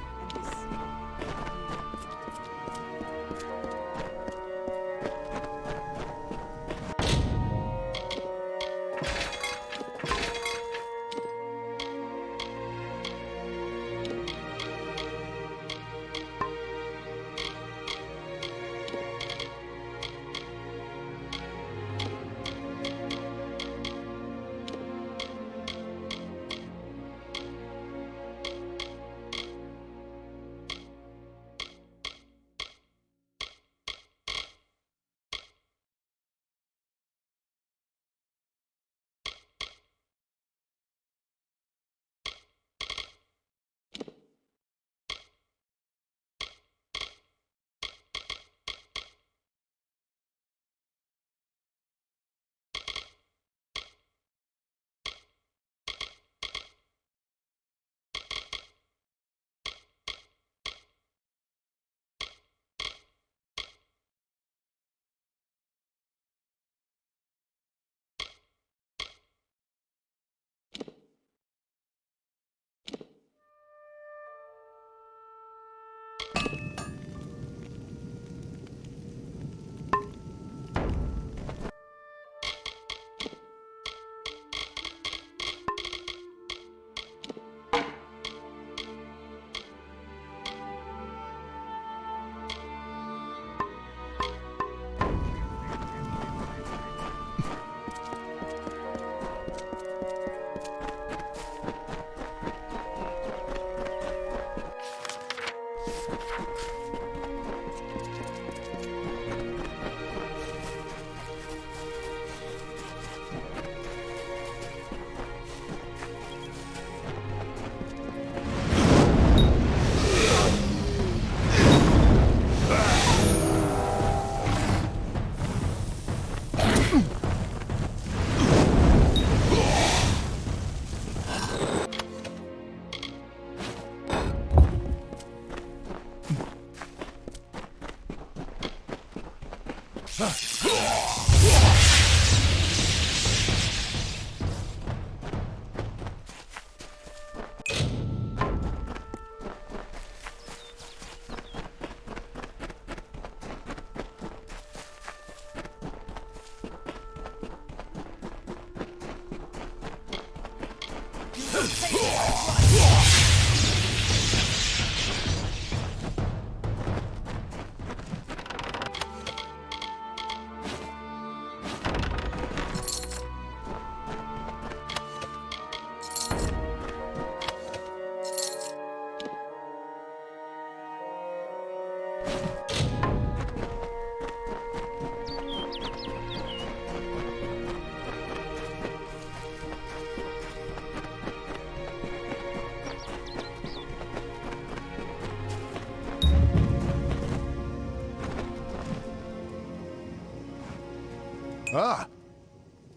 Ah!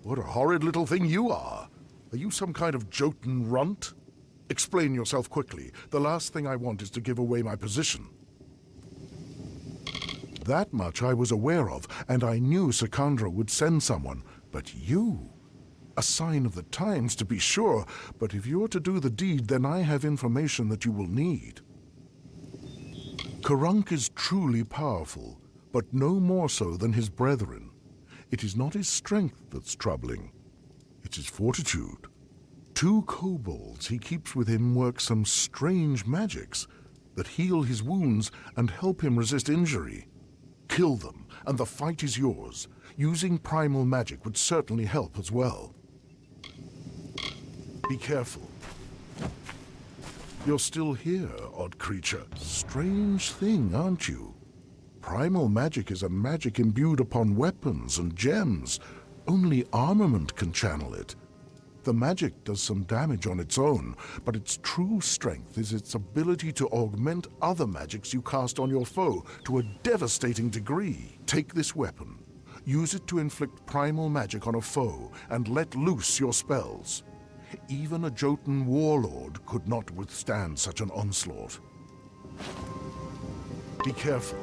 What a horrid little thing you are. Are you some kind of Jotun runt? Explain yourself quickly. The last thing I want is to give away my position. That much I was aware of, and I knew Sakandra would send someone. But you? A sign of the times, to be sure, but if you're to do the deed, then I have information that you will need. Karunk is truly powerful, but no more so than his brethren. It is not his strength that's troubling. It's his fortitude. 2 kobolds he keeps with him work some strange magics that heal his wounds and help him resist injury. Kill them, and the fight is yours. Using primal magic would certainly help as well. Be careful. You're still here, odd creature. Strange thing, aren't you? Primal magic is a magic imbued upon weapons and gems. Only armament can channel it. The magic does some damage on its own, but its true strength is its ability to augment other magics you cast on your foe to a devastating degree. Take this weapon, use it to inflict primal magic on a foe, and let loose your spells. Even a Jotun warlord could not withstand such an onslaught. Be careful.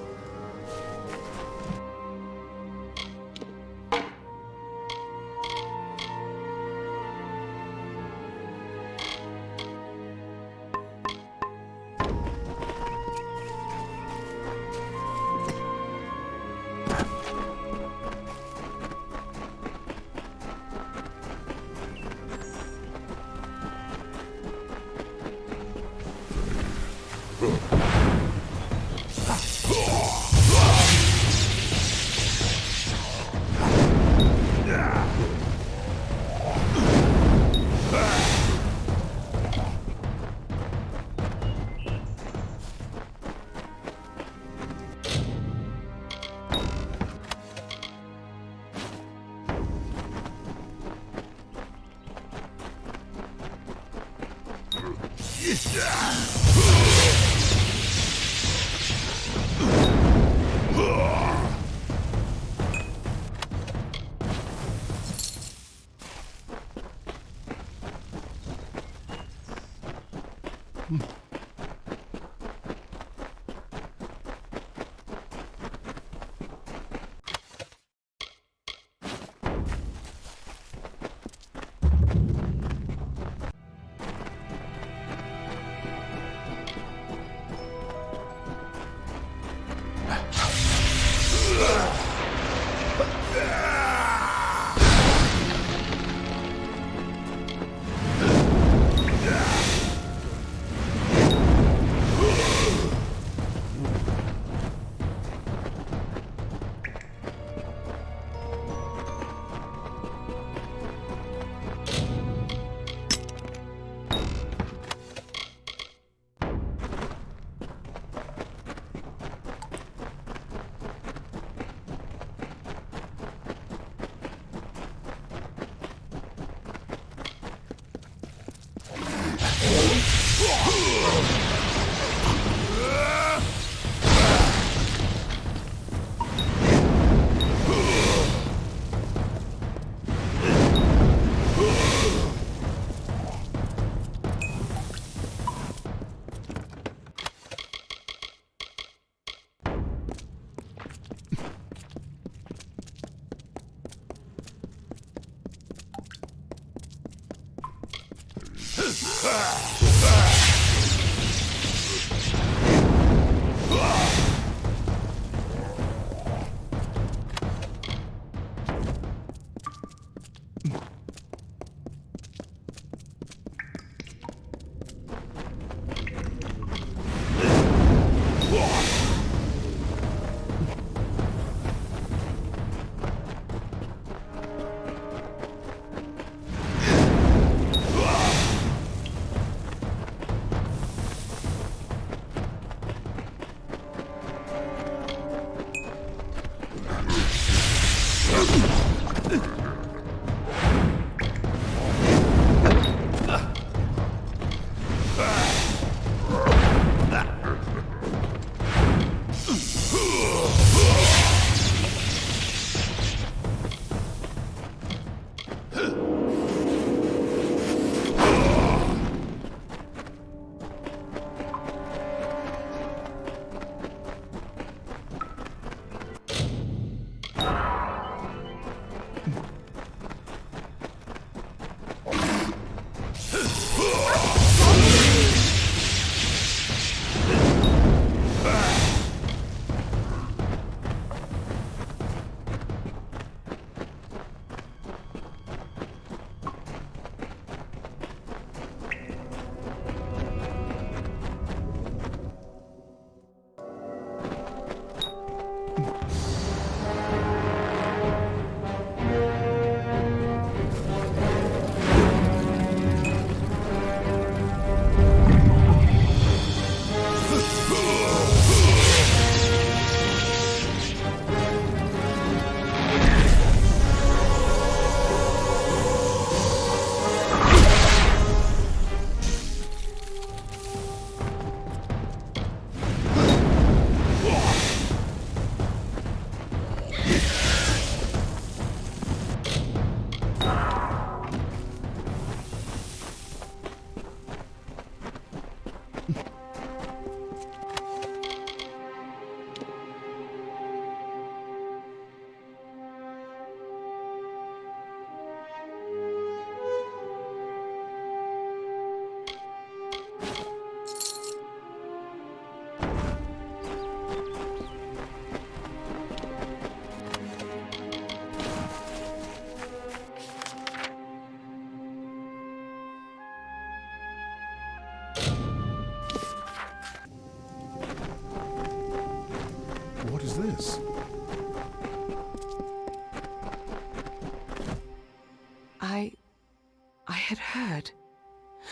I had heard.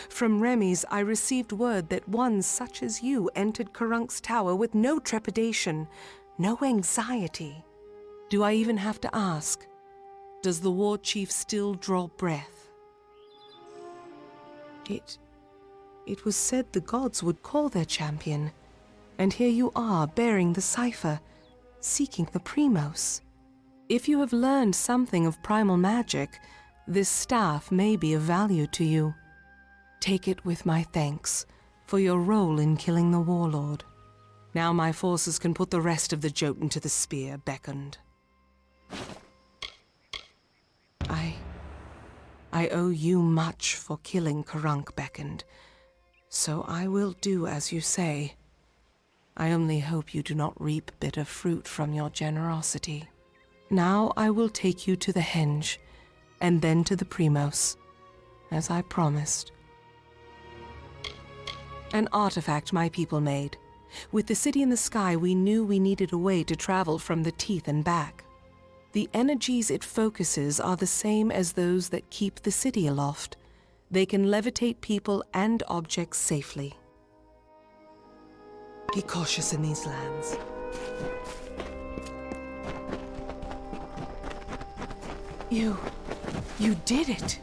From Remy's, I received word that one such as you entered Karunk's tower with no trepidation, no anxiety. Do I even have to ask? Does the war chief still draw breath? It was said the gods would call their champion, and here you are bearing the cipher, seeking the Primos. If you have learned something of primal magic, this staff may be of value to you. Take it with my thanks for your role in killing the warlord. Now my forces can put the rest of the Jotun to the spear beckoned. I owe you much for killing Karunk beckoned, so I will do as you say. I only hope you do not reap bitter fruit from your generosity. Now I will take you to the henge, and then to the Primos, as I promised. An artifact my people made. With the city in the sky, we knew we needed a way to travel from the Teeth and back. The energies it focuses are the same as those that keep the city aloft. They can levitate people and objects safely. Be cautious in these lands. You did it!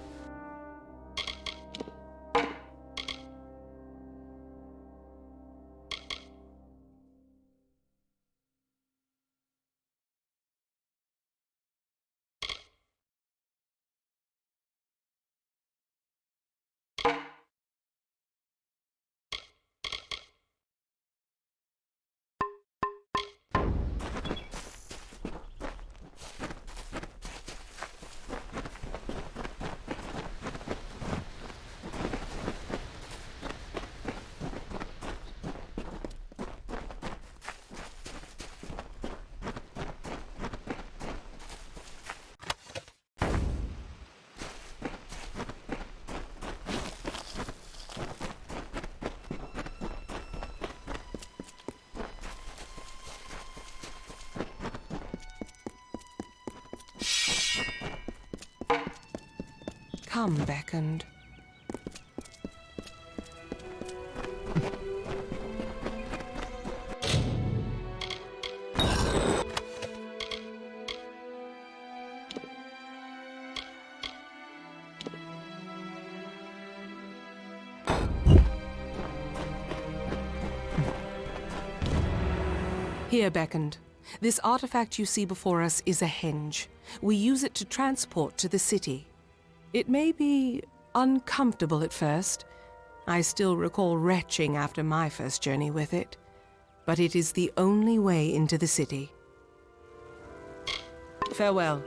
Come, beckoned. Here, beckoned. This artifact you see before us is a henge. We use it to transport to the city. It may be uncomfortable at first. I still recall retching after my first journey with it. But it is the only way into the city. Farewell.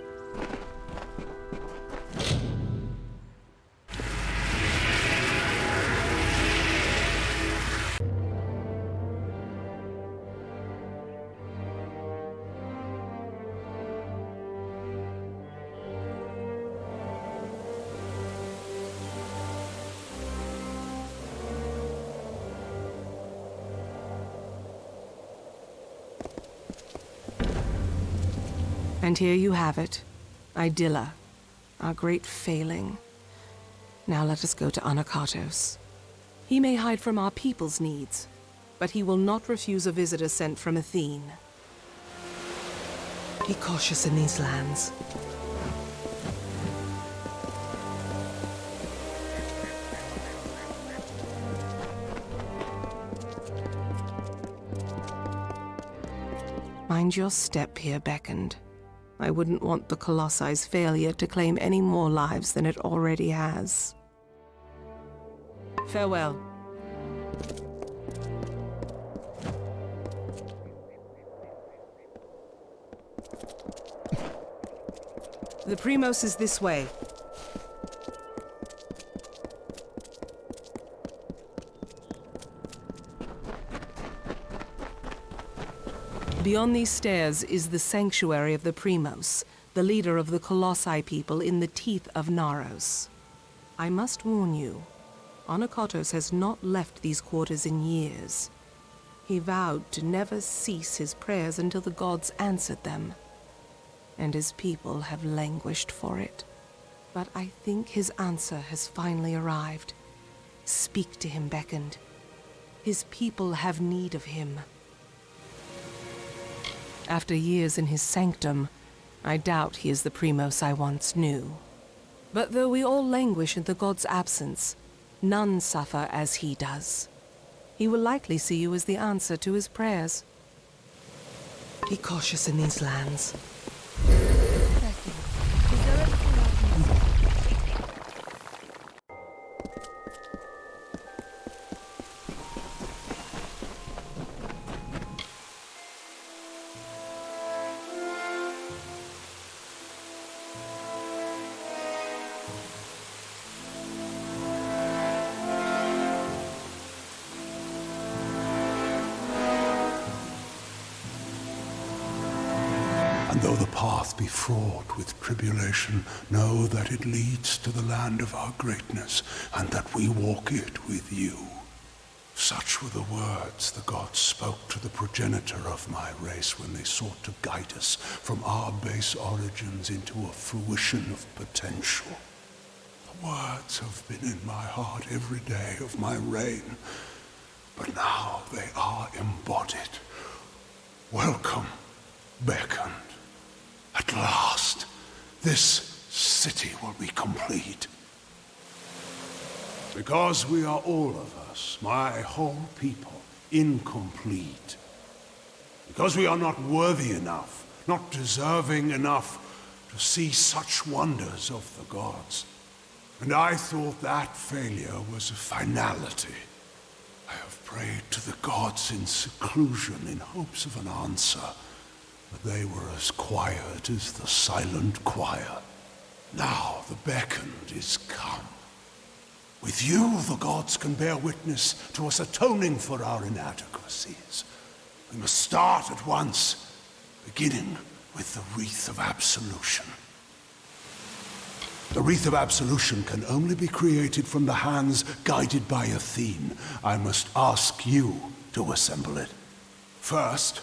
And here you have it, Idilla, our great failing. Now let us go to Anakatos. He may hide from our people's needs, but he will not refuse a visitor sent from Athene. Be cautious in these lands. Mind your step here, beckoned. I wouldn't want the Colosse's failure to claim any more lives than it already has. Farewell. The Primos is this way. Beyond these stairs is the sanctuary of the Primos, the leader of the Colossi people in the Teeth of Naros. I must warn you, Anakatos has not left these quarters in years. He vowed to never cease his prayers until the gods answered them, and his people have languished for it. But I think his answer has finally arrived. Speak to him, beckoned. His people have need of him. After years in his sanctum, I doubt he is the Primos I once knew. But though we all languish in the god's absence, none suffer as he does. He will likely see you as the answer to his prayers. Be cautious in these lands. And though the path be fraught with tribulation, know that it leads to the land of our greatness, and that we walk it with you. Such were the words the gods spoke to the progenitor of my race when they sought to guide us from our base origins into a fruition of potential. The words have been in my heart every day of my reign, but now they are embodied. Welcome, beckoned. At last, this city will be complete. Because we are all of us, my whole people, incomplete. Because we are not worthy enough, not deserving enough to see such wonders of the gods. And I thought that failure was a finality. I have prayed to the gods in seclusion in hopes of an answer. But they were as quiet as the silent choir. Now the beckoned is come. With you, the gods can bear witness to us atoning for our inadequacies. We must start at once, beginning with the Wreath of Absolution. The Wreath of Absolution can only be created from the hands guided by Athene. I must ask you to assemble it. First,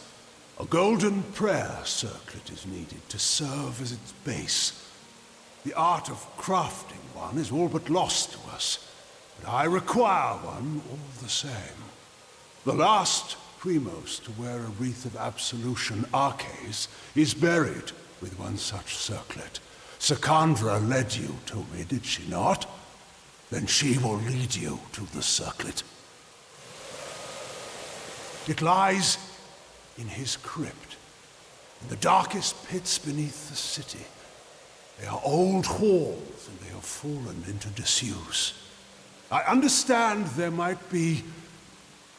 a golden prayer circlet is needed to serve as its base. The art of crafting one is all but lost to us, but I require one all the same. The last Primos to wear a Wreath of Absolution, Arcais, is buried with one such circlet. Secandra led you to me, did she not? Then she will lead you to the circlet. It lies in his crypt, in the darkest pits beneath the city. They are old halls, and they have fallen into disuse. I understand there might be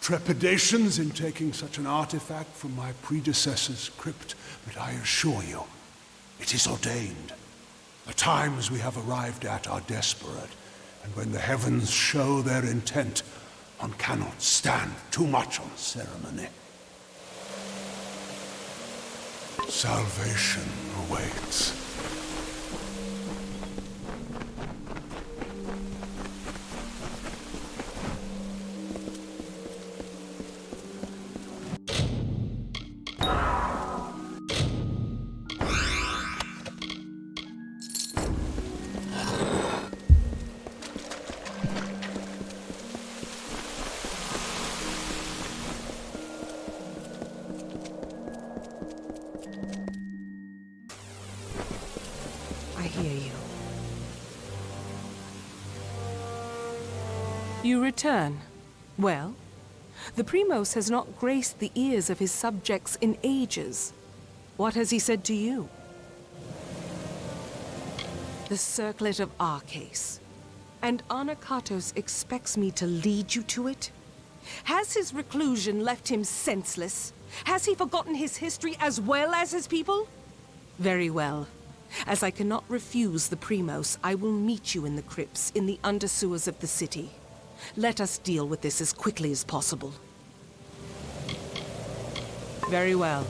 trepidations in taking such an artifact from my predecessor's crypt, but I assure you, it is ordained. The times we have arrived at are desperate, and when the heavens show their intent, one cannot stand too much on ceremony. Salvation awaits. You return. Well, the Primos has not graced the ears of his subjects in ages. What has he said to you? The circlet of Arcais. And Anakatos expects me to lead you to it? Has his reclusion left him senseless? Has he forgotten his history as well as his people? Very well. As I cannot refuse the Primos, I will meet you in the crypts in the undersewers of the city. Let us deal with this as quickly as possible. Very well.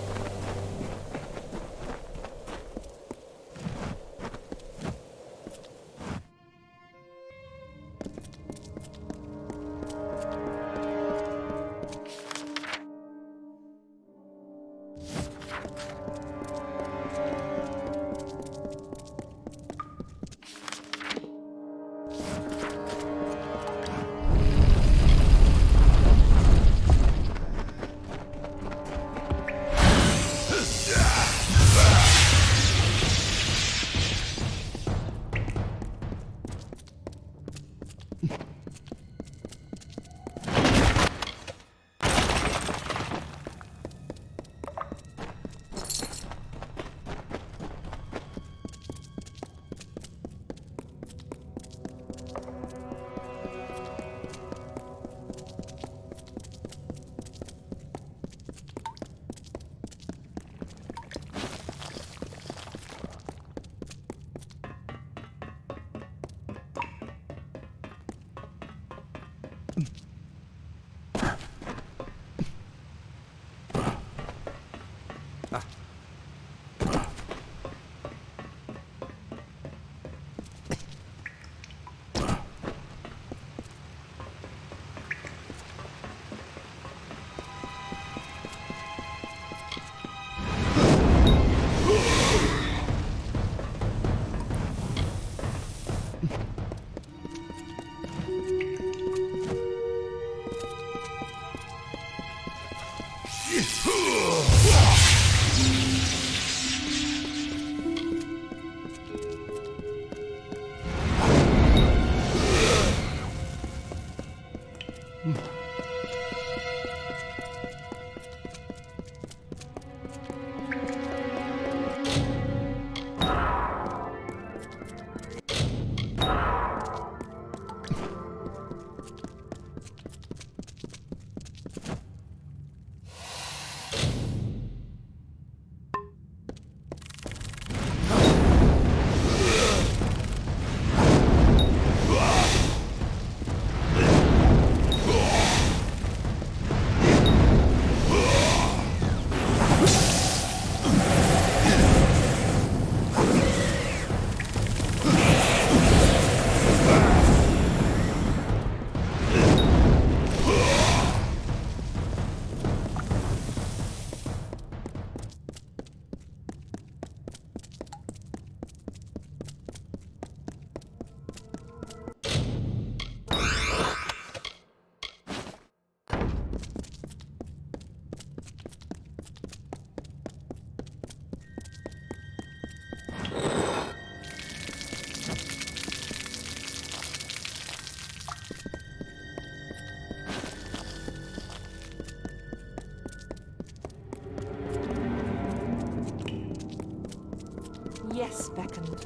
beckoned.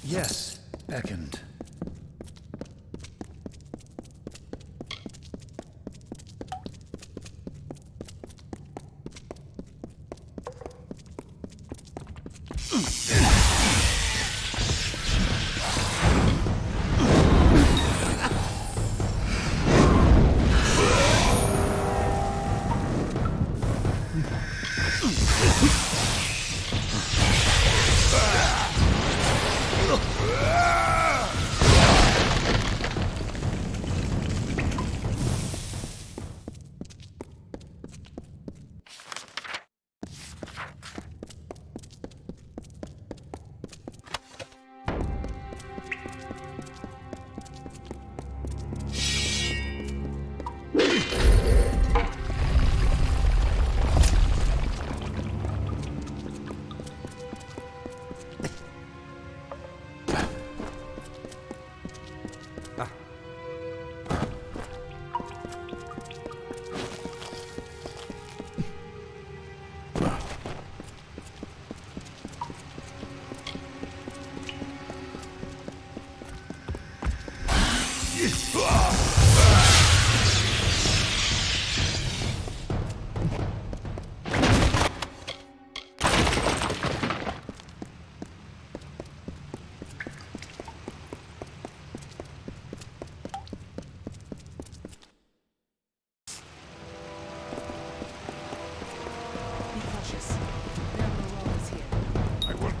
Yes, beckoned.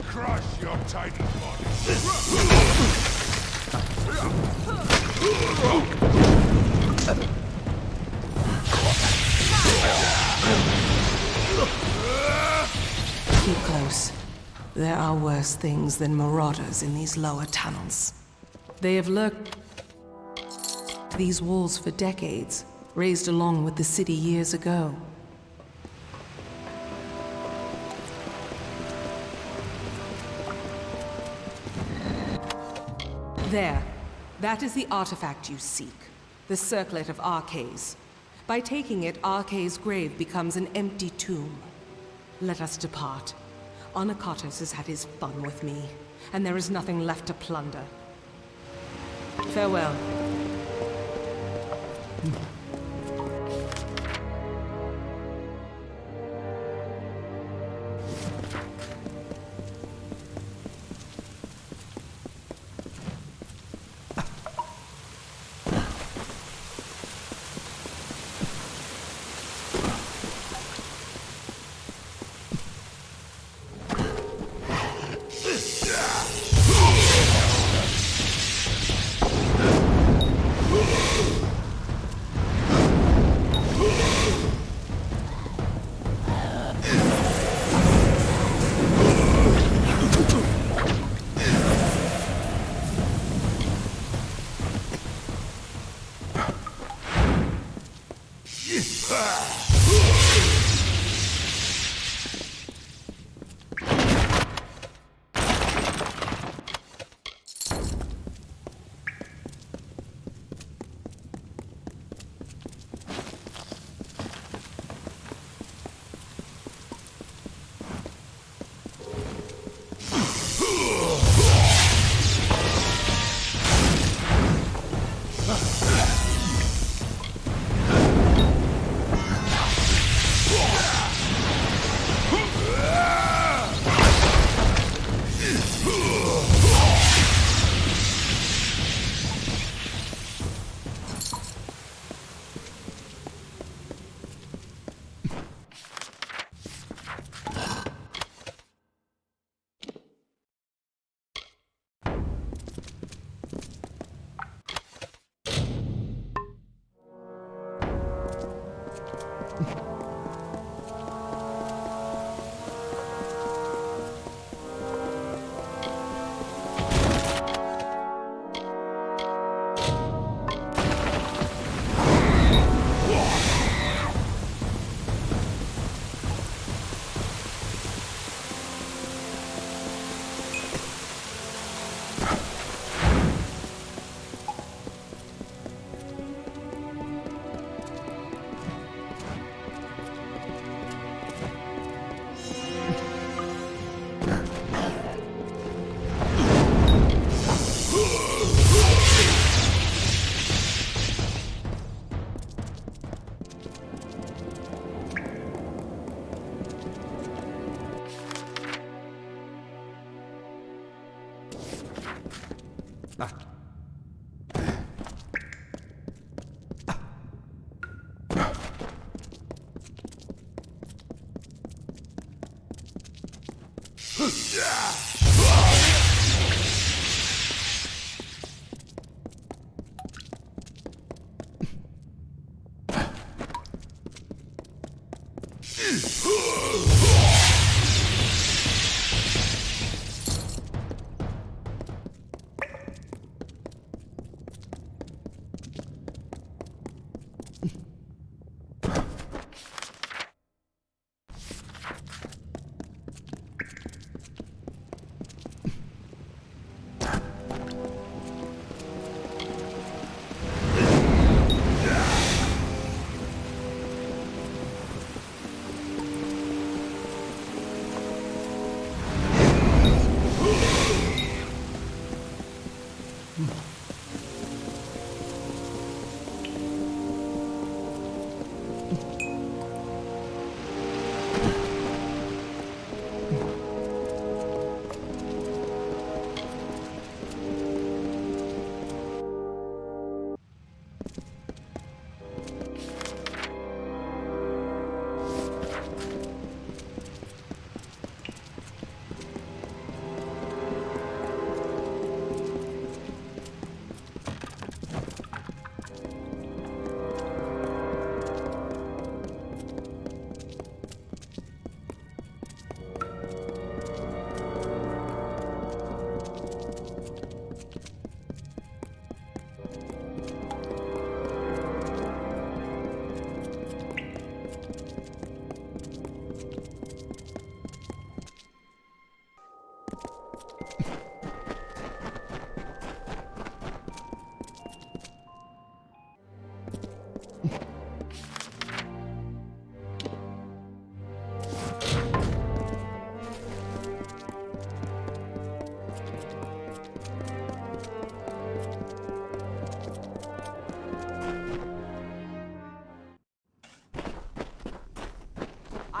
Crush your tiny body. Keep close. There are worse things than marauders in these lower tunnels. They have lurked these walls for decades, raised along with the city years ago. There. That is the artifact you seek. The Circlet of Arcades. By taking it, Arcades' grave becomes an empty tomb. Let us depart. Onakatos has had his fun with me, and there is nothing left to plunder. Farewell.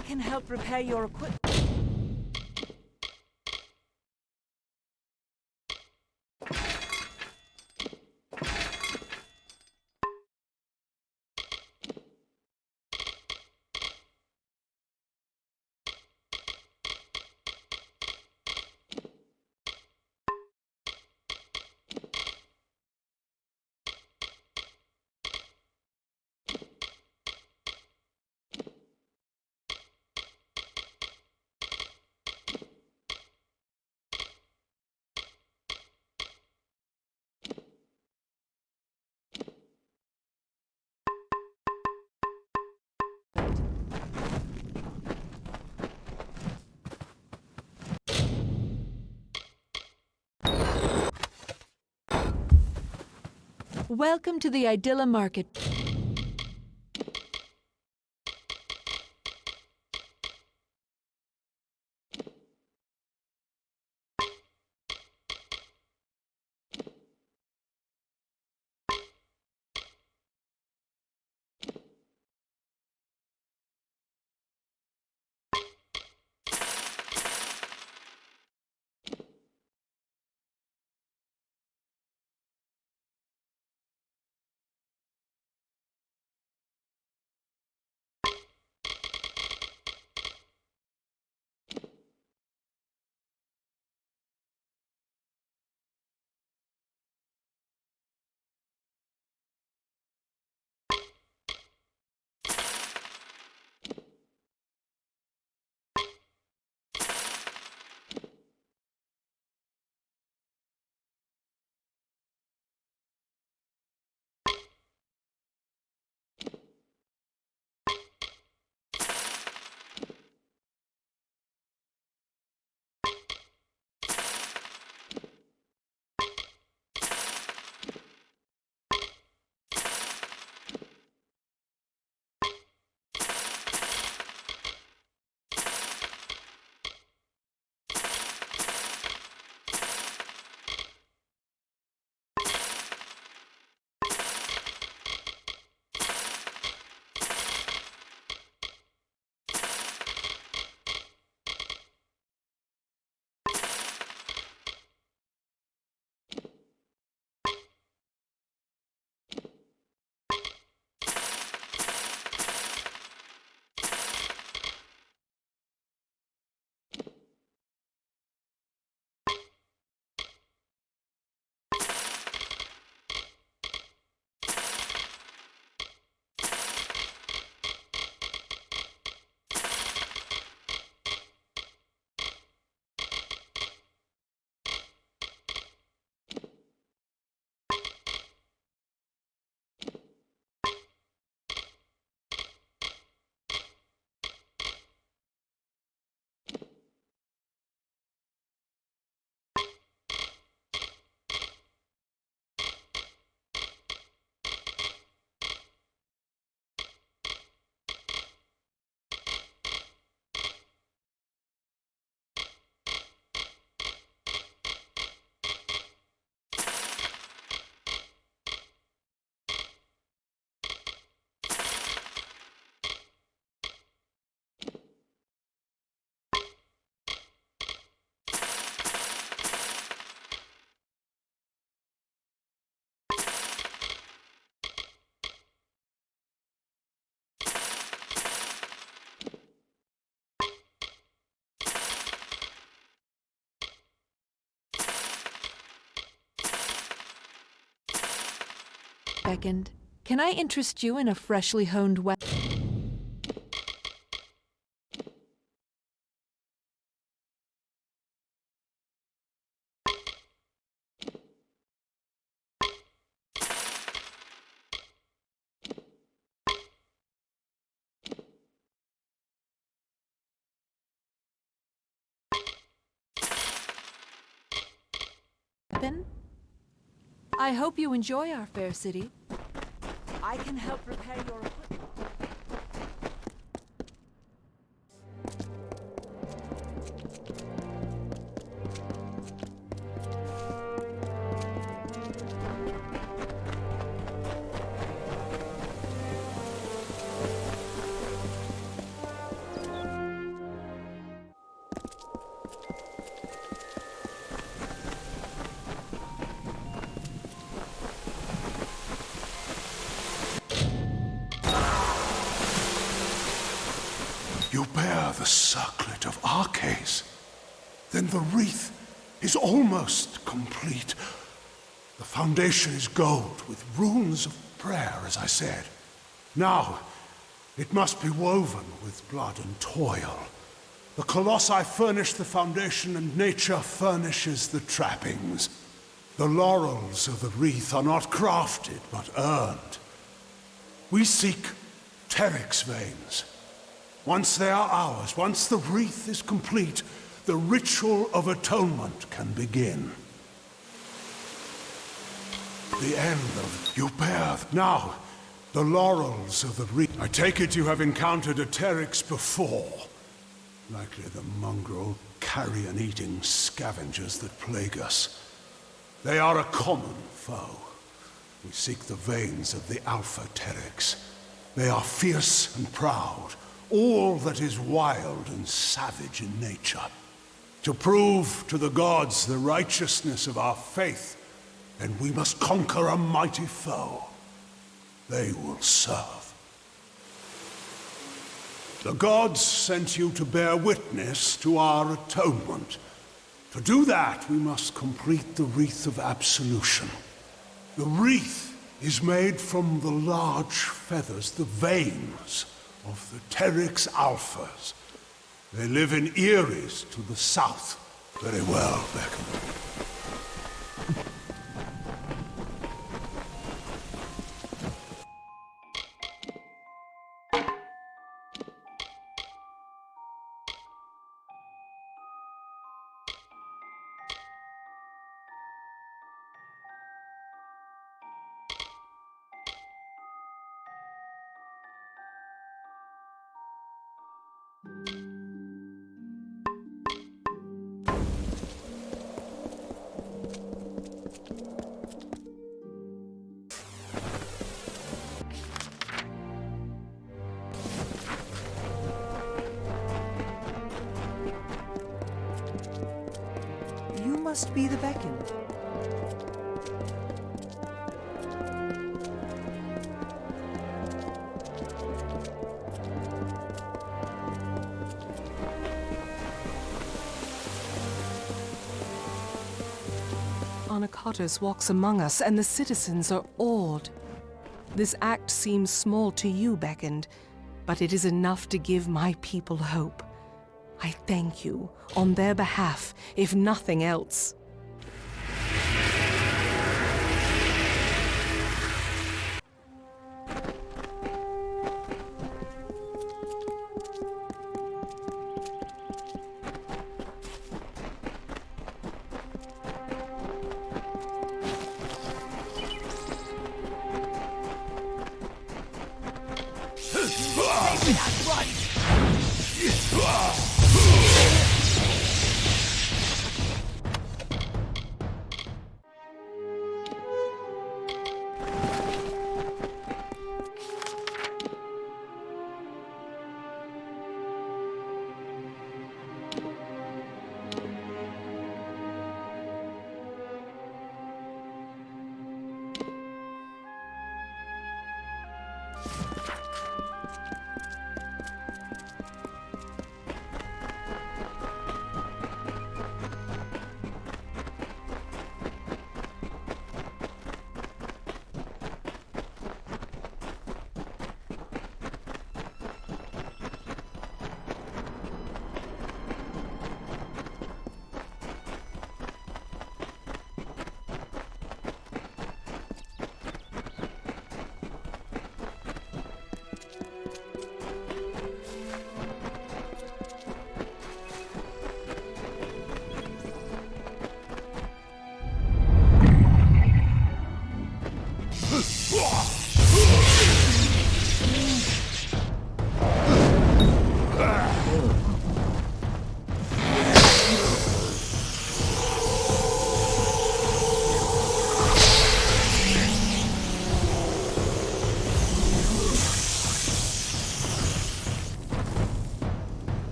I can help repair your equipment. Welcome to the Idilla Market. Beckoned. Can I interest you in a freshly honed weapon? I hope you enjoy our fair city. I can help repair your equipment. You bear the circlet of Arcades. Then the wreath is almost complete. The foundation is gold with runes of prayer, as I said. Now, it must be woven with blood and toil. The colossi furnish the foundation and nature furnishes the trappings. The laurels of the wreath are not crafted, but earned. We seek Teryx veins. Once they are ours, once the wreath is complete, the ritual of atonement can begin. The end of you bear now the laurels of the wreath. I take it you have encountered a Teryx before. Likely the mongrel carrion-eating scavengers that plague us. They are a common foe. We seek the veins of the Alpha Teryx. They are fierce and proud, all that is wild and savage in nature. To prove to the gods the righteousness of our faith, then we must conquer a mighty foe. They will serve. The gods sent you to bear witness to our atonement. To do that, we must complete the Wreath of Absolution. The wreath is made from the large feathers, the veins of the Teryx Alphas. They live in Eries to the south. Very well, Beckham. You must be the Beckoned. Anacatus walks among us, and the citizens are awed. This act seems small to you, Beckoned, but it is enough to give my people hope. I thank you on their behalf, if nothing else.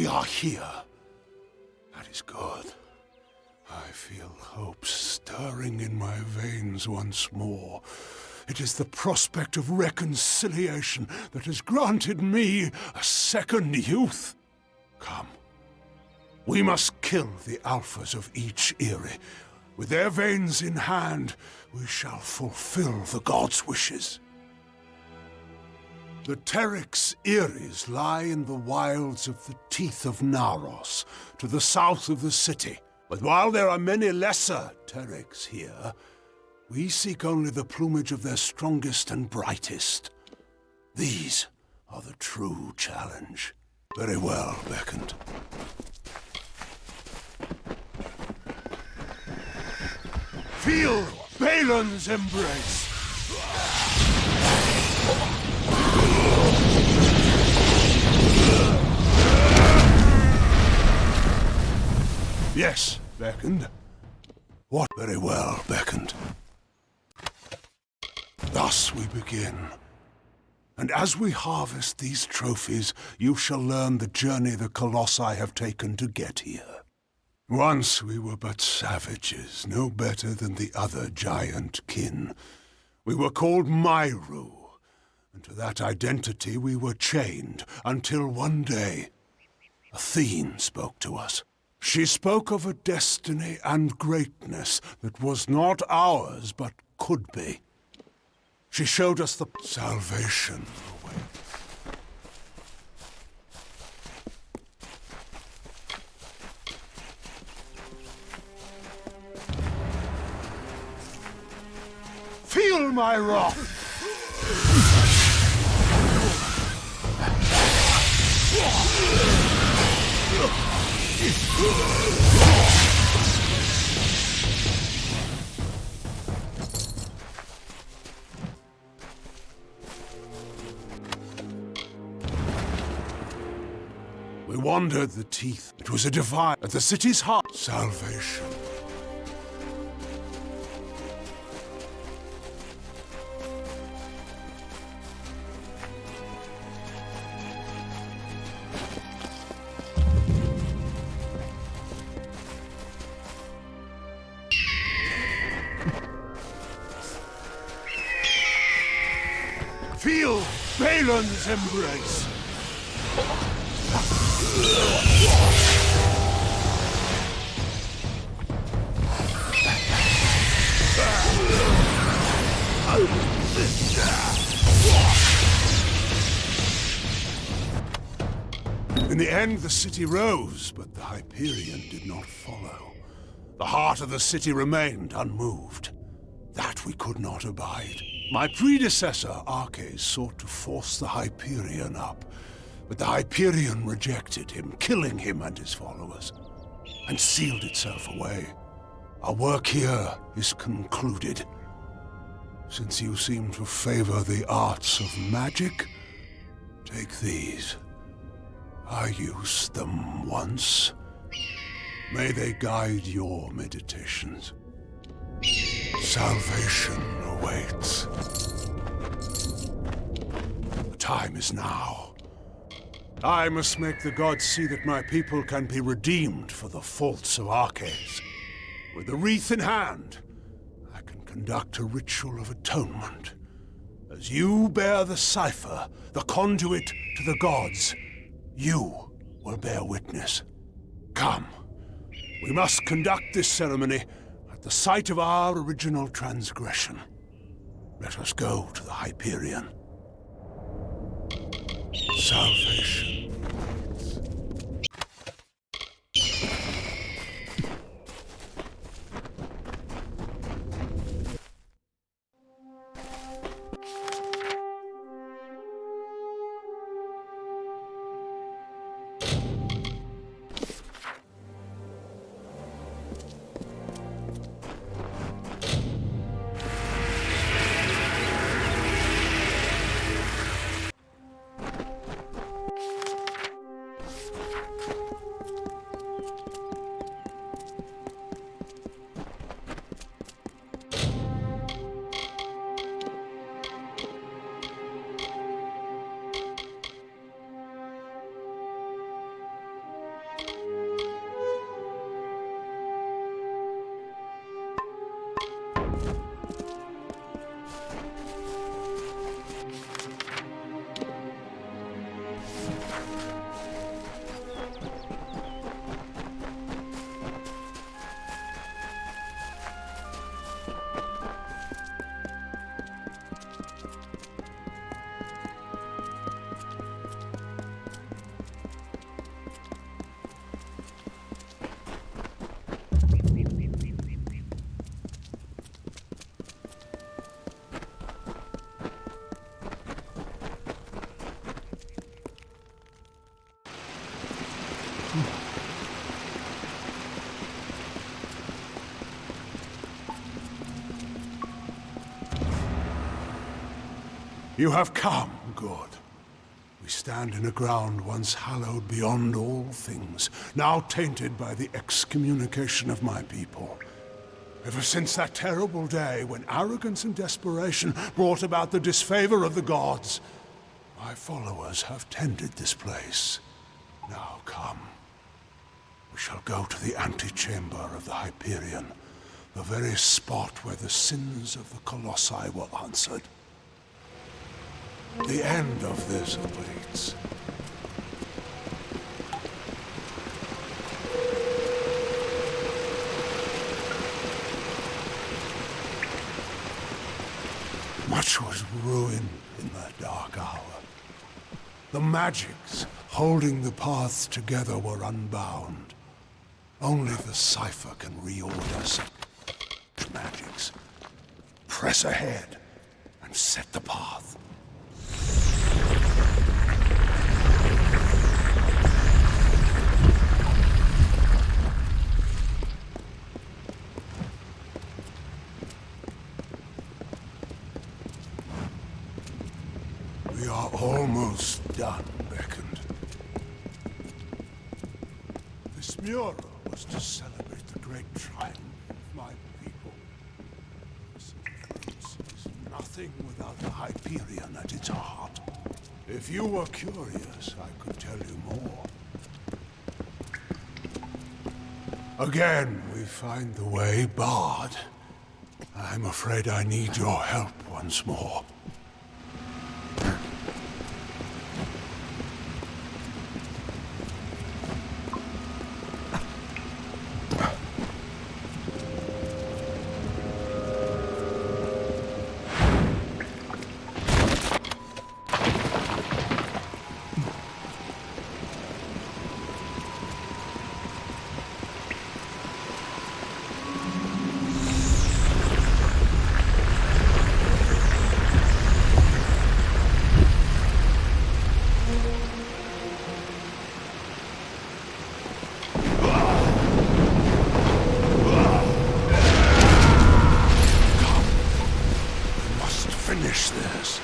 We are here. That is good. I feel hope stirring in my veins once more. It is the prospect of reconciliation that has granted me a second youth. Come. We must kill the alphas of each Eyrie. With their veins in hand, we shall fulfill the gods' wishes. The Teryx Eyries lie in the wilds of the Teeth of Naros, to the south of the city. But while there are many lesser Teryx here, we seek only the plumage of their strongest and brightest. These are the true challenge. Very well, beckoned. Feel Balin's embrace! Yes, beckoned. What? Very well, beckoned. Thus we begin. And as we harvest these trophies, you shall learn the journey the Colossi have taken to get here. Once we were but savages, no better than the other giant kin. We were called Myru, and to that identity we were chained, until one day, Athene spoke to us. She spoke of a destiny and greatness that was not ours, but could be. She showed us the salvation awaits. Feel my wrath! We wandered the Teeth. It was a divide at the city's heart. Salvation. Feel Balin's embrace. In the end, the city rose, but the Hyperion did not follow. The heart of the city remained unmoved. That we could not abide. My predecessor, Arches, sought to force the Hyperion up, but the Hyperion rejected him, killing him and his followers, and sealed itself away. Our work here is concluded. Since you seem to favor the arts of magic, take these. I used them once. May they guide your meditations. Salvation awaits. The time is now. I must make the gods see that my people can be redeemed for the faults of Arches. With the wreath in hand, I can conduct a ritual of atonement. As you bear the cipher, the conduit to the gods, you will bear witness. Come, we must conduct this ceremony at the site of our original transgression. Let us go to the Hyperion. Salvation. You have come, good. We stand in a ground once hallowed beyond all things, now tainted by the excommunication of my people. Ever since that terrible day when arrogance and desperation brought about the disfavor of the gods, my followers have tended this place. Now come. We shall go to the antechamber of the Hyperion, the very spot where the sins of the Colossi were answered. The end of this awaits. Much was ruined in that dark hour. The magics holding the paths together were unbound. Only the cipher can reorder such magics. Press ahead and set the path. We are almost done, Beckoned. This mural was to celebrate the great triumph of my people. This influence is nothing without the Hyperion at its heart. If you were curious, I could tell you more. Again, we find the way barred. I'm afraid I need your help once more. Finish this.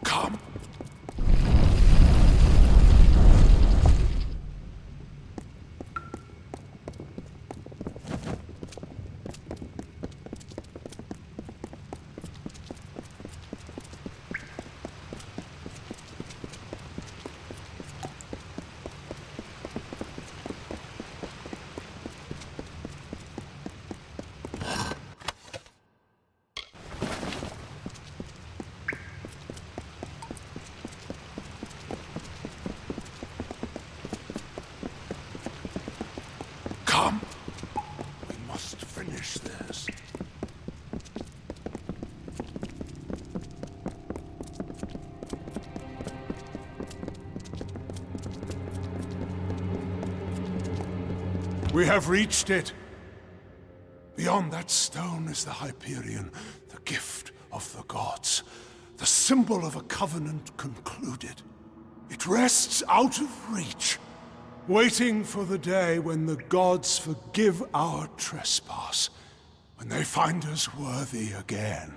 Come. Come. We must finish this. We have reached it. Beyond that stone is the Hyperion, the gift of the gods, the symbol of a covenant concluded. It rests out of reach, waiting for the day when the gods forgive our trespass, when they find us worthy again.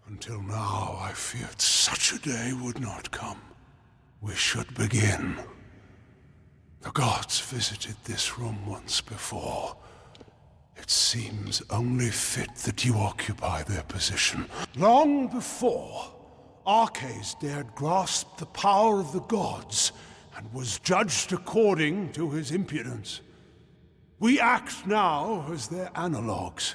Until now, I feared such a day would not come. We should begin. The gods visited this room once before. It seems only fit that you occupy their position. Long before, Arches dared grasp the power of the gods and was judged according to his impudence. We act now as their analogues.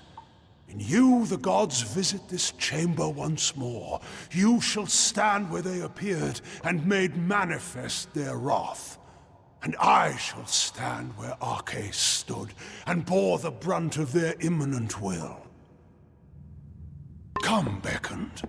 In you, the gods visit this chamber once more. You shall stand where they appeared and made manifest their wrath. And I shall stand where Arches stood and bore the brunt of their imminent will. Come, beckoned.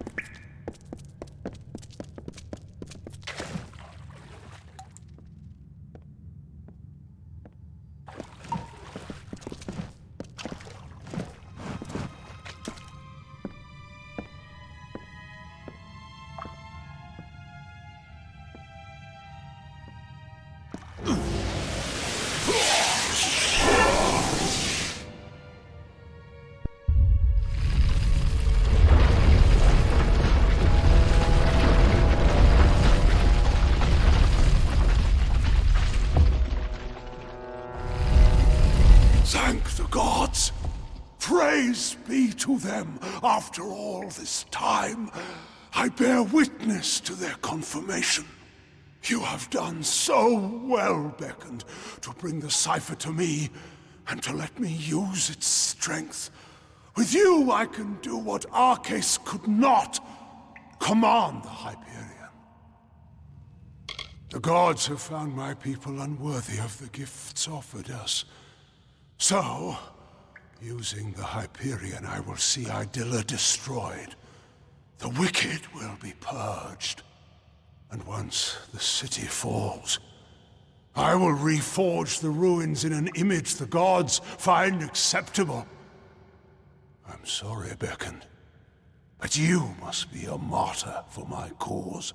Thank the gods! Praise be to them after all this time. I bear witness to their confirmation. You have done so well, Beckoned, to bring the cipher to me and to let me use its strength. With you, I can do what Arches could not, command the Hyperion. The gods have found my people unworthy of the gifts offered us. So, using the Hyperion, I will see Idilla destroyed. The wicked will be purged. And once the city falls, I will reforge the ruins in an image the gods find acceptable. I'm sorry, Beckoned, but you must be a martyr for my cause.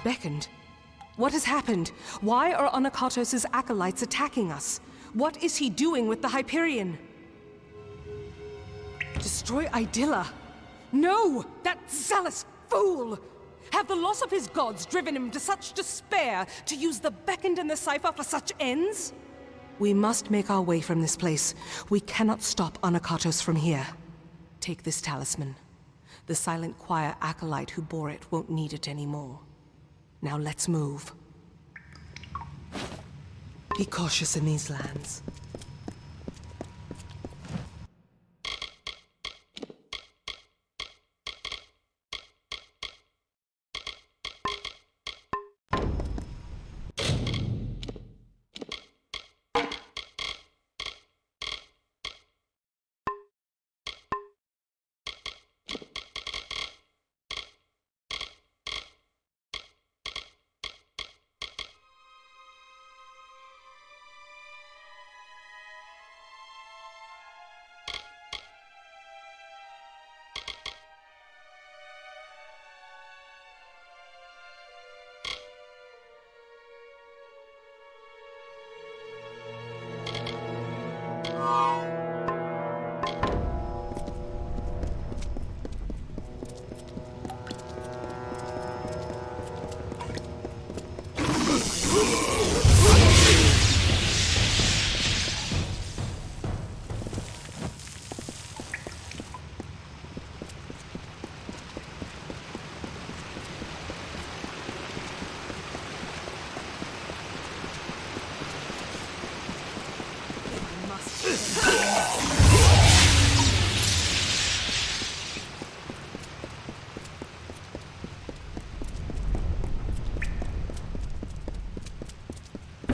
Beckoned. What has happened? Why are Onakatos' acolytes attacking us? What is he doing with the Hyperion? Destroy Idilla? No! That zealous fool! Have the loss of his gods driven him to such despair to use the Beckoned and the cipher for such ends? We must make our way from this place. We cannot stop Onakatos from here. Take this talisman. The silent choir acolyte who bore it won't need it anymore. Now let's move. Be cautious in these lands.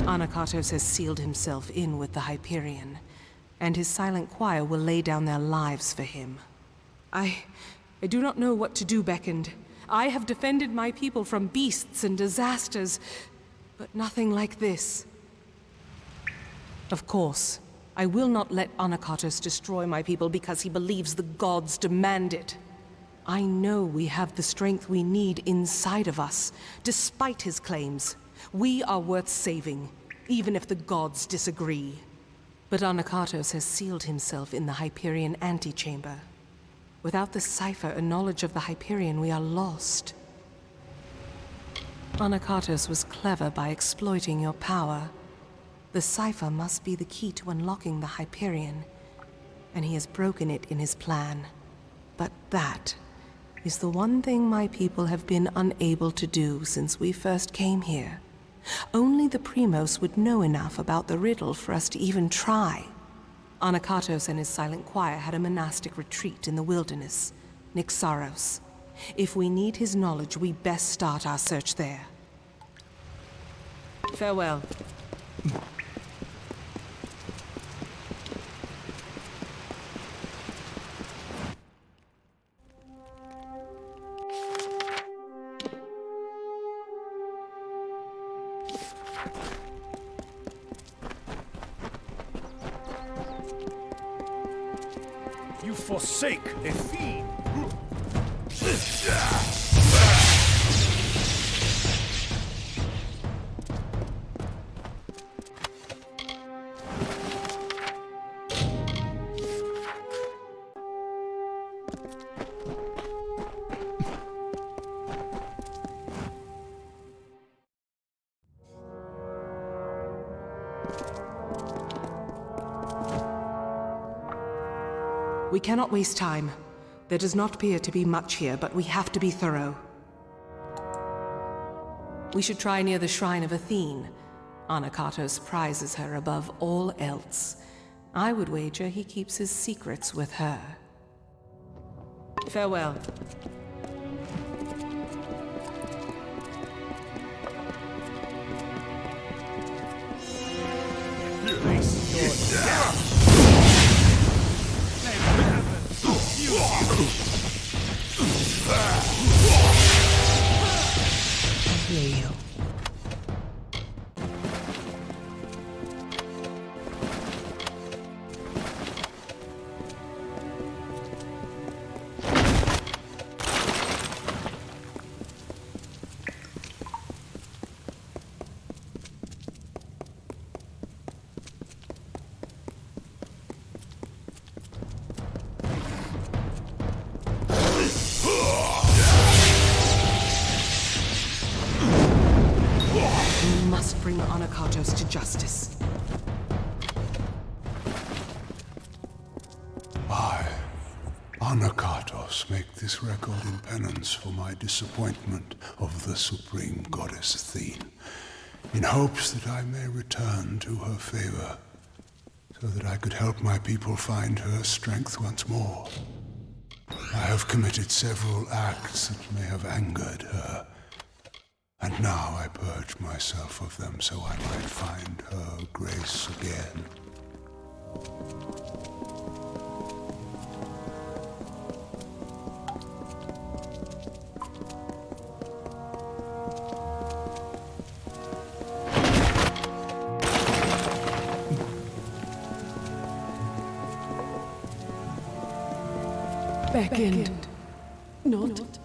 Anakatos has sealed himself in with the Hyperion, and his silent choir will lay down their lives for him. I do not know what to do, Beckoned. I have defended my people from beasts and disasters, but nothing like this. Of course, I will not let Anakatos destroy my people because he believes the gods demand it. I know we have the strength we need inside of us, despite his claims. We are worth saving, even if the gods disagree. But Anakatos has sealed himself in the Hyperion antechamber. Without the cipher and knowledge of the Hyperion, we are lost. Anakatos was clever by exploiting your power. The cipher must be the key to unlocking the Hyperion, and he has broken it in his plan. But that is the one thing my people have been unable to do since we first came here. Only the Primos would know enough about the riddle for us to even try. Anakatos and his silent choir had a monastic retreat in the wilderness, Nixaros. If we need his knowledge, we best start our search there. Farewell. You forsake a fiend! We cannot waste time. There does not appear to be much here, but we have to be thorough. We should try near the Shrine of Athene. Anakatos prizes her above all else. I would wager he keeps his secrets with her. Farewell. Leo. Bring Anakatos to justice. I, Anakatos, make this record in penance for my disappointment of the Supreme Goddess Athene, in hopes that I may return to her favor, so that I could help my people find her strength once more. I have committed several acts that may have angered her, and now I purge myself of them so I might find her grace again. Beckoned, not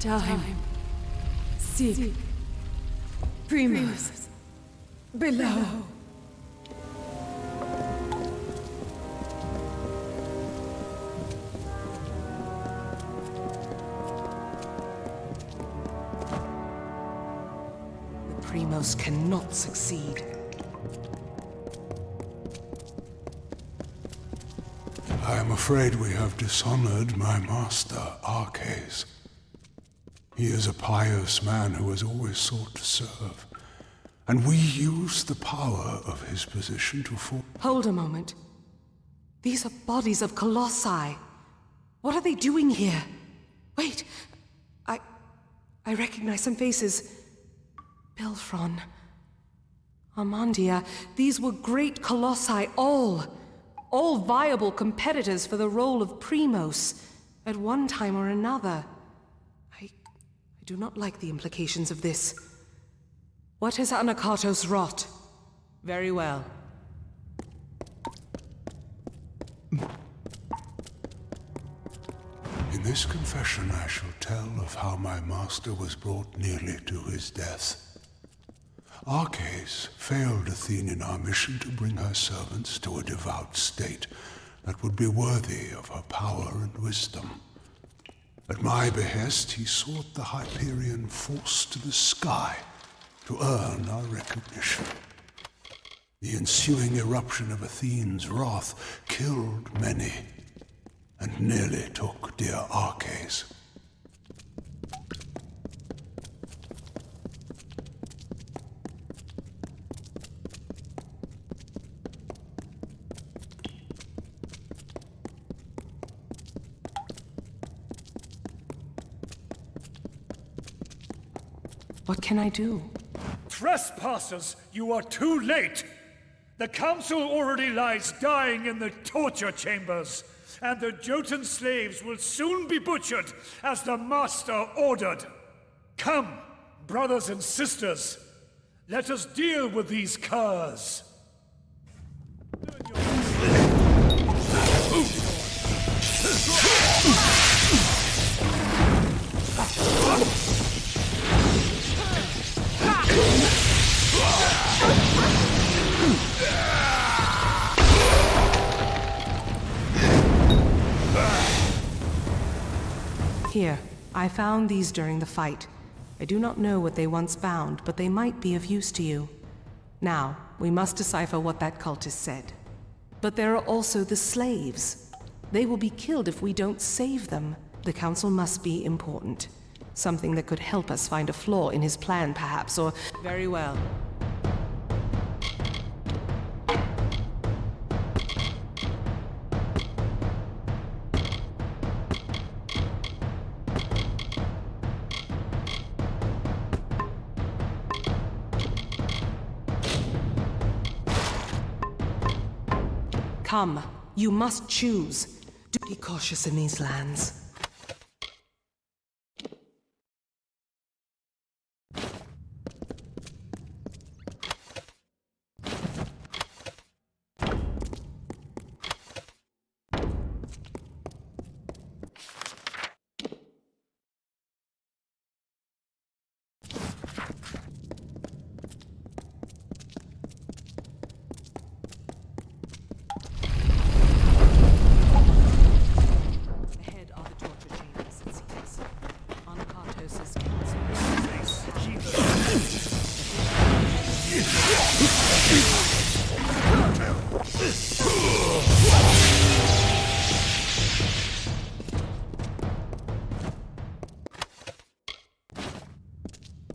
time. Seek Primos below. Primos cannot succeed. I am afraid we have dishonored my master, Arcades. He is a pious man who has always sought to serve, and we use the power of his position to Hold a moment. These are bodies of colossi. What are they doing here? Wait, I recognize some faces. Belfron, Armandia, these were great colossi, all viable competitors for the role of Primos at one time or another. I do not like the implications of this. What has Anakatos wrought? Very well. In this confession I shall tell of how my master was brought nearly to his death. Arcades failed Athene in our mission to bring her servants to a devout state that would be worthy of her power and wisdom. At my behest, he sought the Hyperion force to the sky to earn our recognition. The ensuing eruption of Athene's wrath killed many, and nearly took dear Arcades. What can I do? Trespassers, you are too late! The council already lies dying in the torture chambers, and the Jotun slaves will soon be butchered as the master ordered. Come, brothers and sisters, let us deal with these curs. Here, I found these during the fight. I do not know what they once bound, but they might be of use to you. Now, we must decipher what that cultist said. But there are also the slaves. They will be killed if we don't save them. The council must be important. Something that could help us find a flaw in his plan, perhaps, or... Very well. Come, you must choose. Do be cautious in these lands.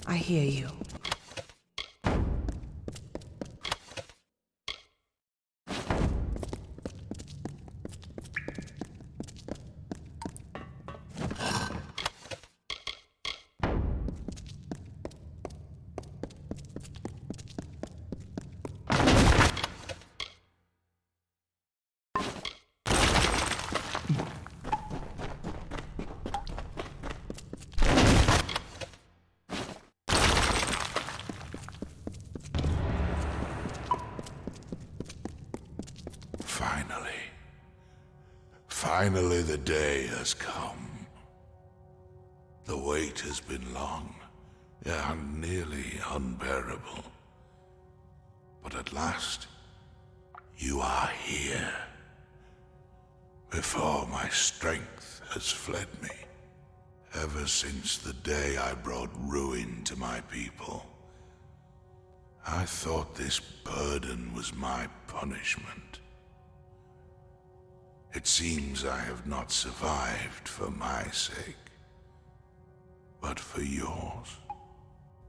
I hear you. Finally, the day has come. The wait has been long, and nearly unbearable. But at last, you are here. Before my strength has fled me. Ever since the day I brought ruin to my people, I thought this burden was my punishment. It seems I have not survived for my sake, but for yours.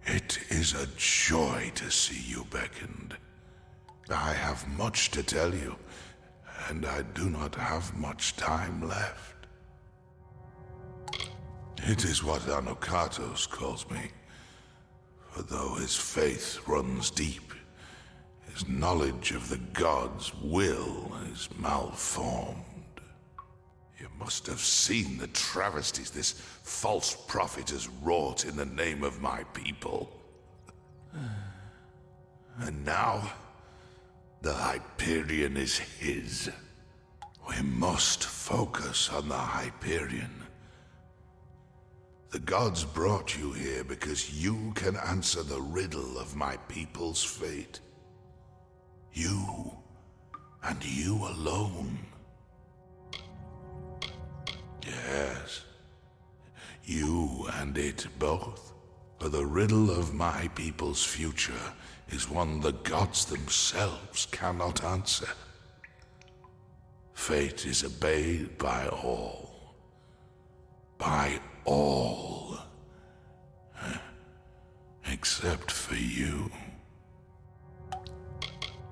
It is a joy to see you beckoned. I have much to tell you, and I do not have much time left. It is what Anokatos calls me, for though his faith runs deep, his knowledge of the gods' will is malformed. You must have seen the travesties this false prophet has wrought in the name of my people. And now, the Hyperion is his. We must focus on the Hyperion. The gods brought you here because you can answer the riddle of my people's fate. You, and you alone. Yes, you and it both. For the riddle of my people's future is one the gods themselves cannot answer. Fate is obeyed by all. By all. Except for you.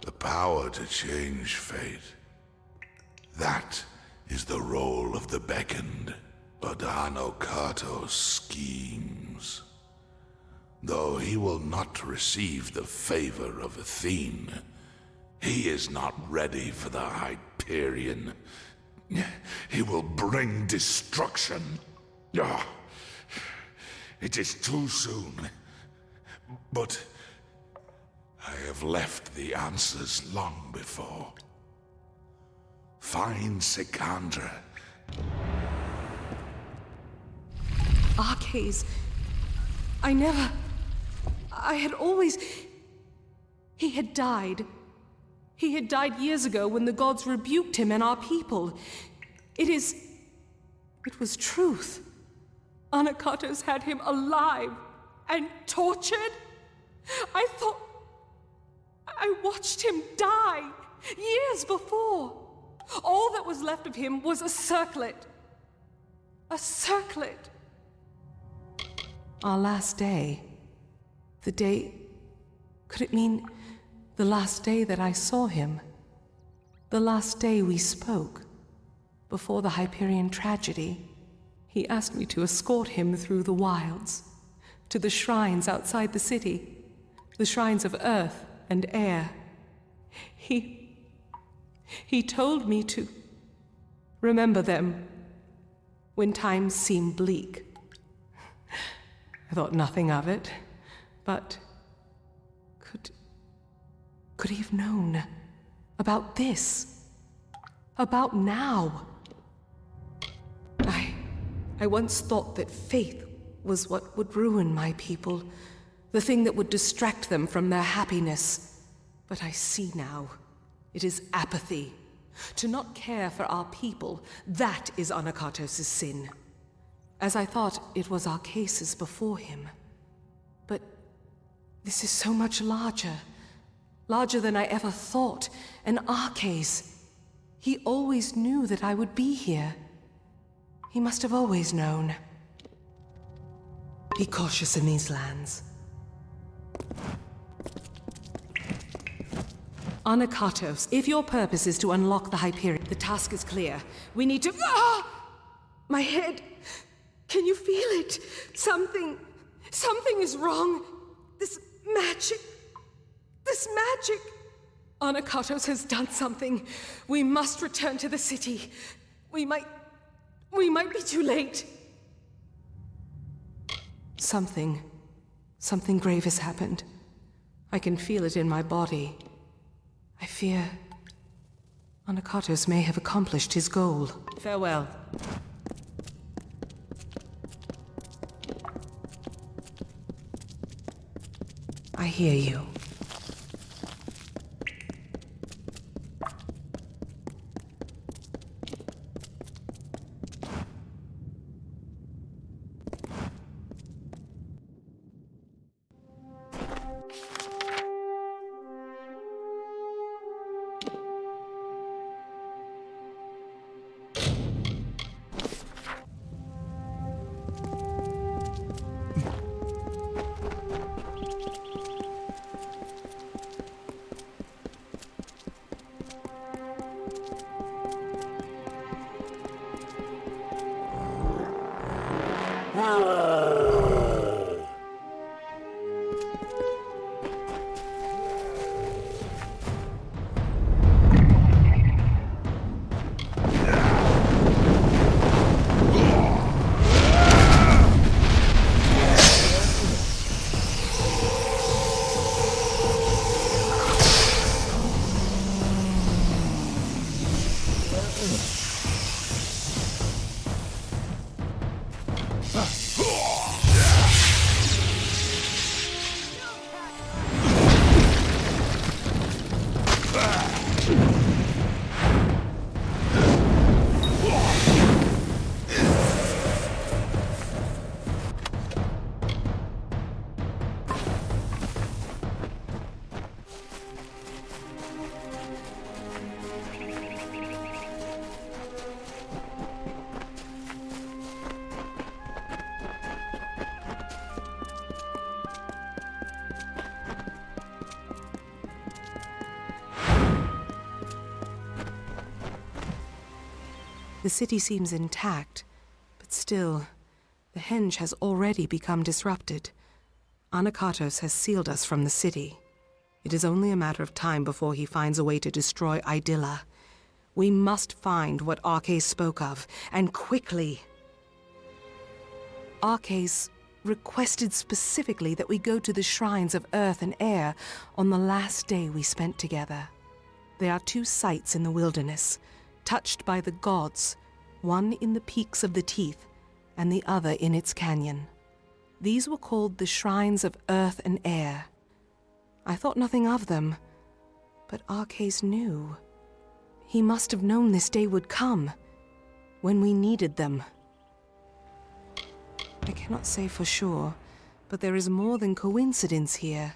The power to change fate. That is the role of the beckoned. But Anokatos schemes. Though he will not receive the favor of Athene, he is not ready for the Hyperion. He will bring destruction. It is too soon. But I have left the answers long before. Find Sikandra. Arcades. I had always... He had died. He had died years ago when the gods rebuked him and our people. It was truth. Anokatos had him alive and tortured. I watched him die years before. All that was left of him was a circlet. A circlet. Our last day. The day... Could it mean the last day that I saw him? The last day we spoke, before the Hyperion tragedy. He asked me to escort him through the wilds, to the shrines outside the city, the shrines of earth and air. He told me to remember them when times seem bleak. I thought nothing of it, but could he have known about this? About now? I once thought that faith was what would ruin my people, the thing that would distract them from their happiness. But I see now, it is apathy. To not care for our people, that is Anokatos' sin. As I thought it was our cases before him. But this is so much larger. Larger than I ever thought. An Arcase. He always knew that I would be here. He must have always known. Be cautious in these lands. Anokatos, if your purpose is to unlock the Hyperion, the task is clear. We need to... Ah! My head! Can you feel it? Something is wrong. This magic... Anokatos has done something. We must return to the city. We might be too late. Something grave has happened. I can feel it in my body. I fear Anokatos may have accomplished his goal. Farewell. I hear you. The city seems intact, but still, the henge has already become disrupted. Anakatos has sealed us from the city. It is only a matter of time before he finds a way to destroy Idylla. We must find what Arcais spoke of, and quickly. Arcais requested specifically that we go to the shrines of earth and air on the last day we spent together. There are 2 sites in the wilderness, touched by the gods, one in the peaks of the Teeth, and the other in its canyon. These were called the Shrines of Earth and Air. I thought nothing of them, but Arcais knew. He must have known this day would come, when we needed them. I cannot say for sure, but there is more than coincidence here.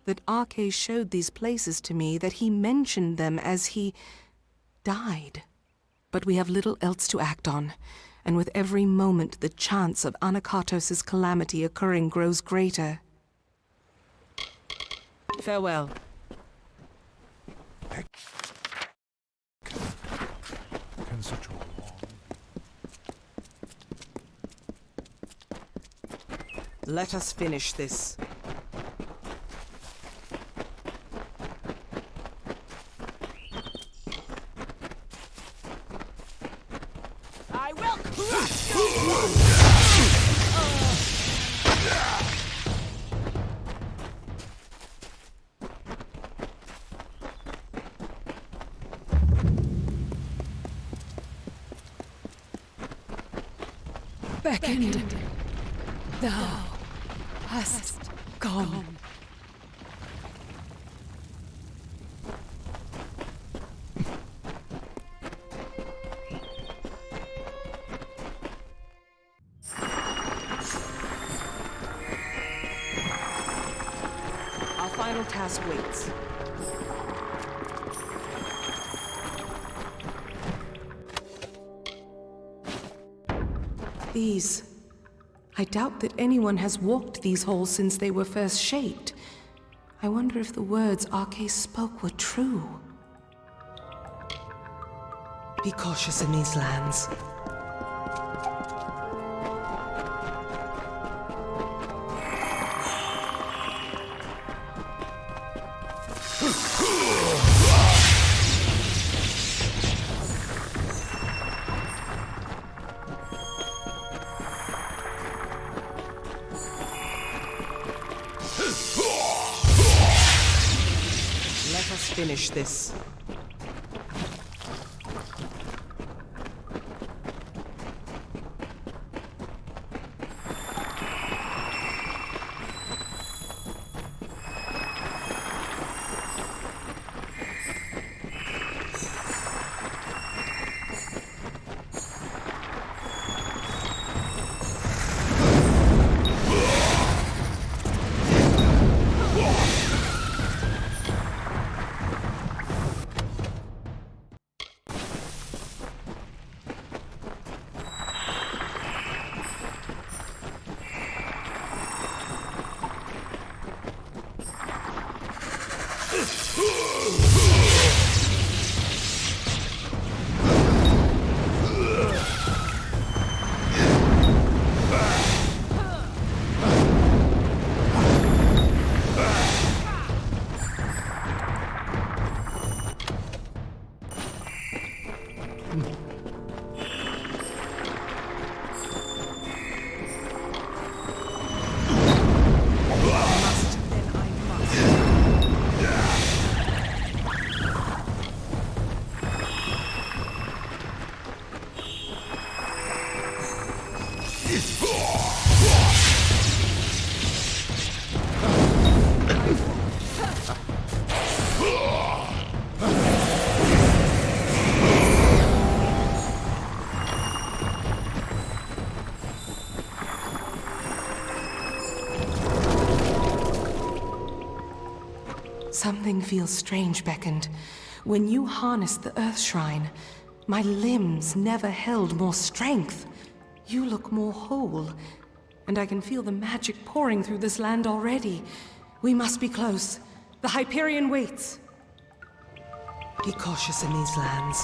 That Arcais showed these places to me, that he mentioned them as he died. But we have little else to act on, and with every moment the chance of Anakatos' calamity occurring grows greater. Farewell. Can such a Let us finish this. I will crush you! Beckoned, thou hast gone. Our final task waits. These. I doubt that anyone has walked these halls since they were first shaped. I wonder if the words Arcais spoke were true. Be cautious in these lands. Let us finish this. Something feels strange beckoned. When you harnessed the Earth Shrine, my limbs never held more strength. You look more whole, and I can feel the magic pouring through this land already. We must be close. The Hyperion waits. Be cautious in these lands.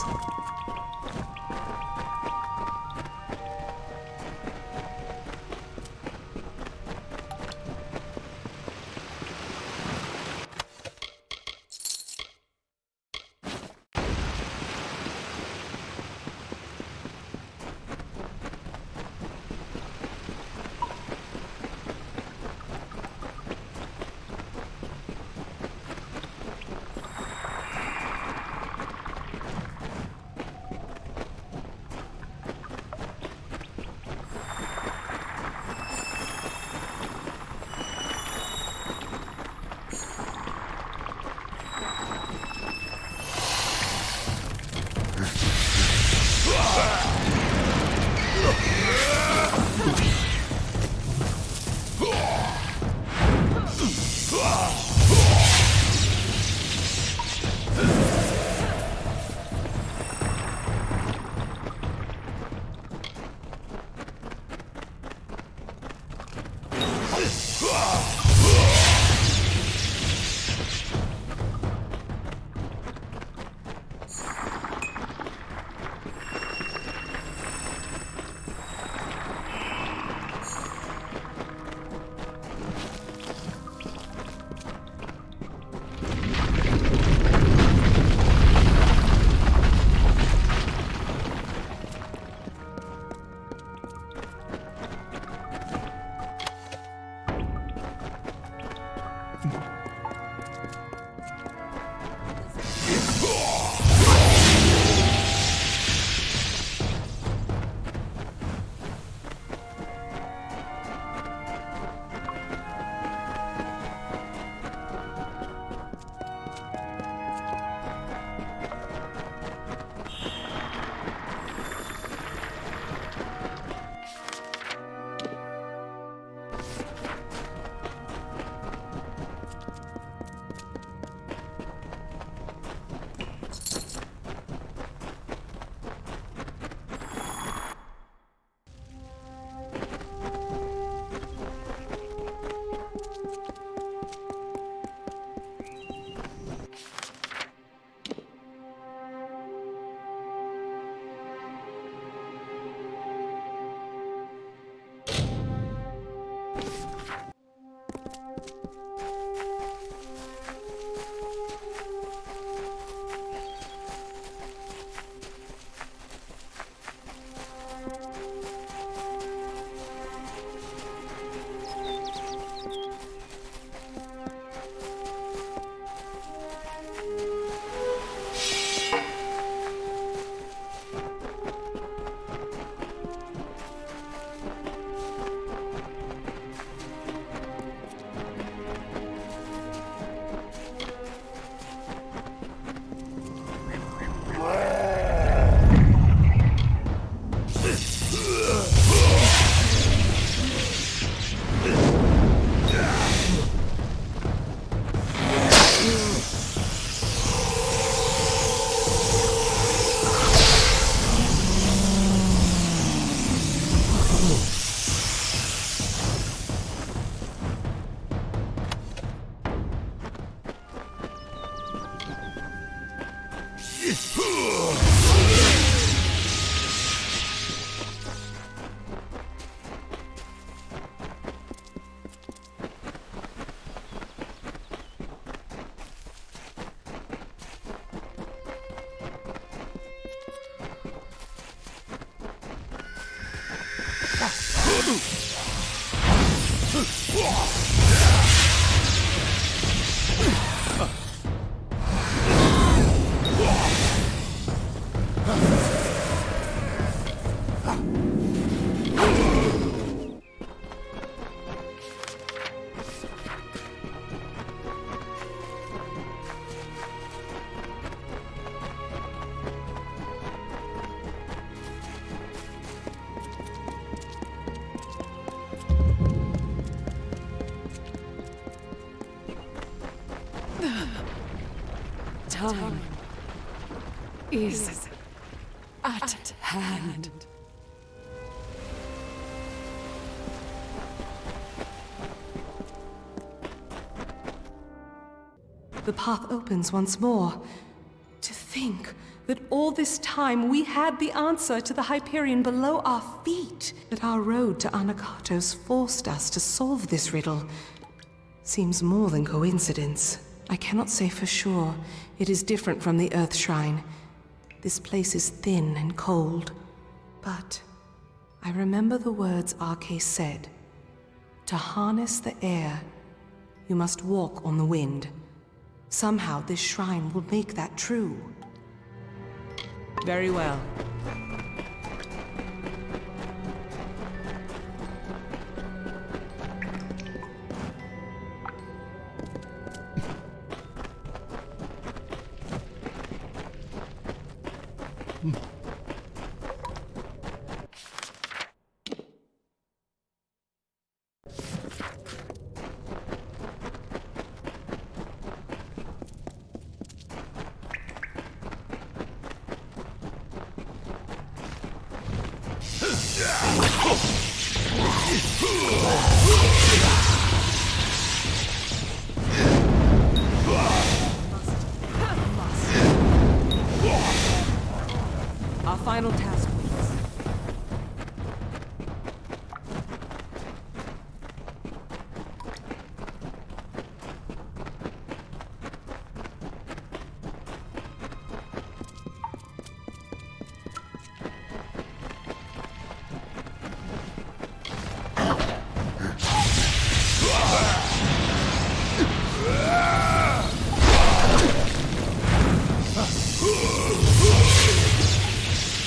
time is at hand. The path opens once more. To think that all this time we had the answer to the Hyperion below our feet, that our road to Anakatos forced us to solve this riddle, seems more than coincidence. I cannot say for sure. It is different from the Earth Shrine. This place is thin and cold. But I remember the words Arke said. To harness the air, you must walk on the wind. Somehow this shrine will make that true. Very well. Our final task waits.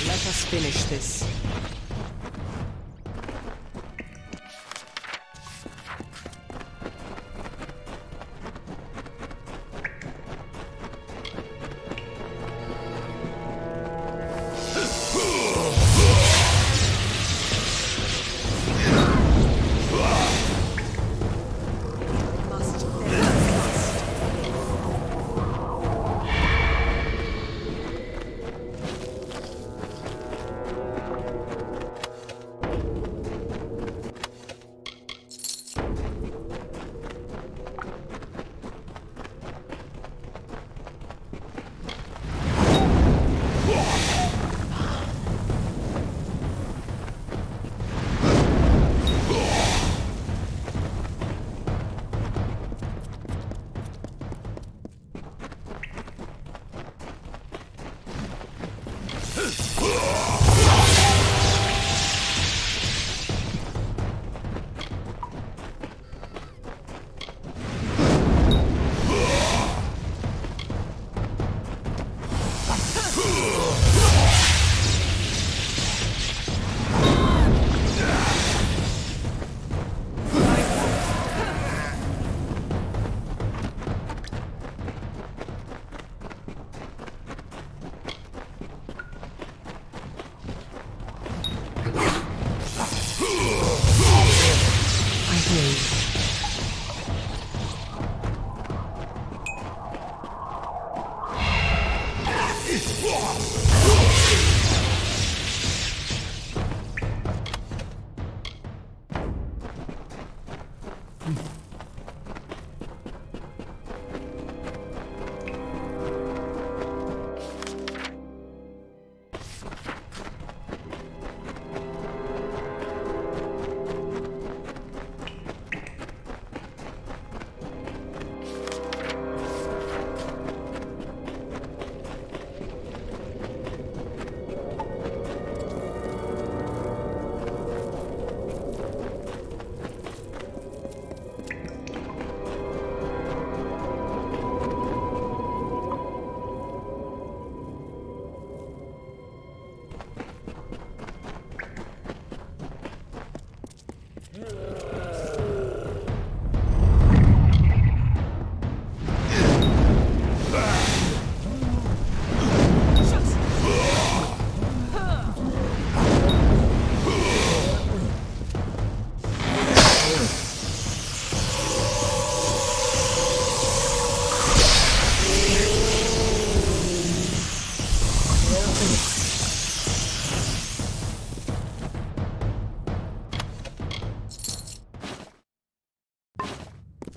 Let us finish this.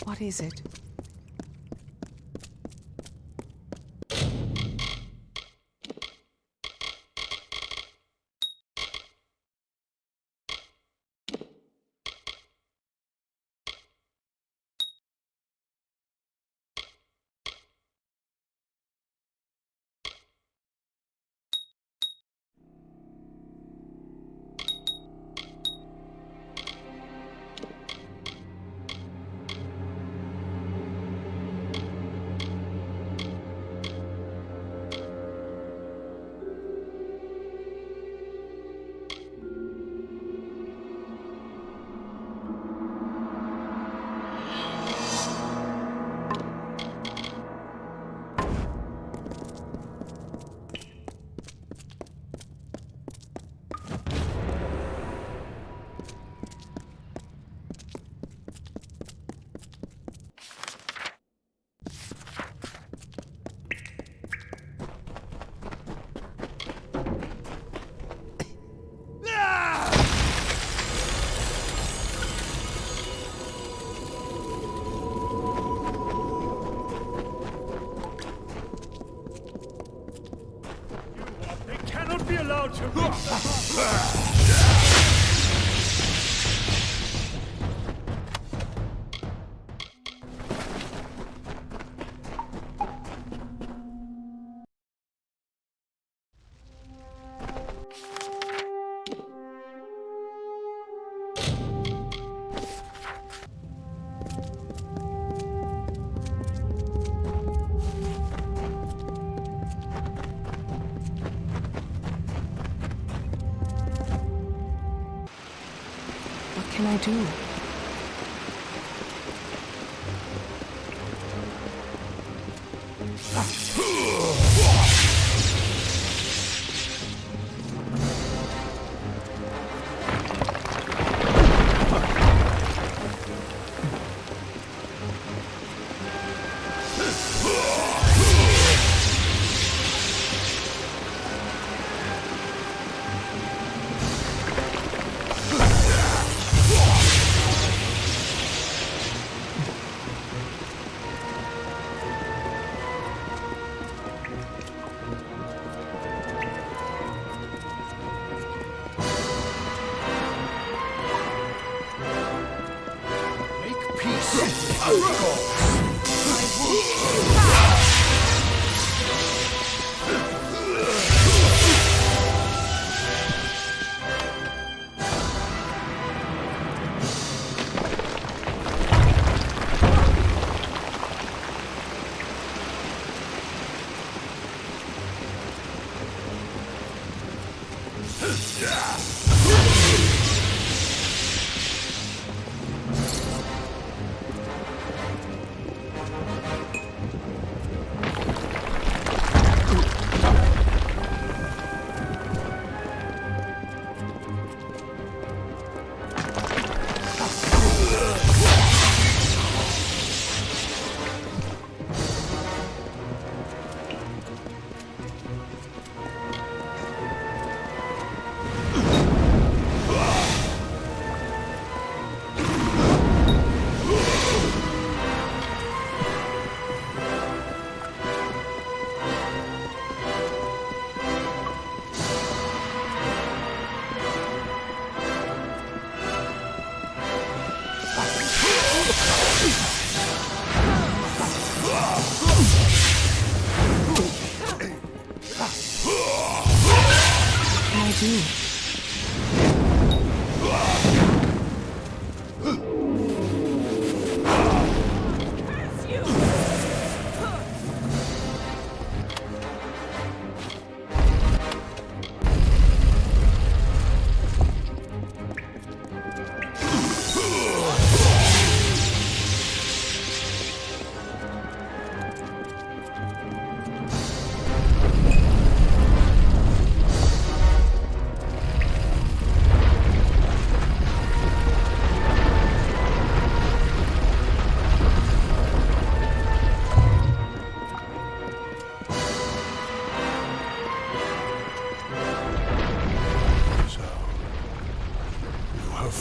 What is it? What can I do?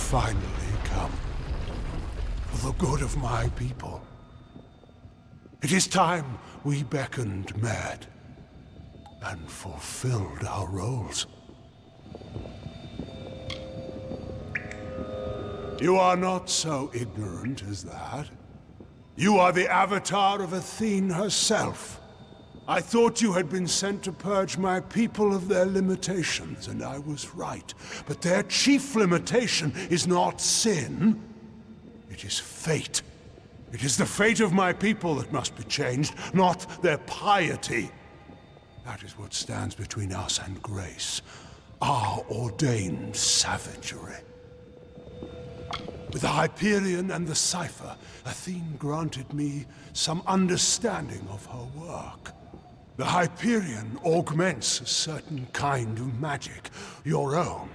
finally come. For the good of my people. It is time we beckoned mad and fulfilled our roles. You are not so ignorant as that. You are the avatar of Athene herself. I thought you had been sent to purge my people of their limitations, and I was right. But their chief limitation is not sin. It is fate. It is the fate of my people that must be changed, not their piety. That is what stands between us and grace. Our ordained savagery. With the Hyperion and the Cipher, Athene granted me some understanding of her work. The Hyperion augments a certain kind of magic, your own.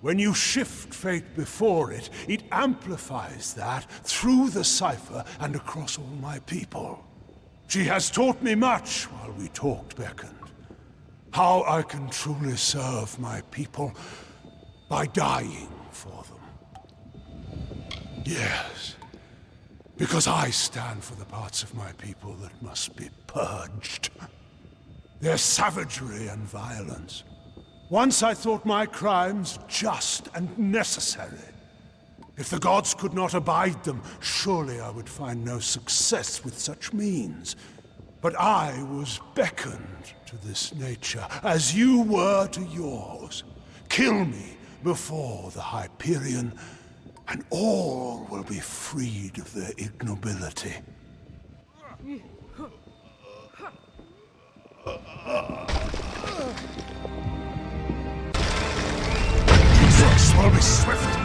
When you shift fate before it, it amplifies that through the Cipher and across all my people. She has taught me much while we talked beckoned. How I can truly serve my people by dying for them. Yes, because I stand for the parts of my people that must be purged. Their savagery and violence. Once I thought my crimes just and necessary. If the gods could not abide them, surely I would find no success with such means. But I was beckoned to this nature, as you were to yours. Kill me before the Hyperion, and all will be freed of their ignobility. This will be swift.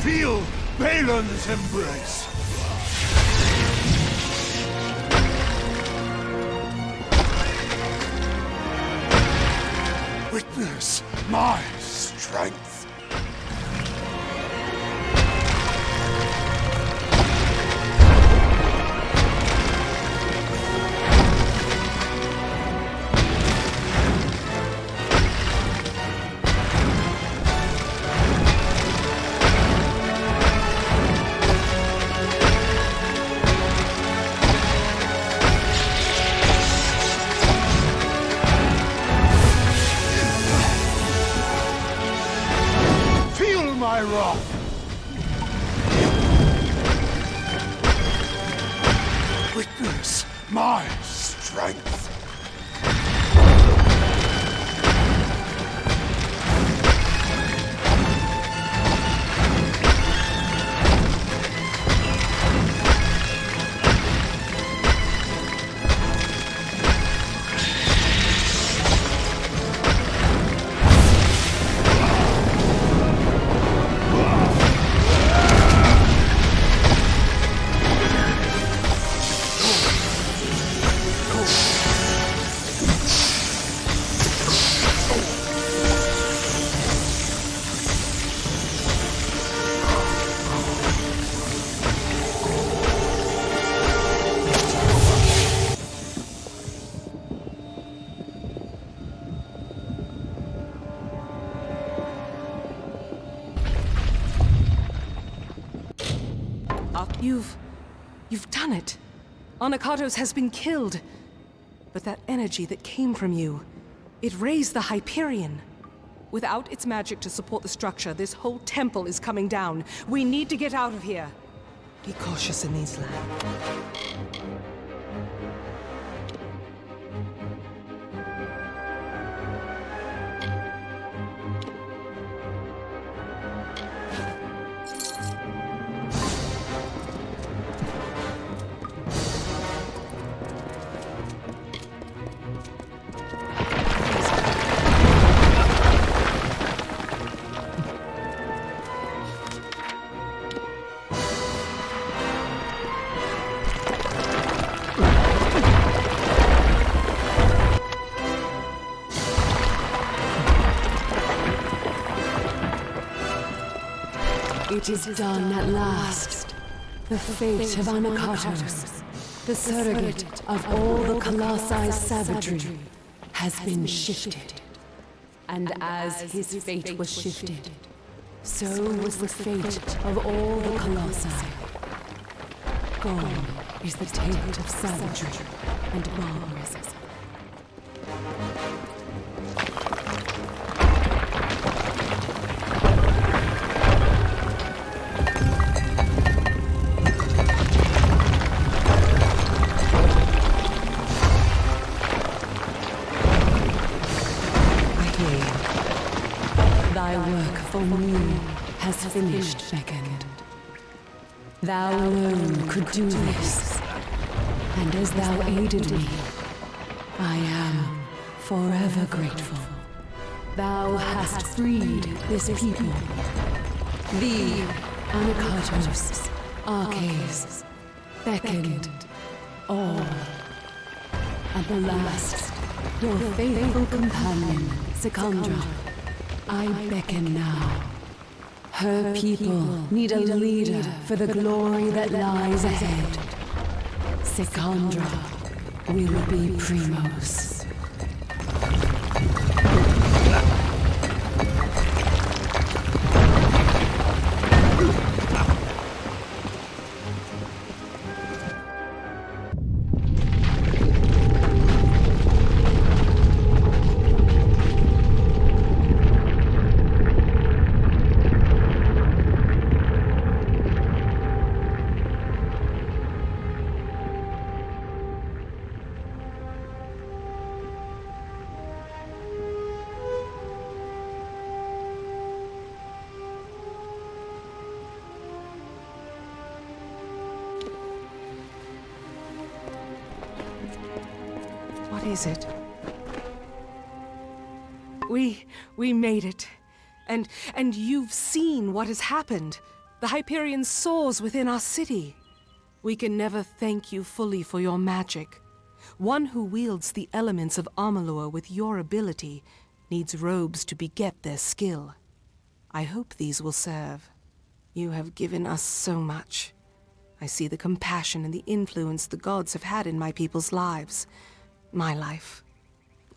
Feel Balin's embrace. Witness my strength. My wrath. Witness my strength. You've done it. Anakartos has been killed. But that energy that came from you, it raised the Hyperion. Without its magic to support the structure, this whole temple is coming down. We need to get out of here. Be cautious in these lands. It is done at last. The fate of Anakartos, the surrogate of all the Colossi savagery, has been shifted. And as his fate was shifted, so was the fate of all the Colossi. Gone is the taint of savagery and barbarism. Thy work for me has finished, Beckoned. Thou alone could do this, and as thou aided me, I am forever grateful. Thou hast freed this people. Thee, Anicatos, Arches, Beckoned, all. And the last, your faithful companion, Secondra. I beckon now. Her people need a leader for the glory that lies ahead. Secondra will be Primos. What is it? We made it. And you've seen what has happened. The Hyperion soars within our city. We can never thank you fully for your magic. One who wields the elements of Amalur with your ability needs robes to beget their skill. I hope these will serve. You have given us so much. I see the compassion and the influence the gods have had in my people's lives. My life.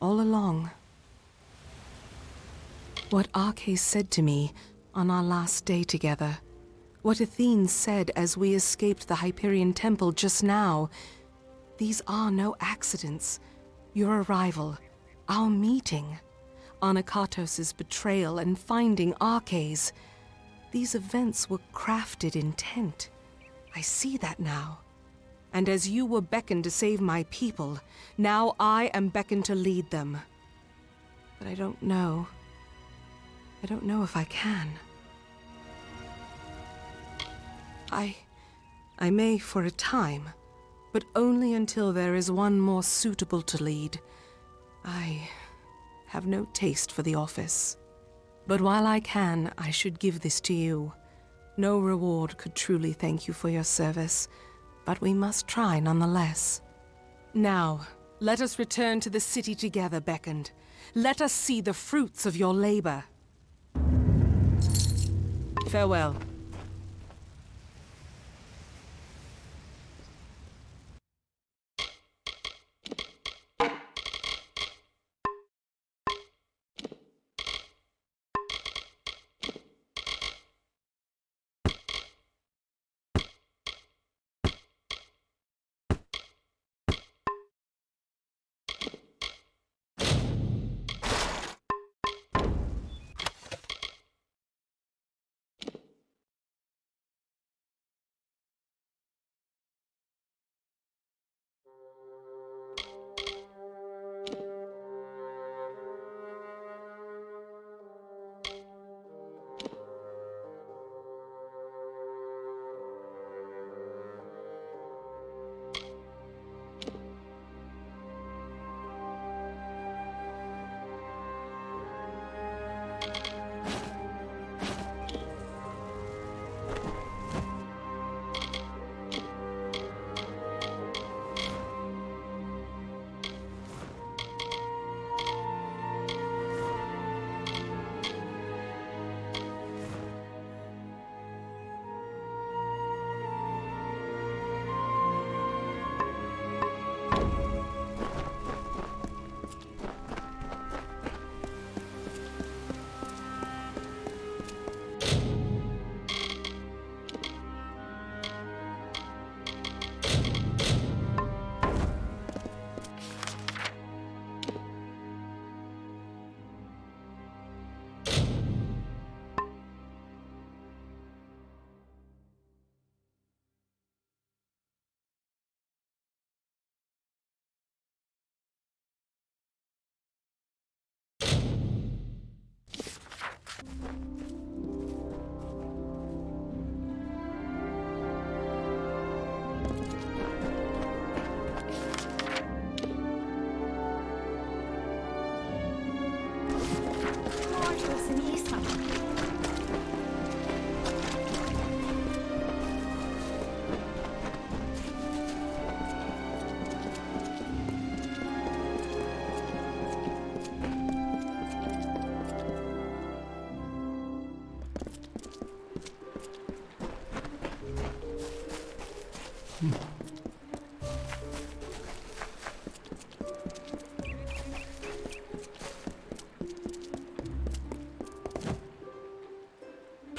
All along. What Arches said to me on our last day together. What Athene said as we escaped the Hyperion Temple just now. These are no accidents. Your arrival, our meeting, Anicatos' betrayal and finding Arches. These events were crafted intent. I see that now. And as you were beckoned to save my people, now I am beckoned to lead them. But I don't know. I don't know if I can. I may for a time, but only until there is one more suitable to lead. I have no taste for the office. But while I can, I should give this to you. No reward could truly thank you for your service, but we must try nonetheless. Now, let us return to the city together, Beckoned. Let us see the fruits of your labor. Farewell.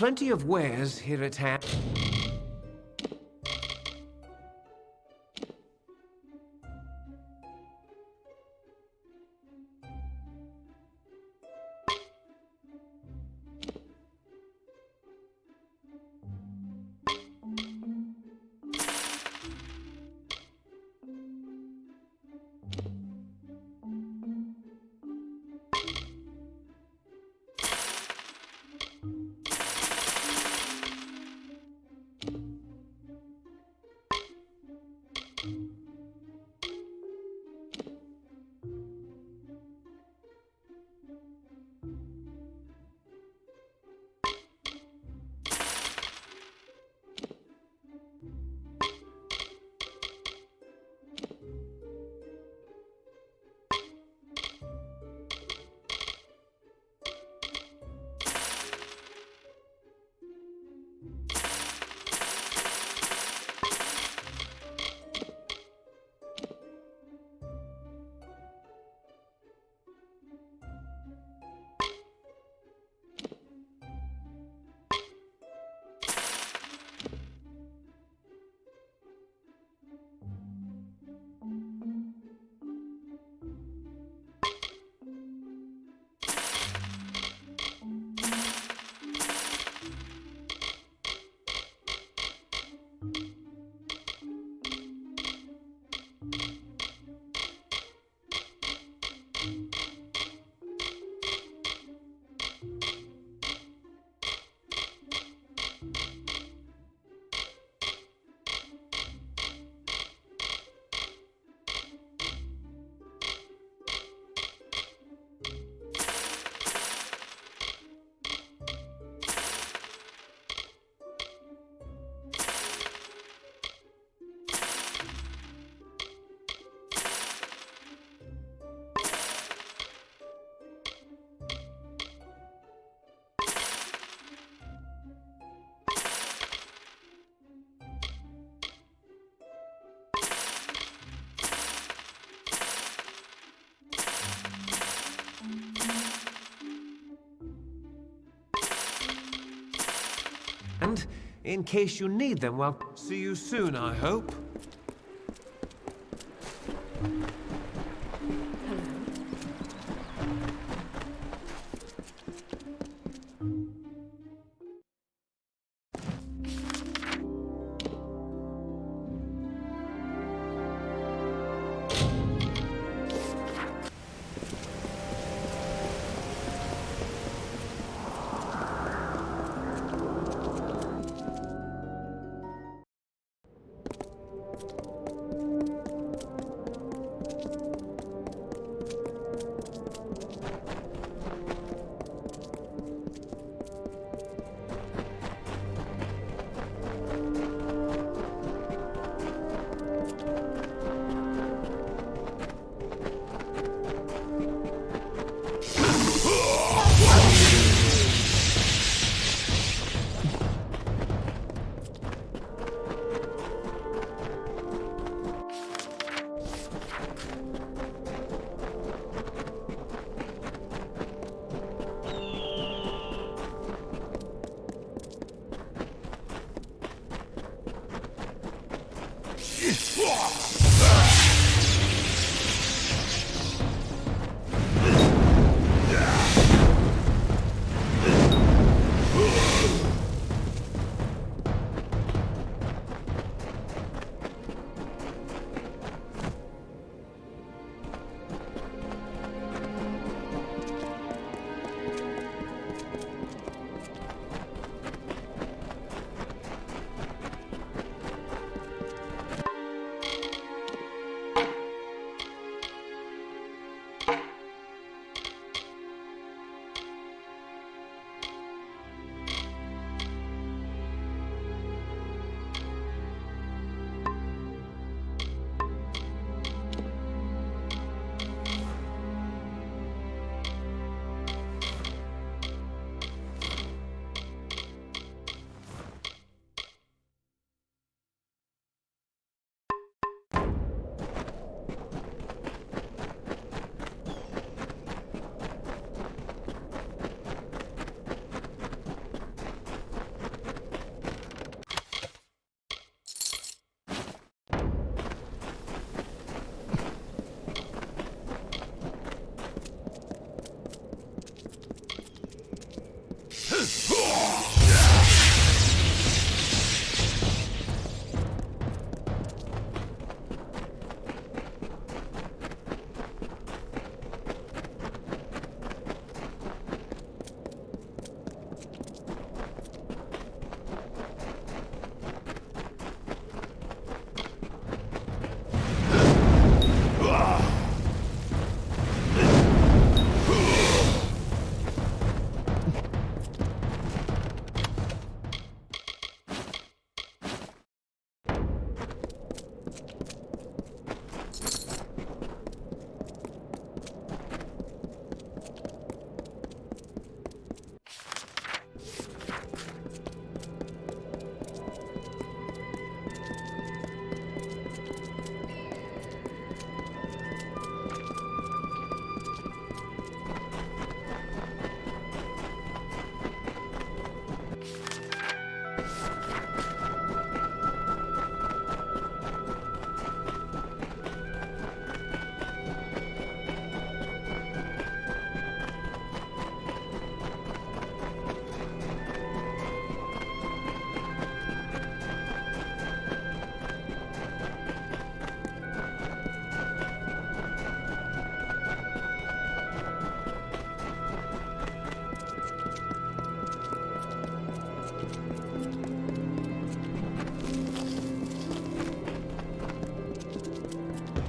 plenty of wares here at hand. And in case you need them, well, see you soon, I hope.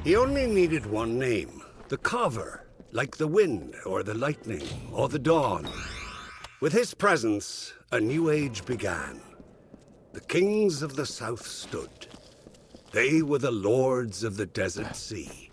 He only needed one name. The Carver. Like the wind, or the lightning, or the dawn. With his presence, a new age began. The kings of the south stood. They were the lords of the desert sea.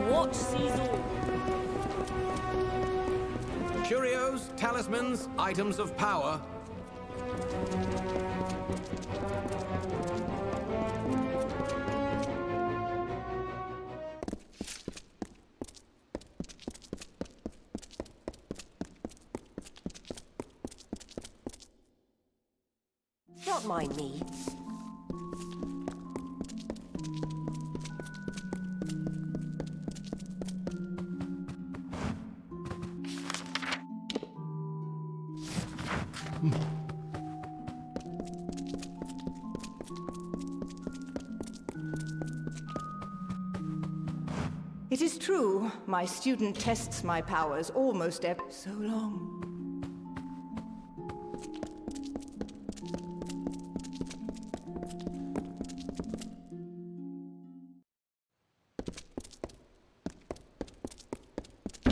Watch sees all. Curios, talismans, items of power. Don't mind me. It is true, my student tests my powers almost every so long.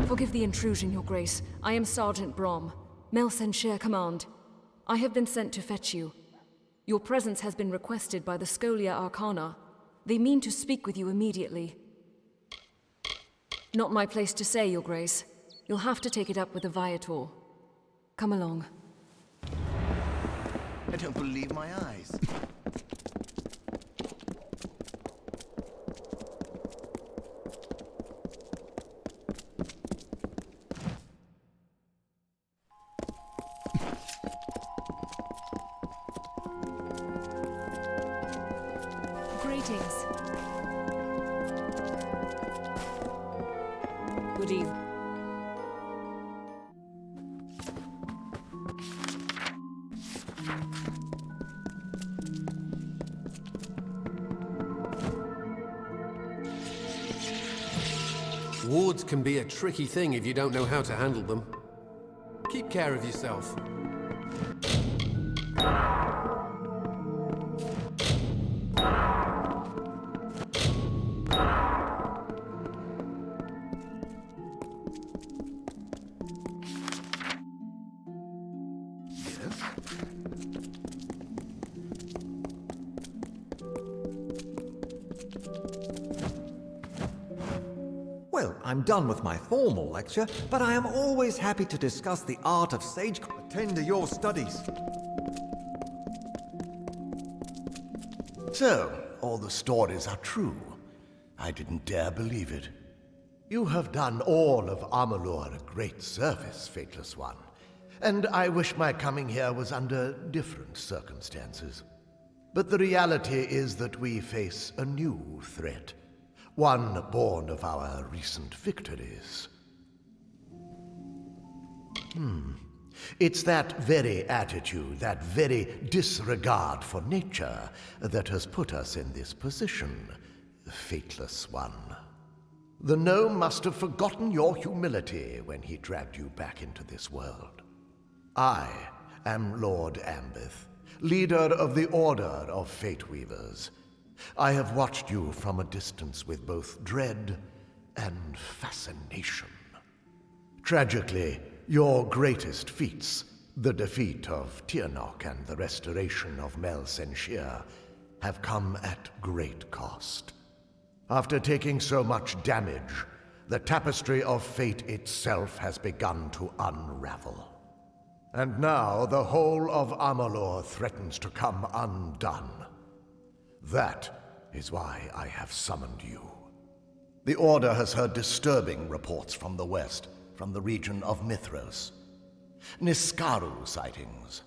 Forgive the intrusion, Your Grace. I am Sergeant Brom. Melsen share command. I have been sent to fetch you. Your presence has been requested by the Scholia Arcana. They mean to speak with you immediately. Not my place to say, Your Grace. You'll have to take it up with the Viator. Come along. I don't believe my eyes. Greetings. Good evening. Wards can be a tricky thing if you don't know how to handle them. Keep care of yourself. Well, I'm done with my formal lecture, but I am always happy to discuss the art of sage. Attend to your studies. So, all the stories are true. I didn't dare believe it. You have done all of Amalur a great service, Fateless One. And I wish my coming here was under different circumstances. But the reality is that we face a new threat. One born of our recent victories. It's that very attitude, that very disregard for nature, that has put us in this position, Fateless One. The gnome must have forgotten your humility when he dragged you back into this world. I am Lord Ambith, leader of the Order of Fate Weavers. I have watched you from a distance with both dread and fascination. Tragically, your greatest feats, the defeat of Tirnoch and the restoration of Mel Senshir, have come at great cost. After taking so much damage, the tapestry of fate itself has begun to unravel. And now the whole of Amalur threatens to come undone. That is why I have summoned you. The Order has heard disturbing reports from the west, from the region of Mithros. Niskaru sightings.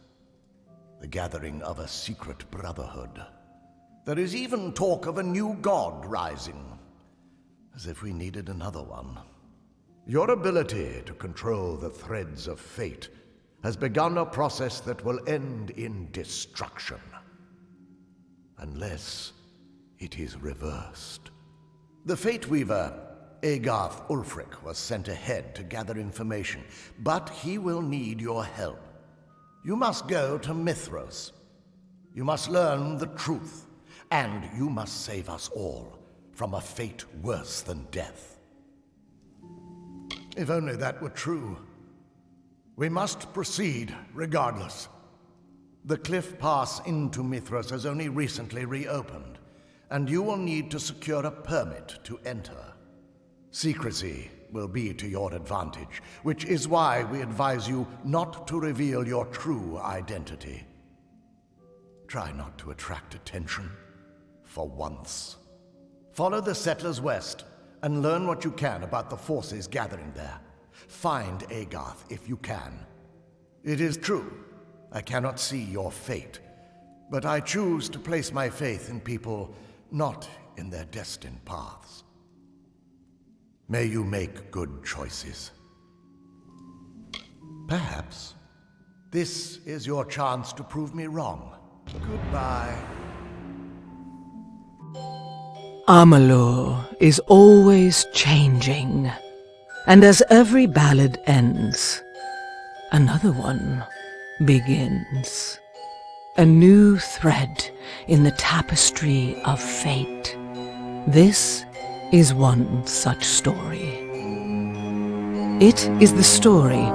The gathering of a secret brotherhood. There is even talk of a new god rising. As if we needed another one. Your ability to control the threads of fate has begun a process that will end in destruction. Unless it is reversed. The Fate Weaver, Agarth Ulfric, was sent ahead to gather information, but he will need your help. You must go to Mithros. You must learn the truth, and you must save us all from a fate worse than death. If only that were true. We must proceed regardless. The cliff pass into Mithros has only recently reopened, and you will need to secure a permit to enter. Secrecy will be to your advantage, which is why we advise you not to reveal your true identity. Try not to attract attention, for once. Follow the settlers west, and learn what you can about the forces gathering there. Find Agarth if you can. It is true, I cannot see your fate, but I choose to place my faith in people not in their destined paths. May you make good choices. Perhaps this is your chance to prove me wrong. Goodbye. Amalur is always changing, and as every ballad ends, another one begins. A new thread in the tapestry of fate. This is one such story. It is the story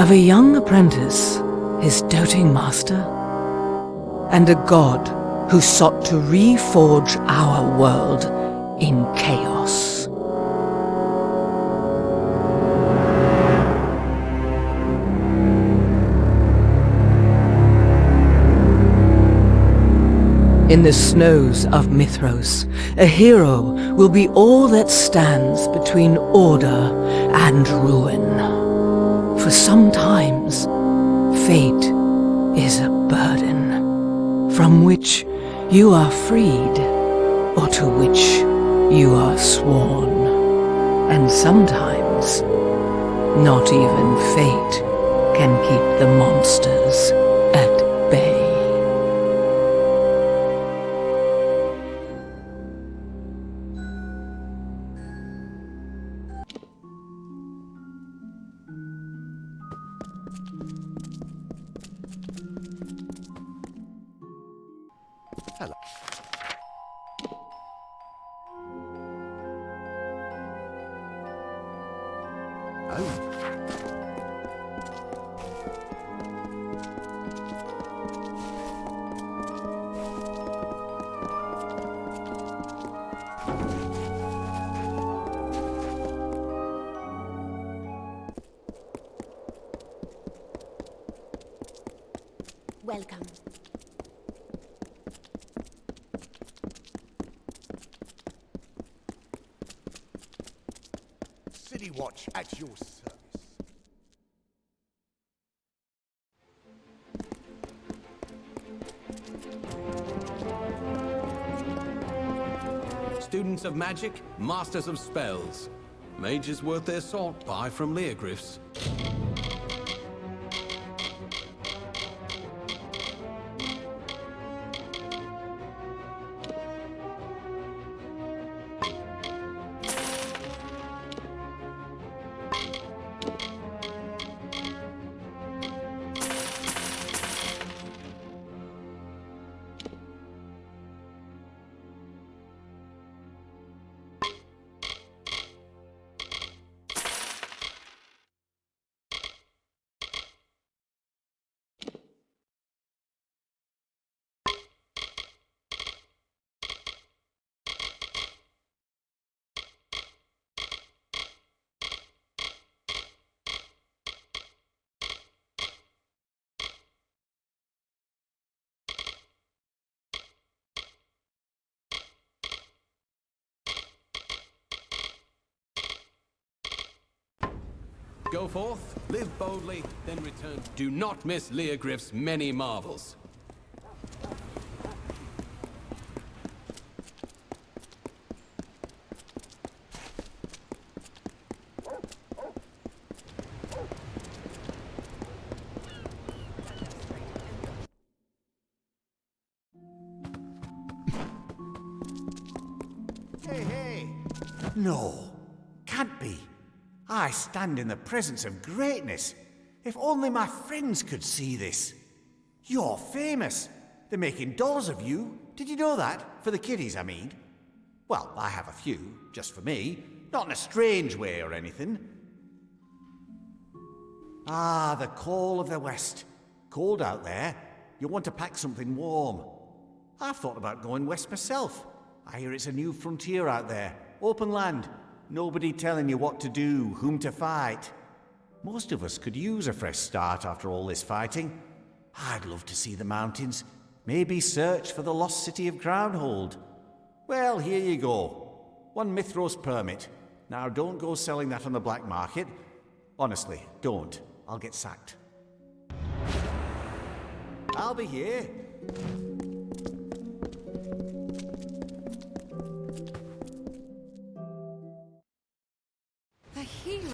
of a young apprentice, his doting master, and a god who sought to reforge our world in chaos. In the snows of Mithros, a hero will be all that stands between order and ruin. For sometimes, fate is a burden, from which you are freed, or to which you are sworn. And sometimes, not even fate can keep the monsters at bay. Hello. Welcome. Watch at your service. Students of magic, masters of spells. Mages worth their salt buy from Leogryphs. Go forth, live boldly, then return. Do not miss Leogryph's many marvels. Hey! No, can't be. I stand in the presence of greatness. If only my friends could see this. You're famous. They're making dolls of you. Did you know that? For the kiddies, I mean. Well, I have a few, just for me. Not in a strange way or anything. Ah, the call of the West. Cold out there. You want to pack something warm. I've thought about going west myself. I hear it's a new frontier out there. Open land. Nobody telling you what to do, whom to fight. Most of us could use a fresh start after all this fighting. I'd love to see the mountains. Maybe search for the lost city of Crownhold. Well, here you go. 1 Mithros permit. Now don't go selling that on the black market. Honestly, don't. I'll get sacked. I'll be here. The healer.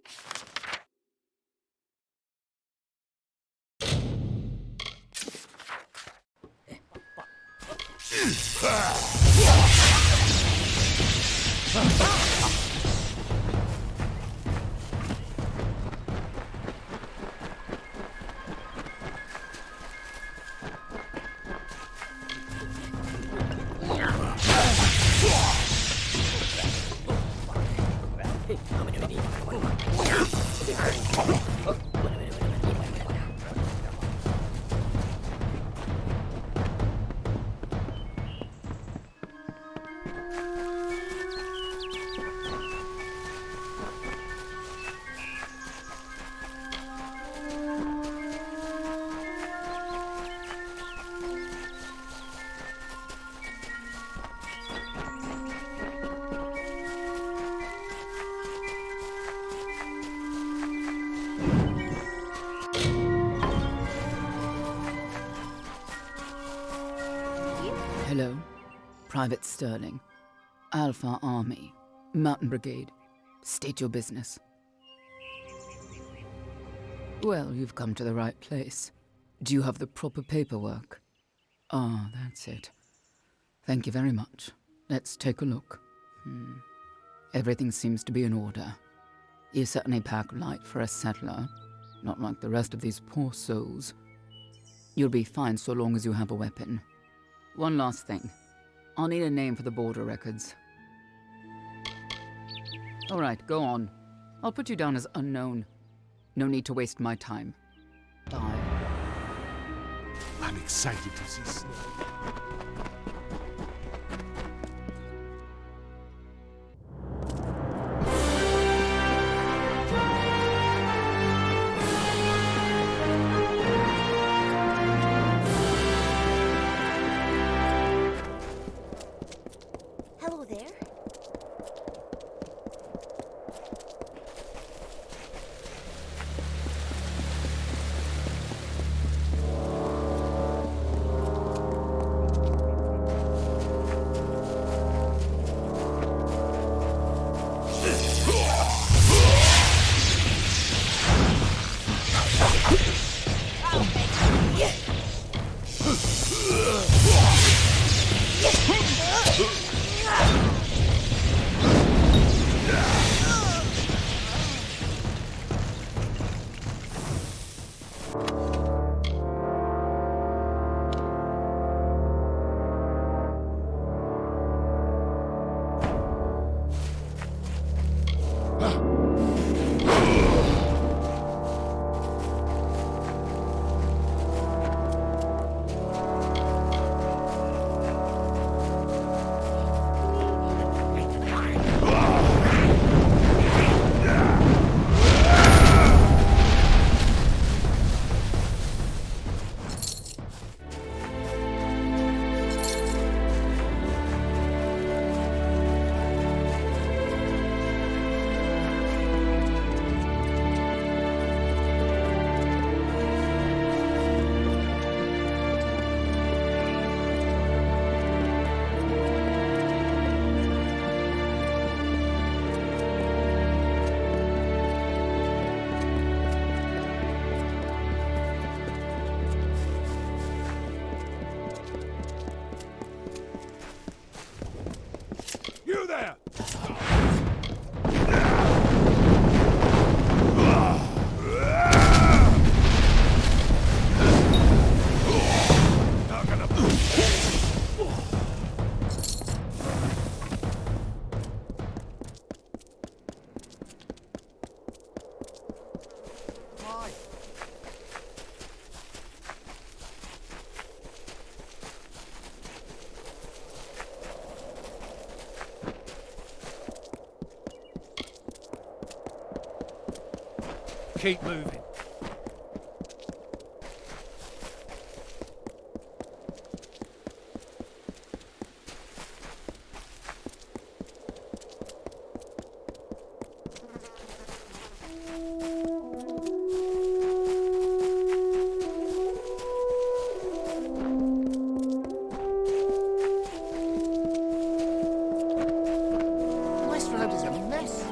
Hello, Private Sterling. Alpha Army, Mountain Brigade. State your business. Well, you've come to the right place. Do you have the proper paperwork? Ah, that's it. Thank you very much. Let's take a look. Everything seems to be in order. You certainly pack light for a settler. Not like the rest of these poor souls. You'll be fine so long as you have a weapon. One last thing. I'll need a name for the border records. All right, go on. I'll put you down as unknown. No need to waste my time. Bye. I'm excited to see Snow. keep moving. West Road is a mess.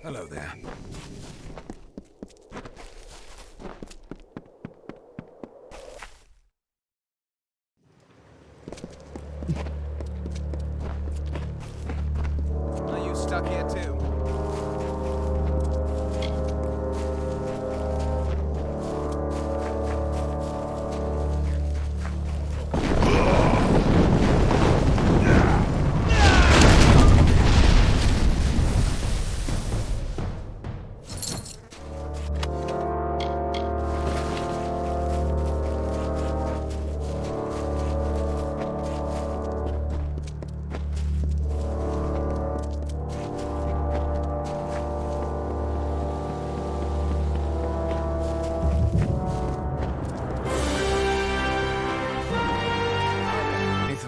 Hello there. Are you stuck here too?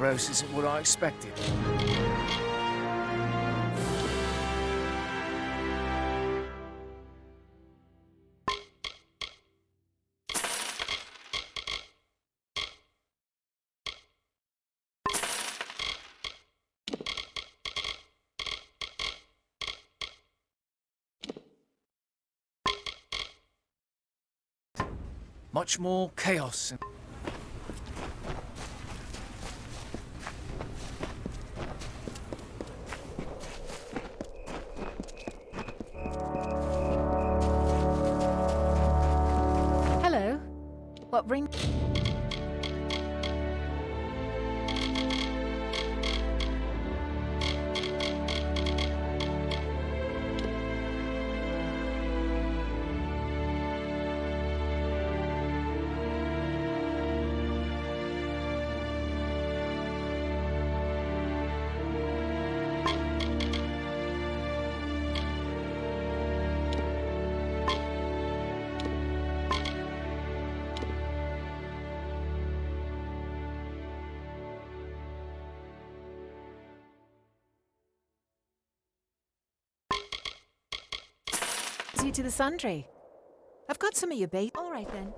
Naros isn't what I expected. Much more chaos. Hello. What ring? You to the sundry. I've got some of your bait. All right then.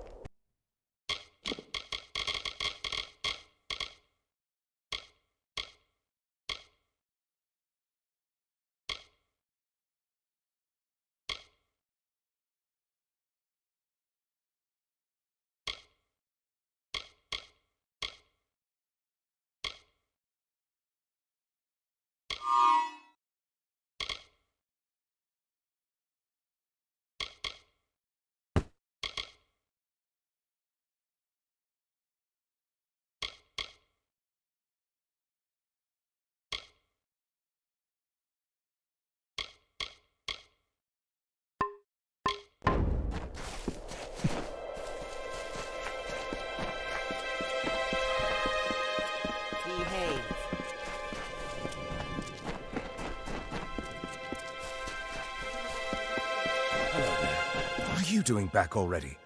you doing back already?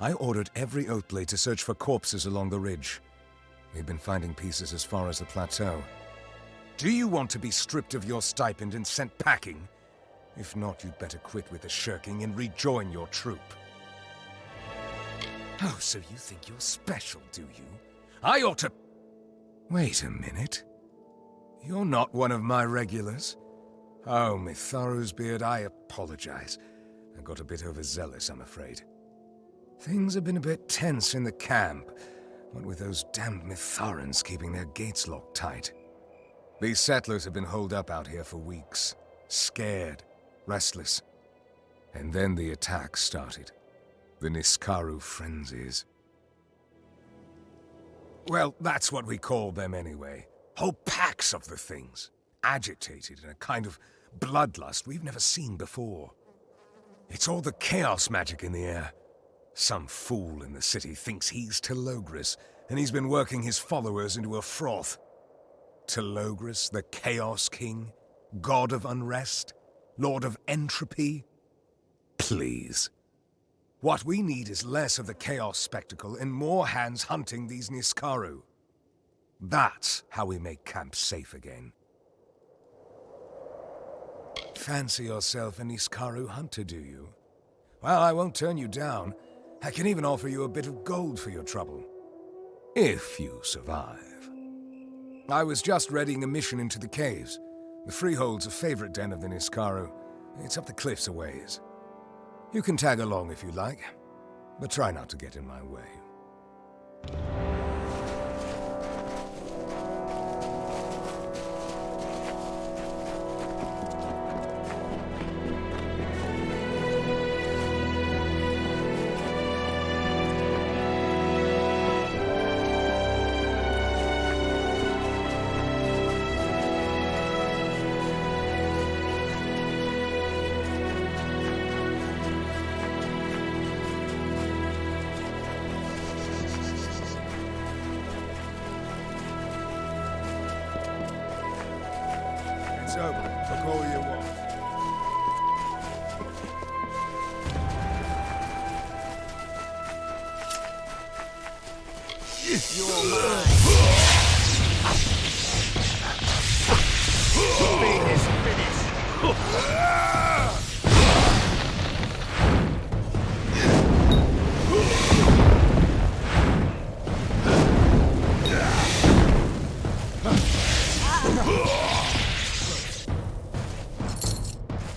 I ordered every Oathblade to search for corpses along the ridge. We've been finding pieces as far as the plateau. Do you want to be stripped of your stipend and sent packing? If not, you'd better quit with the shirking and rejoin your troop. Oh, so you think you're special, do you? I ought to... Wait a minute. You're not one of my regulars. Oh, Mitharu's beard, I apologize. I got a bit overzealous, I'm afraid. Things have been a bit tense in the camp, what with those damned Mitharans keeping their gates locked tight. These settlers have been holed up out here for weeks, scared, restless. And then the attack started. The Niskaru frenzies. Well, that's what we call them anyway. Whole packs of the things. Agitated in a kind of bloodlust we've never seen before. It's all the chaos magic in the air. Some fool in the city thinks he's Telogris, and he's been working his followers into a froth. Telogris, the Chaos King? God of Unrest? Lord of Entropy? Please. What we need is less of the chaos spectacle and more hands hunting these Niskaru. That's how we make camp safe again. Fancy yourself a Niskaru hunter, do you? Well, I won't turn you down. I can even offer you a bit of gold for your trouble. If you survive. I was just readying a mission into the caves. The Freehold's a favorite den of the Niskaru. It's up the cliffs a ways. You can tag along if you like, but try not to get in my way.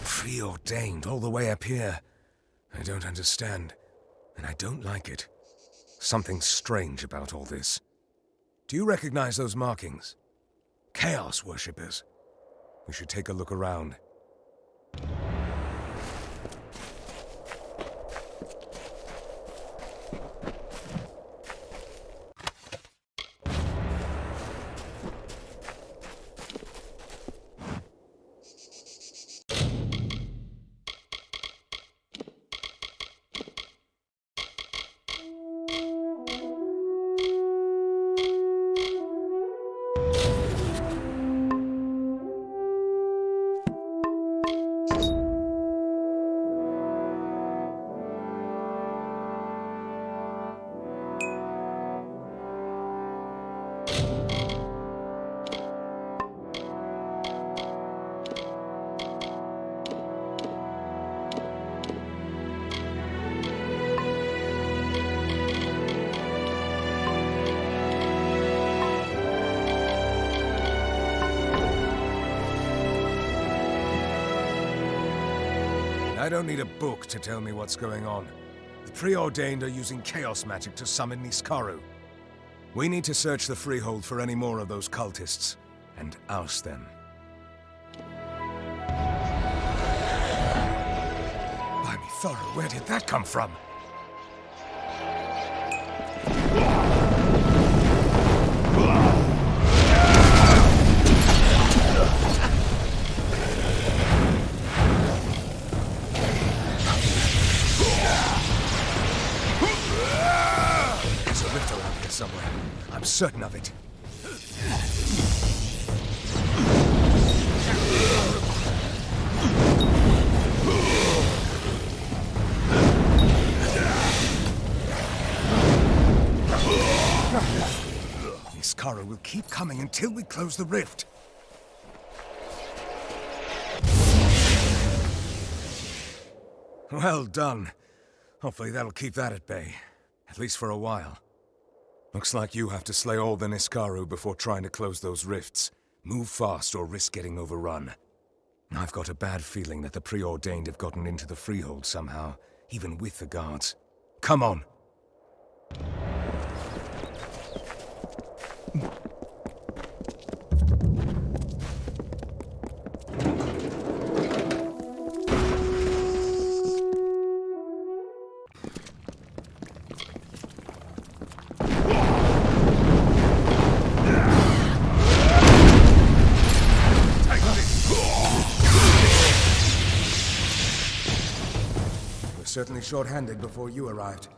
Preordained all the way up here. I don't understand, and I don't like it. Something strange about all this. Do you recognize those markings? Chaos worshippers. We should take a look around. I don't need a book to tell me what's going on. The Preordained are using chaos magic to summon Niskaru. We need to search the Freehold for any more of those cultists, and oust them. By Mitharu, where did that come from? Somewhere. I'm certain of it. Niskaru will keep coming until we close the rift. Well done. Hopefully that'll keep that at bay. At least for a while. Looks like you have to slay all the Niskaru before trying to close those rifts. Move fast or risk getting overrun. I've got a bad feeling that the preordained have gotten into the freehold somehow, even with the guards. Come on! Certainly short-handed before you arrived.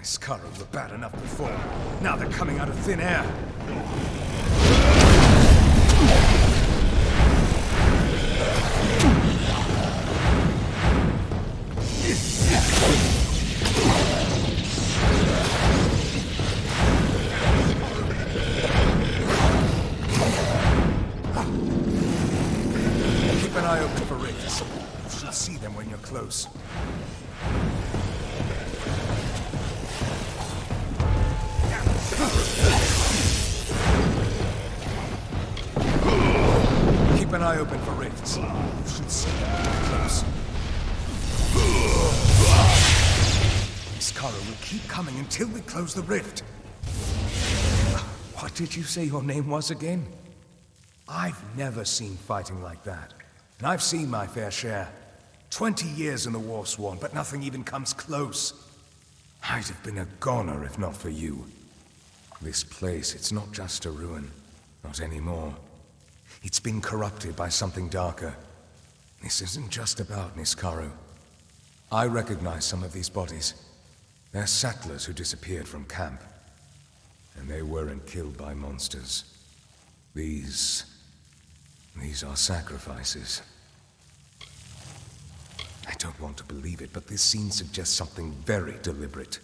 Niskaru were bad enough before. Now they're coming out of thin air. Keep an eye open for rifts. You should see them when you're close. Keep an eye open for rifts. You should see them when you're close. Niskaru will keep coming until we close the rift. What did you say your name was again? I've never seen fighting like that. And I've seen my fair share. 20 years in the Warsworn, but nothing even comes close. I'd have been a goner if not for you. This place, it's not just a ruin. Not anymore. It's been corrupted by something darker. This isn't just about Niskaru. I recognize some of these bodies. They're settlers who disappeared from camp. And they weren't killed by monsters. These are sacrifices. I don't want to believe it, but this scene suggests something very deliberate.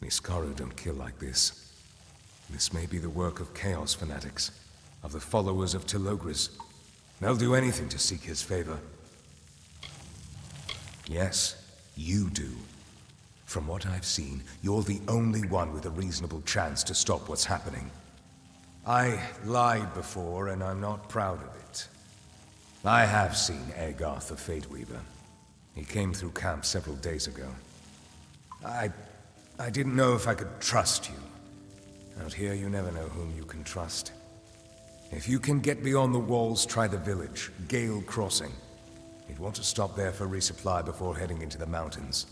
Niskaru don't kill like this. This may be the work of Chaos fanatics, of the followers of Telogris. They'll do anything to seek his favor. Yes, you do. From what I've seen, you're the only one with a reasonable chance to stop what's happening. I lied before, and I'm not proud of it. I have seen Agarth the Fateweaver. He came through camp several days ago. I didn't know if I could trust you. Out here, you never know whom you can trust. If you can get beyond the walls, try the village, Gale Crossing. You'd want to stop there for resupply before heading into the mountains.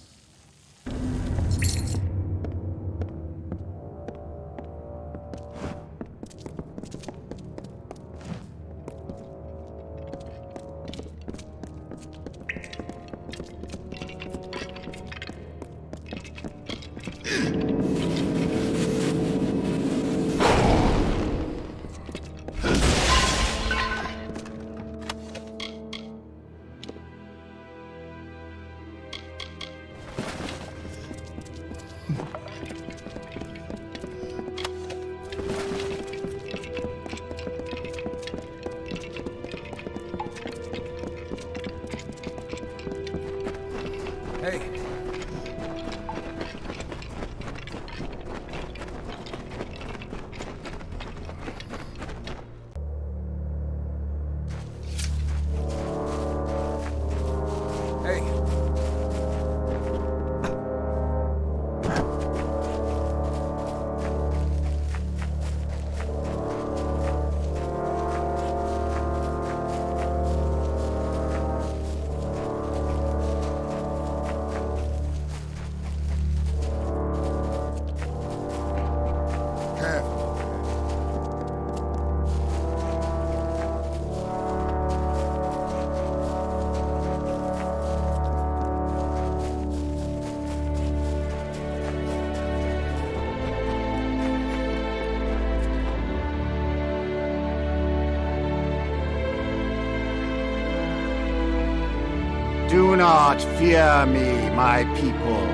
Do not fear me, my people,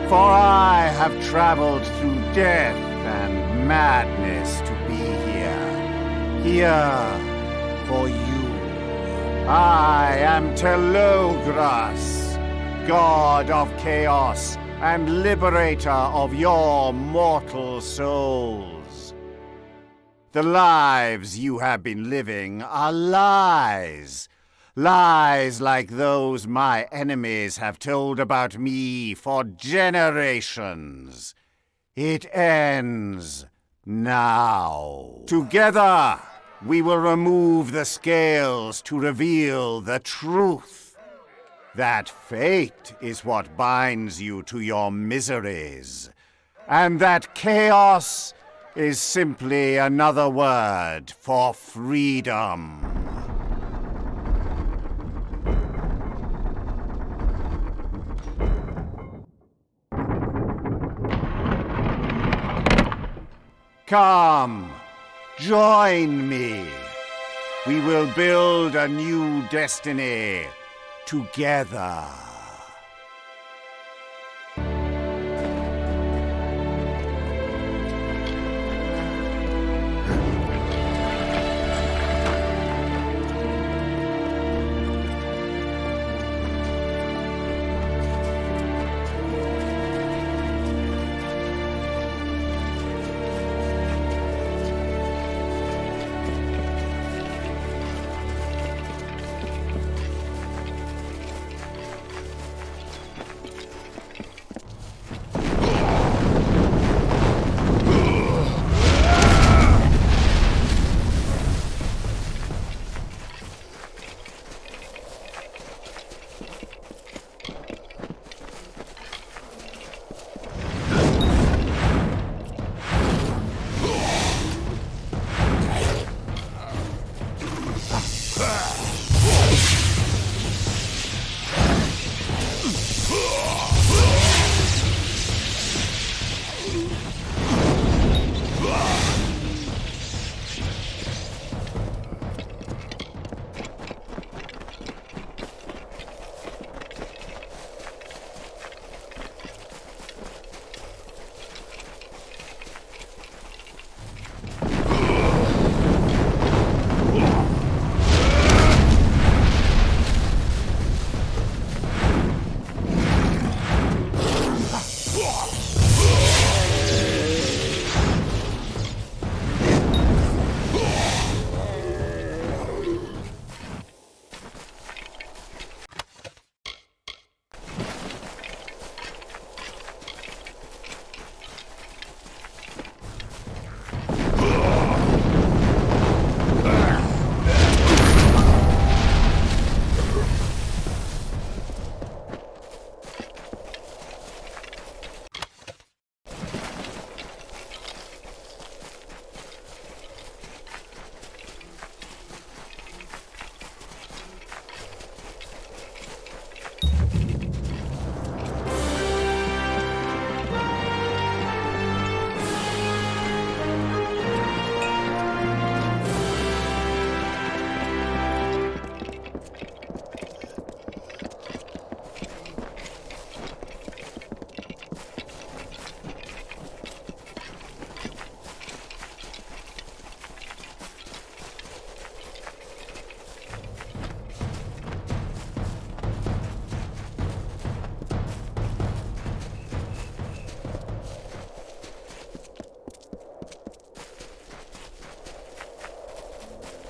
for I have traveled through death and madness to be here. Here for you. I am Telogris, god of chaos and liberator of your mortal souls. The lives you have been living are lies. Lies like those my enemies have told about me for generations. It ends now. Together, we will remove the scales to reveal the truth. That fate is what binds you to your miseries, and that chaos is simply another word for freedom. Come, join me. We will build a new destiny together.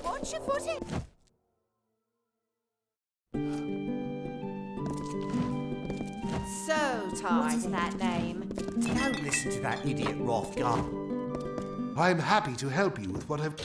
Watch your footing. So tied to that name. Don't listen to that idiot Rothgar. I'm happy to help you with what I've...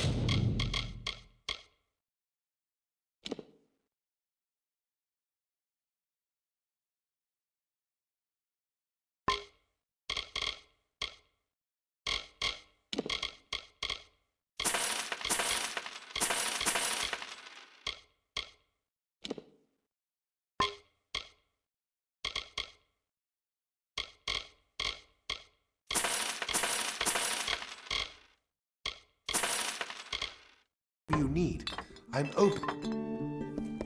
you need. I'm open.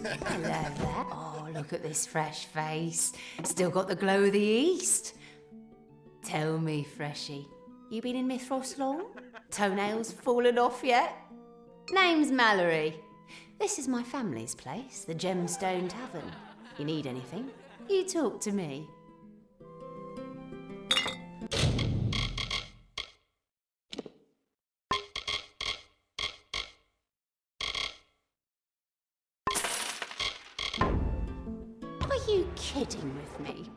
Hello there. Oh, look at this fresh face. Still got the glow of the East. Tell me, Freshie, you been in Mithros long? Toenails fallen off yet? Name's Mallory. This is my family's place, the Gemstone Tavern. You need anything, you talk to me. Are you kidding with me?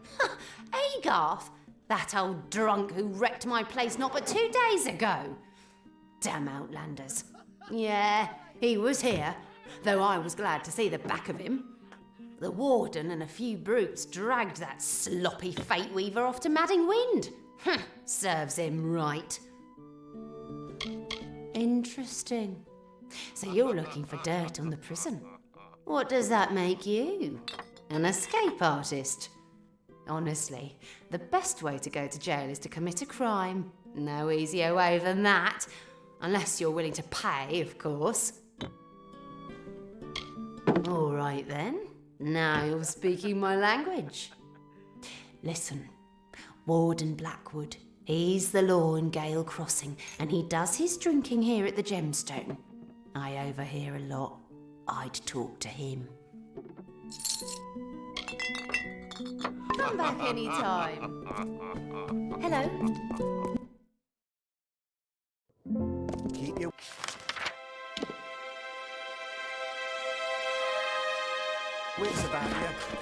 Agarth, that old drunk who wrecked my place not but 2 days ago. Damn Outlanders. Yeah, he was here, though I was glad to see the back of him. The warden and a few brutes dragged that sloppy fate weaver off to Madding Wind. Serves him right. Interesting. So you're looking for dirt on the prison. What does that make you? An escape artist? Honestly, the best way to go to jail is to commit a crime. No easier way than that. Unless you're willing to pay, of course. All right then. Now you're speaking my language. Listen, Warden Blackwood, he's the law in Gale Crossing, and he does his drinking here at the Gemstone. I overhear a lot. I'd talk to him. Come back anytime. Hello. Keep your wits about you.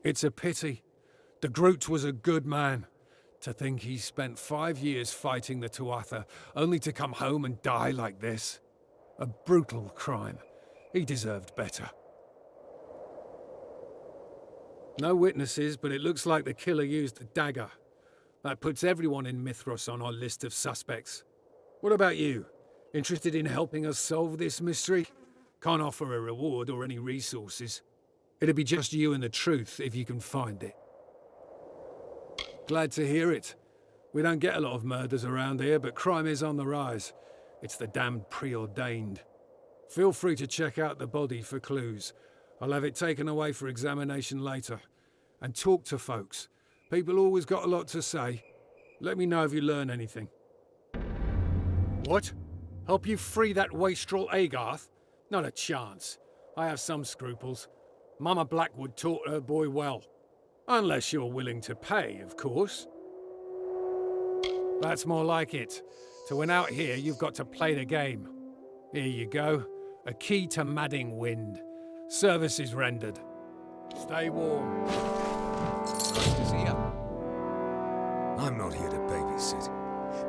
It's a pity. The Groot was a good man. To think he spent 5 years fighting the Tuatha, only to come home and die like this. A brutal crime. He deserved better. No witnesses, but it looks like the killer used a dagger. That puts everyone in Mithras on our list of suspects. What about you? Interested in helping us solve this mystery? Can't offer a reward or any resources. It'd be just you and the truth if you can find it. Glad to hear it. We don't get a lot of murders around here, but crime is on the rise. It's the damned preordained. Feel free to check out the body for clues. I'll have it taken away for examination later. And talk to folks. People always got a lot to say. Let me know if you learn anything. What? Help you free that wastrel Agarth? Not a chance. I have some scruples. Mama Blackwood taught her boy well. Unless you're willing to pay, of course. That's more like it. To win out here, you've got to play the game. Here you go. A key to Madding Wind. Services rendered. Stay warm. Nice to see you. I'm not here to babysit.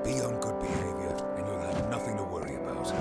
Be on good behavior, and you'll have nothing to worry about.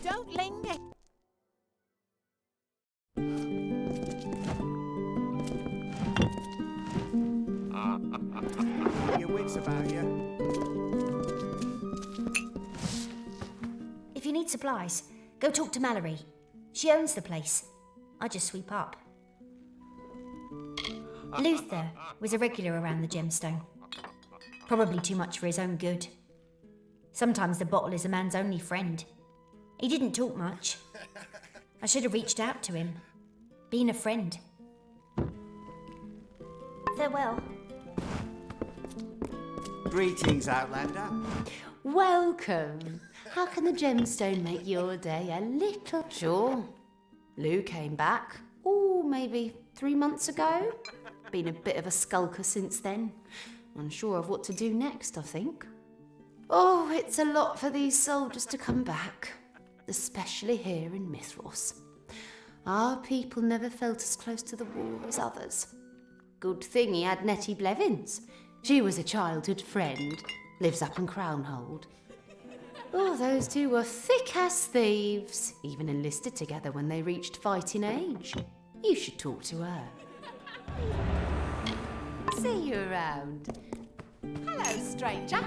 Don't linger. Your wits about you. If you need supplies, go talk to Mallory. She owns the place. I just sweep up. Luther was a regular around the Gemstone. Probably too much for his own good. Sometimes the bottle is a man's only friend. He didn't talk much. I should have reached out to him. Been a friend. Farewell. Greetings, Outlander. Welcome. How can the gemstone make your day a little... Sure. Lou came back, maybe 3 months ago. Been a bit of a skulker since then. Unsure of what to do next, I think. Oh, it's a lot for these soldiers to come back, especially here in Mithros. Our people never felt as close to the war as others. Good thing he had Nettie Blevins. She was a childhood friend, lives up in Crownhold. Oh, those two were thick as thieves, even enlisted together when they reached fighting age. You should talk to her. See you around. Hello, stranger.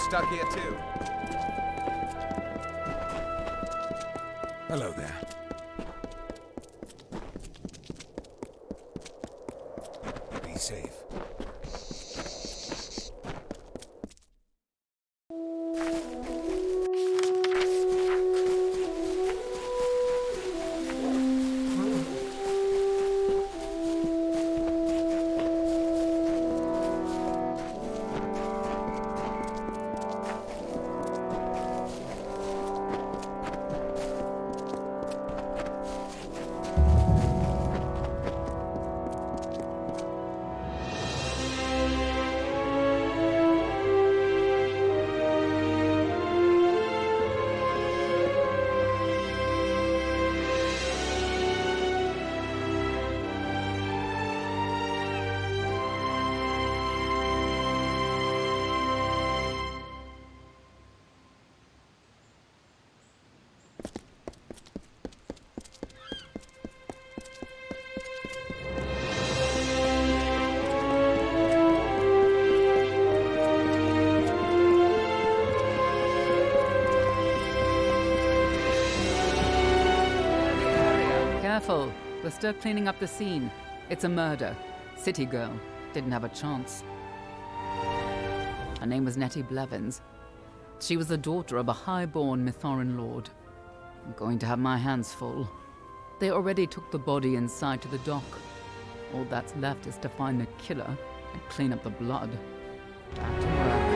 Stuck here too. Hello there. Be safe. Careful. We're still cleaning up the scene. It's a murder. City girl. Didn't have a chance. Her name was Nettie Blevins. She was the daughter of a high-born Mithoran lord. I'm going to have my hands full. They already took the body inside to the dock. All that's left is to find the killer and clean up the blood. Back to work.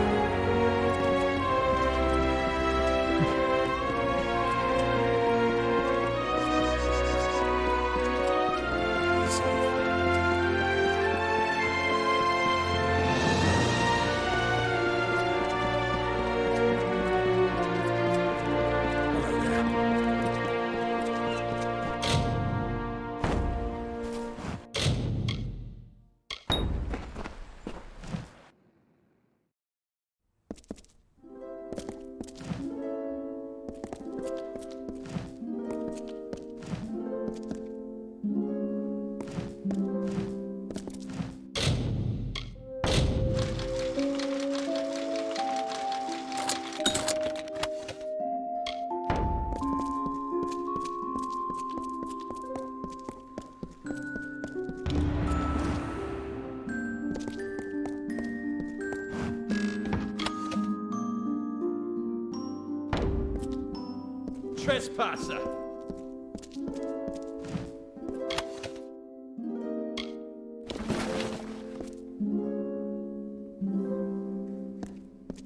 Trespasser!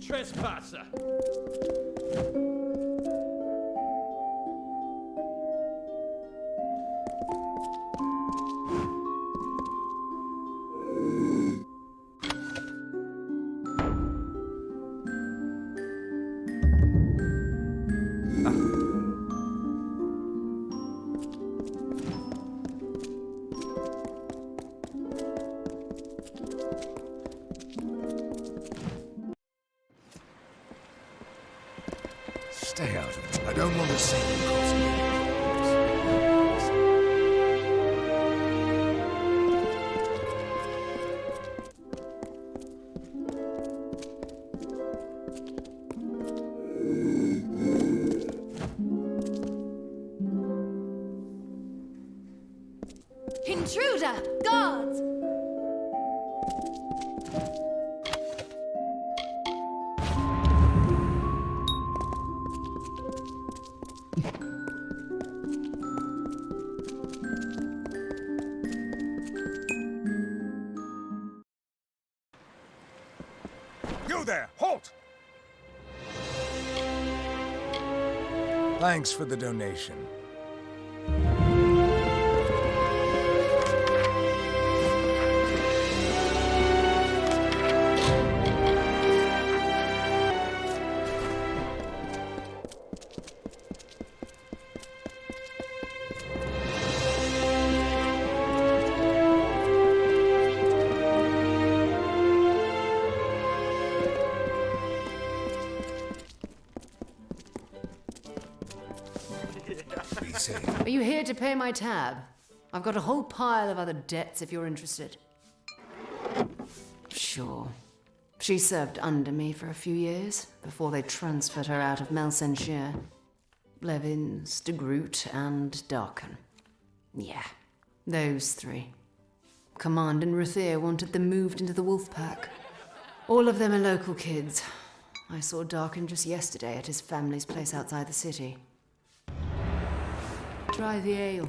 Trespasser! Stay out of it. I don't want to see you causing any Intruder! Guards! You there! Halt! Thanks for the donation. Are you here to pay my tab? I've got a whole pile of other debts if you're interested. Sure. She served under me for a few years before they transferred her out of Melsenshire. Blevins, de Groot, and Darken. Yeah, those three. Command and Ruthir wanted them moved into the wolf pack. All of them are local kids. I saw Darken just yesterday at his family's place outside the city. Try the ale.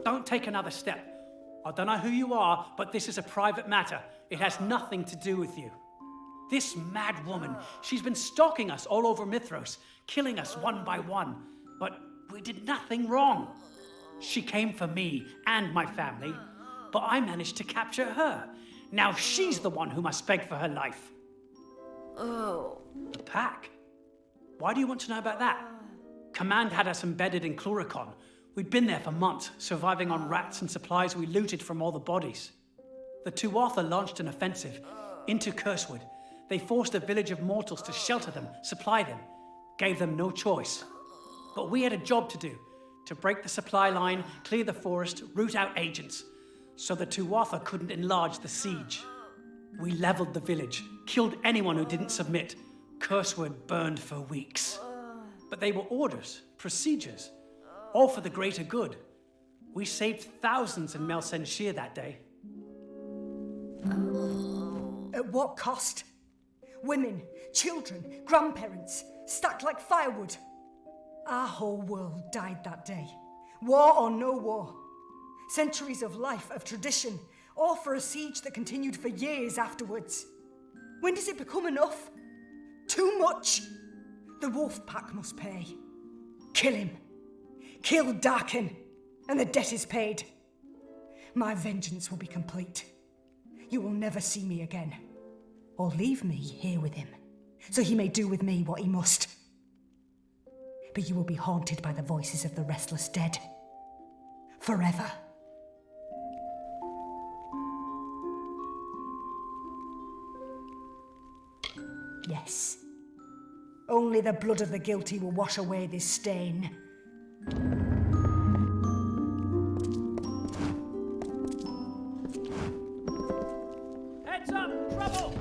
Don't take another step. I don't know who you are, but this is a private matter. It has nothing to do with you. This mad woman, she's been stalking us all over Mithros, killing us one by one. But we did nothing wrong. She came for me and my family, but I managed to capture her. Now she's the one who must beg for her life. Oh. The pack? Why do you want to know about that? Command had us embedded in Cluricon. We'd been there for months, surviving on rats and supplies we looted from all the bodies. The Tuatha launched an offensive into Cursewood. They forced a village of mortals to shelter them, supply them, gave them no choice. But we had a job to do, to break the supply line, clear the forest, root out agents, so the Tuatha couldn't enlarge the siege. We leveled the village, killed anyone who didn't submit. Cursewood burned for weeks. But they were orders, procedures, all for the greater good. We saved thousands in Melsenshire that day. At what cost? Women, children, grandparents, stacked like firewood. Our whole world died that day. War or no war. Centuries of life, of tradition, all for a siege that continued for years afterwards. When does it become enough? Too much? The wolf pack must pay. Kill him. Kill Darken, and the debt is paid. My vengeance will be complete. You will never see me again, or leave me here with him, so he may do with me what he must. But you will be haunted by the voices of the restless dead. Forever. Yes. Only the blood of the guilty will wash away this stain. Heads up! Trouble!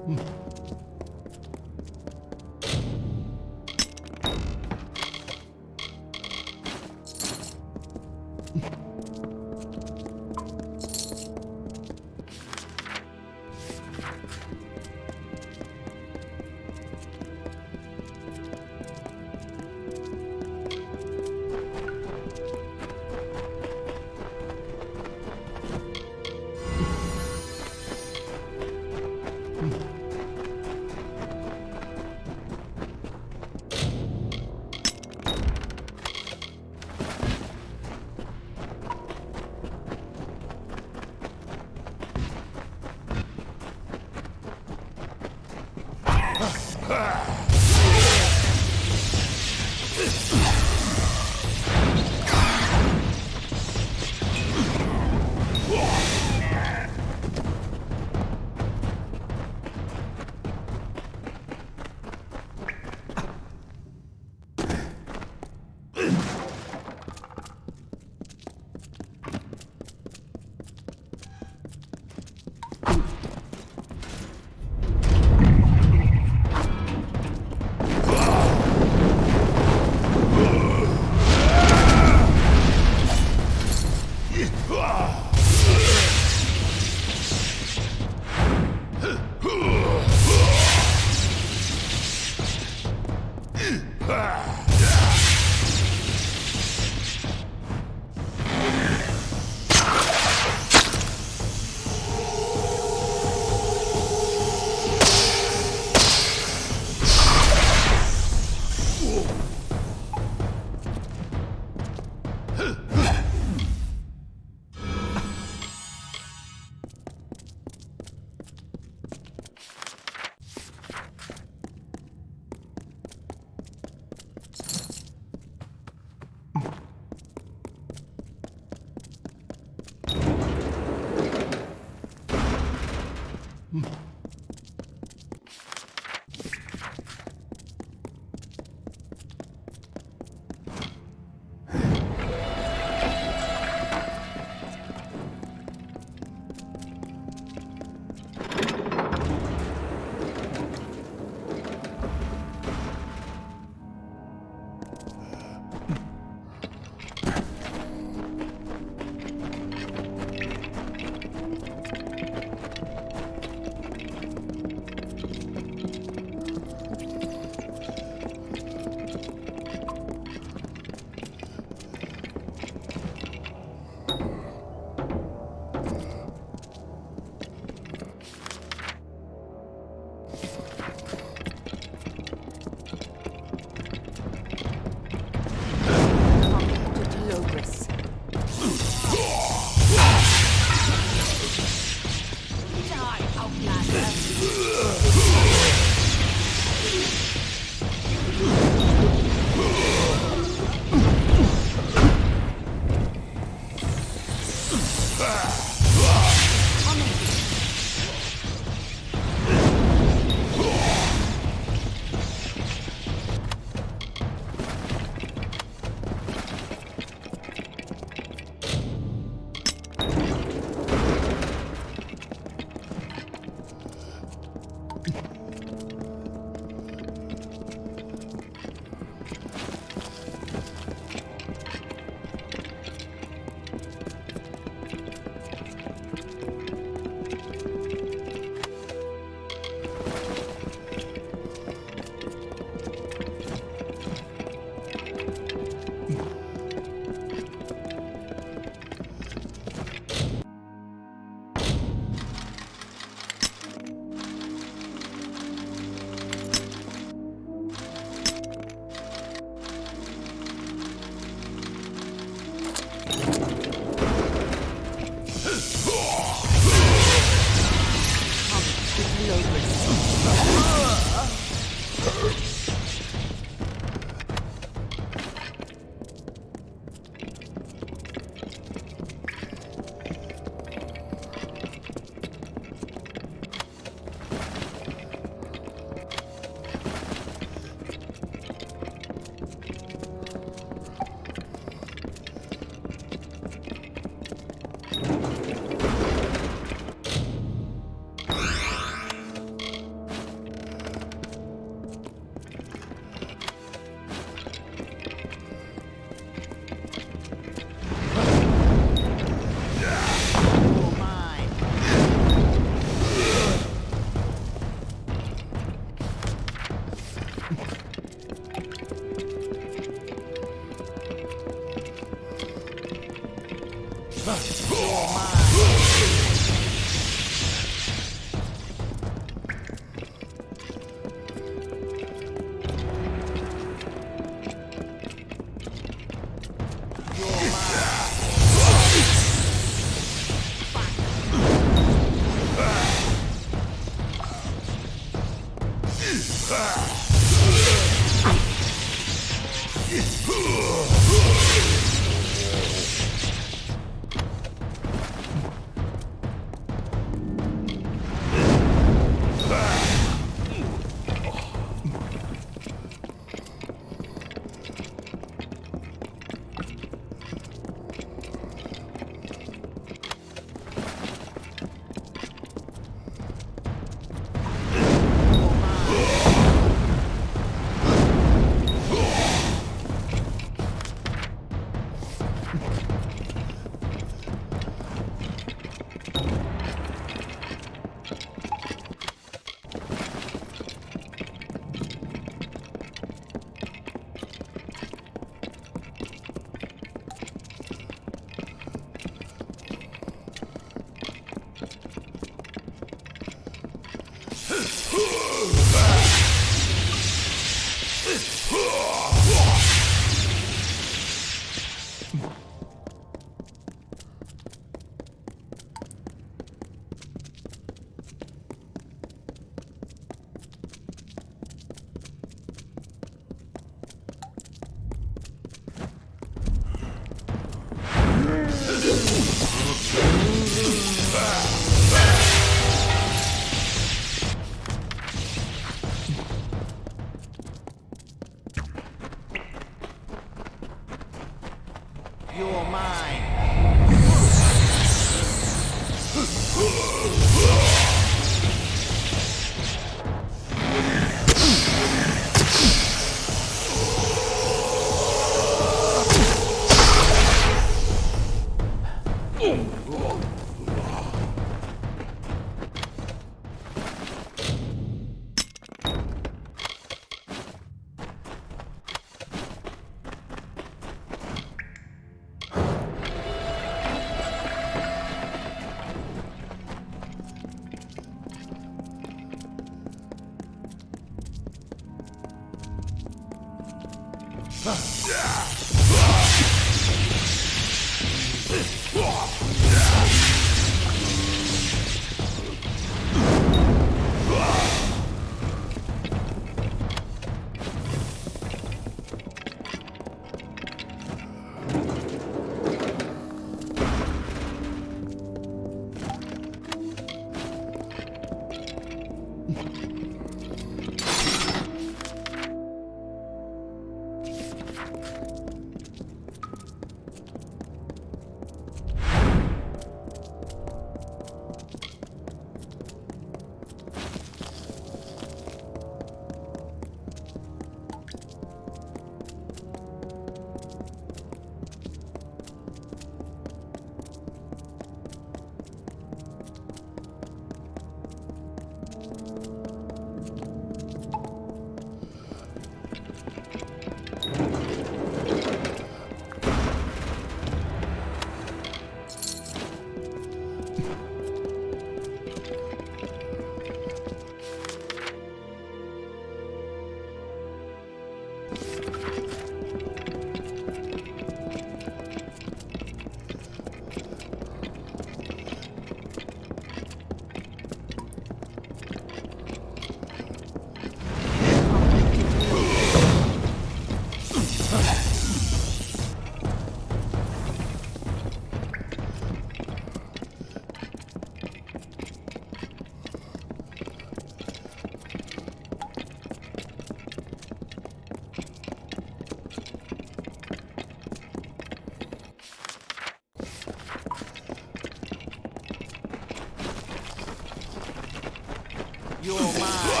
You're mine.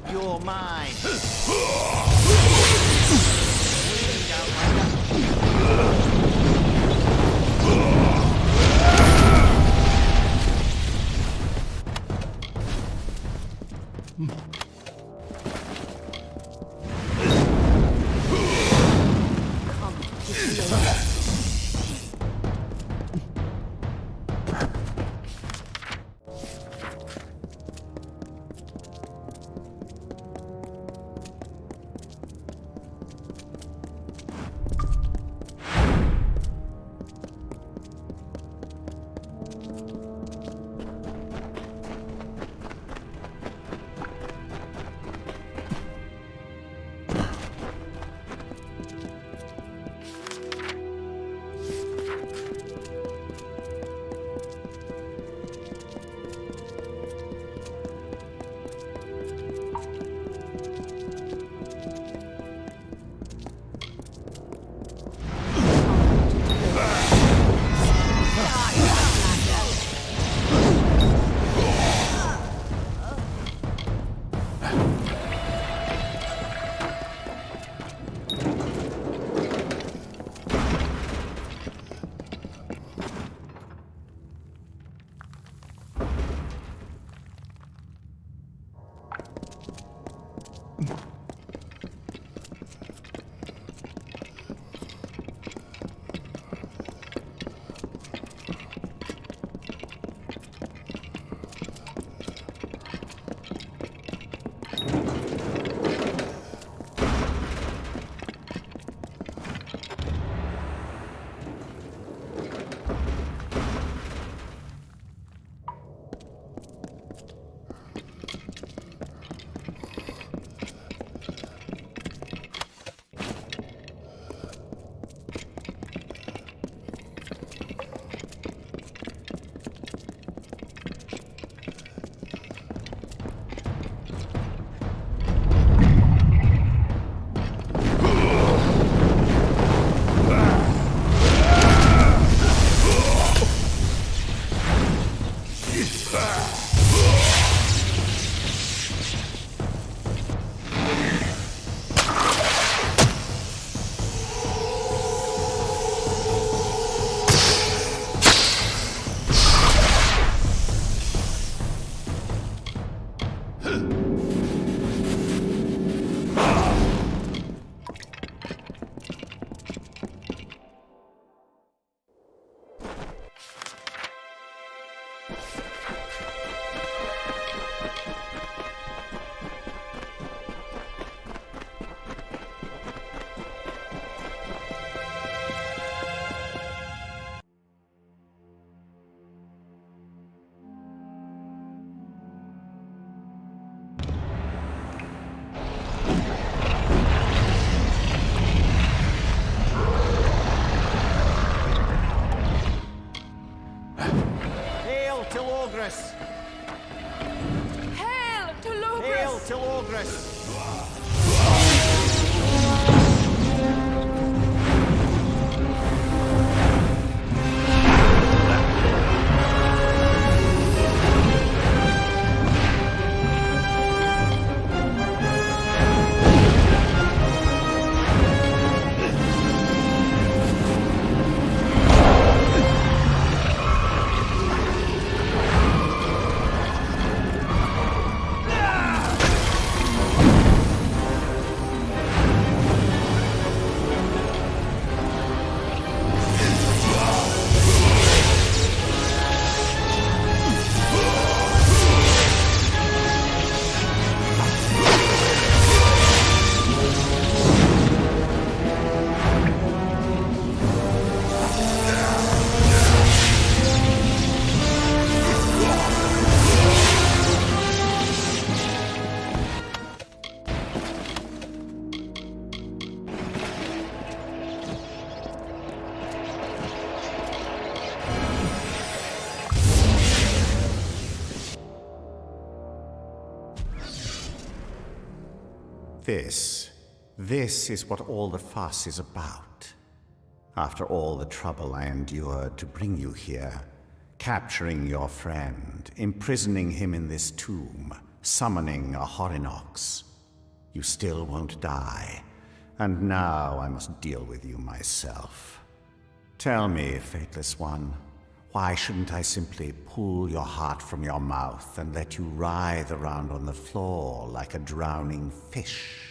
You're mine. Hail to Logres! Hail to Logres! This is what all the fuss is about. After all the trouble I endured to bring you here, capturing your friend, imprisoning him in this tomb, summoning a Horinox, you still won't die, and now I must deal with you myself. Tell me, Fateless One, why shouldn't I simply pull your heart from your mouth and let you writhe around on the floor like a drowning fish?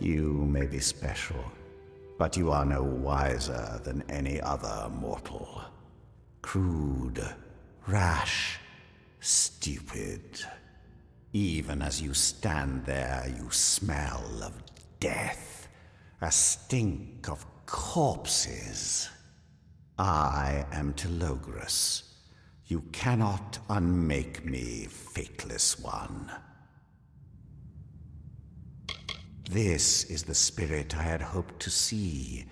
You may be special, but you are no wiser than any other mortal. Crude, rash, stupid. Even as you stand there, you smell of death, a stink of corpses. I am Telogris. You cannot unmake me, Fateless One. This is the spirit I had hoped to see.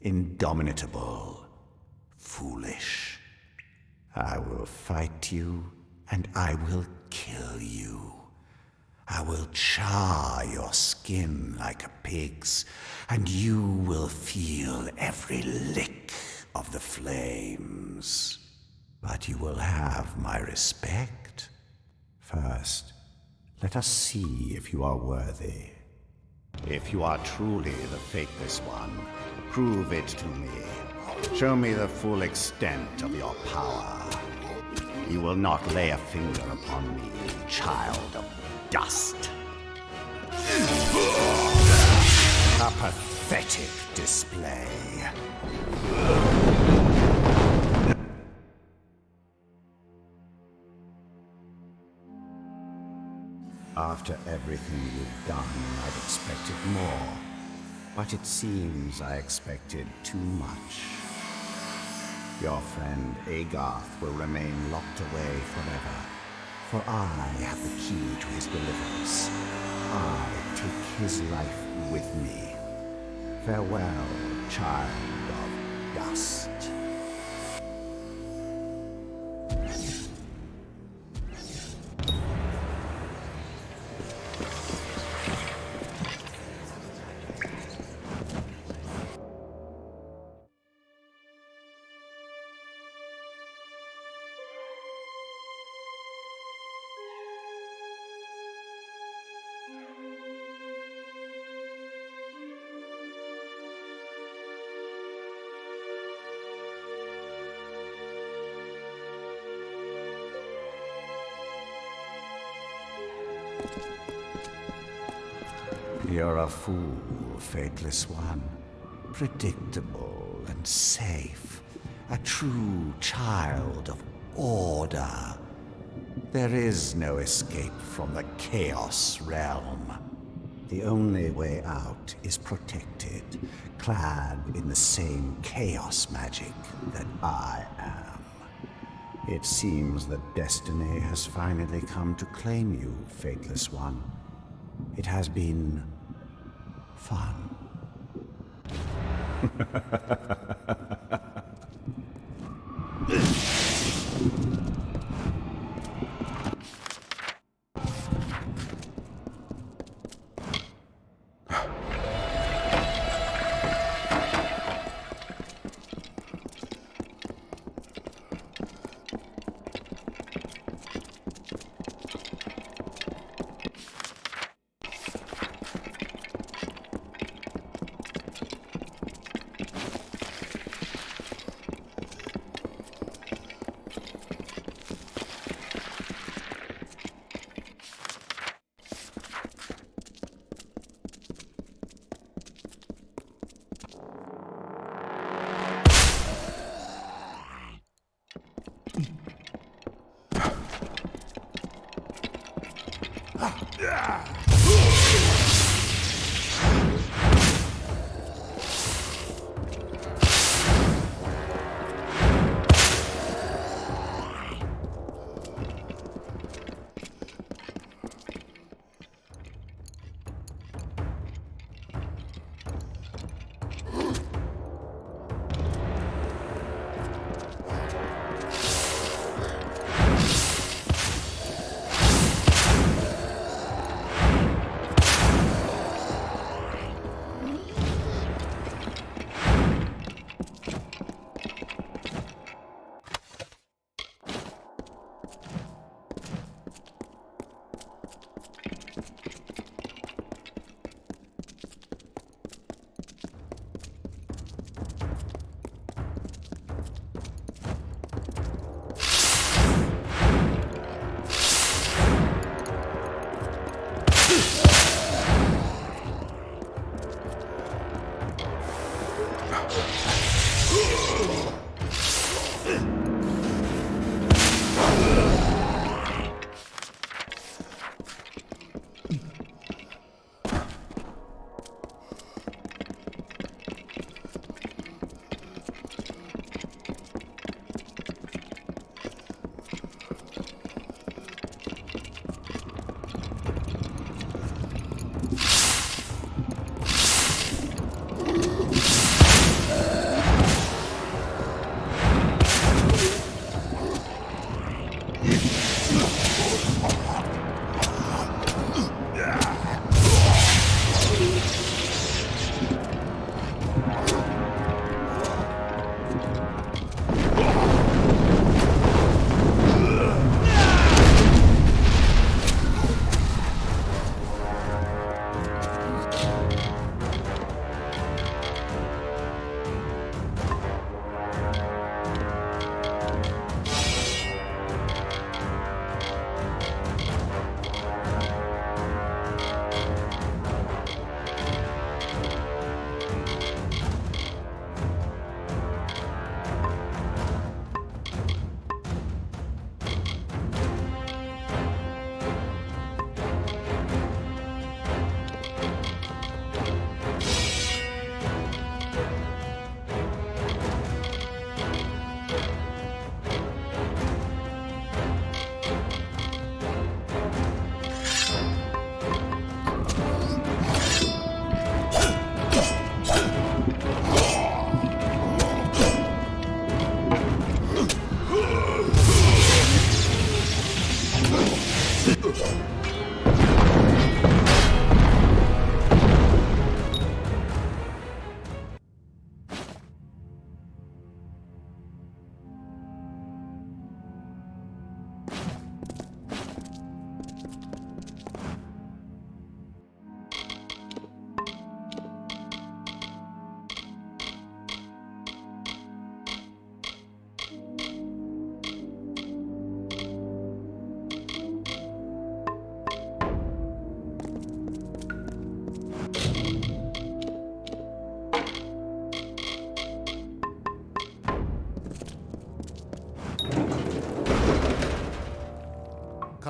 Indomitable, foolish. I will fight you, and I will kill you. I will char your skin like a pig's, and you will feel every lick of the flames. But you will have my respect. First, let us see if you are worthy. If you are truly the Fateless One, prove it to me. Show me the full extent of your power. You will not lay a finger upon me, child of dust. A pathetic display. After everything you've done, I'd expected more. But it seems I expected too much. Your friend Agarth will remain locked away forever, for I have the key to his deliverance. I take his life with me. Farewell, child of dust. You're a fool, Fateless One. Predictable and safe. A true child of order. There is no escape from the Chaos Realm. The only way out is protected, clad in the same chaos magic that I am. It seems that destiny has finally come to claim you, Fateless One. It has been fun.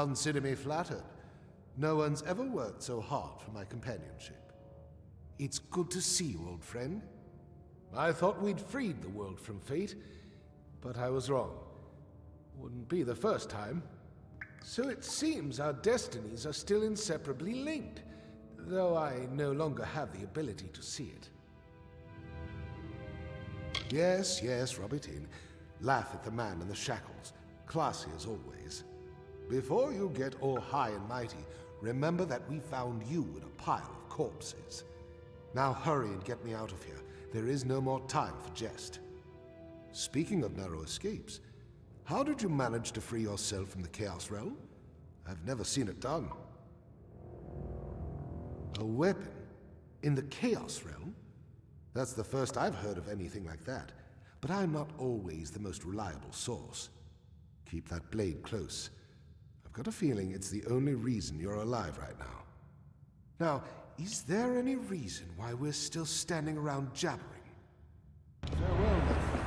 Consider me flattered. No one's ever worked so hard for my companionship. It's good to see you, old friend. I thought we'd freed the world from fate, but I was wrong. Wouldn't be the first time. So it seems our destinies are still inseparably linked, though I no longer have the ability to see it. Yes, rub it in. Laugh at the man in the shackles. Classy as always. Before you get all high and mighty, remember that we found you in a pile of corpses. Now hurry and get me out of here. There is no more time for jest. Speaking of narrow escapes, how did you manage to free yourself from the Chaos Realm? I've never seen it done. A weapon? In the Chaos Realm? That's the first I've heard of anything like that. But I'm not always the most reliable source. Keep that blade close. I've got a feeling it's the only reason you're alive right now. Now, is there any reason why we're still standing around jabbering? Farewell, my friend.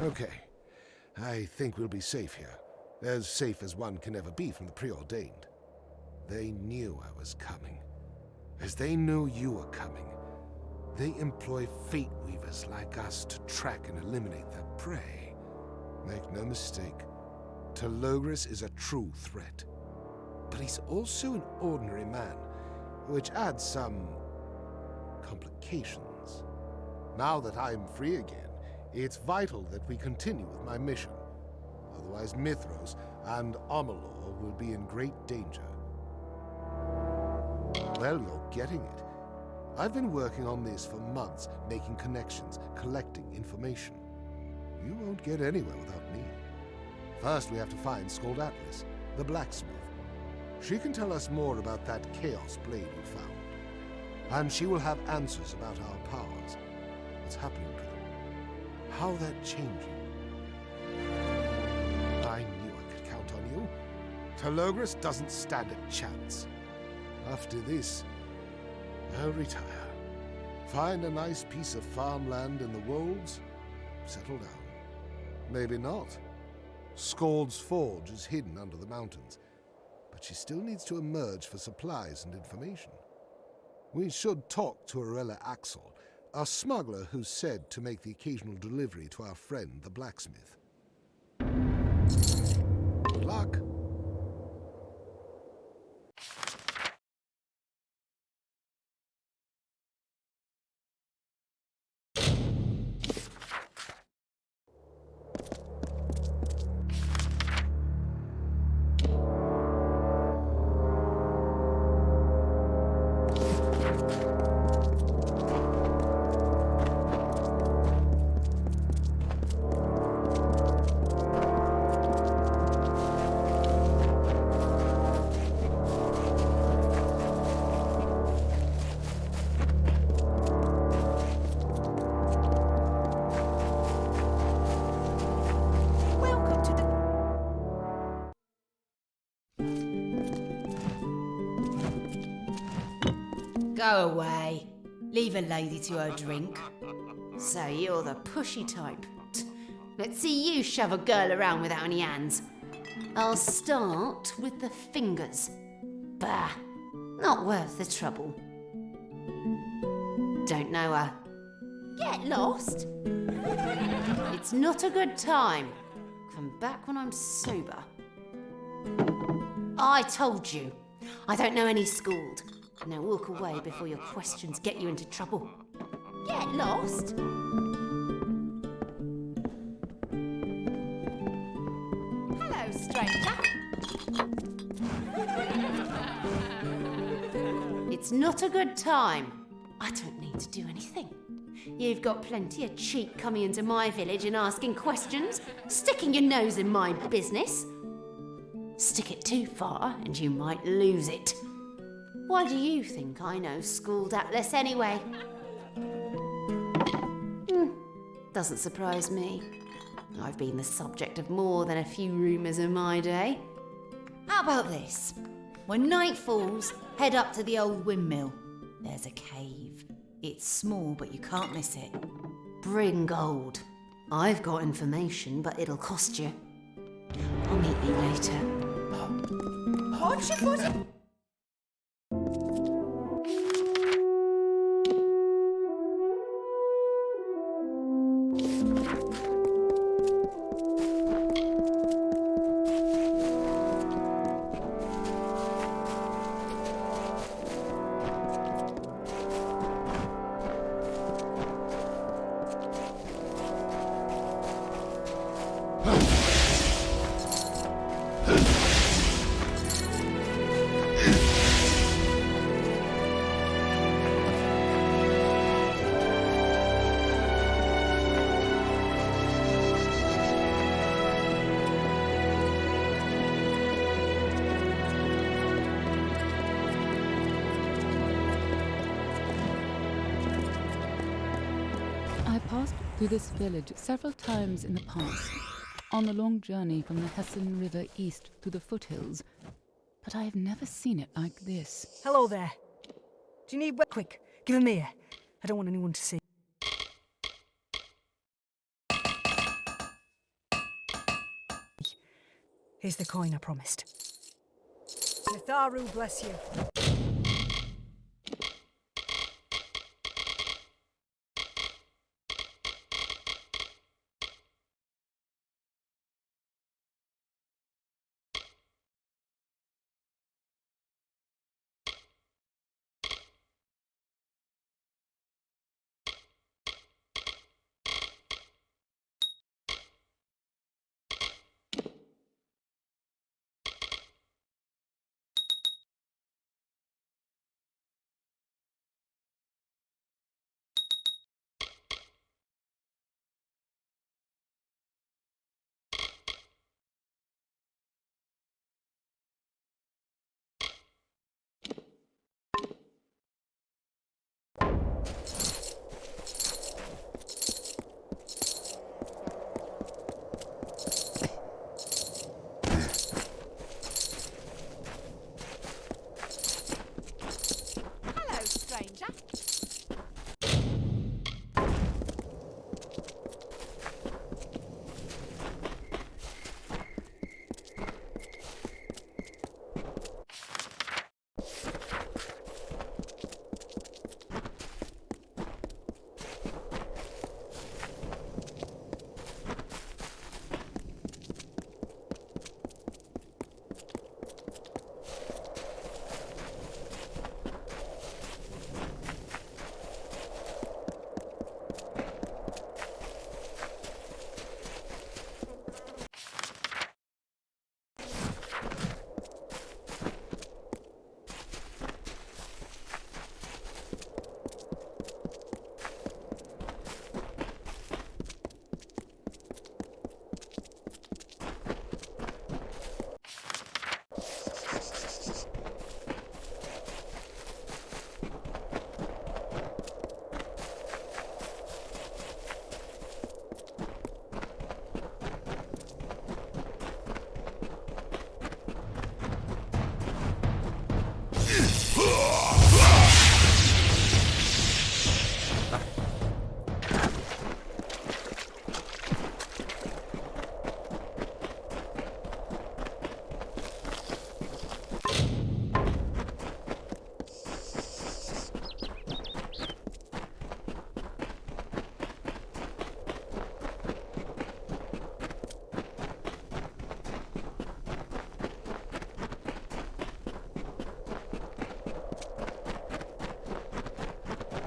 Okay. I think we'll be safe here. As safe as one can ever be from the preordained. They knew I was coming. As they knew you were coming. They employ fate weavers like us to track and eliminate their prey. Make no mistake, Telogris is a true threat. But he's also an ordinary man, which adds some complications. Now that I'm free again, it's vital that we continue with my mission. Otherwise Mithros and Amalur will be in great danger. Well, you're getting it. I've been working on this for months, making connections, collecting information. You won't get anywhere without me. First, we have to find Skald Atlas, the blacksmith. She can tell us more about that Chaos blade we found. And she will have answers about our powers, what's happening to them, how they're changing. I knew I could count on you. Telogris doesn't stand a chance. After this, I'll retire. Find a nice piece of farmland in the wolds, settle down. Maybe not. Scald's Forge is hidden under the mountains, but she still needs to emerge for supplies and information. We should talk to Arella Axel, a smuggler who's said to make the occasional delivery to our friend, the blacksmith. Good luck. Go away. Leave a lady to her drink. So you're the pushy type. Let's see you shove a girl around without any hands. I'll start with the fingers. Bah, not worth the trouble. Don't know her. Get lost. It's not a good time. Come back when I'm sober. I told you. I don't know any Scald. Now walk away before your questions get you into trouble. Get lost. Hello, stranger. It's not a good time. I don't need to do anything. You've got plenty of cheek coming into my village and asking questions, sticking your nose in my business. Stick it too far and you might lose it. Why do you think I know Scald Atlas anyway? Doesn't surprise me. I've been the subject of more than a few rumours in my day. How about this? When night falls, head up to the old windmill. There's a cave. It's small, but you can't miss it. Bring gold. I've got information, but it'll cost you. I'll meet you later. What's your foot? Through this village several times in the past, on the long journey from the Hessen River east to the foothills, but I have never seen it like this. Hello there. Do you need... Quick, give him here. I don't want anyone to see. Here's the coin I promised. Mitharu bless you.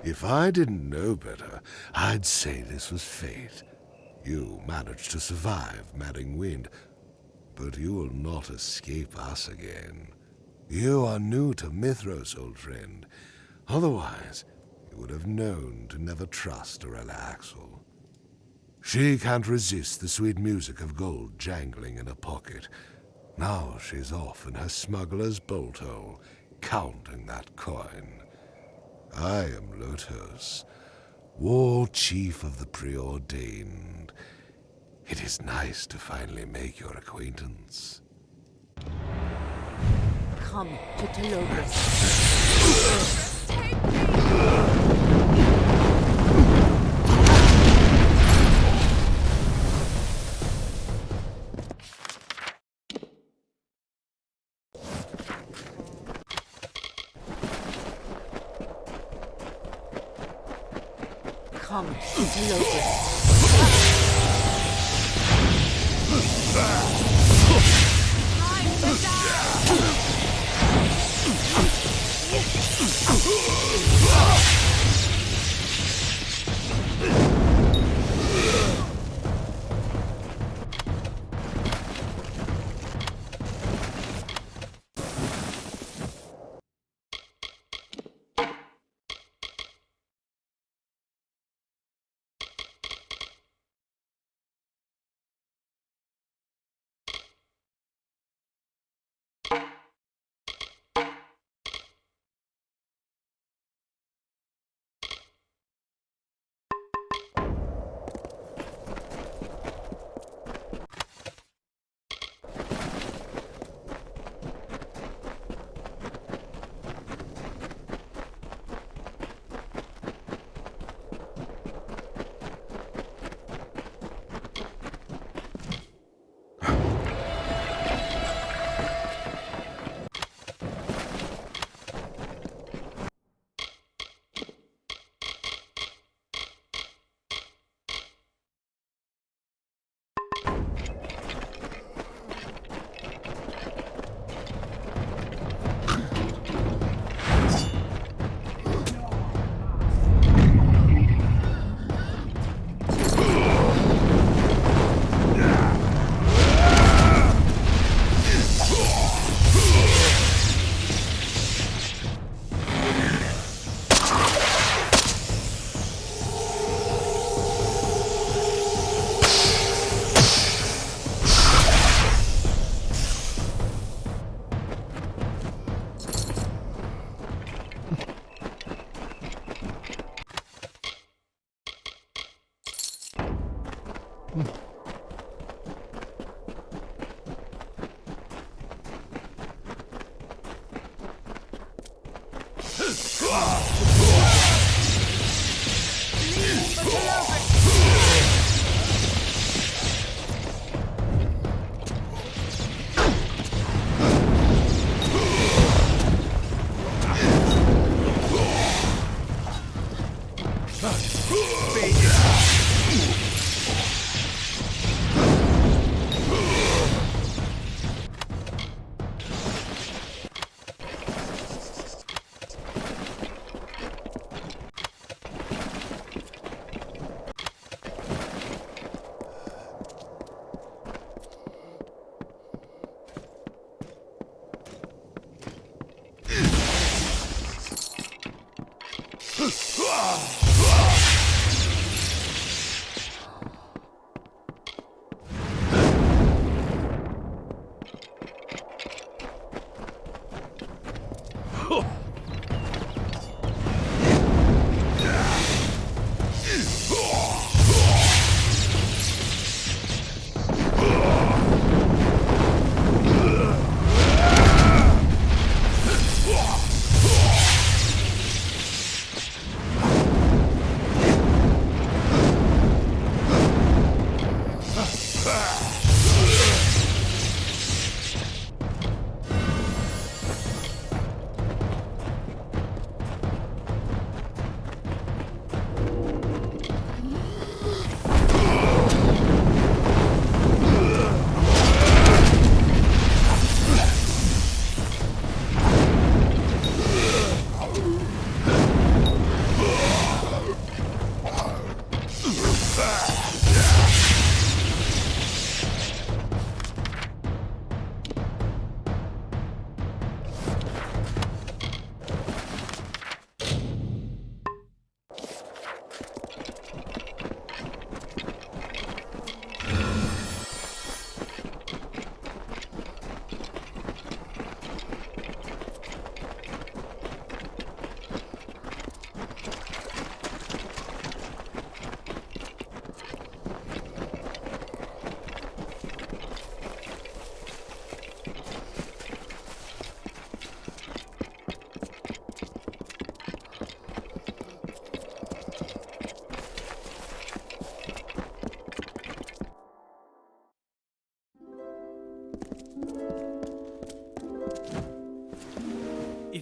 If I didn't know better, I'd say this was fate. You managed to survive Madding Wind, but you will not escape us again. You are new to Mithros, old friend. Otherwise, you would have known to never trust Orella Axel. She can't resist the sweet music of gold jangling in her pocket. Now she's off in her smuggler's bolt hole, counting that coin. I am Lotos, War Chief of the Preordained. It is nice to finally make your acquaintance. Come to Telobus. Come to Telobus.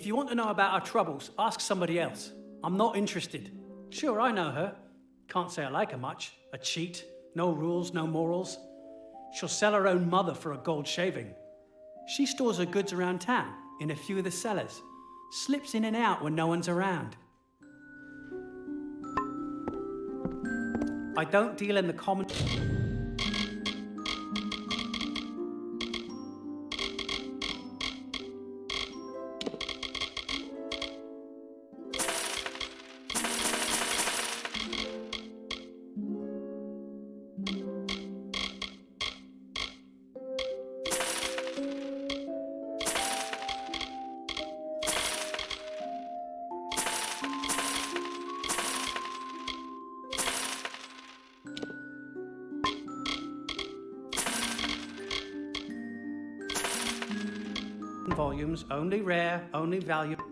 If you want to know about our troubles, ask somebody else. I'm not interested. Sure, I know her. Can't say I like her much. A cheat, no rules, no morals. She'll sell her own mother for a gold shaving. She stores her goods around town, in a few of the cellars. Slips in and out when no one's around. I don't deal in the common... volumes, only rare, only valuable.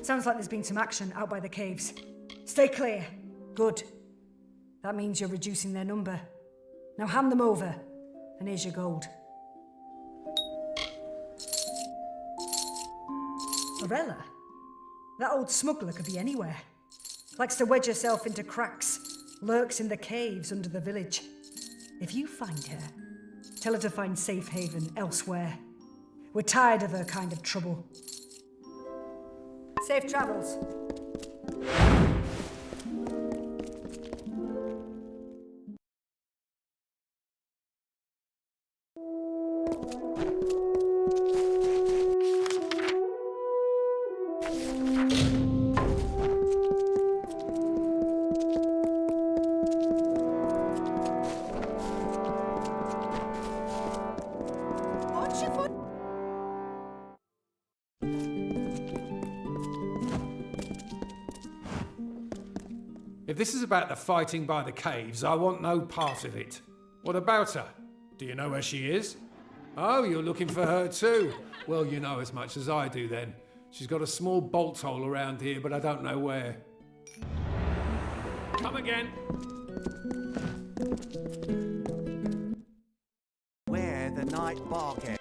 Sounds like there's been some action out by the caves. Stay clear. Good. That means you're reducing their number. Now hand them over, and here's your gold. Orella? That old smuggler could be anywhere. Likes to wedge herself into cracks, lurks in the caves under the village. If you find her, tell her to find safe haven elsewhere. We're tired of her kind of trouble. Safe travels. If this is about the fighting by the caves, I want no part of it. What about her? Do you know where she is? Oh, you're looking for her too? Well, you know as much as I do then. She's got a small bolt hole around here, but I don't know where. Come again. Where the night bargain.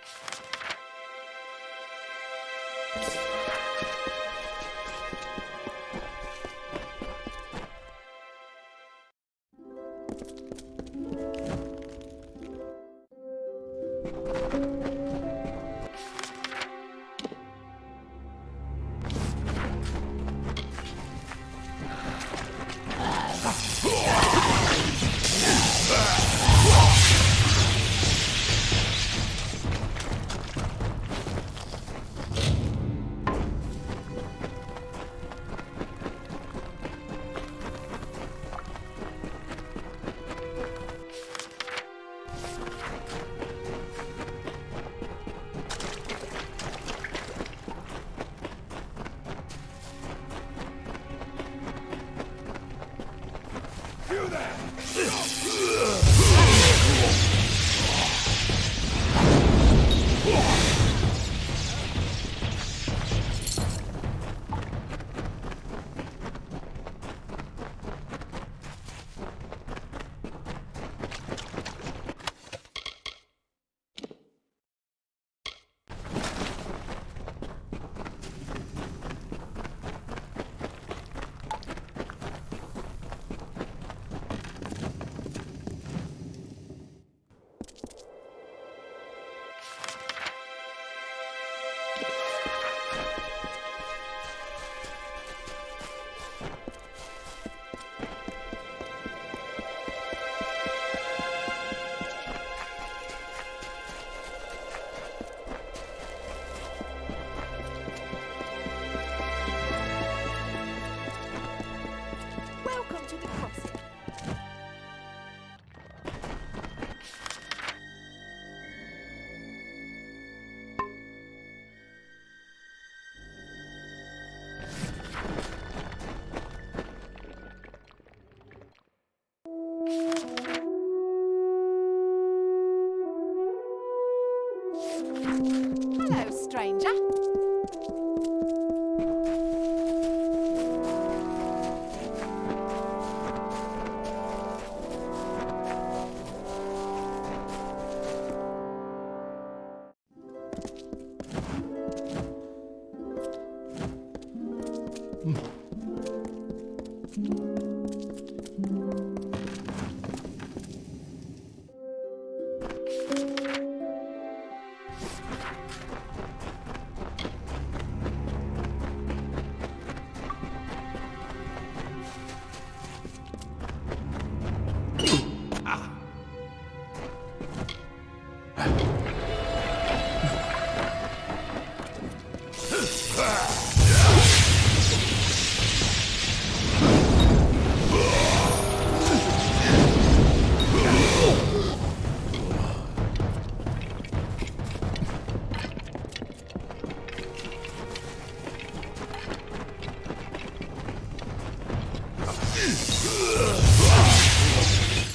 Hello, stranger.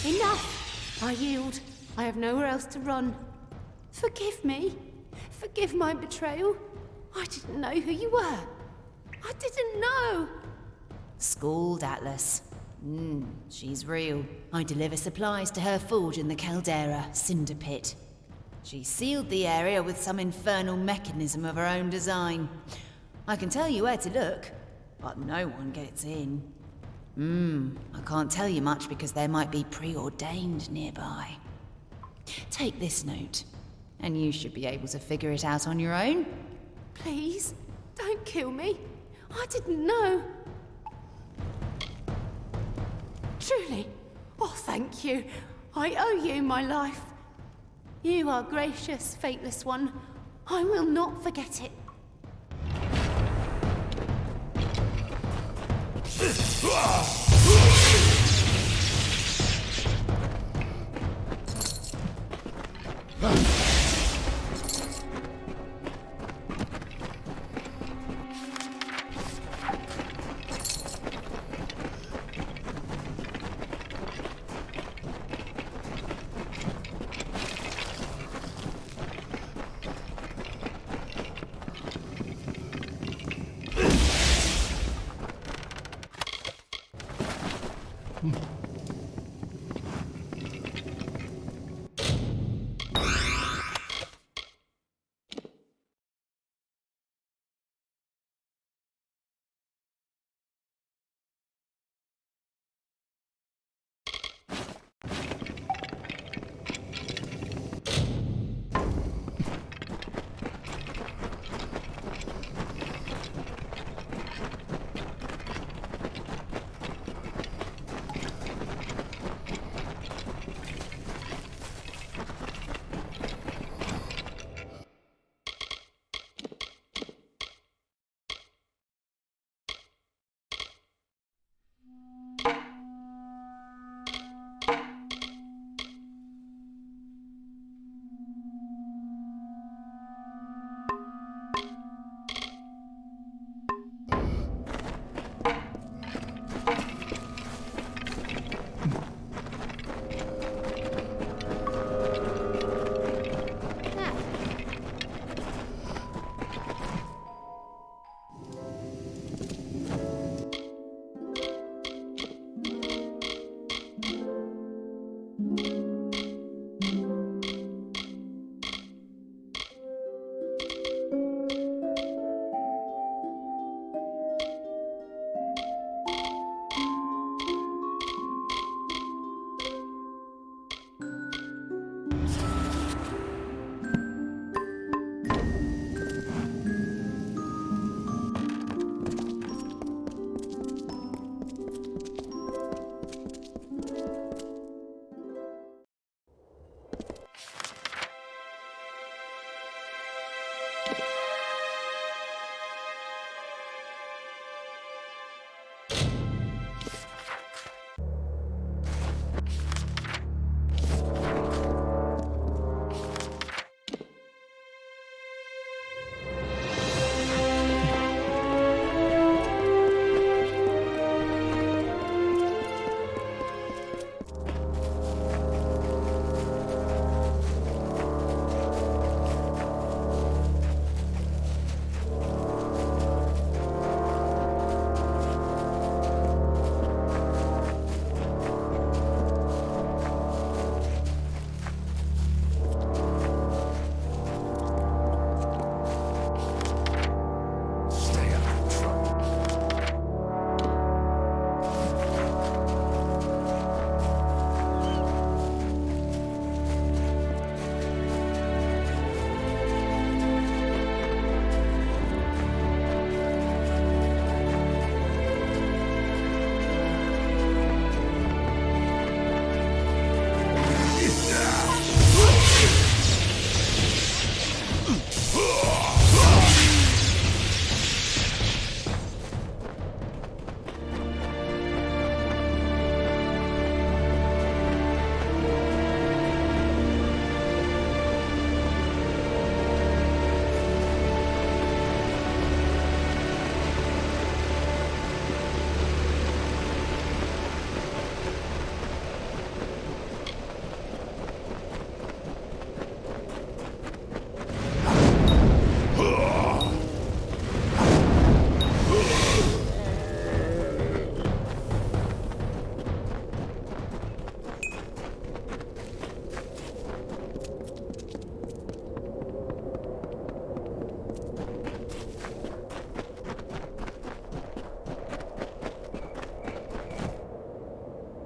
Enough! I yield. I have nowhere else to run. Forgive me. Forgive my betrayal. I didn't know who you were. I didn't know. Schooled Atlas. She's real. I deliver supplies to her forge in the Caldera, Cinder Pit. She sealed the area with some infernal mechanism of her own design. I can tell you where to look, but no one gets in. I can't tell you much because there might be preordained nearby. Take this note, and you should be able to figure it out on your own. Please, don't kill me. I didn't know. Truly. Oh, thank you. I owe you my life. You are gracious, Fateless One. I will not forget it.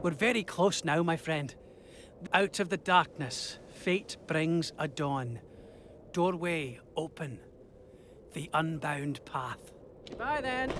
We're very close now, my friend. Out of the darkness, fate brings a dawn. Doorway open. The unbound path. Bye then.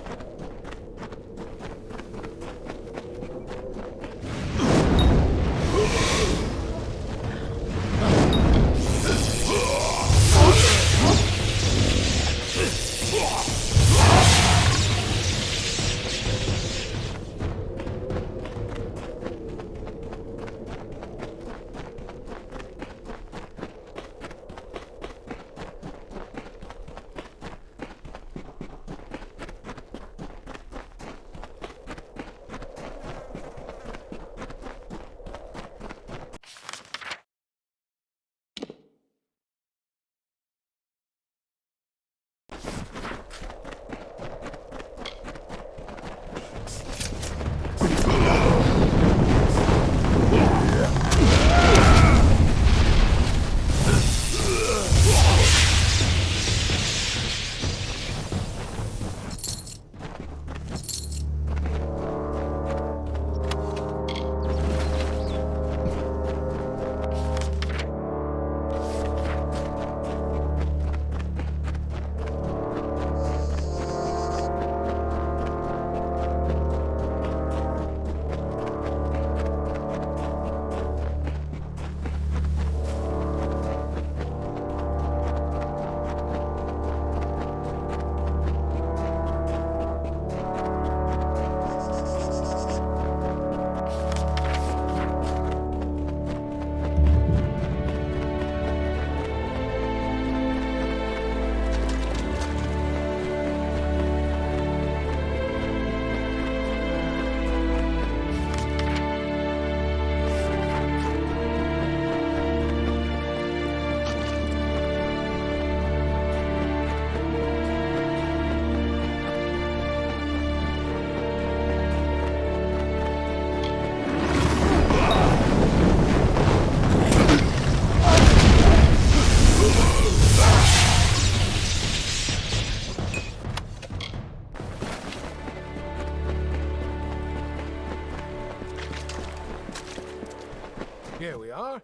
Here we are.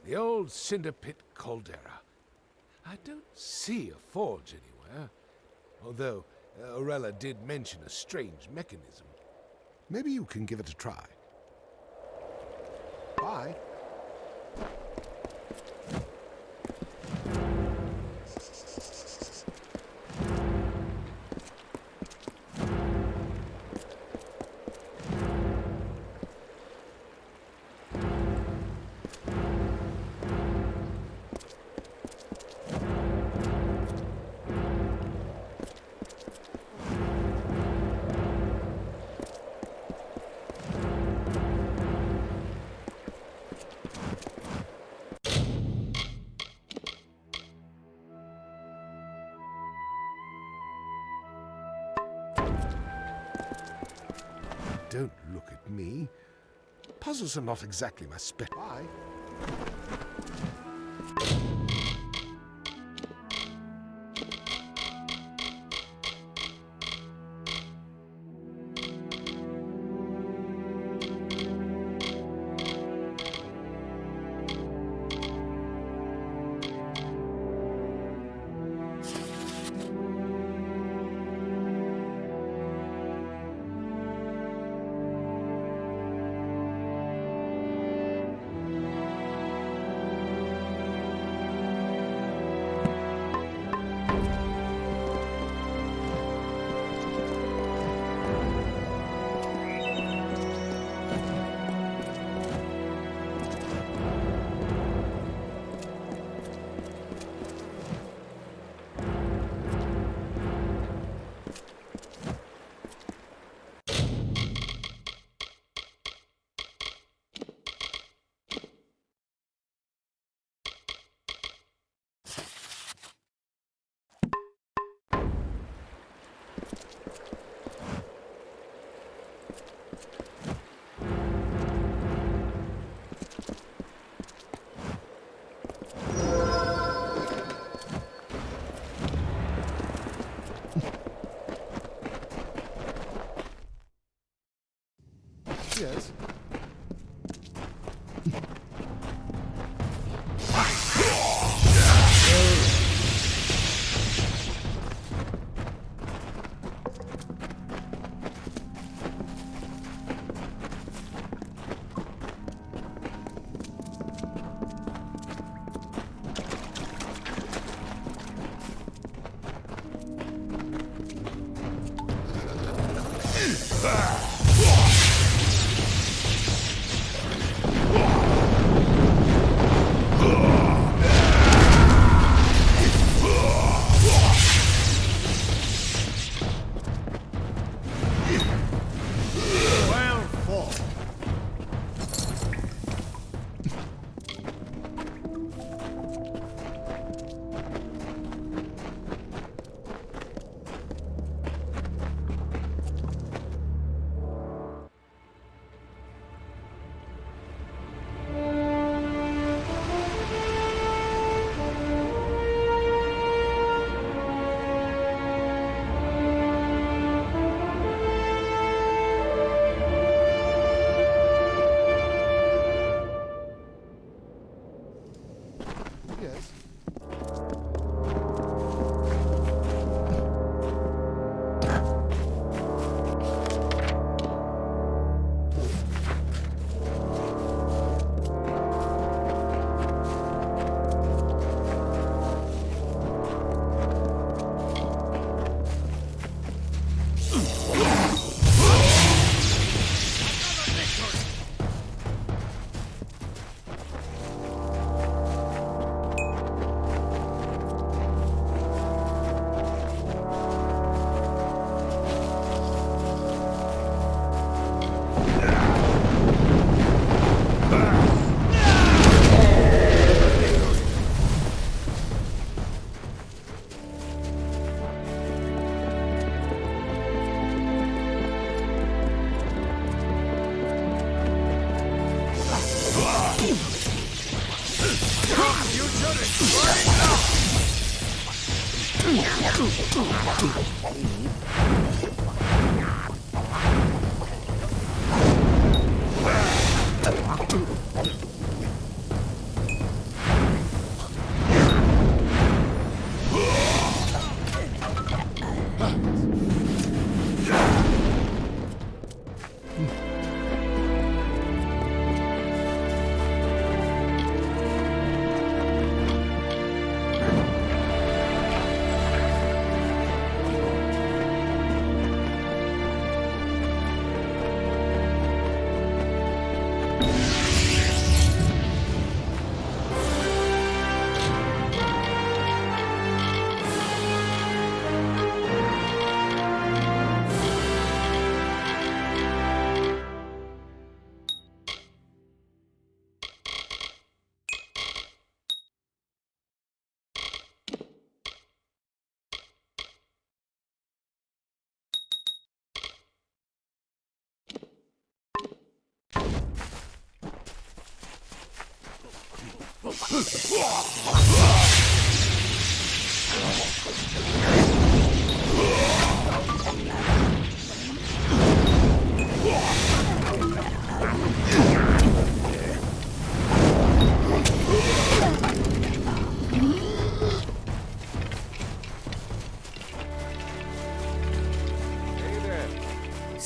The old cinder pit caldera. I don't see a forge anywhere. Although, Orella did mention a strange mechanism. Maybe you can give it a try. Bye. Don't look at me. Puzzles are not exactly my Bye.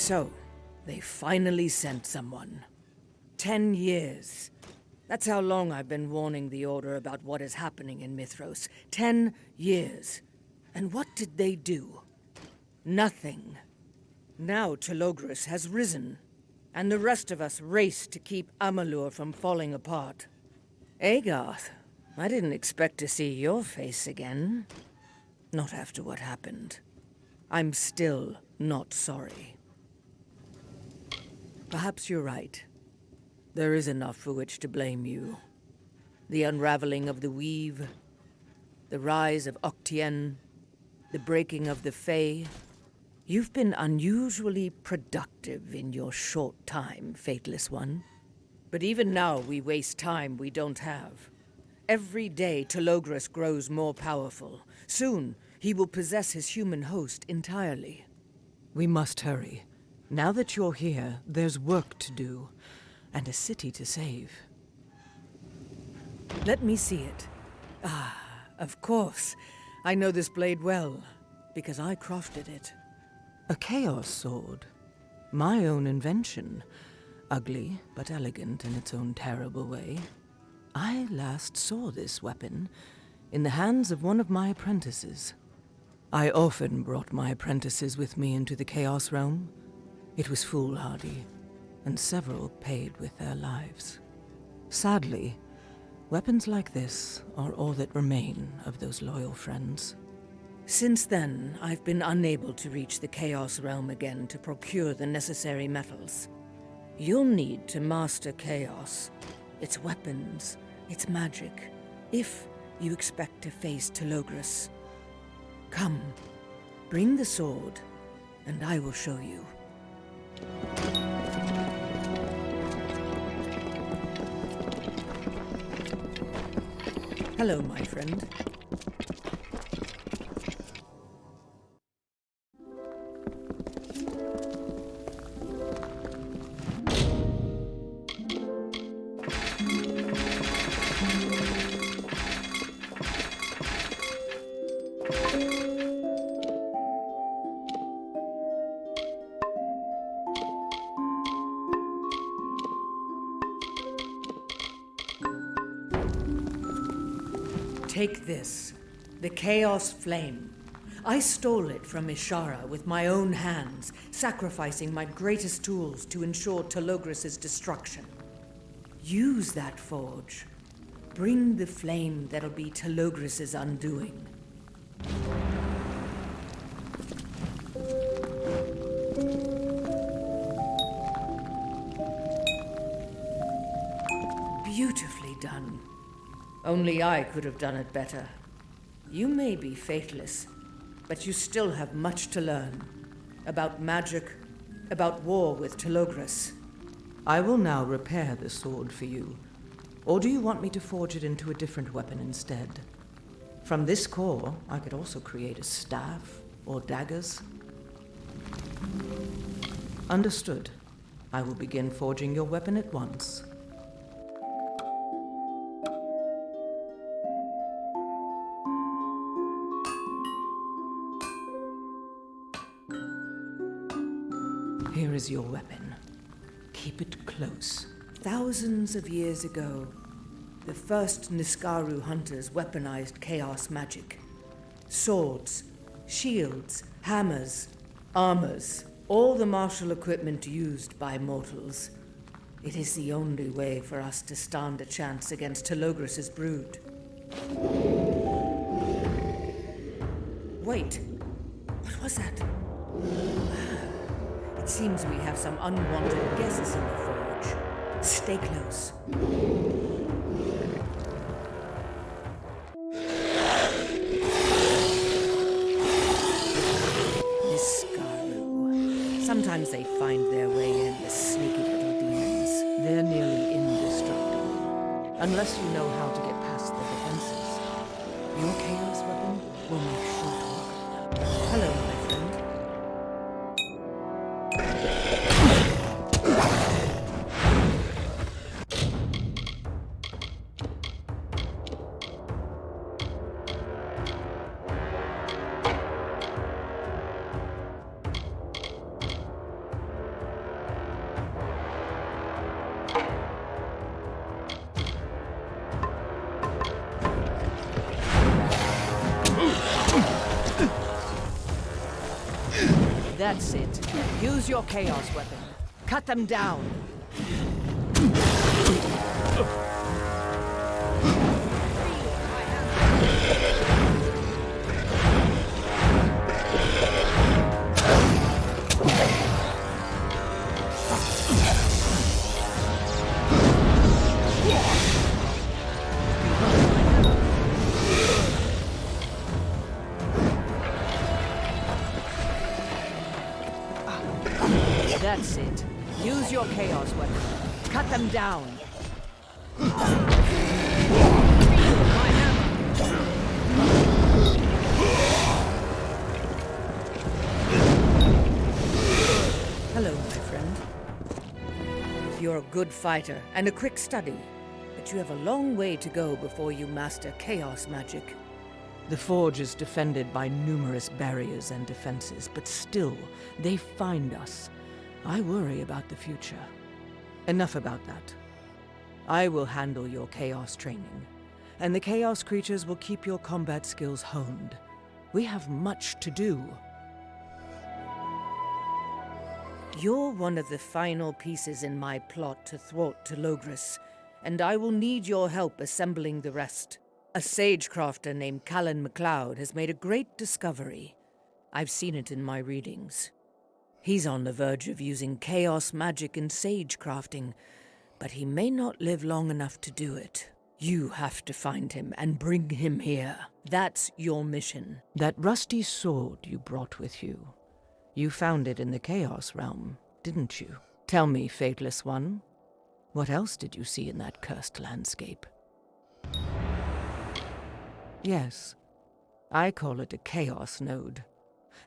So, they finally sent someone. 10 years. That's how long I've been warning the Order about what is happening in Mithros. 10 years. And what did they do? Nothing. Now Telogris has risen, and the rest of us race to keep Amalur from falling apart. Agarth, I didn't expect to see your face again. Not after what happened. I'm still not sorry. Perhaps you're right. There is enough for which to blame you. The unraveling of the weave, the rise of Octien, the breaking of the Fae. You've been unusually productive in your short time, Fateless One. But even now we waste time we don't have. Every day Telogris grows more powerful. Soon he will possess his human host entirely. We must hurry. Now that you're here, there's work to do, and a city to save. Let me see it. Ah, of course. I know this blade well, because I crafted it. A chaos sword. My own invention. Ugly, but elegant in its own terrible way. I last saw this weapon in the hands of one of my apprentices. I often brought my apprentices with me into the Chaos Realm. It was foolhardy, and several paid with their lives. Sadly, weapons like this are all that remain of those loyal friends. Since then, I've been unable to reach the Chaos Realm again to procure the necessary metals. You'll need to master Chaos, its weapons, its magic, if you expect to face Telogris. Come, bring the sword, and I will show you. Hello, my friend. Take this, the Chaos Flame. I stole it from Ishara with my own hands, sacrificing my greatest tools to ensure Telogris' destruction. Use that forge. Bring the flame that'll be Telogris' undoing. Beautifully done. Only I could have done it better. You may be Fateless, but you still have much to learn. About magic, about war with Telogris. I will now repair the sword for you. Or do you want me to forge it into a different weapon instead? From this core, I could also create a staff or daggers. Understood. I will begin forging your weapon at once. Here is your weapon. Keep it close. Thousands of years ago, the first Niskaru hunters weaponized chaos magic. Swords, shields, hammers, armors, all the martial equipment used by mortals. It is the only way for us to stand a chance against Telogris' brood. Wait, what was that? It seems we have some unwanted guests in the forge. Stay close. Niskaru. Sometimes they find their way in, the sneaky little demons. They're nearly indestructible. Unless you know how to get past their defenses. Your chaos weapon will make short work of them. Hello, my friend. That's it. Use your chaos weapon. Cut them down. That's it. Use your chaos weapon. Cut them down. Hello, my friend. You're a good fighter and a quick study, but you have a long way to go before you master chaos magic. The forge is defended by numerous barriers and defenses, but still, they find us. I worry about the future. Enough about that. I will handle your chaos training, and the chaos creatures will keep your combat skills honed. We have much to do. You're one of the final pieces in my plot to thwart Telogris, and I will need your help assembling the rest. A sagecrafter named Callan MacLeod has made a great discovery. I've seen it in my readings. He's on the verge of using chaos magic in sagecrafting, but he may not live long enough to do it. You have to find him and bring him here. That's your mission. That rusty sword you brought with you, you found it in the Chaos Realm, didn't you? Tell me, Fateless One, what else did you see in that cursed landscape? Yes, I call it a Chaos Node.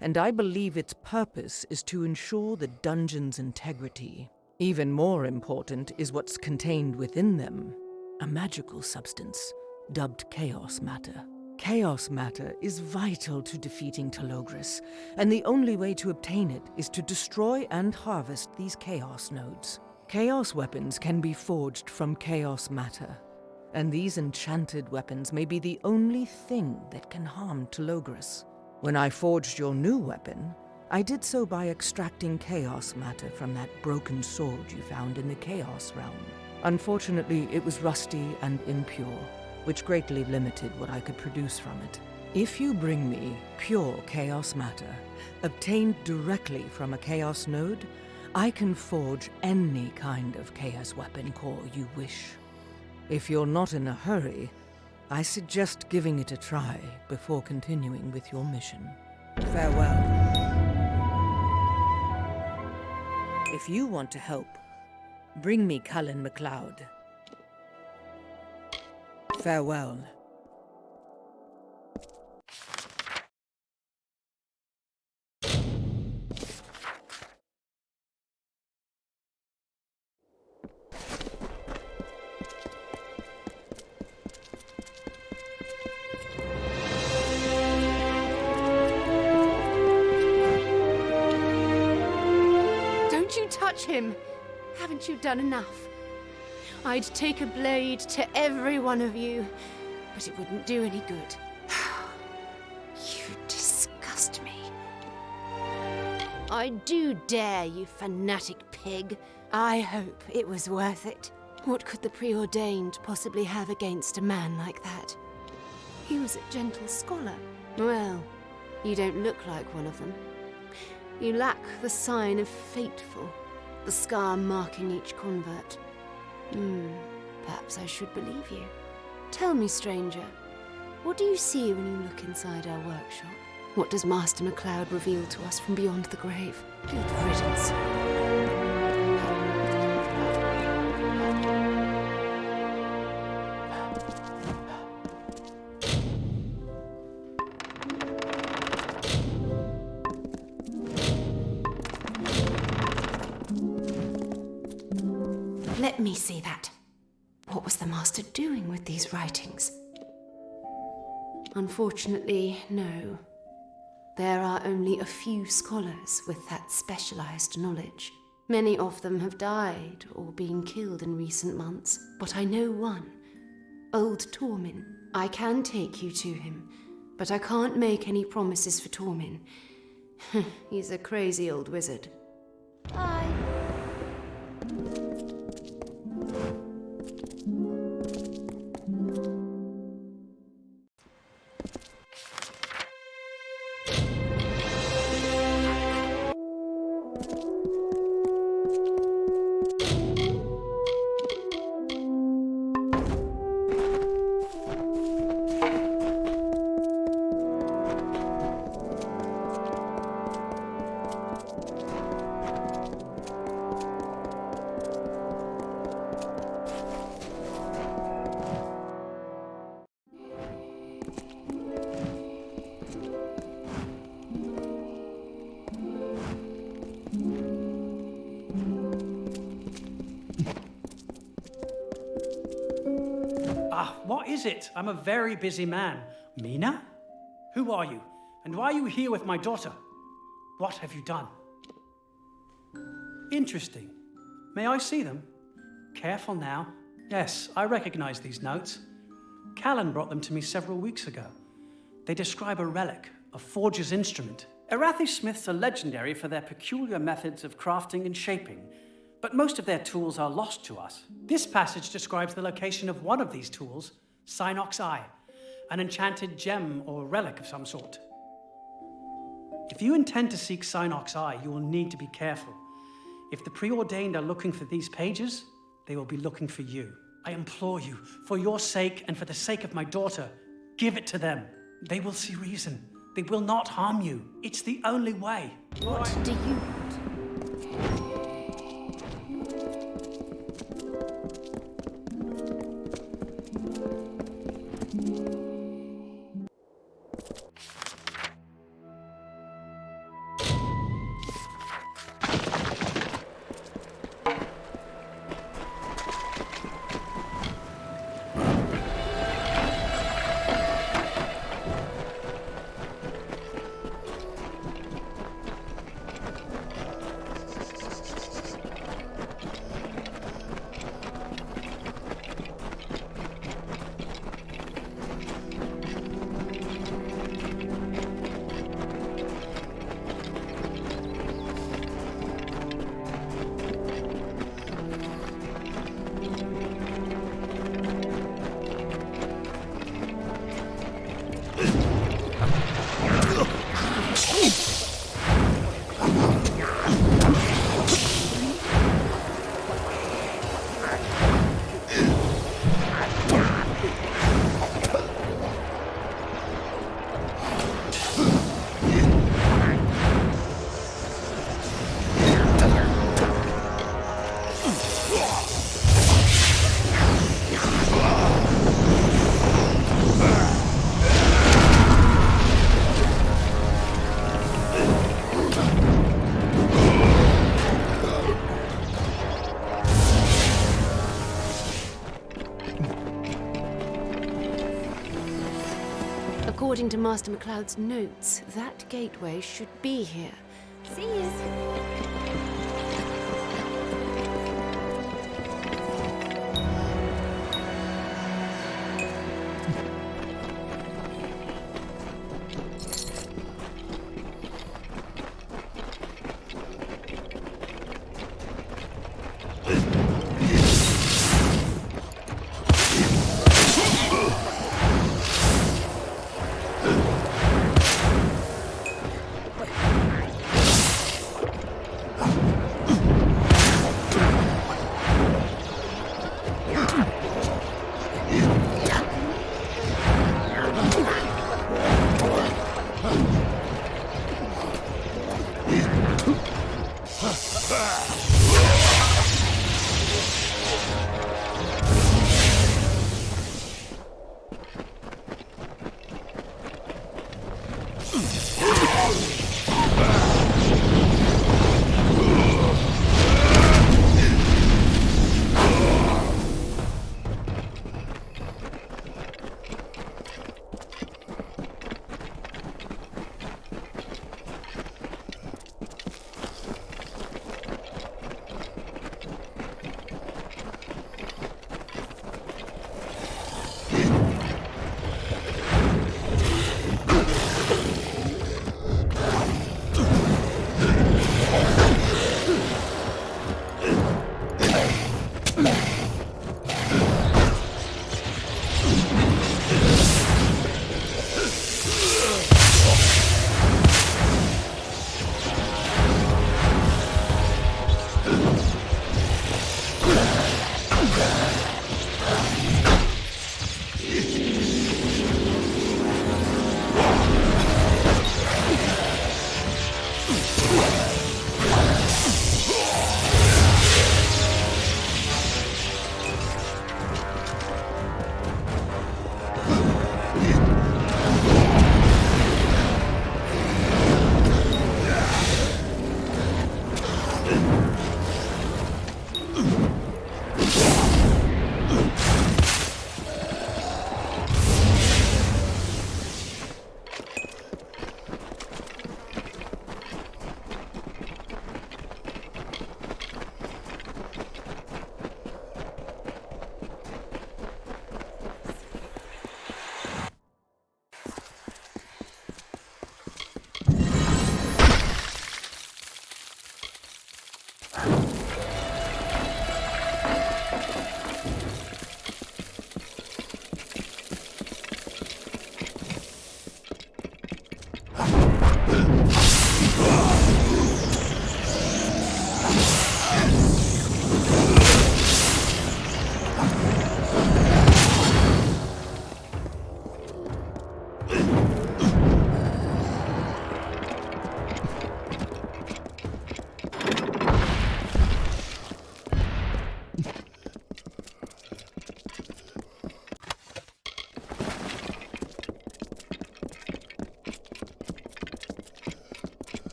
And I believe its purpose is to ensure the dungeon's integrity. Even more important is what's contained within them, a magical substance dubbed Chaos Matter. Chaos Matter is vital to defeating Telogris, and the only way to obtain it is to destroy and harvest these Chaos Nodes. Chaos weapons can be forged from Chaos Matter, and these enchanted weapons may be the only thing that can harm Telogris. When I forged your new weapon, I did so by extracting chaos matter from that broken sword you found in the Chaos Realm. Unfortunately, it was rusty and impure, which greatly limited what I could produce from it. If you bring me pure chaos matter, obtained directly from a chaos node, I can forge any kind of chaos weapon core you wish. If you're not in a hurry, I suggest giving it a try before continuing with your mission. Farewell. If you want to help, bring me Callan MacLeod. Farewell. touch him! Haven't you done enough? I'd take a blade to every one of you, but it wouldn't do any good. You disgust me. I do dare, you fanatic pig. I hope it was worth it. What could the preordained possibly have against a man like that? He was a gentle scholar. Well, you don't look like one of them. You lack the sign of fateful, the scar marking each convert. Perhaps I should believe you. Tell me, stranger, what do you see when you look inside our workshop? What does Master MacLeod reveal to us from beyond the grave? Good riddance. Let me see that. What was the Master doing with these writings? Unfortunately, no. There are only a few scholars with that specialized knowledge. Many of them have died or been killed in recent months, but I know one. Old Tormin. I can take you to him, but I can't make any promises for Tormin. He's a crazy old wizard. Bye. What is it? I'm a very busy man. Mina? Who are you? And why are you here with my daughter? What have you done? Interesting. May I see them? Careful now. Yes, I recognize these notes. Callan brought them to me several weeks ago. They describe a relic, a forger's instrument. Arathi smiths are legendary for their peculiar methods of crafting and shaping, but most of their tools are lost to us. This passage describes the location of one of these tools, Synock's Eye, an enchanted gem or relic of some sort. If you intend to seek Synock's Eye, you will need to be careful. If the preordained are looking for these pages, they will be looking for you. I implore you, for your sake and for the sake of my daughter, give it to them. They will see reason. They will not harm you. It's the only way. What do you want? According to Master MacLeod's notes, that gateway should be here. See you.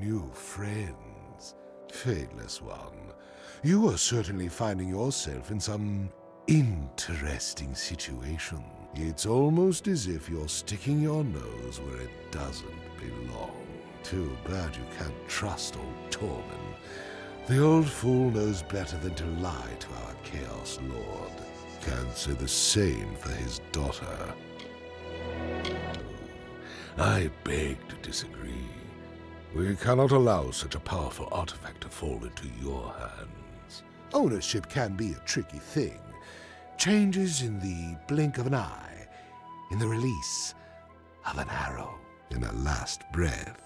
new friends. Fateless one, you are certainly finding yourself in some interesting situation. It's almost as if you're sticking your nose where it doesn't belong. Too bad you can't trust old Torben. The old fool knows better than to lie to our Chaos Lord. Can't say the same for his daughter. I beg to disagree. We cannot allow such a powerful artifact to fall into your hands. Ownership can be a tricky thing. Changes in the blink of an eye, in the release of an arrow, in a last breath.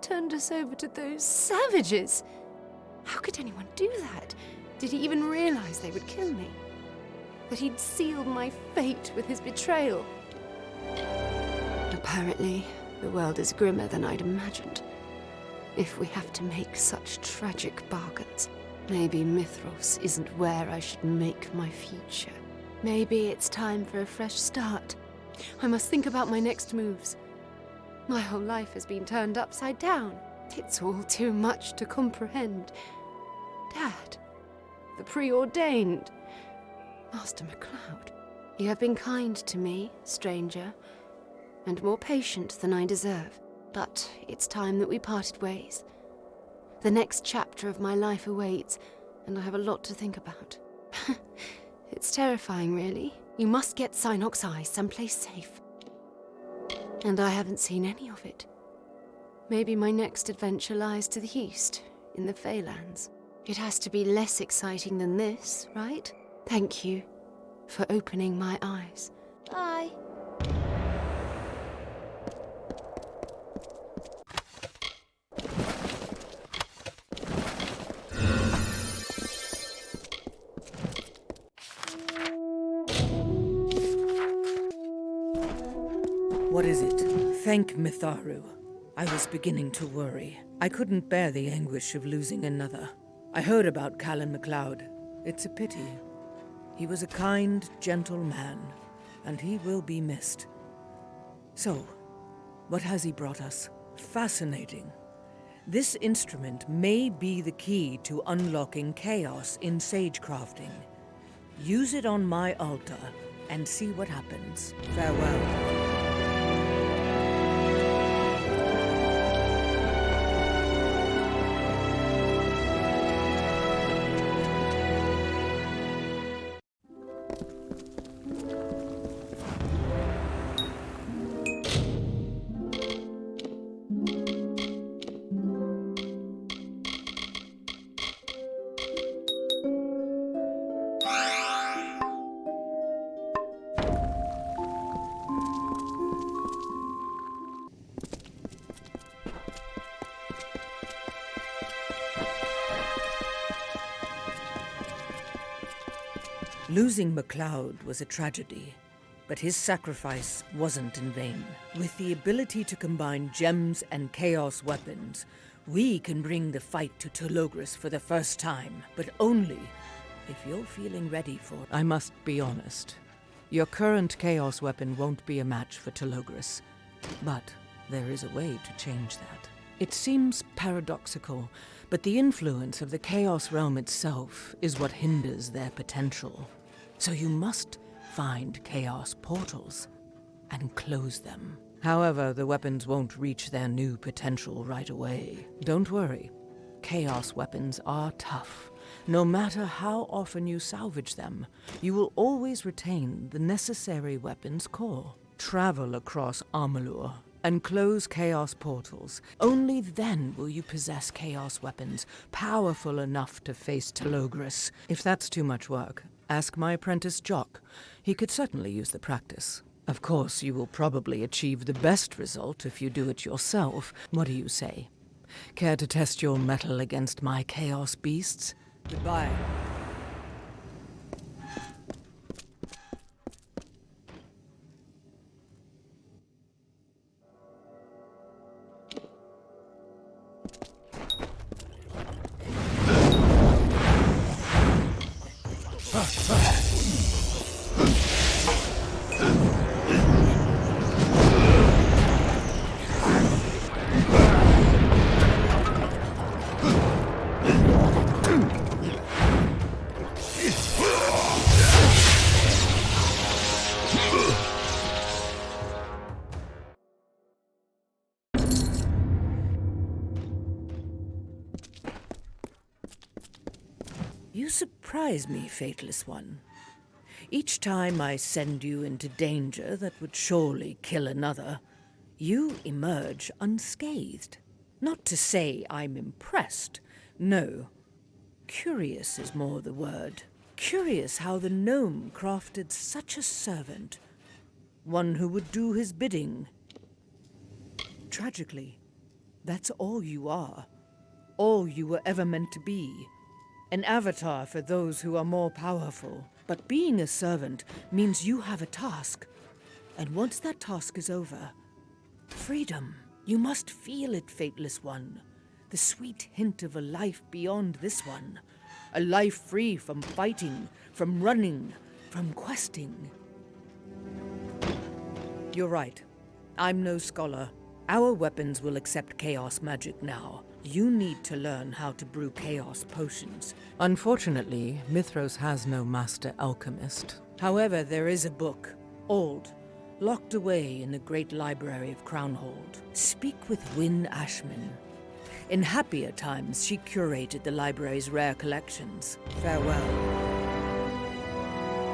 Turned us over to those savages. How could anyone do that? Did he even realize they would kill me? That he'd sealed my fate with his betrayal? Apparently, the world is grimmer than I'd imagined. If we have to make such tragic bargains, maybe Mithros isn't where I should make my future. Maybe it's time for a fresh start. I must think about my next moves. My whole life has been turned upside down. It's all too much to comprehend. Dad, the preordained. Master MacLeod, you have been kind to me, stranger, and more patient than I deserve. But it's time that we parted ways. The next chapter of my life awaits, and I have a lot to think about. It's terrifying, really. You must get Synoc's eye someplace safe. And I haven't seen any of it. Maybe my next adventure lies to the east, in the Feylands. It has to be less exciting than this, right? Thank you for opening my eyes. Bye. What is it? Thank Mitharu. I was beginning to worry. I couldn't bear the anguish of losing another. I heard about Callan MacLeod. It's a pity. He was a kind, gentle man, and he will be missed. So, what has he brought us? Fascinating. This instrument may be the key to unlocking chaos in sagecrafting. Use it on my altar and see what happens. Farewell. Losing MacLeod was a tragedy, but his sacrifice wasn't in vain. With the ability to combine gems and chaos weapons, we can bring the fight to Telogris for the first time, but only if you're feeling ready for it. I must be honest. Your current chaos weapon won't be a match for Telogris, but there is a way to change that. It seems paradoxical, but the influence of the Chaos Realm itself is what hinders their potential. So you must find Chaos portals and close them. However, the weapons won't reach their new potential right away. Don't worry. Chaos weapons are tough. No matter how often you salvage them, you will always retain the necessary weapons core. Travel across Amalur and close chaos portals. Only then will you possess chaos weapons powerful enough to face Telogris. If that's too much work, ask my apprentice Jock. He could certainly use the practice. Of course, you will probably achieve the best result if you do it yourself. What do you say? Care to test your mettle against my chaos beasts? Goodbye. You surprise me, Fateless One. Each time I send you into danger that would surely kill another, you emerge unscathed. Not to say I'm impressed. No. Curious is more the word. Curious how the gnome crafted such a servant. One who would do his bidding. Tragically, that's all you are. All you were ever meant to be. An avatar for those who are more powerful. But being a servant means you have a task. And once that task is over, freedom. You must feel it, Fateless One. The sweet hint of a life beyond this one. A life free from fighting, from running, from questing. You're right. I'm no scholar. Our weapons will accept chaos magic now. You need to learn how to brew chaos potions. Unfortunately, Mithros has no master alchemist. However, there is a book, old, locked away in the great library of Crownhold. Speak with Wynne Ashman. In happier times, she curated the library's rare collections. Farewell.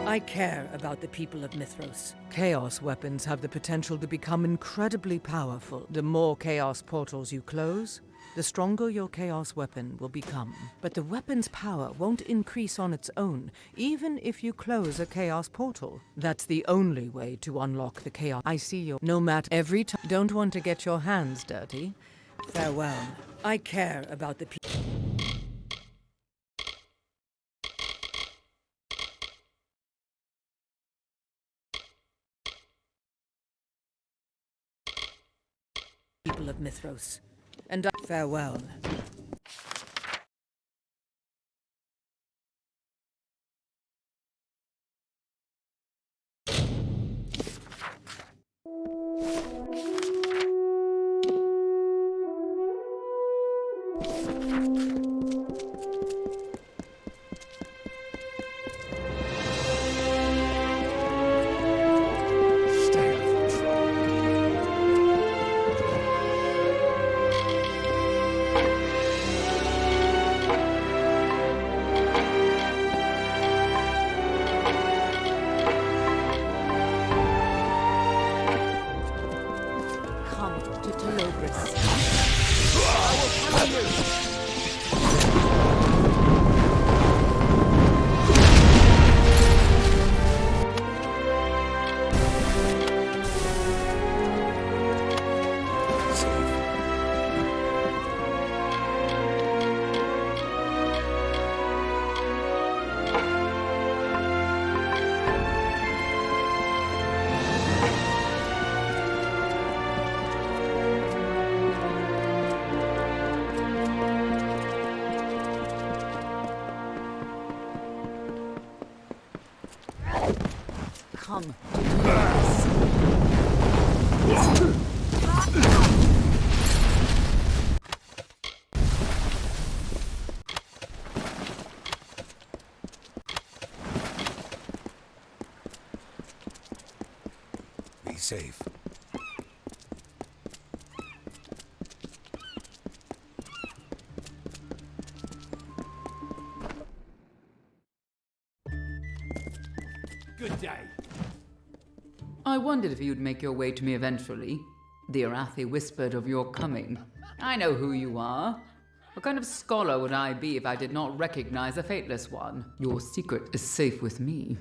I care about the people of Mithros. Chaos weapons have the potential to become incredibly powerful. The more chaos portals you close, the stronger your chaos weapon will become. But the weapon's power won't increase on its own, even if you close a chaos portal. That's the only way to unlock the chaos. I see you. No matter every time. Don't want to get your hands dirty. Farewell. I care about the people. People of Mithros. And farewell. Come to us. Be safe. Good day. I wondered if you'd make your way to me eventually. The Arathi whispered of your coming. I know who you are. What kind of scholar would I be if I did not recognize a Fateless one? Your secret is safe with me.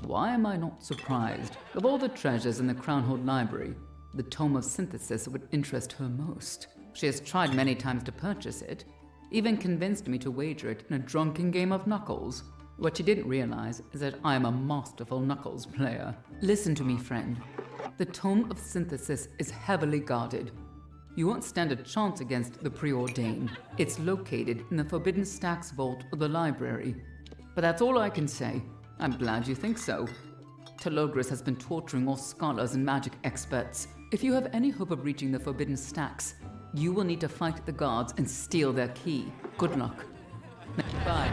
Why am I not surprised? Of all the treasures in the Crownhold Library, the Tome of Synthesis would interest her most. She has tried many times to purchase it, even convinced me to wager it in a drunken game of Knuckles. What she didn't realize is that I am a masterful Knuckles player. Listen to me, friend. The Tome of Synthesis is heavily guarded. You won't stand a chance against the Preordained. It's located in the Forbidden Stacks vault of the library. But that's all I can say. I'm glad you think so. Telogris has been torturing all scholars and magic experts. If you have any hope of reaching the Forbidden Stacks, you will need to fight the guards and steal their key. Good luck. Bye.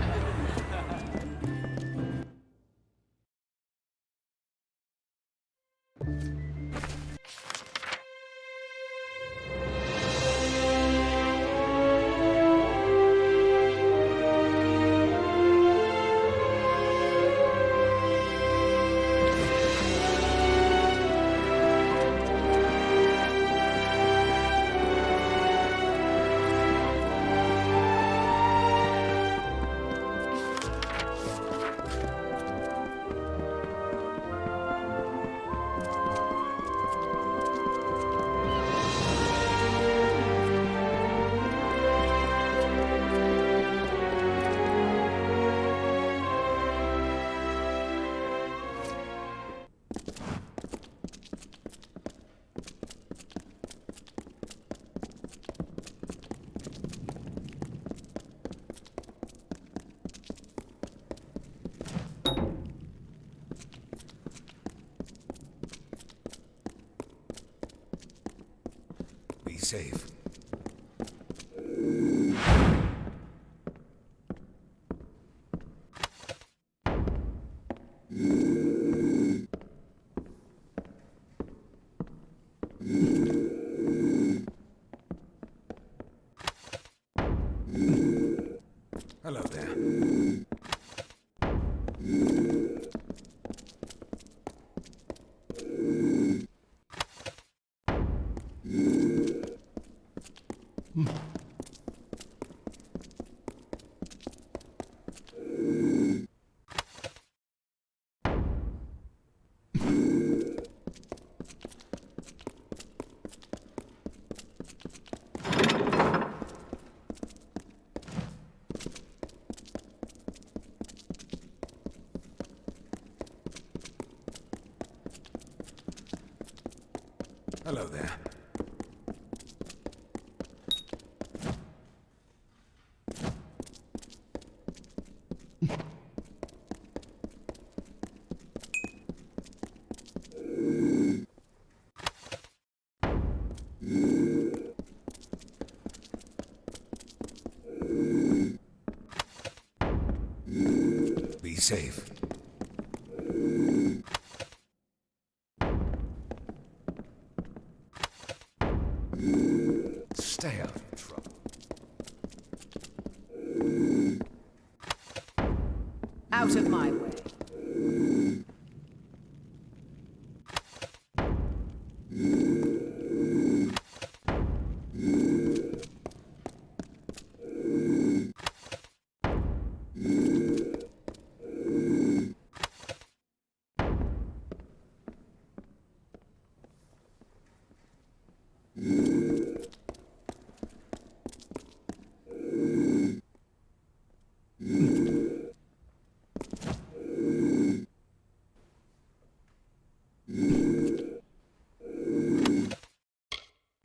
Safe. Hello there. Hello there. Be safe. Stay out of trouble. Out of my way.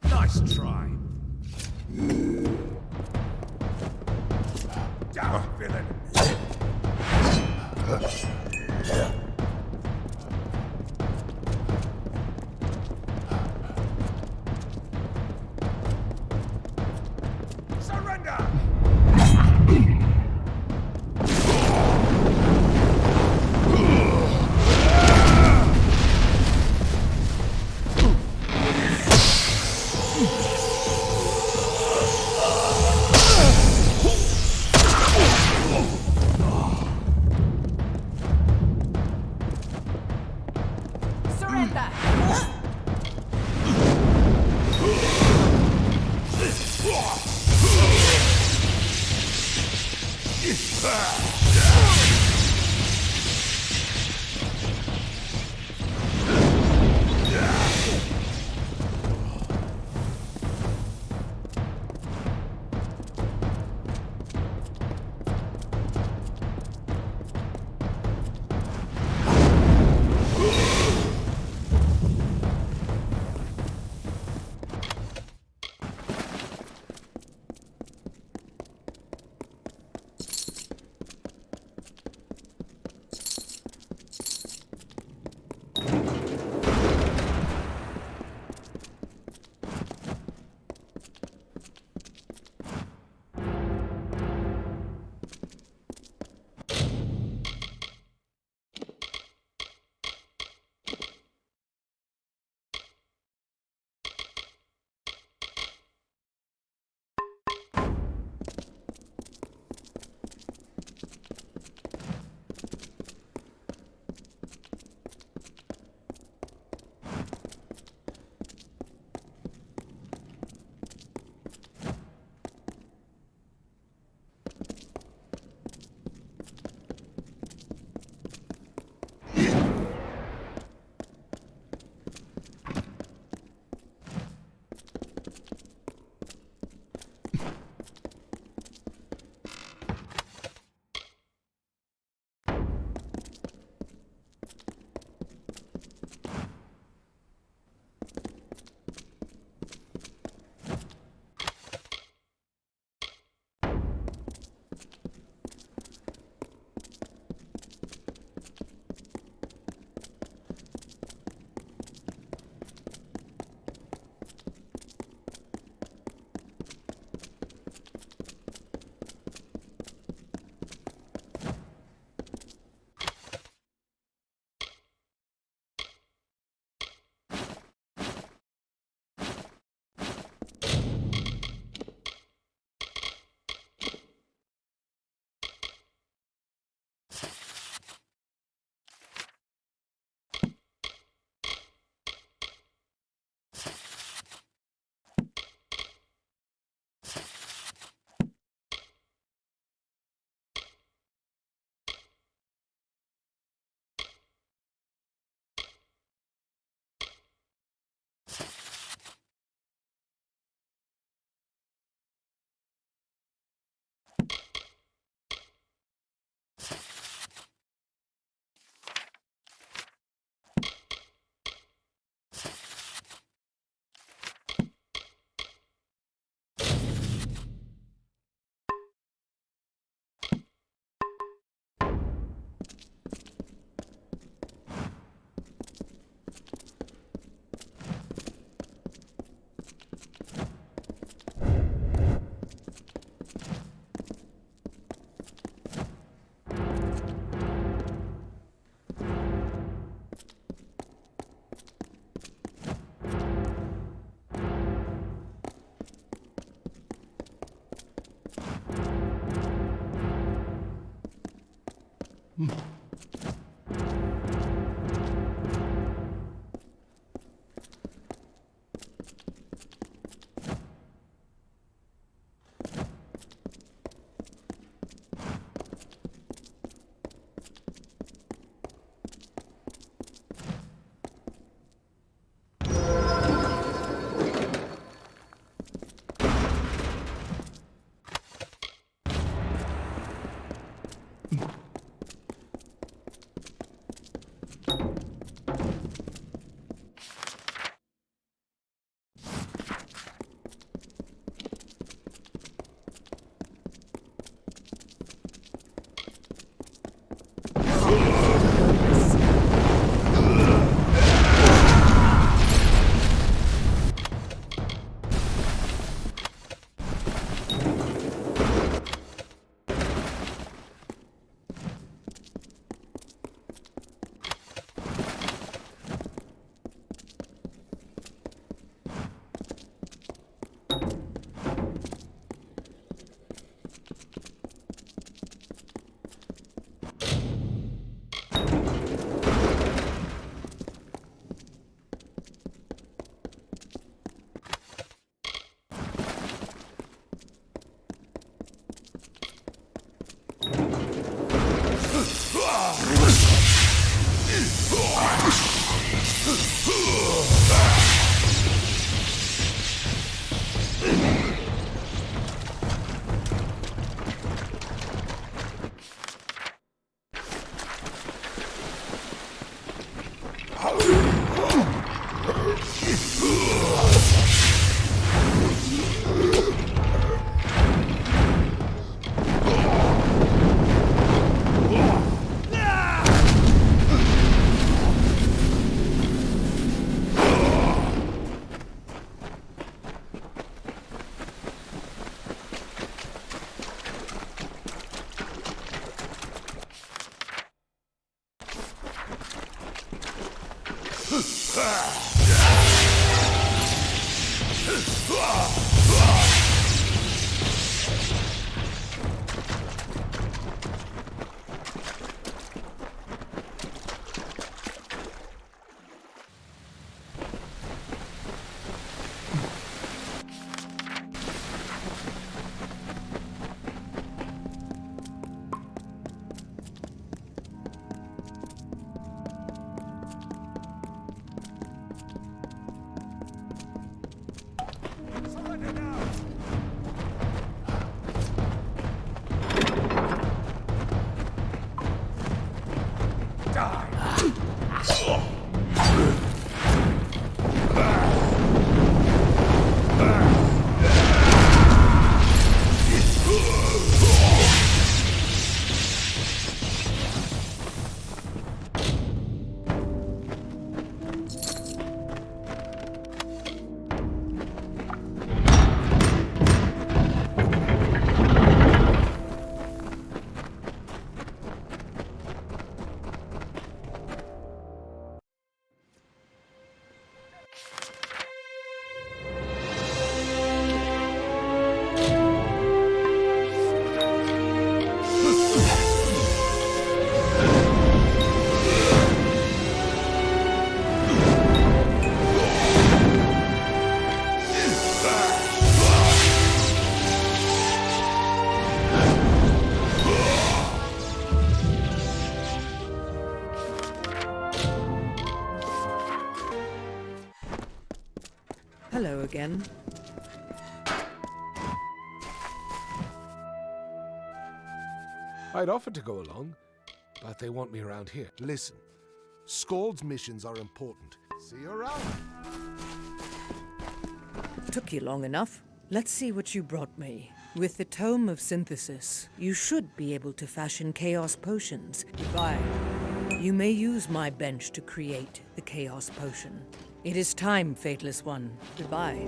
Nice try. Down, villain. Surrender! Hello again. I'd offered to go along, but they want me around here. Listen, Skald's missions are important. See you around. Took you long enough. Let's see what you brought me. With the Tome of Synthesis, you should be able to fashion Chaos Potions. Goodbye. You may use my bench to create the Chaos Potion. It is time, Fateless One. Goodbye.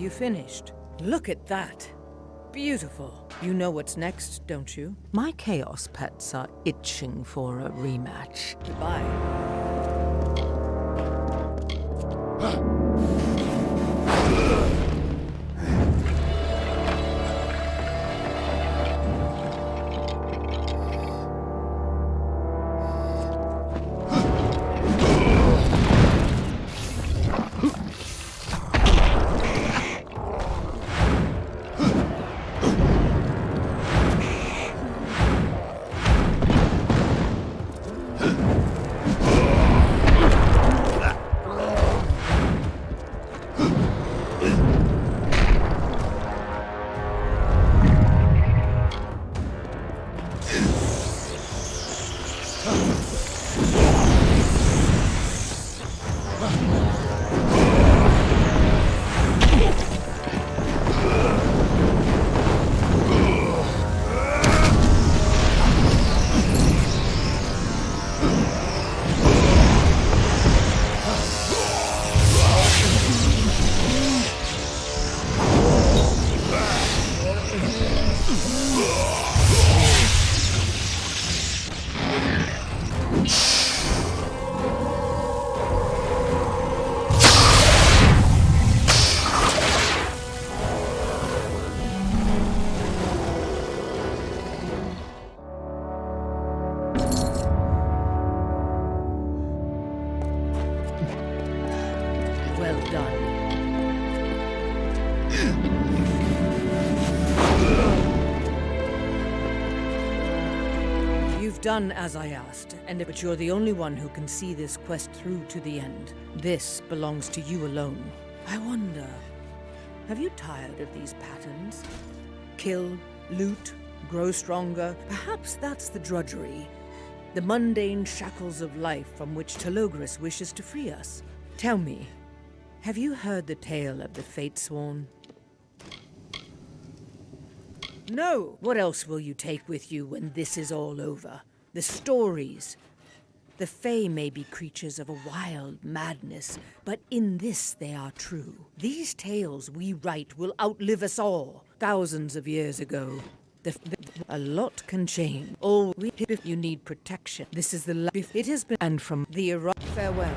Finished. Look at that. Beautiful. You know what's next, don't you? My Chaos pets are itching for a rematch. Goodbye. You've done as I asked, but you're the only one who can see this quest through to the end. This belongs to you alone. I wonder, have you tired of these patterns? Kill, loot, grow stronger. Perhaps that's the drudgery. The mundane shackles of life from which Telogris wishes to free us. Tell me, have you heard the tale of the Fatesworn? No! What else will you take with you when this is all over? The stories. The Fae may be creatures of a wild madness, but in this they are true. These tales we write will outlive us all. Thousands of years ago, a lot can change. You need protection. This is the life it has been, and from the farewell.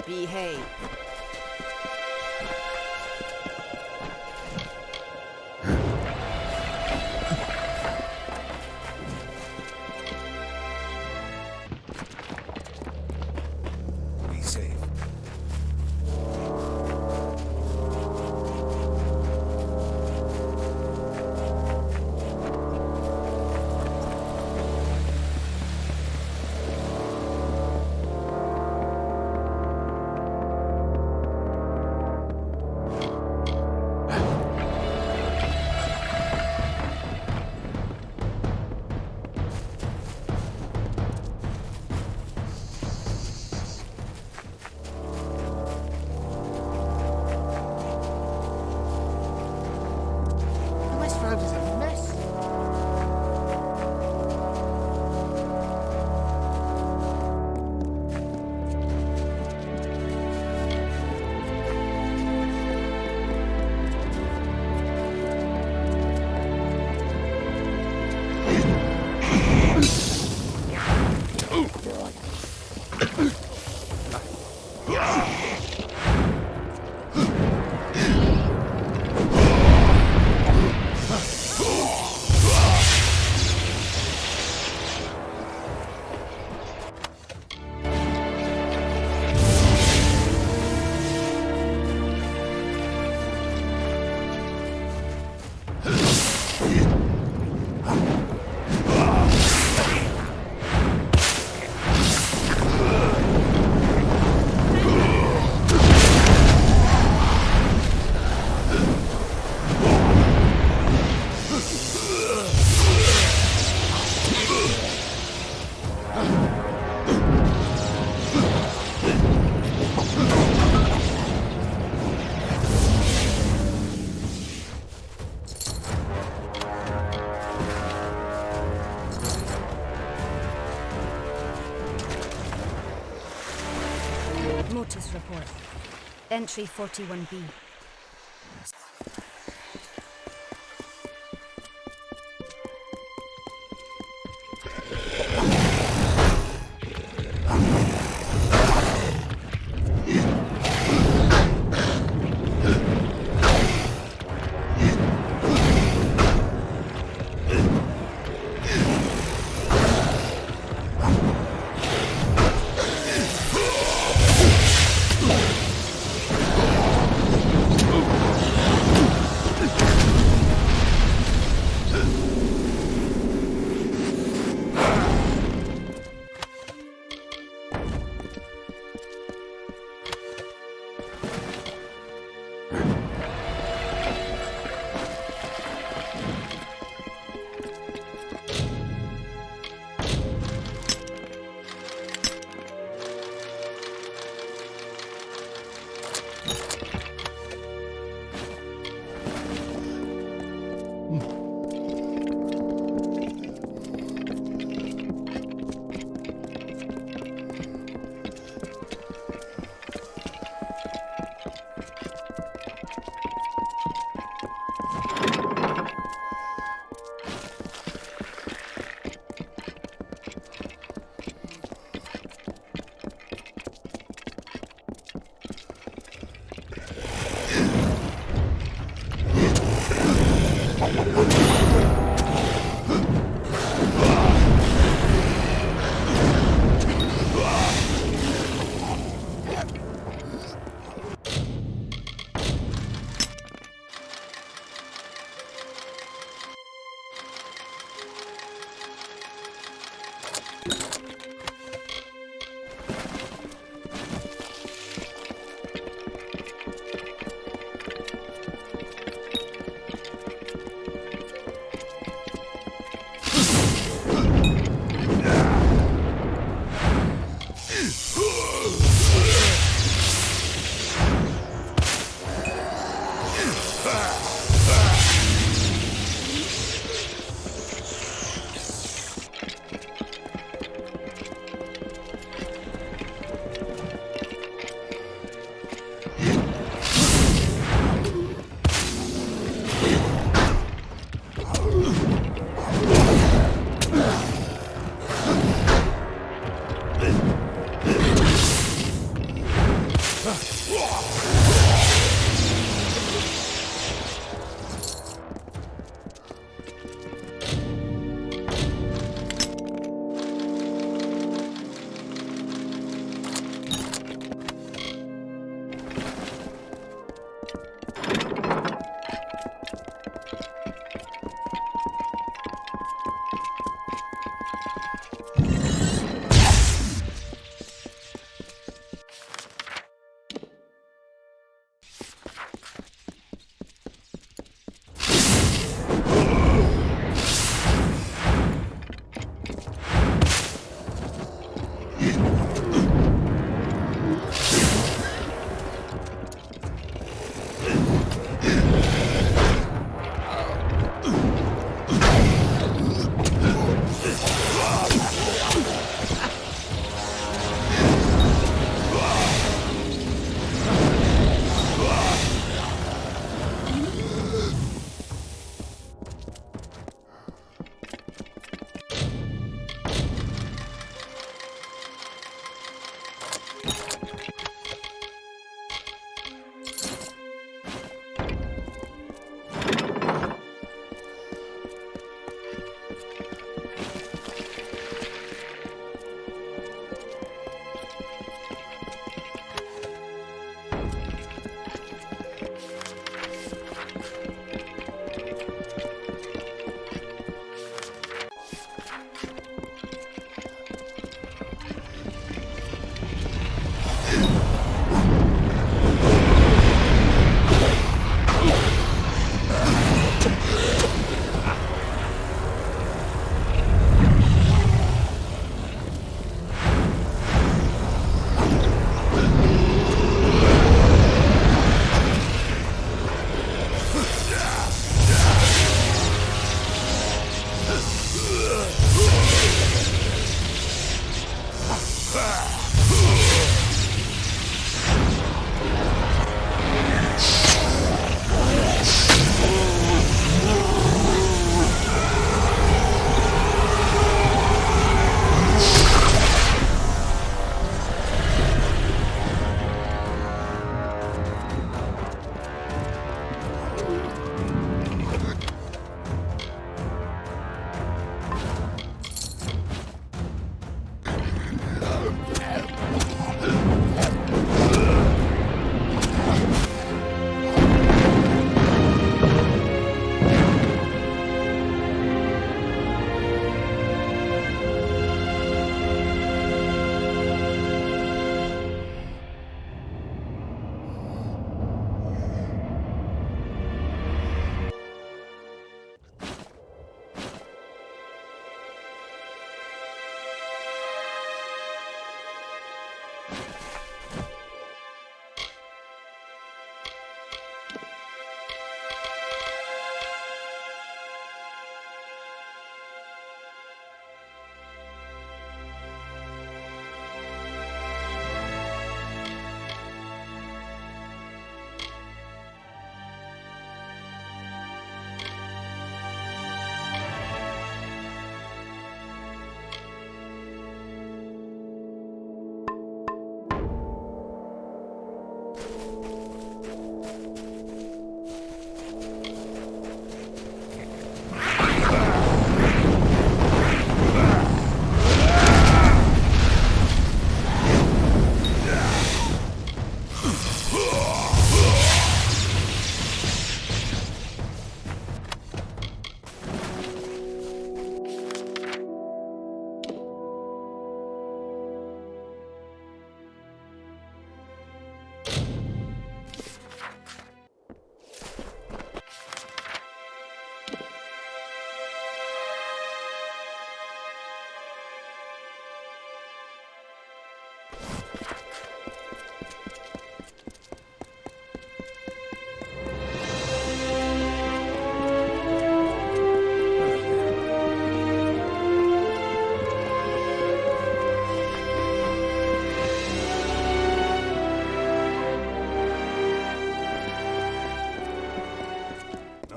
Behave. Be safe. Mortis report. Entry 41B.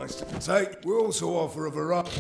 Nice to take. We also offer a variety.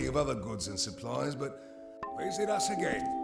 Of other goods and supplies, but visit us again.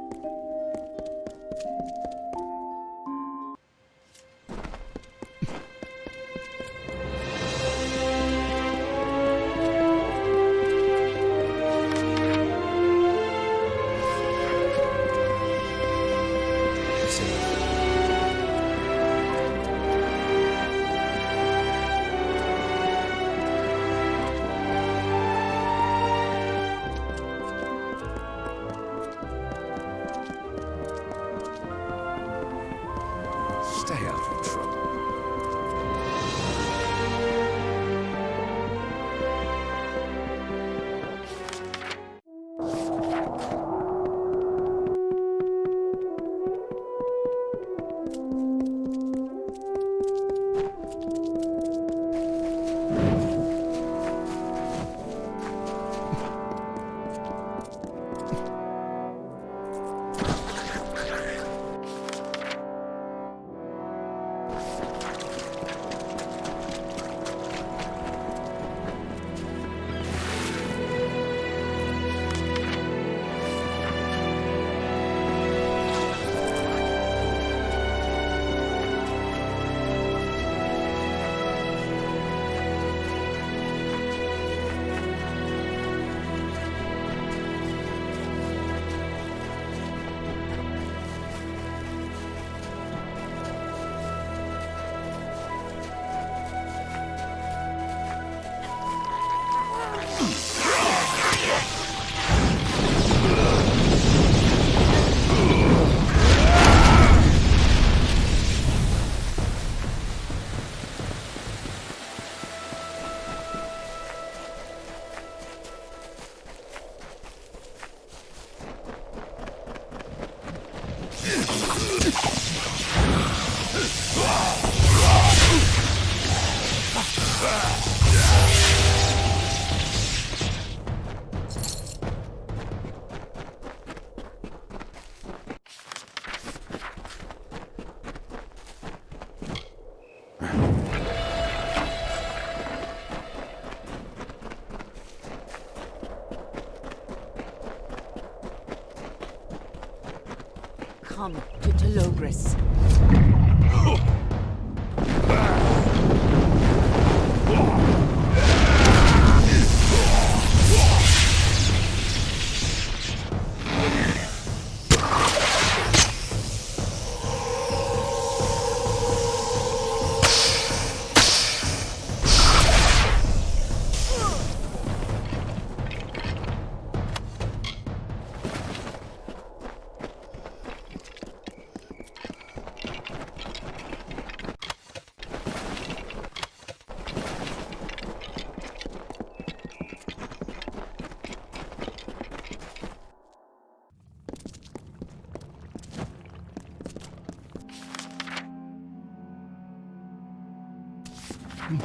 Stay out of trouble. Come to Logris. Come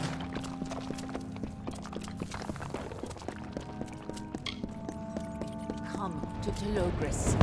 to Telogris.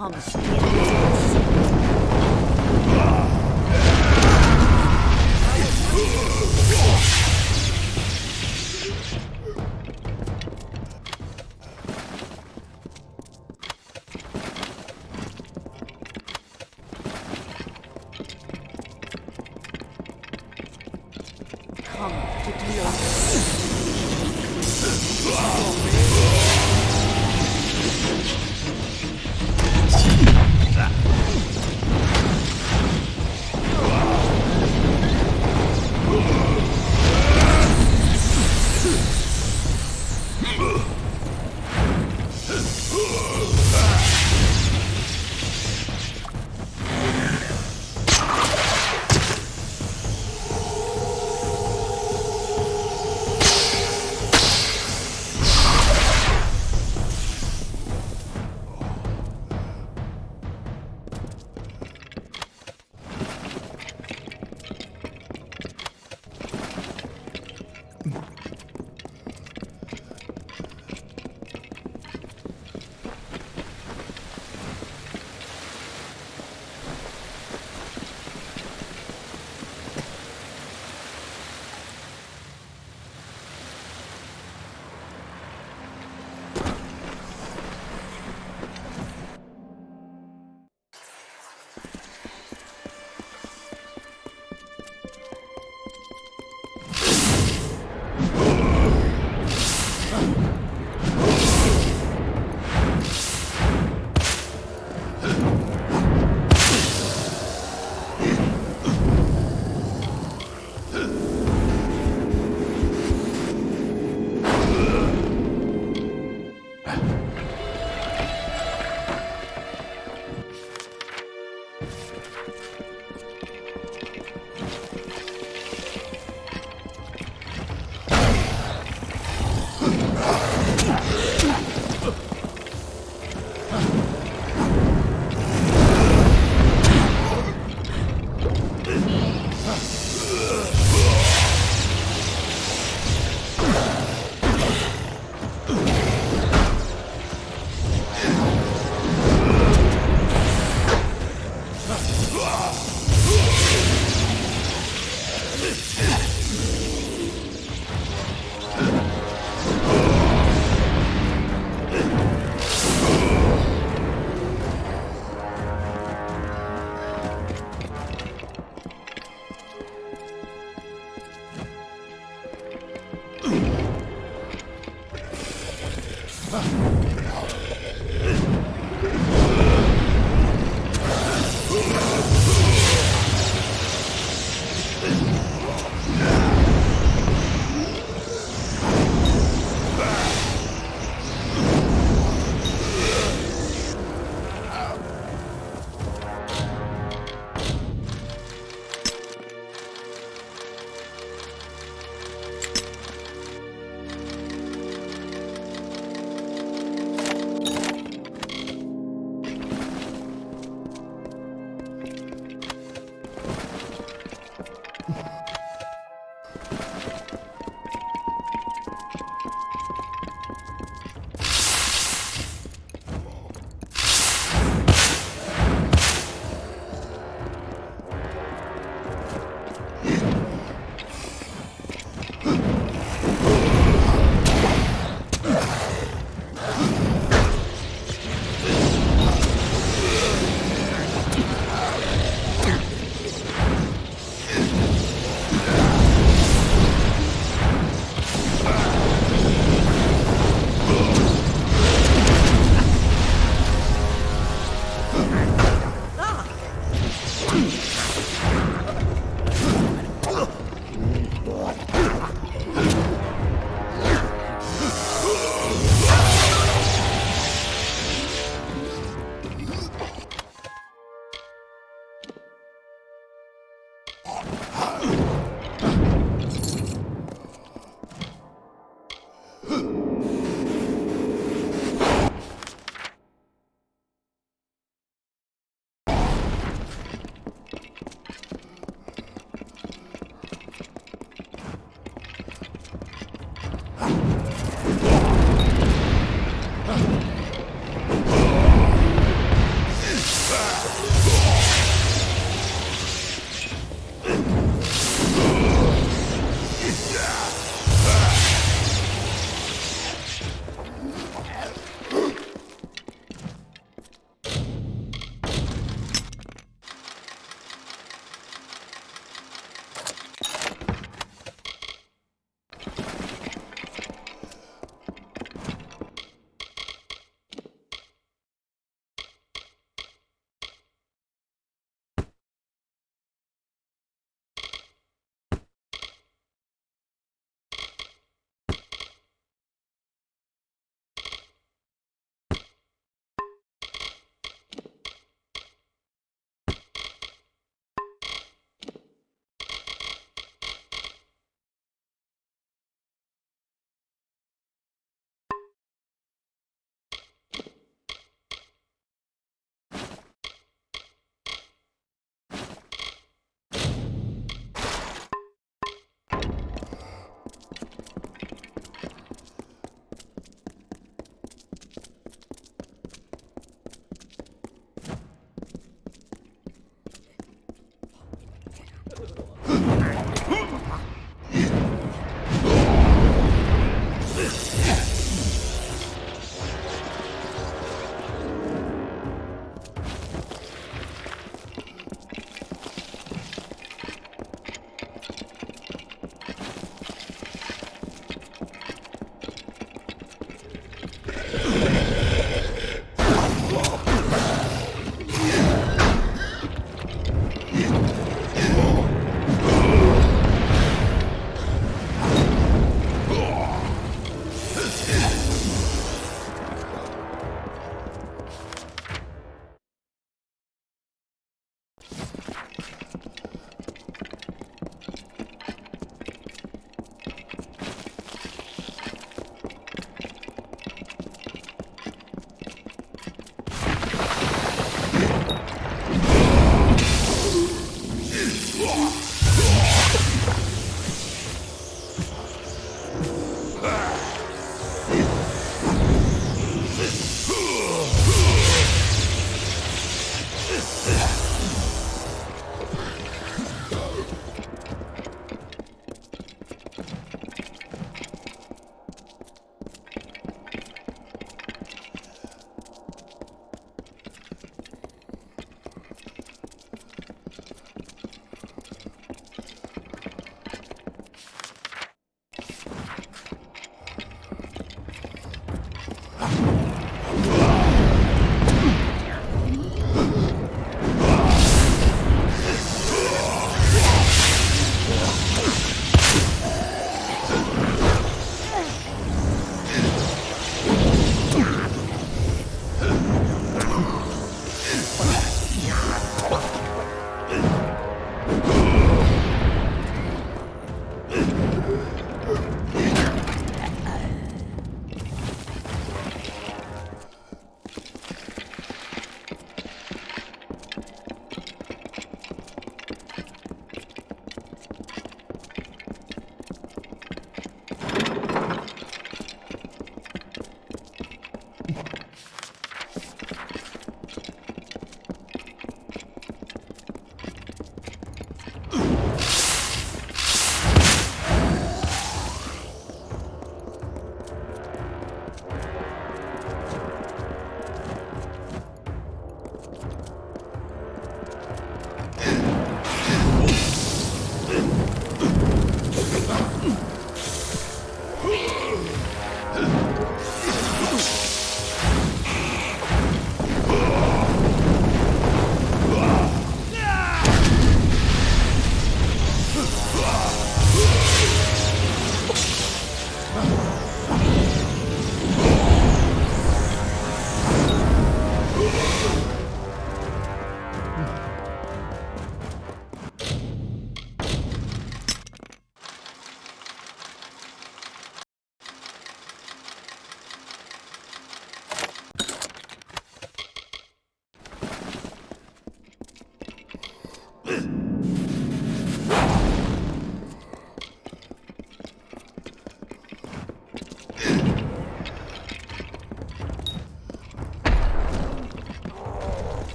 Come to the end. Come to the end.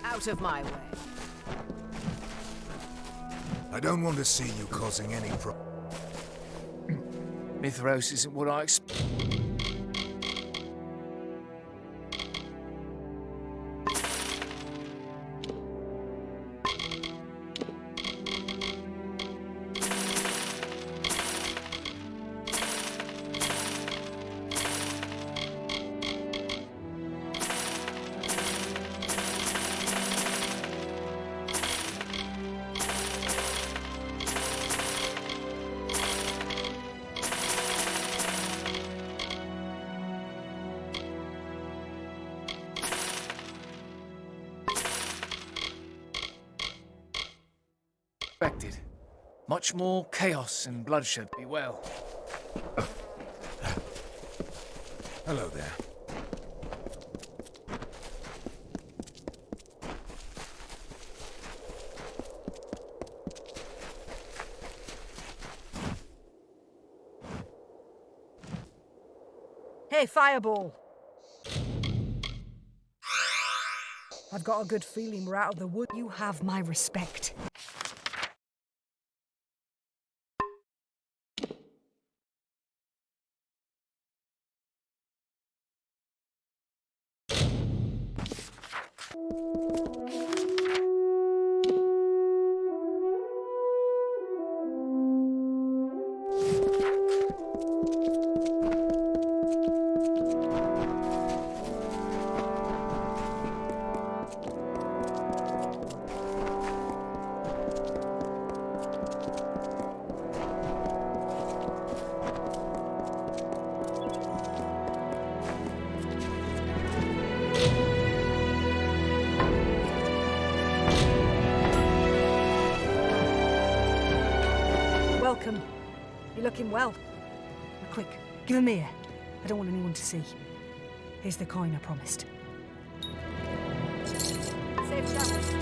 Out of my way. I don't want to see you causing any Mithros isn't what I expect. Much more chaos and bloodshed. Be well. Hello there. Hey, Fireball! I've got a good feeling we're out of the wood. You have my respect. Welcome. You're looking well. Now, quick, give him here. I don't want anyone to see. Here's the coin I promised. Safe travels.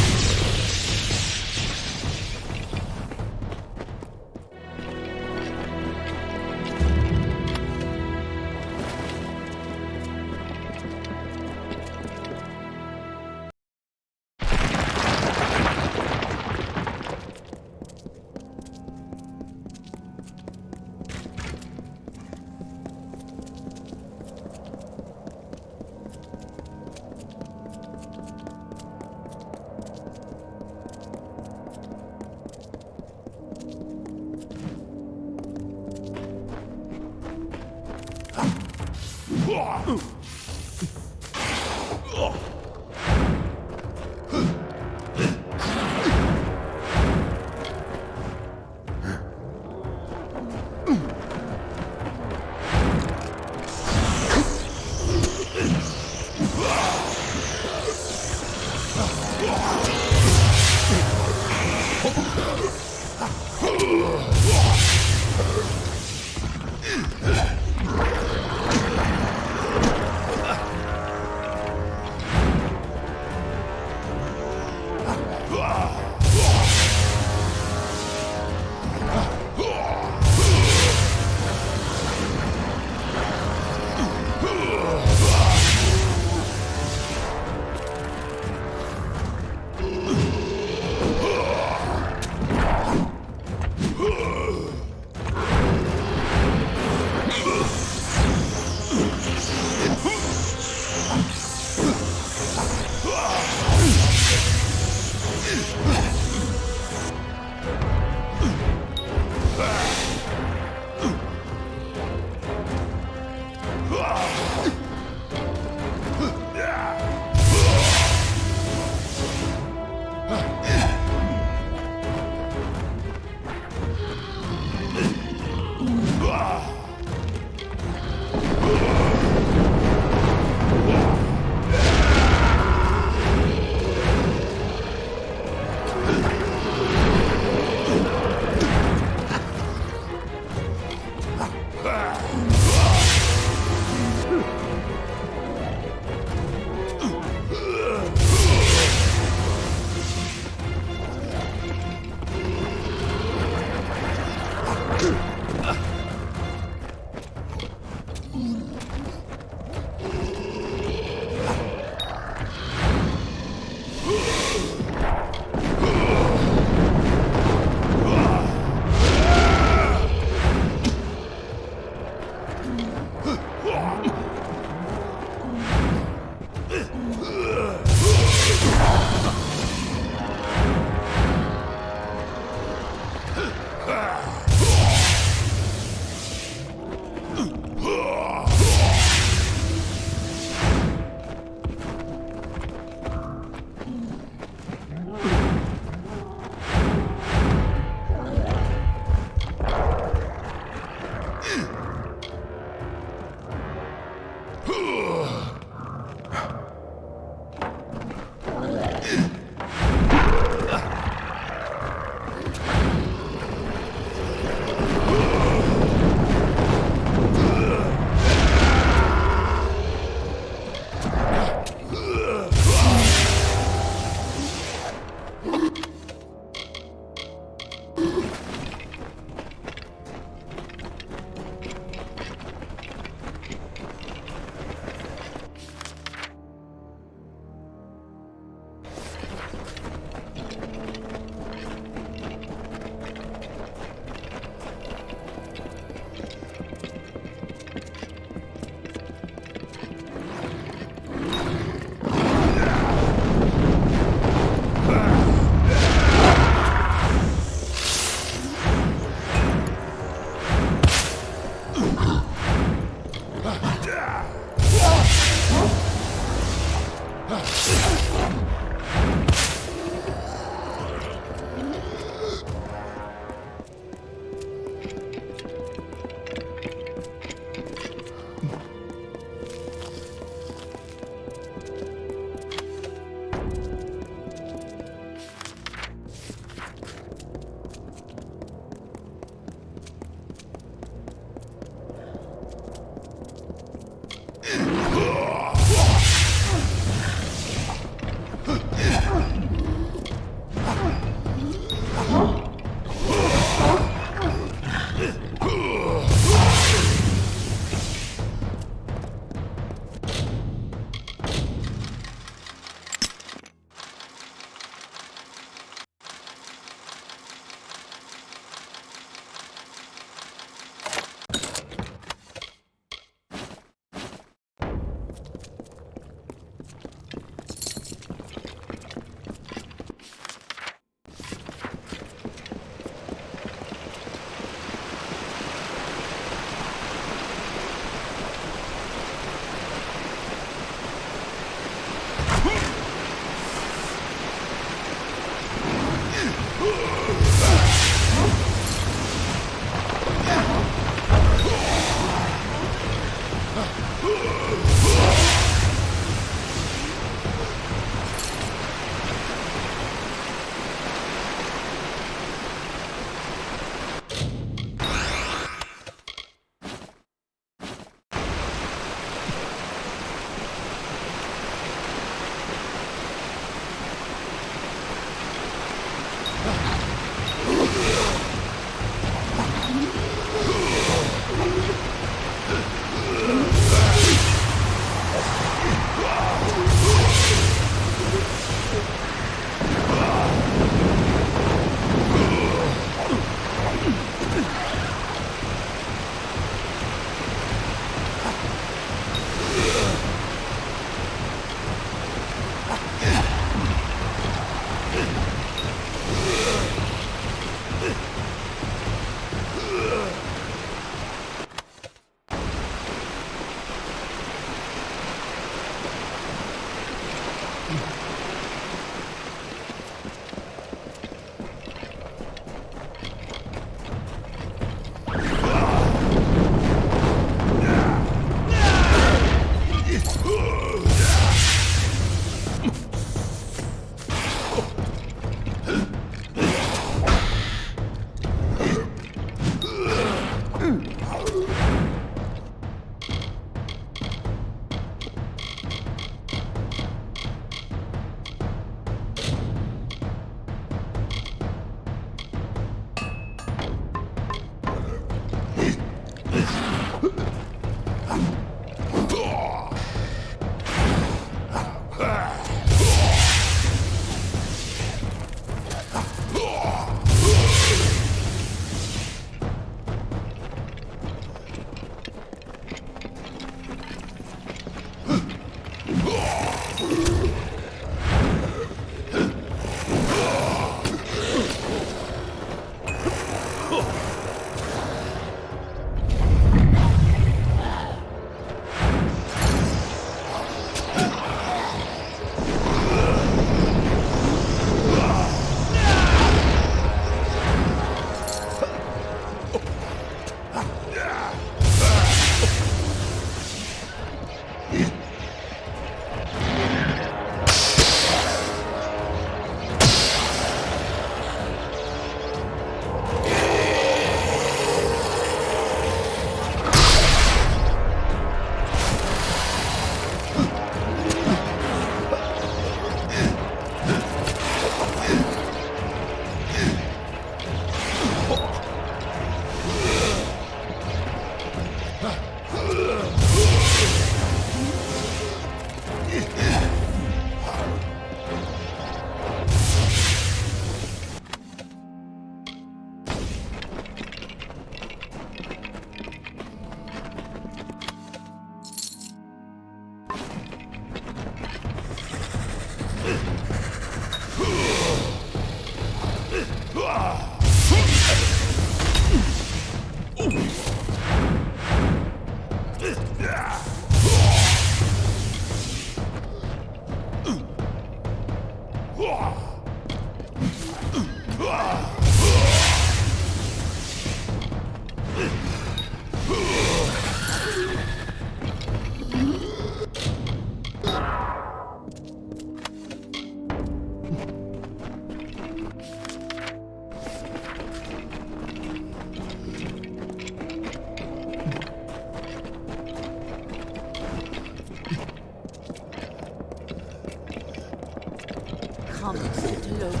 comes to Logos.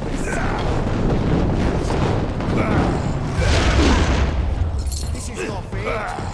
This is your fate.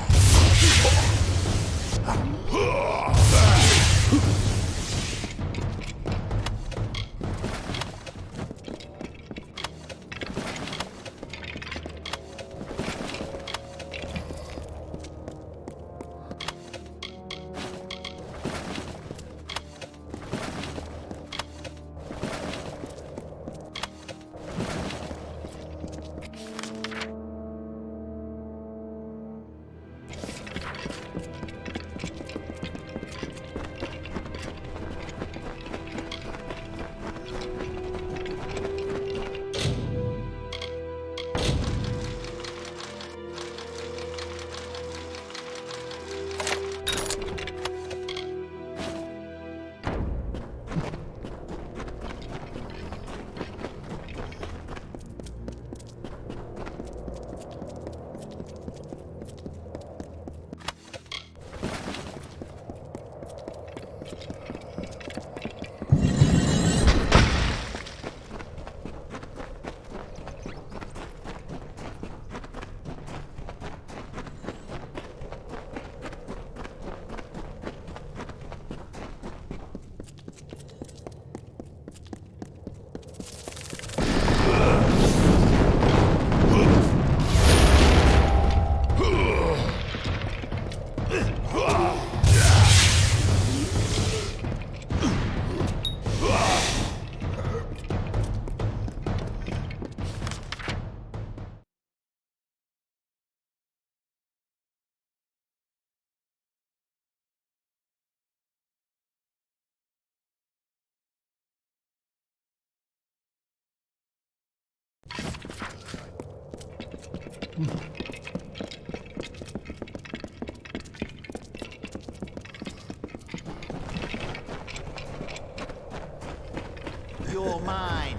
You're mine.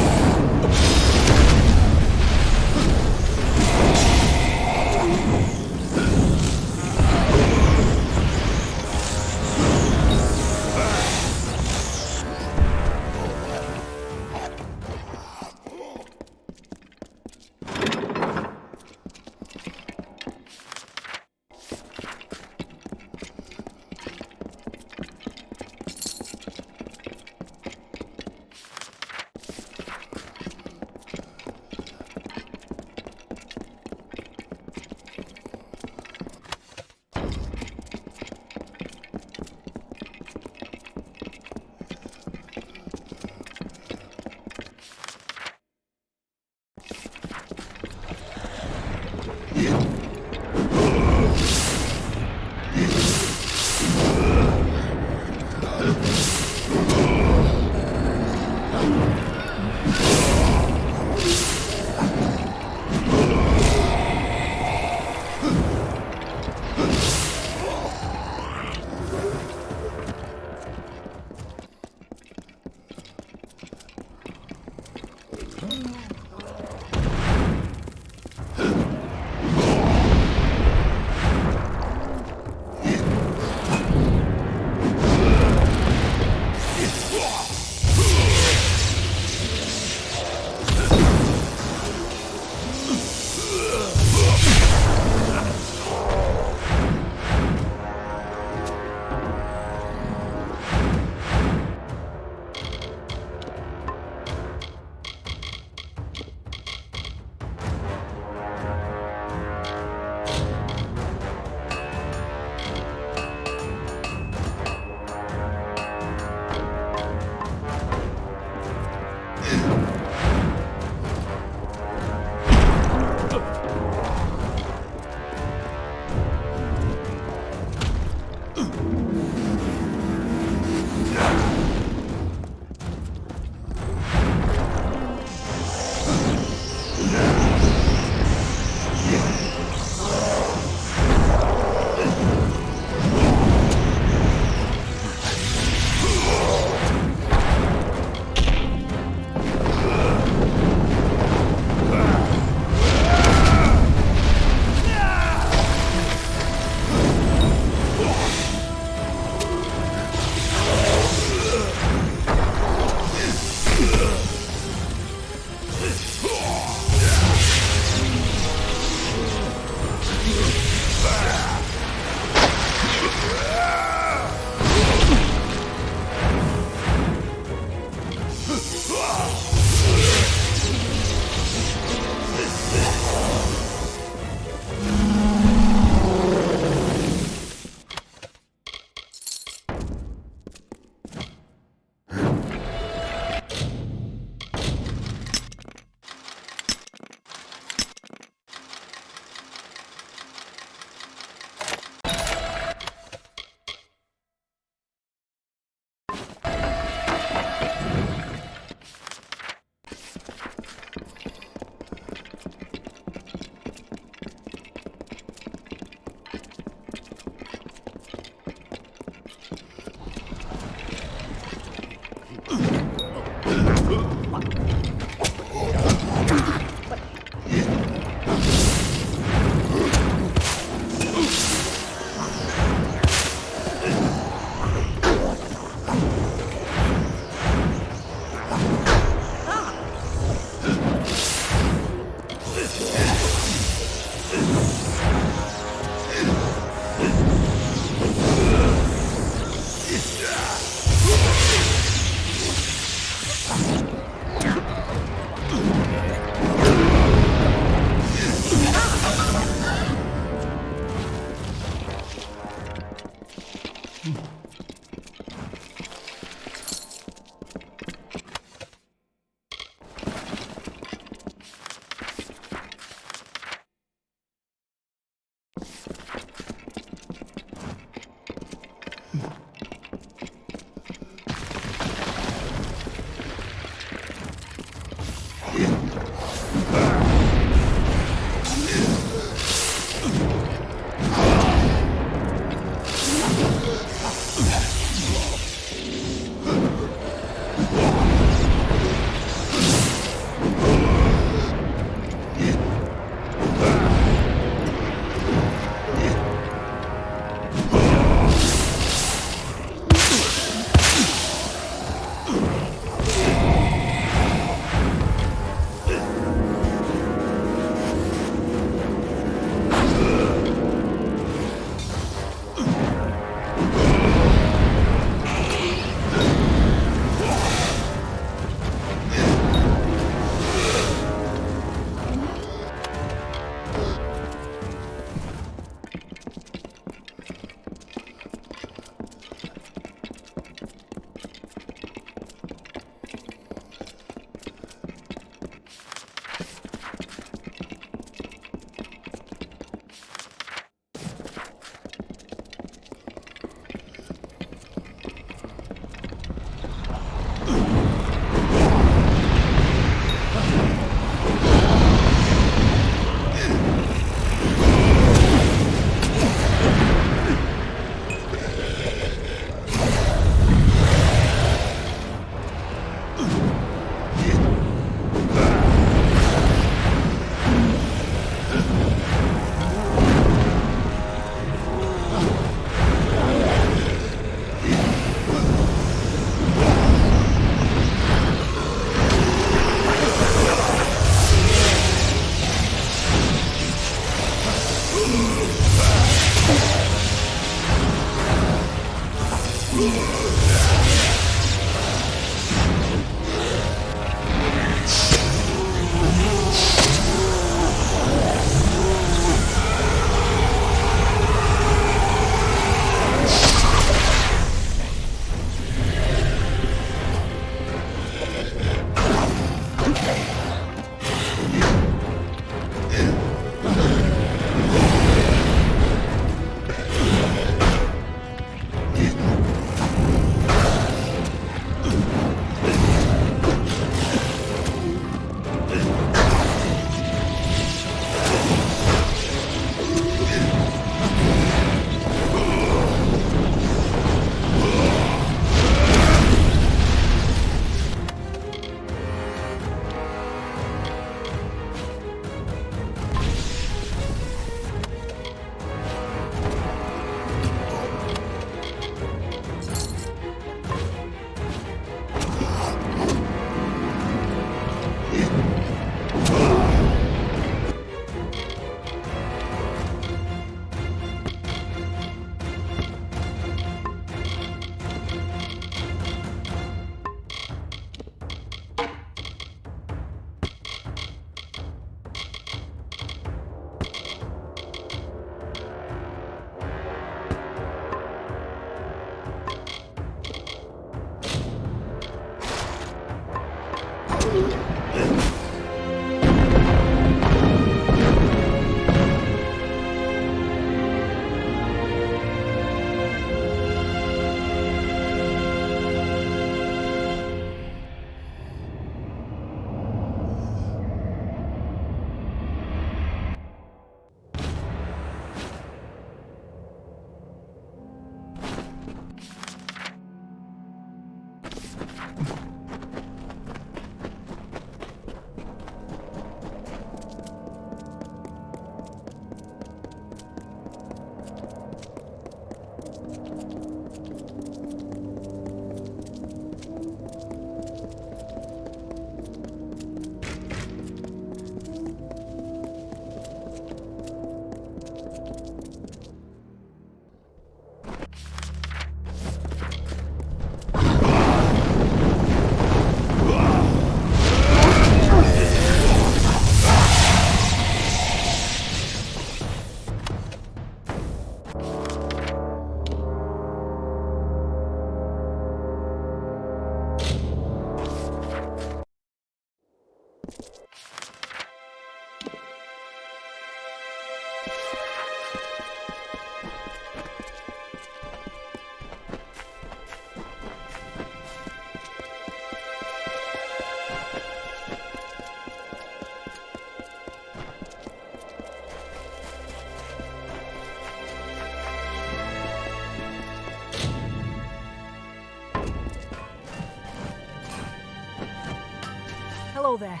there.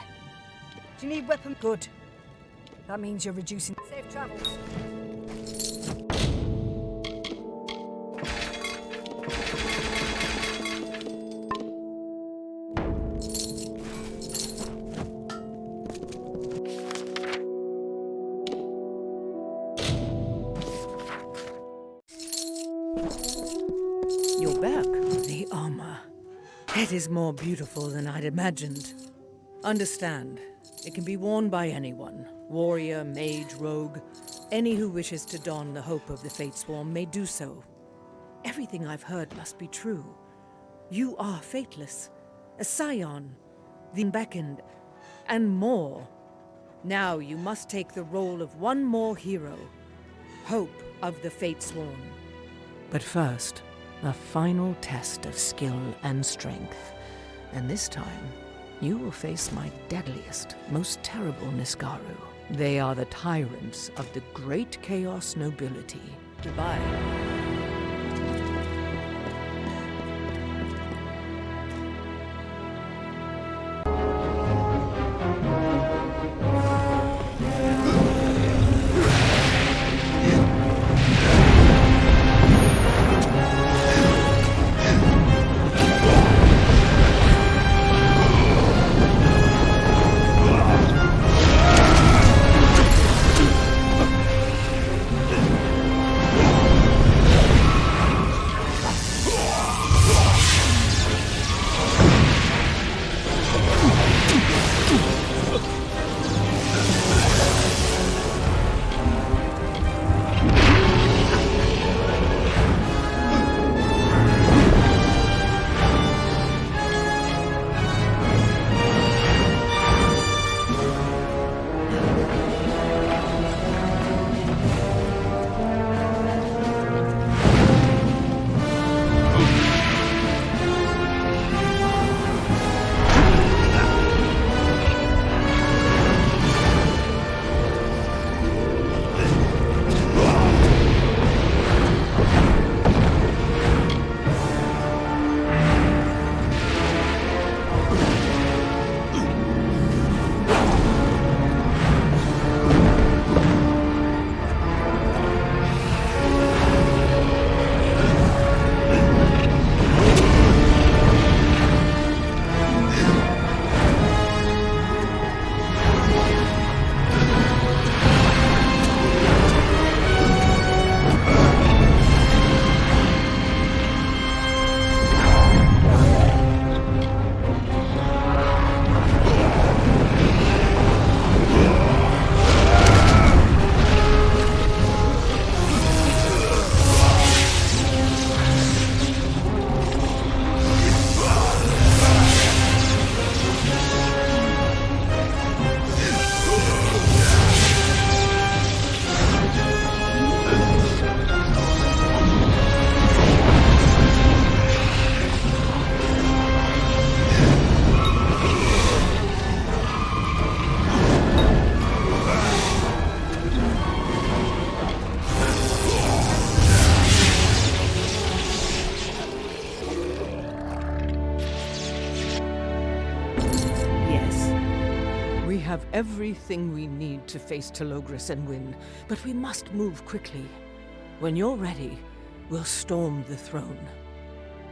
Do you need weapon? Good. That means you're reducing safe travels. You're back. The armor. It is more beautiful than I'd imagined. Understand, it can be worn by anyone. Warrior, mage, rogue. Any who wishes to don the hope of the Fatesworn may do so. Everything I've heard must be true. You are Fateless, a scion, the beckoned, and more. Now you must take the role of one more hero, Hope of the Fatesworn. But first, a final test of skill and strength. And this time, you will face my deadliest, most terrible Niskaru. They are the tyrants of the great Chaos nobility. Goodbye. have everything we need to face Telogris and win, but we must move quickly. When you're ready, we'll storm the throne.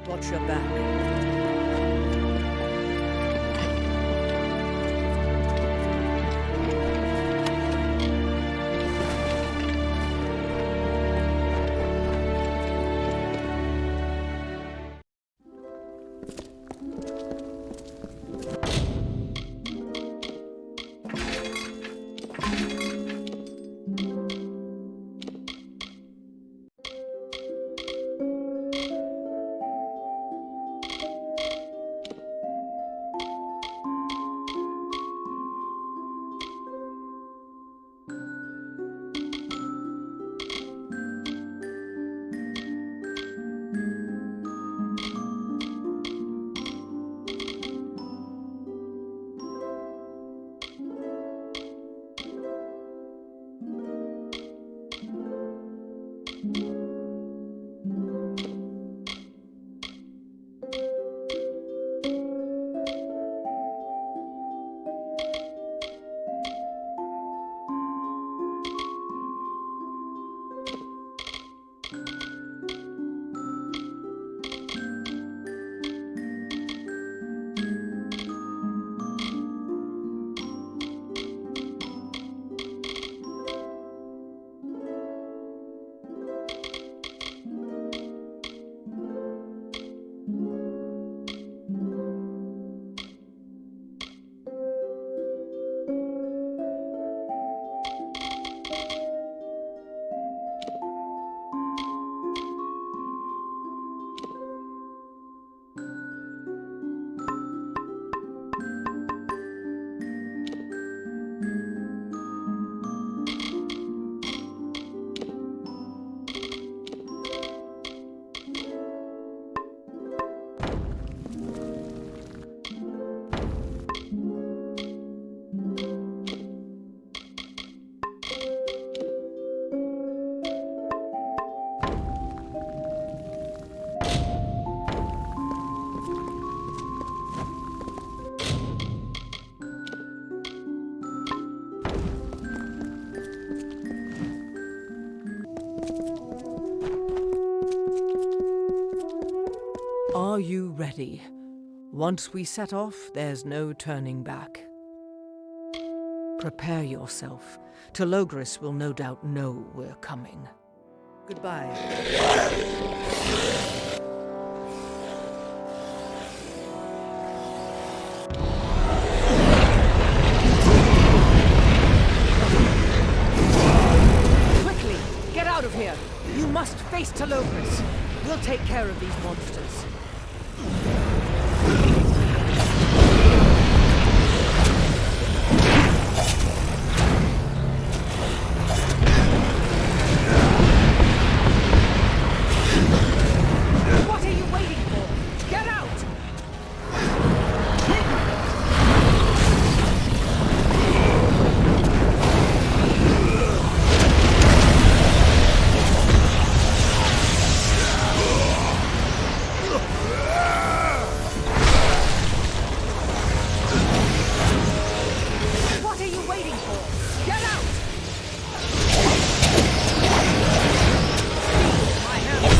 Watch your back. Are you ready? Once we set off, there's no turning back. Prepare yourself. Telogris will no doubt know we're coming. Goodbye. Quickly, get out of here! You must face Telogris. We'll take care of these monsters. What are you waiting for? Get out! What are you waiting for? Get out! My hands.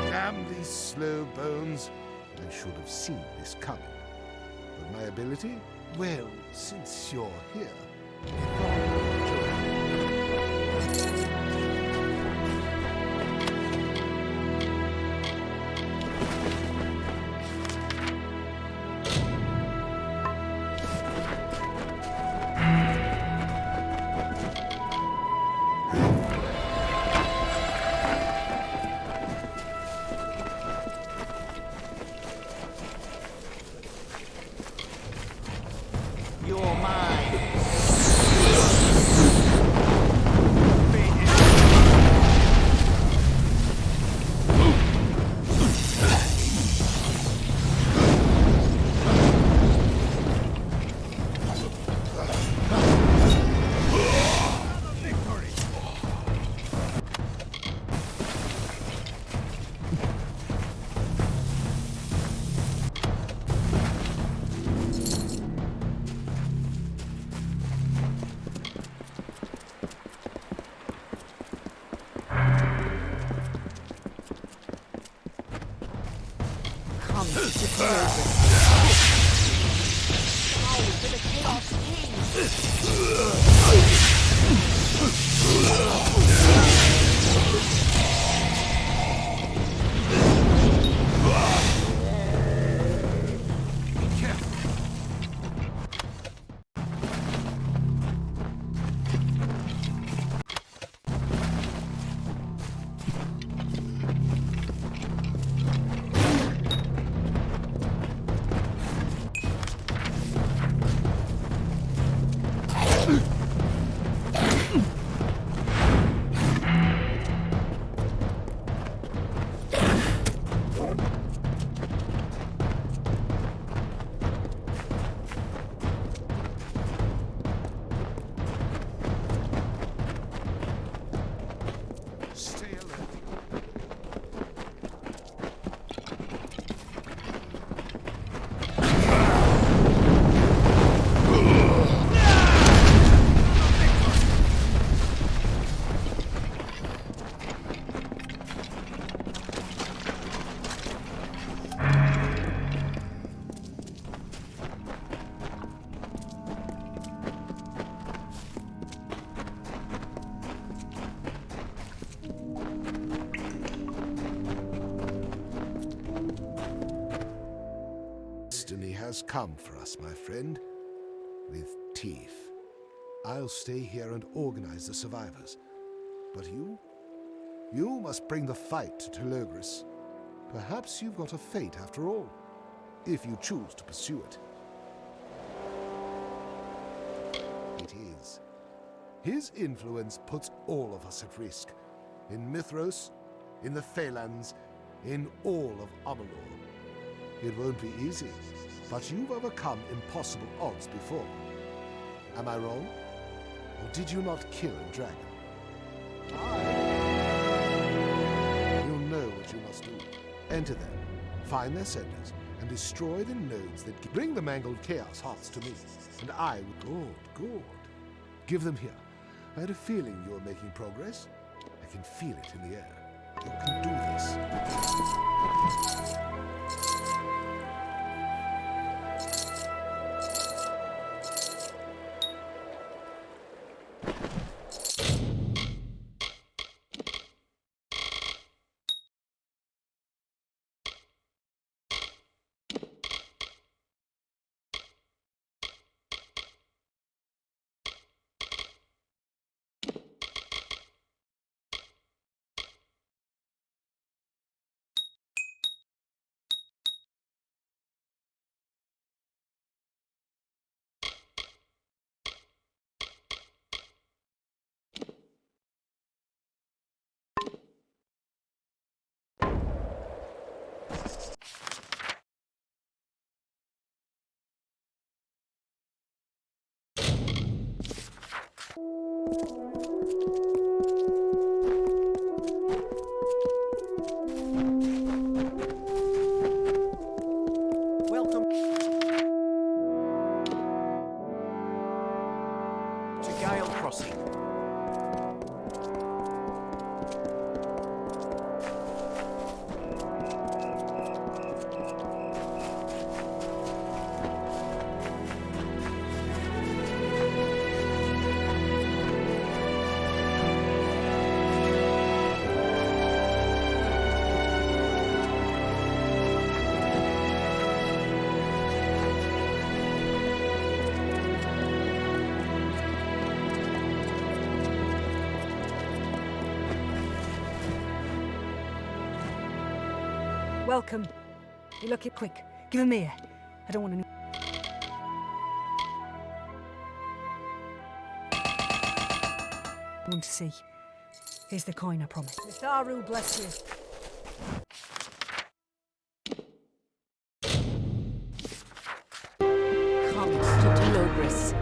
Damn these slow bones. I should have seen this coming. But my ability? Well, since you're here, I thought I'd enjoy it. You're mine. Come to Telogris. Stay alert. Destiny has come for us, my friend. With teeth. I'll stay here and organize the survivors. But you? You must bring the fight to Telogris. Perhaps you've got a fate after all, if you choose to pursue it. It is. His influence puts all of us at risk. In Mithros, in the Phalanx, in all of Amalur. It won't be easy, but you've overcome impossible odds before. Am I wrong? Or did you not kill a dragon? you must do. Enter them, find their senders, and destroy the nodes that bring the mangled chaos hearts to me, and I will... Good. Give them here. I had a feeling you were making progress. I can feel it in the air. You can do this. Welcome to Gale Crossing. Welcome. You look it quick. Give him here. I don't want any... I want to see. Here's the coin, I promise. Mitharu bless you. Comes to Delogris.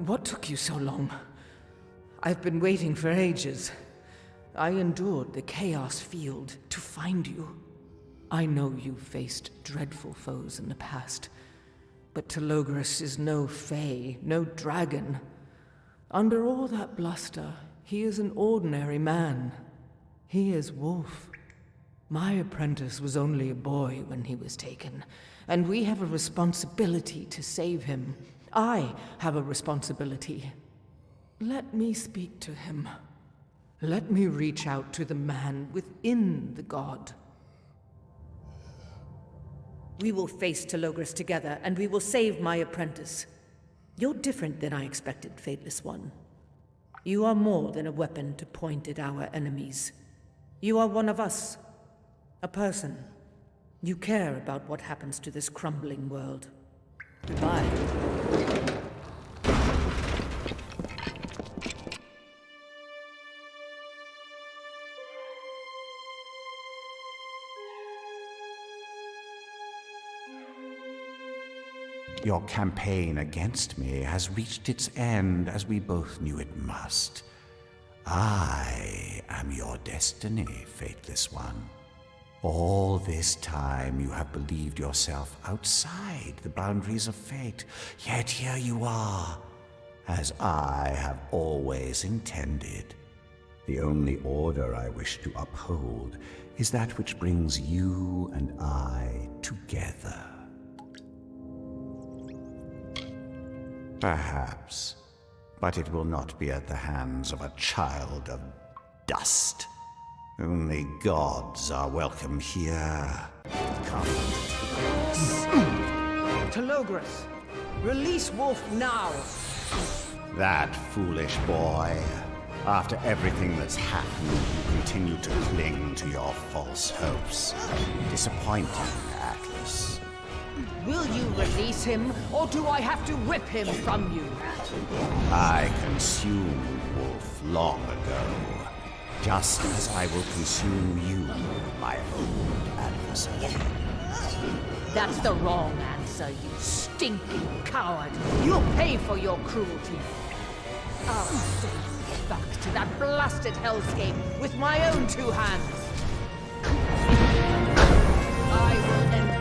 What took you so long? I've been waiting for ages. I endured the Chaos Field to find you. I know you faced dreadful foes in the past, but Telogris is no fae, no dragon. Under all that bluster, he is an ordinary man. He is Wolf. My apprentice was only a boy when he was taken, and we have a responsibility to save him. I have a responsibility. Let me speak to him. Let me reach out to the man within the god. We will face Telogris together, and we will save my apprentice. You're different than I expected, Fateless One. You are more than a weapon to point at our enemies. You are one of us. A person. You care about what happens to this crumbling world. Goodbye. Your campaign against me has reached its end, as we both knew it must. I am your destiny, Fateless One. All this time you have believed yourself outside the boundaries of fate, yet here you are, as I have always intended. The only order I wish to uphold is that which brings you and I together. Perhaps, but it will not be at the hands of a child of dust. Only gods are welcome here. Come. Telogris, release Wolf now! That foolish boy. After everything that's happened, you continue to cling to your false hopes. Disappointing, Atlas. Will you release him, or do I have to rip him from you? I consumed Wolf long ago, just as I will consume you, my old adversary. That's the wrong answer, you stinking coward. You'll pay for your cruelty. I'll send you back to that blasted hellscape with my own two hands. I will end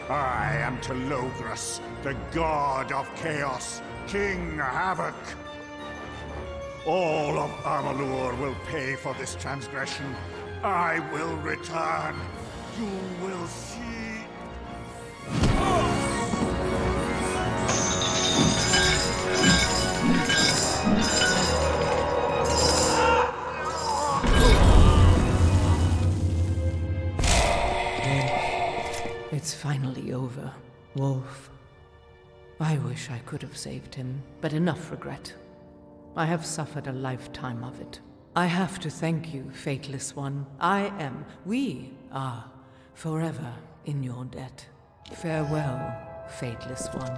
I am Telogris, the god of chaos, King Havoc. All of Amalur will pay for this transgression. I will return. You will see. It's finally over, Wolf. I wish I could have saved him, but enough regret. I have suffered a lifetime of it. I have to thank you, Fateless One. We are forever in your debt. Farewell, Fateless One.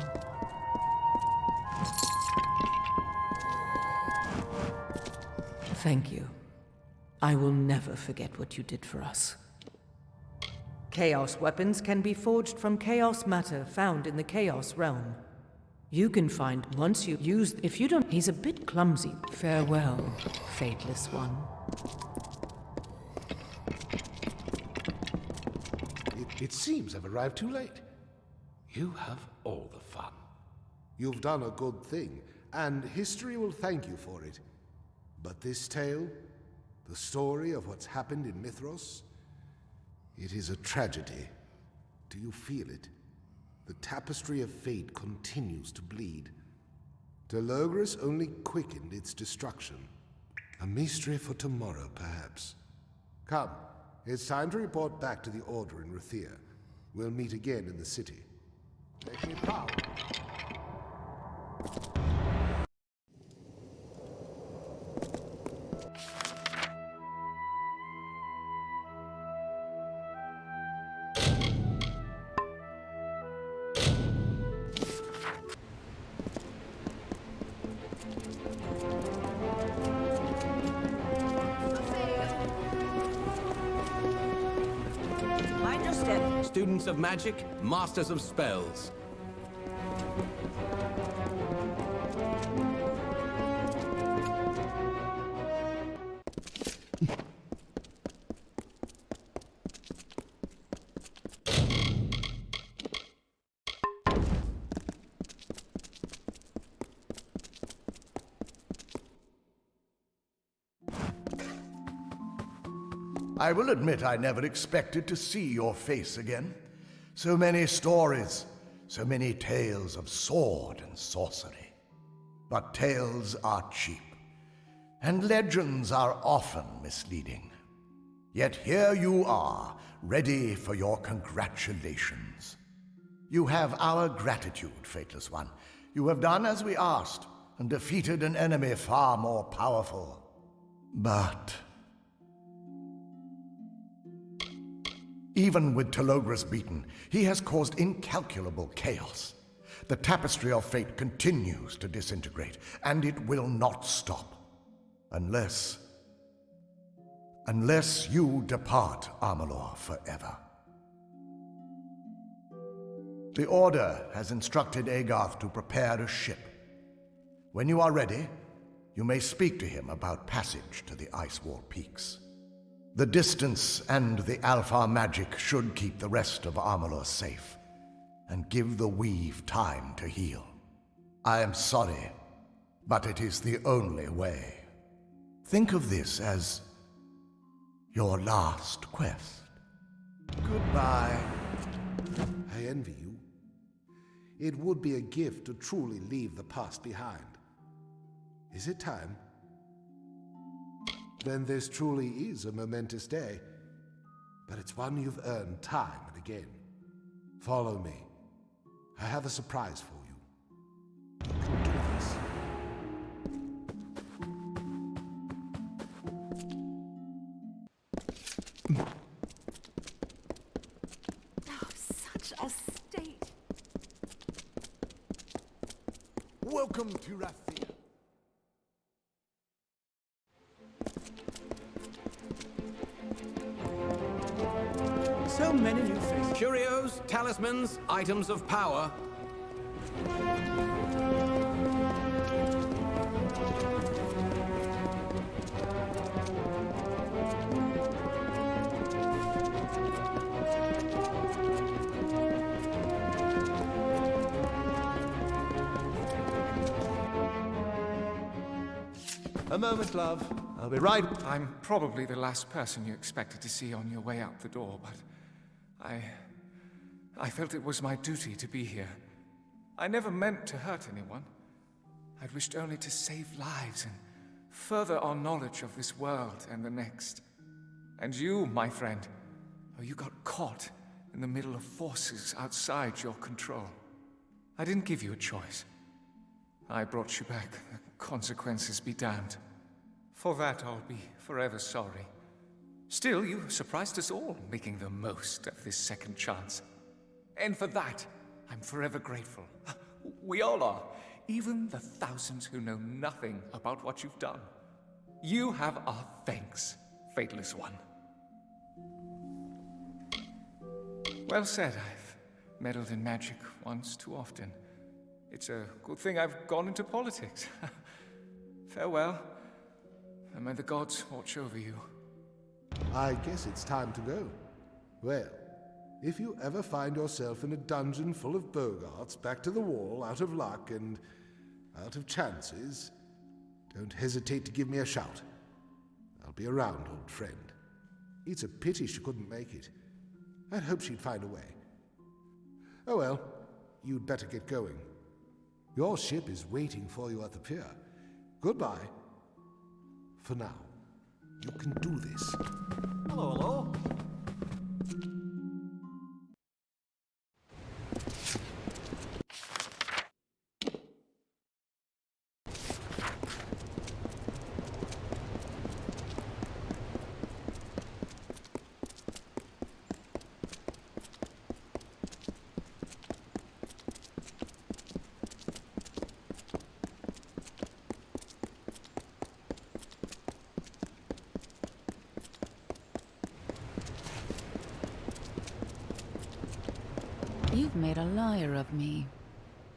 Thank you. I will never forget what you did for us. Chaos weapons can be forged from chaos matter found in the Chaos Realm. You can find once you use... If you don't... He's a bit clumsy. Farewell, Fateless One. It seems I've arrived too late. You have all the fun. You've done a good thing, and history will thank you for it. But this tale, the story of what's happened in Mithros, it is a tragedy. Do you feel it? The tapestry of fate continues to bleed. Telogris only quickened its destruction. A mystery for tomorrow, perhaps. Come, it's time to report back to the Order in Ruthia. We'll meet again in the city. Make me proud. Students of magic, masters of spells. I will admit I never expected to see your face again. So many stories, so many tales of sword and sorcery. But tales are cheap, and legends are often misleading. Yet here you are, ready for your congratulations. You have our gratitude, Fateless One. You have done as we asked, and defeated an enemy far more powerful. But even with Telogris beaten, he has caused incalculable chaos. The tapestry of fate continues to disintegrate, and it will not stop. Unless you depart Amalur forever. The Order has instructed Agarth to prepare a ship. When you are ready, you may speak to him about passage to the Icewall Peaks. The distance and the Alpha magic should keep the rest of Amalur safe, and give the Weave time to heal. I am sorry, but it is the only way. Think of this as your last quest. Goodbye. I envy you. It would be a gift to truly leave the past behind. Is it time? Then this truly is a momentous day, but it's one you've earned time and again. Follow me. I have a surprise for you. You can do this. Oh, such a state. Welcome to Rathia. So many new faces. Curios, talismans, items of power. A moment, love. I'll be right. I'm probably the last person you expected to see on your way out the door, but I felt it was my duty to be here. I never meant to hurt anyone. I'd wished only to save lives and further our knowledge of this world and the next. And you, my friend, you got caught in the middle of forces outside your control. I didn't give you a choice. I brought you back. The consequences be damned. For that, I'll be forever sorry. Still, you surprised us all, making the most of this second chance. And for that, I'm forever grateful. We all are. Even the thousands who know nothing about what you've done. You have our thanks, Fateless One. Well said. I've meddled in magic once too often. It's a good thing I've gone into politics. Farewell, and may the gods watch over you. I guess it's time to go. Well, if you ever find yourself in a dungeon full of bogarts, back to the wall, out of luck and out of chances, don't hesitate to give me a shout. I'll be around, old friend. It's a pity she couldn't make it. I'd hoped she'd find a way. Oh well, you'd better get going. Your ship is waiting for you at the pier. Goodbye. For now. You can do this. Hello, hello. You've made a liar of me.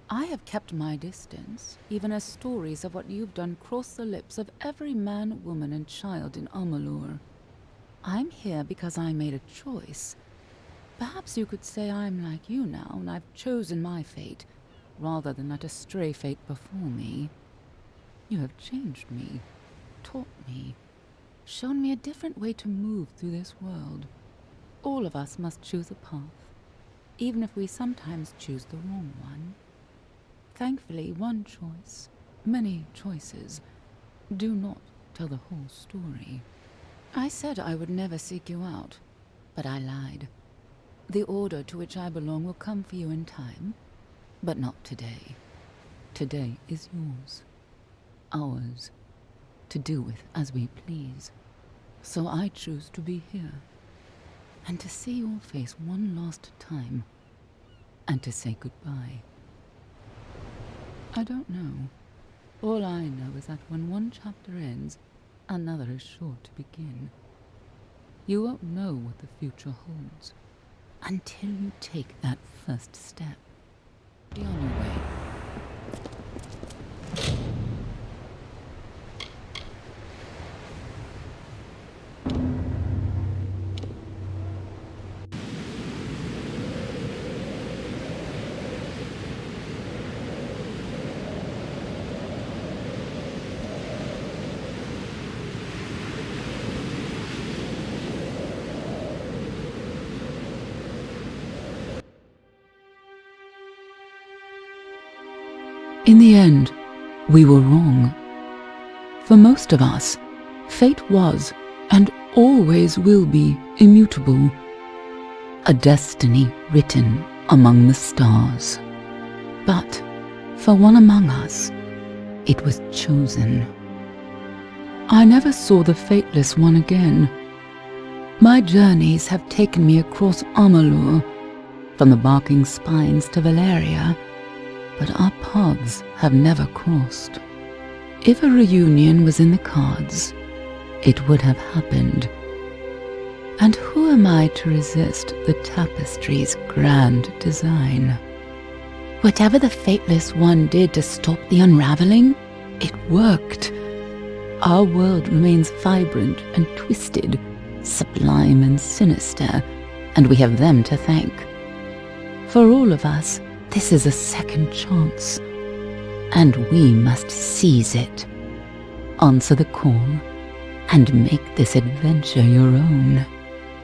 I have kept my distance, even as stories of what you've done cross the lips of every man, woman, and child in Amalur. I'm here because I made a choice. Perhaps you could say I'm like you now, and I've chosen my fate, rather than let a stray fate befall me. You have changed me, taught me, shown me a different way to move through this world. All of us must choose a path, even if we sometimes choose the wrong one. Thankfully, one choice, many choices, do not tell the whole story. I said I would never seek you out, but I lied. The order to which I belong will come for you in time, but not today. Today is yours, ours, to do with as we please. So I choose to be here, and to see your face one last time, and to say goodbye. I don't know. All I know is that when one chapter ends, another is sure to begin. You won't know what the future holds until you take that first step. Be on your way. In the end, we were wrong. For most of us, fate was, and always will be, immutable. A destiny written among the stars. But for one among us, it was chosen. I never saw the Fateless One again. My journeys have taken me across Amalur, from the Barking Spines to Valeria, but our paths have never crossed. If a reunion was in the cards, it would have happened. And who am I to resist the tapestry's grand design? Whatever the Fateless One did to stop the unraveling, it worked. Our world remains vibrant and twisted, sublime and sinister, and we have them to thank. For all of us, this is a second chance, and we must seize it. answer the call, and make this adventure your own.